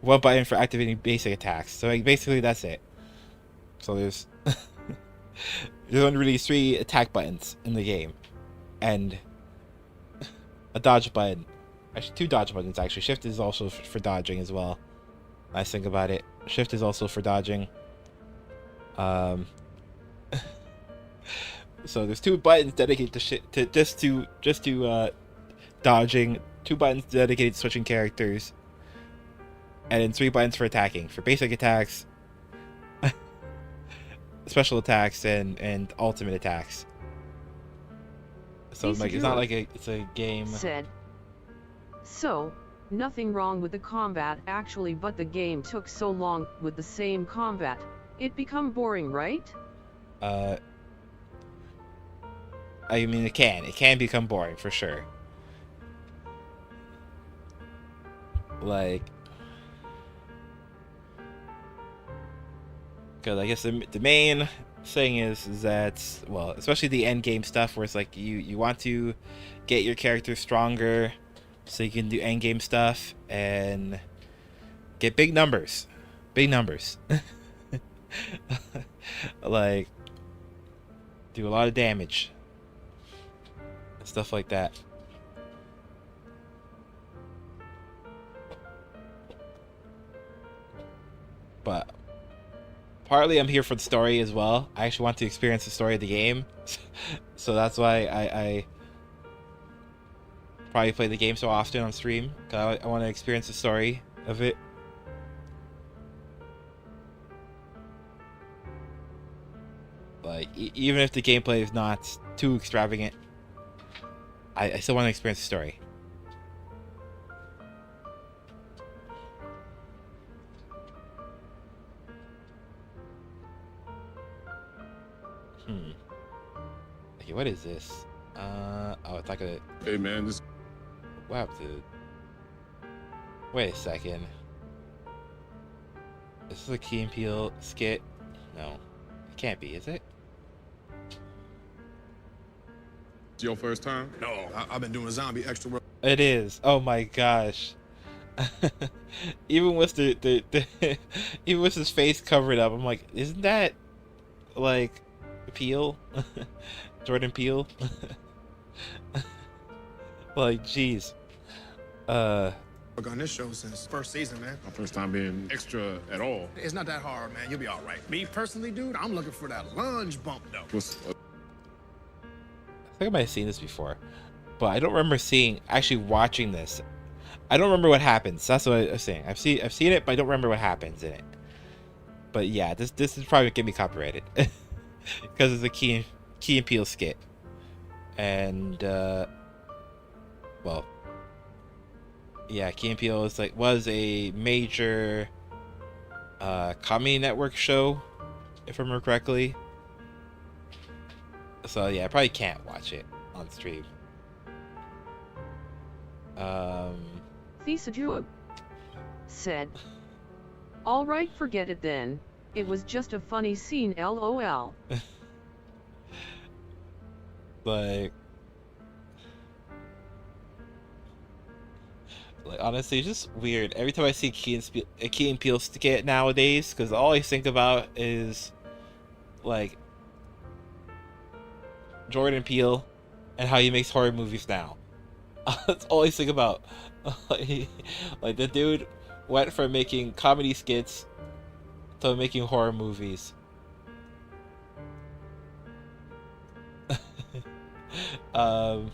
1 button for activating basic attacks. So like, basically that's it. So there's only really 3 attack buttons in the game, and a dodge button. Actually, 2 dodge buttons actually. Shift is also for dodging as well. Nice thing about it. Shift is also for dodging. So there's 2 buttons dedicated to just to dodging, 2 buttons dedicated to switching characters, and then 3 buttons for attacking, for basic attacks, special attacks, and ultimate attacks. So like, it's not like it's a game.
Said, so nothing wrong with the combat actually, but the game took so long with the same combat. It become boring, right?
I mean, it can become boring for sure. Like, because I guess the main thing is that, well, especially the end game stuff, where it's like you want to get your character stronger so you can do end game stuff and get big numbers, like do a lot of damage, stuff like that. But partly I'm here for the story as well. I actually want to experience the story of the game. So that's why I probably play the game so often on stream, because I want to experience the story of it. Like, even if the gameplay is not too extravagant, I still want to experience the story. Okay, what is this? Oh, it's like a...
Hey, man, this...
What happened to... Wait a second. This is a Key and Peele skit? No. It can't be, is it?
It's your first time? No, I've been doing zombie extra work.
It is. Oh my gosh. Even with the even with his face covered up, I'm like, isn't that like Peele? Jordan Peele. Like, jeez.
Work on this show since first season, man. My first time being extra at all. It's not that hard, man. You'll be all right. Me personally, dude, I'm looking for that lunge bump, though.
I think I might have seen this before, but I don't remember actually watching this. I don't remember what happens. That's what I was saying. I've seen it, but I don't remember what happens in it. But yeah, this is probably gonna get me copyrighted because it's a Key and Peele skit, and well, yeah, Key and Peele was a major Comedy Network show, if I remember correctly. So yeah, I probably can't watch it on stream.
Xiao'Guang said, "All right, forget it then. It was just a funny scene, lol."
Like honestly, it's just weird. Every time I see a Key and Peele skit nowadays, because all I think about is like Jordan Peele and how he makes horror movies now. That's all I think about. Like the dude went from making comedy skits to making horror movies. um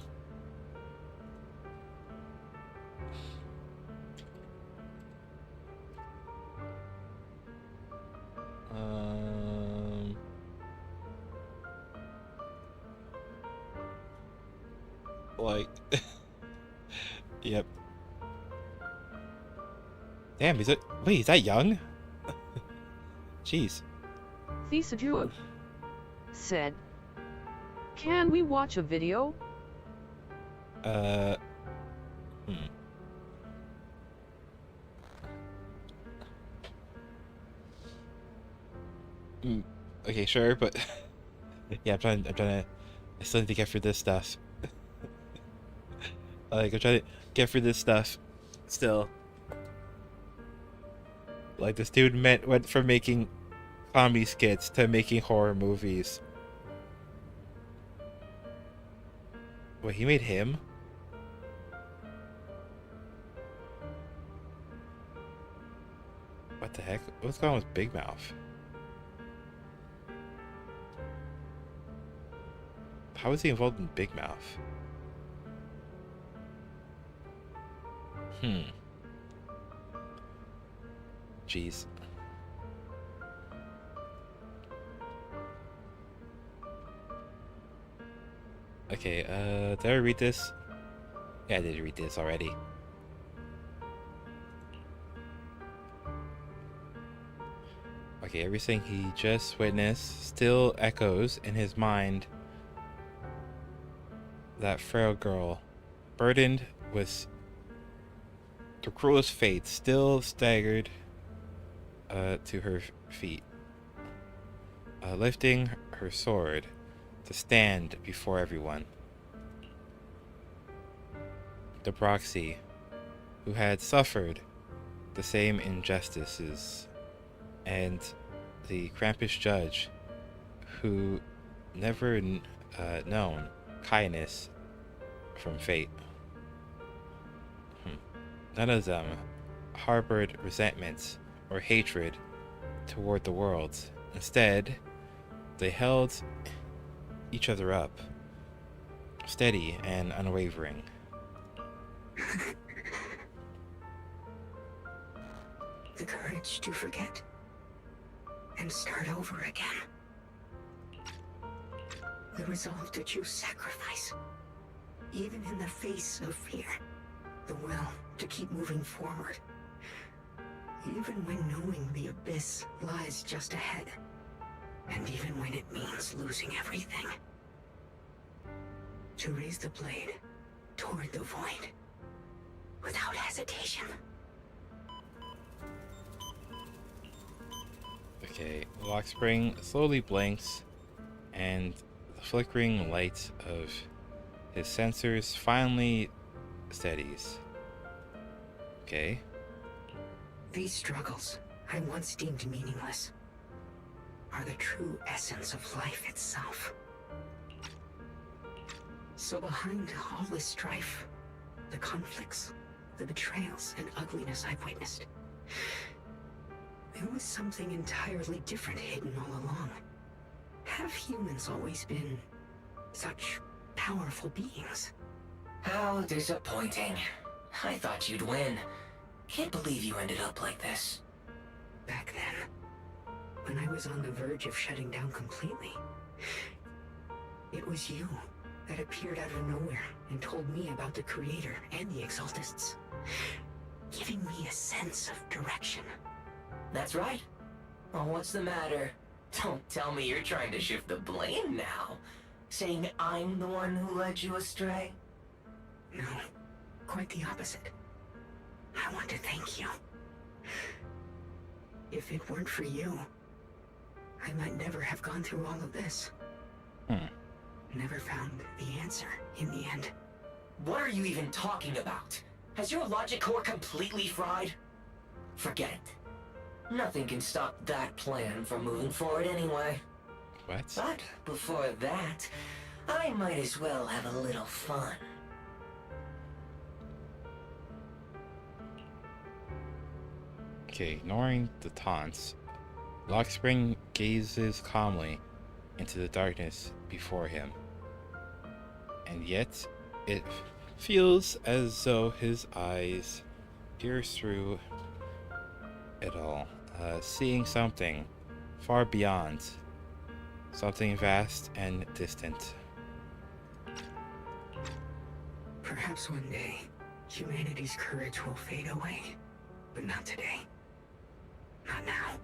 like yep. Damn, is that young? Jeez.
Xiao'Guang said, "Can we watch a video?"
Okay, sure, but yeah, I still need to get through this stuff. Like, I'm trying to get through this stuff still. Like, this dude went from making comedy skits to making horror movies. Wait, he made him? What the heck? What's going on with Big Mouth? How is he involved in Big Mouth? Jeez. Okay, did I read this? Yeah, I did read this already. Okay, everything he just witnessed still echoes in his mind. That frail girl, burdened with the cruelest fate, still staggered to her feet, lifting her sword to stand before everyone. The proxy, who had suffered the same injustices, and the Krampus judge, who never known kindness from fate. None of them harbored resentments or hatred toward the world. Instead, they held each other up, steady and unwavering.
The courage to forget and start over again. The resolve to choose sacrifice, even in the face of fear. The will to keep moving forward, even when knowing the abyss lies just ahead, and even when it means losing everything. To raise the blade toward the void, without hesitation.
Okay, lock spring slowly blinks, and the flickering light of his sensors finally steadies. Okay.
These struggles I once deemed meaningless are the true essence of life itself. So behind all this strife, the conflicts, the betrayals, and ugliness I've witnessed, there was something entirely different hidden all along. Have humans always been such powerful beings?
How disappointing. I thought you'd win. Can't believe you ended up like this.
Back then, when I was on the verge of shutting down completely, it was you that appeared out of nowhere and told me about the Creator and the Exaltists, giving me a sense of direction.
That's right. Oh, what's the matter? Don't tell me you're trying to shift the blame now. Saying I'm the one who led you astray?
No, quite the opposite. I want to thank you. If it weren't for you, I might never have gone through all of this. Never found the answer in the end.
What are you even talking about? Has your logic core completely fried? Forget it. Nothing can stop that plan from moving forward anyway.
What?
But before that, I might as well have a little fun.
Okay, ignoring the taunts, Lockspring gazes calmly into the darkness before him. And yet, it feels as though his eyes pierce through it all, seeing something far beyond, something vast and distant.
Perhaps one day, humanity's courage will fade away, but not today. Not now.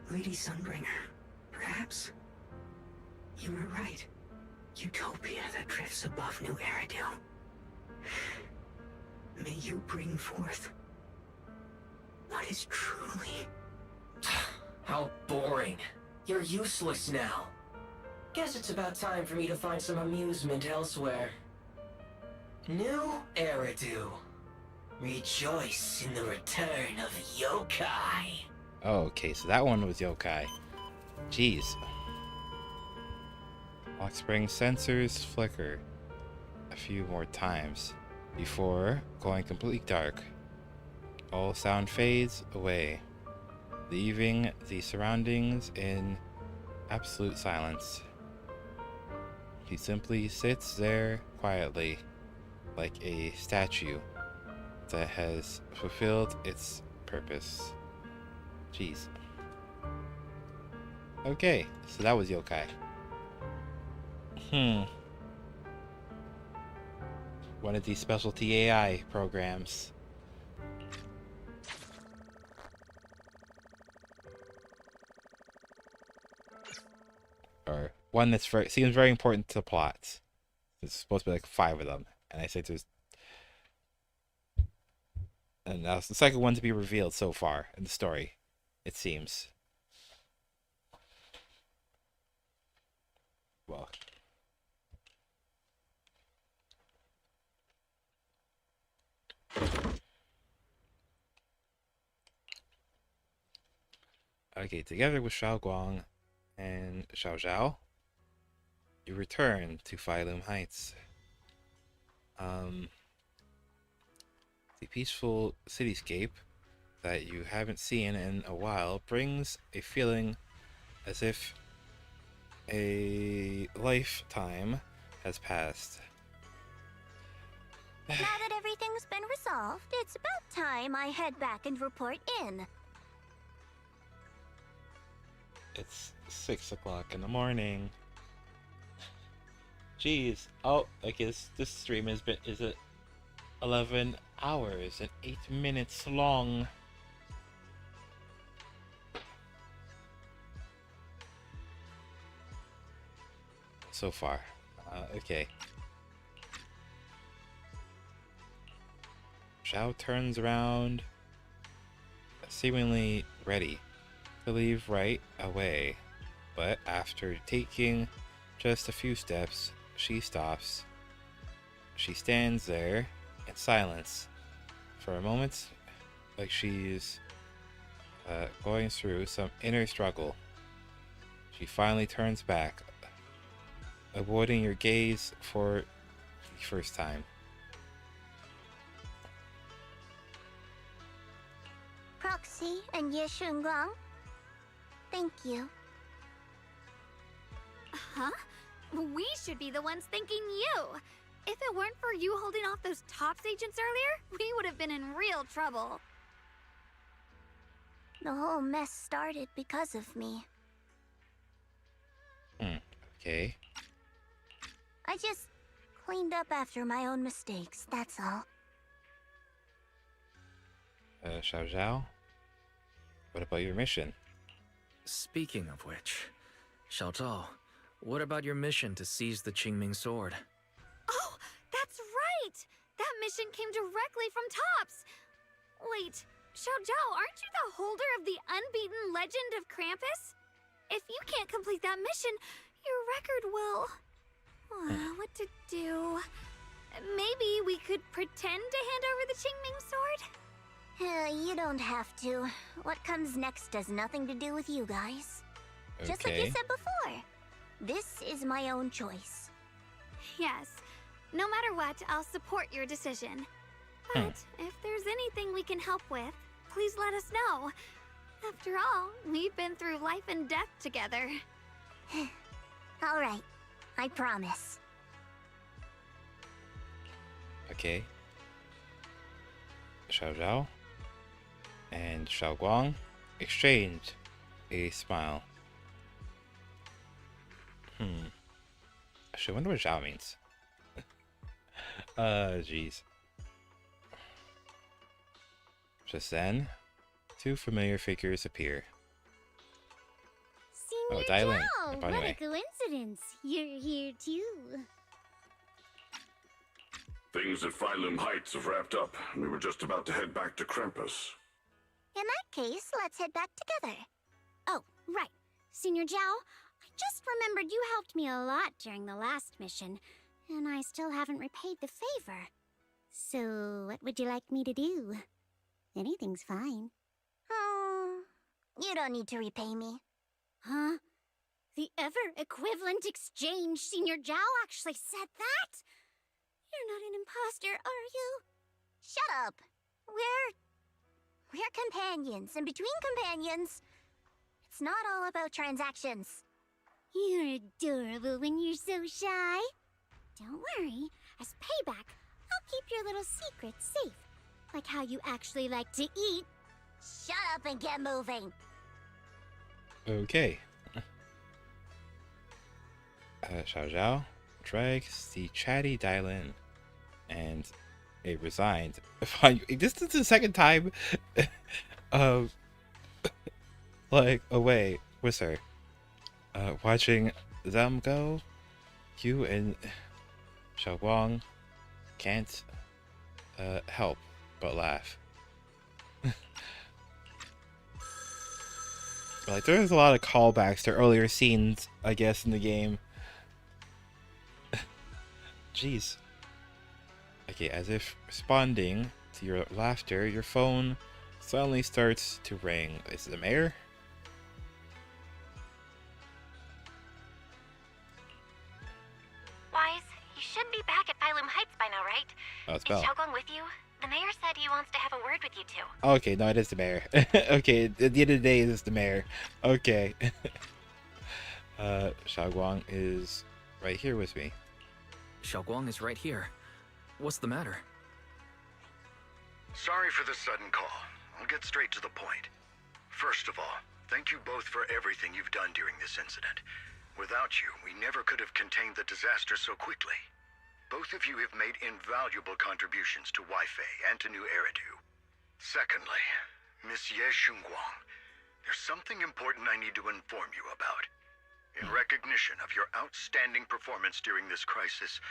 Lady Sunbringer, perhaps? You were right. Utopia that drifts above New Eridu. May you bring forth what is truly...
How boring. You're useless now. Guess it's about time for me to find some amusement elsewhere. New Eridu. Rejoice in the return of yokai.
Oh, okay, so that one was yokai. Jeez. Lockspring sensors flicker a few more times before going completely dark. All sound fades away, leaving the surroundings in absolute silence. He simply sits there quietly, like a statue that has fulfilled its purpose. Jeez. Okay, so that was yokai. One of these specialty AI programs. Or one that's seems very important to the plot. There's supposed to be like 5 of them, and I say there's, and that's the second one to be revealed so far in the story, it seems. Well. Okay, together with Xiao'Guang and Xiao, you return to Phylum Heights. The peaceful cityscape that you haven't seen in a while brings a feeling as if a lifetime has passed.
Now that everything's been resolved, it's about time I head back and report in.
It's 6 o'clock in the morning. Jeez. Oh, I guess this stream is it 11 hours and 8 minutes long. So far. Okay. Xiao turns around, seemingly ready to leave right away, but after taking just a few steps, she stops. She stands there in silence for a moment, like she's going through some inner struggle. She finally turns back, avoiding your gaze for first time.
Proxy and Xiao'Guang, thank you.
Huh? We should be the ones thanking you. If it weren't for you holding off those TOPS agents earlier, we would have been in real trouble.
The whole mess started because of me.
Okay.
I just cleaned up after my own mistakes, that's all.
Xiao, what about your mission?
Speaking of which, Xiaozhao, what about your mission to seize the Qingming sword?
Oh, that's right! That mission came directly from TOPS! Wait, Xiao'Guang, aren't you the holder of the unbeaten legend of Krampus? If you can't complete that mission, your record will... what to do? Maybe we could pretend to hand over the Qingming sword?
You don't have to. What comes next has nothing to do with you guys. Just like you said before. This is my own choice.
Yes. No matter what, I'll support your decision. But if there's anything we can help with, please let us know. After all, we've been through life and death together.
All right. I promise.
Okay. Xiao and Xiao'Guang exchanged a smile. Actually, I wonder what Xiao means. Jeez. Just then, two familiar figures appear.
Senior
Dai-Lin.
Zhao,
By the
what
way.
a coincidence. You're here too.
Things at Phylum Heights have wrapped up. We were just about to head back to Krampus.
In that case, let's head back together.
Oh, right. Senior Zhao, I just remembered you helped me a lot during the last mission, and I still haven't repaid the favor. So, what would you like me to do? Anything's fine.
You don't need to repay me.
Huh? The ever-equivalent exchange, Senior Zhao actually said that? You're not an imposter, are you?
Shut up. We're companions, and between companions, it's not all about transactions.
You're adorable when you're so shy. Don't worry, as payback, I'll keep your little secrets safe. Like how you actually like to eat.
Shut up and get moving.
Okay. Xiao drags the chatty Dai-Lin, and it resigned. This is the second time, like away with her. Watching them go, you and Xiao'Guang can't help but laugh. Like, there's a lot of callbacks to earlier scenes, I guess, in the game. Jeez. Okay, as if responding to your laughter, your phone suddenly starts to ring. Is it the mayor?
Wise, you should be back at Phylum Heights by now, right?
Oh, it's
Is
Belle.
Xiao'Guang with you? The mayor said he wants to have a word with you two.
Okay, no, it is the mayor. Okay, at the end of the day, it's the mayor. Okay. Xiao'Guang is right here with me.
Xiao'Guang is right here. What's the matter?
Sorry for the sudden call. I'll get straight to the point. First of all, thank you both for everything you've done during this incident. Without you, we never could have contained the disaster so quickly. Both of you have made invaluable contributions to Wi-Fi and to New Eridu. Secondly, Miss Xiao'Guang, there's something important I need to inform you about. In recognition of your outstanding performance during this crisis,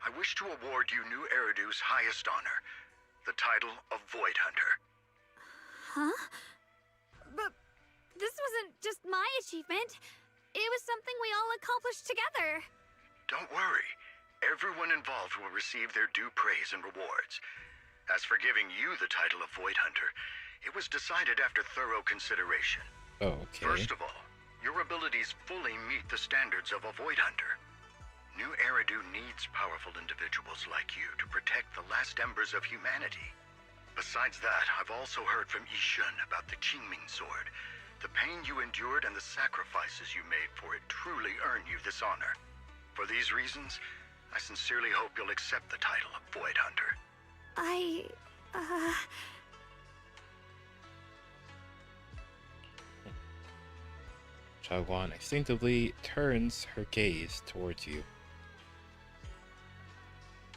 I wish to award you New Eridu's highest honor, the title of Void Hunter.
Huh? But this wasn't just my achievement. It was something we all accomplished together.
Don't worry. Everyone involved will receive their due praise and rewards. As for giving you the title of Void Hunter, it was decided after thorough consideration.
Okay.
First of all, your abilities fully meet the standards of a Void Hunter.
New Eridu needs powerful individuals like you to protect the last embers of humanity. Besides that, I've also heard from Yishun about the Qingming sword. The pain you endured and the sacrifices you made for it truly earn you this honor. For these reasons, I sincerely hope you'll accept the title of Void Hunter.
Xiao'Guang instinctively turns her gaze towards you.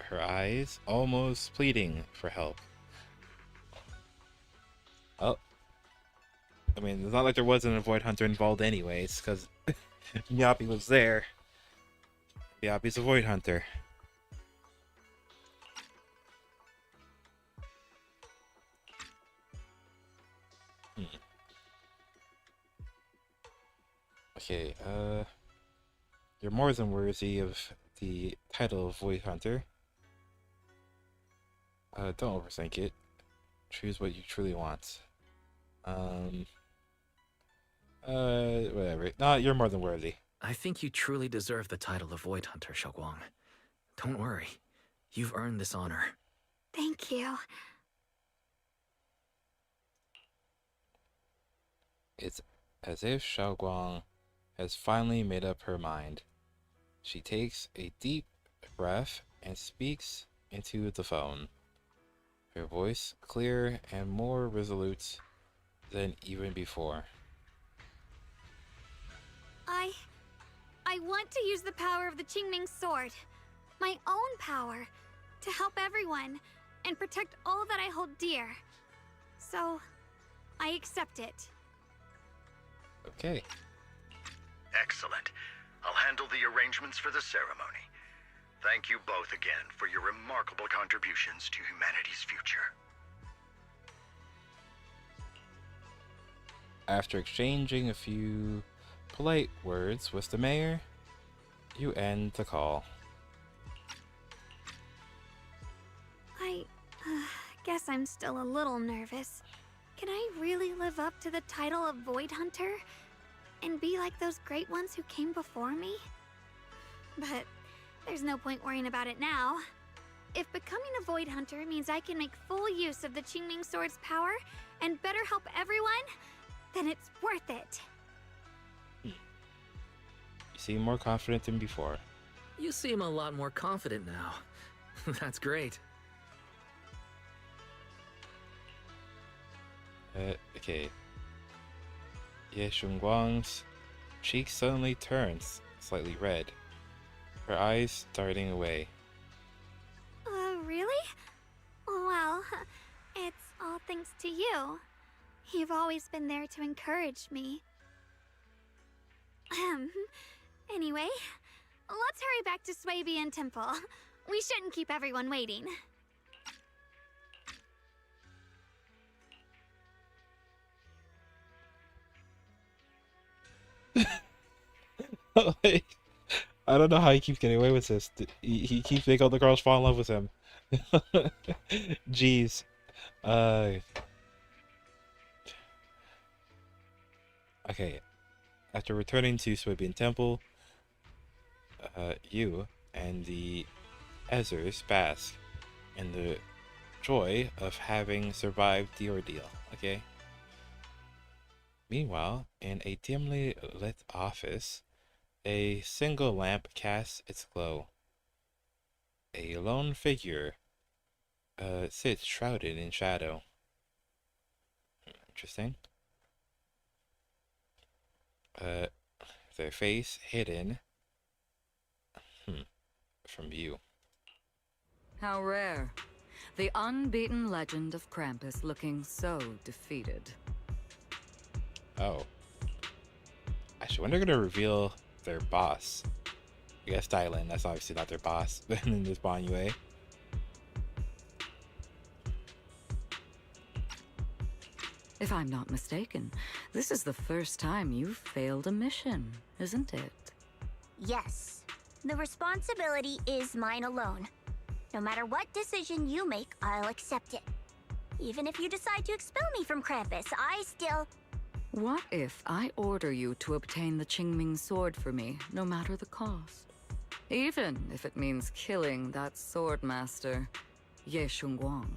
Her eyes almost pleading for help. Oh. I mean, it's not like there wasn't a Void Hunter involved anyways, because Miyabi was there. Miyabi's a Void Hunter. Okay, you're more than worthy of the title of Void Hunter. Don't overthink it. Choose what you truly want. Whatever. No, you're more than worthy.
I think you truly deserve the title of Void Hunter, Xiao'Guang. Don't worry. You've earned this honor.
Thank you.
It's as if Xiao'Guang has finally made up her mind. She takes a deep breath and speaks into the phone. Her voice clear and more resolute than even before.
I want to use the power of the Qingming sword, my own power, to help everyone and protect all that I hold dear. So, I accept it.
Okay.
Excellent. I'll handle the arrangements for the ceremony. Thank you both again for your remarkable contributions to humanity's future.
After exchanging a few polite words with the mayor, you end the call.
I guess I'm still a little nervous. Can I really live up to the title of Void Hunter and be like those great ones who came before me? But there's no point worrying about it now. If becoming a Void Hunter means I can make full use of the Qingming sword's power and better help everyone, then it's worth it.
You seem more confident than before.
You seem a lot more confident now. That's great.
Okay. Xiao'Guang's cheek suddenly turns slightly red, her eyes darting away.
Really? Well, it's all thanks to you. You've always been there to encourage me. Anyway, let's hurry back to Swabian Temple. We shouldn't keep everyone waiting.
Like, I don't know how he keeps getting away with this. He keeps making all the girls fall in love with him. Jeez. Okay. After returning to Swabian Temple, you and the Ezers bask in the joy of having survived the ordeal, okay? Meanwhile, in a dimly lit office, a single lamp casts its glow. A lone figure sits shrouded in shadow. Interesting. Their face hidden from view.
How rare. The unbeaten legend of Krampus looking so defeated.
Oh. Actually, when they're gonna reveal their boss? I guess Dylan, that's obviously not their boss in this Bon Yue.
If I'm not mistaken, this is the first time you've failed a mission, isn't it?
Yes. The responsibility is mine alone. No matter what decision you make, I'll accept it. Even if you decide to expel me from Krampus, I still...
What if I order you to obtain the Qingming sword for me, no matter the cost? Even if it means killing that sword master, Xiao'Guang.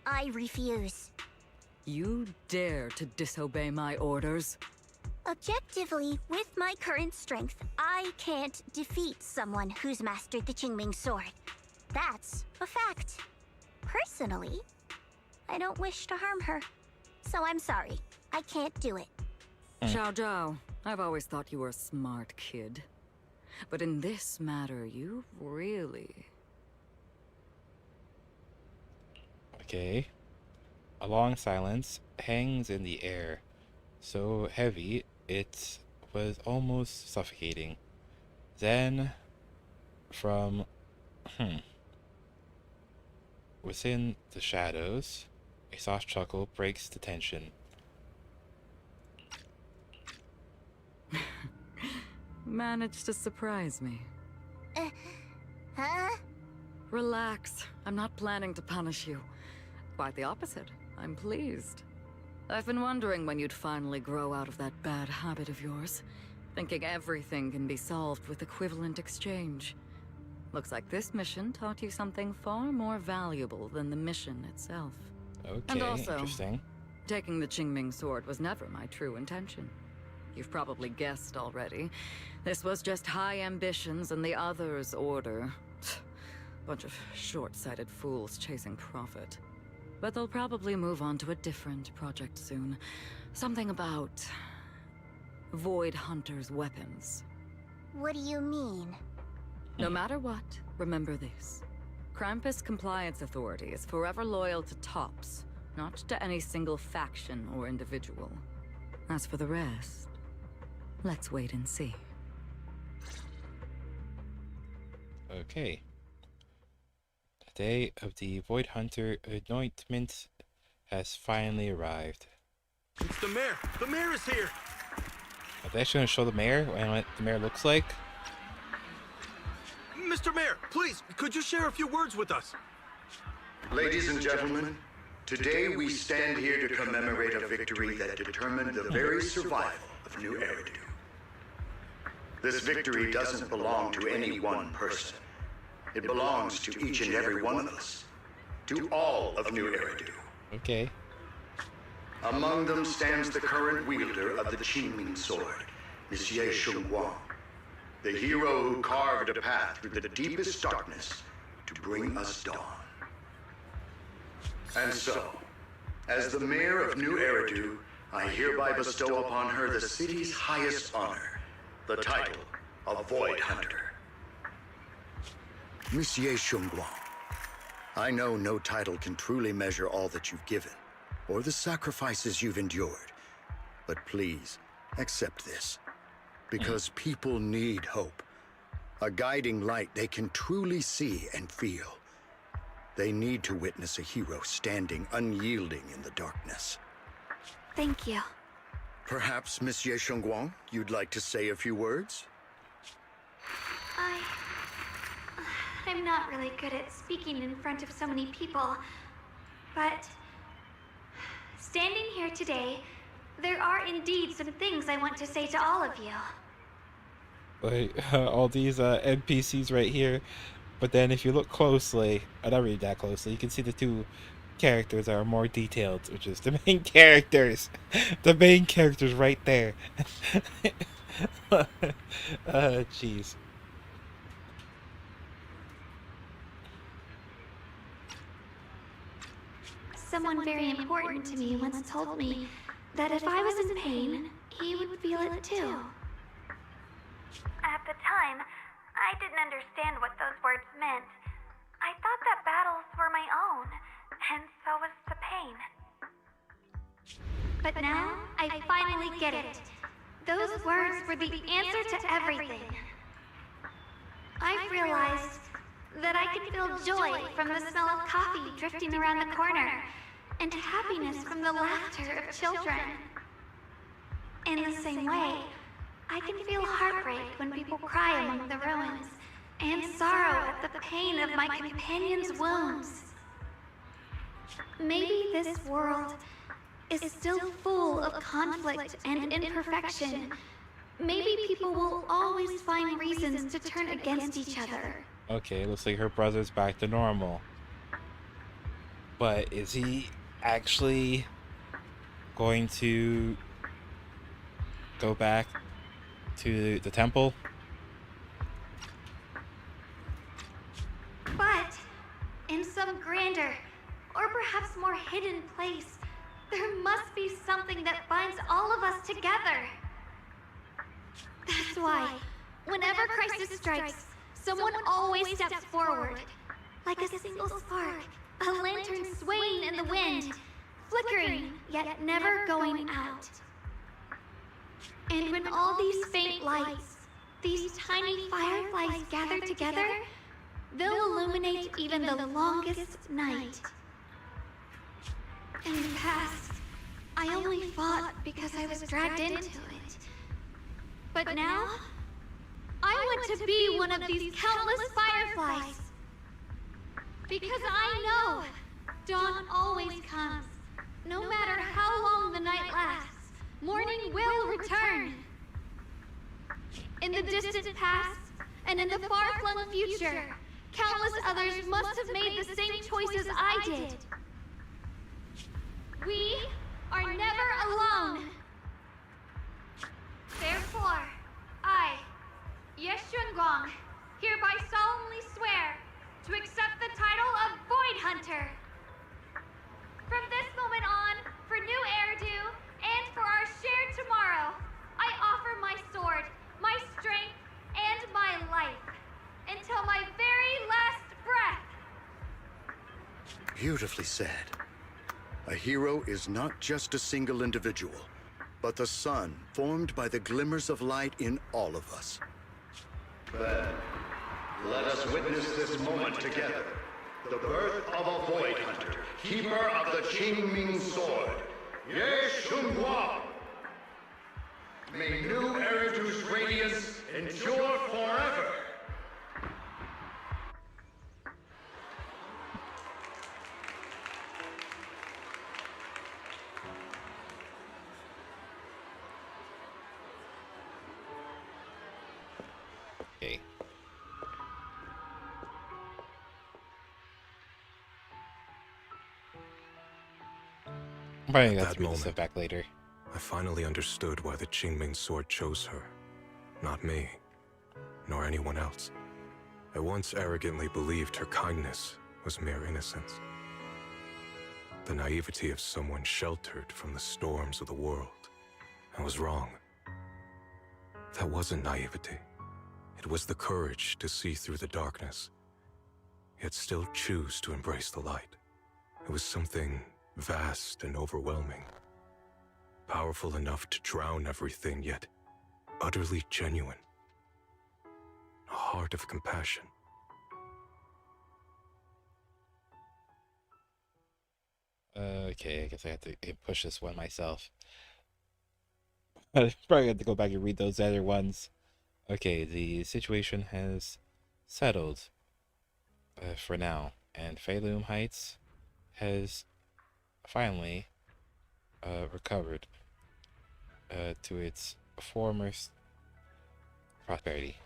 I refuse.
You dare to disobey my orders?
Objectively, with my current strength, I can't defeat someone who's mastered the Qingming sword. That's a fact. Personally, I don't wish to harm her. So I'm sorry. I can't do it.
Xiao'Guang, I've always thought you were a smart kid. But in this matter, you really...
Okay. A long silence hangs in the air, so heavy it was almost suffocating. Then, from within the shadows, a soft chuckle breaks the tension.
Managed to surprise me.
Huh?
Relax. I'm not planning to punish you. Quite the opposite. I'm pleased. I've been wondering when you'd finally grow out of that bad habit of yours. Thinking everything can be solved with equivalent exchange. Looks like this mission taught you something far more valuable than the mission itself.
Okay,
and also,
interesting.
Taking the Qingming sword was never my true intention. You've probably guessed already. This was just high ambitions and the others' order. Bunch of short-sighted fools chasing profit. But they'll probably move on to a different project soon. Something about... Void Hunter's weapons.
What do you mean?
No matter what, remember this. Krampus Compliance Authority is forever loyal to TOPS, not to any single faction or individual. As for the rest, let's wait and see.
Okay. The day of the Void Hunter anointment has finally arrived.
It's the mayor! The mayor is here!
Are they actually going to show the mayor and what the mayor looks like?
Mr. Mayor, please, could you share a few words with us?
Ladies and gentlemen, today we stand here to commemorate a victory that determined the very survival of New Eridu. This victory doesn't belong to any one person. It belongs to each and every one of us. To all of New Eridu.
Okay.
Among them stands the current wielder of the Qingming sword, Monsieur Xiao'Guang, the hero who carved a path through the deepest darkness to bring us dawn. And so, as the mayor of New Eridu, I hereby bestow upon her the city's highest honor, the title of Void Hunter. Monsieur Xiao'Guang, I know no title can truly measure all that you've given, or the sacrifices you've endured. But please, accept this. Because people need hope. A guiding light they can truly see and feel. They need to witness a hero standing unyielding in the darkness.
Thank you.
Perhaps, Monsieur Xiao'Guang, you'd like to say a few words?
I'm not really good at speaking in front of so many people, but standing here today, there are indeed some things I want to say to all of you.
Like, all these NPCs right here, but then if you look closely, not really that closely, you can see the two characters are more detailed, which is the main characters. The main characters right there. Jeez.
Someone very important to me once told me that if I was in pain, he would feel it too.
At the time, I didn't understand what those words meant. I thought that battles were my own, and so was the pain.
But now, I finally get it. Those words were the answer to everything. I've realized that I can feel joy from the smell of coffee drifting around the corner, and happiness from the laughter of children. In the same way, I can feel heartbreak when people cry among the ruins, and sorrow at the pain of my companion's wounds. Maybe this world is still full of conflict and imperfection. maybe people will always find reasons to turn against each other.
Okay, looks like her brother's back to normal. But is he actually going to go back to the temple?
But in some grander, or perhaps more hidden place, there must be something that binds all of us together. That's why, whenever crisis strikes, someone always steps forward. Like a single spark, a lantern swaying in the wind, flickering, yet never going out. And when all these faint lights, these tiny fireflies gather together, they'll illuminate even the longest night. In the past, I only fought because I was dragged into it. But now, I want to be one of these countless fireflies. Because I know dawn always comes. No matter how long the night lasts, morning will return. In the distant past, and in the far-flung future, countless others must have made the same choices I did. We are never alone. Therefore, I, Xiao'Guang, hereby solemnly swear to accept the title of Void Hunter. From this moment on, for New Eridu, and for our shared tomorrow, I offer my sword, my strength, and my life, until my very last breath.
Beautifully said. A hero is not just a single individual, but the sun formed by the glimmers of light in all of us.
Then, let us witness this moment together. The birth of a Void Hunter, keeper of the Qingming Sword, Xiao'Guang. May New Eridu's radiance endure forever.
Okay. Probably got to read this stuff back later.
I finally understood why the Qingming Sword chose her. Not me, nor anyone else. I once arrogantly believed her kindness was mere innocence. The naivety of someone sheltered from the storms of the world. I was wrong. That wasn't naivety. It was the courage to see through the darkness, yet still choose to embrace the light. It was something vast and overwhelming. Powerful enough to drown everything, yet utterly genuine. A heart of compassion.
Okay, I guess I have to push this one myself. I probably have to go back and read those other ones. Okay, the situation has settled for now, and Failum Heights has finally recovered to its former prosperity.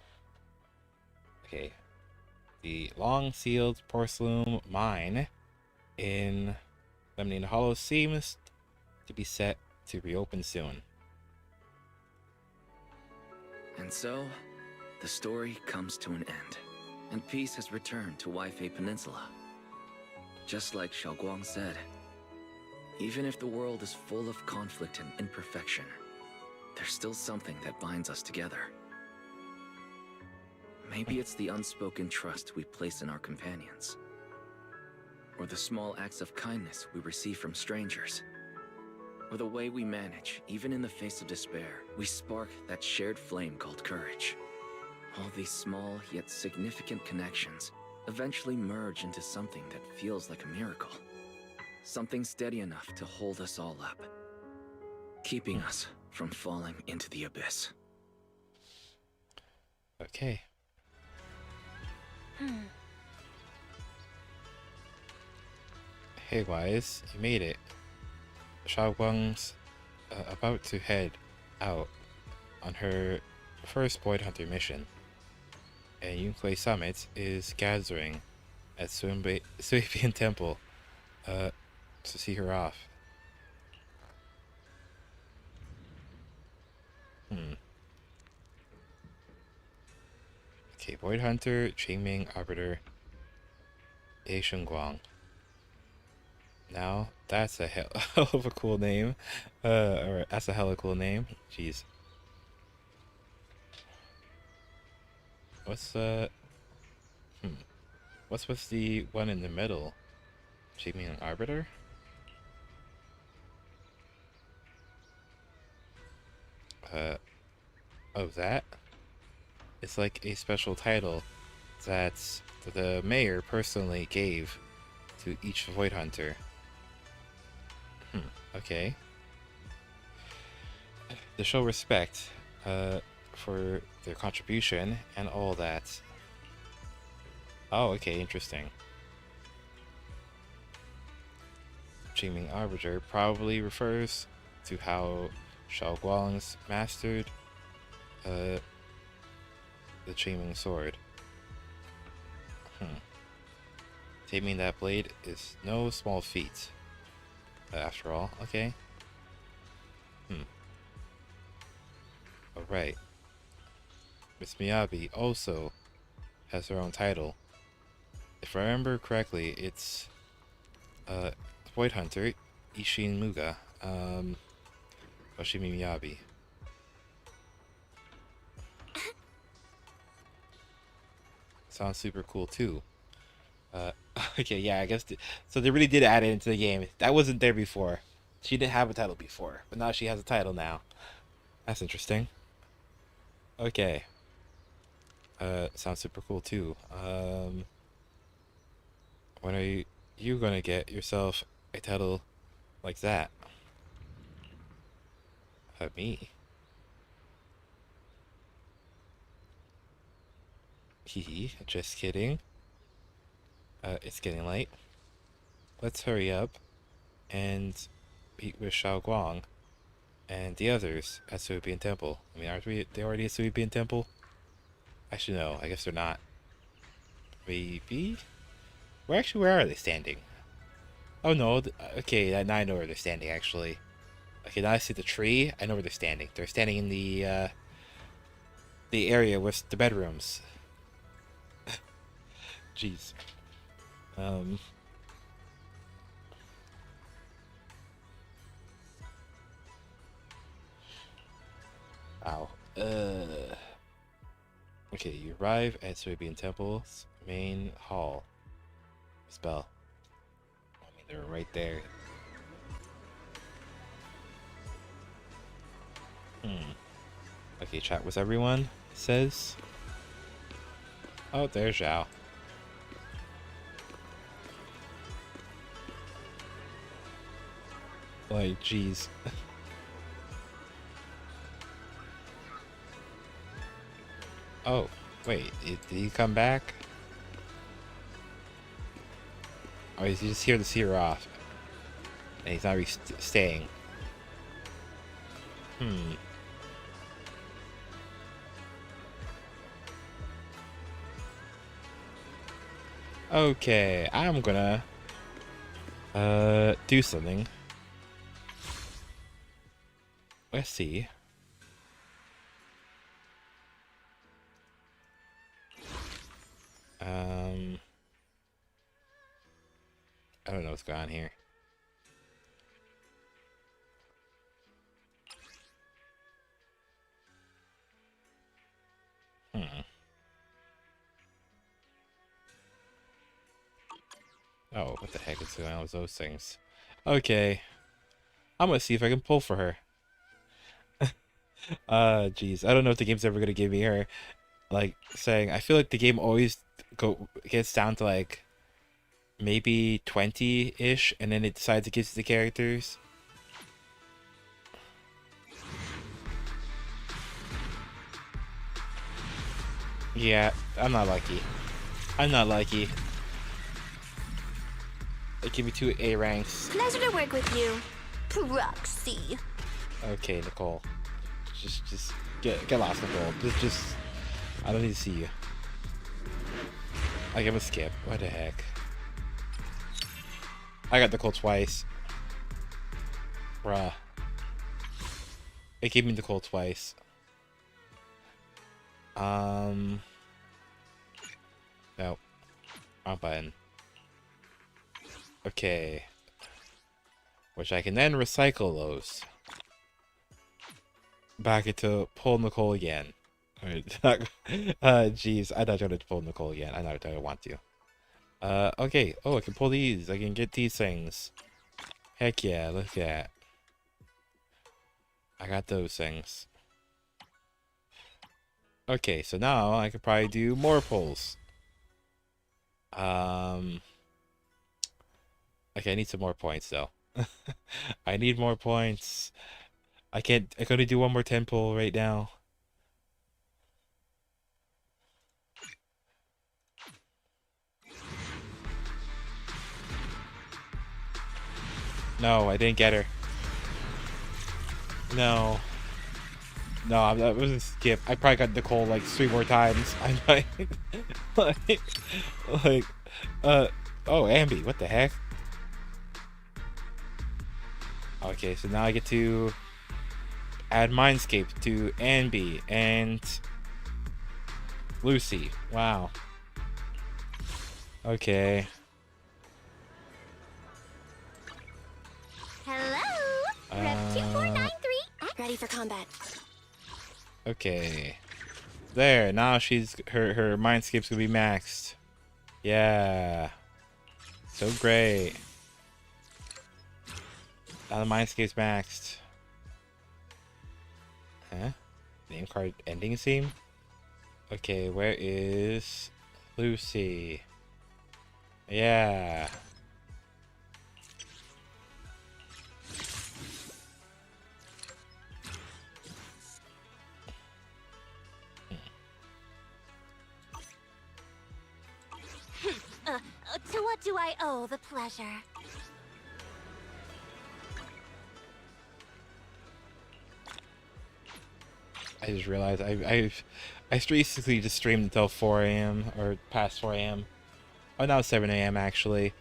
Okay, the long-sealed porcelain mine in Lemonade Hollow seems to be set to reopen soon.
And so, the story comes to an end, and peace has returned to Waifei Peninsula. Just like Xiao'Guang said, even if the world is full of conflict and imperfection, there's still something that binds us together. Maybe it's the unspoken trust we place in our companions, or the small acts of kindness we receive from strangers, or the way we manage, even in the face of despair, we spark that shared flame called courage. All these small yet significant connections eventually merge into something that feels like a miracle. Something steady enough to hold us all up, keeping us from falling into the abyss.
Okay. Hey guys, you made it. Xiao'Guang's about to head out on her first Void Hunter mission, and Yunkwei Summit is gathering at Suibian Temple to see her off. Okay, Void Hunter, Qingming Arbiter, Xiao'Guang. Now, that's a hell of a cool name. Or that's a hella cool name. Jeez. What's What's with the one in the middle? Qingming Arbiter? Oh, that? It's like a special title that the mayor personally gave to each Void Hunter. Okay. To show respect for their contribution and all that. Oh, okay, interesting. Qingming Arbiter probably refers to how Xiao'Guang's mastered the Qingming sword. Taming that blade is no small feat. After all, okay. Alright. Miss Miyabi also has her own title. If I remember correctly, it's Void Hunter Ishin Muga Oshimi Miyabi. Sounds super cool too. Okay, yeah, I guess so they really did add it into the game. That wasn't there before. She didn't have a title before, but now she has a title now. That's interesting. Okay. Sounds super cool too. When are you gonna get yourself a title like that? Me? Hehe, just kidding. It's getting late. Let's hurry up and meet with Xiao'Guang and the others at Suibian Temple. I mean, aren't they already at Suibian Temple? Actually, no. I guess they're not. Maybe? Where are they standing? Oh, no. Okay, now I know where they're standing, actually. Okay, now I see the tree. I know where they're standing. They're standing in the area with the bedrooms. Jeez. Ow. Okay, you arrive at Suibian Temple's main hall. Spell. I mean, they're right there. Okay, chat with everyone, it says. Oh, there's Zhao. Like, jeez. Oh, wait, did he come back? Oh, he's just here to see her off. And he's not staying. Okay, I'm gonna do something. Let's see. I don't know what's going on here. Oh, what the heck is going on with those things? Okay. I'm gonna see if I can pull for her. Jeez. I don't know if the game's ever gonna give me her. Like, saying, I feel like the game always gets down to, like, maybe 20-ish, and then it decides it gives the characters. Yeah, I'm not lucky. I'm not lucky. They give me 2 A ranks.
Pleasure to work with you, Proxy.
Okay, Nicole. Just get lost, Nicole. Just, I don't need to see you. I give a skip. What the heck? I got Nicole twice. Bruh. It gave me Nicole twice. No. Wrong button. Okay. Which I can then recycle those. Back into pull Nicole again. Alright. Jeez. I thought I wanted to pull Nicole again. I know I want to. Okay. Oh, I can pull these. I can get these things. Heck yeah, look at that. I got those things. Okay, so now I could probably do more pulls. Okay, I need some more points though. I need more points. I can only do one more 10 pull right now. No, I didn't get her. No. No, that was a skip. I probably got Nicole like 3 more times. I'm like, oh, Ambi, what the heck? Okay, so now I get to add Mindscape to Ambi and Lucy. Wow. Okay.
Hello, Rep 2493. Ready for combat.
Okay. There, now she's her Mindscape's gonna be maxed. Yeah. So great. Now the Mindscape's maxed. Huh? Name card ending scene? Okay, where is Lucy? Yeah.
To what do I owe the pleasure?
I just realized I basically just streamed until 4 a.m. or past 4 a.m. Oh, now it's 7 a.m. actually.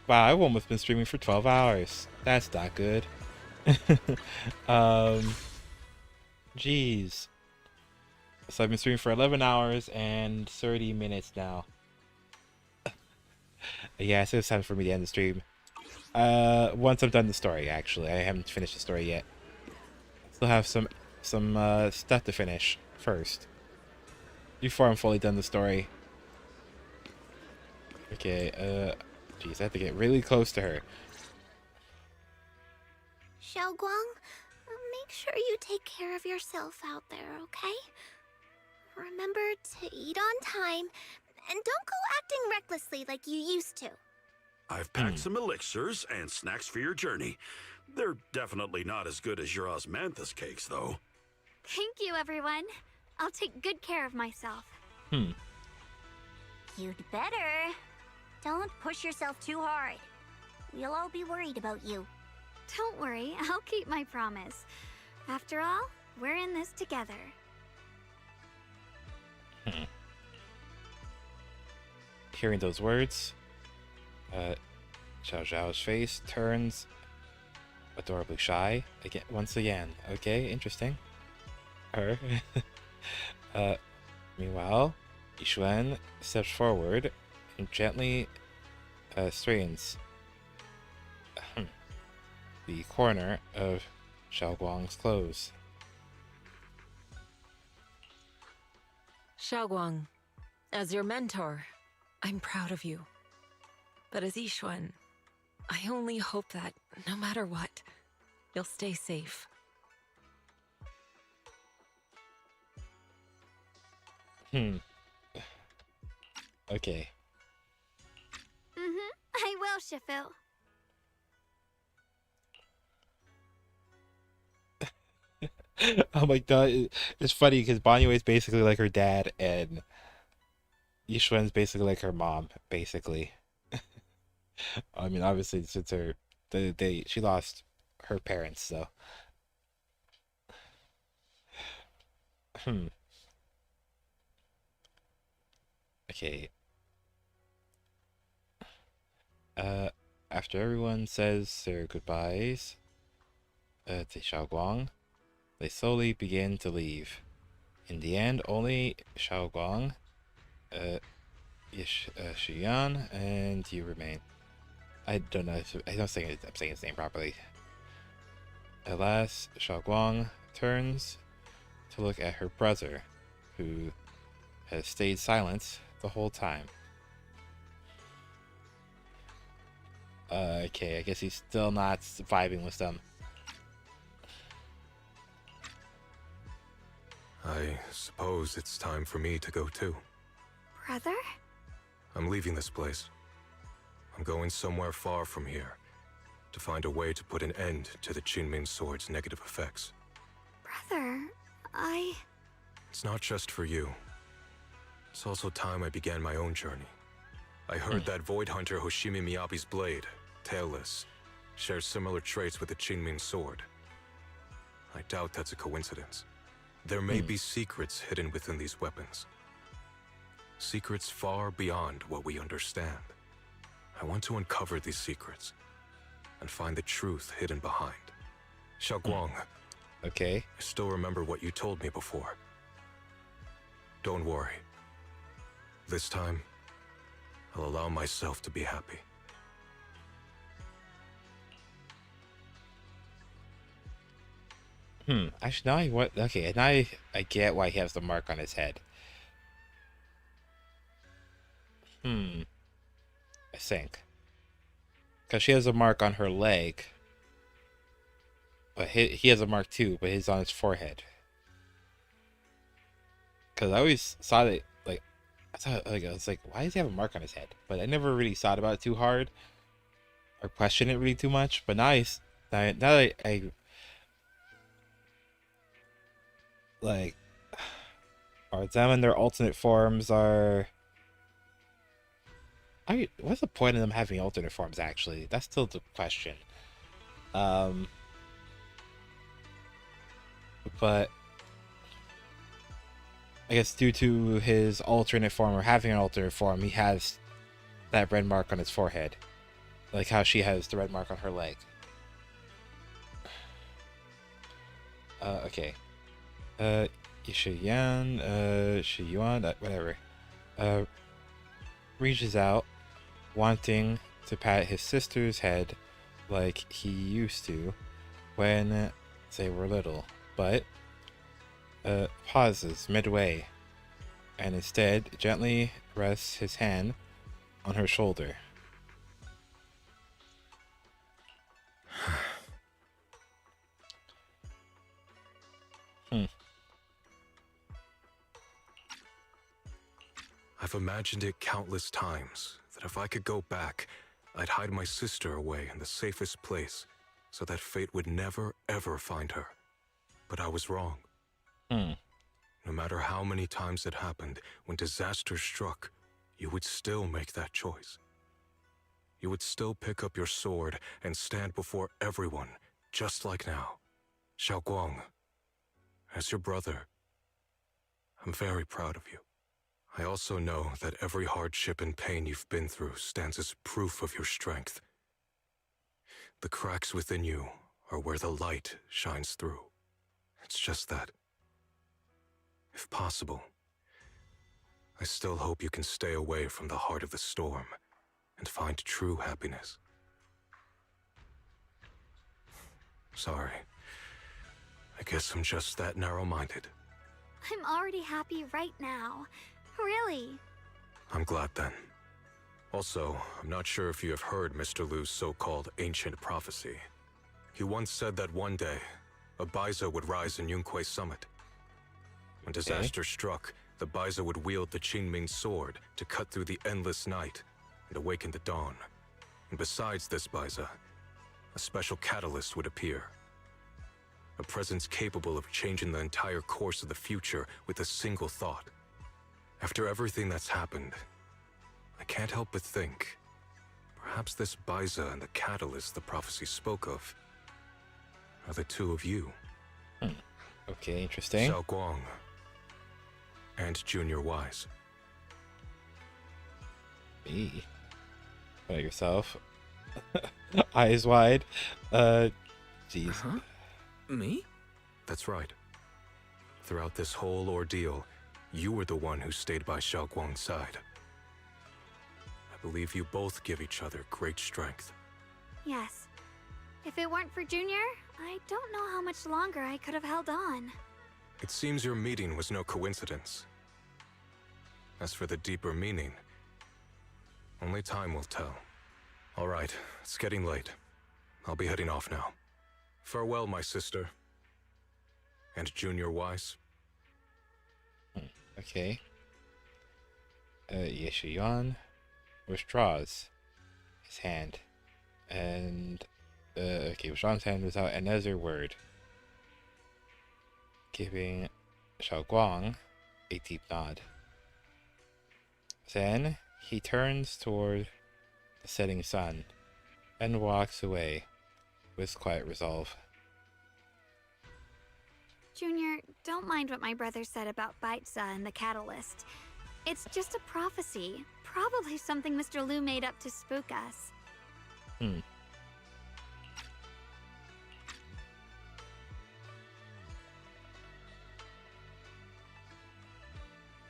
Wow, I've almost been streaming for 12 hours. That's not good. Jeez. So I've been streaming for 11 hours and 30 minutes now. Yeah, so it's time for me to end the stream. Once I've done the story, actually. I haven't finished the story yet. Still have some stuff to finish first. Before I'm fully done the story. Okay, jeez, I have to get really close to her.
Xiao'Guang, make sure you take care of yourself out there, okay? Remember to eat on time, and don't go acting recklessly like you used to.
I've packed some elixirs and snacks for your journey. They're definitely not as good as your osmanthus cakes, though.
Thank you, everyone. I'll take good care of myself.
You'd better. Don't push yourself too hard. We'll all be worried about you.
Don't worry, I'll keep my promise. After all, we're in this together.
Hearing those words, Xiao Zhao's face turns adorably shy once again. Okay, interesting. Her. Meanwhile, Yixuan steps forward and gently straightens the corner of Xiao'Guang's clothes.
Xiao'Guang, as your mentor, I'm proud of you. But as Yixuan, I only hope that, no matter what, you'll stay safe.
Okay.
I will, Shifu.
Oh my god, it's funny because Banyu is basically like her dad, and Yixuan's basically like her mom, basically. I mean, obviously, since she lost her parents, so. Okay. After everyone says their goodbyes to Xiao'Guang, they slowly begin to leave. In the end, only Xiao'Guang, Shiyan, and you remain. I don't know. I don't think I'm saying his name properly. At last, Xiao'Guang turns to look at her brother, who has stayed silent the whole time. Okay, I guess he's still not vibing with them.
I suppose it's time for me to go too.
Brother?
I'm leaving this place. I'm going somewhere far from here to find a way to put an end to the Qingming Sword's negative effects.
Brother,
It's not just for you. It's also time I began my own journey. I heard that Void Hunter Hoshimi Miyabi's blade, Tailless, shares similar traits with the Qingming Sword. I doubt that's a coincidence. There may be secrets hidden within these weapons. Secrets far beyond what we understand. I want to uncover these secrets and find the truth hidden behind. Xiao'Guang.
Okay.
I still remember what you told me before. Don't worry. This time, I'll allow myself to be happy.
Actually, now okay, now I get why he has the mark on his head. I think. Because she has a mark on her leg. But he has a mark too, but he's on his forehead. Because I always saw that, like, I was like, why does he have a mark on his head? But I never really thought about it too hard. Or questioned it really too much. But now that I like, or them and their alternate forms are... what's the point of them having alternate forms, actually? That's still the question. But I guess due to his alternate form, or having an alternate form, he has that red mark on his forehead. Like how she has the red mark on her leg. Okay. Shiyuan, whatever. Reaches out, wanting to pat his sister's head like he used to when they were little, but pauses midway and instead gently rests his hand on her shoulder.
I've imagined it countless times, that if I could go back, I'd hide my sister away in the safest place, so that fate would never, ever find her. But I was wrong. No matter how many times it happened, when disaster struck, you would still make that choice. You would still pick up your sword and stand before everyone, just like now. Xiao'Guang, as your brother, I'm very proud of you. I also know that every hardship and pain you've been through stands as proof of your strength. The cracks within you are where the light shines through. It's just that, if possible, I still hope you can stay away from the heart of the storm and find true happiness. Sorry. I guess I'm just that narrow-minded.
I'm already happy right now. Really?
I'm glad then. Also, I'm not sure if you have heard Mr. Liu's so-called ancient prophecy. He once said that one day, a Baiza would rise in Yunque Summit. When disaster struck, the Baiza would wield the Qingming Sword to cut through the endless night and awaken the dawn. And besides this Baiza, a special catalyst would appear. A presence capable of changing the entire course of the future with a single thought. After everything that's happened, I can't help but think, perhaps this Baiza and the catalyst the prophecy spoke of are the two of you.
Okay, interesting.
Xiao'Guang, and Junior Wise.
Me? What about yourself? Eyes wide. Jeez.
Huh? Me?
That's right. Throughout this whole ordeal, you were the one who stayed by Xiao'Guang's side. I believe you both give each other great strength.
Yes. If it weren't for Junior, I don't know how much longer I could have held on.
It seems your meeting was no coincidence. As for the deeper meaning, only time will tell. All right, it's getting late. I'll be heading off now. Farewell, my sister. And Junior Wise.
Okay. Xiao'Guang withdraws his hand. And, okay, withdraws his hand without another word. Giving Xiao'Guang a deep nod. Then, he turns toward the setting sun and walks away with quiet resolve.
Junior, don't mind what my brother said about Baitza and the catalyst. It's just a prophecy. Probably something Mr. Liu made up to spook us.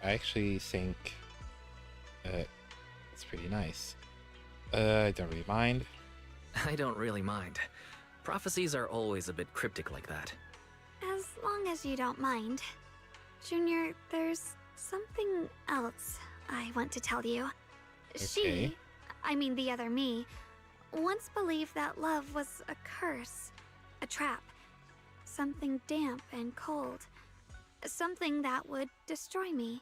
I actually think it's pretty nice. I don't really mind.
I don't really mind. Prophecies are always a bit cryptic like that.
As long as you don't mind. Junior, there's something else I want to tell you.
Okay.
She, I mean the other me, once believed that love was a curse, a trap, something damp and cold, something that would destroy me.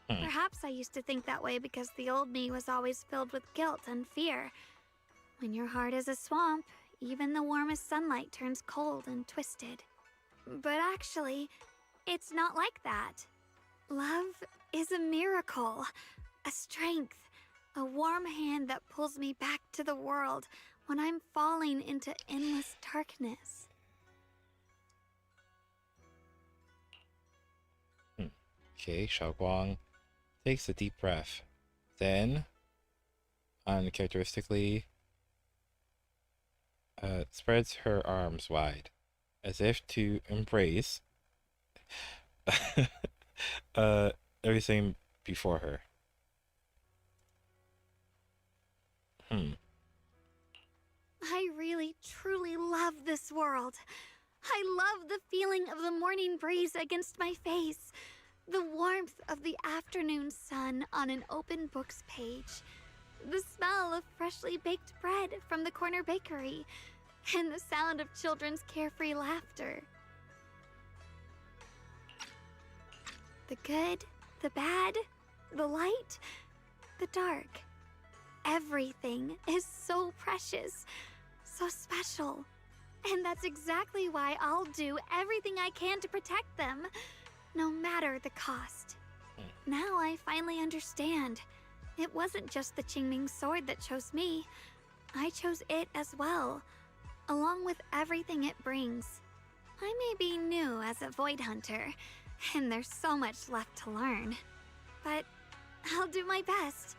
Perhaps I used to think that way because the old me was always filled with guilt and fear. When your heart is a swamp, even the warmest sunlight turns cold and twisted. But actually, it's not like that. Love is a miracle, a strength, a warm hand that pulls me back to the world when I'm falling into endless darkness.
Okay, Xiao'Guang takes a deep breath. Then, uncharacteristically, spreads her arms wide, as if to embrace everything before her.
I really, truly love this world. I love the feeling of the morning breeze against my face, the warmth of the afternoon sun on an open book's page, the smell of freshly baked bread from the corner bakery, and the sound of children's carefree laughter. The good, the bad, the light, the dark. Everything is so precious, so special. And that's exactly why I'll do everything I can to protect them, no matter the cost. Now I finally understand. It wasn't just the Qingming sword that chose me. I chose it as well, along with everything it brings. I may be new as a Void Hunter, and there's so much left to learn. But I'll do my best.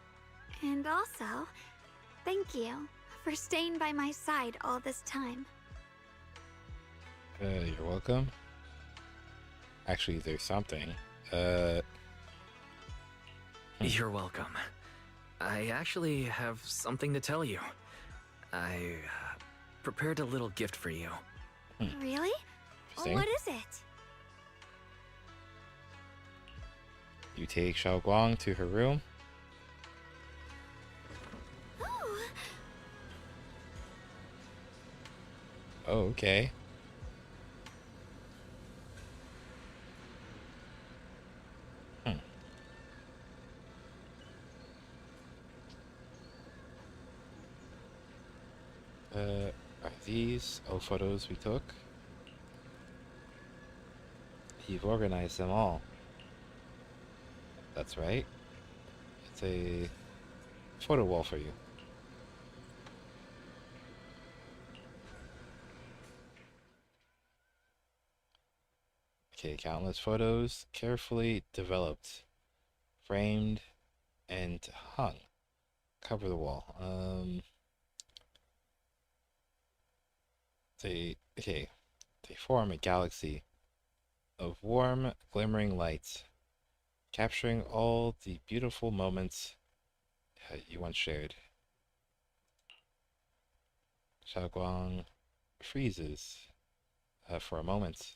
And also, thank you for staying by my side all this time.
You're welcome. Actually, there's something.
You're welcome. I actually have something to tell you. I prepared a little gift for you.
Really?
Interesting.
What is it?
You take Xiao'Guang to her room. Oh, okay. Are these all photos we took? You've organized them all. That's right. It's a photo wall for you. Okay, countless photos carefully developed framed and hung. Cover the wall. They form a galaxy of warm, glimmering lights, capturing all the beautiful moments you once shared. Xiao'Guang freezes for a moment.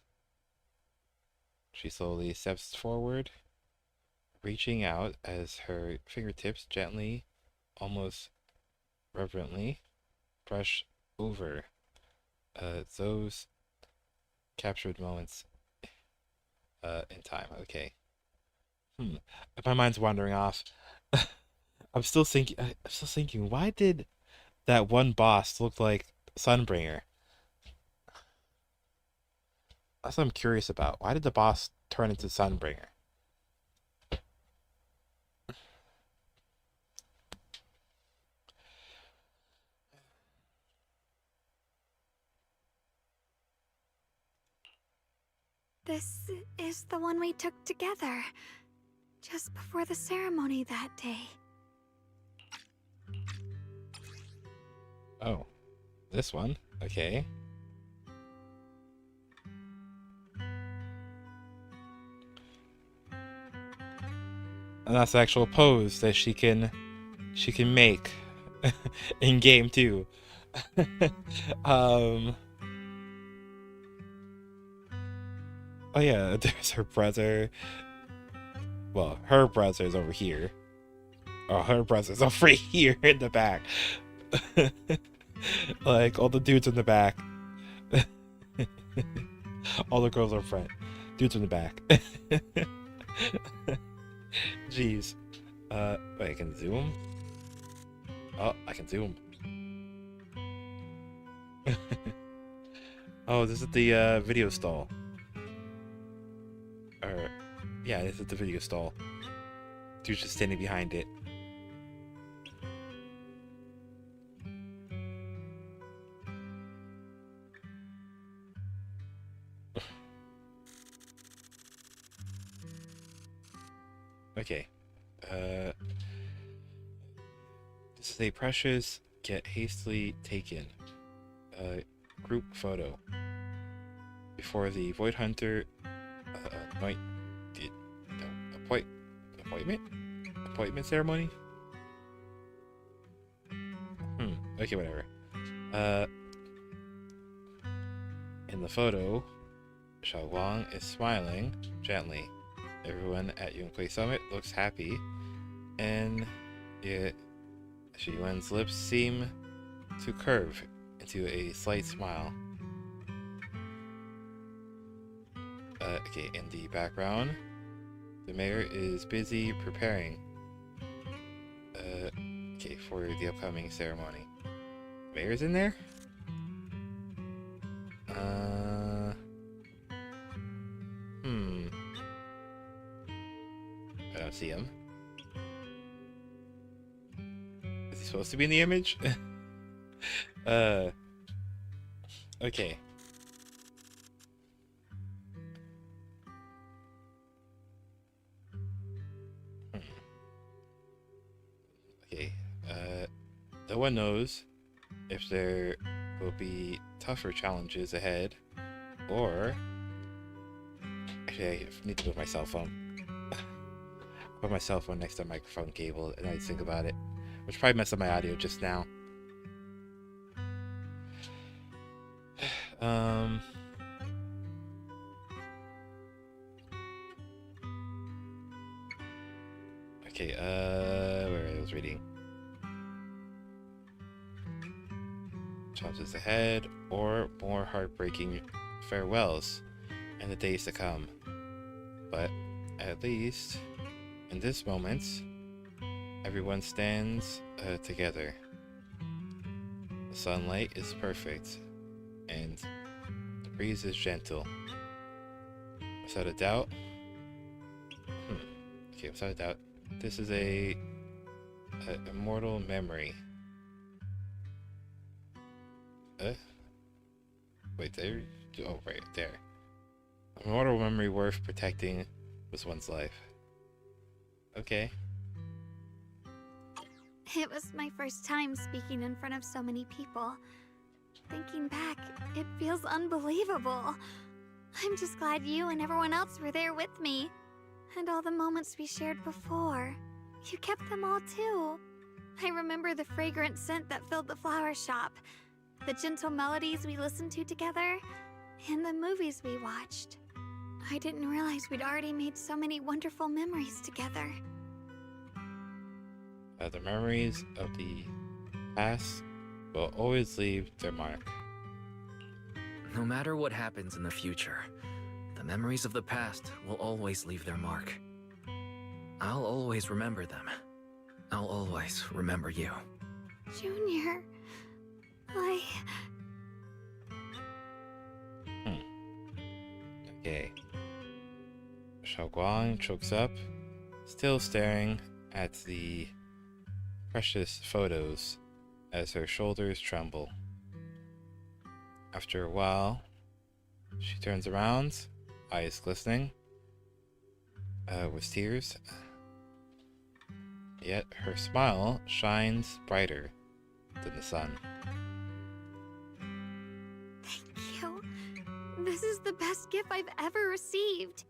She slowly steps forward, reaching out as her fingertips gently, almost reverently, brush over those captured moments in time. Okay. My mind's wandering off. I'm still thinking, why did that one boss look like Sunbringer? That's what I'm curious about. Why did the boss turn into Sunbringer?
This is the one we took together, just before the ceremony that day.
Oh, this one? Okay. And that's the actual pose that she can make in game too. Oh yeah, there's her brother. Well, her brother's over here. Oh, her brother's over here in the back. Like, all the dudes in the back. All the girls are front. Dudes in the back. Jeez. Wait, I can zoom? Oh, I can zoom. Oh, this is the video stall. Or, yeah, this is the video stall. Dude's just standing behind it. Okay. This is a precious, yet hastily taken group photo before the Void Hunter appointment ceremony. Okay, whatever. In the photo, Xiao'Guang is smiling gently. Everyone at Yunquei Summit looks happy, and yet Xiuwen's lips seem to curve into a slight smile. Okay, in the background, the mayor is busy preparing for the upcoming ceremony. Mayor's in there? I don't see him. Is he supposed to be in the image? Okay. Okay. No one knows if there will be tougher challenges ahead, or actually, I need to move my cell phone. Put my cell phone next to the microphone cable, and I think about it, which probably messed up my audio just now. Okay, where I was reading. Challenges ahead, or more heartbreaking farewells in the days to come. But at least in this moment, everyone stands together. The sunlight is perfect, and the breeze is gentle. Without a doubt, without a doubt, this is a immortal memory. Wait, there? Oh, right there. A immortal memory worth protecting with one's life. Okay.
It was my first time speaking in front of so many people. Thinking back, it feels unbelievable. I'm just glad you and everyone else were there with me. And all the moments we shared before. You kept them all too. I remember the fragrant scent that filled the flower shop, the gentle melodies we listened to together, and the movies we watched. I didn't realize we'd already made so many wonderful memories together.
The memories of the past will always leave their mark.
No matter what happens in the future, the memories of the past will always leave their mark. I'll always remember them. I'll always remember you.
Junior,
Okay. Xiao'Guang chokes up, still staring at the precious photos as her shoulders tremble. After a while, she turns around, eyes glistening, with tears. Yet her smile shines brighter than the sun.
Thank you. This is the best gift I've ever received.